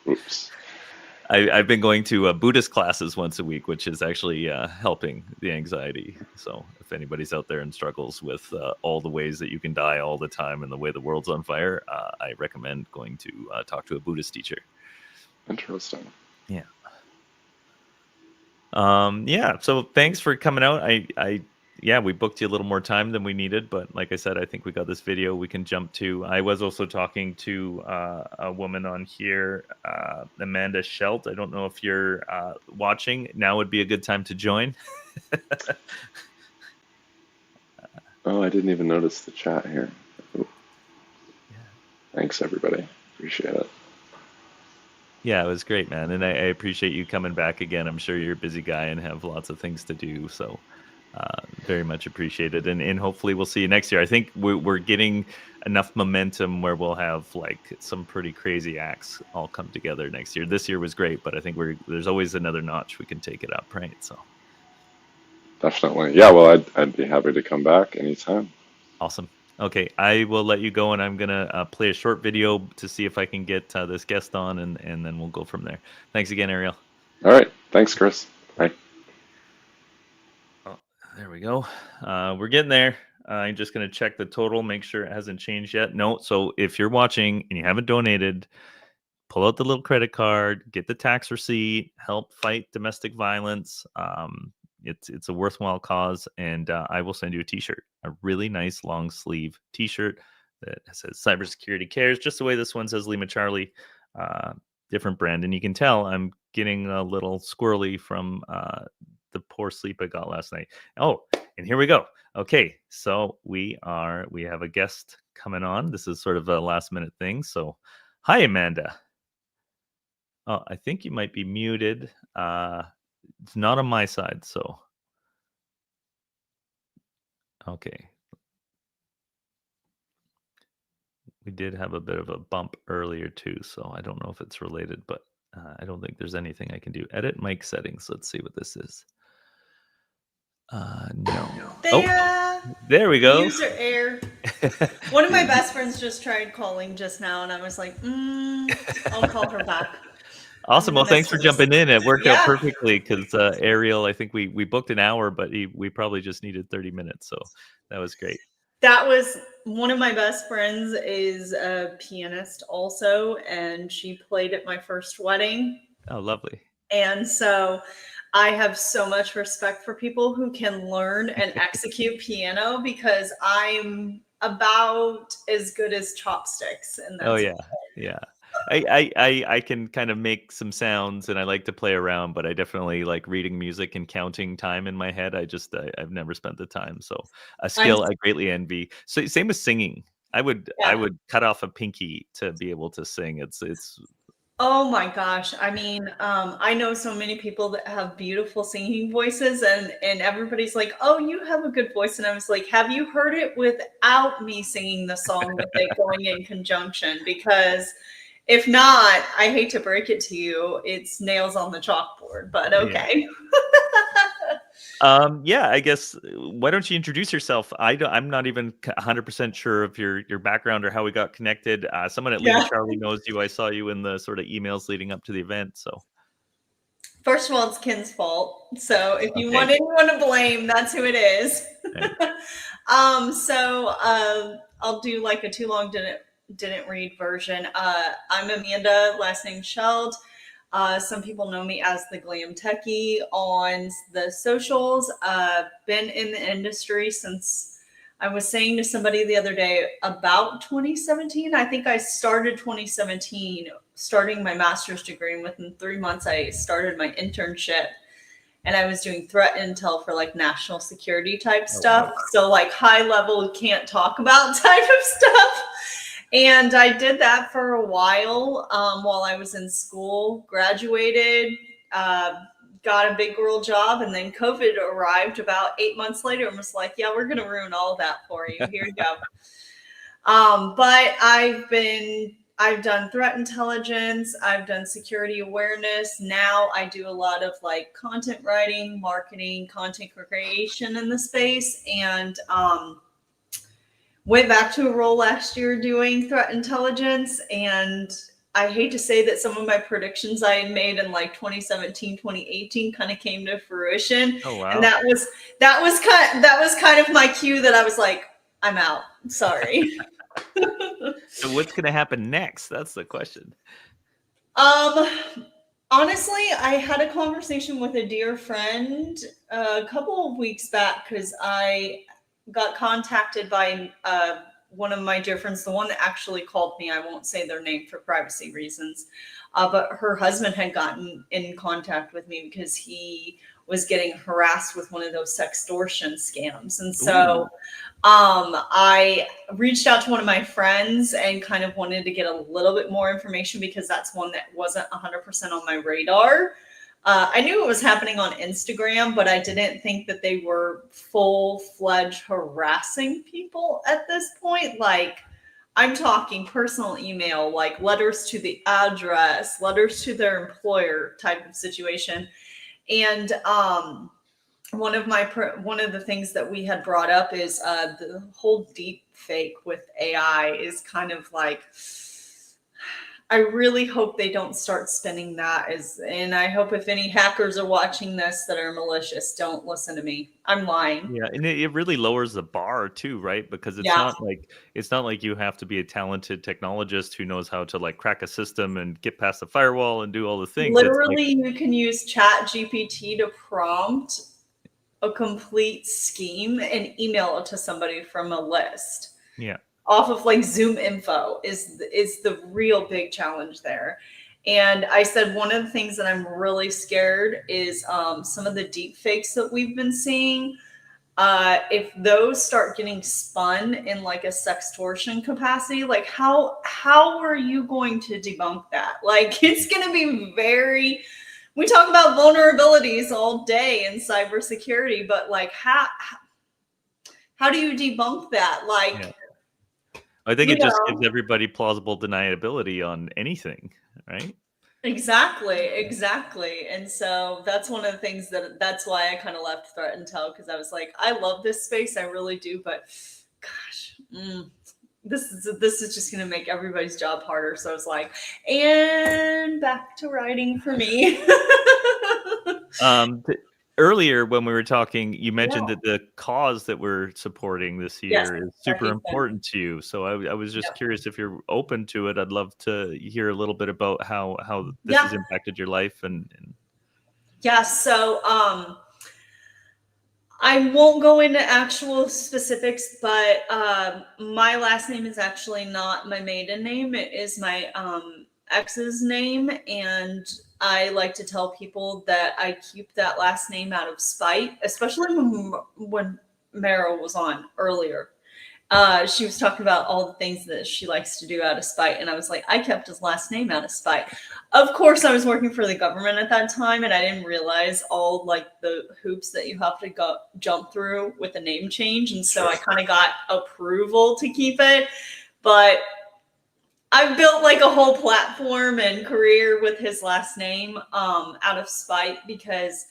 Oops. I've been going to Buddhist classes once a week, which is actually helping the anxiety. So if anybody's out there and struggles with all the ways that you can die all the time and the way the world's on fire, I recommend going to talk to a Buddhist teacher. Interesting. Yeah. Yeah. So thanks for coming out. Yeah, we booked you a little more time than we needed, but like I said, I think we got this video we can jump to. I was also talking to a woman on here, Amanda Schelt. I don't know if you're watching. Now would be a good time to join. Oh, I didn't even notice the chat here. Ooh. Thanks, everybody. Appreciate it. Yeah, it was great, man. And I appreciate you coming back again. I'm sure you're a busy guy and have lots of things to do. So very much appreciated. And hopefully we'll see you next year. I think we're getting enough momentum where we'll have like some pretty crazy acts all come together next year. This year was great, but I think there's always another notch we can take it up, right? So Definitely. Yeah, well, I'd be happy to come back anytime. awesome. Okay, I will let you go, and I'm gonna play a short video to see if I can get this guest on, and then we'll go from there. Thanks again, Ariel. All right. Thanks, Chris. Bye. Oh, there we go. We're getting there. I'm just gonna check the total, make sure it hasn't changed yet. No. So if you're watching and you haven't donated, pull out the little credit card, get the tax receipt, help fight domestic violence. it's a worthwhile cause, and I will send you a T-shirt, a really nice long sleeve T-shirt that says Cybersecurity Cares, just the way this one says Lima Charlie. Different brand, and you can tell I'm getting a little squirrely from the poor sleep I got last night. Oh, and here we go. Okay, so we have a guest coming on. This is sort of a last minute thing. So, hi, Amanda. Oh, I think you might be muted. It's not on my side, so okay. We did have a bit of a bump earlier too, so I don't know if it's related, but I don't think there's anything I can do. Edit mic settings. Let's see what this is. No. There we go. User error. One of my best friends just tried calling just now, and I was like, I'll call her back. Awesome. Well, thanks for jumping in. It worked out Yeah. perfectly because Ariel, I think we booked an hour, but we probably just needed 30 minutes. So that was great. That was one of my best friends is a pianist also, and she played at my first wedding. Oh, lovely. And so I have so much respect for people who can learn and execute piano because I'm about as good as chopsticks. And that's Oh yeah, yeah. I can kind of make some sounds and I like to play around, but I definitely like reading music and counting time in my head. I've never spent the time. So a skill I greatly envy. So same with singing. I would cut off a pinky to be able to sing. It's Oh my gosh. I mean, I know so many people that have beautiful singing voices and everybody's like, oh, you have a good voice. And I was like, have you heard it without me singing the song with it going in conjunction? Because if not, I hate to break it to you, it's nails on the chalkboard, but okay. Yeah, I guess why don't you introduce yourself? I'm not even 100% sure of your background or how we got connected. Someone at Lima Charlie knows you. I saw you in the sort of emails leading up to the event. So first of all, it's Ken's fault. So if you want anyone to blame, that's who it is. I'll do like a too long didn't read version. I'm Amanda, last name Sheld. Some people know me as the Glam Techie on the socials. Been in the industry since I was saying to somebody the other day about 2017. I think I started 2017, starting my master's degree. And within 3 months, I started my internship. And I was doing threat intel for like national security type stuff. Wow. So like high level, can't talk about type of stuff. And I did that for a while I was in school, graduated, got a big girl job, and then COVID arrived about 8 months later and was like, yeah, we're going to ruin all that for you. Here you go. But I've done threat intelligence. I've done security awareness. Now I do a lot of like content writing, marketing, content creation in the space. And went back to a role last year doing threat intelligence. And I hate to say that some of my predictions I had made in like 2017, 2018 kind of came to fruition. Oh, wow. And that was kind of my cue that I was like, I'm out. Sorry. So what's going to happen next? That's the question. Honestly, I had a conversation with a dear friend a couple of weeks back because I got contacted by one of my dear friends, the one that actually called me. I won't say their name for privacy reasons, but her husband had gotten in contact with me because he was getting harassed with one of those sextortion scams. And so I reached out to one of my friends and kind of wanted to get a little bit more information because that's one that wasn't 100% on my radar. I knew it was happening on Instagram, but I didn't think that they were full-fledged harassing people at this point. Like, I'm talking personal email, like letters to the address, letters to their employer type of situation. And one of the things that we had brought up is the whole deep fake with AI is kind of like, I really hope they don't start spinning that and I hope if any hackers are watching this that are malicious, don't listen to me. I'm lying. Yeah, and it really lowers the bar too, right? Because it's not like you have to be a talented technologist who knows how to like crack a system and get past the firewall and do all the things. Literally, you can use Chat GPT to prompt a complete scheme and email it to somebody from a list Yeah. off of like Zoom info is the real big challenge there. And I said one of the things that I'm really scared is some of the deep fakes that we've been seeing. If those start getting spun in like a sextortion capacity, like how are you going to debunk that? Like it's going to be we talk about vulnerabilities all day in cybersecurity, but like how do you debunk that? Like, Yeah. I think it just gives everybody plausible deniability on anything, right? Exactly. And so that's one of the things that's why I kind of left Threat Intel, because I was like, I love this space, I really do, but gosh, this is just going to make everybody's job harder. So I was like, and back to writing for me. Earlier when we were talking, you mentioned that the cause that we're supporting this year is super important to you. So I was just curious if you're open to it. I'd love to hear a little bit about how this has impacted your life and Yeah, so I won't go into actual specifics, but my last name is actually not my maiden name. It is my ex's name, and I like to tell people that I keep that last name out of spite, especially when Merill was on earlier. She was talking about all the things that she likes to do out of spite, and I was like, I kept his last name out of spite. Of course, I was working for the government at that time, and I didn't realize all like the hoops that you have to jump through with a name change, and so I kind of got approval to keep it. But I've built like a whole platform and career with his last name out of spite, because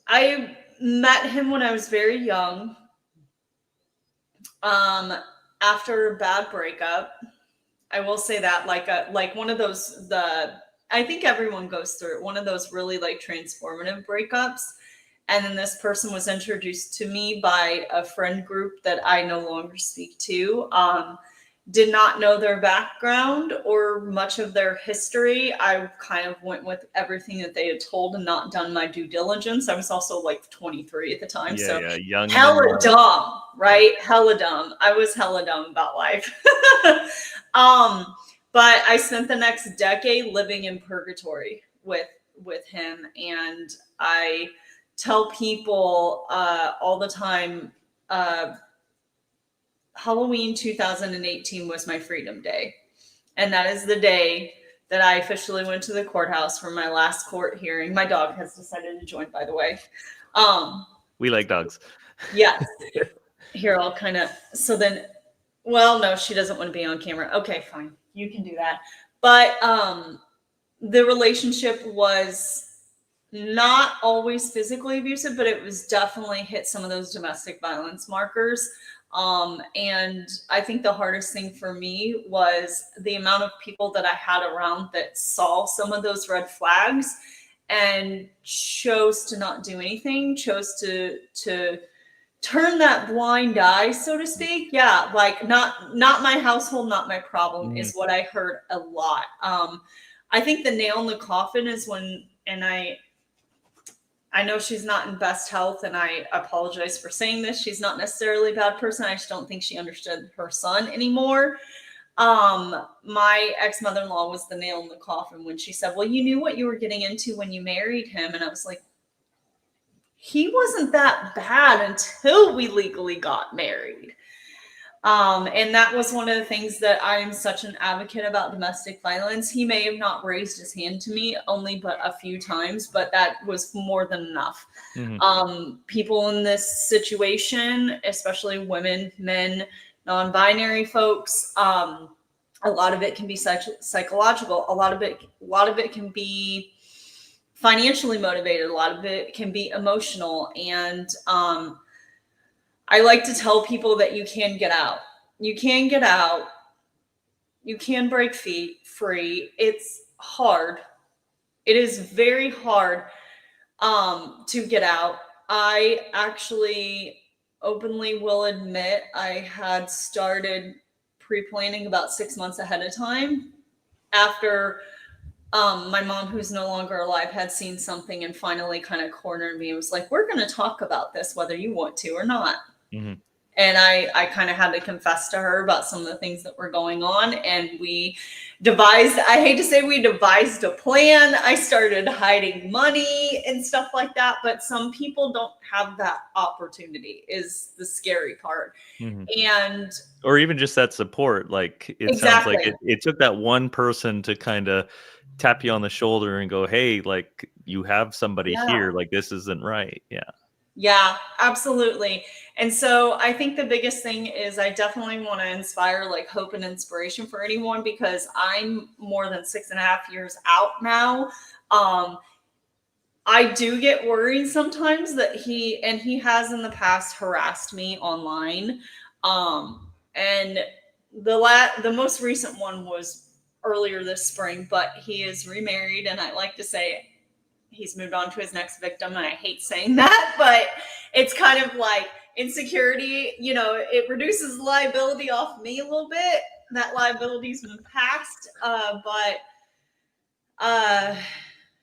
I met him when I was very young. After a bad breakup, I will say that like one of those, I think everyone goes through it, one of those really like transformative breakups. And then this person was introduced to me by a friend group that I no longer speak to. Did not know their background or much of their history. I kind of went with everything that they had told and not done my due diligence. I was also like 23 at the time. So young, hella dumb, right? Hella dumb. I was hella dumb about life. But I spent the next decade living in purgatory with him. And I tell people all the time, Halloween 2018 was my freedom day. And that is the day that I officially went to the courthouse for my last court hearing. My dog has decided to join, by the way. We like dogs. Yes. Here, I'll kind of, so then, well, no, she doesn't want to be on camera. Okay, fine. You can do that. But the relationship was not always physically abusive, but it was definitely hit some of those domestic violence markers. And I think the hardest thing for me was the amount of people that I had around that saw some of those red flags and chose to not do anything, chose to turn that blind eye, so to speak. Yeah, like not my household, not my problem is what I heard a lot. I think the nail in the coffin is when, and I know she's not in best health, and I apologize for saying this. She's not necessarily a bad person. I just don't think she understood her son anymore. My ex-mother-in-law was the nail in the coffin when she said, well, you knew what you were getting into when you married him. And I was like, he wasn't that bad until we legally got married. And that was one of the things that I am such an advocate about domestic violence. He may have not raised his hand to me only but a few times, but that was more than enough. People in this situation, especially women, men, non-binary folks, a lot of it can be psychological. A lot of it can be financially motivated. A lot of it can be emotional. And I like to tell people that you can get out. You can get out. You can break free. It's hard. It is very hard to get out. I actually openly will admit I had started pre-planning about 6 months ahead of time after my mom, who's no longer alive, had seen something and finally kind of cornered me and was like, we're going to talk about this, whether you want to or not. Mm-hmm. And I kind of had to confess to her about some of the things that were going on. And we devised, I hate to say we devised a plan. I started hiding money and stuff like that. But some people don't have that opportunity, is the scary part. Mm-hmm. And or even just that support. Like it sounds like it took that one person to kind of tap you on the shoulder and go, hey, like you have somebody here, like this isn't right. Yeah, absolutely. And so I think the biggest thing is I definitely want to inspire like hope and inspiration for anyone, because I'm more than 6.5 years out now. I do get worried sometimes that he has in the past harassed me online. And the most recent one was earlier this spring, but he is remarried, and I like to say he's moved on to his next victim. And I hate saying that, but it's kind of like insecurity, you know, it reduces liability off me a little bit. That liability's been passed.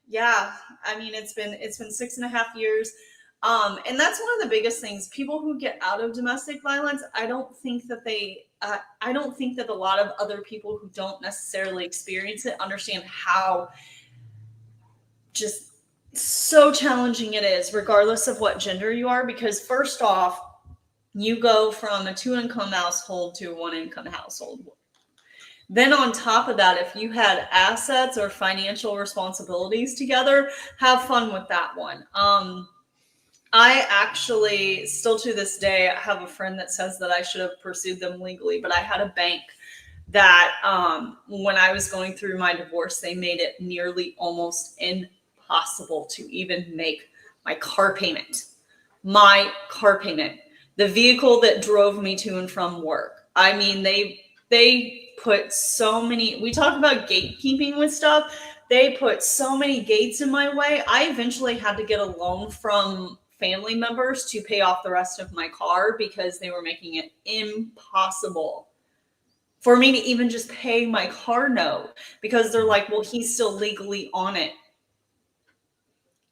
Yeah, I mean, it's been 6.5 years. And that's one of the biggest things. People who get out of domestic violence, I don't think that a lot of other people who don't necessarily experience it understand how just so challenging it is, regardless of what gender you are. Because first off, you go from a 2-income household to a 1-income household. Then on top of that, if you had assets or financial responsibilities together, have fun with that one. I actually, still to this day, I have a friend that says that I should have pursued them legally, but I had a bank that when I was going through my divorce, they made it nearly almost impossible to even make my car payment. The vehicle that drove me to and from work. I mean, they put so many, we talk about gatekeeping with stuff. They put so many gates in my way. I eventually had to get a loan from family members to pay off the rest of my car, because they were making it impossible for me to even just pay my car note, because they're like, well, he's still legally on it.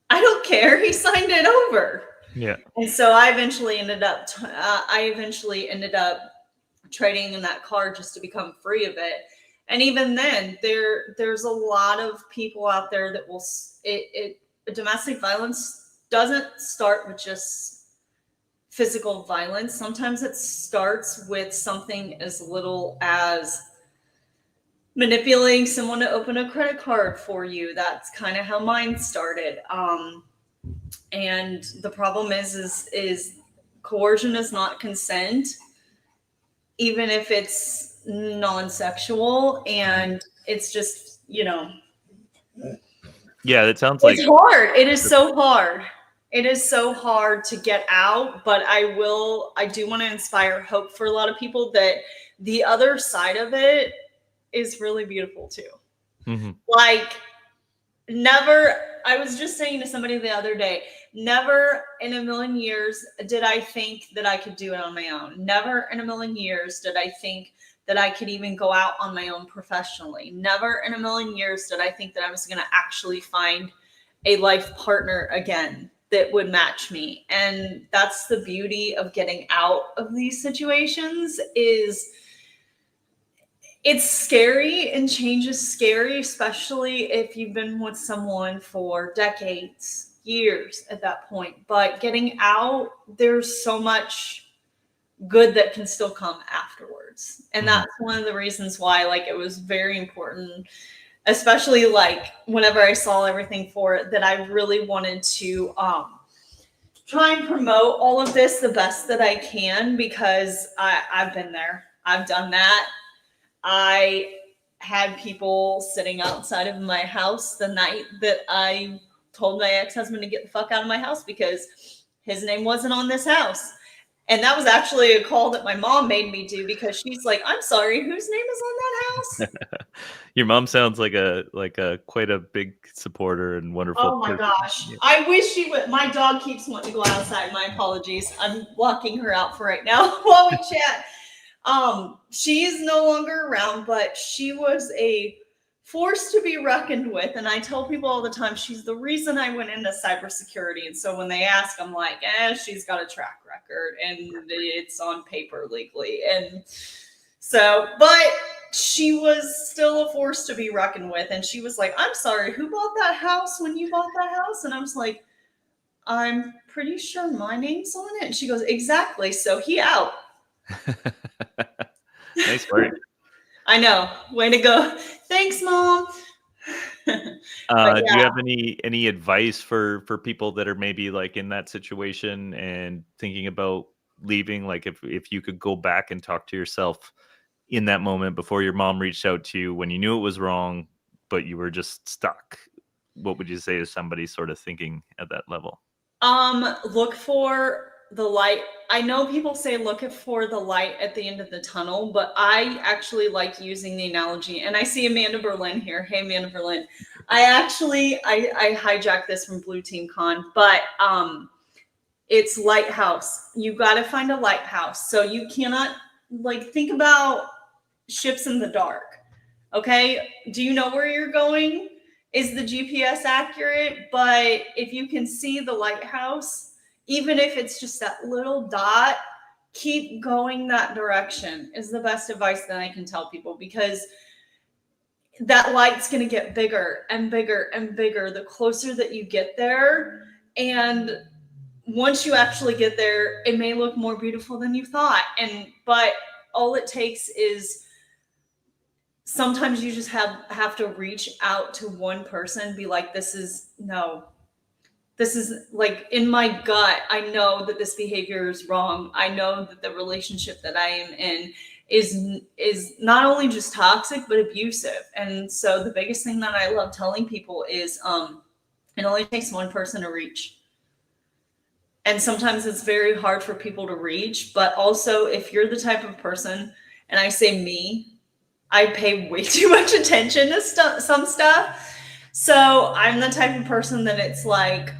I don't care. He signed it over. Yeah. And so I eventually ended up trading in that car just to become free of it. And even then, there's a lot of people out there that will, domestic violence doesn't start with just physical violence. Sometimes it starts with something as little as manipulating someone to open a credit card for you. That's kind of how mine started. And the problem is coercion is not consent, even if it's non-sexual, and it's just, you know. Yeah, it sounds like it's hard. It is so hard. It is so hard to get out, but I do want to inspire hope for a lot of people that the other side of it is really beautiful too. Mm-hmm. Like, I was just saying to somebody the other day, never in a million years did I think that I could do it on my own. Never in a million years did I think that I could even go out on my own professionally. Never in a million years did I think that I was going to actually find a life partner again that would match me. And that's the beauty of getting out of these situations, is it's scary, and change is scary, especially if you've been with someone for decades, years at that point. But getting out, there's so much good that can still come afterwards. And that's one of the reasons why, like, it was very important, especially like whenever I saw everything for it, that I really wanted to try and promote all of this the best that I can, because I've been there. I've done that. I had people sitting outside of my house the night that I told my ex-husband to get the fuck out of my house because his name wasn't on this house. And that was actually a call that my mom made me do, because she's like, I'm sorry, whose name is on that house? Your mom sounds like a quite a big supporter and wonderful. Oh my gosh. Yeah. I wish she would. My dog keeps wanting to go outside. My apologies. I'm walking her out for right now while we chat. She is no longer around, but she was a force to be reckoned with. And I tell people all the time, she's the reason I went into cybersecurity. And so when they ask, I'm like, she's got a track record and it's on paper legally. And so, but she was still a force to be reckoned with. And she was like, I'm sorry, who bought that house when you bought that house? And I was like, I'm pretty sure my name's on it. And she goes, exactly. So he out. Nice work. I know. Way to go. Thanks, Mom. Do you have any advice for people that are maybe like in that situation and thinking about leaving? Like if you could go back and talk to yourself in that moment before your mom reached out to you when you knew it was wrong, but you were just stuck, what would you say to somebody sort of thinking at that level? Look for the light. I know people say look for the light at the end of the tunnel, but I actually like using the analogy, and I see Amanda Berlin here. Hey, Amanda Berlin. I hijacked this from Blue Team Con, but it's lighthouse. You got to find a lighthouse. So you cannot think about ships in the dark. Okay. Do you know where you're going? Is the GPS accurate? But if you can see the lighthouse, even if it's just that little dot, keep going that direction is the best advice that I can tell people, because that light's going to get bigger and bigger and bigger the closer that you get there. And once you actually get there, it may look more beautiful than you thought. But all it takes is sometimes you just have to reach out to one person, be like, this is like in my gut, I know that this behavior is wrong. I know that the relationship that I am in is not only just toxic, but abusive. And so the biggest thing that I love telling people is it only takes one person to reach. And sometimes it's very hard for people to reach, but also if you're the type of person, and I say me, I pay way too much attention to some stuff. So I'm the type of person that it's like,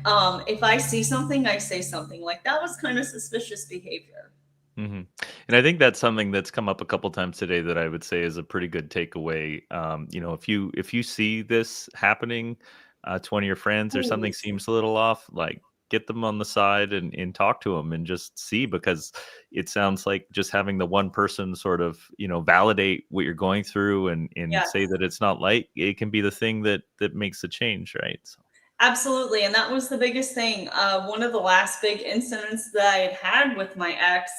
if I see something, I say something like that was kind of suspicious behavior. Mm-hmm. And I think that's something that's come up a couple times today that I would say is a pretty good takeaway. If you see this happening to one of your friends or something seems a little off, like get them on the side and talk to them and just see, because it sounds like just having the one person sort of, validate what you're going through and Yes. say that it's not light, it can be the thing that makes a change, right? So. Absolutely. And that was the biggest thing. One of the last big incidents that I had with my ex,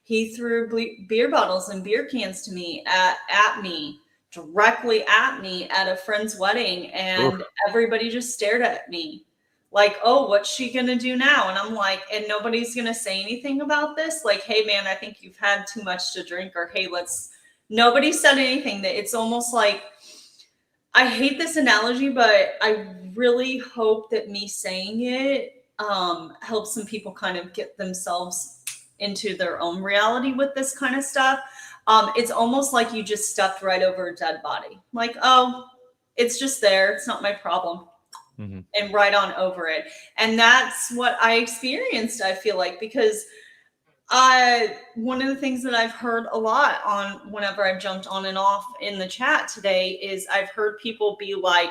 he threw beer bottles and beer cans to me directly at me at a friend's wedding. And everybody just stared at me like, oh, what's she going to do now? And I'm like, and nobody's going to say anything about this. Like, hey man, I think you've had too much to drink, or, hey, nobody said anything. That it's almost like, I hate this analogy, but I really hope that me saying it helps some people kind of get themselves into their own reality with this kind of stuff. It's almost like you just stepped right over a dead body. Like, oh, it's just there. It's not my problem. Mm-hmm. And right on over it. And that's what I experienced, I feel like, because one of the things that I've heard a lot on whenever I've jumped on and off in the chat today is I've heard people be like,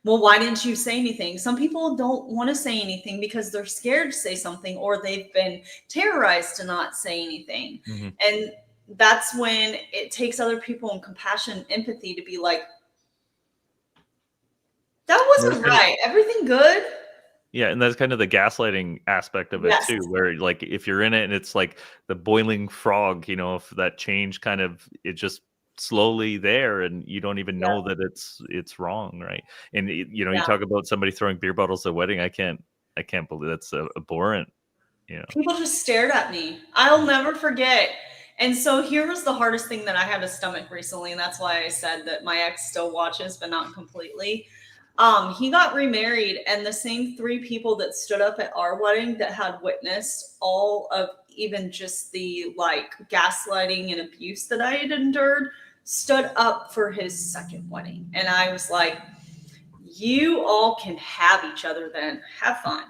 well, why didn't you say anything? Some people don't want to say anything because they're scared to say something, or they've been terrorized to not say anything. Mm-hmm. And that's when it takes other people and compassion and empathy to be like, that wasn't right. Everything good? Yeah, and that's kind of the gaslighting aspect of it too, where like if you're in it and it's like the boiling frog, if that change kind of it just slowly there and you don't even know that it's wrong, right? And you talk about somebody throwing beer bottles at a wedding. I can't believe that's abhorrent. People just stared at me. I'll never forget. And so here was the hardest thing that I had to stomach recently, and that's why I said that my ex still watches, but not completely. He got remarried, and the same 3 people that stood up at our wedding that had witnessed all of even just the gaslighting and abuse that I had endured stood up for his second wedding. And I was like, you all can have each other then. Have fun.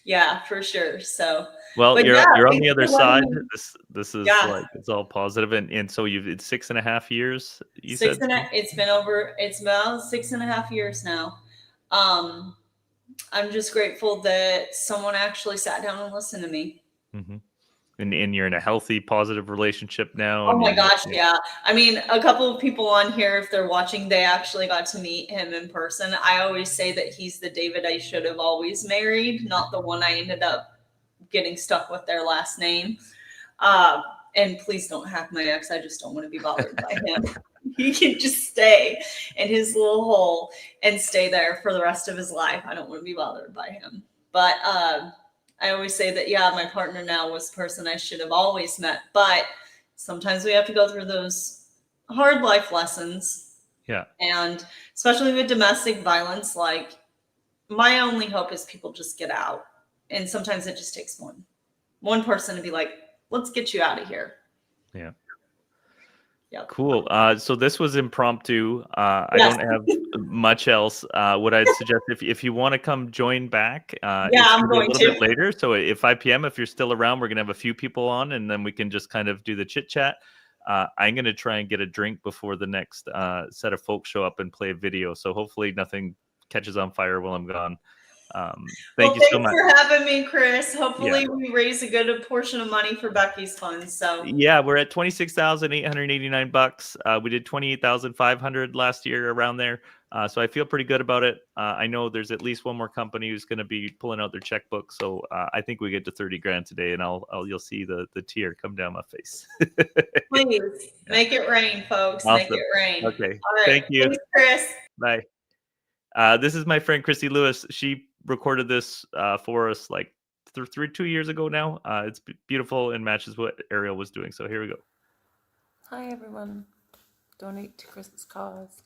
Yeah, for sure. So, Well, but you're yeah, you're on thanks the other for letting side. me- This is Yeah. like it's all positive, and so it's 6.5 years. You said It's been about 6.5 years now. I'm just grateful that someone actually sat down and listened to me. Mm-hmm. And you're in a healthy, positive relationship now. Oh and my you- gosh, yeah. I mean, a couple of people on here, if they're watching, they actually got to meet him in person. I always say that he's the David I should have always married, not the one I ended up getting stuck with their last name. And please don't hack my ex. I just don't want to be bothered by him. He can just stay in his little hole and stay there for the rest of his life. I don't want to be bothered by him. But I always say that, yeah, my partner now was the person I should have always met. But sometimes we have to go through those hard life lessons. Yeah. And especially with domestic violence, like my only hope is people just get out. And sometimes it just takes one person to be like, let's get you out of here. Yeah. Yep. Cool. So this was impromptu. I Yes. don't have much else. What I'd suggest if you want to come join back, Yeah, it's I'm gonna be a going little to. bit later. So at 5 p.m., if you're still around, we're gonna have a few people on, and then we can just kind of do the chit chat. I'm gonna try and get a drink before the next set of folks show up and play a video. So hopefully nothing catches on fire while I'm gone. Thank you so much. Thanks for having me, Chris. Hopefully we raise a good portion of money for Becky's funds. So Yeah, we're at $26,889. We did 28,500 last year, around there. So I feel pretty good about it. I know there's at least one more company who's going to be pulling out their checkbook. So I think we get to 30 grand today, and you'll see the tear come down my face. please make it rain, folks. Make Awesome. it rain. Okay. All right. Thank you. Thanks, Chris. Bye. This is my friend Christy Lewis. She recorded this for us like 2 years ago now. It's beautiful and matches what Ariel was doing. So here we go. Hi everyone. Donate to Chris's cause.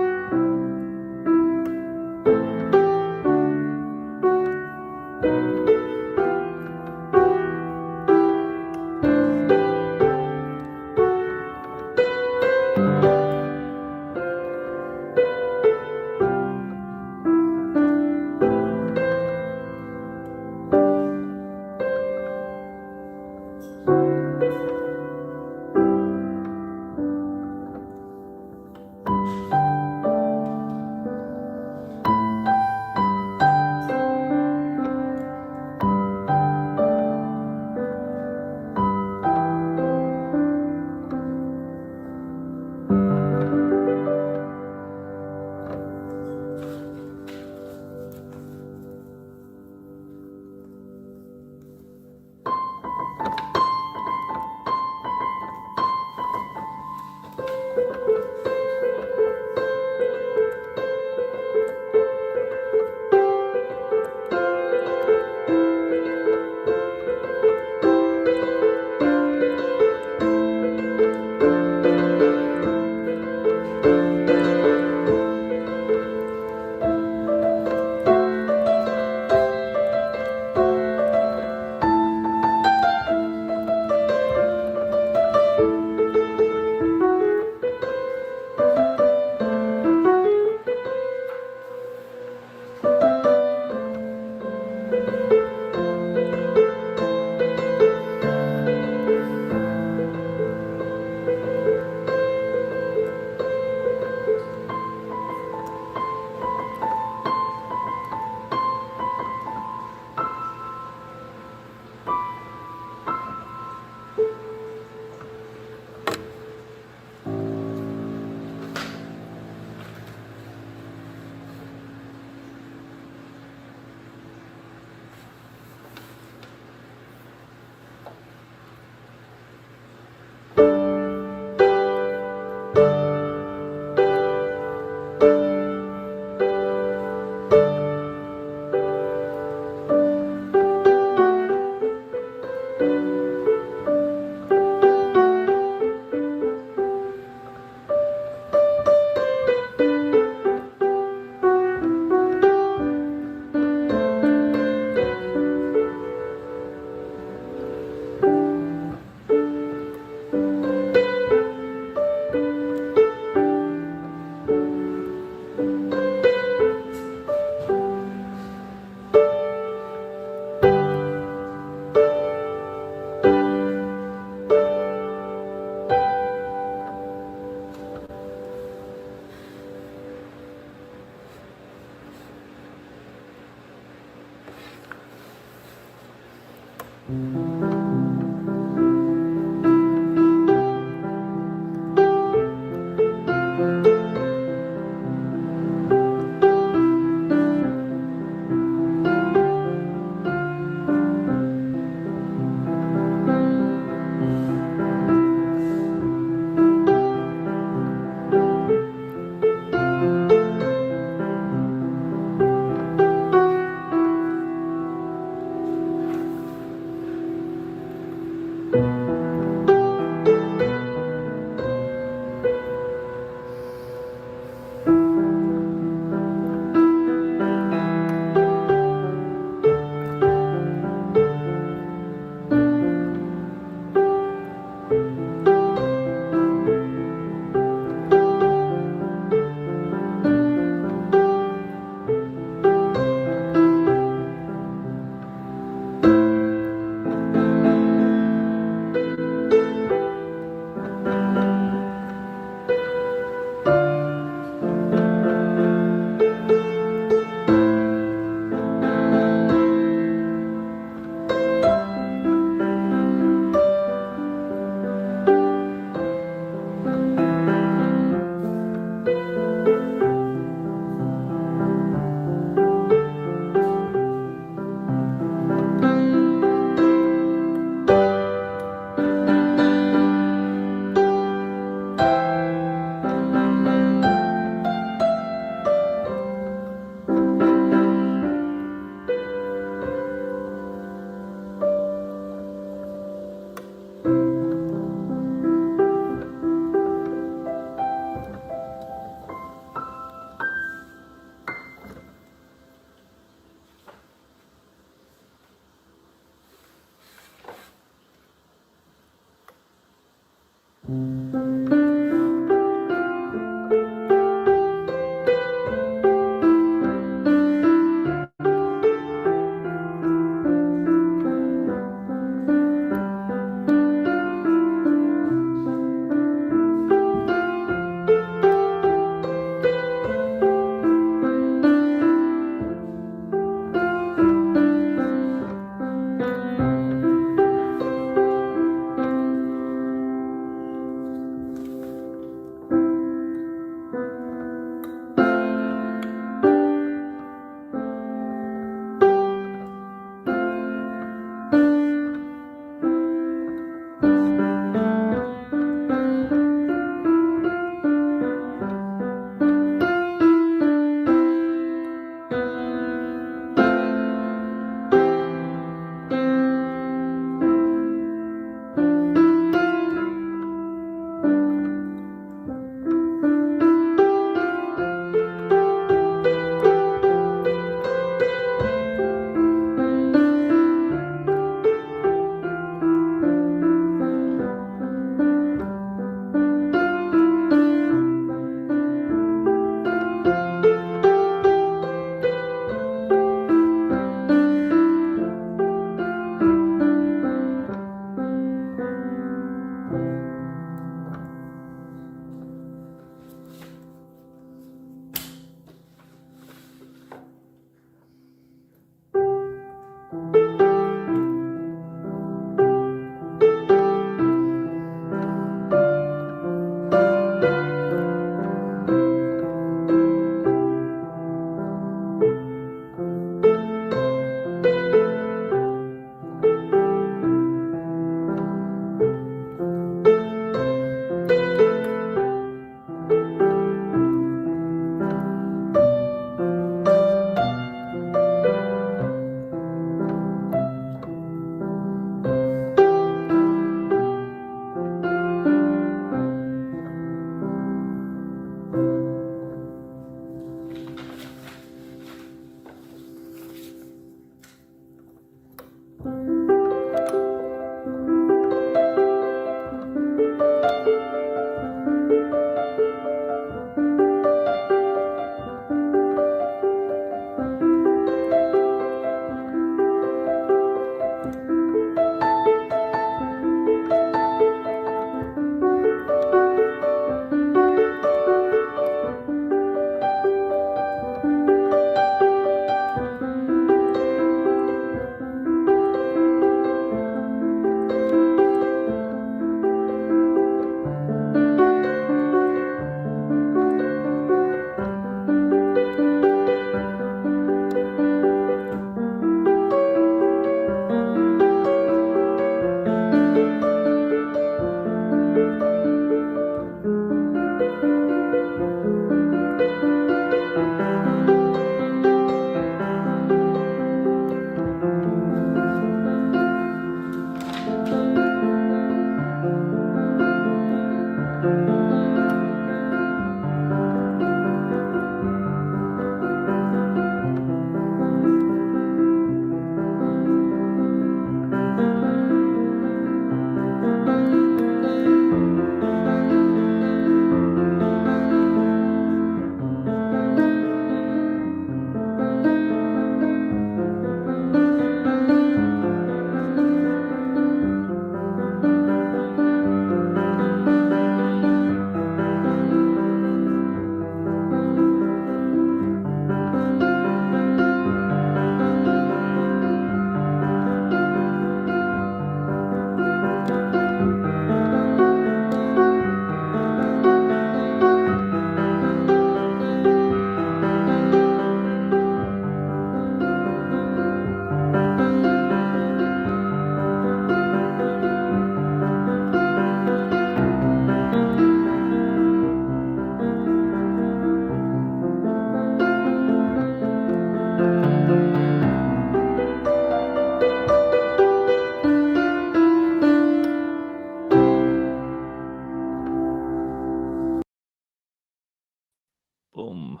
Boom.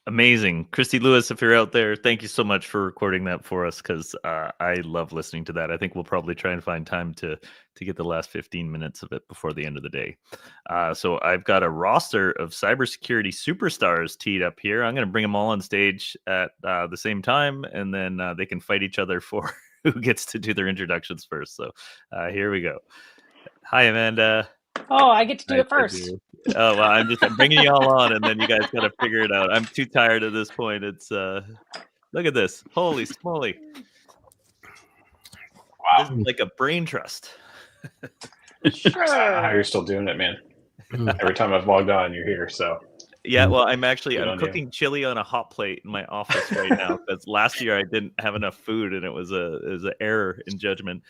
Amazing. Christy Lewis, if you're out there, thank you so much for recording that for us, because I love listening to that. I think we'll probably try and find time to get the last 15 minutes of it before the end of the day. So I've got a roster of cybersecurity superstars teed up here. I'm going to bring them all on stage at the same time, and then they can fight each other for who gets to do their introductions first. So here we go. Hi, Amanda. Oh, I get to do Nice it first. do. Oh, well, I'm bringing you all on, and then you guys got to figure it out. I'm too tired at this point. It's look at this. Holy smoly. Wow. This is like a brain trust. Sure. I don't know how you're still doing it, man. Every time I've logged on, you're here. So Yeah, well, I'm Good on you. cooking chili on a hot plate in my office right now, because last year I didn't have enough food, and it was an error in judgment.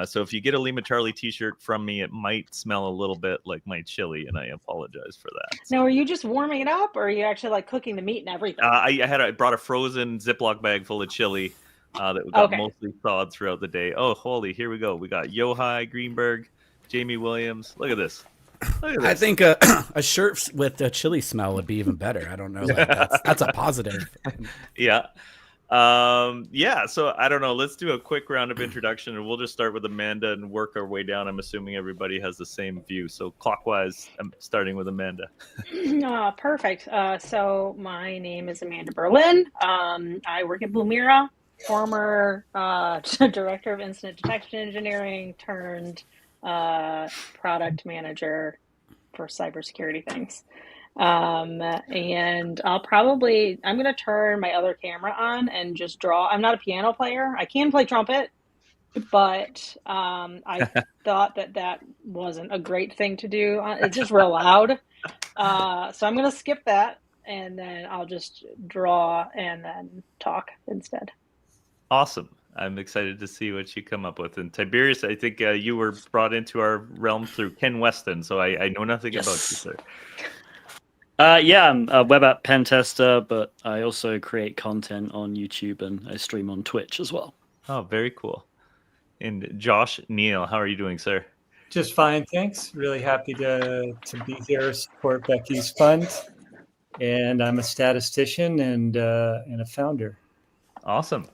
So if you get a Lima Charlie T-shirt from me, it might smell a little bit like my chili, and I apologize for that. Now, are you just warming it up, or are you actually like cooking the meat and everything? I brought a frozen Ziploc bag full of chili that got Okay. mostly thawed throughout the day. Oh, holy! Here we go. We got Yohai Greenberg, Jamie Williams. Look at this. Look at I this. think a shirt with a chili smell would be even better. I don't know. Like, that's a positive. Yeah. So I don't know. Let's do a quick round of introduction, and we'll just start with Amanda and work our way down. I'm assuming everybody has the same view. So clockwise, I'm starting with Amanda. Perfect. So my name is Amanda Berlin. I work at Blumira, former director of incident detection engineering turned product manager for cybersecurity things. And I'm going to turn my other camera on and just draw. I'm not a piano player. I can play trumpet, but I thought that wasn't a great thing to do. It's just real loud. So I'm going to skip that, and then I'll just draw and then talk instead. Awesome. I'm excited to see what you come up with. And Tiberius, I think you were brought into our realm through Ken Weston, so I know nothing about you, sir. Yeah, I'm a web app pen tester, but I also create content on YouTube, and I stream on Twitch as well. Oh, very cool. And Josh Neal, how are you doing, sir? Just fine, thanks. Really happy to be here, support Becky's fund. And I'm a statistician and a founder. Awesome.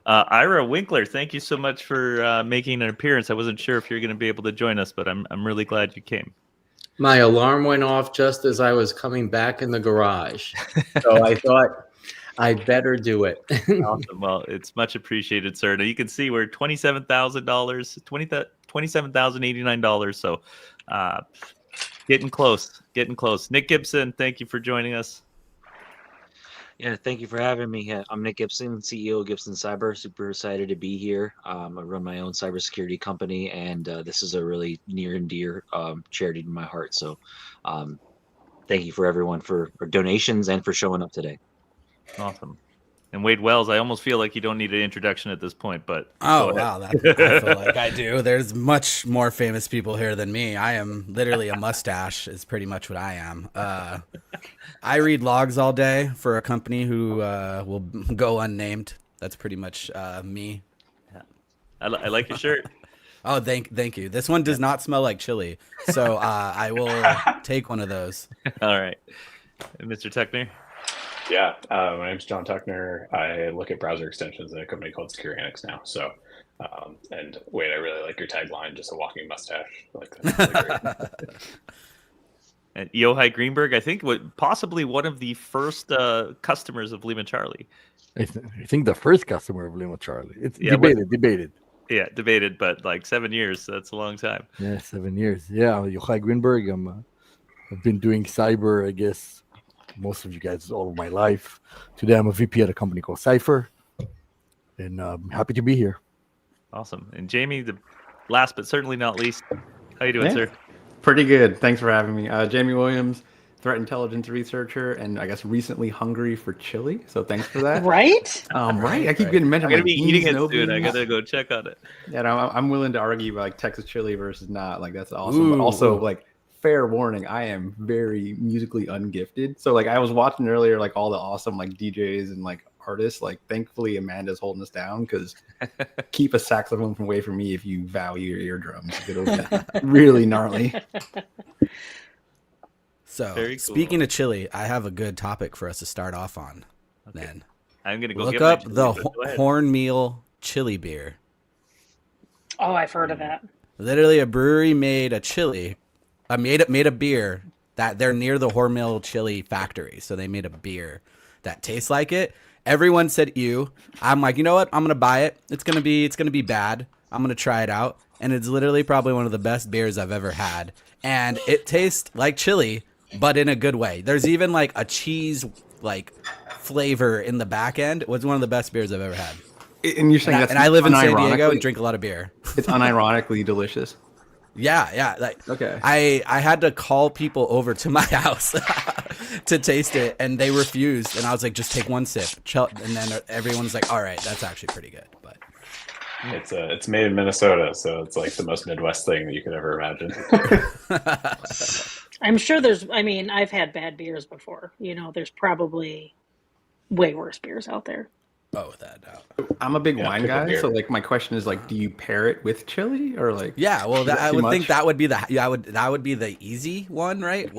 Ira Winkler, thank you so much for making an appearance. I wasn't sure if you're going to be able to join us, but I'm really glad you came. My alarm went off just as I was coming back in the garage. So I thought I'd better do it. Awesome. Well, it's much appreciated, sir. Now you can see we're $27,000, $27,089. So getting close. Nick Gibson, thank you for joining us. Yeah, thank you for having me. I'm Nick Gibson, CEO of Gibson Cyber. Super excited to be here. I run my own cybersecurity company, and this is a really near and dear charity to my heart. So thank you for everyone for donations and for showing up today. Awesome. And Wade Wells, I almost feel like you don't need an introduction at this point, but Oh, wow. I feel like I do. There's much more famous people here than me. I am literally a mustache is pretty much what I am. I read logs all day for a company who will go unnamed. That's pretty much me. Yeah. I like your shirt. Oh, thank you. This one does not smell like chili, so I will take one of those. All right. And Mr. Tuckner? Yeah, my name's John Tuckner. I look at browser extensions at a company called Secure Annex now. So, and Wade, I really like your tagline, just a walking mustache. Like that's really great. And Yohai Greenberg, I think, possibly one of the first customers of Lima Charlie. I think the first customer of Lima Charlie. It's debated. Yeah, debated, but like 7 years, that's a long time. Yeah, 7 years. Yeah, Yohai Greenberg. I've been doing cyber, I guess, most of you guys all of my life. Today I'm a VP at a company called Cypher, and I'm happy to be here. Awesome. And Jamie, the last but certainly not least, how you doing, sir? Pretty good. Thanks for having me. Jamie Williams, threat intelligence researcher, and I guess recently hungry for chili. So thanks for that. Right? Right. I keep getting mentioned. I'm going to like, be eating beans, it no soon. I beans. got to go check on it. Yeah, no, I'm willing to argue like Texas chili versus not. Like that's awesome. But also Ooh. like fair warning, I am very musically ungifted. So like I was watching earlier like all the awesome like DJs and like artists. Like thankfully Amanda's holding us down because keep a saxophone away from me if you value your eardrums. It'll get really gnarly. So Very cool. speaking of chili, I have a good topic for us to start off on. Okay. Then I'm gonna go look get my up chili, the but go ahead. Hornmeal chili beer. Oh, I've heard of that. Literally, a brewery made a chili, made a beer that they're near the Hormel chili factory. So they made a beer that tastes like it. Everyone said ew. I'm like, you know what? I'm gonna buy it. It's gonna be bad. I'm gonna try it out, and it's literally probably one of the best beers I've ever had. And it tastes like chili, but in a good way. There's even like a cheese like flavor in the back end. It was one of the best beers I've ever had. And you're saying that's I live in San Diego unironically- and drink a lot of beer. It's unironically delicious. Yeah. Like, okay. I had to call people over to my house to taste it, and they refused. And I was like, just take one sip. And then everyone's like, all right, that's actually pretty good. But It's made in Minnesota, so it's like the most Midwest thing that you could ever imagine. I'm sure I've had bad beers before. There's probably way worse beers out there. Oh, without a doubt. I'm a big wine pickle guy, beer. so like my question is like, do you pair it with chili or like? Yeah, well, is that I too would think much? that would be that would be the easy one, right?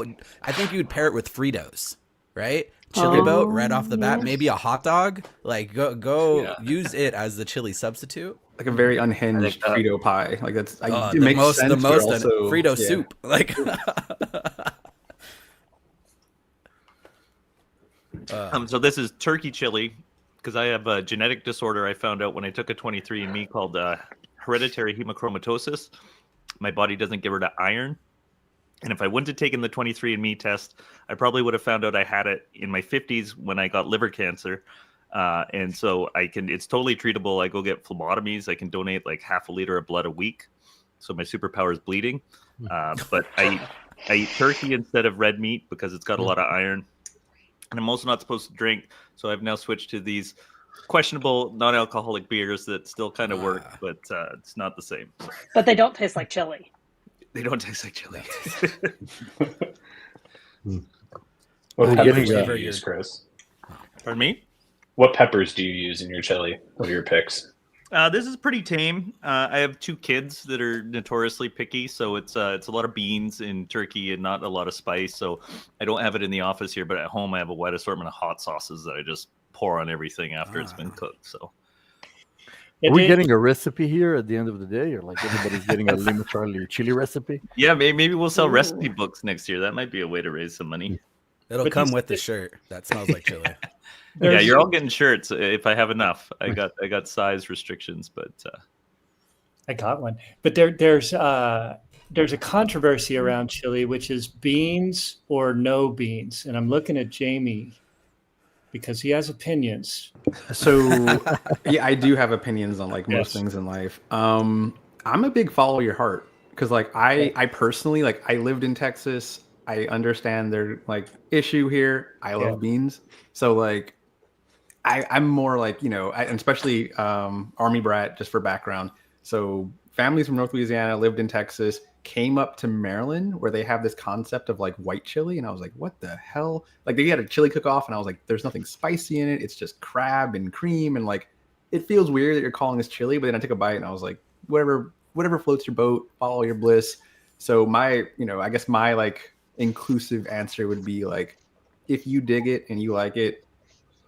I think you'd pair it with Fritos, right? Chili boat right off the bat, yes. maybe a hot dog. Like go use it as the chili substitute. Like a very unhinged Frito pie. Like that's it the makes most sense. the but most also, Frito yeah. soup. Like So this is turkey chili because I have a genetic disorder I found out when I took a 23andMe called hereditary hemochromatosis. My body doesn't get rid of iron. And if I wouldn't have taken the 23andMe test, I probably would have found out I had it in my 50s when I got liver cancer. And so it's totally treatable. I go get phlebotomies. I can donate like half a liter of blood a week. So my superpower is bleeding. But I eat turkey instead of red meat because it's got a lot of iron. And I'm also not supposed to drink. So I've now switched to these questionable non-alcoholic beers that still kind of work, but it's not the same. So. But they don't taste like chili. They don't taste like chili. What We're peppers getting, do you use, Chris? Pardon me? What peppers do you use in your chili? What are your picks? This is pretty tame. I have 2 kids that are notoriously picky, so it's a lot of beans in turkey and not a lot of spice. So I don't have it in the office here, but at home I have a wide assortment of hot sauces that I just pour on everything after it's been cooked. So Are we getting a recipe here at the end of the day, or like everybody's getting a Lima Charlie chili recipe? yeah, maybe we'll sell recipe books next year. That might be a way to raise some money. it'll But come these- with the shirt that smells like chili. Yeah, you're all getting shirts if I have enough. I got size restrictions, but I got one. But there's a controversy around chili, which is beans or no beans. And I'm looking at Jamie because he has opinions. So yeah, I do have opinions on like most Yes. things in life. I'm a big follow your heart because like I personally like I lived in Texas. I understand their like issue here. I love Yeah. beans. So like I'm more like, and especially Army brat, just for background. So families from North Louisiana lived in Texas, came up to Maryland where they have this concept of like white chili. And I was like, what the hell? Like they had a chili cook off and I was like, there's nothing spicy in it. It's just crab and cream. And like, it feels weird that you're calling this chili. But then I took a bite and I was like, whatever floats your boat, follow your bliss. So my, I guess my like inclusive answer would be like, if you dig it and you like it,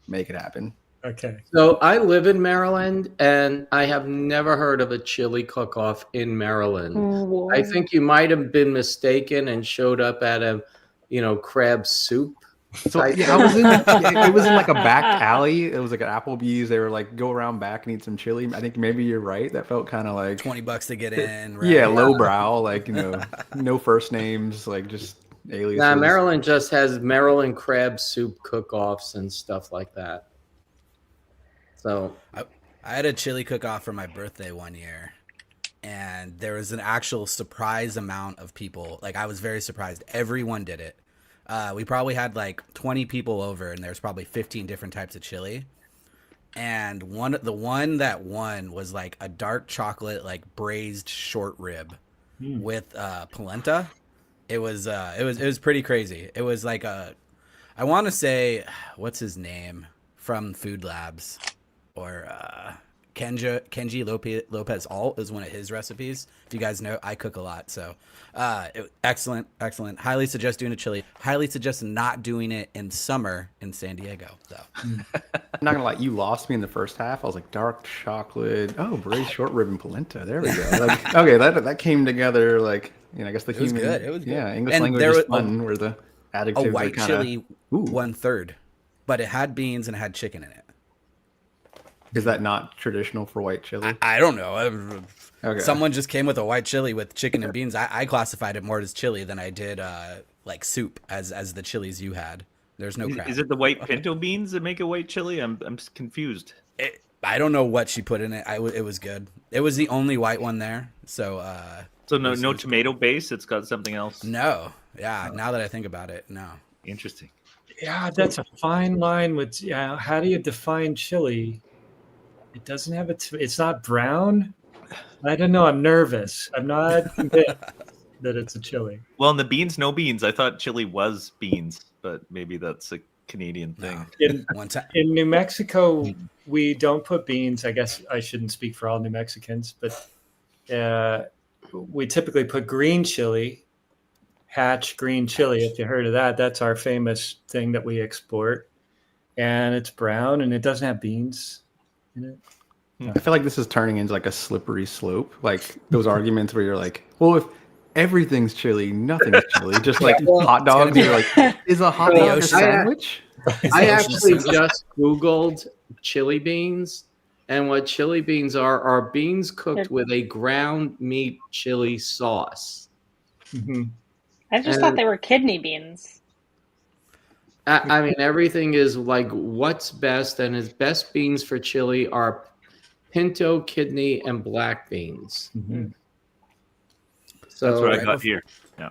make it happen. Okay. So I live in Maryland, and I have never heard of a chili cook-off in Maryland. Whoa. I think you might have been mistaken and showed up at a, crab soup. So yeah, it was in like a back alley. It was like an Applebee's. They were like, go around back and eat some chili. I think maybe you're right. That felt kind of like $20 to get in. Right? Yeah, lowbrow. Like no first names. Like just aliases. Nah, Maryland just has Maryland crab soup cook-offs and stuff like that. So I had a chili cook-off for my birthday one year, and there was an actual surprise amount of people. Like I was very surprised. Everyone did it. We probably had like 20 people over, and there's probably 15 different types of chili. And the one that won was like a dark chocolate, like braised short rib with polenta. It was pretty crazy. It was like I want to say, what's his name from Food Labs, or Kenji Lopez Alt is one of his recipes. If you guys know, I cook a lot, so excellent. Highly suggest doing a chili. Highly suggest not doing it in summer in San Diego. So, I'm not gonna lie, you lost me in the first half. I was like dark chocolate. Oh, braised short rib and polenta. There we go. Like, okay, that came together. Like, I guess the it was good. It was good. Yeah, English And language there is was fun. Where the adjectives a white are chili 1/3, but it had beans and it had chicken in it. Is that not traditional for white chili? I don't know. Okay. Someone just came with a white chili with chicken and beans. I classified it more as chili than I did like soup as the chilies you had. There's no crap. Is it the white pinto beans that make a white chili? I'm confused. I don't know what she put in it. It was good. It was the only white one there. So no tomato base. It's got something else. No. Yeah. Now that I think about it, no. Interesting. Yeah, that's a fine line. With how do you define chili? It doesn't have it's not brown. I don't know. I'm nervous. I'm not convinced that it's a chili. Well, in the beans, no beans. I thought chili was beans, but maybe that's a Canadian thing. In New Mexico, we don't put beans. I guess I shouldn't speak for all New Mexicans, but we typically put green chili, Hatch green chili. If you heard of that, that's our famous thing that we export. And it's brown and it doesn't have beans in it. I feel like this is turning into like a slippery slope. Like those arguments where you're like, well, if everything's chili, nothing's chili. Just like hot dogs. You're like, is a hot dog a sandwich? I actually just Googled chili beans, and what chili beans are beans cooked with a ground meat chili sauce. Mm-hmm. I just thought they were kidney beans. I mean, everything is like what's best, and his best beans for chili are pinto, kidney, and black beans. Mm-hmm. So that's what I got here. Yeah.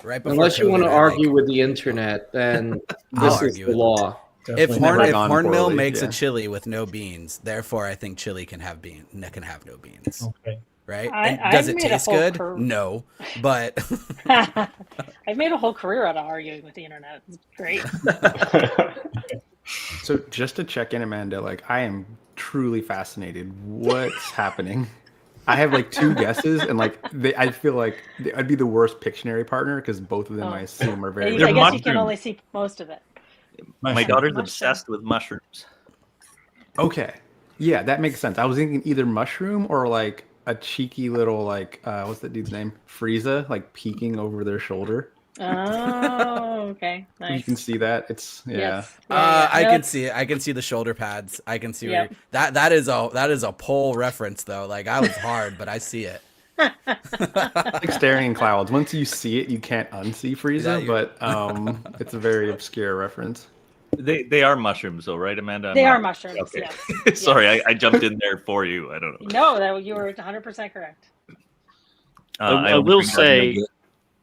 Right before unless you want to COVID, argue with the internet, then this is the law. If Hornmill makes a chili with no beans, therefore I think chili can have no beans. Okay. Right? I've Does it made a taste whole good? No, but I've made a whole career out of arguing with the internet. It's great. So just to check in, Amanda, like I am truly fascinated. What's happening? I have like two guesses, and like I feel like I'd be the worst Pictionary partner because both of them I assume are very. I guess you can only see most of it. My daughter's obsessed with mushrooms. Okay, yeah, that makes sense. I was thinking either mushroom or like a cheeky little like what's that dude's name? Frieza, like peeking over their shoulder. Oh, okay, nice. You can see that. It's Yes. I can see it. I can see the shoulder pads. I can see that is a pole reference though. Like I was hard, but I see it. Like staring in clouds. Once you see it, you can't unsee Frieza, but it's a very obscure reference. They are mushrooms, though, right, Amanda? They are mushrooms. Okay. Yes. Sorry, I jumped in there for you. I don't know. No, you were 100% correct. I will say.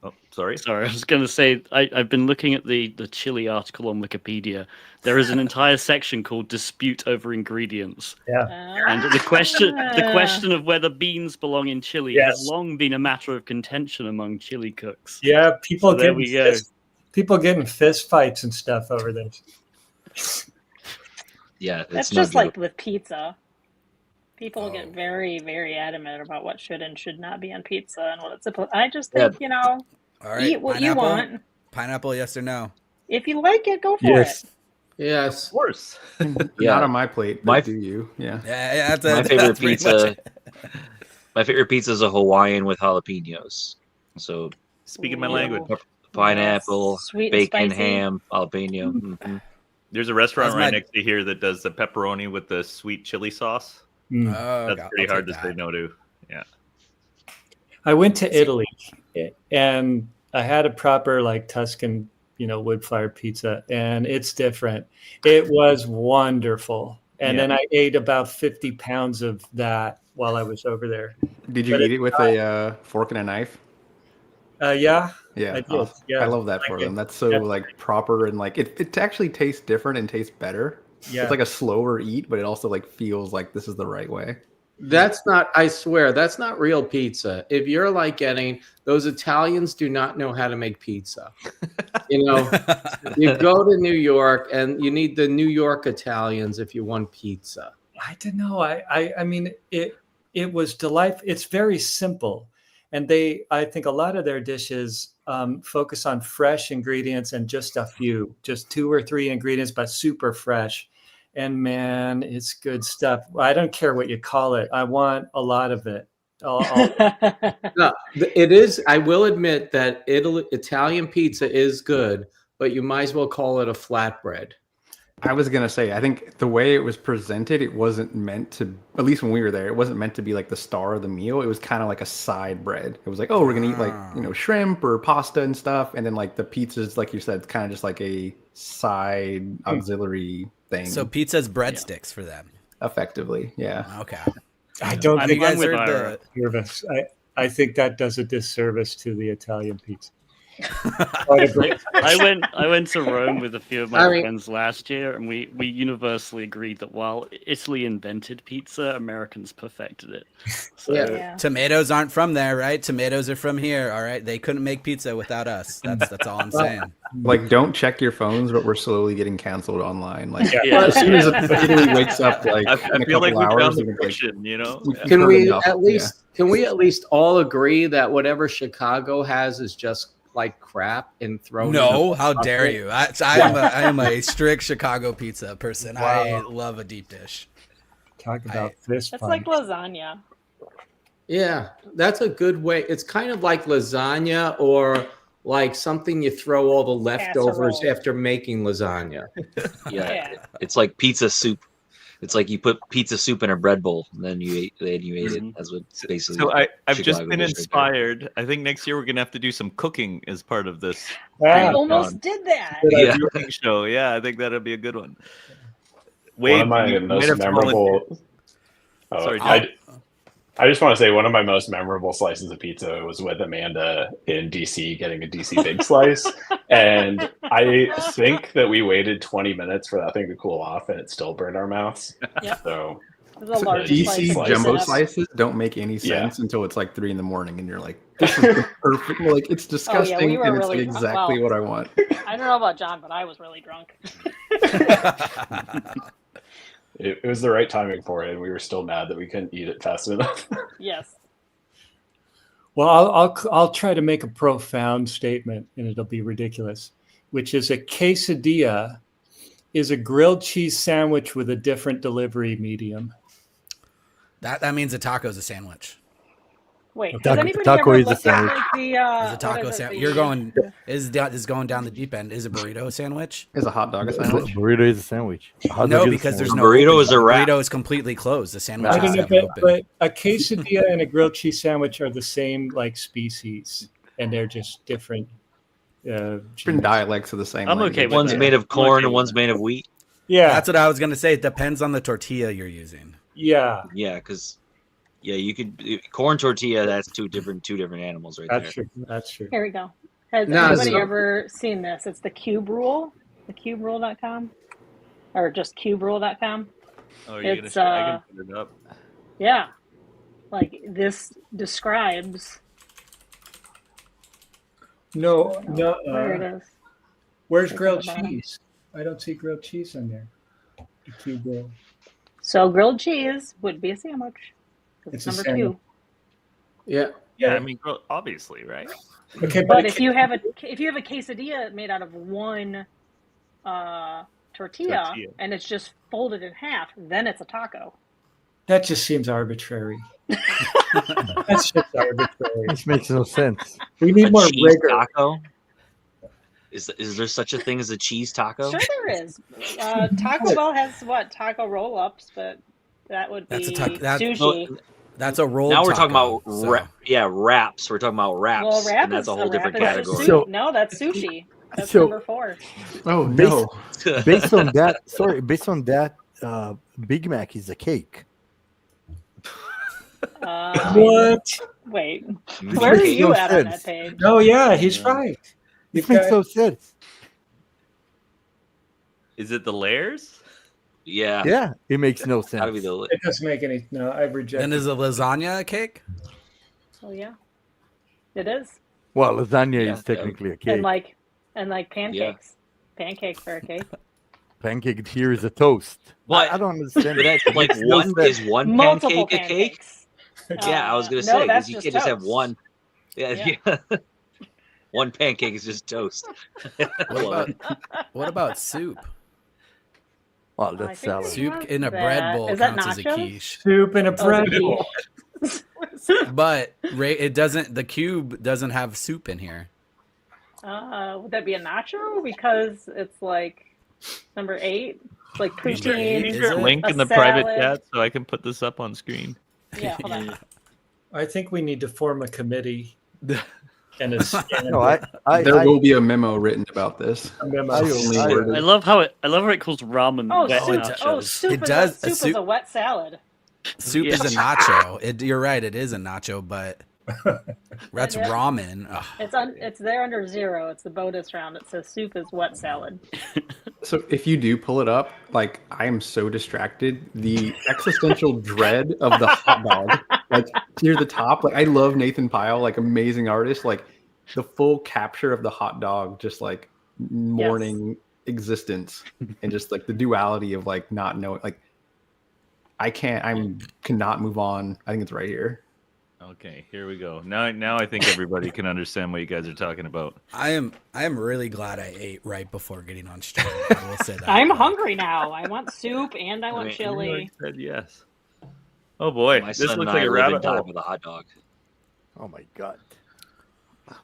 Oh, sorry. I was going to say I've been looking at the chili article on Wikipedia. There is an entire section called "Dispute over Ingredients." Yeah. And the question of whether beans belong in chili has long been a matter of contention among chili cooks. Yeah, people getting fist fights and stuff over this. Yeah, that's just like with pizza. People get very, very adamant about what should and should not be on pizza and what it's supposed. I just think All right, eat what you want. Pineapple, yes or no? If you like it, go for it. Yes, of course. Not on my plate, but do you? Yeah. My favorite pizza. My favorite pizza is a Hawaiian with jalapenos. So speaking my language, pineapple, Sweet bacon, and spicy. ham, jalapeno. Mm-hmm. There's a restaurant right next to here that does the pepperoni with the sweet chili sauce. That's pretty hard to say no to. Yeah. I went to Italy and I had a proper like Tuscan, wood-fired pizza, and it's different. It was wonderful. And then I ate about 50 pounds of that while I was over there. Did you eat it with a fork and a knife? Yeah. Yeah, I did. Yeah. I love that for them. That's so like proper and like it actually tastes different and tastes better. Yeah. It's like a slower eat, but it also like feels like this is the right way. That's not, I swear, that's not real pizza. If you're like getting, those Italians do not know how to make pizza. You go to New York and you need the New York Italians if you want pizza. I don't know. I mean, it was delightful. It's very simple, and I think a lot of their dishes focus on fresh ingredients and just a few, just 2 or 3 ingredients, but super fresh. And man, it's good stuff. I don't care what you call it. I want a lot of it. No, it is. I will admit that Italian pizza is good, but you might as well call it a flatbread. I was gonna say, I think the way it was presented, it wasn't meant to. At least when we were there, it wasn't meant to be like the star of the meal. It was kind of like a side bread. It was like, oh, we're gonna eat like shrimp or pasta and stuff, and then like the pizza's, like you said, it's kind of just like a side auxiliary thing. So pizza's breadsticks for them, effectively. Yeah. Okay. I don't think you guys with heard the service. I think that does a disservice to the Italian pizza. I went to Rome with a few of my friends last year, and we universally agreed that while Italy invented pizza, Americans perfected it. So, Tomatoes aren't from there, right? Tomatoes are from here. All right, they couldn't make pizza without us. That's all I'm saying. Like, don't check your phones, but we're slowly getting canceled online. Like, as soon as Italy wakes up, like in a couple hours, you know. Can we at least all agree that whatever Chicago has is just like crap and throw? No, how dare you? I am a strict Chicago pizza person. Wow. I love a deep dish. Talk about this. That's like lasagna. Yeah, that's a good way. It's kind of like lasagna, or like something you throw all the leftovers after making lasagna. Yeah, it's like pizza soup. It's like you put pizza soup in a bread bowl, and then you ate it. That's what basically. So I've just been inspired. I think next year we're gonna have to do some cooking as part of this. I almost did that. Cooking show. Yeah, I think that'll be a good one. One of my most memorable. Sorry, I just want to say one of my most memorable slices of pizza was with Amanda in DC getting a DC Big Slice. And I think that we waited 20 minutes for that thing to cool off, and it still burned our mouths. Yep. So DC jumbo slices don't make any sense until it's like 3 a.m. and you're like, this is the perfect, like, it's disgusting and it's like exactly what I want. I don't know about John, but I was really drunk. It was the right timing for it, and we were still mad that we couldn't eat it fast enough. Yes. Well, I'll try to make a profound statement, and it'll be ridiculous, which is a quesadilla is a grilled cheese sandwich with a different delivery medium. That means a taco is a sandwich. Wait, has anybody ever looked at like the it's a taco sandwich. You're going is going down the deep end. Is a burrito a sandwich? Is a hot dog a sandwich? Burrito is a sandwich. No, because there's no burrito is a wrap. Burrito is completely closed. The sandwich I is don't know, open. but a quesadilla and a grilled cheese sandwich are the same like species, and they're just different. Different dialects of the same. I'm okay. One's made of corn and one's made of wheat. Yeah, that's what I was gonna say. It depends on the tortilla you're using. Yeah, because. Yeah, you could corn tortilla. That's two different animals, right there. True. That's true. Here we go. Has anybody ever seen this? It's the Cube Rule, thecuberule.com, or just cuberule.com. Oh, you're gonna I can put it up. Yeah, like this describes. No. There it is. Where's grilled cheese? I don't see grilled cheese on there. The Cube Rule. So grilled cheese would be a sandwich. It's number sandwich. 2. Yeah. I mean, obviously, right? Okay, but if you have a quesadilla made out of one tortilla and it's just folded in half, then it's a taco. That just seems arbitrary. That's just arbitrary. This makes no sense. We need more rigor. Taco? Is there such a thing as a cheese taco? Sure, there is. Taco Bell has taco roll-ups, but that would be sushi. That's a roll. Now we're talking about wraps. We're talking about wraps. Well, wrap and that's a whole different wrap category. No, that's sushi. That's number 4. Oh no! Based on that, Big Mac is a cake. What? Wait, where are you at on that page? Oh yeah, he's right. It makes no sense. Is it the layers? Yeah. Yeah, it makes no sense. It doesn't make any. No, I reject. And is a lasagna a cake? Oh yeah, it is. Well, lasagna is technically a cake. And like pancakes. Pancakes are a cake. Pancake here is a toast. What? I don't understand. That's like one Multiple pancake a cake? Yeah, I was gonna no, say that's because you just can't just have toast. one. Yeah. One pancake is just toast. What about soup? Well, that's salad. Soup in a bread bowl Is that counts as a nachos? quiche. Soup in a bread bowl. But it doesn't. The cube doesn't have soup in here. Would that be a nacho? Because it's like number 8. It's like Can poutine. you share a link a in the private salad. chat so I can put this up on screen? Yeah, hold on. I think we need to form a committee. And a there will be a memo written about this. A memo. I love how it calls ramen wet soup. nachos. Oh, soup. It does. Soup is a wet salad. Soup is a nacho. You're right. It is a nacho, but that's ramen. Ugh. It's there under 0. It's the bonus round. It says soup is wet salad. So if you do pull it up, like I am so distracted. The existential dread of the hot dog, like near the top. Like I love Nathan Pyle, like amazing artist. Like the full capture of the hot dog, just like mourning existence, and just like the duality of like not knowing. Like I cannot move on. I think it's right here. Okay, here we go. Now I think everybody can understand what you guys are talking about. I am really glad I ate right before getting on stream. I will say that. I'm hungry now. I want soup and I want chili. Said yes. Oh boy, My this son looks and like I a live in rabbit time hole. with a hot dog. Oh my god.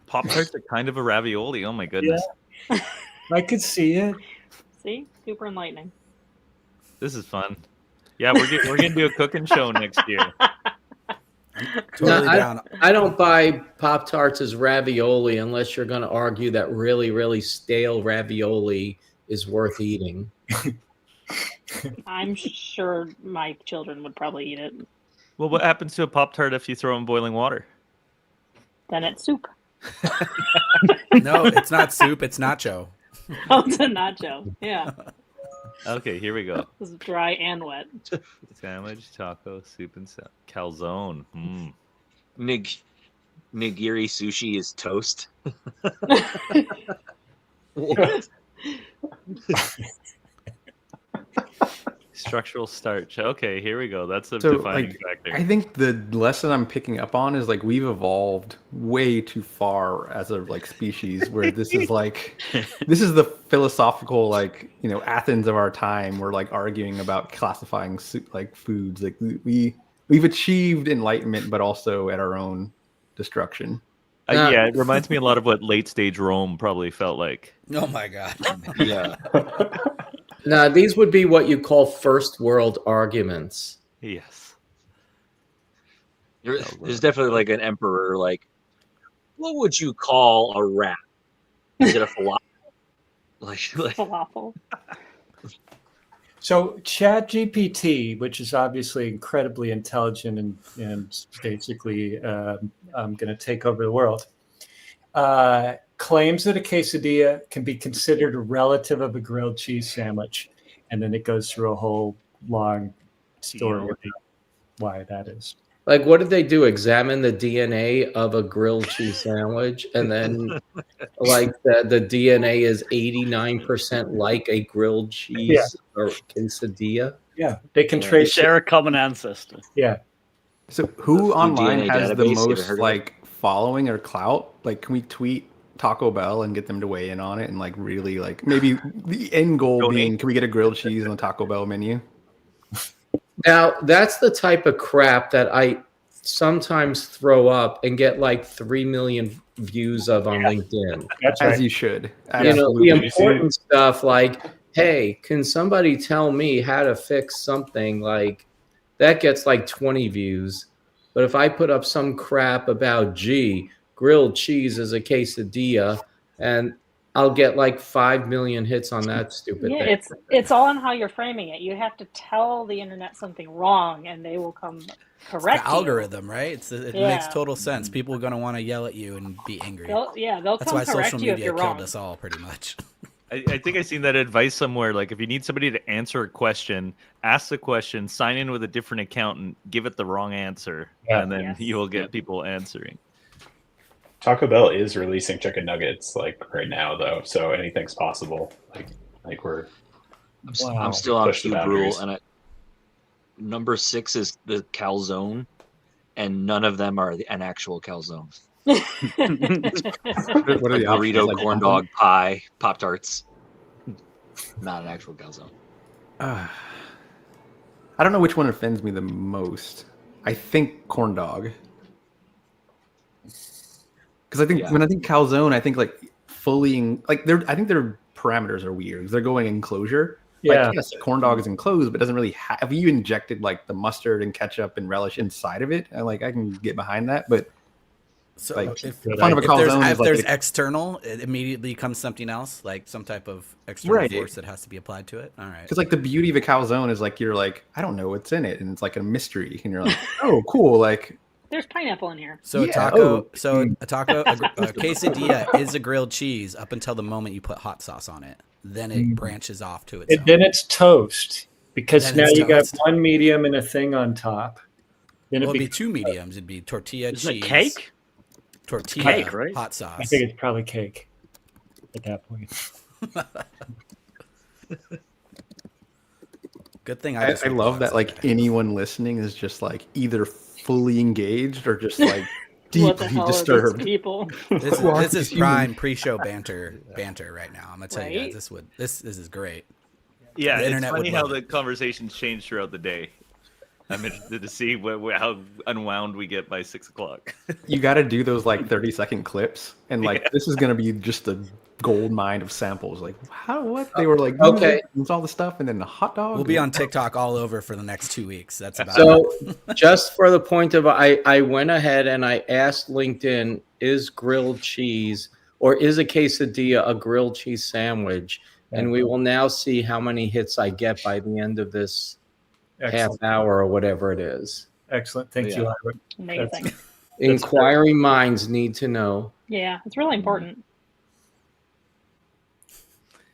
Pop-Tarts are kind of a ravioli. Oh my goodness. Yeah. I could see it. See? Super enlightening. This is fun. Yeah, we're gonna do a cooking show next year. Totally No, down. I don't buy Pop Tarts as ravioli unless you're going to argue that really, really stale ravioli is worth eating. I'm sure my children would probably eat it. Well, what happens to a Pop-Tart if you throw in boiling water? Then it's soup. No, it's not soup. It's nacho. Oh, it's a nacho. Yeah. Okay, here we go. This is dry and wet. Sandwich, taco, soup, and calzone. Nigiri sushi is toast. What? Structural starch. Okay, here we go. That's the defining factor. I think the lesson I'm picking up on is like we've evolved way too far as a like species where this is like this is the philosophical like Athens of our time. We're like arguing about classifying like foods. Like we've achieved enlightenment, but also at our own destruction. Yeah, it reminds me a lot of what late stage Rome probably felt like. Oh my god. Yeah. Now, these would be what you call first world arguments. Yes. There's definitely like an emperor, like, what would you call a rat? Is it a falafel? like falafel. So ChatGPT, which is obviously incredibly intelligent and basically going to take over the world, claims that a quesadilla can be considered a relative of a grilled cheese sandwich. And then it goes through a whole long story about why that is. Like, what did they do? Examine the DNA of a grilled cheese sandwich, and then, like, the DNA is 89% like a grilled cheese or quesadilla. Yeah, they can trace. Share a common ancestor. Yeah. So, who online DNA has the database, you ever most heard of like following or clout? Like, can we tweet Taco Bell and get them to weigh in on it, and like really like maybe the end goal being, can we get a grilled cheese on the Taco Bell menu? Now, that's the type of crap that I sometimes throw up and get like 3 million views of on LinkedIn. That's as you should. The important stuff like, hey, can somebody tell me how to fix something? Like, that gets like 20 views. But if I put up some crap about, grilled cheese is a quesadilla, and I'll get like 5 million hits on that stupid thing. It's all on how you're framing it. You have to tell the internet something wrong, and they will come correct the you. algorithm, right? It makes total sense. People are going to want to yell at you and be angry. They'll That's come why correct social you if media you're killed wrong. us all, pretty much. I think I've seen that advice somewhere. Like, if you need somebody to answer a question, ask the question, sign in with a different account, and give it the wrong answer, and then you will get people answering. Taco Bell is releasing chicken nuggets like right now, though, so anything's possible. Like we're I'm still on Push the cube rule, boundaries. and number 6 is the calzone, and none of them are an actual calzone. What are the options? Burrito, Like corn dumpling? dog, pie, Pop Tarts. Not an actual calzone. I don't know which one offends me the most. I think corn dog. Because I think when I think calzone, I think like fully I think their parameters are weird. They're going enclosure. Yeah. Like, yes, a corn dog is enclosed, but doesn't really have you injected like the mustard and ketchup and relish inside of it. I can get behind that, but So like if the fun of a calzone is like there's external, it immediately becomes something else, like some type of external force that has to be applied to it. All right. Because like the beauty of a calzone is like you're like, I don't know what's in it, and it's like a mystery, and you're like, oh, cool, like. There's pineapple in here. So a quesadilla is a grilled cheese up until the moment you put hot sauce on it. Then it branches off to its own. Then it's toast because Then now it's you got toast. one medium and a thing on top. Then It'd be 2 mediums. It'd be tortilla, Isn't cheese, it cake? tortilla, Cake, right? hot sauce. I think it's probably cake at that point. Good thing I love that like anyone listening is just like either fully engaged or just like What the deeply hell are these disturbed. people? This is prime pre-show banter right now. I'm gonna tell you Right? guys, this is great. Yeah, The it's internet funny would how love the it. conversations change throughout the day. I'm interested to see how unwound we get by 6 o'clock. You got to do those like 30-second clips, and like this is gonna be just a gold mine of samples. Like what they were like, Okay. it's all the stuff, and then the hot dog. We'll be on TikTok all over for the next 2 weeks. That's about So, it. just for the point of, I went ahead and I asked LinkedIn, is grilled cheese or is a quesadilla a grilled cheese sandwich? And we will now see how many hits I get by the end of this half hour or whatever it is. Excellent. Thank you, Ira. Amazing. Inquiring minds need to know. Yeah, it's really important.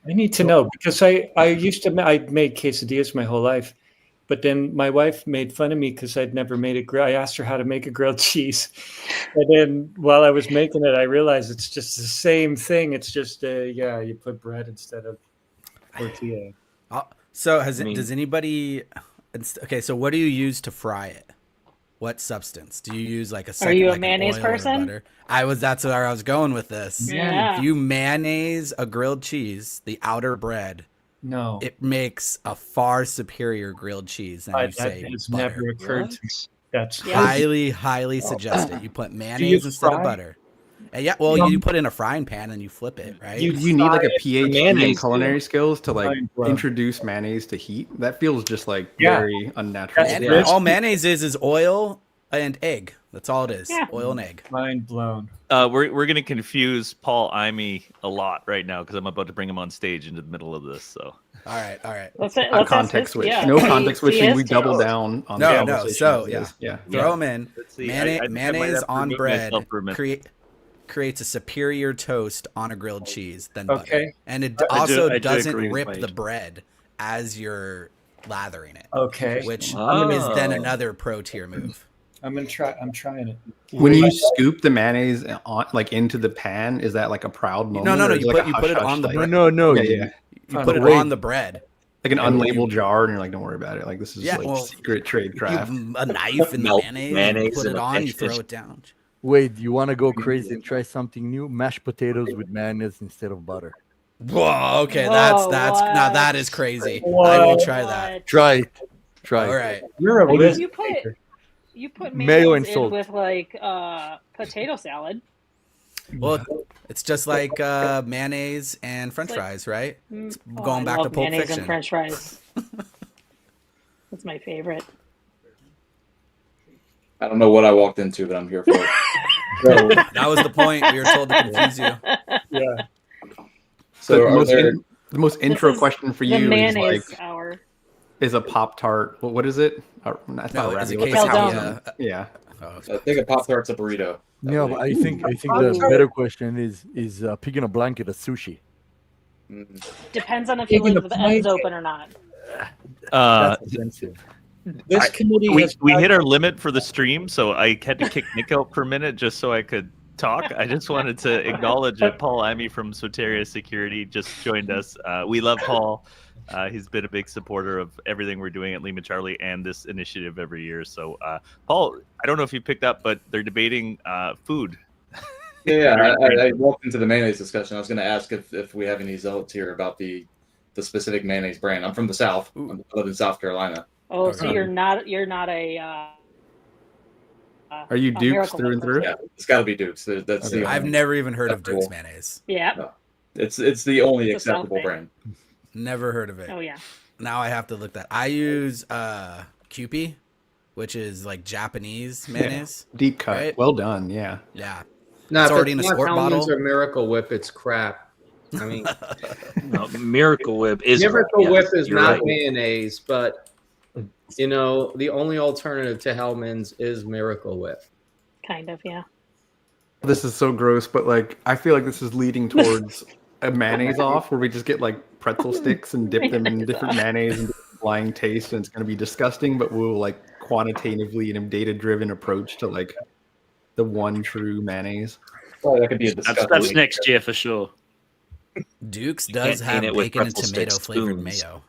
I need to know because I made quesadillas my whole life, but then my wife made fun of me because I'd never made a grill. I asked her how to make a grilled cheese, and then while I was making it, I realized it's just the same thing. It's just you put bread instead of tortilla. So does anybody? Okay, so what do you use to fry it? What substance do you use? Like Are you a an mayonnaise oil or person? butter? That's where I was going with this. Yeah. If you mayonnaise a grilled cheese, the outer bread, no, it makes a far superior grilled cheese than you that say has butter. never occurred to me. That's highly suggested. You put mayonnaise instead of butter. And you put in a frying pan and you flip it, right? You need like a PhD in mayonnaise, culinary skills to like Mind-blown. introduce mayonnaise to heat. That feels just like very unnatural. All mayonnaise is oil and egg. That's all it is. Yeah. Oil and egg. Mind blown. We're going to confuse Paul Imey a lot right now because I'm about to bring him on stage into the middle of this. So All right. Let's context switch. yeah. No context See switching. his We double taste. down on No. the conversation So as is. throw them in. Let's see. I think I might Mayonnaise have to on remove bread myself for a minute. creates a superior toast on a grilled cheese than butter. Okay. And it I also do doesn't agree with rip Wade. the bread as you're lathering it. Okay. Which Oh. is then another pro tier move. I'm trying it. When you scoop the mayonnaise on like into the pan, is that like a proud moment? No. or You is it like put a it hush-hush, on the like- bread. No. Yeah. You put it on the bread. Like an unlabeled jar, and you're like, don't worry about it. Like this is secret trade You craft. have a knife and the Melt mayonnaise, mayonnaise you put in it the on, you fish. throw it down. Wait, you want to go crazy and try something new? Mashed potatoes with mayonnaise instead of butter. Whoa, okay, Whoa, now what? that is crazy. What? I will try that. Try it. Try All it. right. You're a risk You put taker. Mayo and mayonnaise in salt. with like potato salad. Well, it's just like mayonnaise and French fries, right? It's going back I to love Pulp mayonnaise Fiction. and French fries. That's my favorite. I don't know what I walked into, but I'm here for it. So, That was the point. We were told to confuse you. Yeah. so the most intro is question for The you is mayonnaise like, hour. is a Pop-Tart. What is it? That's No, not it's a ravioli. quesadilla. Yeah. I think a Pop-Tart's a burrito. No, but I think the better question is pig in a blanket a sushi. Depends on if you leave the ends open or not. That's offensive. This committee we has hit our limit for the stream, so I had to kick Nick out for a minute just so I could talk, I just wanted to acknowledge that Paul Amy from Soteria Security just joined us. We love Paul. He's been a big supporter of everything we're doing at Lima Charlie and this initiative every year. So, Paul, I don't know if you picked up, but they're debating food. Yeah, I walked into the mayonnaise discussion. I was going to ask if we have any zealots here about the specific mayonnaise brand. I'm from the South. I live in South Carolina. Oh, so you're not a. Are you Dukes through and through? Yeah, it's got to be Dukes. That's the. I've never even heard of Dukes mayonnaise. Yeah. No. It's the only It's a South acceptable thing. brand. Never heard of it. Oh yeah. Now I have to look that. I use Kewpie, which is like Japanese mayonnaise. Deep cut. Right? Well done. Yeah. Yeah. No, It's if already in a not squirt Hellmann's bottle. or Miracle Whip, it's crap. I mean, No, Miracle Whip is Miracle yeah, Whip is you're not right. mayonnaise, but you know, the only alternative to Hellmann's is Miracle Whip. Kind of, yeah. This is so gross, but like I feel like this is leading towards a mayonnaise off where we just get like pretzel sticks and dip them in different mayonnaise and flying taste, and it's going to be disgusting, but we'll like quantitatively and data-driven approach to like the one true mayonnaise. Well, that could be a disgusting. That's next year for sure. Dukes You does can't have paint it with bacon and pretzel tomato sticks, flavored spoons. mayo.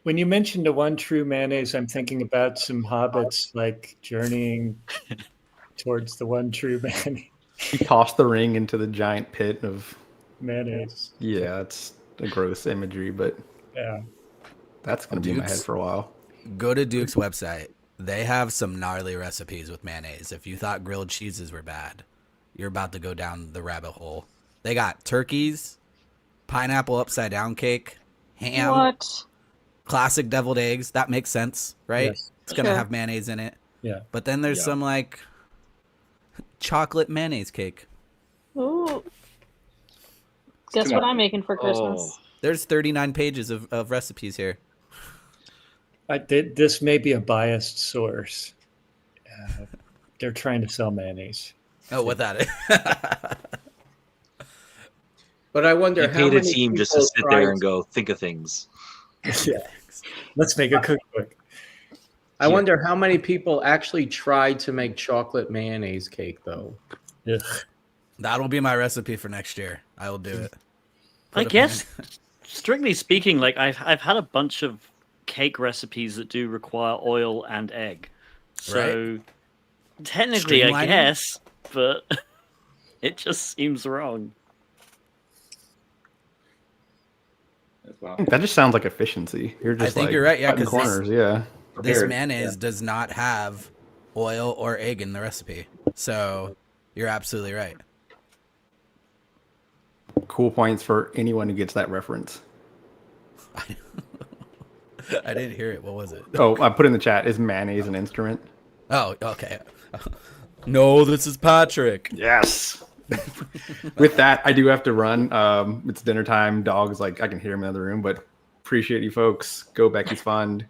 When you mentioned the one true mayonnaise, I'm thinking about some hobbits like journeying towards the one true mayonnaise. He tossed the ring into the giant pit of Mayonnaise. Yeah, it's a gross imagery, but Yeah. that's going to be in my head Dukes. for a while. Go to Duke's website. They have some gnarly recipes with mayonnaise. If you thought grilled cheeses were bad, you're about to go down the rabbit hole. They got turkeys, pineapple upside down cake, ham, What? classic deviled eggs. That makes sense, right? Yes. It's going to Sure. have mayonnaise in it. Yeah. But then there's Yeah. some like chocolate mayonnaise cake. Ooh. Guess too what much. I'm making for Christmas? Oh. There's 39 pages of recipes here. This may be a biased source. They're trying to sell mayonnaise. Oh, what that is. But I wonder You how paid a many team just to people sit tried- there and go think of things. Yeah. Let's make a cookbook. I wonder how many people actually tried to make chocolate mayonnaise cake, though. Ugh. That'll be my recipe for next year. I will do it. I Put a guess, strictly speaking, like I've had a bunch of cake recipes that do require oil and egg. So technically, I Streamlining? guess, but it just seems wrong. Wow. That just sounds like efficiency. You're just I think like you're right, yeah, cutting 'cause this- corners. Yeah. This Prepared, mayonnaise does not have oil or egg in the recipe. So you're absolutely right. Cool points for anyone who gets that reference. I didn't hear it. What was it? Oh, I put in the chat. Is mayonnaise an instrument? Oh, okay. No, this is Patrick. Yes. With that, I do have to run. It's dinner time. Dogs, like I can hear them in the other room, but appreciate you folks. Go Becky's Fund.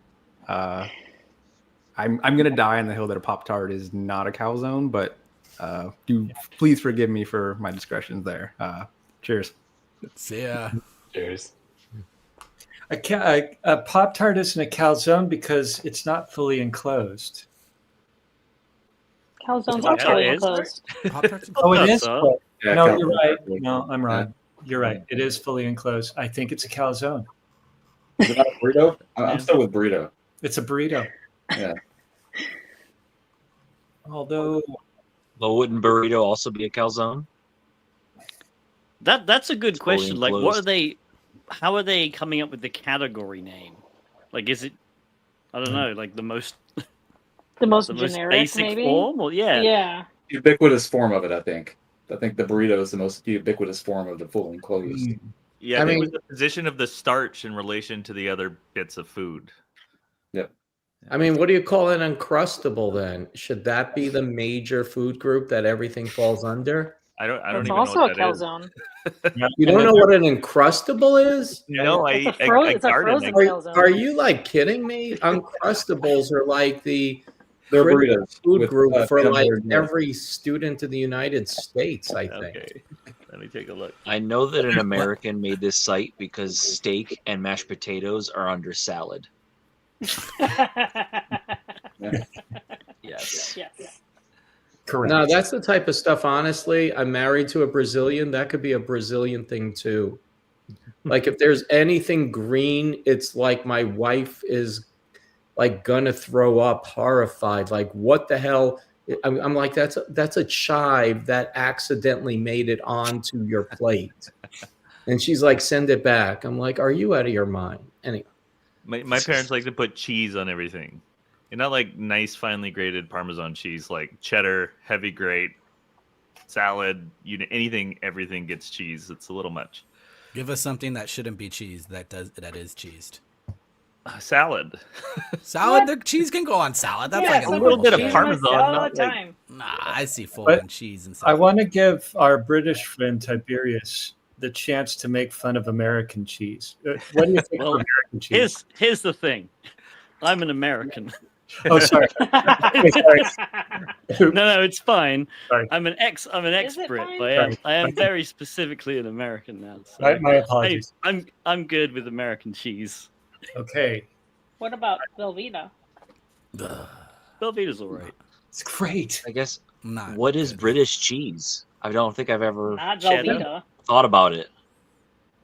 I'm gonna die on the hill that a Pop-Tart is not a calzone, but do please forgive me for my discretions there. Cheers. See ya. Cheers. A Pop-Tart isn't a calzone because it's not fully enclosed. Calzones Yeah, are fully it is. enclosed. Oh, it is? So. Yeah, No, calzone. you're right. No, I'm wrong. You're right. It is fully enclosed. I think it's a calzone. Is it not a burrito? I'm still with burrito. It's a burrito. Yeah. Although But wouldn't burrito also be a calzone? That's a good Fully question. Like, what enclosed. are they? How are they coming up with the category name? Like, is it? I don't know. Like the most The most the most generic, basic maybe. form, or yeah. Yeah. Ubiquitous form of it, I think. I think the burrito is the most ubiquitous form of the full enclosed. Yeah, I I think mean- it was the position of the starch in relation to the other bits of food. Yep. I mean, what do you call an uncrustable then? Should that be the major food group that everything falls under? I don't It's even know also a what that is. calzone. You don't know what an uncrustable is? No, It's I it's a garden. frozen Are, calzone. are you like kidding me? Uncrustables are like the They're critical burritos food with, group for peanut like butter and milk. every student in the United States, I think. Okay, let me take a look. I know that an American made this site because steak and mashed potatoes are under salad. Yes. Yes. Correct. No, that's the type of stuff, honestly. I'm married to a Brazilian. That could be a Brazilian thing too. Like if there's anything green, it's like my wife is like gonna throw up, horrified. Like what the hell? I'm like, that's a chive that accidentally made it onto your plate. And she's like, send it back. I'm like, are you out of your mind? Anyway. My parents like to put cheese on everything. And not like nice, finely grated Parmesan cheese, like cheddar, heavy grate, salad, anything, everything gets cheese. It's a little much. Give us something that shouldn't be cheese that is cheesed. Salad. Salad? The cheese can go on salad. That's like a little bit of Parmesan. All the time. Nah, I see full-on cheese and I salad. want to give our British friend Tiberius the chance to make fun of American cheese. What do you think of American cheese? Here's the thing. I'm an American. Oh, sorry. No, it's fine. Sorry. I'm an ex-Brit, but I am very specifically an American now. So My apologies. I'm good with American cheese. Okay. What about Velveeta? Velveeta's all right. It's great. I guess. What is British cheese? I don't think I've ever Not Velveeta. thought about it.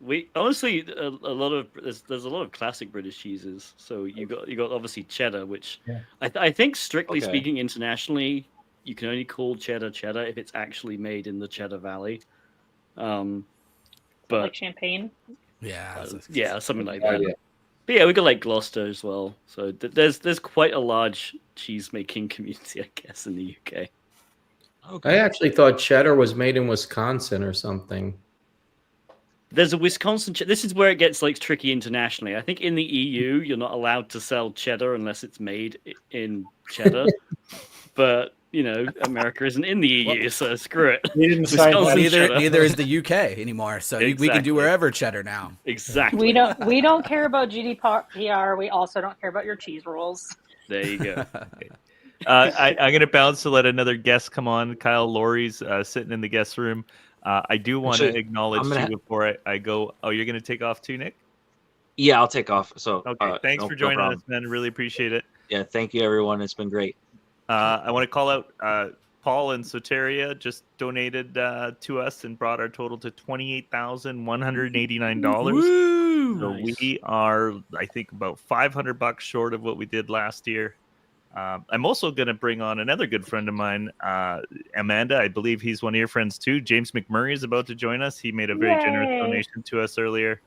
We honestly there's a lot of classic British cheeses. So you got obviously cheddar, which I think strictly speaking internationally, you can only call cheddar if it's actually made in the Cheddar Valley. But like champagne. Yeah, something like that. But yeah, we got like Gloucester as well. So there's quite a large cheese making community, I guess, in the UK. I actually thought cheddar was made in Wisconsin or something. There's a Wisconsin. This is where it gets like tricky internationally. I think in the EU, you're not allowed to sell cheddar unless it's made in cheddar. But America isn't in the EU, so screw it. Neither is the UK anymore. So we can do wherever cheddar now. Exactly. We don't care about GDPR. We also don't care about your cheese rules. There you go. I'm going to bounce to let another guest come on. Kyle Laurie's sitting in the guest room. I do want to acknowledge you before I go. Oh, you're going to take off too, Nick? Yeah, I'll take off. So okay, thanks for joining us, man. Really appreciate it. Yeah, thank you, everyone. It's been great. I want to call out Paul and Soteria just donated to us and brought our total to $28,189. So we are, I think, about $500 short of what we did last year. I'm also going to bring on another good friend of mine, Amanda. I believe he's one of your friends too. James McMurray is about to join us. He made a very generous donation to us earlier.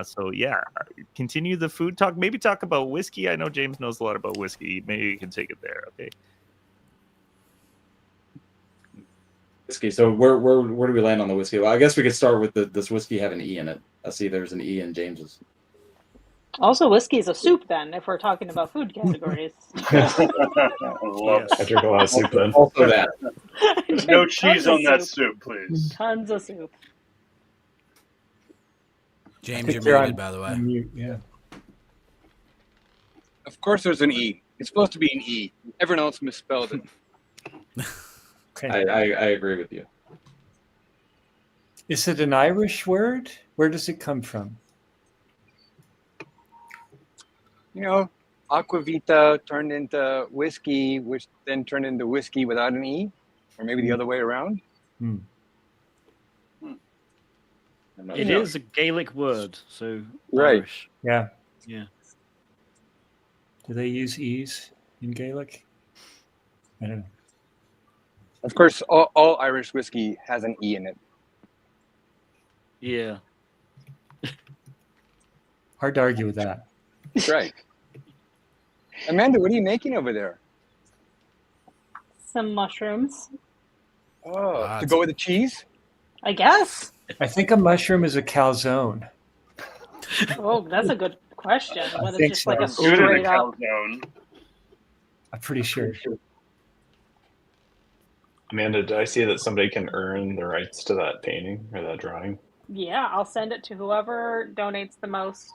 So yeah, continue the food talk. Maybe talk about whiskey. I know James knows a lot about whiskey. Maybe you can take it there. Okay. Whiskey. So where do we land on the whiskey? Well, I guess we could start with this whiskey having an E in it. I see there's an E in James's. Also, whiskey is a soup then, if we're talking about food categories. I drink a lot of soup then. Also that. No cheese on that soup, please. Tons of soup. James, you're muted, by the way. Yeah. Of course there's an E. It's supposed to be an E. Everyone else misspelled it. I agree with you. Is it an Irish word? Where does it come from? Aquavita turned into whiskey, which then turned into whiskey without an E, or maybe the other way around. It is a Gaelic word, so right. Irish. Yeah. Yeah. Do they use E's in Gaelic? I don't know. Of course, all Irish whiskey has an E in it. Yeah. Hard to argue with that. That's right. Amanda, what are you making over there? Some mushrooms. Oh, to go with the cheese? I guess. I think a mushroom is a calzone. Oh, that's a good question. Whether think it's just so. like a Good in straight a up. calzone. I'm pretty sure. Amanda, did I see that somebody can earn the rights to that painting or that drawing? Yeah, I'll send it to whoever donates the most.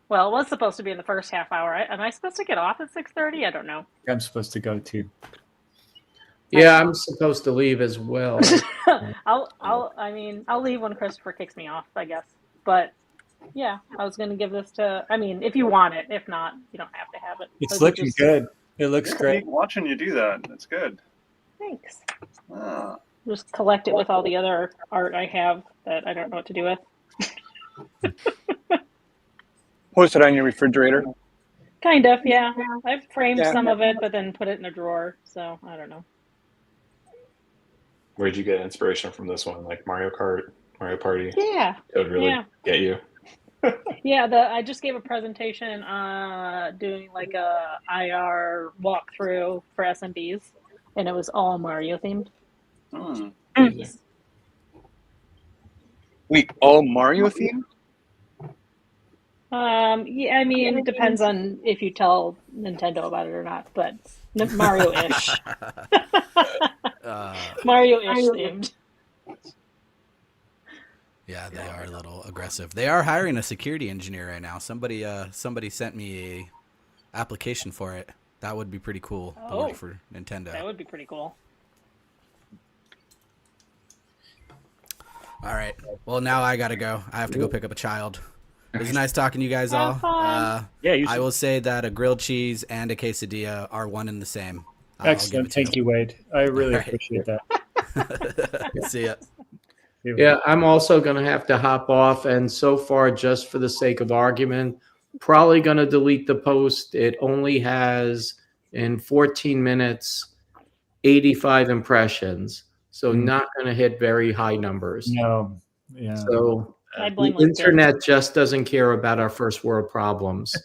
Well, it was supposed to be in the first half hour. Am I supposed to get off at 6:30? I don't know. I'm supposed to go too. Yeah, I'm supposed to leave as well. I'll leave when Christopher kicks me off, I guess. But yeah, I was going to give this to, if you want it. If not, you don't have to have it. It's looking good. It looks great. Watching you do that. That's good. Thanks. Ah. Just collect it with all the other art I have that I don't know what to do with. Post it on your refrigerator. Kind of, yeah. I've framed Yeah. some of it, but then put it in a drawer. So I don't know. Where'd you get inspiration from this one? Like Mario Kart, Mario Party? Yeah. It would really get you. Yeah, I just gave a presentation doing like a IR walkthrough for SMBs, and it was all Mario themed. Wait, all Mario themed? Yeah, I mean, it depends on if you tell Nintendo about it or not, but Mario-ish. Mario-ish themed. Yeah, they are a little aggressive. They are hiring a security engineer right now. Somebody sent me a application for it. That would be pretty cool to work for Nintendo. That would be pretty cool. All right. Well, now I gotta go. I have to go pick up a child. It was nice talking to you guys all. I will say that a grilled cheese and a quesadilla are one and the same. Excellent. Thank you, Wade. I really appreciate that. See ya. Yeah, I'm also going to have to hop off. And so far, just for the sake of argument, probably going to delete the post. It only has, in 14 minutes, 85 impressions. So not going to hit very high numbers. No. Yeah. So the internet just doesn't care about our first world problems.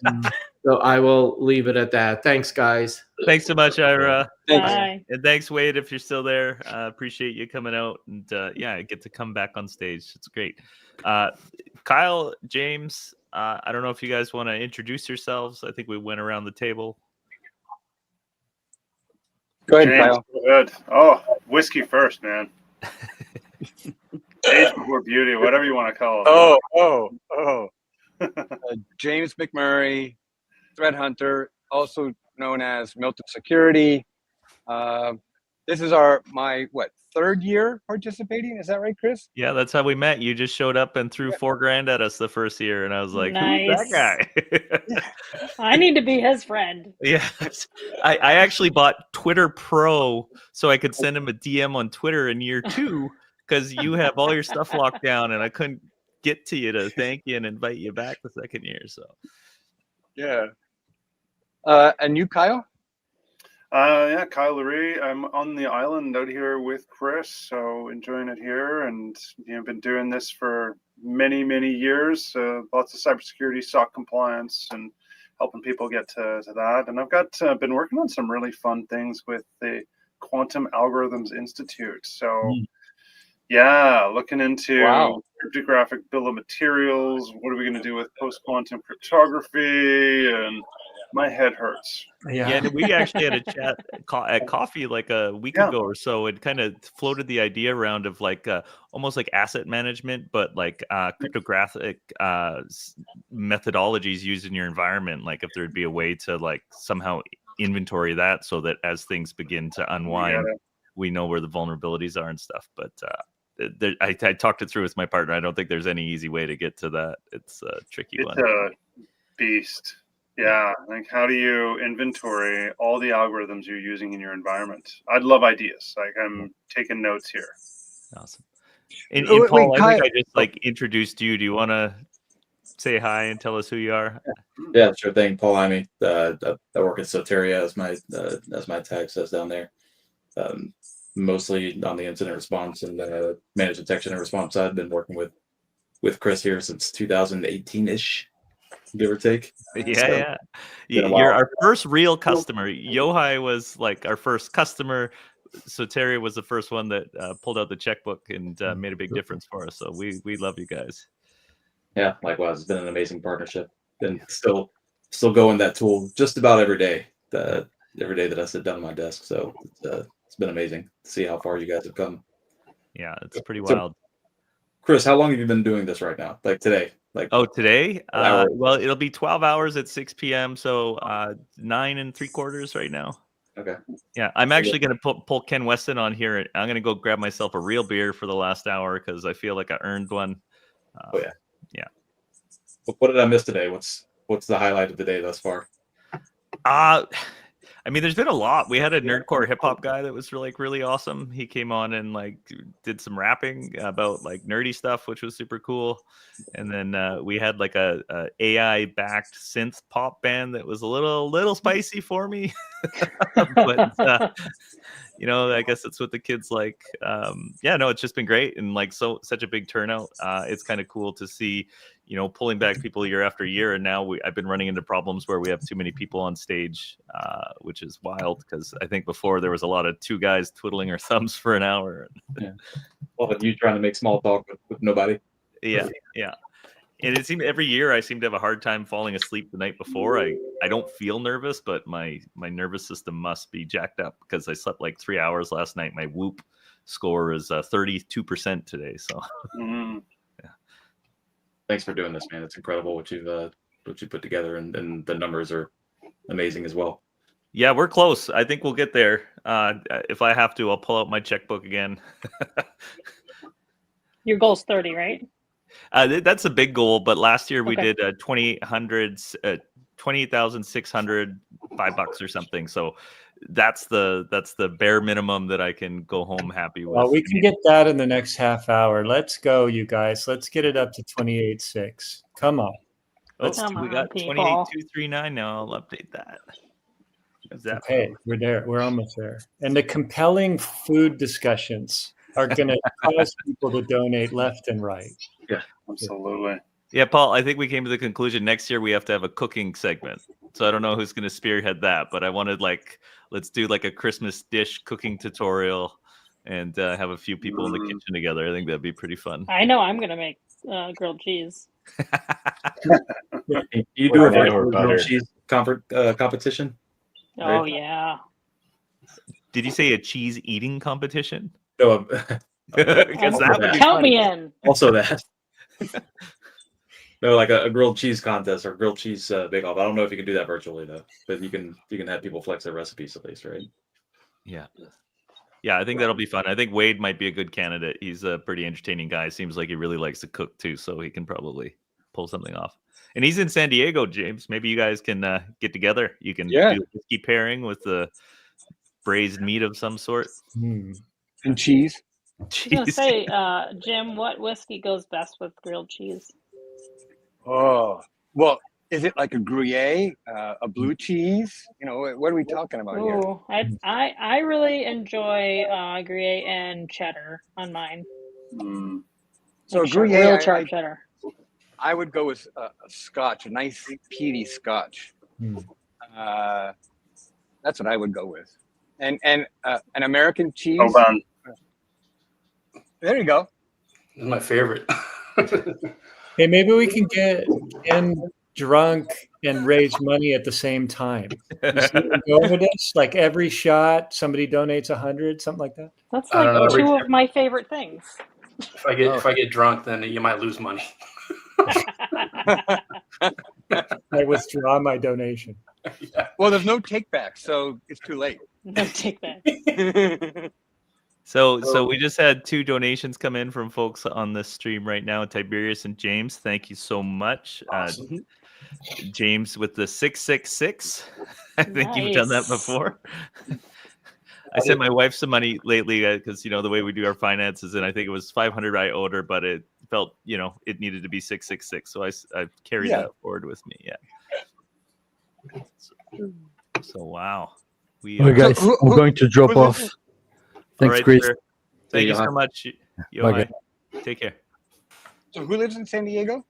So I will leave it at that. Thanks, guys. Thanks so much, Ira. Bye. And thanks, Wade, if you're still there. Appreciate you coming out. And yeah, I get to come back on stage. It's great. Kyle, James, I don't know if you guys want to introduce yourselves. I think we went around the table. Go ahead, James, Kyle. go ahead. Oh, whiskey first, man. Age before beauty, whatever you want to call it. James McMurray, threat hunter, also known as Milton Security. This is my third year participating? Is that right, Chris? Yeah, that's how we met. You just showed up and threw $4,000 at us the first year, and I was like, Nice. "Who's that guy?" I need to be his friend. Yeah, I actually bought Twitter Pro so I could send him a DM on Twitter in year 2 because you have all your stuff locked down, and I couldn't get to you to thank you and invite you back the second year. So, Yeah. And you, Kyle? Yeah, Kyle Lurie. I'm on the island out here with Chris, so enjoying it here, and been doing this for many, many years. Lots of cybersecurity, SOC compliance, and helping people get to that. And I've got been working on some really fun things with the Quantum Algorithms Institute. So, yeah, looking into cryptographic bill of materials. What are we going to do with post-quantum cryptography? And my head hurts. Yeah, and we actually had a chat at coffee like a week ago or so. It kind of floated the idea around of like almost like asset management, but like cryptographic methodologies used in your environment. Like if there'd be a way to like somehow inventory that so that as things begin to unwind, we know where the vulnerabilities are and stuff. But I talked it through with my partner. I don't think there's any easy way to get to that. It's a tricky one. It's a beast. Yeah, like how do you inventory all the algorithms you're using in your environment? I'd love ideas. Like I'm taking notes here. Awesome. And Paul, I think I just like introduced you. Do you want to say hi and tell us who you are? Yeah, sure thing. Paul Amy. I work at Soteria as my tag says down there. Mostly on the incident response and managed detection and response side. I've been working with Chris here since 2018-ish. Give or take. Yeah. You're our first real customer. Yohai was like our first customer. Soteria was the first one that pulled out the checkbook and made a big difference for us. So we love you guys. Yeah, likewise. It's been an amazing partnership. And still going that tool just about every day. Every day that I sit down at my desk. So it's been amazing to see how far you guys have come. Yeah, it's pretty wild. Chris, how long have you been doing this right now? Like today? Today? Well, it'll be 12 hours at 6 p.m. So 9 3/4 right now. Okay. Yeah, I'm actually going to pull Ken Weston on here. I'm going to go grab myself a real beer for the last hour because I feel like I earned one. Yeah. What did I miss today? What's the highlight of the day thus far? I mean, there's been a lot. We had a nerdcore hip hop guy that was really awesome. He came on and like did some rapping about like nerdy stuff, which was super cool. And then we had like a AI backed synth pop band that was a little spicy for me. But you know, I guess that's what the kids like. Yeah, no, it's just been great and like such a big turnout. It's kind of cool to see, you know, pulling back people year after year. And now I've been running into problems where we have too many people on stage, which is wild because I think before there was a lot of two guys twiddling our thumbs for an hour. Yeah. Well, you trying to make small talk with nobody. Yeah. And it seemed every year I seem to have a hard time falling asleep the night before. I don't feel nervous, but my nervous system must be jacked up because I slept like 3 hours last night. My Whoop score is 32% today. So Thanks for doing this, man. It's incredible what you put together, and the numbers are amazing as well. Yeah, we're close. I think we'll get there. If I have to, I'll pull out my checkbook again. Your goal's 30, right? That's a big goal, but last year we did 28,600, $5 or something. So that's the bare minimum that I can go home happy with. Well, we can get that in the next half hour. Let's go, you guys. Let's get it up to 28.6. Come on. We got 28,239 now. I'll update that. Okay, we're there. We're almost there. And the compelling food discussions are going to cause people to donate left and right. Yeah, absolutely. Yeah, Paul, I think we came to the conclusion next year we have to have a cooking segment. So I don't know who's going to spearhead that, but I wanted let's do like a Christmas dish cooking tutorial and have a few people in the kitchen together. I think that'd be pretty fun. I know I'm going to make grilled cheese. You do a grilled cheese competition? Oh, yeah. Did you say a cheese eating competition? No, count me in. Also that. No, like a grilled cheese contest or grilled cheese bake-off. I don't know if you can do that virtually though, but you can have people flex their recipes at least, right? Yeah, I think that'll be fun. I think Wade might be a good candidate. He's a pretty entertaining guy. Seems like he really likes to cook too, so he can probably pull something off. And he's in San Diego, James. Maybe you guys can get together. You can do a whiskey pairing with the braised meat of some sort. And cheese. I was going to say, Jim, what whiskey goes best with grilled cheese? Oh, well, is it like a Gruyere, a blue cheese? You know, what are we talking about here? Ooh, I really enjoy Gruyere and cheddar on mine. So Like Gruyere, real sharp cheddar. I would go with a Scotch, a nice peaty Scotch. That's what I would go with, and an American cheese. Oh, man. There you go. This is my favorite. Hey, maybe we can get drunk and raise money at the same time. You see where I'm going with this? Like every shot, somebody donates 100, something like that. That's like two of my favorite things. If I get drunk, then you might lose money. I withdraw my donation. Yeah. Well, there's no take back, so it's too late. No take back. So we just had 2 donations come in from folks on this stream right now, Tiberius and James. Thank you so much. Awesome. James with the 666. I think you've done that before. I sent my wife some money lately because, you know, the way we do our finances, and I think it was 500 I owed her, but it felt, you know, it needed to be 666. So I carried that forward with me. Yeah. So wow. Well, guys, I'm going to drop off. Thanks, right, Chris. sir. Thank you so much. Bye. Take care. So who lives in San Diego?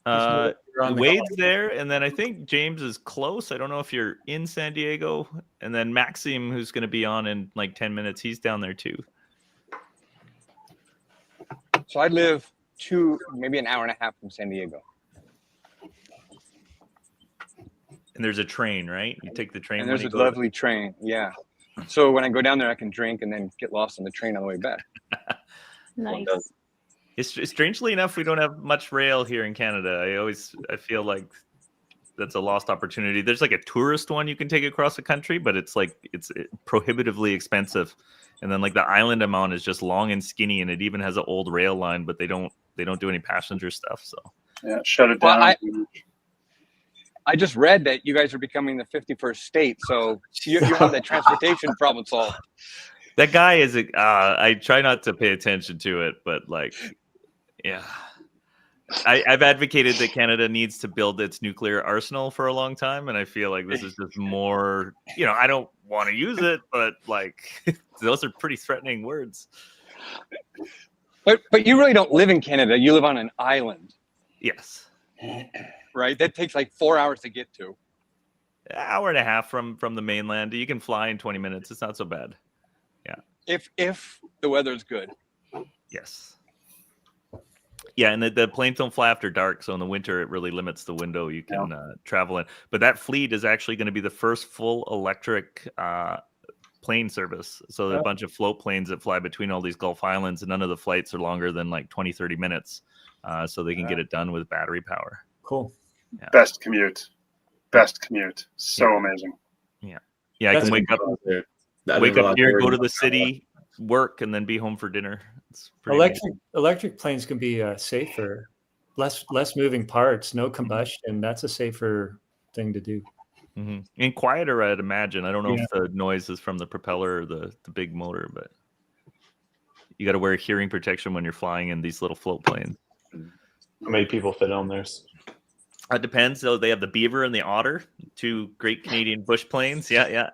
Wade's there, and then I think James is close. I don't know if you're in San Diego, and then Maxime, who's going to be on in like 10 minutes, he's down there too. So I live maybe an hour and a half from San Diego. And there's a train, right? You take the train. And there's a lovely train, yeah. So when I go down there, I can drink and then get lost on the train on the way back. Nice. Strangely enough, we don't have much rail here in Canada. I feel like that's a lost opportunity. There's like a tourist one you can take across the country, but it's prohibitively expensive. And then like the island I'm on is just long and skinny, and it even has an old rail line, but they don't do any passenger stuff. So yeah, shut it down. Well, I just read that you guys are becoming the 51st state, so you have that transportation problem solved. That guy is I try not to pay attention to it, but like, yeah. I've advocated that Canada needs to build its nuclear arsenal for a long time, and I feel like this is just more, I don't want to use it, but like those are pretty threatening words. But you really don't live in Canada. You live on an island. Yes. Right? That takes like 4 hours to get to. An hour and a half from the mainland. You can fly in 20 minutes. It's not so bad. Yeah. If the weather's good. Yes. Yeah, and the planes don't fly after dark, so in the winter it really limits the window you can travel in. But that fleet is actually going to be the first full electric plane service. So there are a bunch of float planes that fly between all these Gulf Islands, and none of the flights are longer than like 20, 30 minutes. So they can get it done with battery power. Cool. Yeah. Best commute. So amazing. Yeah. Yeah, I can wake up here, go to the city, work, and then be home for dinner. Electric planes can be safer, less moving parts, no combustion. That's a safer thing to do. Mm-hmm. And quieter, I'd imagine. I don't know if the noise is from the propeller or the big motor, but you got to wear hearing protection when you're flying in these little float planes. How many people fit on theirs? It depends. So they have the Beaver and the Otter, two great Canadian bush planes. Yeah.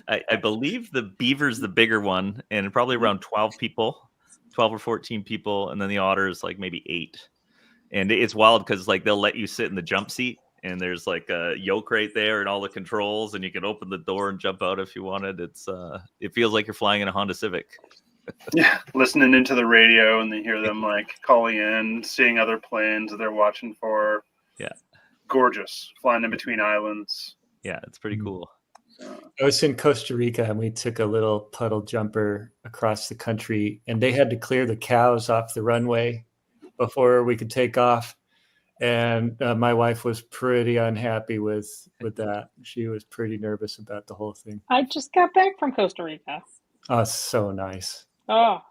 I believe the Beaver's the bigger one, and probably around 12 or 14 people. And then the Otter is like maybe 8. And it's wild because like they'll let you sit in the jump seat, and there's like a yoke right there and all the controls, and you can open the door and jump out if you wanted. It feels like you're flying in a Honda Civic. Yeah, listening into the radio, and they hear them like calling in, seeing other planes that they're watching for. Yeah. Gorgeous, flying in between islands. Yeah, it's pretty cool. I was in Costa Rica, and we took a little puddle jumper across the country, and they had to clear the cows off the runway before we could take off. And my wife was pretty unhappy with that. She was pretty nervous about the whole thing. I just got back from Costa Rica. Oh, so nice. Oh,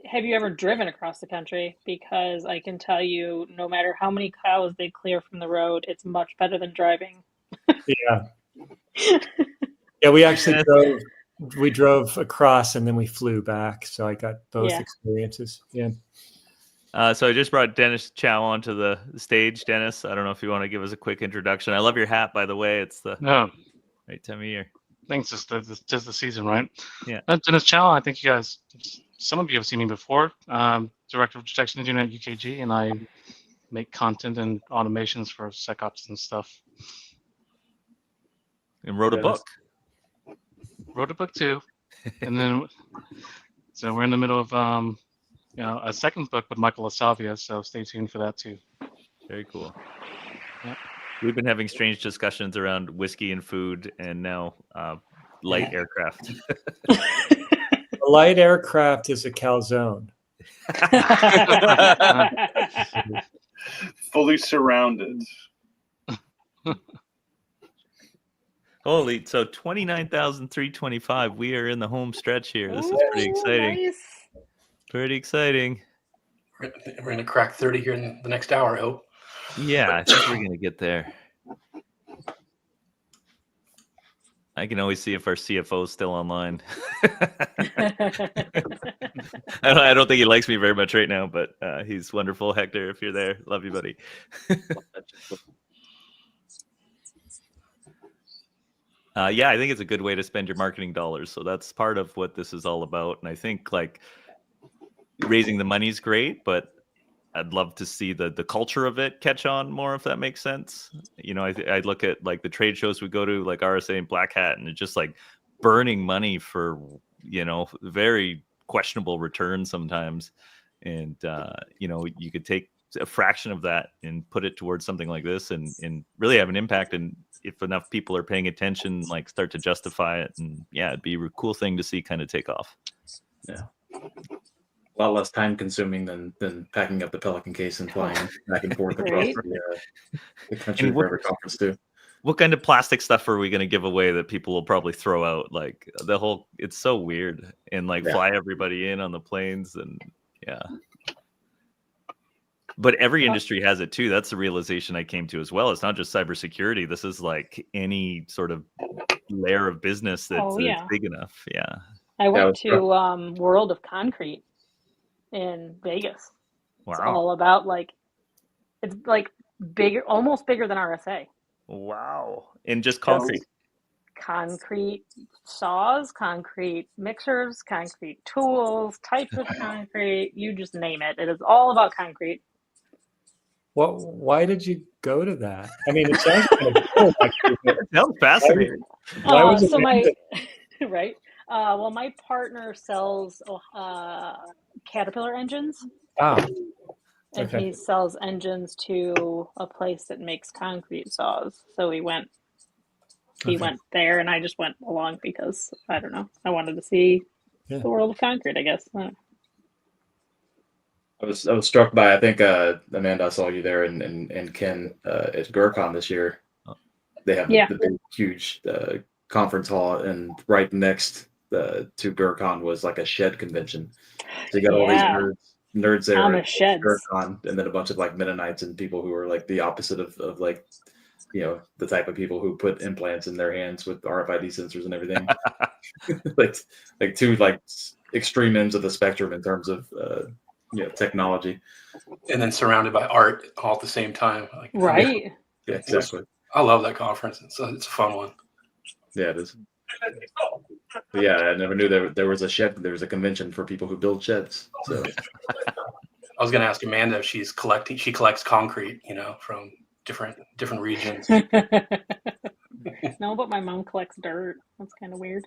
have you ever driven across the country? Because I can tell you, no matter how many cows they clear from the road, it's much better than driving. Yeah. Yeah, we actually drove across and then we flew back. So I got both experiences. Yeah. So I just brought Dennis Chow onto the stage. Dennis, I don't know if you want to give us a quick introduction. I love your hat, by the way. It's the right time of year. Thanks. Just the season, right? Yeah. Dennis Chow, I think you guys, some of you have seen me before. Director of Detection Engineering at UKG, and I make content and automations for SecOps and stuff. And wrote a book. Wrote a book too. And then, so we're in the middle of a second book with Michael LaSalvia, so stay tuned for that too. Very cool. Yeah. We've been having strange discussions around whiskey and food, and now light aircraft. A light aircraft is a calzone. Fully surrounded. Holy, so 29,325. We are in the home stretch here. This is pretty exciting. Nice. Pretty exciting. We're going to crack 30 here in the next hour, I hope. Yeah, I think we're going to get there. I can always see if our CFO is still online. I don't think he likes me very much right now, but he's wonderful. Hector, if you're there, love you, buddy. Yeah, I think it's a good way to spend your marketing dollars. So that's part of what this is all about. And I think like raising the money is great, but I'd love to see the culture of it catch on more, if that makes sense. You know, I look at like the trade shows we go to, like RSA and Black Hat, and it's just like burning money for, very questionable returns sometimes. And, you could take a fraction of that and put it towards something like this and really have an impact. And if enough people are paying attention, like start to justify it. And yeah, it'd be a cool thing to see kind of take off. Yeah. A lot less time consuming than packing up the Pelican case and flying back and forth across the country for every conference too. What kind of plastic stuff are we going to give away that people will probably throw out? Like it's so weird, and fly everybody in on the planes, and yeah. But every industry has it too. That's the realization I came to as well. It's not just cybersecurity. This is like any sort of layer of business that's, that's big enough. Yeah. I went to World of Concrete in Vegas. Wow. It's all about like, it's like bigger, almost bigger than RSA. Wow. In just concrete. Concrete saws, concrete mixers, concrete tools, types of concrete, you just name it. It is all about concrete. Well, why did you go to that? I mean, it sounds kind of cool. It sounds fascinating. Why was it so my right? Well, my partner sells Caterpillar engines. Ah. And he sells engines to a place that makes concrete saws. So he went there, and I just went along because I don't know. I wanted to see the world of concrete, I guess. I was struck by, I think Amanda, I saw you there, and Ken at GurCon this year. They have the big, huge conference hall, and right next to GurCon was like a shed convention. So you got all these nerds there at GurCon, and then a bunch of like Mennonites and people who are like the opposite of like, you know, the type of people who put implants in their hands with RFID sensors and everything. like two like extreme ends of the spectrum in terms of technology, and then surrounded by art all at the same time. Like, right? Yeah, exactly. I love that conference. It's a fun one. Yeah, it is. But yeah, I never knew there was a shed. There was a convention for people who build sheds. So I was going to ask Amanda if she collects concrete, you know, from different regions. No, but my mom collects dirt. That's kind of weird.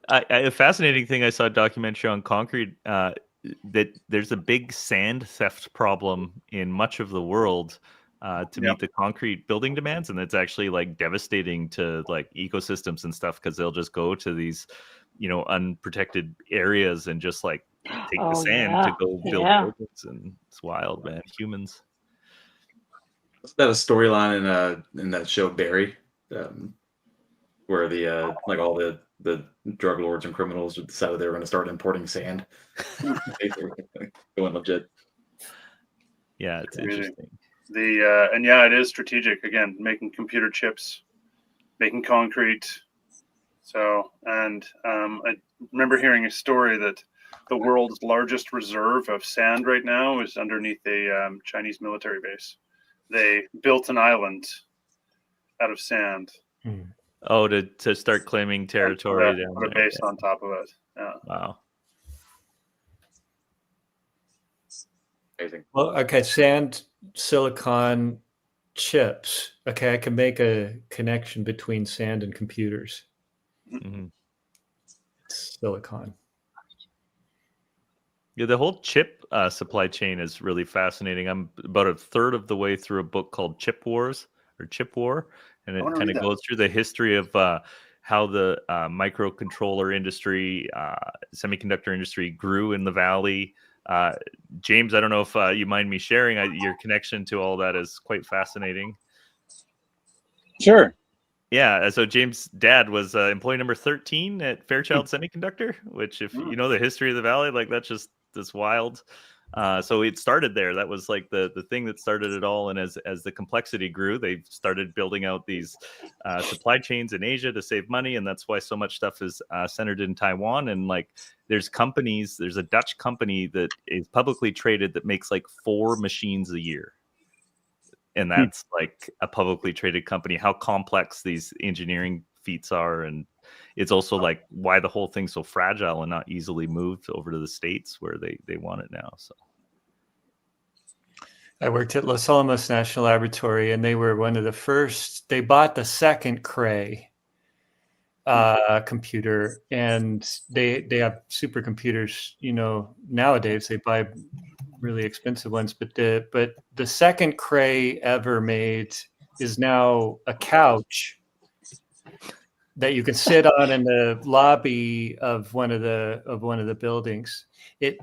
A fascinating thing I saw a documentary on concrete, that there's a big sand theft problem in much of the world to meet the concrete building demands, and it's actually like devastating to like ecosystems and stuff, because they'll just go to these, you know, unprotected areas and just like take the sand to go build buildings, and it's wild, man. Humans. Is that a storyline in that show Barry, where the like all the drug lords and criminals decided they were going to start importing sand? Going legit. Yeah, it's interesting. And yeah, it is strategic. Again, making computer chips, making concrete. So, and I remember hearing a story that the world's largest reserve of sand right now is underneath a Chinese military base. They built an island out of sand. Oh, to start claiming territory down there. Put a base on top of it. Yeah. Wow. Amazing. Well, okay, sand, silicon, chips. Okay, I can make a connection between sand and computers. Mm-hmm. Silicon. Yeah, the whole chip supply chain is really fascinating. I'm about a third of the way through a book called Chip Wars or Chip War, and it kind of goes through the history of how the microcontroller industry, semiconductor industry grew in the Valley. James, I don't know if you mind me sharing. Your connection to all that is quite fascinating. Sure. Yeah, so James' dad was employee number 13 at Fairchild Semiconductor, which, if you know the history of the Valley, like that's wild. So it started there. That was like the thing that started it all. And as the complexity grew, they started building out these supply chains in Asia to save money. And that's why so much stuff is centered in Taiwan. And like there's a Dutch company that is publicly traded that makes like 4 machines a year. And that's like a publicly traded company. How complex these engineering feats are. And it's also like why the whole thing's so fragile and not easily moved over to the States where they want it now. So I worked at Los Alamos National Laboratory, and they were one of the first. They bought the second Cray computer, and they have supercomputers. You know, nowadays they buy really expensive ones, but the second Cray ever made is now a couch that you can sit on in the lobby of one of the buildings. It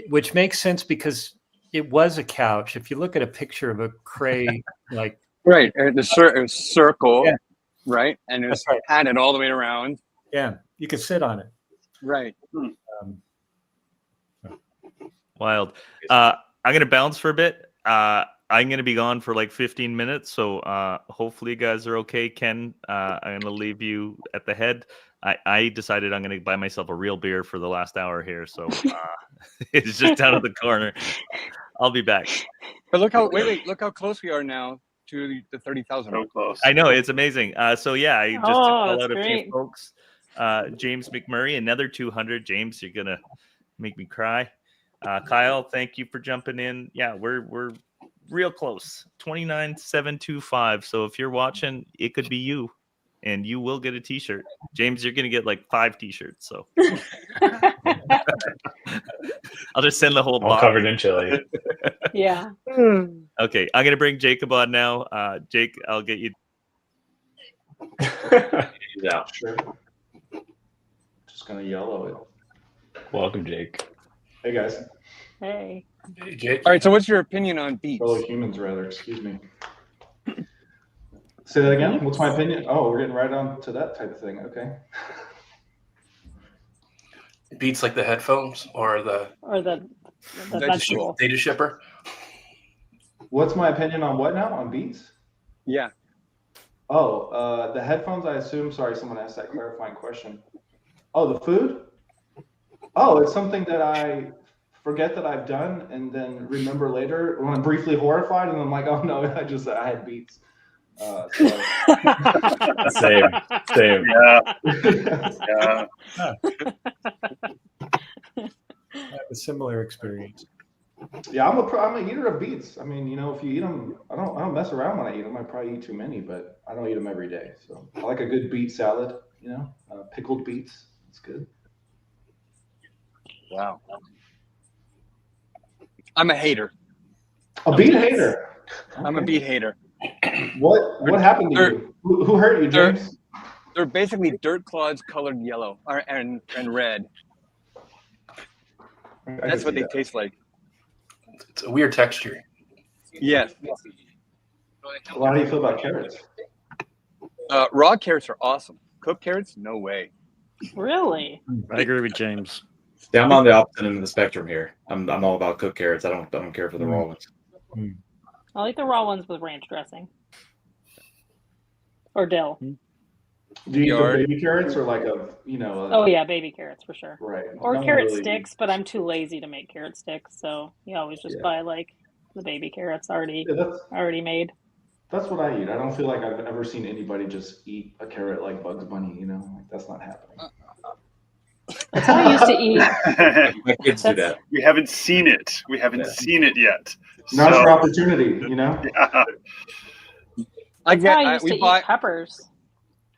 which makes sense because it was a couch. If you look at a picture of a Cray, like right, it was circle, right, and it was padded all the way around. Yeah, you can sit on it. Right. Wild. I'm gonna bounce for a bit. I'm gonna be gone for like 15 minutes, so hopefully you guys are okay. Ken, I'm gonna leave you at the head. I decided I'm gonna buy myself a real beer for the last hour here, so it's just down at the corner. I'll be back. But look how look how close we are now to the 30,000. So close. I know, it's amazing. So yeah, I just to call that's out a great. few folks. James McMurray, another 200. James, you're gonna make me cry. Kyle, thank you for jumping in. Yeah, we're real close. 29,725. So if you're watching, it could be you, and you will get a T-shirt. James, you're gonna get like 5 T-shirts. So I'll just send the whole All box. covered in chili. Yeah. Okay, I'm gonna bring Jacob on now. Jake, I'll get you. He's out. Sure. Just gonna yellow it. Welcome, Jake. Hey guys. Hey. Hey, Jake. All right, so what's your opinion on beats? Fellow humans, rather. Excuse me. Say that again. What's my opinion? Oh, we're getting right on to that type of thing. Okay. Beats like the headphones or the vegetable. data shipper. What's my opinion on what now? On beats? Yeah. Oh, the headphones, I assume. Sorry, someone asked that clarifying question. Oh, the food? Oh, it's something that I forget that I've done and then remember later when I'm briefly horrified and I'm like, oh no, I had beats. So. Same. Yeah. Yeah. I have a similar experience. Yeah, I'm a eater of beets. I mean, if you eat them, I don't mess around when I eat them. I probably eat too many, but I don't eat them every day. So I like a good beet salad. Pickled beets. It's good. Wow. I'm a hater. A beet hater. I'm a beet hater. What happened to you? Who hurt you, James? They're basically dirt clods colored yellow and red. That's what they taste like. It's a weird texture. Yes. Well, how do you feel about carrots? Raw carrots are awesome. Cooked carrots, no way. Really? I agree with James. Yeah, I'm on the opposite end of the spectrum here. I'm all about cooked carrots. I don't care for the raw ones. I like the raw ones with ranch dressing. Or dill. Do you eat the baby carrots or like Oh yeah, baby carrots for sure. Right. Or No one carrot really sticks, but I'm too lazy to make carrot sticks, so you always just buy like the baby carrots already made. That's what I eat. I don't feel like I've ever seen anybody just eat a carrot like Bugs Bunny. Like that's not happening. That's how I used to eat. My kids do that. We haven't seen it. We haven't seen it yet. Now's your opportunity. Yeah. That's how I used to eat peppers.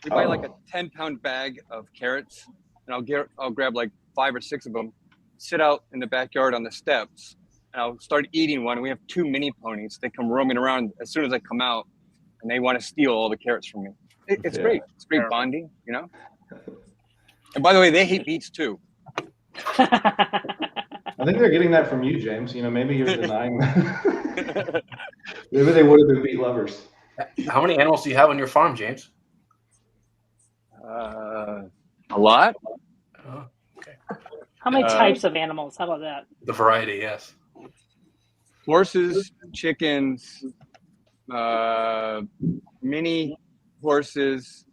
We buy like a 10-pound bag of carrots, and I'll grab like 5 or 6 of them, sit out in the backyard on the steps, and I'll start eating one. We have 2 mini ponies. They come roaming around as soon as I come out, and they want to steal all the carrots from me. It's great. It's great bonding, And by the way, they hate beets too. I think they're getting that from you, James. Maybe you're denying that. Maybe they would have been beet lovers. How many animals do you have on your farm, James? A lot. Oh, okay. How many types of animals? How about that? The variety, yes. Horses, chickens, mini horses,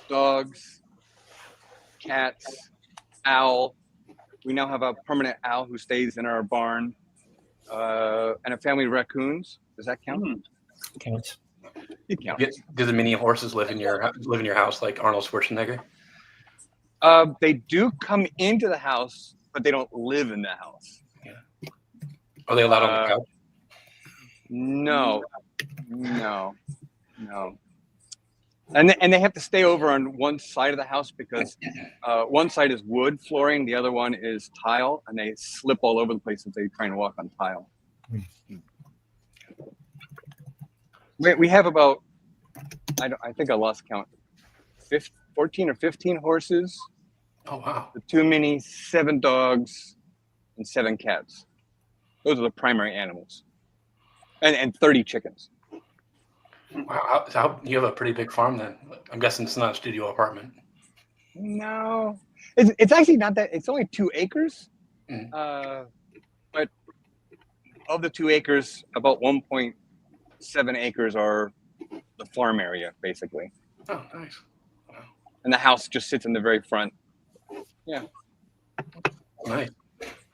dogs, cats, owl. We now have a permanent owl who stays in our barn, and a family of raccoons. Does that count? Counts. It counts. Do the mini horses live in your house like Arnold Schwarzenegger? They do come into the house, but they don't live in the house. Yeah. Are they allowed on the couch? No. And they have to stay over on one side of the house because one side is wood flooring, the other one is tile, and they slip all over the place if they try and walk on tile. We have about, I think I lost count, 14 or 15 horses. Oh, wow. The 2 mini, 7 dogs, and 7 cats. Those are the primary animals. And 30 chickens. Wow, how you have a pretty big farm then. I'm guessing it's not a studio apartment. No, it's actually not that. It's only 2 acres. But of the 2 acres, about 1.7 acres are the farm area, basically. Oh, nice. And the house just sits in the very front. Yeah. Nice.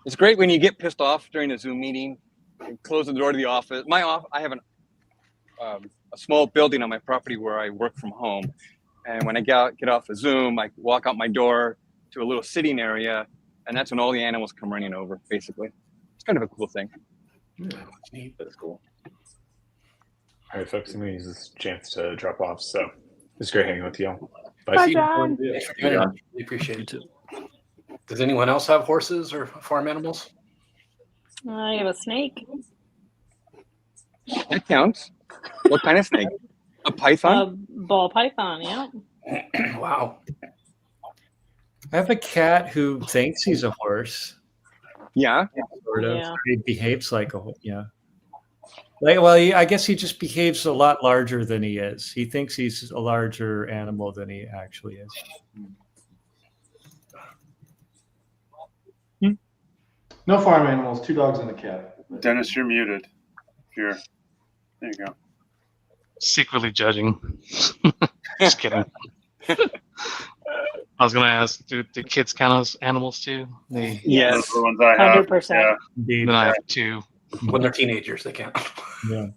It's great when you get pissed off during a Zoom meeting and close the door to the office. I have a small building on my property where I work from home. And when I get off of Zoom, I walk out my door to a little sitting area, and that's when all the animals come running over, basically. It's kind of a cool thing. That's cool. All right, folks, I'm going to use this chance to drop off. So it's great hanging with you all. Bye, John. Thanks for joining us. We appreciate it. Does anyone else have horses or farm animals? I have a snake. That counts. What kind of snake? A python? A ball python, yeah. Wow. I have a cat who thinks he's a horse. Yeah. Sort of. Yeah. He behaves like a horse. Yeah. I guess he just behaves a lot larger than he is. He thinks he's a larger animal than he actually is. No farm animals, 2 dogs and a cat. Dennis, you're muted. Here. There you go. Secretly judging. Just kidding. I was going to ask, do kids count as animals too? Yes. Those are the ones I have. 100%. Yeah. Then I have 2. When they're teenagers, they can't. Yeah.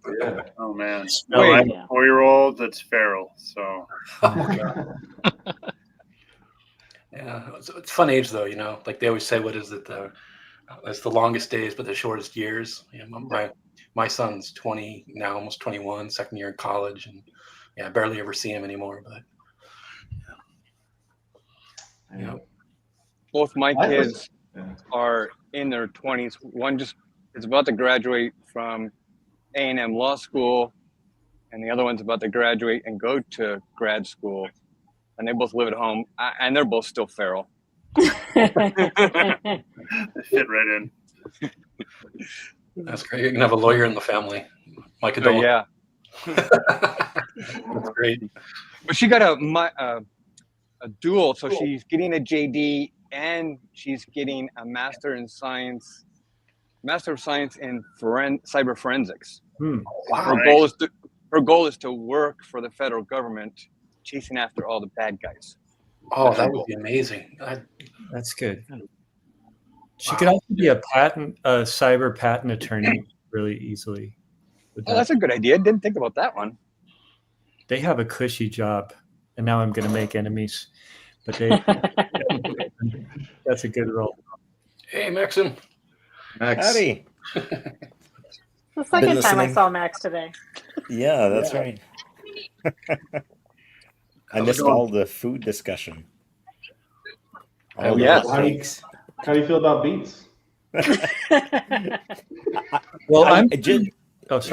Oh man. Wait. No, I have a 4-year-old that's feral. So. Yeah, it's a fun age though, like they always say, what is it? It's the longest days, but the shortest years. My son's 20 now, almost 21, second year in college, and I barely ever see him anymore. But Both my kids are in their 20s. One just is about to graduate from A&M Law School, and the other one's about to graduate and go to grad school. And they both live at home, and they're both still feral. They fit right in. that's great. You can have a lawyer in the family. Mike Adol. Yeah. That's great. But she got a dual, so she's getting a JD and she's getting a Master of Science in cyber forensics. Wow. Her goal is to work for the federal government, chasing after all the bad guys. Oh, that would be amazing. That's good. She could also be a cyber patent attorney really easily. Oh, that's a good idea. Didn't think about that one. They have a cushy job, and now I'm going to make enemies. But that's a good role. Hey, Maxim. Max. Howdy. The second time I saw Max today. Yeah, that's right. I missed all the food discussion. How do you feel about beets? Well, I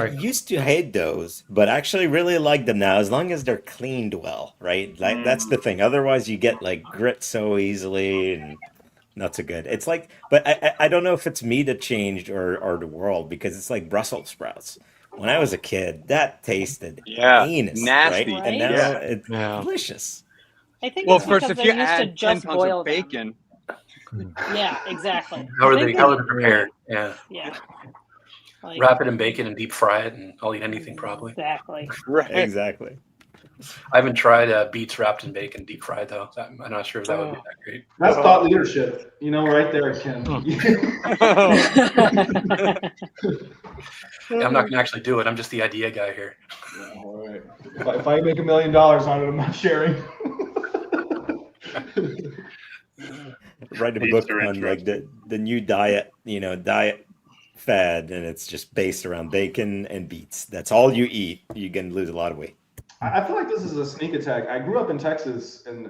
used to hate those, but actually really like them now, as long as they're cleaned well, right? Like that's the thing. Otherwise, you get like grit so easily, and not so good. It's like, but I don't know if it's me that changed or the world, because it's like Brussels sprouts. When I was a kid, that tasted heinous, nasty, right? And now Yeah. it's delicious. I think Well, it's first, because if you they used to add 10 just pounds boil of bacon, them. Yeah, exactly. How are I they think prepared? Yeah. Yeah. Like, Wrap it in bacon and deep fry it, and I'll eat anything probably. Exactly. Right. Exactly. I haven't tried beets wrapped in bacon deep fried though. I'm not sure if that would be that great. That's thought leadership. Right there, Ken. Yeah, I'm not going to actually do it. I'm just the idea guy here. All right. If I make $1 million on it, I'm not sharing. Write a book on like the new diet fad, and it's just based around bacon and beets. That's all you eat. You're gonna lose a lot of weight. I feel like this is a sneak attack. I grew up in Texas, and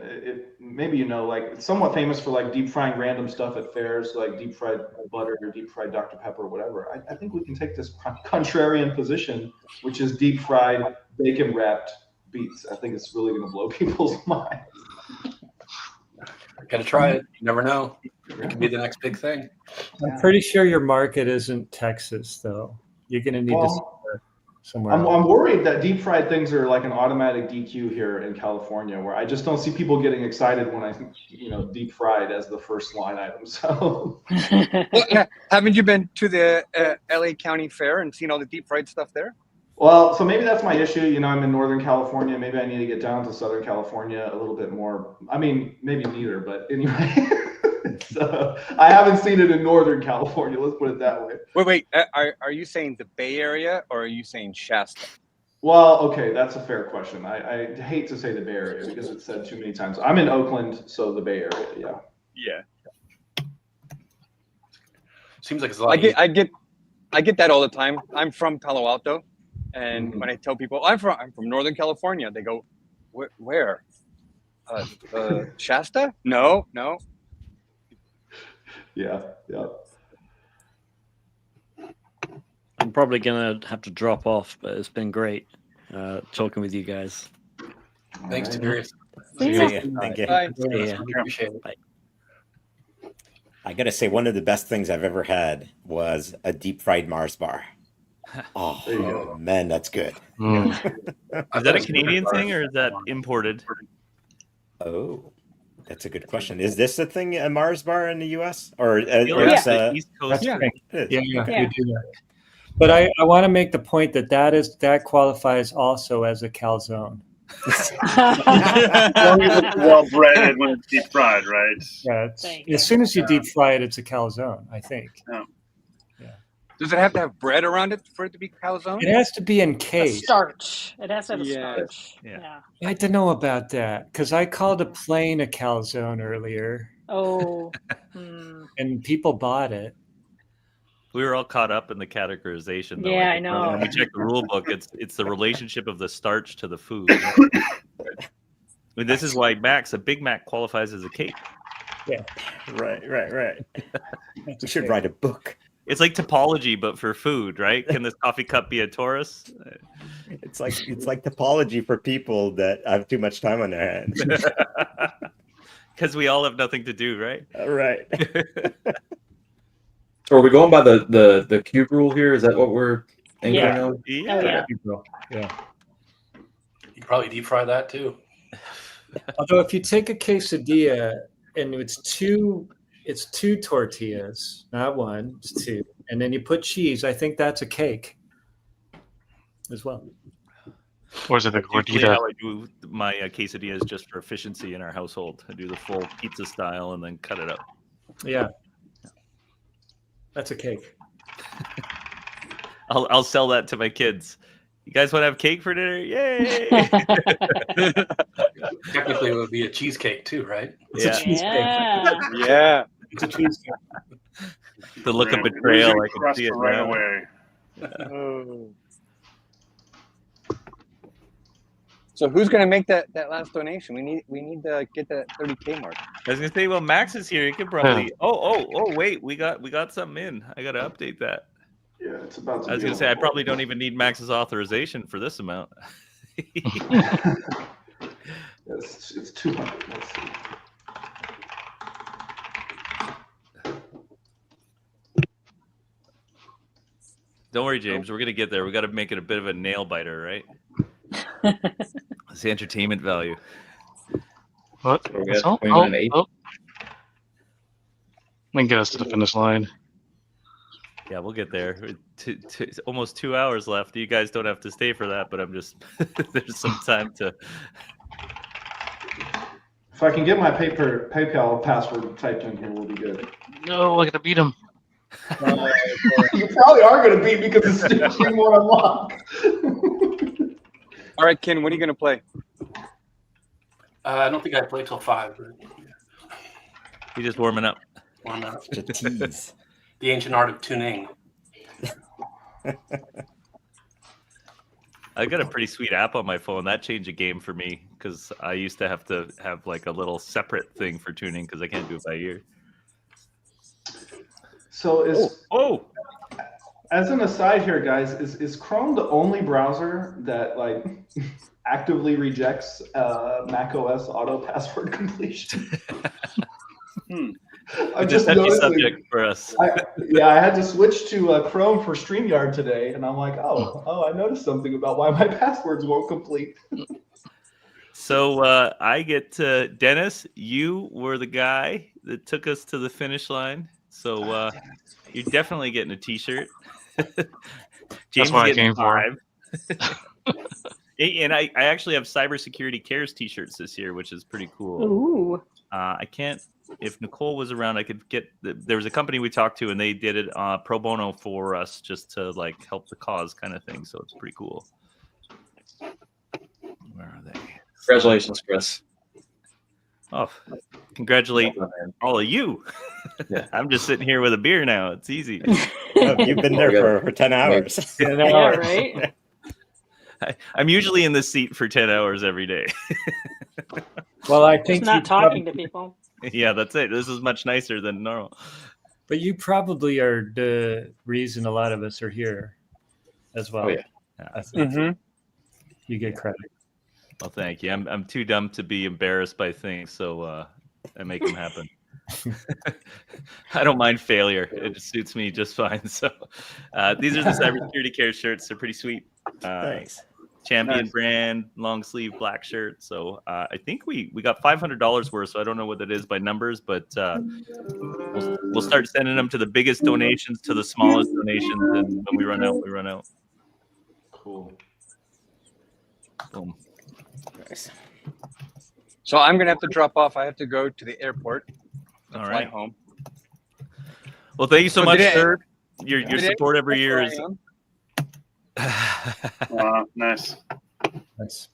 maybe like it's somewhat famous for like deep frying random stuff at fairs, like deep fried butter or deep fried Dr. Pepper or whatever. I think we can take this contrarian position, which is deep fried bacon wrapped beets. I think it's really going to blow people's minds. Got to try it. You never know. It could be the next big thing. I'm pretty sure your market isn't Texas, though. You're going to need to. somewhere I'm else. worried that deep fried things are like an automatic DQ here in California, where I just don't see people getting excited when I, deep fried as the first line item. So, Well, haven't you been to the LA County Fair and seen all the deep fried stuff there? well, so maybe that's my issue. I'm in Northern California. Maybe I need to get down to Southern California a little bit more. I mean, maybe neither, but anyway. So I haven't seen it in Northern California. Let's put it that way. Wait. Are you saying the Bay Area or are you saying Shasta? Well, okay, that's a fair question. I hate to say the Bay Area because it's said too many times. I'm in Oakland, so the Bay Area, yeah. Yeah. Seems like it's a lot. I get that all the time. I'm from Palo Alto, and when I tell people I'm from Northern California, they go, "Where? Shasta? No." Yeah. I'm probably gonna have to drop off, but it's been great talking with you guys. Thanks, Tiberius. Thank you. Bye. Appreciate it. Bye. I gotta say, one of the best things I've ever had was a deep fried Mars bar. Oh man, that's good. Is that a Canadian thing or is that imported? Oh, that's a good question. Is this a thing, a Mars bar in the U.S. or it's East Coast? Yeah, thing. we do that. But I want to make the point that qualifies also as a calzone. As long as it's well breaded when it's deep fried, right? Yeah, as soon as you deep fry it, it's a calzone, I think. Yeah. Does it have to have bread around it for it to be calzone? It has to be encased. Starch. It has to have a starch. Yeah. I don't know about that because I called a plain a calzone earlier. Oh. And people bought it. We were all caught up in the categorization. Though, Yeah, I know. When we check the rule book, it's the relationship of the starch to the food. I mean, this is why a Big Mac qualifies as a cake. Yeah. Right. We should write a book. It's like topology, but for food, right? Can this coffee cup be a torus? It's like topology for people that have too much time on their hands. Because we all have nothing to do, right? Right. So are we going by the cube rule here? Is that what we're anchoring on? Yeah. Yeah. You probably deep fry that too. Although if you take a quesadilla and it's two tortillas, not one, it's two, and then you put cheese, I think that's a cake as well. Or is it the Usually gordita? how I do my quesadillas just for efficiency in our household. I do the full pizza style and then cut it up. Yeah. That's a cake. I'll sell that to my kids. You guys want to have cake for dinner? Yay! Technically, it would be a cheesecake too, right? It's a cheesecake. Yeah. It's a cheesecake. The look of betrayal, I can see it right now. away. So who's gonna make that last donation? We need to get that 30K mark. I was gonna say, well, Max is here. He could probably. Oh! Wait, we got something in. I got to update that. Yeah, it's about to I was gonna say I probably don't even need Max's authorization for this amount. It's 200. Let's see. Don't worry, James. We're gonna get there. We got to make it a bit of a nail biter, right? It's the entertainment value. What? So we got Oh. 29.8. We can get us to the finish line. Yeah, we'll get there. Almost 2 hours left. You guys don't have to stay for that, but I'm just there's some time to. If I can get my PayPal password typed in here, we'll be good. No, I gotta beat him. You probably are going to beat me because it's still more unlocked. All right, Ken, what are you gonna play? I don't think I play till 5. You're just warming up. Warm up. To tease. The ancient art of tuning. I got a pretty sweet app on my phone. That changed a game for me because I used to have like a little separate thing for tuning because I can't do it by ear. So as an aside here, guys, is Chrome the only browser that like actively rejects Mac OS auto password completion? I'm It's just a touchy noticing. subject for us. I had to switch to Chrome for StreamYard today, and I'm like, oh, I noticed something about why my passwords won't complete. So I get to Dennis. You were the guy that took us to the finish line. So you're definitely getting a T-shirt. James what I getting came for. 5. And I actually have Cybersecurity Cares T-shirts this year, which is pretty cool. Ooh. I can't. If Nicole was around, I could get. There was a company we talked to, and they did it pro bono for us, just to like help the cause, kind of thing. So it's pretty cool. Where are they? Congratulations, Chris. Oh, congratulate all of you. Yeah. I'm just sitting here with a beer now. It's easy. You've been there for 10 hours. 10 Yeah, hours. right? I'm usually in this seat for 10 hours every day. Well, I Just think not you talking to people. Yeah, that's it. This is much nicer than normal. But you probably are the reason a lot of us are here as well. Oh, yeah. I think you get credit. Well, thank you. I'm too dumb to be embarrassed by things, so I make them happen. I don't mind failure. It suits me just fine. So these are the Cybersecurity Care shirts. They're pretty sweet. Thanks. Champion brand, long sleeve black shirt. So I think we got $500 worth. So I don't know what that is by numbers, but we'll start sending them to the biggest donations to the smallest donations, and when we run out, we run out. Cool. Boom. Nice. So I'm gonna have to drop off. I have to go to the airport. All Fly right. home. Well, thank you so much, today- sir. Your today- support every year is. Nice. Nice.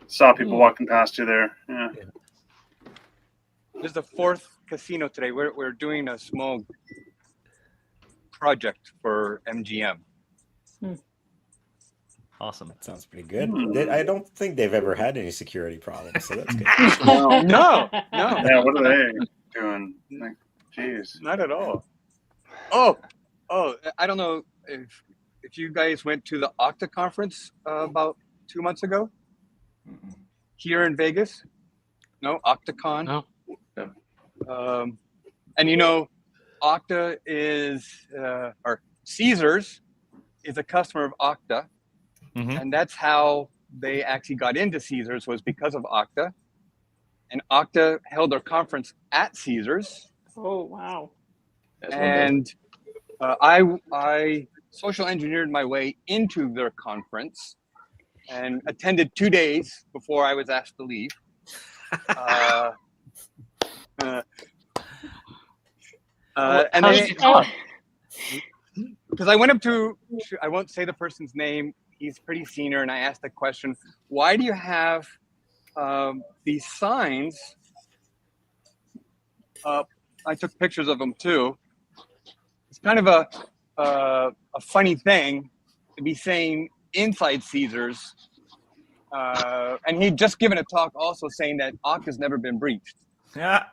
Saw people walking past you there. Yeah. This is the 4th casino today. We're doing a small project for MGM. Awesome. That sounds pretty good. I don't think they've ever had any security problems, so that's good. No. Yeah, what are they doing? Like, geez. Not at all. Oh, I don't know if you guys went to the Okta conference about 2 months ago here in Vegas. No, OktaCon. No. And you know, Okta is or Caesars is a customer of Okta, and that's how they actually got into Caesars, was because of Okta. And Okta held their conference at Caesars. Oh, wow. And I social engineered my way into their conference and attended 2 days before I was asked to leave. And then, because I went up to, I won't say the person's name, he's pretty senior, and I asked the question, why do you have these signs up? I took pictures of them too. It's kind of a funny thing to be saying inside Caesars. And he'd just given a talk also saying that Okta's never been breached. Yeah.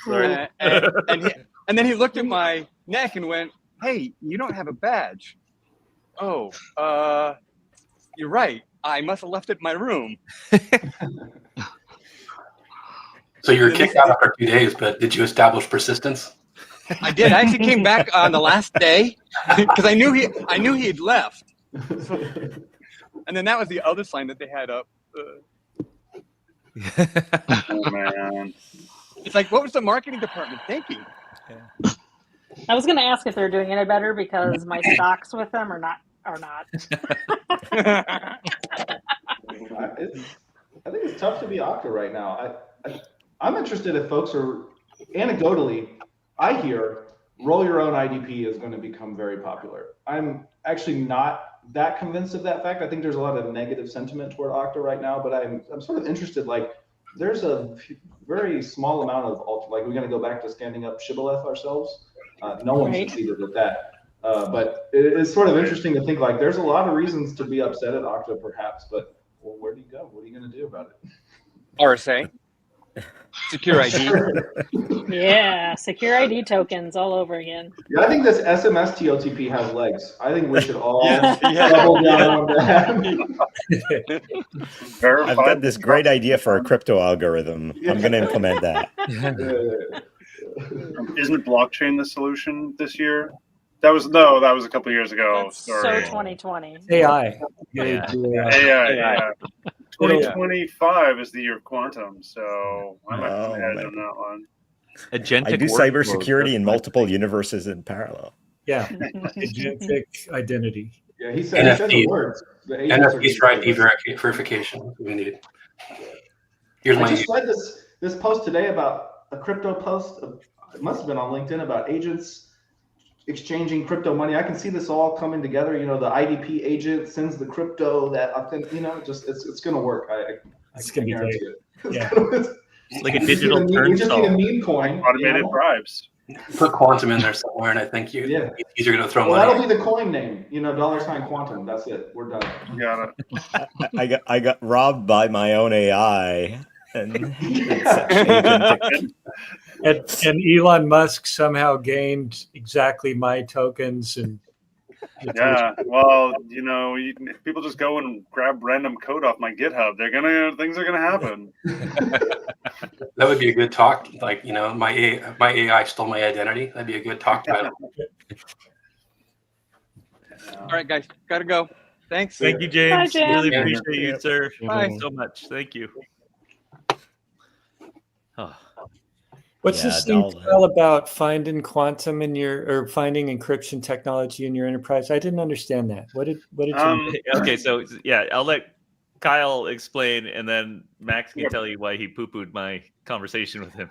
And then he looked at my neck and went, "Hey, you don't have a badge." Oh, you're right. I must have left it in my room. So you were kicked out after 2 days, but did you establish persistence? I did. I actually came back on the last day because I knew he had left. And then that was the other sign that they had up. Oh, man. It's like, what was the marketing department thinking? I was going to ask if they're doing any better because my stocks with them are not. I think it's tough to be Okta right now. I'm interested if folks are, anecdotally, I hear roll your own IDP is going to become very popular. I'm actually not that convinced of that fact. I think there's a lot of negative sentiment toward Okta right now, but I'm sort of interested, like, there's a very small amount of, like, we're going to go back to standing up shibboleth ourselves. No one succeeded at that. But it's sort of interesting to think, like, there's a lot of reasons to be upset at Okta, perhaps, but well, where do you go? What are you going to do about it? RSA. Secure ID. Yeah, secure ID tokens all over again. Yeah, I think this SMS TOTP has legs. I think we should all double down on that. I've got this great idea for a crypto algorithm. I'm going to implement that. Isn't blockchain the solution this year? That was a couple of years ago. That's Sorry. so 2020. AI. Yeah. AI. 2025 is the year of quantum, so I'm ahead on that one. Agentic I do workflows, cybersecurity in that's multiple universes in parallel. Yeah, agentic identity. Yeah, he said the words. The agents NFTs for ID verification we need. Here's I my just read this post today about a crypto post. It must have been on LinkedIn about agents exchanging crypto money. I can see this all coming together. You know, the IDP agent sends the crypto that just it's going to work. I can guarantee it. Yeah. Like a digital we just need a turnstile. meme coin. Automated bribes. Put quantum in there somewhere, and I think you're going to throw money. That'll be the coin name. $quantum. That's it. We're done. Got it. I got robbed by my own AI. And Elon Musk somehow gained exactly my tokens and yeah, well, people just go and grab random code off my GitHub. Things are gonna happen. That would be a good talk. Like, my AI stole my identity. That'd be a good talk title. All right, guys, gotta go. Thanks. Thank you, James. Bye, James. Really appreciate you, sir. Bye. So much. Thank you. Oh. What's this thing all about finding quantum in finding encryption technology in your enterprise? I didn't understand that. What did you Okay, so yeah, I'll let Kyle explain, and then Max can tell you why he poo-pooed my conversation with him.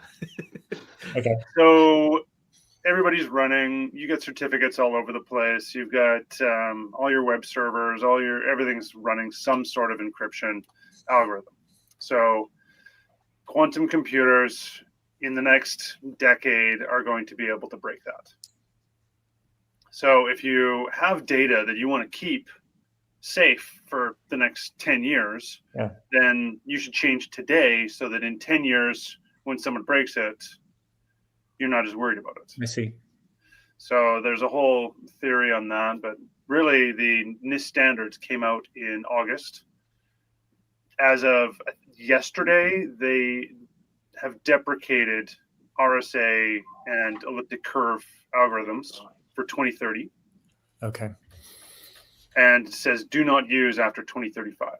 Okay. So everybody's running. You get certificates all over the place. You've got all your web servers, everything's running some sort of encryption algorithm. So quantum computers in the next decade are going to be able to break that. So if you have data that you want to keep safe for the next 10 years, then you should change today so that in 10 years, when someone breaks it, you're not as worried about it. I see. So there's a whole theory on that, but really the NIST standards came out in August. As of yesterday, they have deprecated RSA and elliptic curve algorithms for 2030. Okay. And it says do not use after 2035.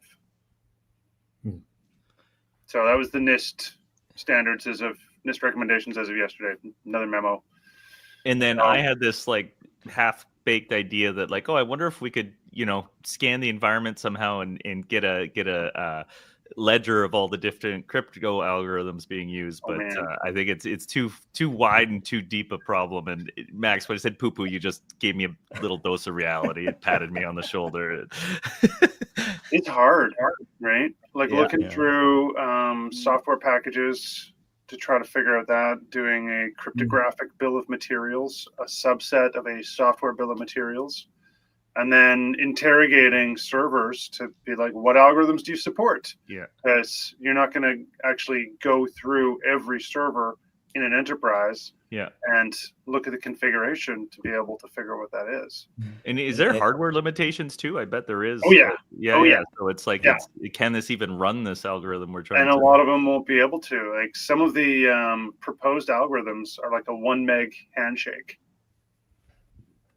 So that was the NIST standards NIST recommendations as of yesterday. Another memo. And then I had this like half-baked idea that like, I wonder if we could, scan the environment somehow and get a ledger of all the different crypto algorithms being used, but I think it's too wide and too deep a problem. And Max, when I said poo-poo, you just gave me a little dose of reality. It patted me on the shoulder. It's hard, right? Like looking through software packages to try to figure out that, doing a cryptographic bill of materials, a subset of a software bill of materials, and then interrogating servers to be like, what algorithms do you support? Yeah. Because you're not going to actually go through every server in an enterprise and look at the configuration to be able to figure out what that is. And is there hardware limitations too? I bet there is. Oh, yeah. Yeah. So it's like, can this even run this algorithm we're trying to? And a lot of them won't be able to. Like some of the proposed algorithms are like a 1 meg handshake.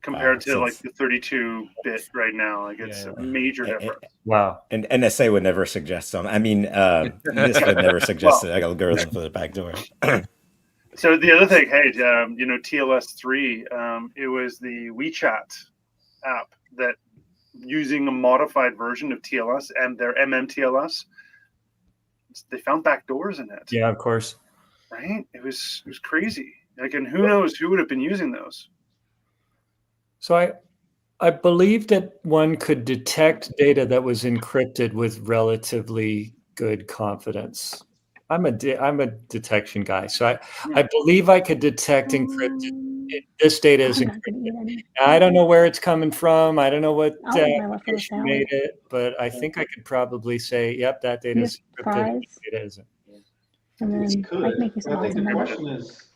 Compared to like the 32-bit right now, like it's a major difference. Wow. And NSA would never suggest some. I mean, this would never suggest an algorithm for the backdoor. So the other thing, hey, TLS3, it was the WeChat app that using a modified version of TLS and their MMTLS, they found backdoors in it. Yeah, of course. Right? It was crazy. Like, and who knows who would have been using those? So I believe that one could detect data that was encrypted with relatively good confidence. I'm a detection guy, so I believe I could detect encrypted. This data is encrypted. I don't know where it's coming from. I don't know what application made it, but I think I could probably say, "Yep, that data is encrypted." It isn't. It could. I think the question is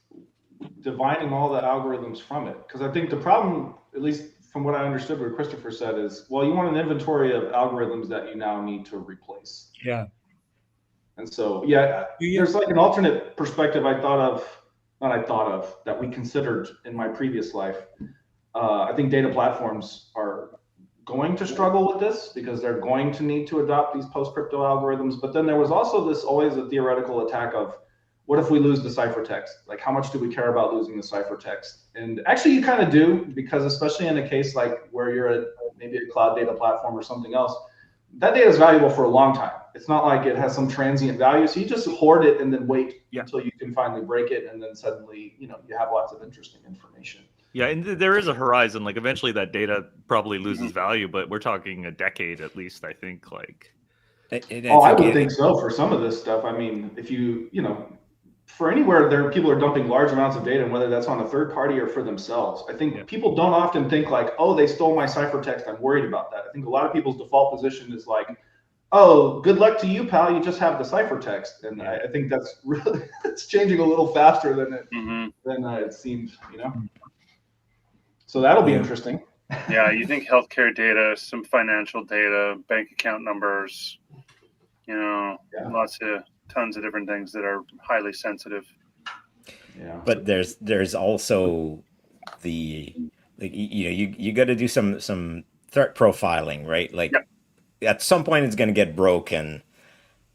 dividing all the algorithms from it, because I think the problem, at least from what I understood what Christopher said, is, well, you want an inventory of algorithms that you now need to replace. Yeah. And so, there's like an alternate perspective I thought of not I thought of, that we considered in my previous life. I think data platforms are going to struggle with this because they're going to need to adopt these post-crypto algorithms. But then there was also this always a theoretical attack of, what if we lose the ciphertext? Like, how much do we care about losing the ciphertext? And actually, you kind of do, because especially in a case like where you're at maybe a cloud data platform or something else, that data is valuable for a long time. It's not like it has some transient value. So you just hoard it and then wait until you can finally break it, and then suddenly, you have lots of interesting information. Yeah, and there is a horizon. Like eventually, that data probably loses value, but we're talking a decade at least. I think. Like, I would think so for some of this stuff. I mean, if for anywhere there, people are dumping large amounts of data, and whether that's on a third party or for themselves. I think people don't often think like, oh, they stole my ciphertext, I'm worried about that. I think a lot of people's default position is like, oh, good luck to you, pal, you just have the ciphertext. And I think that's really, it's changing a little faster than it seems, So that'll be interesting. Yeah, you think healthcare data, some financial data, bank account numbers, tons of different things that are highly sensitive. Yeah. But there's also you got to do some threat profiling, right? Like at some point it's going to get broken.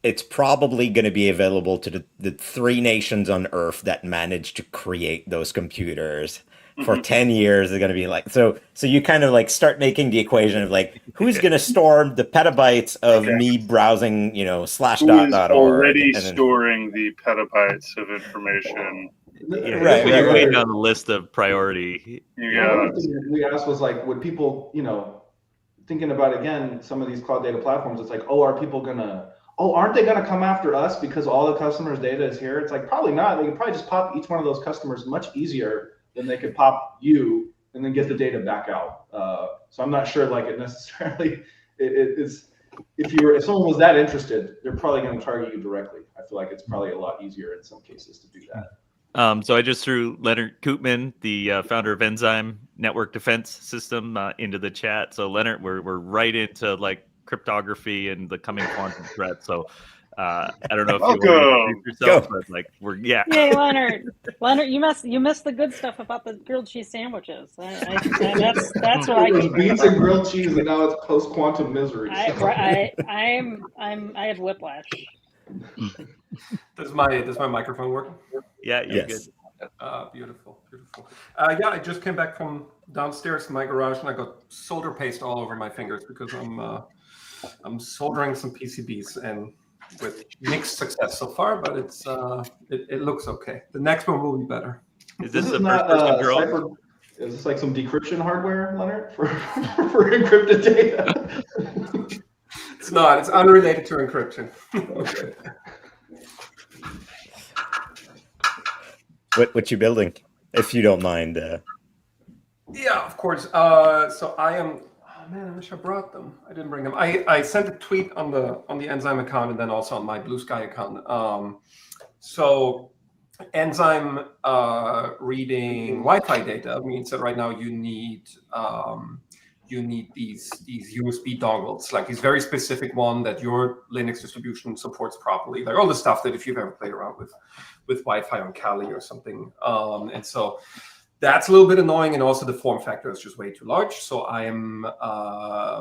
It's probably going to be available to the 3 nations on Earth that managed to create those computers. For 10 years, they're going to be like, so you kind of like start making the equation of like, who's going to store the petabytes of me browsing, /.org. Already storing the petabytes of information. Yeah, right. Way down the list of priority. One thing we asked was like, would people, thinking about again, some of these cloud data platforms, it's like, aren't they going to come after us because all the customers' data is here? It's like, probably not. They could probably just pop each one of those customers much easier than they could pop you and then get the data back out. So I'm not sure like it necessarily is. If someone was that interested, they're probably going to target you directly. I feel like it's probably a lot easier in some cases to do that. So I just threw Leonard Koopman, the founder of Enzyme Network Defense System, into the chat. So Leonard, we're right into like cryptography and the coming quantum threat. So I don't know if you want to introduce yourself, but like Yay, Leonard! Leonard, you missed the good stuff about the grilled cheese sandwiches. That's what I keep. Beans and grilled cheese, and now it's post quantum misery. I have whiplash. Does my microphone work? Yeah, you're good. Beautiful. I just came back from downstairs in my garage, and I got solder paste all over my fingers because I'm soldering some PCBs, and with mixed success so far, but it looks okay. The next one will be better. Is this not is this like some decryption hardware, Leonard, for encrypted data? It's not. It's unrelated to encryption. Okay. What you building, if you don't mind? Yeah, of course. So I am. Oh man, I wish I brought them. I didn't bring them. I sent a tweet on the Enzyme account and then also on my Blue Sky account. So Enzyme reading Wi-Fi data means that right now you need these USB dongles, like these very specific one that your Linux distribution supports properly, like all the stuff that if you've ever played around with Wi-Fi on Kali or something. And so that's a little bit annoying, and also the form factor is just way too large. So I am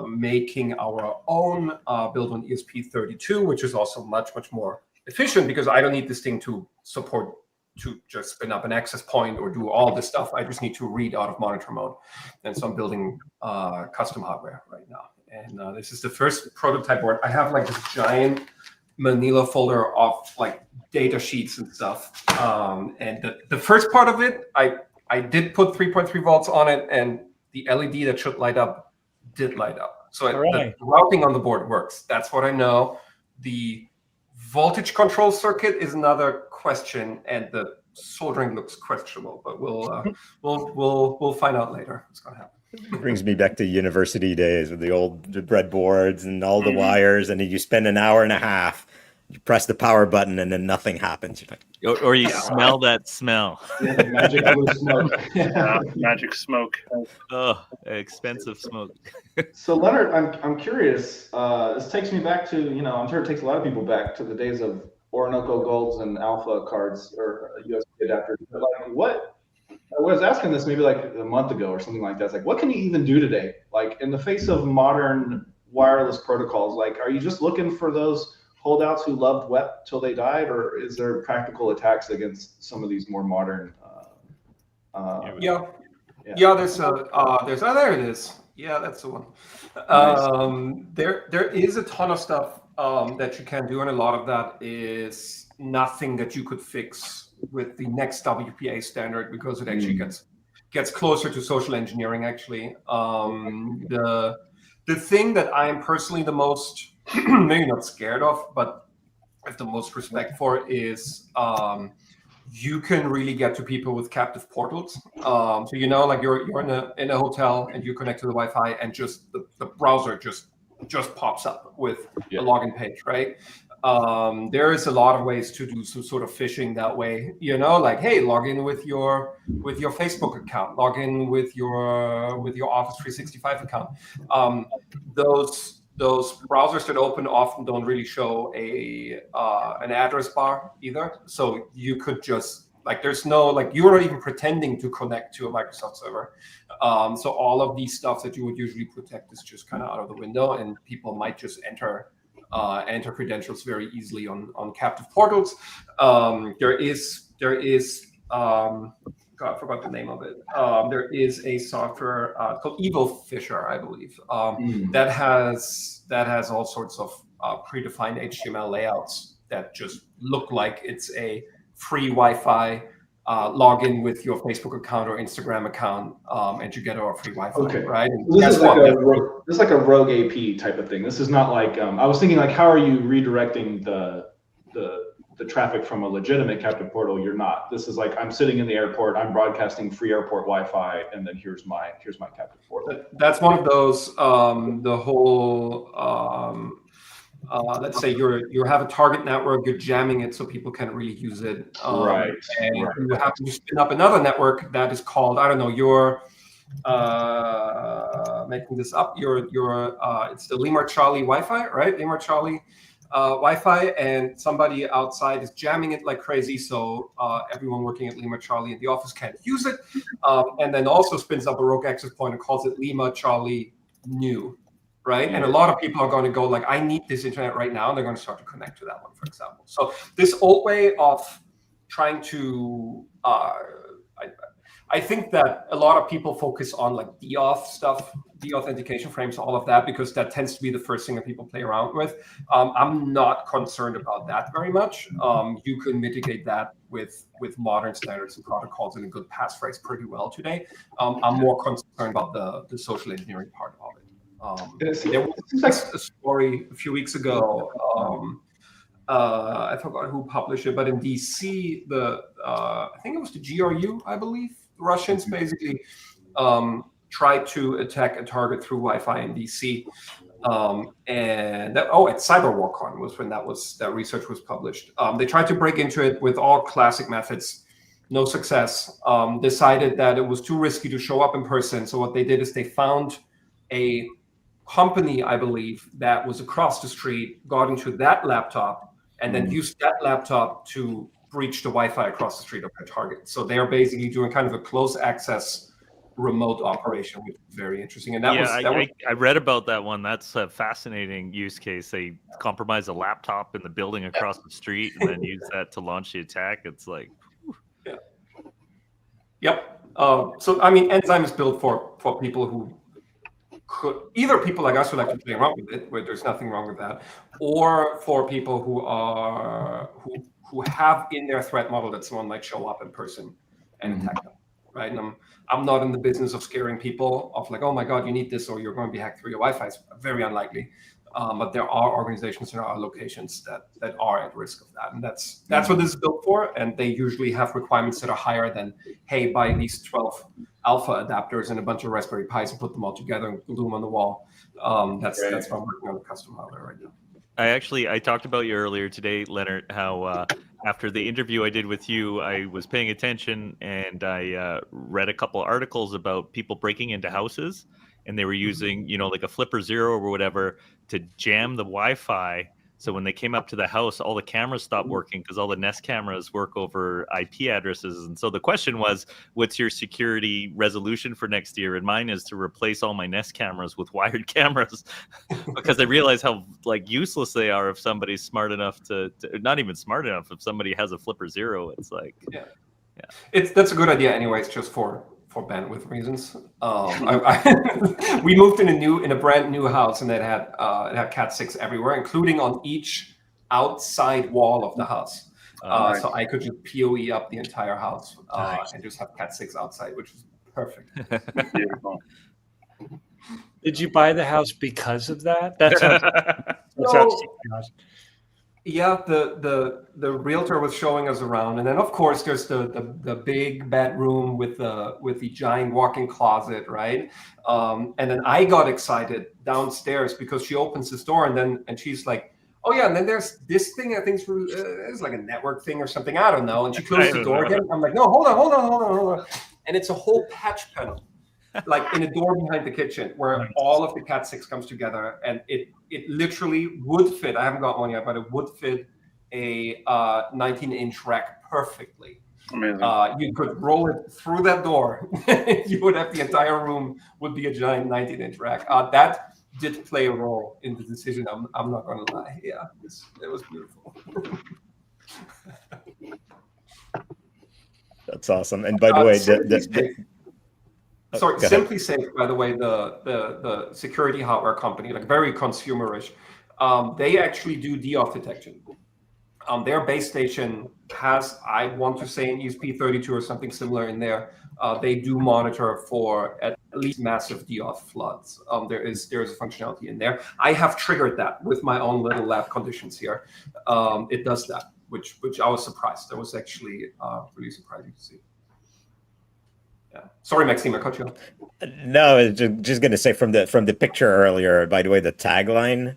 making our own build on ESP32, which is also much more efficient because I don't need this thing to support to just spin up an access point or do all this stuff. I just need to read out of monitor mode. And so I'm building custom hardware right now. And this is the first prototype board. I have like this giant Manila folder of like data sheets and stuff. And the first part of it, I did put 3.3 volts on it, and the LED that should light up did light up. So the routing on the board works. That's what I know. The voltage control circuit is another question, and the soldering looks questionable. But we'll find out later what's going to happen. It brings me back to university days with the old breadboards and all the wires, and then you spend an hour and a half. You press the power button and then nothing happens. You're like, or you smell that smell. Yeah, magic blue smoke. Magic smoke. Oh, expensive smoke. So Leonard, I'm curious. This takes me back to, I'm sure it takes a lot of people back to the days of Orinoco Golds and Alpha cards or USB adapters. But like, what? I was asking this maybe like a month ago or something like that. It's like, what can you even do today? Like in the face of modern wireless protocols, like, are you just looking for those holdouts who loved WEP till they died, or is there practical attacks against some of these more modern? Yeah, there's there it is. Yeah, that's the one. Nice. There is a ton of stuff that you can do, and a lot of that is nothing that you could fix with the next WPA standard, because it actually gets closer to social engineering. Actually, the thing that I am personally the most maybe not scared of, but I have the most respect for is you can really get to people with captive portals. So like you're in a hotel and you connect to the Wi-Fi, and just the browser just pops up with a login page, right? There is a lot of ways to do some sort of phishing that way. Like, hey, log in with your Facebook account, log in with your Office 365 account. Those browsers that open often don't really show an address bar either. So you could just there's no you're not even pretending to connect to a Microsoft server. So all of these stuff that you would usually protect is just kind of out of the window, and people might just enter credentials very easily on captive portals. There is God, I forgot the name of it. There is a software called Evil Fisher, I believe, that has all sorts of predefined HTML layouts that just look like it's a free Wi-Fi login with your Facebook account or Instagram account, and you get our free Wi-Fi, right? And This is like a rogue AP type of thing. This is not like I was thinking like, how are you redirecting the traffic from a legitimate captive portal? You're not. This is like, I'm sitting in the airport, I'm broadcasting free airport Wi-Fi, and then here's my captive portal. That's one of those. The whole let's say you have a target network, you're jamming it so people can't really use it, and you happen to spin up another network that is called, I don't know, you're making this up. It's the Lima Charlie Wi-Fi, right? Lima Charlie Wi-Fi, and somebody outside is jamming it like crazy, so everyone working at Lima Charlie in the office can't use it, and then also spins up a rogue access point and calls it Lima Charlie New, right? And a lot of people are going to go like, I need this internet right now, and they're going to start to connect to that one, for example. So this old way of trying to I think that a lot of people focus on like deauth stuff, deauthentication frames, all of that, because that tends to be the first thing that people play around with. I'm not concerned about that very much. You can mitigate that with modern standards and protocols and a good passphrase pretty well today. I'm more concerned about the social engineering part of it. There was a story a few weeks ago. I forgot who published it, but in DC, I think it was the GRU, I believe. The Russians basically tried to attack a target through Wi-Fi in DC, and at CyberWarCon was when that research was published. They tried to break into it with all classic methods, no success. Decided that it was too risky to show up in person, so what they did is they found a company, I believe, that was across the street, got into that laptop, and then used that laptop to breach the Wi-Fi across the street of their target. So they are basically doing kind of a close access remote operation, which is very interesting. And I read about that one. That's a fascinating use case. They compromise a laptop in the building across the street and then use that to launch the attack. It's like, whew. Yep. So I mean, Enzyme is built for people who could, either people like us who like to play around with it, where there's nothing wrong with that, or for people who have in their threat model that someone might show up in person and attack them, right? And I'm not in the business of scaring people of like, oh my God, you need this or you're going to be hacked through your Wi-Fi. It's very unlikely. But there are organizations, there are locations that are at risk of that. And that's what this is built for. And they usually have requirements that are higher than, hey, buy these 12 alpha adapters and a bunch of Raspberry Pis and put them all together and glue them on the wall. That's why I'm working on the custom hardware right now. I talked about you earlier today, Leonard, how after the interview I did with you, I was paying attention and I read a couple articles about people breaking into houses, and they were using, like a Flipper Zero or whatever to jam the Wi-Fi So when they came up to the house, all the cameras stopped working because all the Nest cameras work over IP addresses. And so the question was, what's your security resolution for next year? And mine is to replace all my Nest cameras with wired cameras because I realize how like useless they are if somebody's smart enough to not even smart enough. If somebody has a flipper zero, it's like, that's a good idea anyways, just for bandwidth reasons. We moved in a brand new house, and it had Cat 6 everywhere, including on each outside wall of the house. Nice. So I could just PoE up the entire house and just have Cat 6 outside, which is perfect. Beautiful. Did you buy the house because of that? That's yeah, the realtor was showing us around, and then of course there's the big bedroom with the giant walk-in closet, right? And then I got excited downstairs because she opens this door, and she's like, "Oh yeah," and then there's this thing I think it's like a network thing or something, I don't know. And she closes the door again. I'm like, "No, hold on," and it's a whole patch panel, like in a door behind the kitchen, where all of the Cat 6 comes together, and it literally would fit. I haven't got one yet, but it would fit a 19-inch rack perfectly. Amazing. You could roll it through that door. You would have the entire room would be a giant 19-inch rack. That did play a role in the decision. I'm not going to lie. Yeah, it was beautiful. That's awesome. And by the way, Simply Safe, by the way, the security hardware company, like very consumerish, they actually do DDoS detection. Their base station has, I want to say, an ESP32 or something similar in there. They do monitor for at least massive DDoS floods. There is a functionality in there. I have triggered that with my own little lab conditions here. It does that, which I was surprised. That was actually really surprising to see. Yeah. Sorry, Maxime, I cut you off. No, I was just going to say from the picture earlier, by the way, the tagline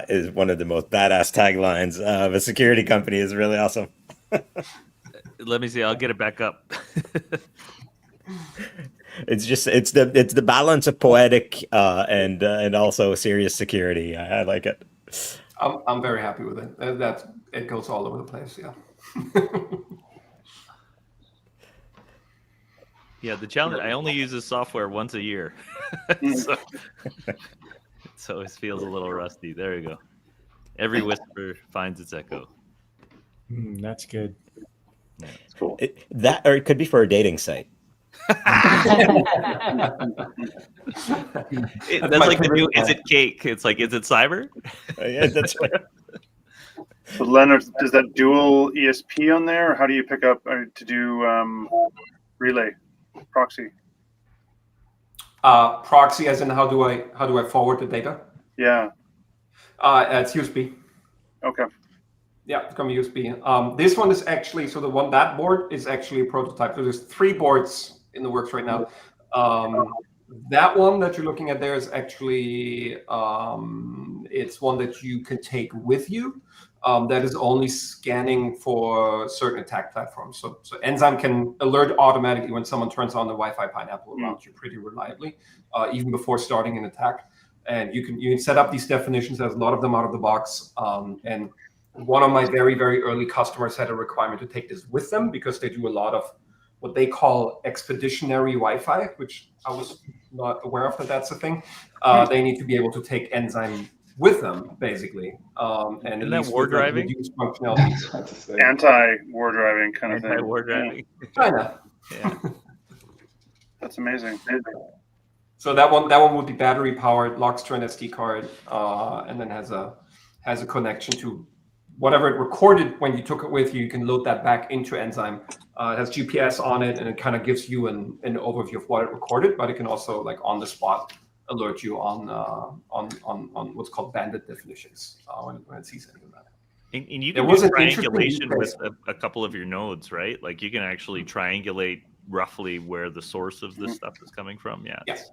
is one of the most badass taglines of a security company. Is really awesome. Let me see. I'll get it back up. It's the balance of poetic and also serious security. I like it. I'm very happy with it. It goes all over the place. Yeah. Yeah, the challenge, I only use this software once a year. So it feels a little rusty. There you go. Every whisper finds its echo. That's good. Yeah, it's cool. Or it could be for a dating site. That's like the new Is It Cake? It's like, is it cyber? Yeah, that's right. So Leonard, does that dual ESP on there, or how do you pick up to do relay? Proxy. Proxy, as in how do I forward the data? Yeah. It's USB. Okay. Yeah, it's going to be USB. This one is actually, so that board is actually a prototype. So there's 3 boards in the works right now. That one that you're looking at there is actually it's one that you can take with you. That is only scanning for certain attack platforms. So Enzyme can alert automatically when someone turns on the Wi-Fi pineapple around you pretty reliably, even before starting an attack. And you can set up these definitions. There's a lot of them out of the box. And one of my very, very early customers had a requirement to take this with them because they do a lot of what they call expeditionary Wi-Fi, which I was not aware of that's a thing. They need to be able to take Enzyme with them, basically. And isn't that war driving? Anti-war driving kind of thing. Anti-war driving. China. Yeah. That's amazing. So that one would be battery powered, locks to an SD card, and then has a connection to whatever it recorded when you took it with you. You can load that back into Enzyme. It has GPS on it, and it kind of gives you an overview of what it recorded, but it can also, like, on the spot alert you on what's called bandit definitions when it sees any of that. And you can do triangulation with a couple of your nodes, right? Like you can actually triangulate roughly where the source of this stuff is coming from. Yeah. Yes.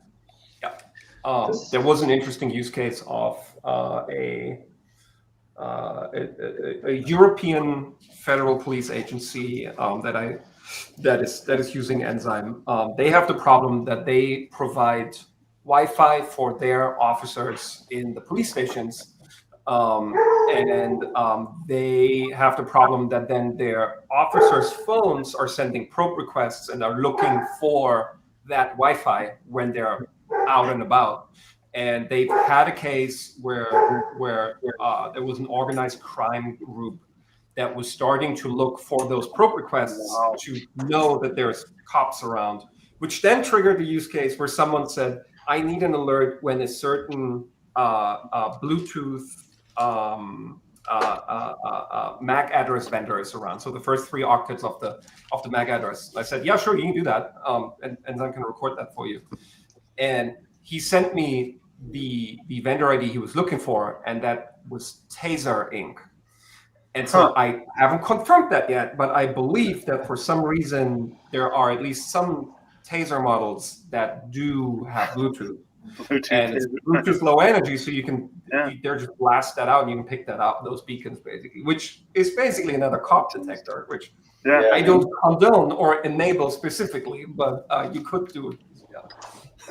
Yeah. There was an interesting use case of a European federal police agency that is using Enzyme. They have the problem that they provide Wi-Fi for their officers in the police stations, They have the problem that then their officers' phones are sending probe requests and are looking for that Wi-Fi when they're out and about. And they've had a case where there was an organized crime group that was starting to look for those probe requests to know that there's cops around, which then triggered a use case where someone said, I need an alert when a certain Bluetooth MAC address vendor is around. So the first 3 octets of the MAC address. I said, yeah, sure, you can do that. And I can record that for you. And he sent me the vendor ID he was looking for, and that was Taser Inc. And so I haven't confirmed that yet, but I believe that for some reason there are at least some Taser models that do have Bluetooth. And it's Bluetooth low energy, so you can they're just blast that out and you can pick that up, those beacons basically, which is basically another cop detector, which I don't condone or enable specifically, but you could do it.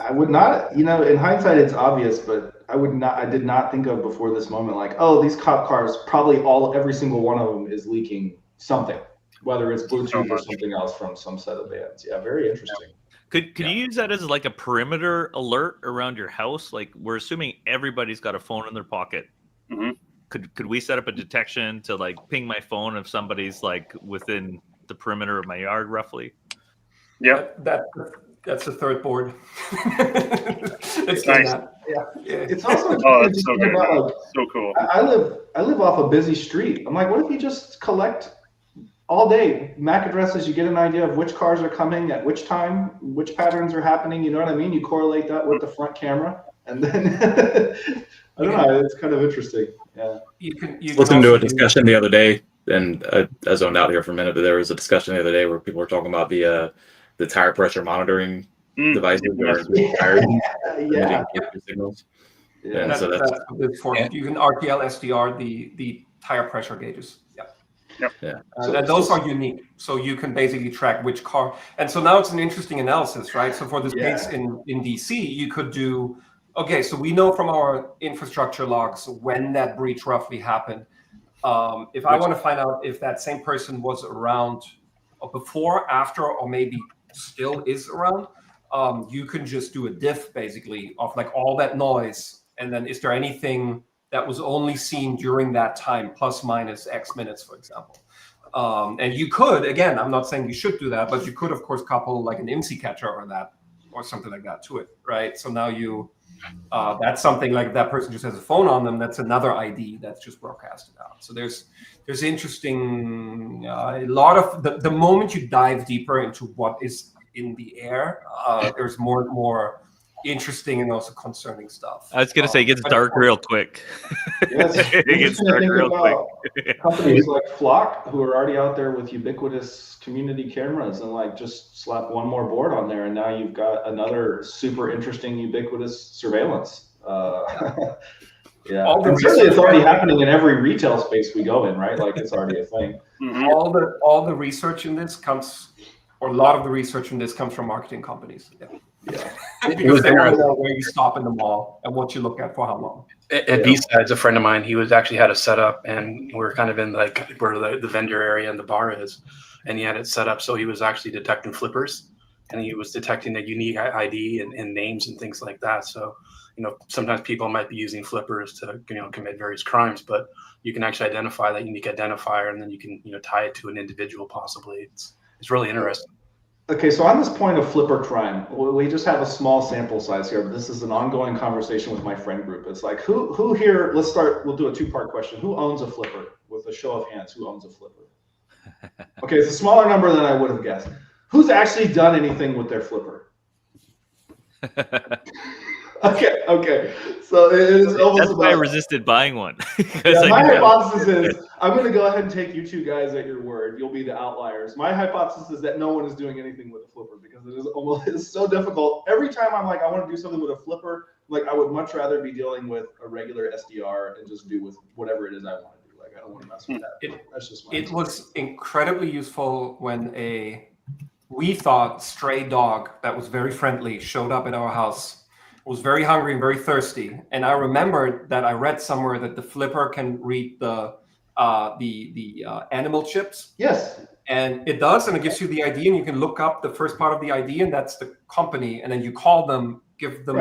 I would not, in hindsight, it's obvious, but I did not think of before this moment, like, oh, these cop cars, probably every single one of them is leaking something, whether it's Bluetooth or something else from some set of bands. Yeah, very interesting. Could you use that as like a perimeter alert around your house? Like, we're assuming everybody's got a phone in their pocket. Mm-hmm. Could we set up a detection to like ping my phone if somebody's like within the perimeter of my yard roughly? Yeah, that's the third board. It's nice. It's also that's so good. about, so cool. I live off a busy street. I'm like, what if you just collect all day MAC addresses? You get an idea of which cars are coming at which time, which patterns are happening. You know what I mean? You correlate that with the front camera, and then I don't know. It's kind of interesting. Yeah. You listened to a discussion the other day, and I zoned out here for a minute, but there was a discussion the other day where people were talking about the tire pressure monitoring devices or tires signals. Yeah, that's good for you can RTL SDR the tire pressure gauges. And those are unique, so you can basically track which car. And so now it's an interesting analysis, right? So for this case in DC, you could do, okay, so we know from our infrastructure logs when that breach roughly happened. If I want to find out if that same person was around before, after, or maybe still is around, you can just do a diff basically of like all that noise, and then is there anything that was only seen during that time, plus minus X minutes, for example. And you could, again, I'm not saying you should do that, but you could, of course, couple like an IMSI catcher or something like that to it, right? So now that's something like if that person just has a phone on them, that's another ID that's just broadcasted out. So there's interesting, a lot of, the moment you dive deeper into what is in the air, there's more and more interesting and also concerning stuff. I was going to say it gets dark real quick. Yes, it gets dark real quick. Companies like Flock, who are already out there with ubiquitous community cameras, and like just slap one more board on there, and now you've got another super interesting ubiquitous surveillance. Yeah, and certainly it's already happening in every retail space we go in, right? Like it's already a thing. Mm-hmm. All the research in this comes, or a lot of the research in this comes from marketing companies. Yeah. Because they want to know where you stop in the mall and what you look at for how long. At B-Sides, a friend of mine, he was actually had a setup, and we're kind of in like where the vendor area and the bar is, and he had it set up so he was actually detecting flippers, and he was detecting a unique ID and names and things like that. So, sometimes people might be using flippers to commit various crimes, but you can actually identify that unique identifier, and then you can tie it to an individual possibly. It's really interesting. Okay, so on this point of flipper crime, we just have a small sample size here, but this is an ongoing conversation with my friend group. It's like, who here, we'll do a two-part question. Who owns a flipper? With a show of hands, who owns a flipper? Okay, it's a smaller number than I would have guessed. Who's actually done anything with their flipper? Okay. So it is almost That's why I resisted buying one. My hypothesis is, I'm going to go ahead and take you two guys at your word. You'll be the outliers. My hypothesis is that no one is doing anything with a flipper because it's so difficult. Every time I'm like, I want to do something with a flipper, like I would much rather be dealing with a regular SDR and just do with whatever it is I want to do. Like I don't want to mess with that. That's just it was incredibly useful when we thought stray dog that was very friendly showed up at our house. was very hungry and very thirsty, and I remembered that I read somewhere that the flipper can read the animal chips. Yes. And it does, and it gives you the ID, and you can look up the first part of the ID, and that's the company, and then you call them, give them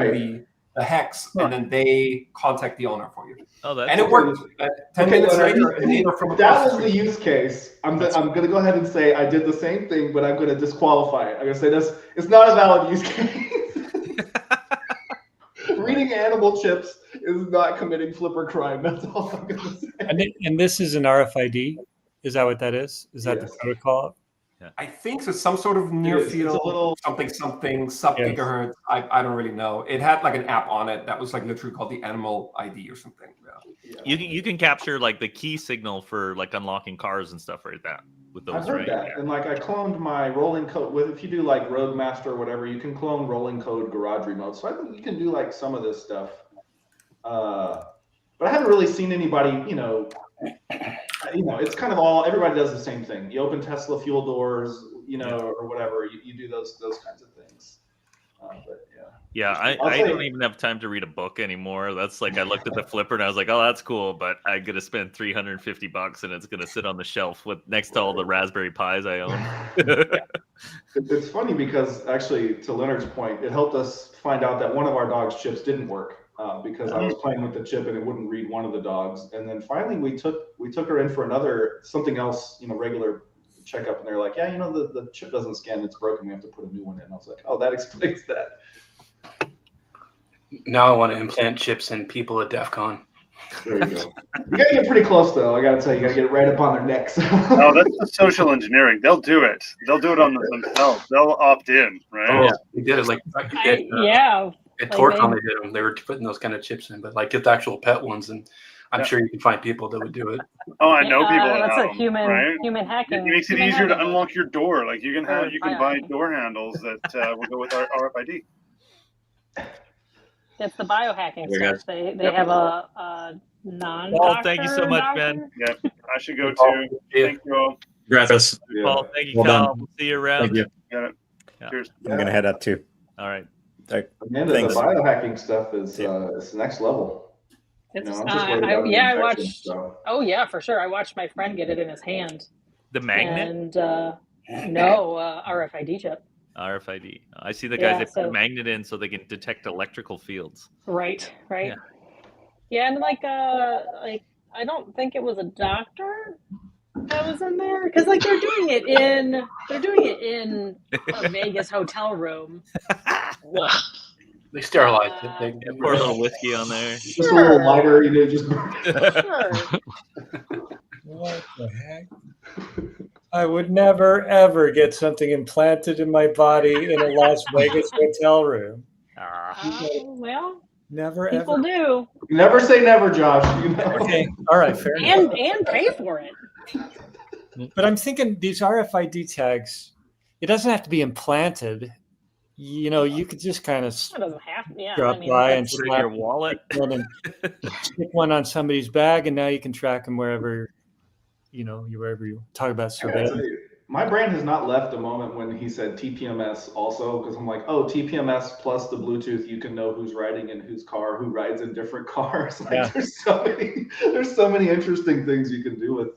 the hex, and then they contact the owner for you. Oh, that's and it worked. 10 minutes later, a neighbor from that was the use case. I'm going to go ahead and say I did the same thing, but I'm going to disqualify it. I'm going to say this: it's not a valid use case. Reading animal chips is not committing flipper crime. That's all I'm going to say. And this is an RFID. Is that what that is? Is that the protocol? I think so. Some sort of near field, something sub gigahertz. I don't really know. It had like an app on it that was like literally called the Animal ID or something. Yeah. You can capture like the key signal for like unlocking cars and stuff right that with those. I've heard that, and like I cloned my rolling code with. If you do like Roadmaster or whatever, you can clone rolling code garage remote. So I think you can do like some of this stuff. But I haven't really seen anybody, it's kind of all, everybody does the same thing. You open Tesla fuel doors, or whatever. You do those kinds of things. But yeah, I don't even have time to read a book anymore. That's like, I looked at the flipper and I was like, oh, that's cool, but I'm gonna spend $350 and it's gonna sit on the shelf with next to all the Raspberry Pis I own. It's funny because actually, to Leonard's point, it helped us find out that one of our dog's chips didn't work. Because I was playing with the chip and it wouldn't read one of the dogs, and then finally we took her in for something else, regular checkup, and they're like, yeah, the chip doesn't scan, it's broken, we have to put a new one in. And I was like, oh, that explains that. Now I want to implant chips in people at DEF CON. There you go. You gotta get pretty close though. I gotta tell you, gotta get it right up on their necks. No, that's the social engineering. They'll do it. They'll do it on themselves. They'll opt in, right? Oh, yeah, we did it like at like TorCon they did them. They were putting those kind of chips in, but like get the actual pet ones, and I'm sure you can find people that would do it. Oh, I know people. That's that like human hacking. It makes it easier to unlock your door. Like you can buy door handles that will go with our RFID. It's the biohacking stuff. They have a non. Paul, thank you so much, Ben. Yeah, I should go too. Thank you all. Congrats. Paul, thank you, Well Kyle. done. We'll see you around. Thank you. Got it. Cheers. I'm gonna head out too. All right. Amanda, the biohacking stuff is next level. It's, I'm just worried about the I infection watched. stuff. Oh yeah, for sure. I watched my friend get it in his hand. The magnet? And RFID chip. RFID. I see the guys that put so- a magnet in so they can detect electrical fields. Right. Yeah. Yeah, and I don't think it was a doctor that was in there, because like they're doing it in a Vegas hotel room. They sterilized it. They Pour a little whiskey on there. Just a little lighter, just. Sure. What the heck? I would never, ever get something implanted in my body in a Las Vegas hotel room. Well, Never, people ever. do. Never say never, Josh. Okay, all right, fair enough. And pay for it. But I'm thinking these RFID tags, it doesn't have to be implanted. You could just kind of It doesn't have to. Yeah. drop by and Put it in slap your wallet. one and stick one on somebody's bag, and now you can track them wherever, wherever you talk about surveillance. My brain has not left the moment when he said TPMS also, because I'm like, oh, TPMS plus the Bluetooth, you can know who's riding in whose car, who rides in different cars. There's so many interesting things you can do with,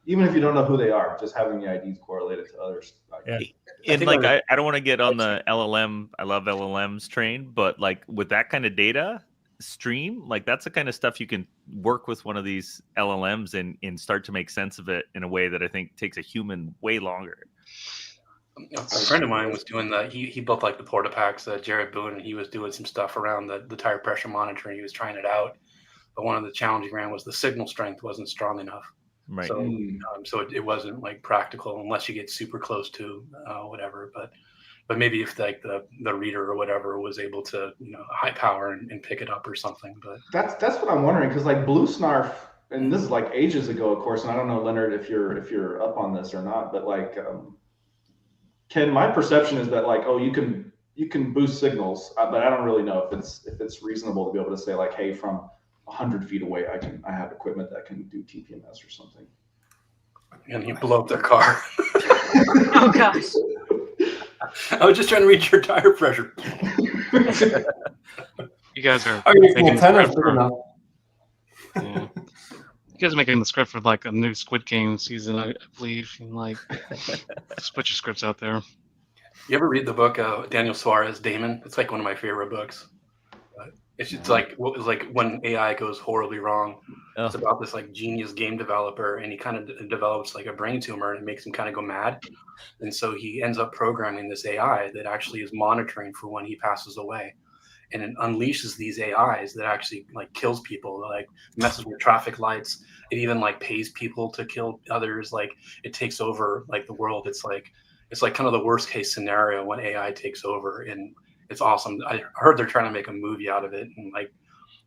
even if you don't know who they are, just having the IDs correlated to others. Yeah. And I don't want to get on the LLM. I love LLMs train, but like with that kind of data stream, like that's the kind of stuff you can work with one of these LLMs and start to make sense of it in a way that I think takes a human way longer. A friend of mine was doing that. He built like the porta packs, Jared Boone, and he was doing some stuff around the tire pressure monitoring. He was trying it out, but one of the challenges he ran was the signal strength wasn't strong enough. Right. So it wasn't like practical unless you get super close to whatever. But maybe if like the reader or whatever was able to high power and pick it up or something. But that's what I'm wondering, because like Blue Snarf, and this is like ages ago, of course, and I don't know, Leonard, if you're up on this or not, but like Ken, my perception is that like, oh, you can boost signals, but I don't really know if it's reasonable to be able to say like, hey, from 100 feet away, I have equipment that can do TPMS or something. And you blow up their car. Oh gosh. I was just trying to reach your tire pressure. You guys are I mean, if making the antenna's script big for, enough. yeah. You guys are making the script for like a new Squid Game season, I believe. And like, just put your scripts out there. You ever read the book Daniel Suarez, Damon? It's like one of my favorite books. It's just like what was like when AI goes horribly wrong. Oh. It's about this like genius game developer, and he kind of develops like a brain tumor, and it makes him kind of go mad. And so he ends up programming this AI that actually is monitoring for when he passes away, and it unleashes these AIs that actually like kills people, like messes with traffic lights. It even like pays people to kill others. Like it takes over like the world. It's like kind of the worst case scenario when AI takes over, and it's awesome. I heard they're trying to make a movie out of it, and like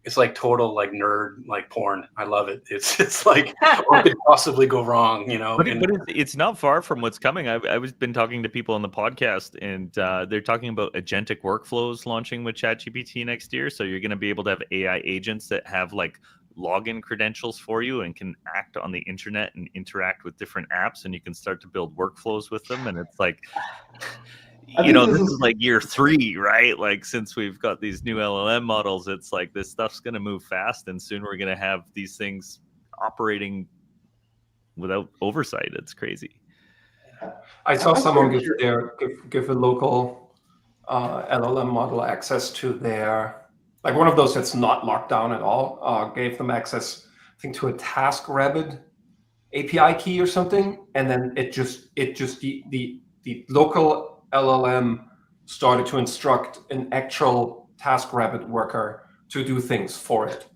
it's like total like nerd like porn. I love it. It's like what could possibly go wrong, you know? But it's not far from what's coming. I've been talking to people on the podcast, and they're talking about agentic workflows launching with ChatGPT next year. So you're going to be able to have AI agents that have like login credentials for you and can act on the internet and interact with different apps, and you can start to build workflows with them. And it's like, you know, this is like year 3, right? Like since we've got these new LLM models, it's like this stuff's going to move fast, and soon we're going to have these things operating without oversight. It's crazy. I saw someone give a local LLM model access to their, like one of those that's not locked down at all, gave them access, I think, to a TaskRabbit API key or something, and then the local LLM started to instruct an actual TaskRabbit worker to do things for it.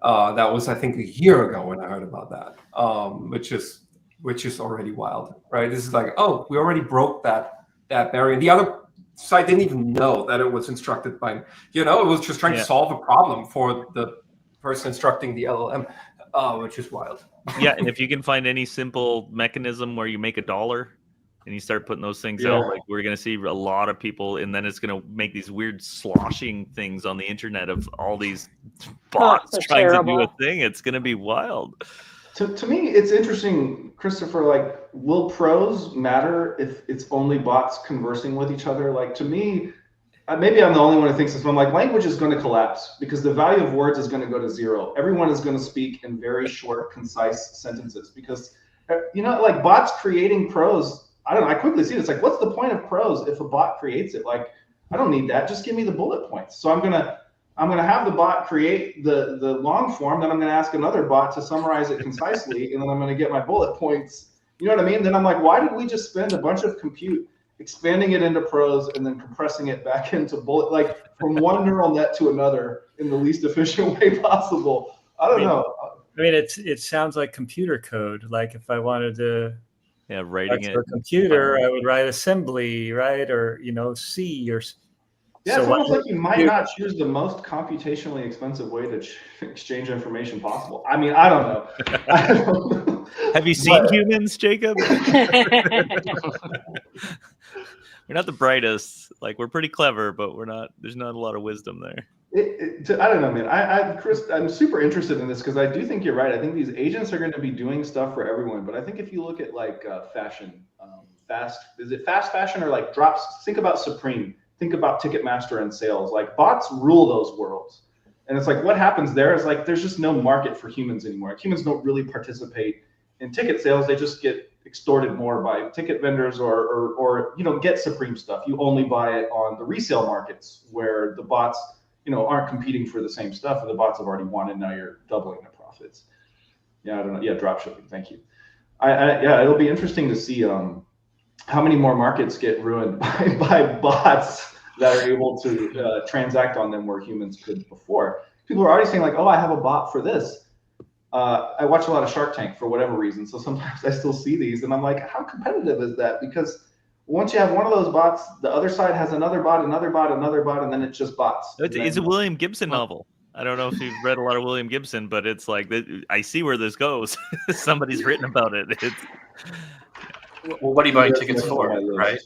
That was, I think, a year ago when I heard about that, which is already wild, right? This is like, oh, we already broke that barrier. The other side didn't even know that it was instructed by, it was just trying to solve a problem for the person instructing the LLM, which is wild. Yeah, and if you can find any simple mechanism where you make $1 and you start putting those things out, like we're going to see a lot of people, and then it's going to make these weird sloshing things on the internet of all these bots trying to do a thing. It's going to be wild. To me, it's interesting, Christopher, like, will prose matter if it's only bots conversing with each other? Like, to me, maybe I'm the only one who thinks this, but I'm like, language is going to collapse because the value of words is going to go to 0. Everyone is going to speak in very short, concise sentences because, like bots creating prose, I don't know. I quickly see it. It's like, what's the point of prose if a bot creates it? Like, I don't need that. Just give me the bullet points. So I'm gonna have the bot create the long form. Then I'm gonna ask another bot to summarize it concisely, and then I'm gonna get my bullet points. You know what I mean? Then I'm like, why did we just spend a bunch of compute expanding it into prose and then compressing it back into bullet, like from one neural net to another in the least efficient way possible? I don't know. I mean, it sounds like computer code. Like if I wanted to. Yeah, writing it. For a computer, I would write assembly, right? Or, C or. Yeah, it's almost like you might not choose the most computationally expensive way to exchange information possible. I mean, I don't know. Have you seen humans, Jacob? We're not the brightest. Like, we're pretty clever, but there's not a lot of wisdom there. I don't know, man. Chris, I'm super interested in this because I do think you're right. I think these agents are going to be doing stuff for everyone. But I think if you look at like fashion, is it fast fashion or like drops? Think about Supreme. Think about Ticketmaster and sales. Like bots rule those worlds. And it's like what happens there is like there's just no market for humans anymore. Like, humans don't really participate in ticket sales. They just get extorted more by ticket vendors or get Supreme stuff. You only buy it on the resale markets where the bots aren't competing for the same stuff, and the bots have already won, and now you're doubling the profits. Yeah, I don't know. Yeah, drop shipping. Thank you. It'll be interesting to see how many more markets get ruined by bots that are able to transact on them where humans could before. People are already saying like, oh, I have a bot for this. I watch a lot of Shark Tank for whatever reason, so sometimes I still see these, and I'm like, how competitive is that? Because once you have one of those bots, the other side has another bot, and then it's just bots. It's a William Gibson novel. I don't know if you've read a lot of William Gibson, but it's like, I see where this goes. Somebody's written about it. Well, what are you buying tickets for, right?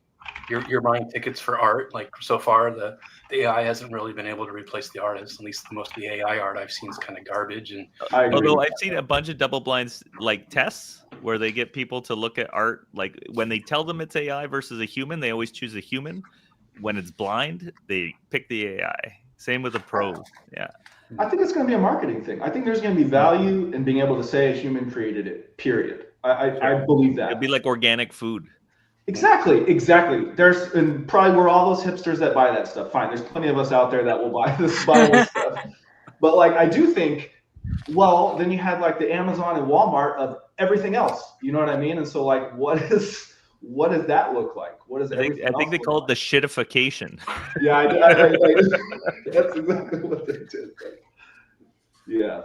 You're buying tickets for art. Like, so far, the AI hasn't really been able to replace the artists. At least most of the AI art I've seen is kind of garbage. And although I've seen a bunch of double blinds like tests where they get people to look at art, like when they tell them it's AI versus a human, they always choose a human. when it's blind, they pick the AI. Same with the pro. Yeah. I think it's going to be a marketing thing. I think there's going to be value in being able to say a human created it, period. I believe that. It'd be like organic food. Exactly. There's, and probably we're all those hipsters that buy that stuff. Fine. There's plenty of us out there that will buy this stuff. But like, I do think, well, then you have like the Amazon and Walmart of everything else. You know what I mean? And so like, what does that look like? What is I think they call it the shitification. Yeah, that's exactly what they did. Yeah,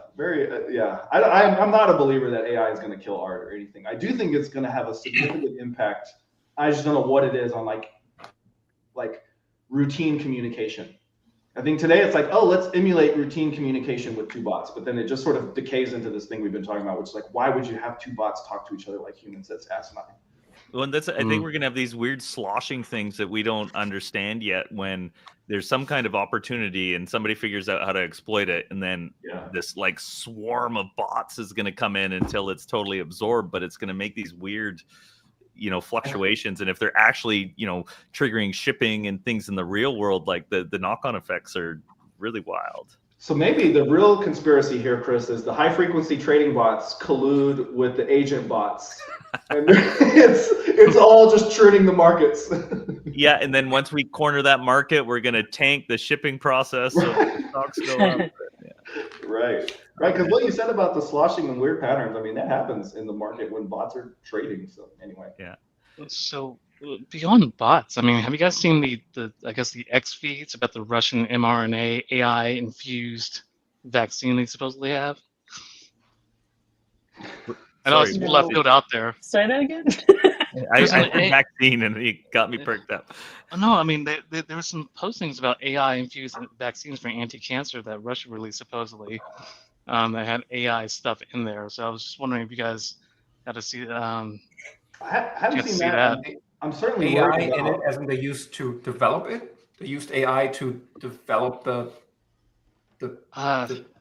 I'm not a believer that AI is going to kill art or anything. I do think it's going to have a significant impact. I just don't know what it is on like routine communication. I think today it's like, oh, let's emulate routine communication with two bots, but then it just sort of decays into this thing we've been talking about, which is like, why would you have two bots talk to each other like humans? That's asinine. Well, and I think we're gonna have these weird sloshing things that we don't understand yet. When there's some kind of opportunity and somebody figures out how to exploit it, and then this like swarm of bots is gonna come in until it's totally absorbed. But it's gonna make these weird, fluctuations. And if they're actually, triggering shipping and things in the real world, like the knock-on effects are really wild. So maybe the real conspiracy here, Chris, is the high-frequency trading bots collude with the agent bots. And it's all just churning the markets. Yeah, and then once we corner that market, we're going to tank the shipping process so the stocks go up. Right. Because what you said about the sloshing and weird patterns, I mean, that happens in the market when bots are trading. So anyway. Yeah. So beyond bots, I mean, have you guys seen the X feeds about the Russian mRNA AI infused vaccine they supposedly have? I know it's left field out there. Say that again. I said vaccine and it got me perked up. No, I mean, there were some postings about AI-infused vaccines for anti-cancer that Russia released supposedly that had AI stuff in there. So I was just wondering if you guys got to see. I haven't seen that. I'm certainly AI in it, as in they used to develop it. They used AI to develop the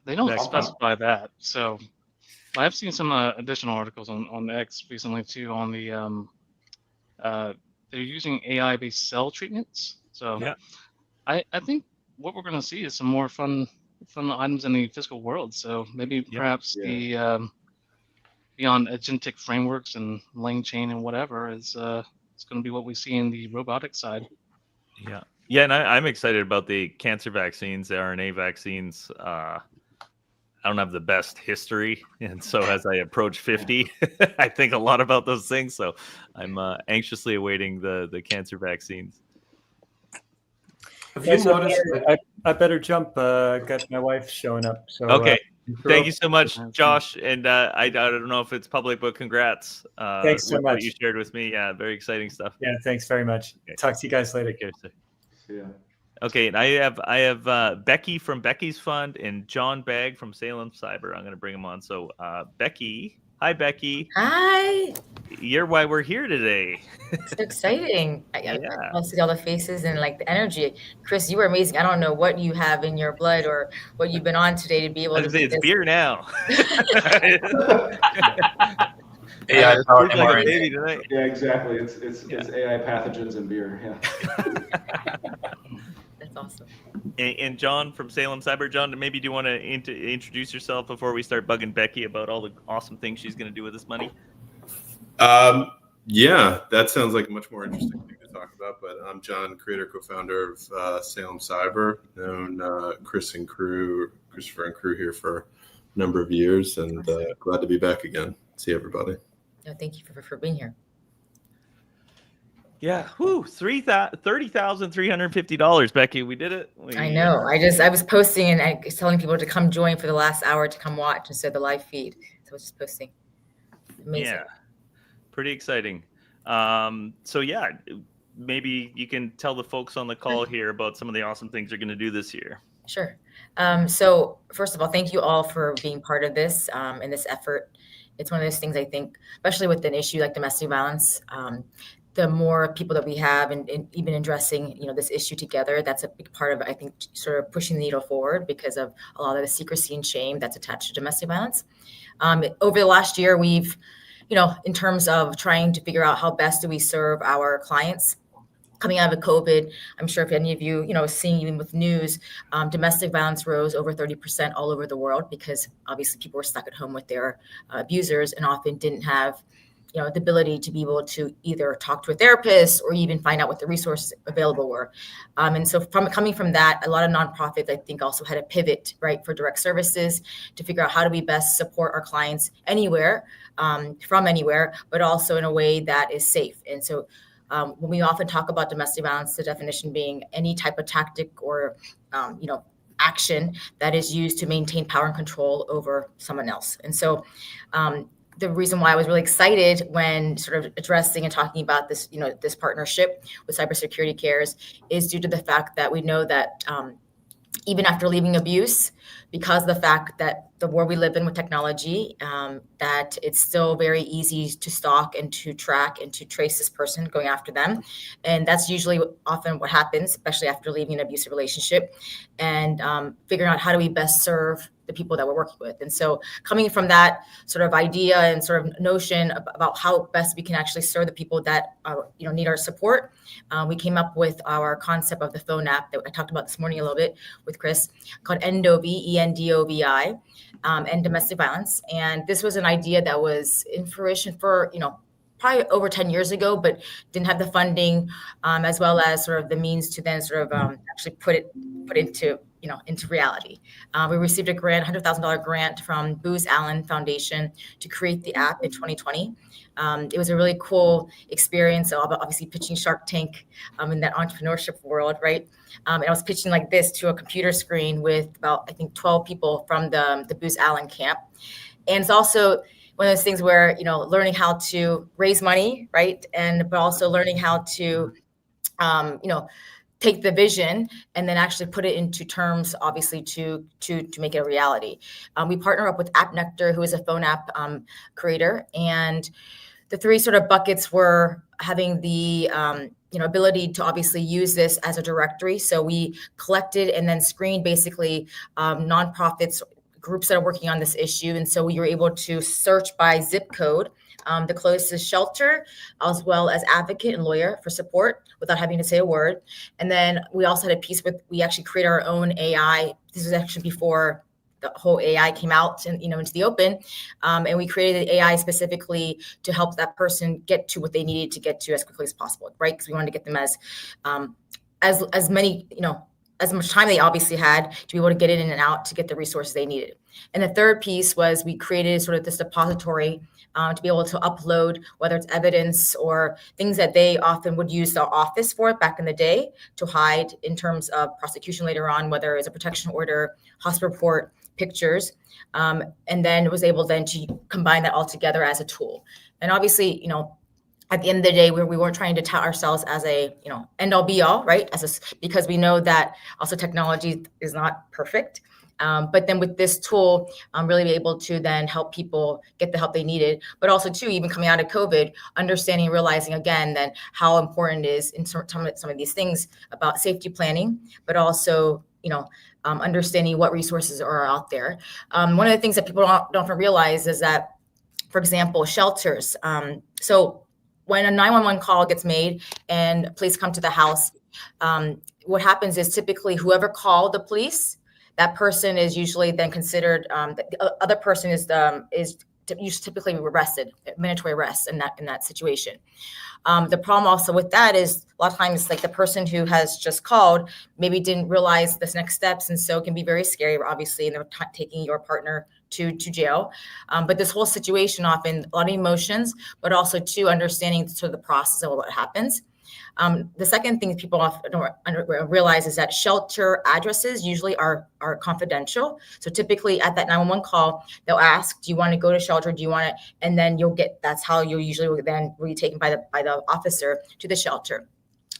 they don't specify that. So I've seen some additional articles on X recently too on the they're using AI-based cell treatments. So yeah. I think what we're going to see is some more fun items in the physical world. So maybe perhaps the beyond agentic frameworks and lane chain and whatever is it's going to be what we see in the robotic side. Yeah, and I'm excited about the cancer vaccines, the RNA vaccines. I don't have the best history, and so as I approach 50, I think a lot about those things. So I'm anxiously awaiting the cancer vaccines. Have you noticed? I better jump. Got my wife showing up. So okay, thank you so much, Josh. And I don't know if it's public, but congrats. Thanks so much. What you shared with me. Yeah, very exciting stuff. Yeah, thanks very much. Okay. Talk to you guys later. Yeah. Okay, and I have Becky from Becky's Fund and John Bagg from Salem Cyber. I'm going to bring them on. So Becky, hi Becky. Hi. You're why we're here today. It's so exciting. I want to see all the faces and like the energy. Chris, you were amazing. I don't know what you have in your blood or what you've been on today to be able to do it's this. beer now. AI Yeah, exactly. It's AI pathogens and beer. Yeah. That's awesome. And John from Salem Cyber. John, maybe do you want to introduce yourself before we start bugging Becky about all the awesome things she's going to do with this money? Yeah, that sounds like a much more interesting thing to talk about. But I'm John, creator, co-founder of Salem Cyber. Known Christopher and crew here for a number of years, and glad to be back again. See everybody. No, thank you for being here. Yeah, $30,350, Becky. We did it. I know. I was posting and I was telling people to come join for the last hour to come watch instead of the live feed. So I was just posting. Amazing. Yeah, pretty exciting. So yeah, maybe you can tell the folks on the call here about some of the awesome things you're going to do this year. Sure. So first of all, thank you all for being part of this in this effort. It's one of those things I think, especially with an issue like domestic violence, the more people that we have and even addressing, this issue together, that's a big part of, I think, sort of pushing the needle forward because of a lot of the secrecy and shame that's attached to domestic violence. Over the last year, we've, in terms of trying to figure out how best do we serve our clients, coming out of COVID, I'm sure if any of you, seeing even with news, domestic violence rose over 30% all over the world because obviously people were stuck at home with their abusers and often didn't have, the ability to be able to either talk to a therapist or even find out what the resources available were. And so coming from that, a lot of nonprofits, I think, also had a pivot, right, for direct services to figure out how do we best support our clients anywhere, from anywhere, but also in a way that is safe. And so when we often talk about domestic violence, the definition being any type of tactic or, action that is used to maintain power and control over someone else. And so the reason why I was really excited when sort of addressing and talking about this, this partnership with Cybersecurity Cares is due to the fact that we know that even after leaving abuse, because of the fact that the world we live in with technology, that it's still very easy to stalk and to track and to trace this person going after them. And that's usually often what happens, especially after leaving an abusive relationship, and figuring out how do we best serve the people that we're working with. And so coming from that sort of idea and sort of notion about how best we can actually serve the people that need our support, we came up with our concept of the phone app that I talked about this morning a little bit with Chris, called Endovi, ENDOVI, and domestic violence. And this was an idea that was in fruition for, probably over 10 years ago, but didn't have the funding as well as sort of the means to then sort of actually put it into reality. We received a grant, $100,000 grant from Booz Allen Foundation to create the app in 2020. It was a really cool experience. So obviously pitching Shark Tank in that entrepreneurship world, right? And I was pitching like this to a computer screen with about, I think, 12 people from the Booz Allen camp. And it's also one of those things where, learning how to raise money, right? But also learning how to, take the vision and then actually put it into terms, obviously, to make it a reality. We partner up with App Nectar, who is a phone app creator. And the three sort of buckets were having the ability to obviously use this as a directory. So we collected and then screened basically nonprofits, groups that are working on this issue. And so we were able to search by zip code the closest shelter, as well as advocate and lawyer for support without having to say a word. And then we also had a piece we actually created our own AI. This was actually before the whole AI came out and into the open, and we created AI specifically to help that person get to what they needed to get to as quickly as possible, right? Because we wanted to get them as many, as much time they obviously had to be able to get in and out to get the resources they needed. And the third piece was we created sort of this depository to be able to upload, whether it's evidence or things that they often would use the office for back in the day to hide in terms of prosecution later on, whether it's a protection order, hospital report, pictures, and then was able then to combine that all together as a tool. And obviously, at the end of the day, we weren't trying to tout ourselves as a, end all be all, right? Because we know that also technology is not perfect. But then with this tool, really be able to then help people get the help they needed, but also too, even coming out of COVID, understanding, realizing again, then how important it is in some of these things about safety planning, but also, understanding what resources are out there. One of the things that people don't realize is that, for example, shelters. So when a 911 call gets made and police come to the house, what happens is typically whoever called the police, that person is usually then considered, the other person is typically arrested, mandatory arrest in that situation. The problem also with that is a lot of times like the person who has just called maybe didn't realize this next steps, and so it can be very scary, obviously, and they're taking your partner to jail. But this whole situation often a lot of emotions, but also too understanding sort of the process of what happens. The second thing people often don't realize is that shelter addresses usually are confidential. So typically at that 911 call, they'll ask, do you want to go to shelter? Do you want to, and then that's how you'll usually then be taken by the officer to the shelter.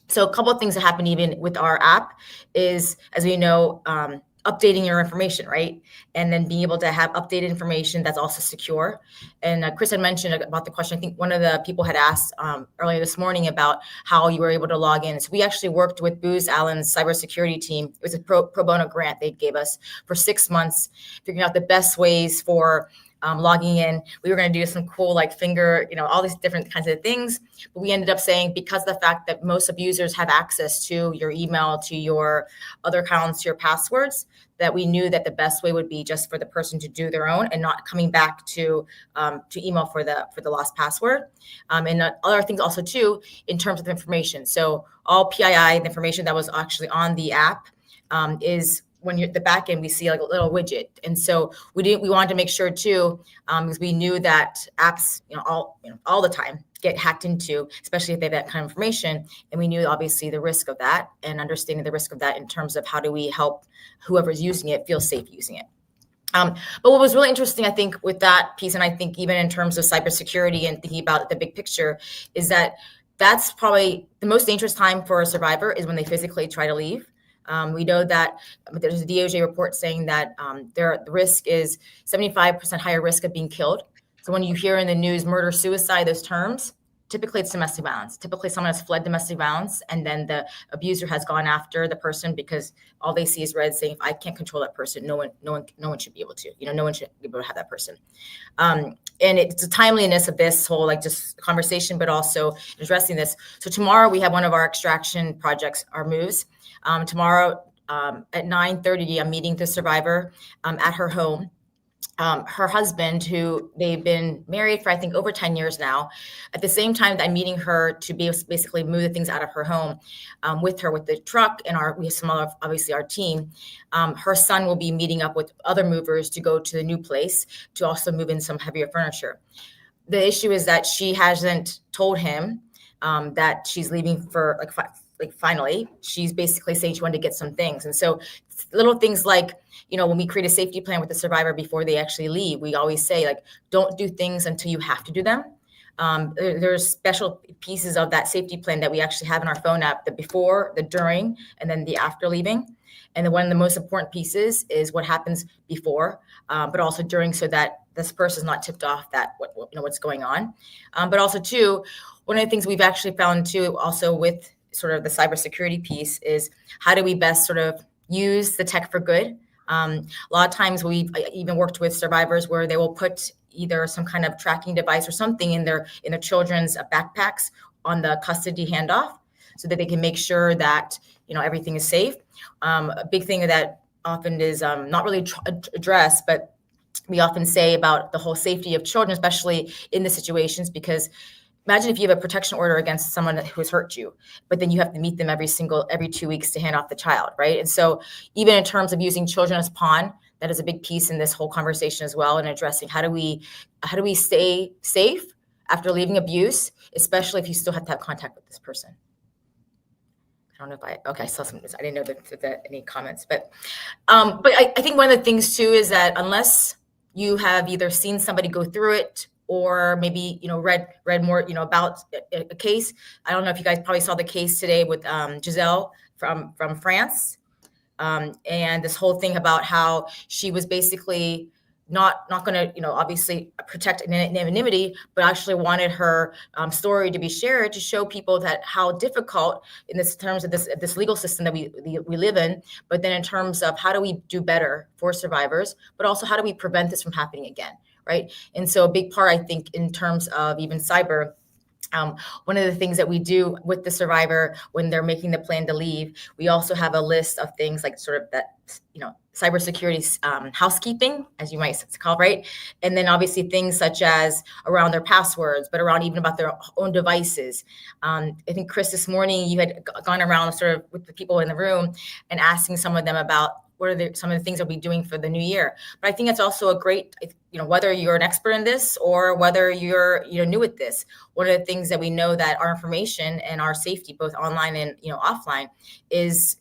So a couple of things that happen even with our app is, as we know, updating your information, right? And then being able to have updated information that's also secure. And Chris had mentioned about the question, I think one of the people had asked earlier this morning about how you were able to log in. So we actually worked with Booz Allen's cybersecurity team. It was a pro bono grant they gave us for 6 months, figuring out the best ways for logging in. We were going to do some cool like finger, all these different kinds of things. But we ended up saying, because of the fact that most abusers have access to your email, to your other accounts, your passwords, that we knew that the best way would be just for the person to do their own and not coming back to email for the lost password. And other things also too, in terms of information. So all PII, the information that was actually on the app, is when you're at the back end, we see like a little widget. And so we wanted to make sure too, because we knew that apps, all the time get hacked into, especially if they have that kind of information. And we knew obviously the risk of that and understanding the risk of that in terms of how do we help whoever's using it feel safe using it. But what was really interesting, I think, with that piece, and I think even in terms of cybersecurity and thinking about the big picture, is that that's probably the most dangerous time for a survivor is when they physically try to leave. We know that there's a DOJ report saying that the risk is 75% higher risk of being killed. So when you hear in the news murder, suicide, those terms, typically it's domestic violence. Typically someone has fled domestic violence and then the abuser has gone after the person because all they see is red saying, if I can't control that person, no one should be able to, no one should be able to have that person. And it's the timeliness of this whole like just conversation, but also addressing this. So tomorrow we have one of our extraction projects, our moves. Tomorrow at 9:30, I'm meeting the survivor at her home. Her husband, who they've been married for, I think, over 10 years now. At the same time that I'm meeting her to be basically move the things out of her home with her with the truck and we have some other, obviously our team. Her son will be meeting up with other movers to go to the new place to also move in some heavier furniture. The issue is that she hasn't told him that she's leaving for finally. She's basically saying she wanted to get some things. And so little things like, when we create a safety plan with the survivor before they actually leave, we always say like, don't do things until you have to do them. There's special pieces of that safety plan that we actually have in our phone app, the before, the during, and then the after leaving. And one of the most important pieces is what happens before, but also during, so that this person is not tipped off that what's going on. But also too, one of the things we've actually found too, also with sort of the cybersecurity piece, is how do we best sort of use the tech for good? A lot of times we've even worked with survivors where they will put either some kind of tracking device or something in their children's backpacks on the custody handoff so that they can make sure that everything is safe. A big thing that often is not really addressed, but we often say about the whole safety of children, especially in the situations, because imagine if you have a protection order against someone who has hurt you, but then you have to meet them every 2 weeks to hand off the child, right? And so even in terms of using children as pawn, that is a big piece in this whole conversation as well, and addressing how do we stay safe after leaving abuse, especially if you still have to have contact with this person. I don't know if I saw some, I didn't know that any comments, but I think one of the things too is that unless you have either seen somebody go through it or maybe read more about a case. I don't know if you guys probably saw the case today with Giselle from France, and this whole thing about how she was basically not going to obviously protect anonymity, but actually wanted her story to be shared to show people that how difficult in this terms of this legal system that we live in, but then in terms of how do we do better for survivors, but also how do we prevent this from happening again. Right. And so a big part, I think, in terms of even cyber, one of the things that we do with the survivor when they're making the plan to leave, we also have a list of things like sort of that, cybersecurity housekeeping, as you might call, right? And then obviously things such as around their passwords, but around even about their own devices. I think, Chris, this morning you had gone around sort of with the people in the room and asking some of them about what are some of the things that we'll be doing for the new year. But I think it's also a great, whether you're an expert in this or whether you're new at this, one of the things that we know that our information and our safety, both online and offline, is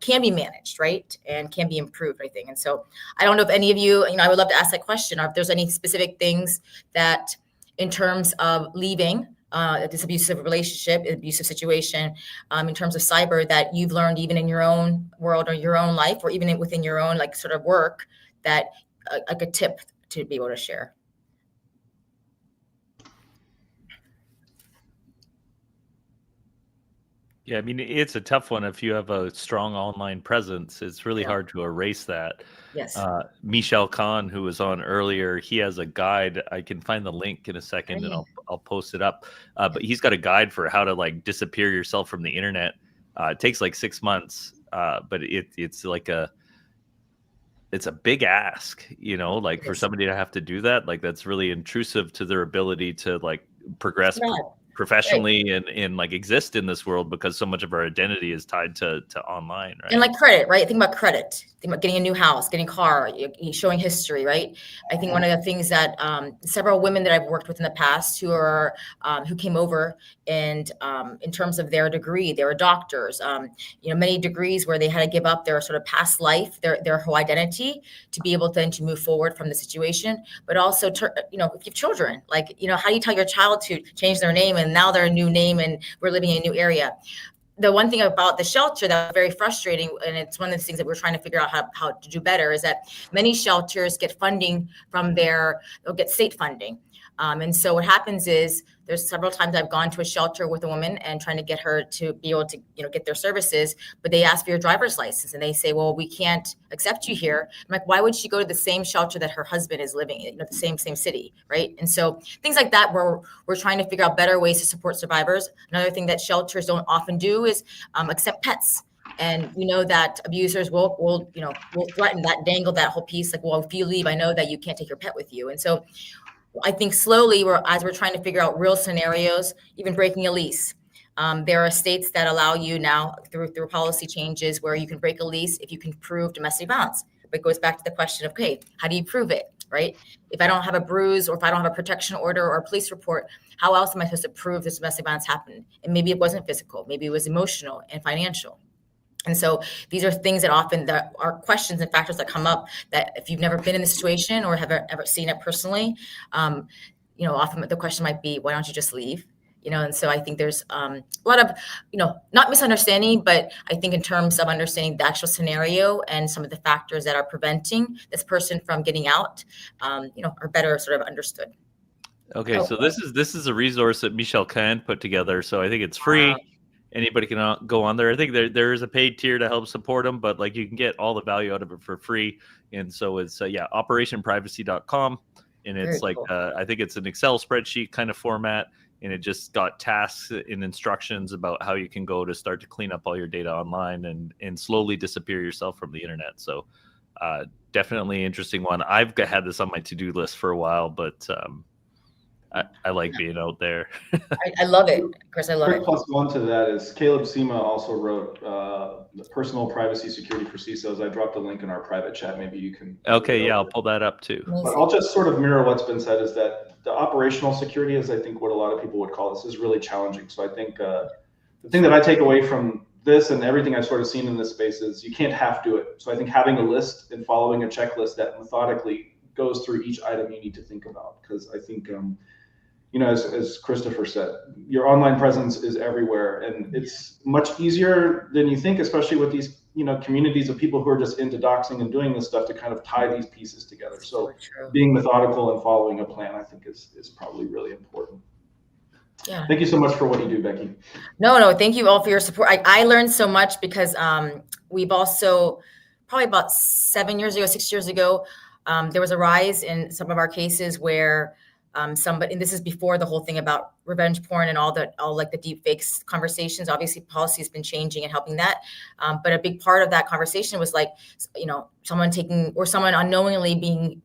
can be managed, right, and can be improved, I think. And so I don't know if any of you, I would love to ask that question, or if there's any specific things that, in terms of leaving this abusive relationship, abusive situation, in terms of cyber, that you've learned even in your own world or your own life, or even within your own sort of work, that like a tip to be able to share. Yeah, I mean, it's a tough one. If you have a strong online presence, it's really hard to erase that. Yes. Michel Khan, who was on earlier, he has a guide. I can find the link in a second, and I'll post it up. But he's got a guide for how to like disappear yourself from the internet. It takes like 6 months, but it's like it's a big ask, like for somebody to have to do that. Like that's really intrusive to their ability to like progress professionally and like exist in this world, because so much of our identity is tied to online, right? And like credit, right? Think about credit. Think about getting a new house, getting a car, showing history, right? I think one of the things that several women that I've worked with in the past who came over and in terms of their degree, they were doctors, many degrees where they had to give up their sort of past life, their whole identity to be able then to move forward from the situation. But also, if you have children, like, how do you tell your child to change their name and now they're a new name and we're living in a new area? The one thing about the shelter that was very frustrating, and it's one of the things that we're trying to figure out how to do better, is that many shelters get funding from they'll get state funding. And so what happens is there's several times I've gone to a shelter with a woman and trying to get her to be able to, get their services, but they ask for your driver's license and they say, well, we can't accept you here. I'm like, why would she go to the same shelter that her husband is living in, the same city, right? And so things like that, where we're trying to figure out better ways to support survivors. Another thing that shelters don't often do is accept pets. And we know that abusers will threaten that, dangle that whole piece, like, well, if you leave, I know that you can't take your pet with you. And so I think slowly, as we're trying to figure out real scenarios, even breaking a lease. There are states that allow you now through policy changes where you can break a lease if you can prove domestic violence. But it goes back to the question of, okay, how do you prove it, right? If I don't have a bruise or if I don't have a protection order or a police report, how else am I supposed to prove this domestic violence happened? And maybe it wasn't physical, maybe it was emotional and financial. And so these are things that often that are questions and factors that come up that if you've never been in the situation or have ever seen it personally, often the question might be, why don't you just leave? And so I think there's a lot of, not misunderstanding, but I think in terms of understanding the actual scenario and some of the factors that are preventing this person from getting out, are better sort of understood. Okay, so this is a resource that Michel Khan put together. So I think it's free. Anybody can go on there. I think there is a paid tier to help support them, but like you can get all the value out of it for free. And so it's operationprivacy.com, and it's Very cool. I think it's an Excel spreadsheet kind of format, and it just got tasks and instructions about how you can go to start to clean up all your data online and slowly disappear yourself from the internet. So definitely interesting one. I've had this on my to-do list for a while, but I like being out there. I love it, Chris. I love it. Plus one to that is Caleb Sema also wrote Personal Privacy Security for CISOs. I dropped a link in our private chat. Maybe you can. Okay, yeah, I'll pull that up too. But I'll just sort of mirror what's been said, is that the operational security is, I think, what a lot of people would call this, is really challenging. So I think the thing that I take away from this and everything I've sort of seen in this space is you can't half do it. So I think having a list and following a checklist that methodically goes through each item you need to think about, because I think as Christopher said, your online presence is everywhere, and it's much easier than you think, especially with these communities of people who are just into doxing and doing this stuff, to kind of tie these pieces together. So being methodical and following a plan, I think, is probably really important. Yeah. Thank you so much for what you do, Becky. No, thank you all for your support. I learned so much because we've also, probably about 6 years ago, there was a rise in some of our cases where somebody, and this is before the whole thing about revenge porn and all like the deep fakes conversations. Obviously, policy has been changing and helping that. But a big part of that conversation was like, someone unknowingly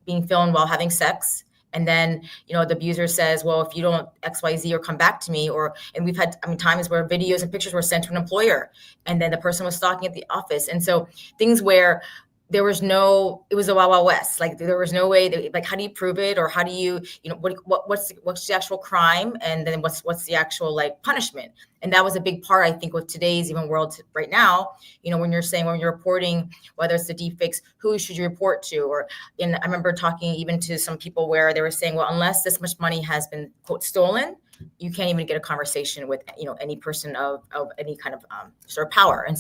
being filmed while having sex. And then, the abuser says, well, if you don't XYZ or come back to me, and we've had, times where videos and pictures were sent to an employer, and then the person was stalking at the office. And so things where it was a Wild Wild West. Like there was no way like, how do you prove it? Or how do you, what's the actual crime? And then what's the actual like punishment? And that was a big part, I think, with today's even world right now, when you're reporting, whether it's the deepfakes, who should you report to? I remember talking even to some people where they were saying, well, unless this much money has been, quote, stolen, you can't even get a conversation with, any person of any kind of sort of power. And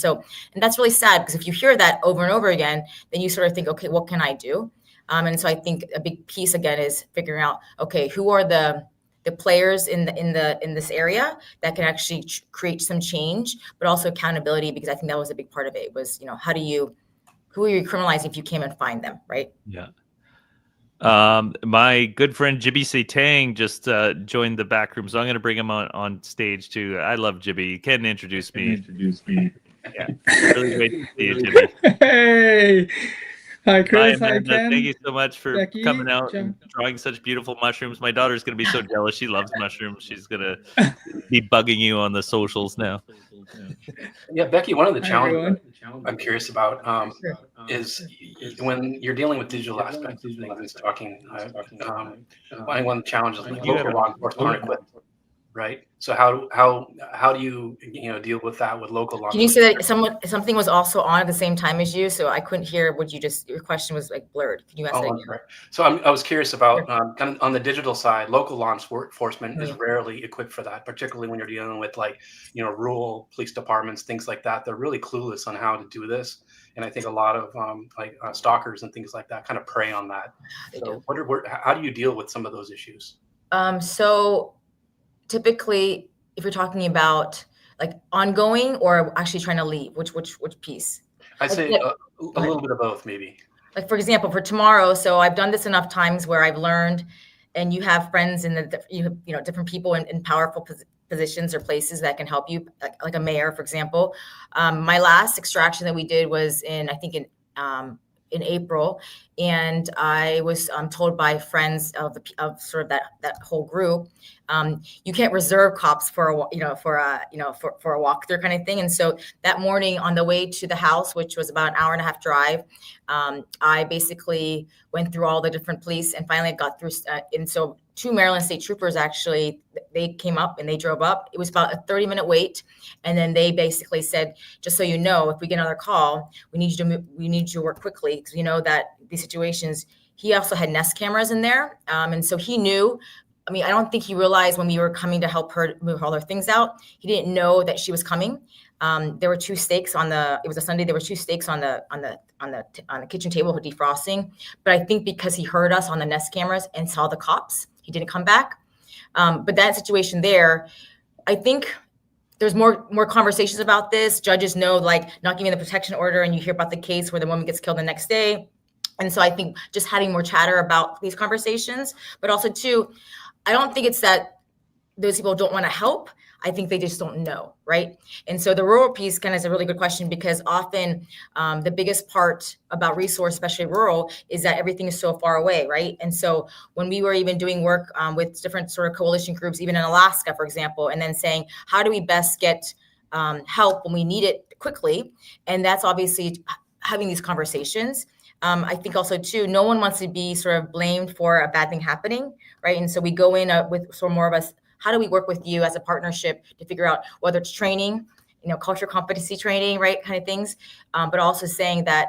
that's really sad, because if you hear that over and over again, then you sort of think, okay, what can I do? And so I think a big piece again is figuring out, okay, who are the the players in this area that can actually create some change, but also accountability, because I think that was a big part of it. Was, who are you criminalizing if you came and find them, right? Yeah. My good friend Jibby Satang just joined the back room, so I'm going to bring him on stage too. I love Jibby. You can introduce me. Yeah, really great to see you, Jibby. Hey, hi Chris, Hi, hi Amanda. Ken. Thank you so much for Becky, coming out Jim. and drawing such beautiful mushrooms. My daughter's going to be so jealous. She loves mushrooms. She's going to be bugging you on the socials now. Yeah, Becky, one of the Hi, challenges everyone. I'm curious about is when you're dealing with digital aspects of things and talking, one of the challenges like local law enforcement aren't equipped, right? So how do you deal with that with local law Can you enforcement? say that something was also on at the same time as you? So I couldn't hear what your question was like blurred. Can you ask that again? Right. So I was curious about kind of on the digital side, local law enforcement is rarely equipped for that, particularly when you're dealing with rural police departments, things like that. They're really clueless on how to do this. And I think a lot of stalkers and things like that kind of prey on that. So how do you deal with some of those issues? So typically, if you're talking about like ongoing or actually trying to leave, which piece? I'd say a little bit of both, maybe. Like, for example, for tomorrow, so I've done this enough times where I've learned, and you have friends in different people in powerful positions or places that can help you, like a mayor, for example. My last extraction that we did was in April, and I was told by friends of sort of that whole group, you can't reserve cops for a walkthrough kind of thing. And so that morning on the way to the house, which was about an hour and a half drive, I basically went through all the different police and finally got through. And so 2 Maryland state troopers, actually, they came up and they drove up. It was about a 30-minute wait. And then they basically said, just so you know, if we get another call, we need you to work quickly, because we know that these situations, he also had Nest cameras in there. And so he knew, I mean, I don't think he realized when we were coming to help her move all her things out, he didn't know that she was coming. There were 2 steaks it was a Sunday. There were 2 steaks on the kitchen table for defrosting. But I think because he heard us on the Nest cameras and saw the cops, he didn't come back. But that situation there, I think there's more conversations about this. Judges know, like, not giving the protection order, and you hear about the case where the woman gets killed the next day. And so I think just having more chatter about these conversations, but also too, I don't think it's that those people don't want to help. I think they just don't know, right? And so the rural piece kind of is a really good question, because often the biggest part about resource, especially rural, is that everything is so far away, right? And so when we were even doing work with different sort of coalition groups, even in Alaska, for example, and then saying, how do we best get help when we need it quickly? And that's obviously having these conversations. I think also too, no one wants to be sort of blamed for a bad thing happening, right? And so we go in with sort of more of us, how do we work with you as a partnership to figure out whether it's training, culture competency training, right, kind of things, but also saying that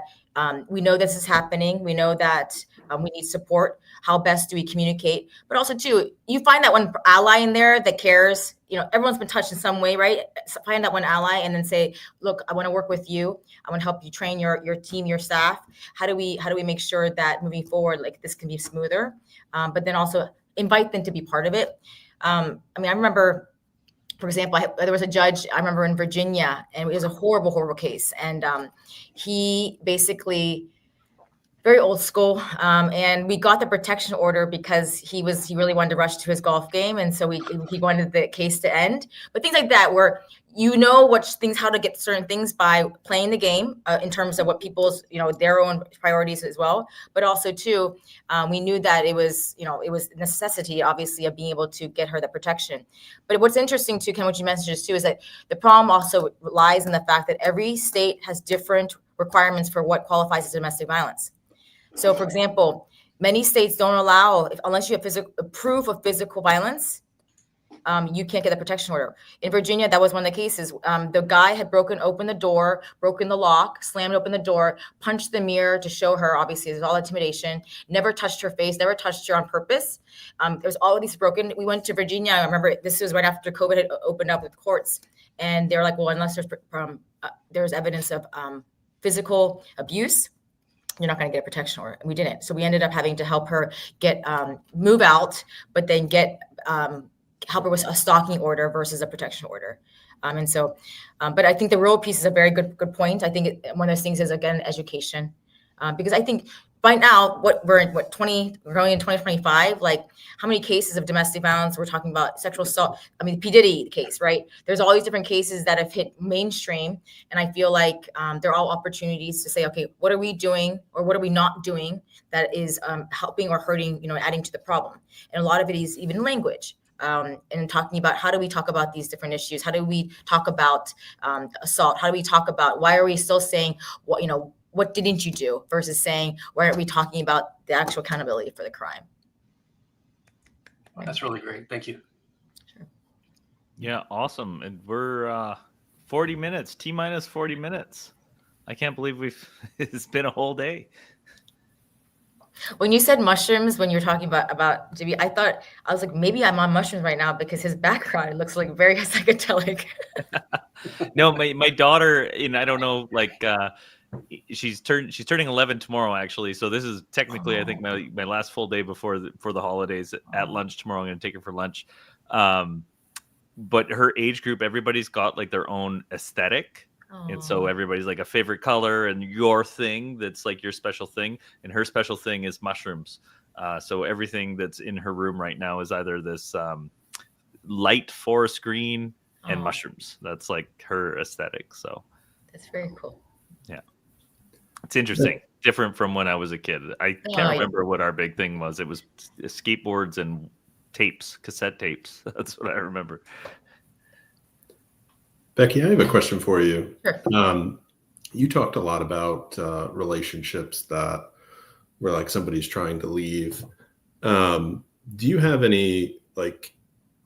we know this is happening. We know that we need support. How best do we communicate? But also too, you find that one ally in there that cares. Everyone's been touched in some way, right? So find that one ally and then say, look, I want to work with you. I want to help you train your team, your staff. How do we make sure that moving forward, like, this can be smoother? But then also invite them to be part of it. I remember, for example, there was a judge, I remember, in Virginia, and it was a horrible, horrible case. And he basically, very old school, and we got the protection order because he really wanted to rush to his golf game. And so he wanted the case to end. But things like that, where how to get certain things by playing the game in terms of what people's, their own priorities as well. But also too, we knew that it was a necessity, obviously, of being able to get her the protection. But what's interesting too, Ken, what you mentioned too, is that the problem also lies in the fact that every state has different requirements for what qualifies as domestic violence. So, for example, many states don't allow, unless you have proof of physical violence, you can't get a protection order. In Virginia, that was one of the cases. The guy had broken open the door, broken the lock, slammed open the door, punched the mirror to show her, obviously, it was all intimidation, never touched her face, never touched her on purpose. There's all of these broken. We went to Virginia. I remember this was right after COVID had opened up with courts. And they were like, well, unless there's evidence of physical abuse, you're not going to get a protection order. And we didn't. So we ended up having to help her get move out, but then get help her with a stalking order versus a protection order. And so, but I think the real piece is a very good point. I think one of those things is, again, education, because I think by now, we're in 20, we're going in 2025, like how many cases of domestic violence, we're talking about sexual assault. I mean, P. Diddy case, right? There's all these different cases that have hit mainstream. And I feel like they're all opportunities to say, okay, what are we doing or what are we not doing that is helping or hurting, adding to the problem? And a lot of it is even language. And talking about how do we talk about these different issues? How do we talk about assault? How do we talk about why are we still saying what didn't you do versus saying why aren't we talking about the actual accountability for the crime? That's really great. Thank you. Sure. Yeah, awesome. And we're 40 minutes, T-minus 40 minutes. I can't believe it's been a whole day. When you said mushrooms, when you're talking about Jimmy, I was like, maybe I'm on mushrooms right now because his background looks like very psychedelic. No, my daughter, and I don't know, like she's turning 11 tomorrow, actually. So this is technically, I think, my last full day before the holidays. At lunch tomorrow, I'm going to take her for lunch. But her age group, everybody's got like their own aesthetic. And so everybody's like a favorite color and your thing that's like your special thing. And her special thing is mushrooms. So everything that's in her room right now is either this light forest green and mushrooms. That's like her aesthetic. So that's very cool. Yeah. It's interesting. Different from when I was a kid. I can't remember what our big thing was. It was skateboards and tapes, cassette tapes. That's what I remember. Becky, I have a question for you. Sure. You talked a lot about relationships that where like somebody's trying to leave. Do you have any like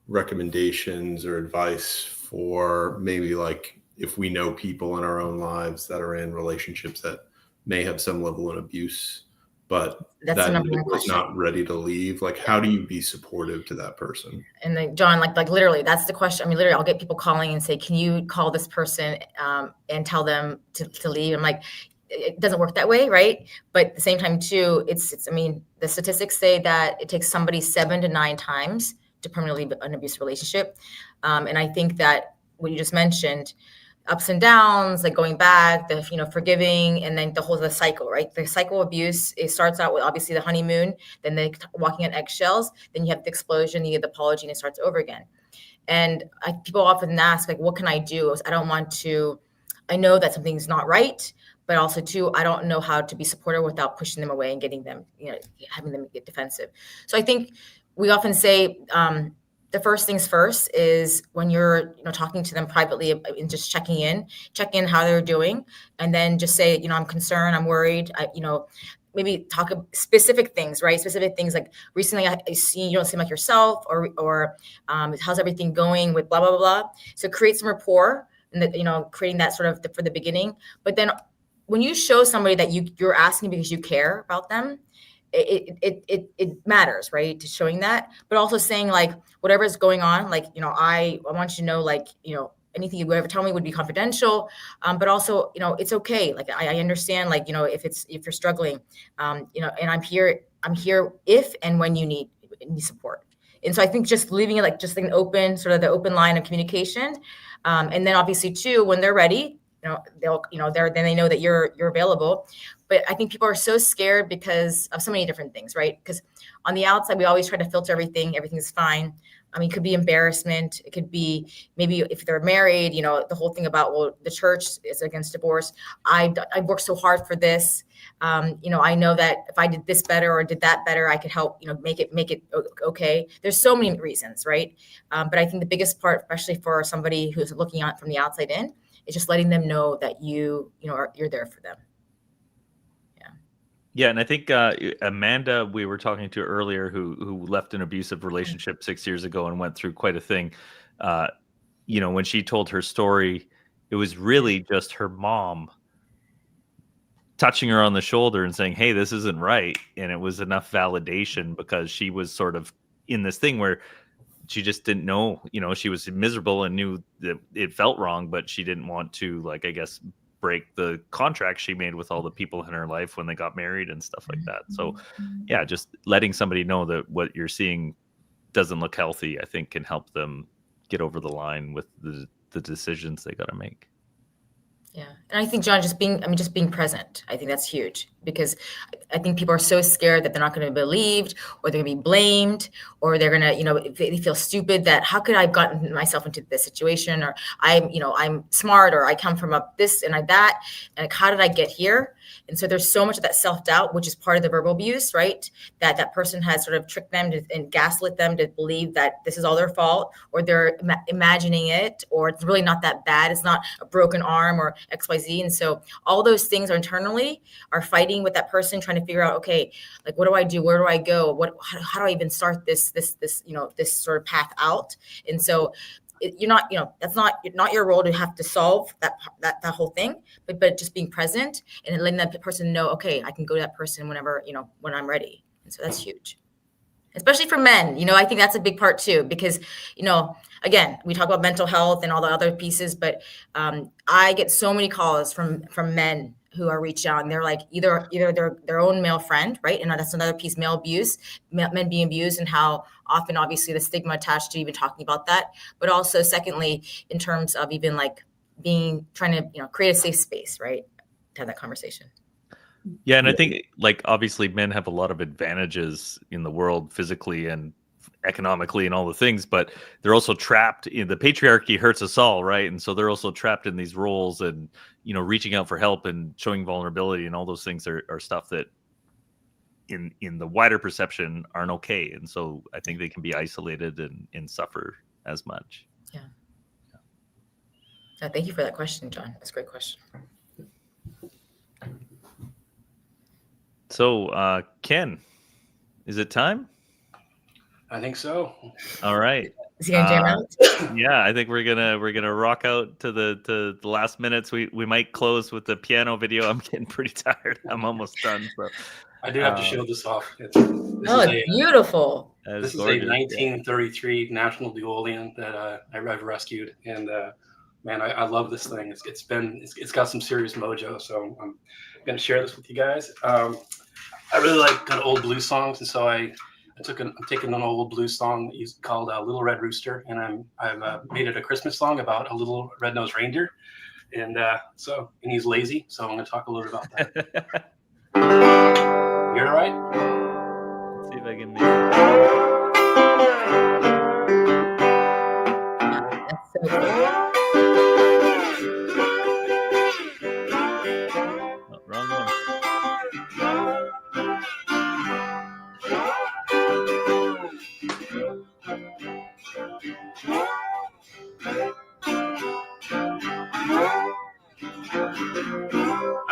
recommendations or advice for maybe like if we know people in our own lives that are in relationships that may have some level of abuse, but That's the number one was question. not ready to leave? Like, how do you be supportive to that person? And then John, like literally, that's the question. I mean, literally, I'll get people calling and say, "Can you call this person and tell them to leave?" I'm like, it doesn't work that way, right? But at the same time, too, it's. I mean, the statistics say that it takes somebody 7 to 9 times to permanently leave an abusive relationship, and I think that what you just mentioned, ups and downs, like going back, the forgiving, and then the cycle, right? The cycle of abuse, it starts out with obviously the honeymoon, then the walking on eggshells, then you have the explosion, you get the apology, and it starts over again. And people often ask, like, what can I do? I know that something's not right, but also too, I don't know how to be supportive without pushing them away and getting them, having them get defensive. So I think we often say, the first things first is when you're talking to them privately and just check in how they're doing, and then just say, I'm concerned, I'm worried, maybe talk specific things, right? Specific things like, recently I see you don't seem like yourself, or how's everything going with blah blah blah. So create some rapport, and creating that sort of for the beginning. But then when you show somebody that you're asking because you care about them, it matters, right? To showing that, but also saying like, whatever is going on, like, I want you to know, like, anything you would ever tell me would be confidential. But also, it's okay. Like, I understand, like, if you're struggling, and I'm here if and when you need support. And so I think just leaving it like just like an open, sort of the open line of communication. And then obviously too, when they're ready, then they know that you're available. But I think people are so scared because of so many different things, right? Because on the outside, we always try to filter everything. Everything's fine. I mean, it could be embarrassment. It could be maybe if they're married, the whole thing about, well, the church is against divorce. I worked so hard for this. I know that if I did this better or did that better, I could help, make it okay. There's so many reasons, right? But I think the biggest part, especially for somebody who's looking out from the outside in, is just letting them know that you're there for them. Yeah, and I think Amanda, we were talking to earlier, who left an abusive relationship 6 years ago and went through quite a thing. When she told her story, it was really just her mom touching her on the shoulder and saying, "Hey, this isn't right." And it was enough validation because she was sort of in this thing where she just didn't know, she was miserable and knew that it felt wrong, but she didn't want to, like, I guess, break the contract she made with all the people in her life when they got married and stuff like that. So yeah, just letting somebody know that what you're seeing doesn't look healthy, I think, can help them get over the line with the decisions they got to make. Yeah. And I think, John, just being present, I think that's huge, because I think people are so scared that they're not going to be believed, or they're going to be blamed, or they're going to, they feel stupid that how could I have gotten myself into this situation, or I'm smart, or I come from this and that, and like, how did I get here? And so there's so much of that self-doubt, which is part of the verbal abuse, right? That person has sort of tricked them and gaslit them to believe that this is all their fault, or they're imagining it, or it's really not that bad. It's not a broken arm or XYZ. And so all those things internally are fighting with that person, trying to figure out, okay, like, what do I do? Where do I go? How do I even start this sort of path out? And so you're not, that's not your role to have to solve that whole thing, but just being present and letting that person know, okay, I can go to that person whenever, when I'm ready. And so that's huge, especially for men. I think that's a big part too, because, again, we talk about mental health and all the other pieces, but I get so many calls from men who are reached out, and they're like either their own male friend, right? And that's another piece, male abuse, men being abused, and how often, obviously, the stigma attached to even talking about that. But also, secondly, in terms of even like trying to create a safe space, right, to have that conversation. Yeah, and I think, like, obviously men have a lot of advantages in the world physically and economically and all the things, but they're also trapped in the patriarchy hurts us all, right? And so they're also trapped in these roles, and reaching out for help and showing vulnerability and all those things are stuff that in the wider perception aren't okay. And so I think they can be isolated and suffer as much. Yeah. Thank you for that question, John. That's a great question. So Ken, is it time? I think so. All right. Is he gonna jam out? Yeah, I think we're gonna rock out to the last minutes. We might close with the piano video. I'm getting pretty tired. I'm almost done. So I do have to show this off. It's beautiful. This is a 1933 National Duolian that I've rescued, and man, I love this thing. It's got some serious mojo. So I'm gonna share this with you guys. I really like kind of old blues songs, and so I'm taking an old blues song called "Little Red Rooster," and I've made it a Christmas song about a little red-nosed reindeer, and he's lazy. So I'm going to talk a little bit about that. You all right? Let's see if I can make it. That's so cool. Oh, wrong one.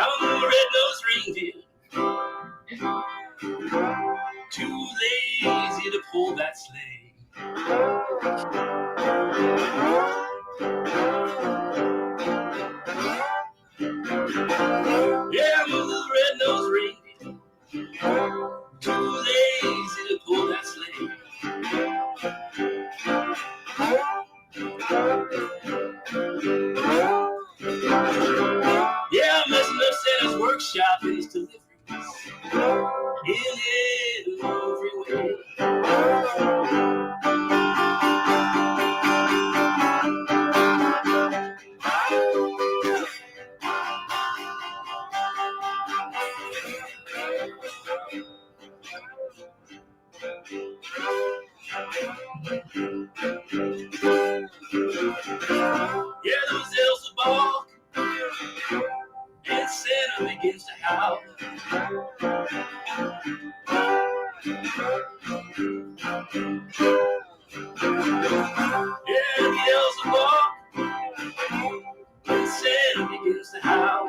I'm a little red-nosed reindeer, too lazy to pull that sleigh. Yeah, I'm a little red-nosed reindeer, too lazy to pull that sleigh. Yeah, I'm messing up Santa's workshop in his deliveries in every way. Yeah, those elves are balk, and Santa begins to howl. Yeah, the elves are balk, and Santa begins to howl.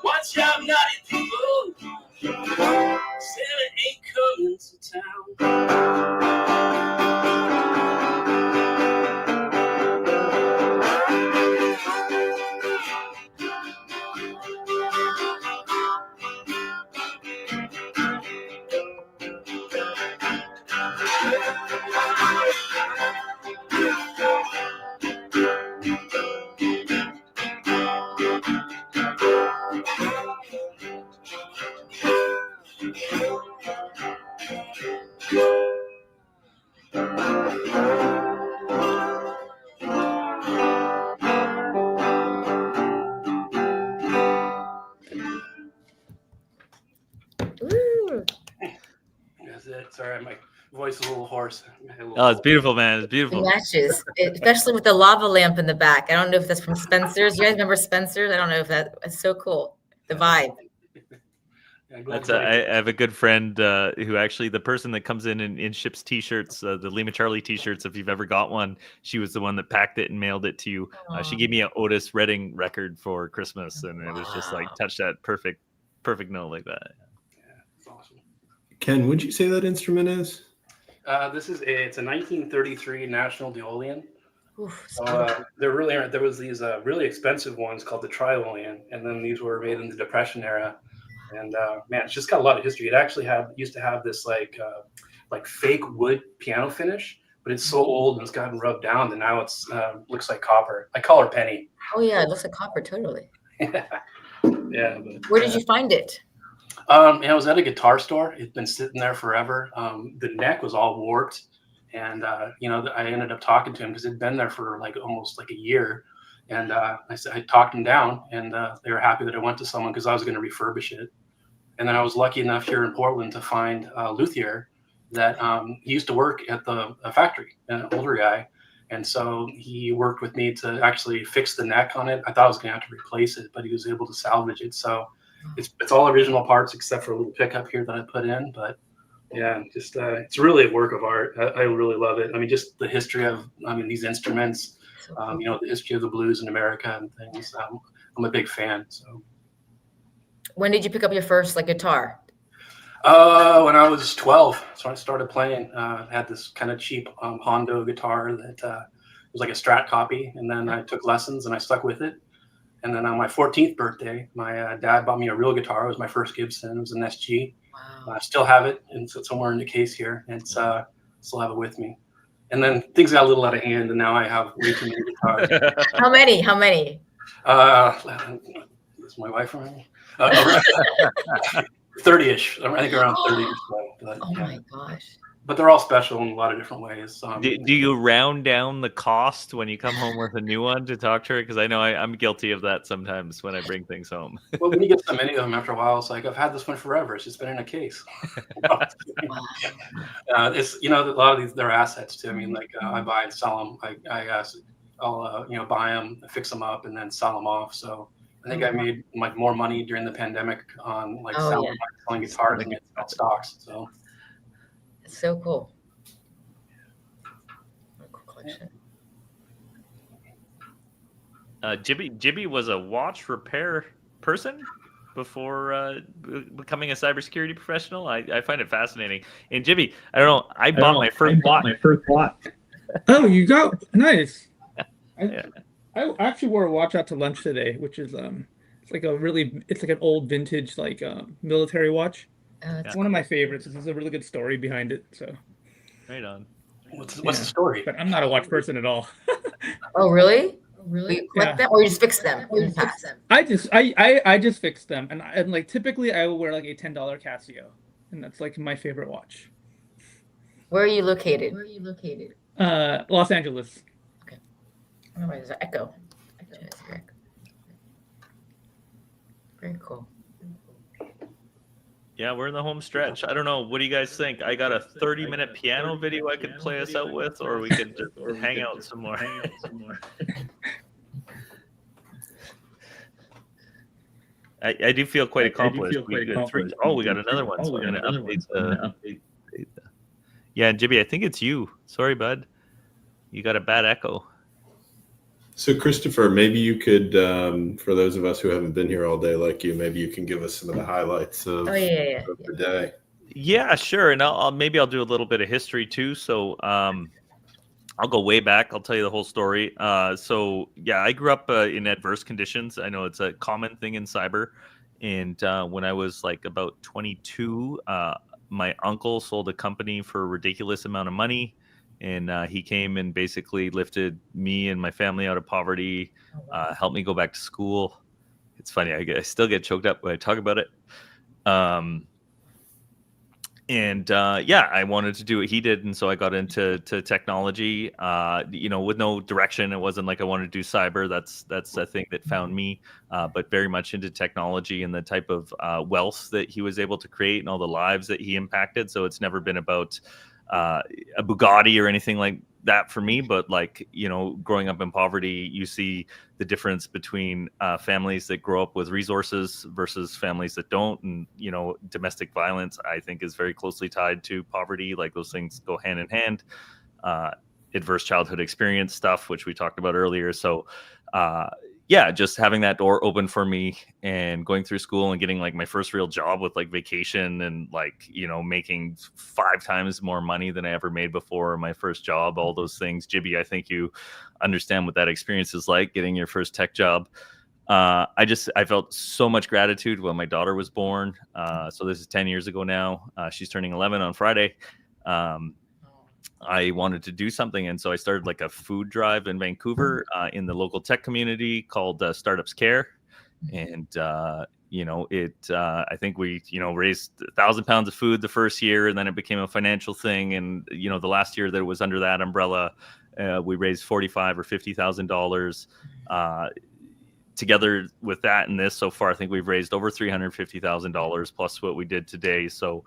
Watch out, naughty people, Santa ain't coming to town. That's it. Sorry, my voice is a little hoarse. Oh, it's beautiful, man. It's beautiful. It matches, especially with the lava lamp in the back. I don't know if that's from Spencer's. You guys remember Spencer's? I don't know if that's so cool. The vibe. I have a good friend who actually, the person that comes in and ships T-shirts, the Lima Charlie T-shirts. If you've ever got one, she was the one that packed it and mailed it to you. She gave me an Otis Redding record for Christmas, and it was just like touch that perfect note like that. Ken, would you say that instrument is? It's a 1933 National Deolian. There really aren't. There was these really expensive ones called the Triolian, and then these were made in the Depression era. And man, it's just got a lot of history. It actually used to have this like fake wood piano finish, but it's so old and it's gotten rubbed down that now it's looks like copper. I call her Penny. Oh yeah, it looks like copper, totally. Yeah. But, where did you find it? I was at a guitar store. It'd been sitting there forever. The neck was all warped, and I ended up talking to him because it'd been there for almost a year. And I talked him down, and they were happy that I went to someone because I was going to refurbish it. And then I was lucky enough here in Portland to find a luthier that he used to work at the factory, an older guy. And so he worked with me to actually fix the neck on it. I thought I was going to have to replace it, but he was able to salvage it. So it's all original parts except for a little pickup here that I put in. But yeah, just it's really a work of art. I really love it. I mean, just the history of these instruments, the history of the blues in America and things. I'm a big fan. So. When did you pick up your first guitar? When I was 12, so I started playing. I had this kind of cheap Hondo guitar that was like a Strat copy, and then I took lessons and I stuck with it. And then on my 14th birthday, my dad bought me a real guitar. It was my first Gibson. It was an SG. Wow. I still have it, and it's somewhere in the case here. And still have it with me. And then things got a little out of hand, and now I have way too many guitars. How many? Is my wife around me? 30-ish. I think around 30 or so. Oh my gosh. But they're all special in a lot of different ways. Do you round down the cost when you come home with a new one to talk to her? Because I know I'm guilty of that sometimes when I bring things home. Well, when you get so many of them after a while, it's like, I've had this one forever. It's just been in a case. It's a lot of these, they're assets too. I mean, I buy and sell them. I'll buy them, fix them up, and then sell them off. So I think I made more money during the pandemic on selling guitars and stocks. So. So cool. Cool collection. Jibby was a watch repair person before becoming a cybersecurity professional. I find it fascinating. And Jibby, I don't know. I bought my first watch. Oh, you go nice. I actually wore a watch out to lunch today, which is it's like an old vintage military watch. It's one of my favorites. There's a really good story behind it. So, right on. What's the story? But I'm not a watch person at all. Oh, really? Really? You collect them, or you just fix them? I just fix them, and typically I will wear a $10 Casio, and that's my favorite watch. Where are you located? Los Angeles. Okay. Oh, there's an echo. Very cool. Yeah, we're in the home stretch. I don't know. What do you guys think? I got a 30-minute piano video I could play us out with, or we could just hang out some more. I do feel quite accomplished. We got another one. So I'm going to update. Yeah, Jibby, I think it's you. Sorry, bud. You got a bad echo. So, Christopher, maybe you could, for those of us who haven't been here all day like you, maybe you can give us some of the highlights of the day. Yeah, sure. And I'll do a little bit of history too. So I'll go way back. I'll tell you the whole story. I grew up in adverse conditions. I know it's a common thing in cyber. And when I was about 22, my uncle sold a company for a ridiculous amount of money. And he came and basically lifted me and my family out of poverty, helped me go back to school. It's funny, I still get choked up when I talk about it. And yeah, I wanted to do what he did, and so I got into technology. With no direction. It wasn't like I wanted to do cyber. That's a thing that found me. But very much into technology and the type of wealth that he was able to create and all the lives that he impacted. So it's never been about a Bugatti or anything like that for me, but like, growing up in poverty, you see the difference between families that grow up with resources versus families that don't. And, domestic violence, I think, is very closely tied to poverty. Like, those things go hand in hand. Adverse childhood experience stuff, which we talked about earlier. So, yeah, just having that door open for me and going through school and getting like my first real job with like vacation and like, making 5 times more money than I ever made before my first job, all those things. Jibby, I think you understand what that experience is like, getting your first tech job. I felt so much gratitude when my daughter was born. So this is 10 years ago now. She's turning 11 on Friday. I wanted to do something, and so I started like a food drive in Vancouver in the local tech community called Startups Care. And I think we raised 1,000 pounds of food the first year, and then it became a financial thing. And the last year that it was under that umbrella, we raised $45,000 or $50,000. Together with that and this, so far I think we've raised over $350,000 plus what we did today. So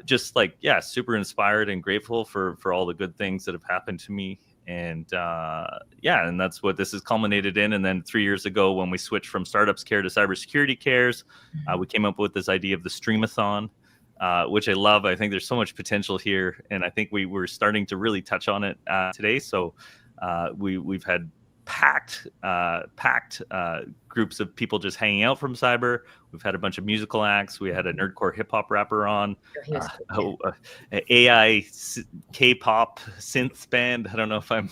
just like, yeah, super inspired and grateful for all the good things that have happened to me. And and that's what this has culminated in. And then 3 years ago, when we switched from Startups Care to Cybersecurity Cares, we came up with this idea of the Streamathon, which I love. I think there's so much potential here, and I think we were starting to really touch on it today. So we've had packed groups of people just hanging out from cyber. We've had a bunch of musical acts. We had a nerdcore hip hop rapper on, AI K-pop synth band. I don't know if I'm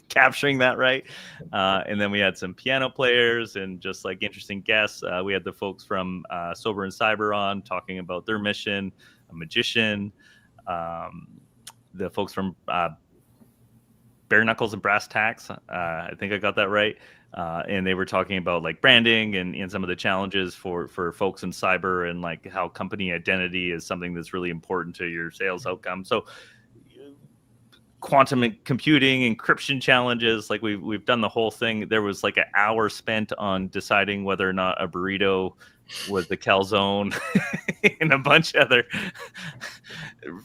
capturing that right. And then we had some piano players and just like interesting guests. We had the folks from Sober and Cyber on talking about their mission, a magician, the folks from Bare Knuckles and Brass Tacks. I think I got that right. And they were talking about like branding and some of the challenges for folks in cyber, and like how company identity is something that's really important to your sales outcome. So quantum computing, encryption challenges, like we've done the whole thing. There was like an hour spent on deciding whether or not a burrito was the calzone and a bunch of other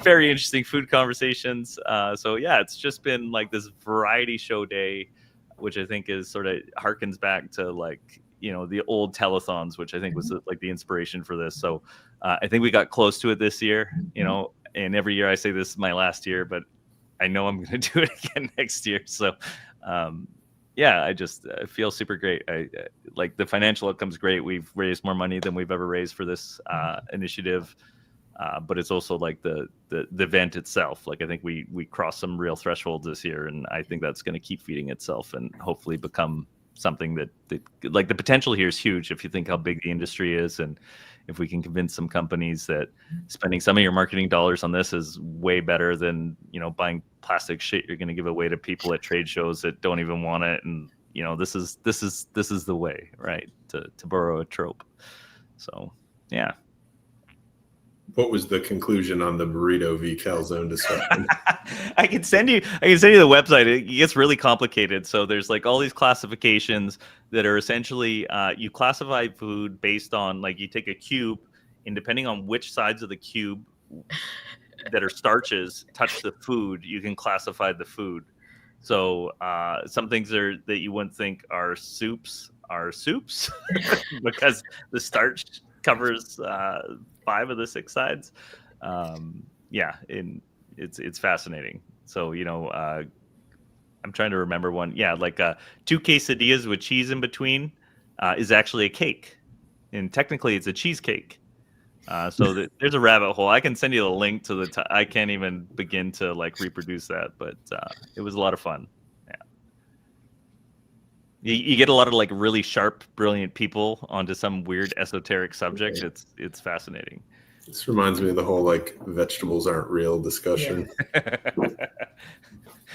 very interesting food conversations. So yeah, it's just been like this variety show day, which I think is sort of harkens back to like, the old telethons, which I think was like the inspiration for this. So I think we got close to it this year, and every year I say this is my last year, but I know I'm going to do it again next year. So yeah, I feel super great. I like the financial outcome's great. We've raised more money than we've ever raised for this initiative. But it's also like the event itself. Like I think we crossed some real thresholds this year, and I think that's going to keep feeding itself and hopefully become something that like the potential here is huge. If you think how big the industry is, and if we can convince some companies that spending some of your marketing dollars on this is way better than buying plastic shit you're going to give away to people at trade shows that don't even want it, and this is the way, right, to borrow a trope. So yeah. What was the conclusion on the burrito v calzone discussion? I can send you the website. It gets really complicated. So there's like all these classifications that are essentially you classify food based on, like, you take a cube, and depending on which sides of the cube that are starches touch the food, you can classify the food. So some things that you wouldn't think are soups because the starch covers 5 of the 6 sides. Yeah, it's fascinating. So I'm trying to remember one. Yeah, like 2 quesadillas with cheese in between is actually a cake, and technically it's a cheesecake. So there's a rabbit hole. I can send you the link to I can't even begin to like reproduce that, but it was a lot of fun. You get a lot of like really sharp, brilliant people onto some weird esoteric subject. It's fascinating. This reminds me of the whole like vegetables aren't real discussion. Yeah.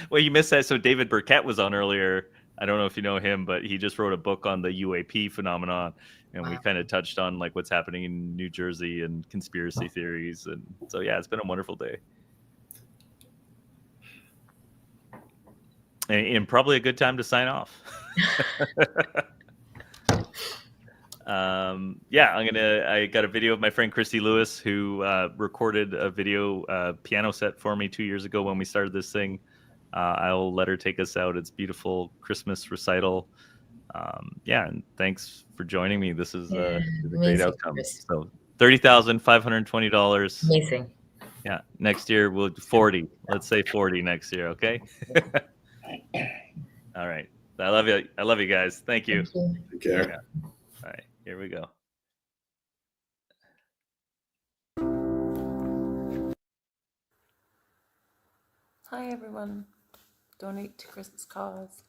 Well, you missed that. So David Burkett was on earlier. I don't know if you know him, but he just wrote a book on the UAP phenomenon. and we kind of touched on like what's happening in New Jersey and conspiracy theories, and so yeah, it's been a wonderful day. And probably a good time to sign off. Yeah, I got a video of my friend Christy Lewis, who recorded a video piano set for me 2 years ago when we started this thing. I'll let her take us out. It's beautiful Christmas recital. Yeah, and thanks for joining me. This is a great outcome. Chris. So $30,520. Amazing. Yeah, next year we'll 40. Let's say 40 next year, okay? All right. I love you. I love you guys. Thank you. Take care. Yeah. All right, here we go. Hi everyone. Donate to Chris's cause.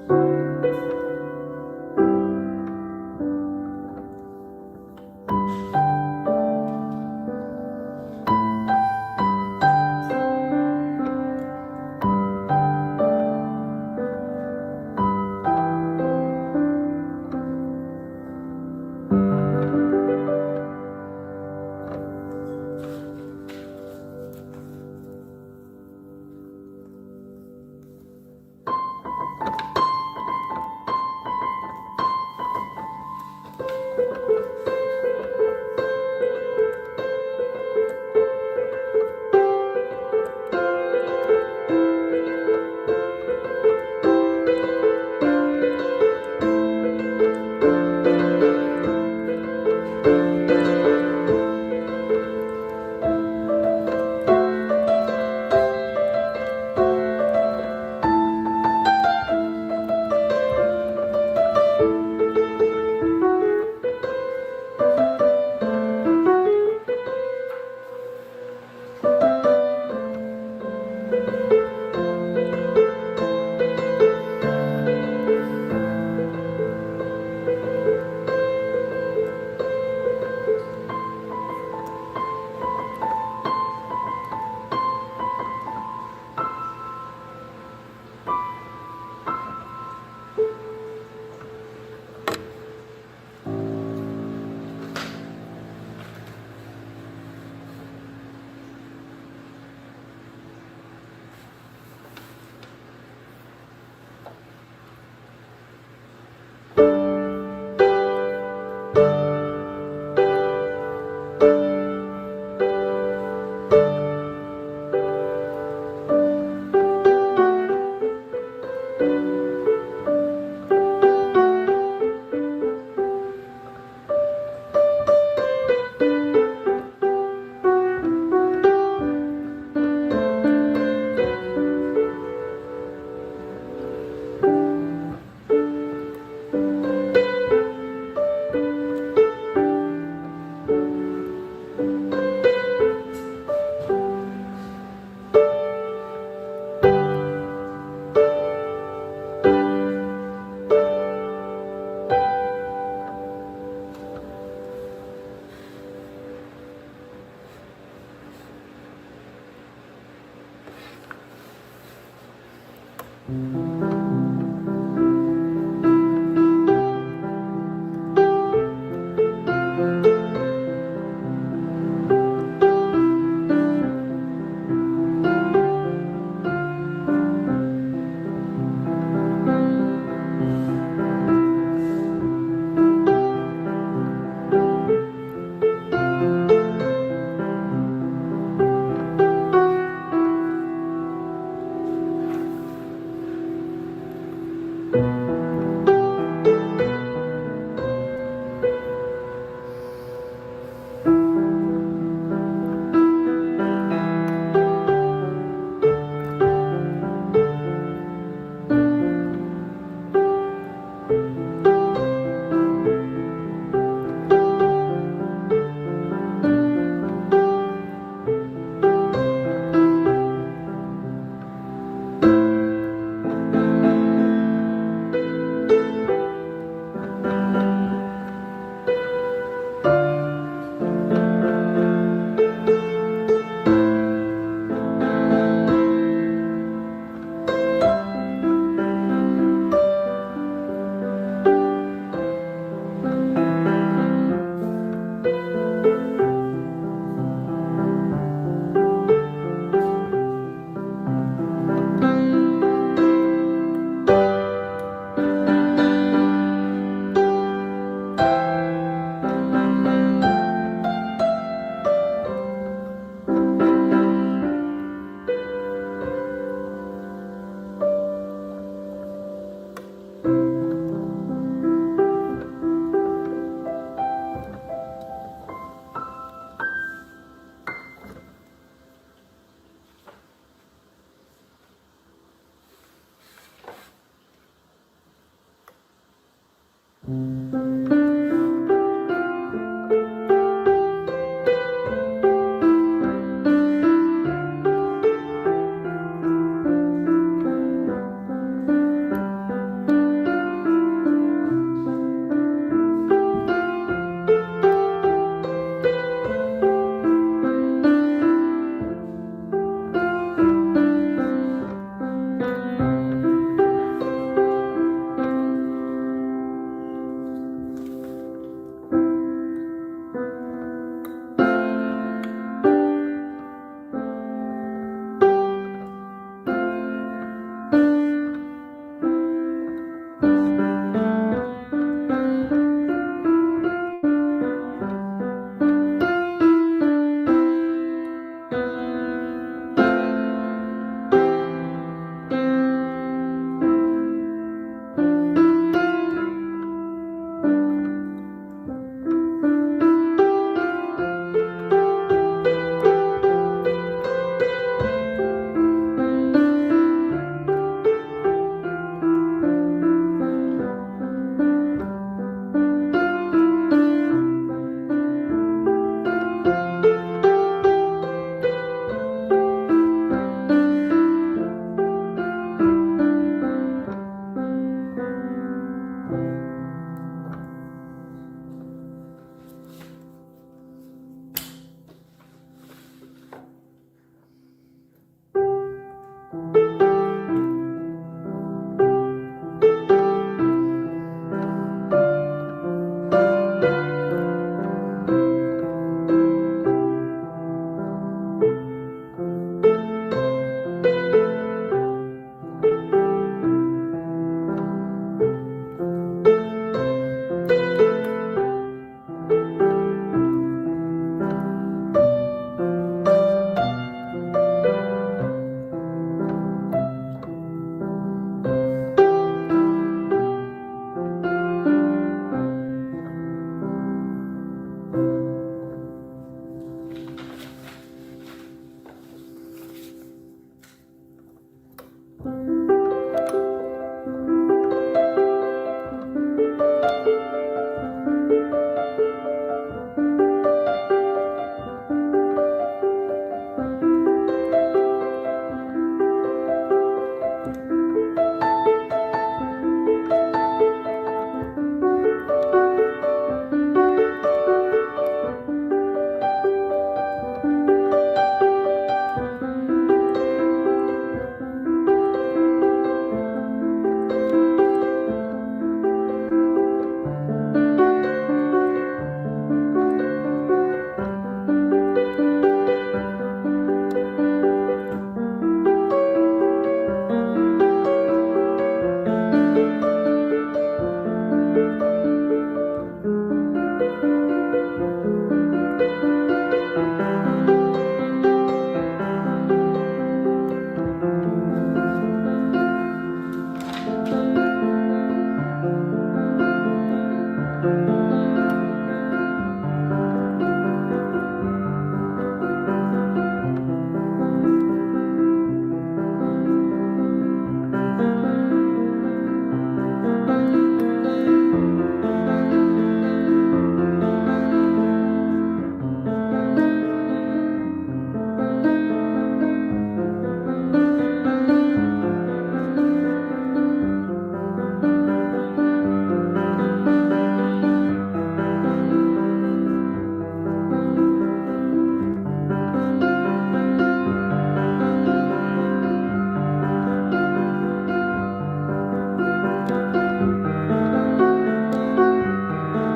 Thank you.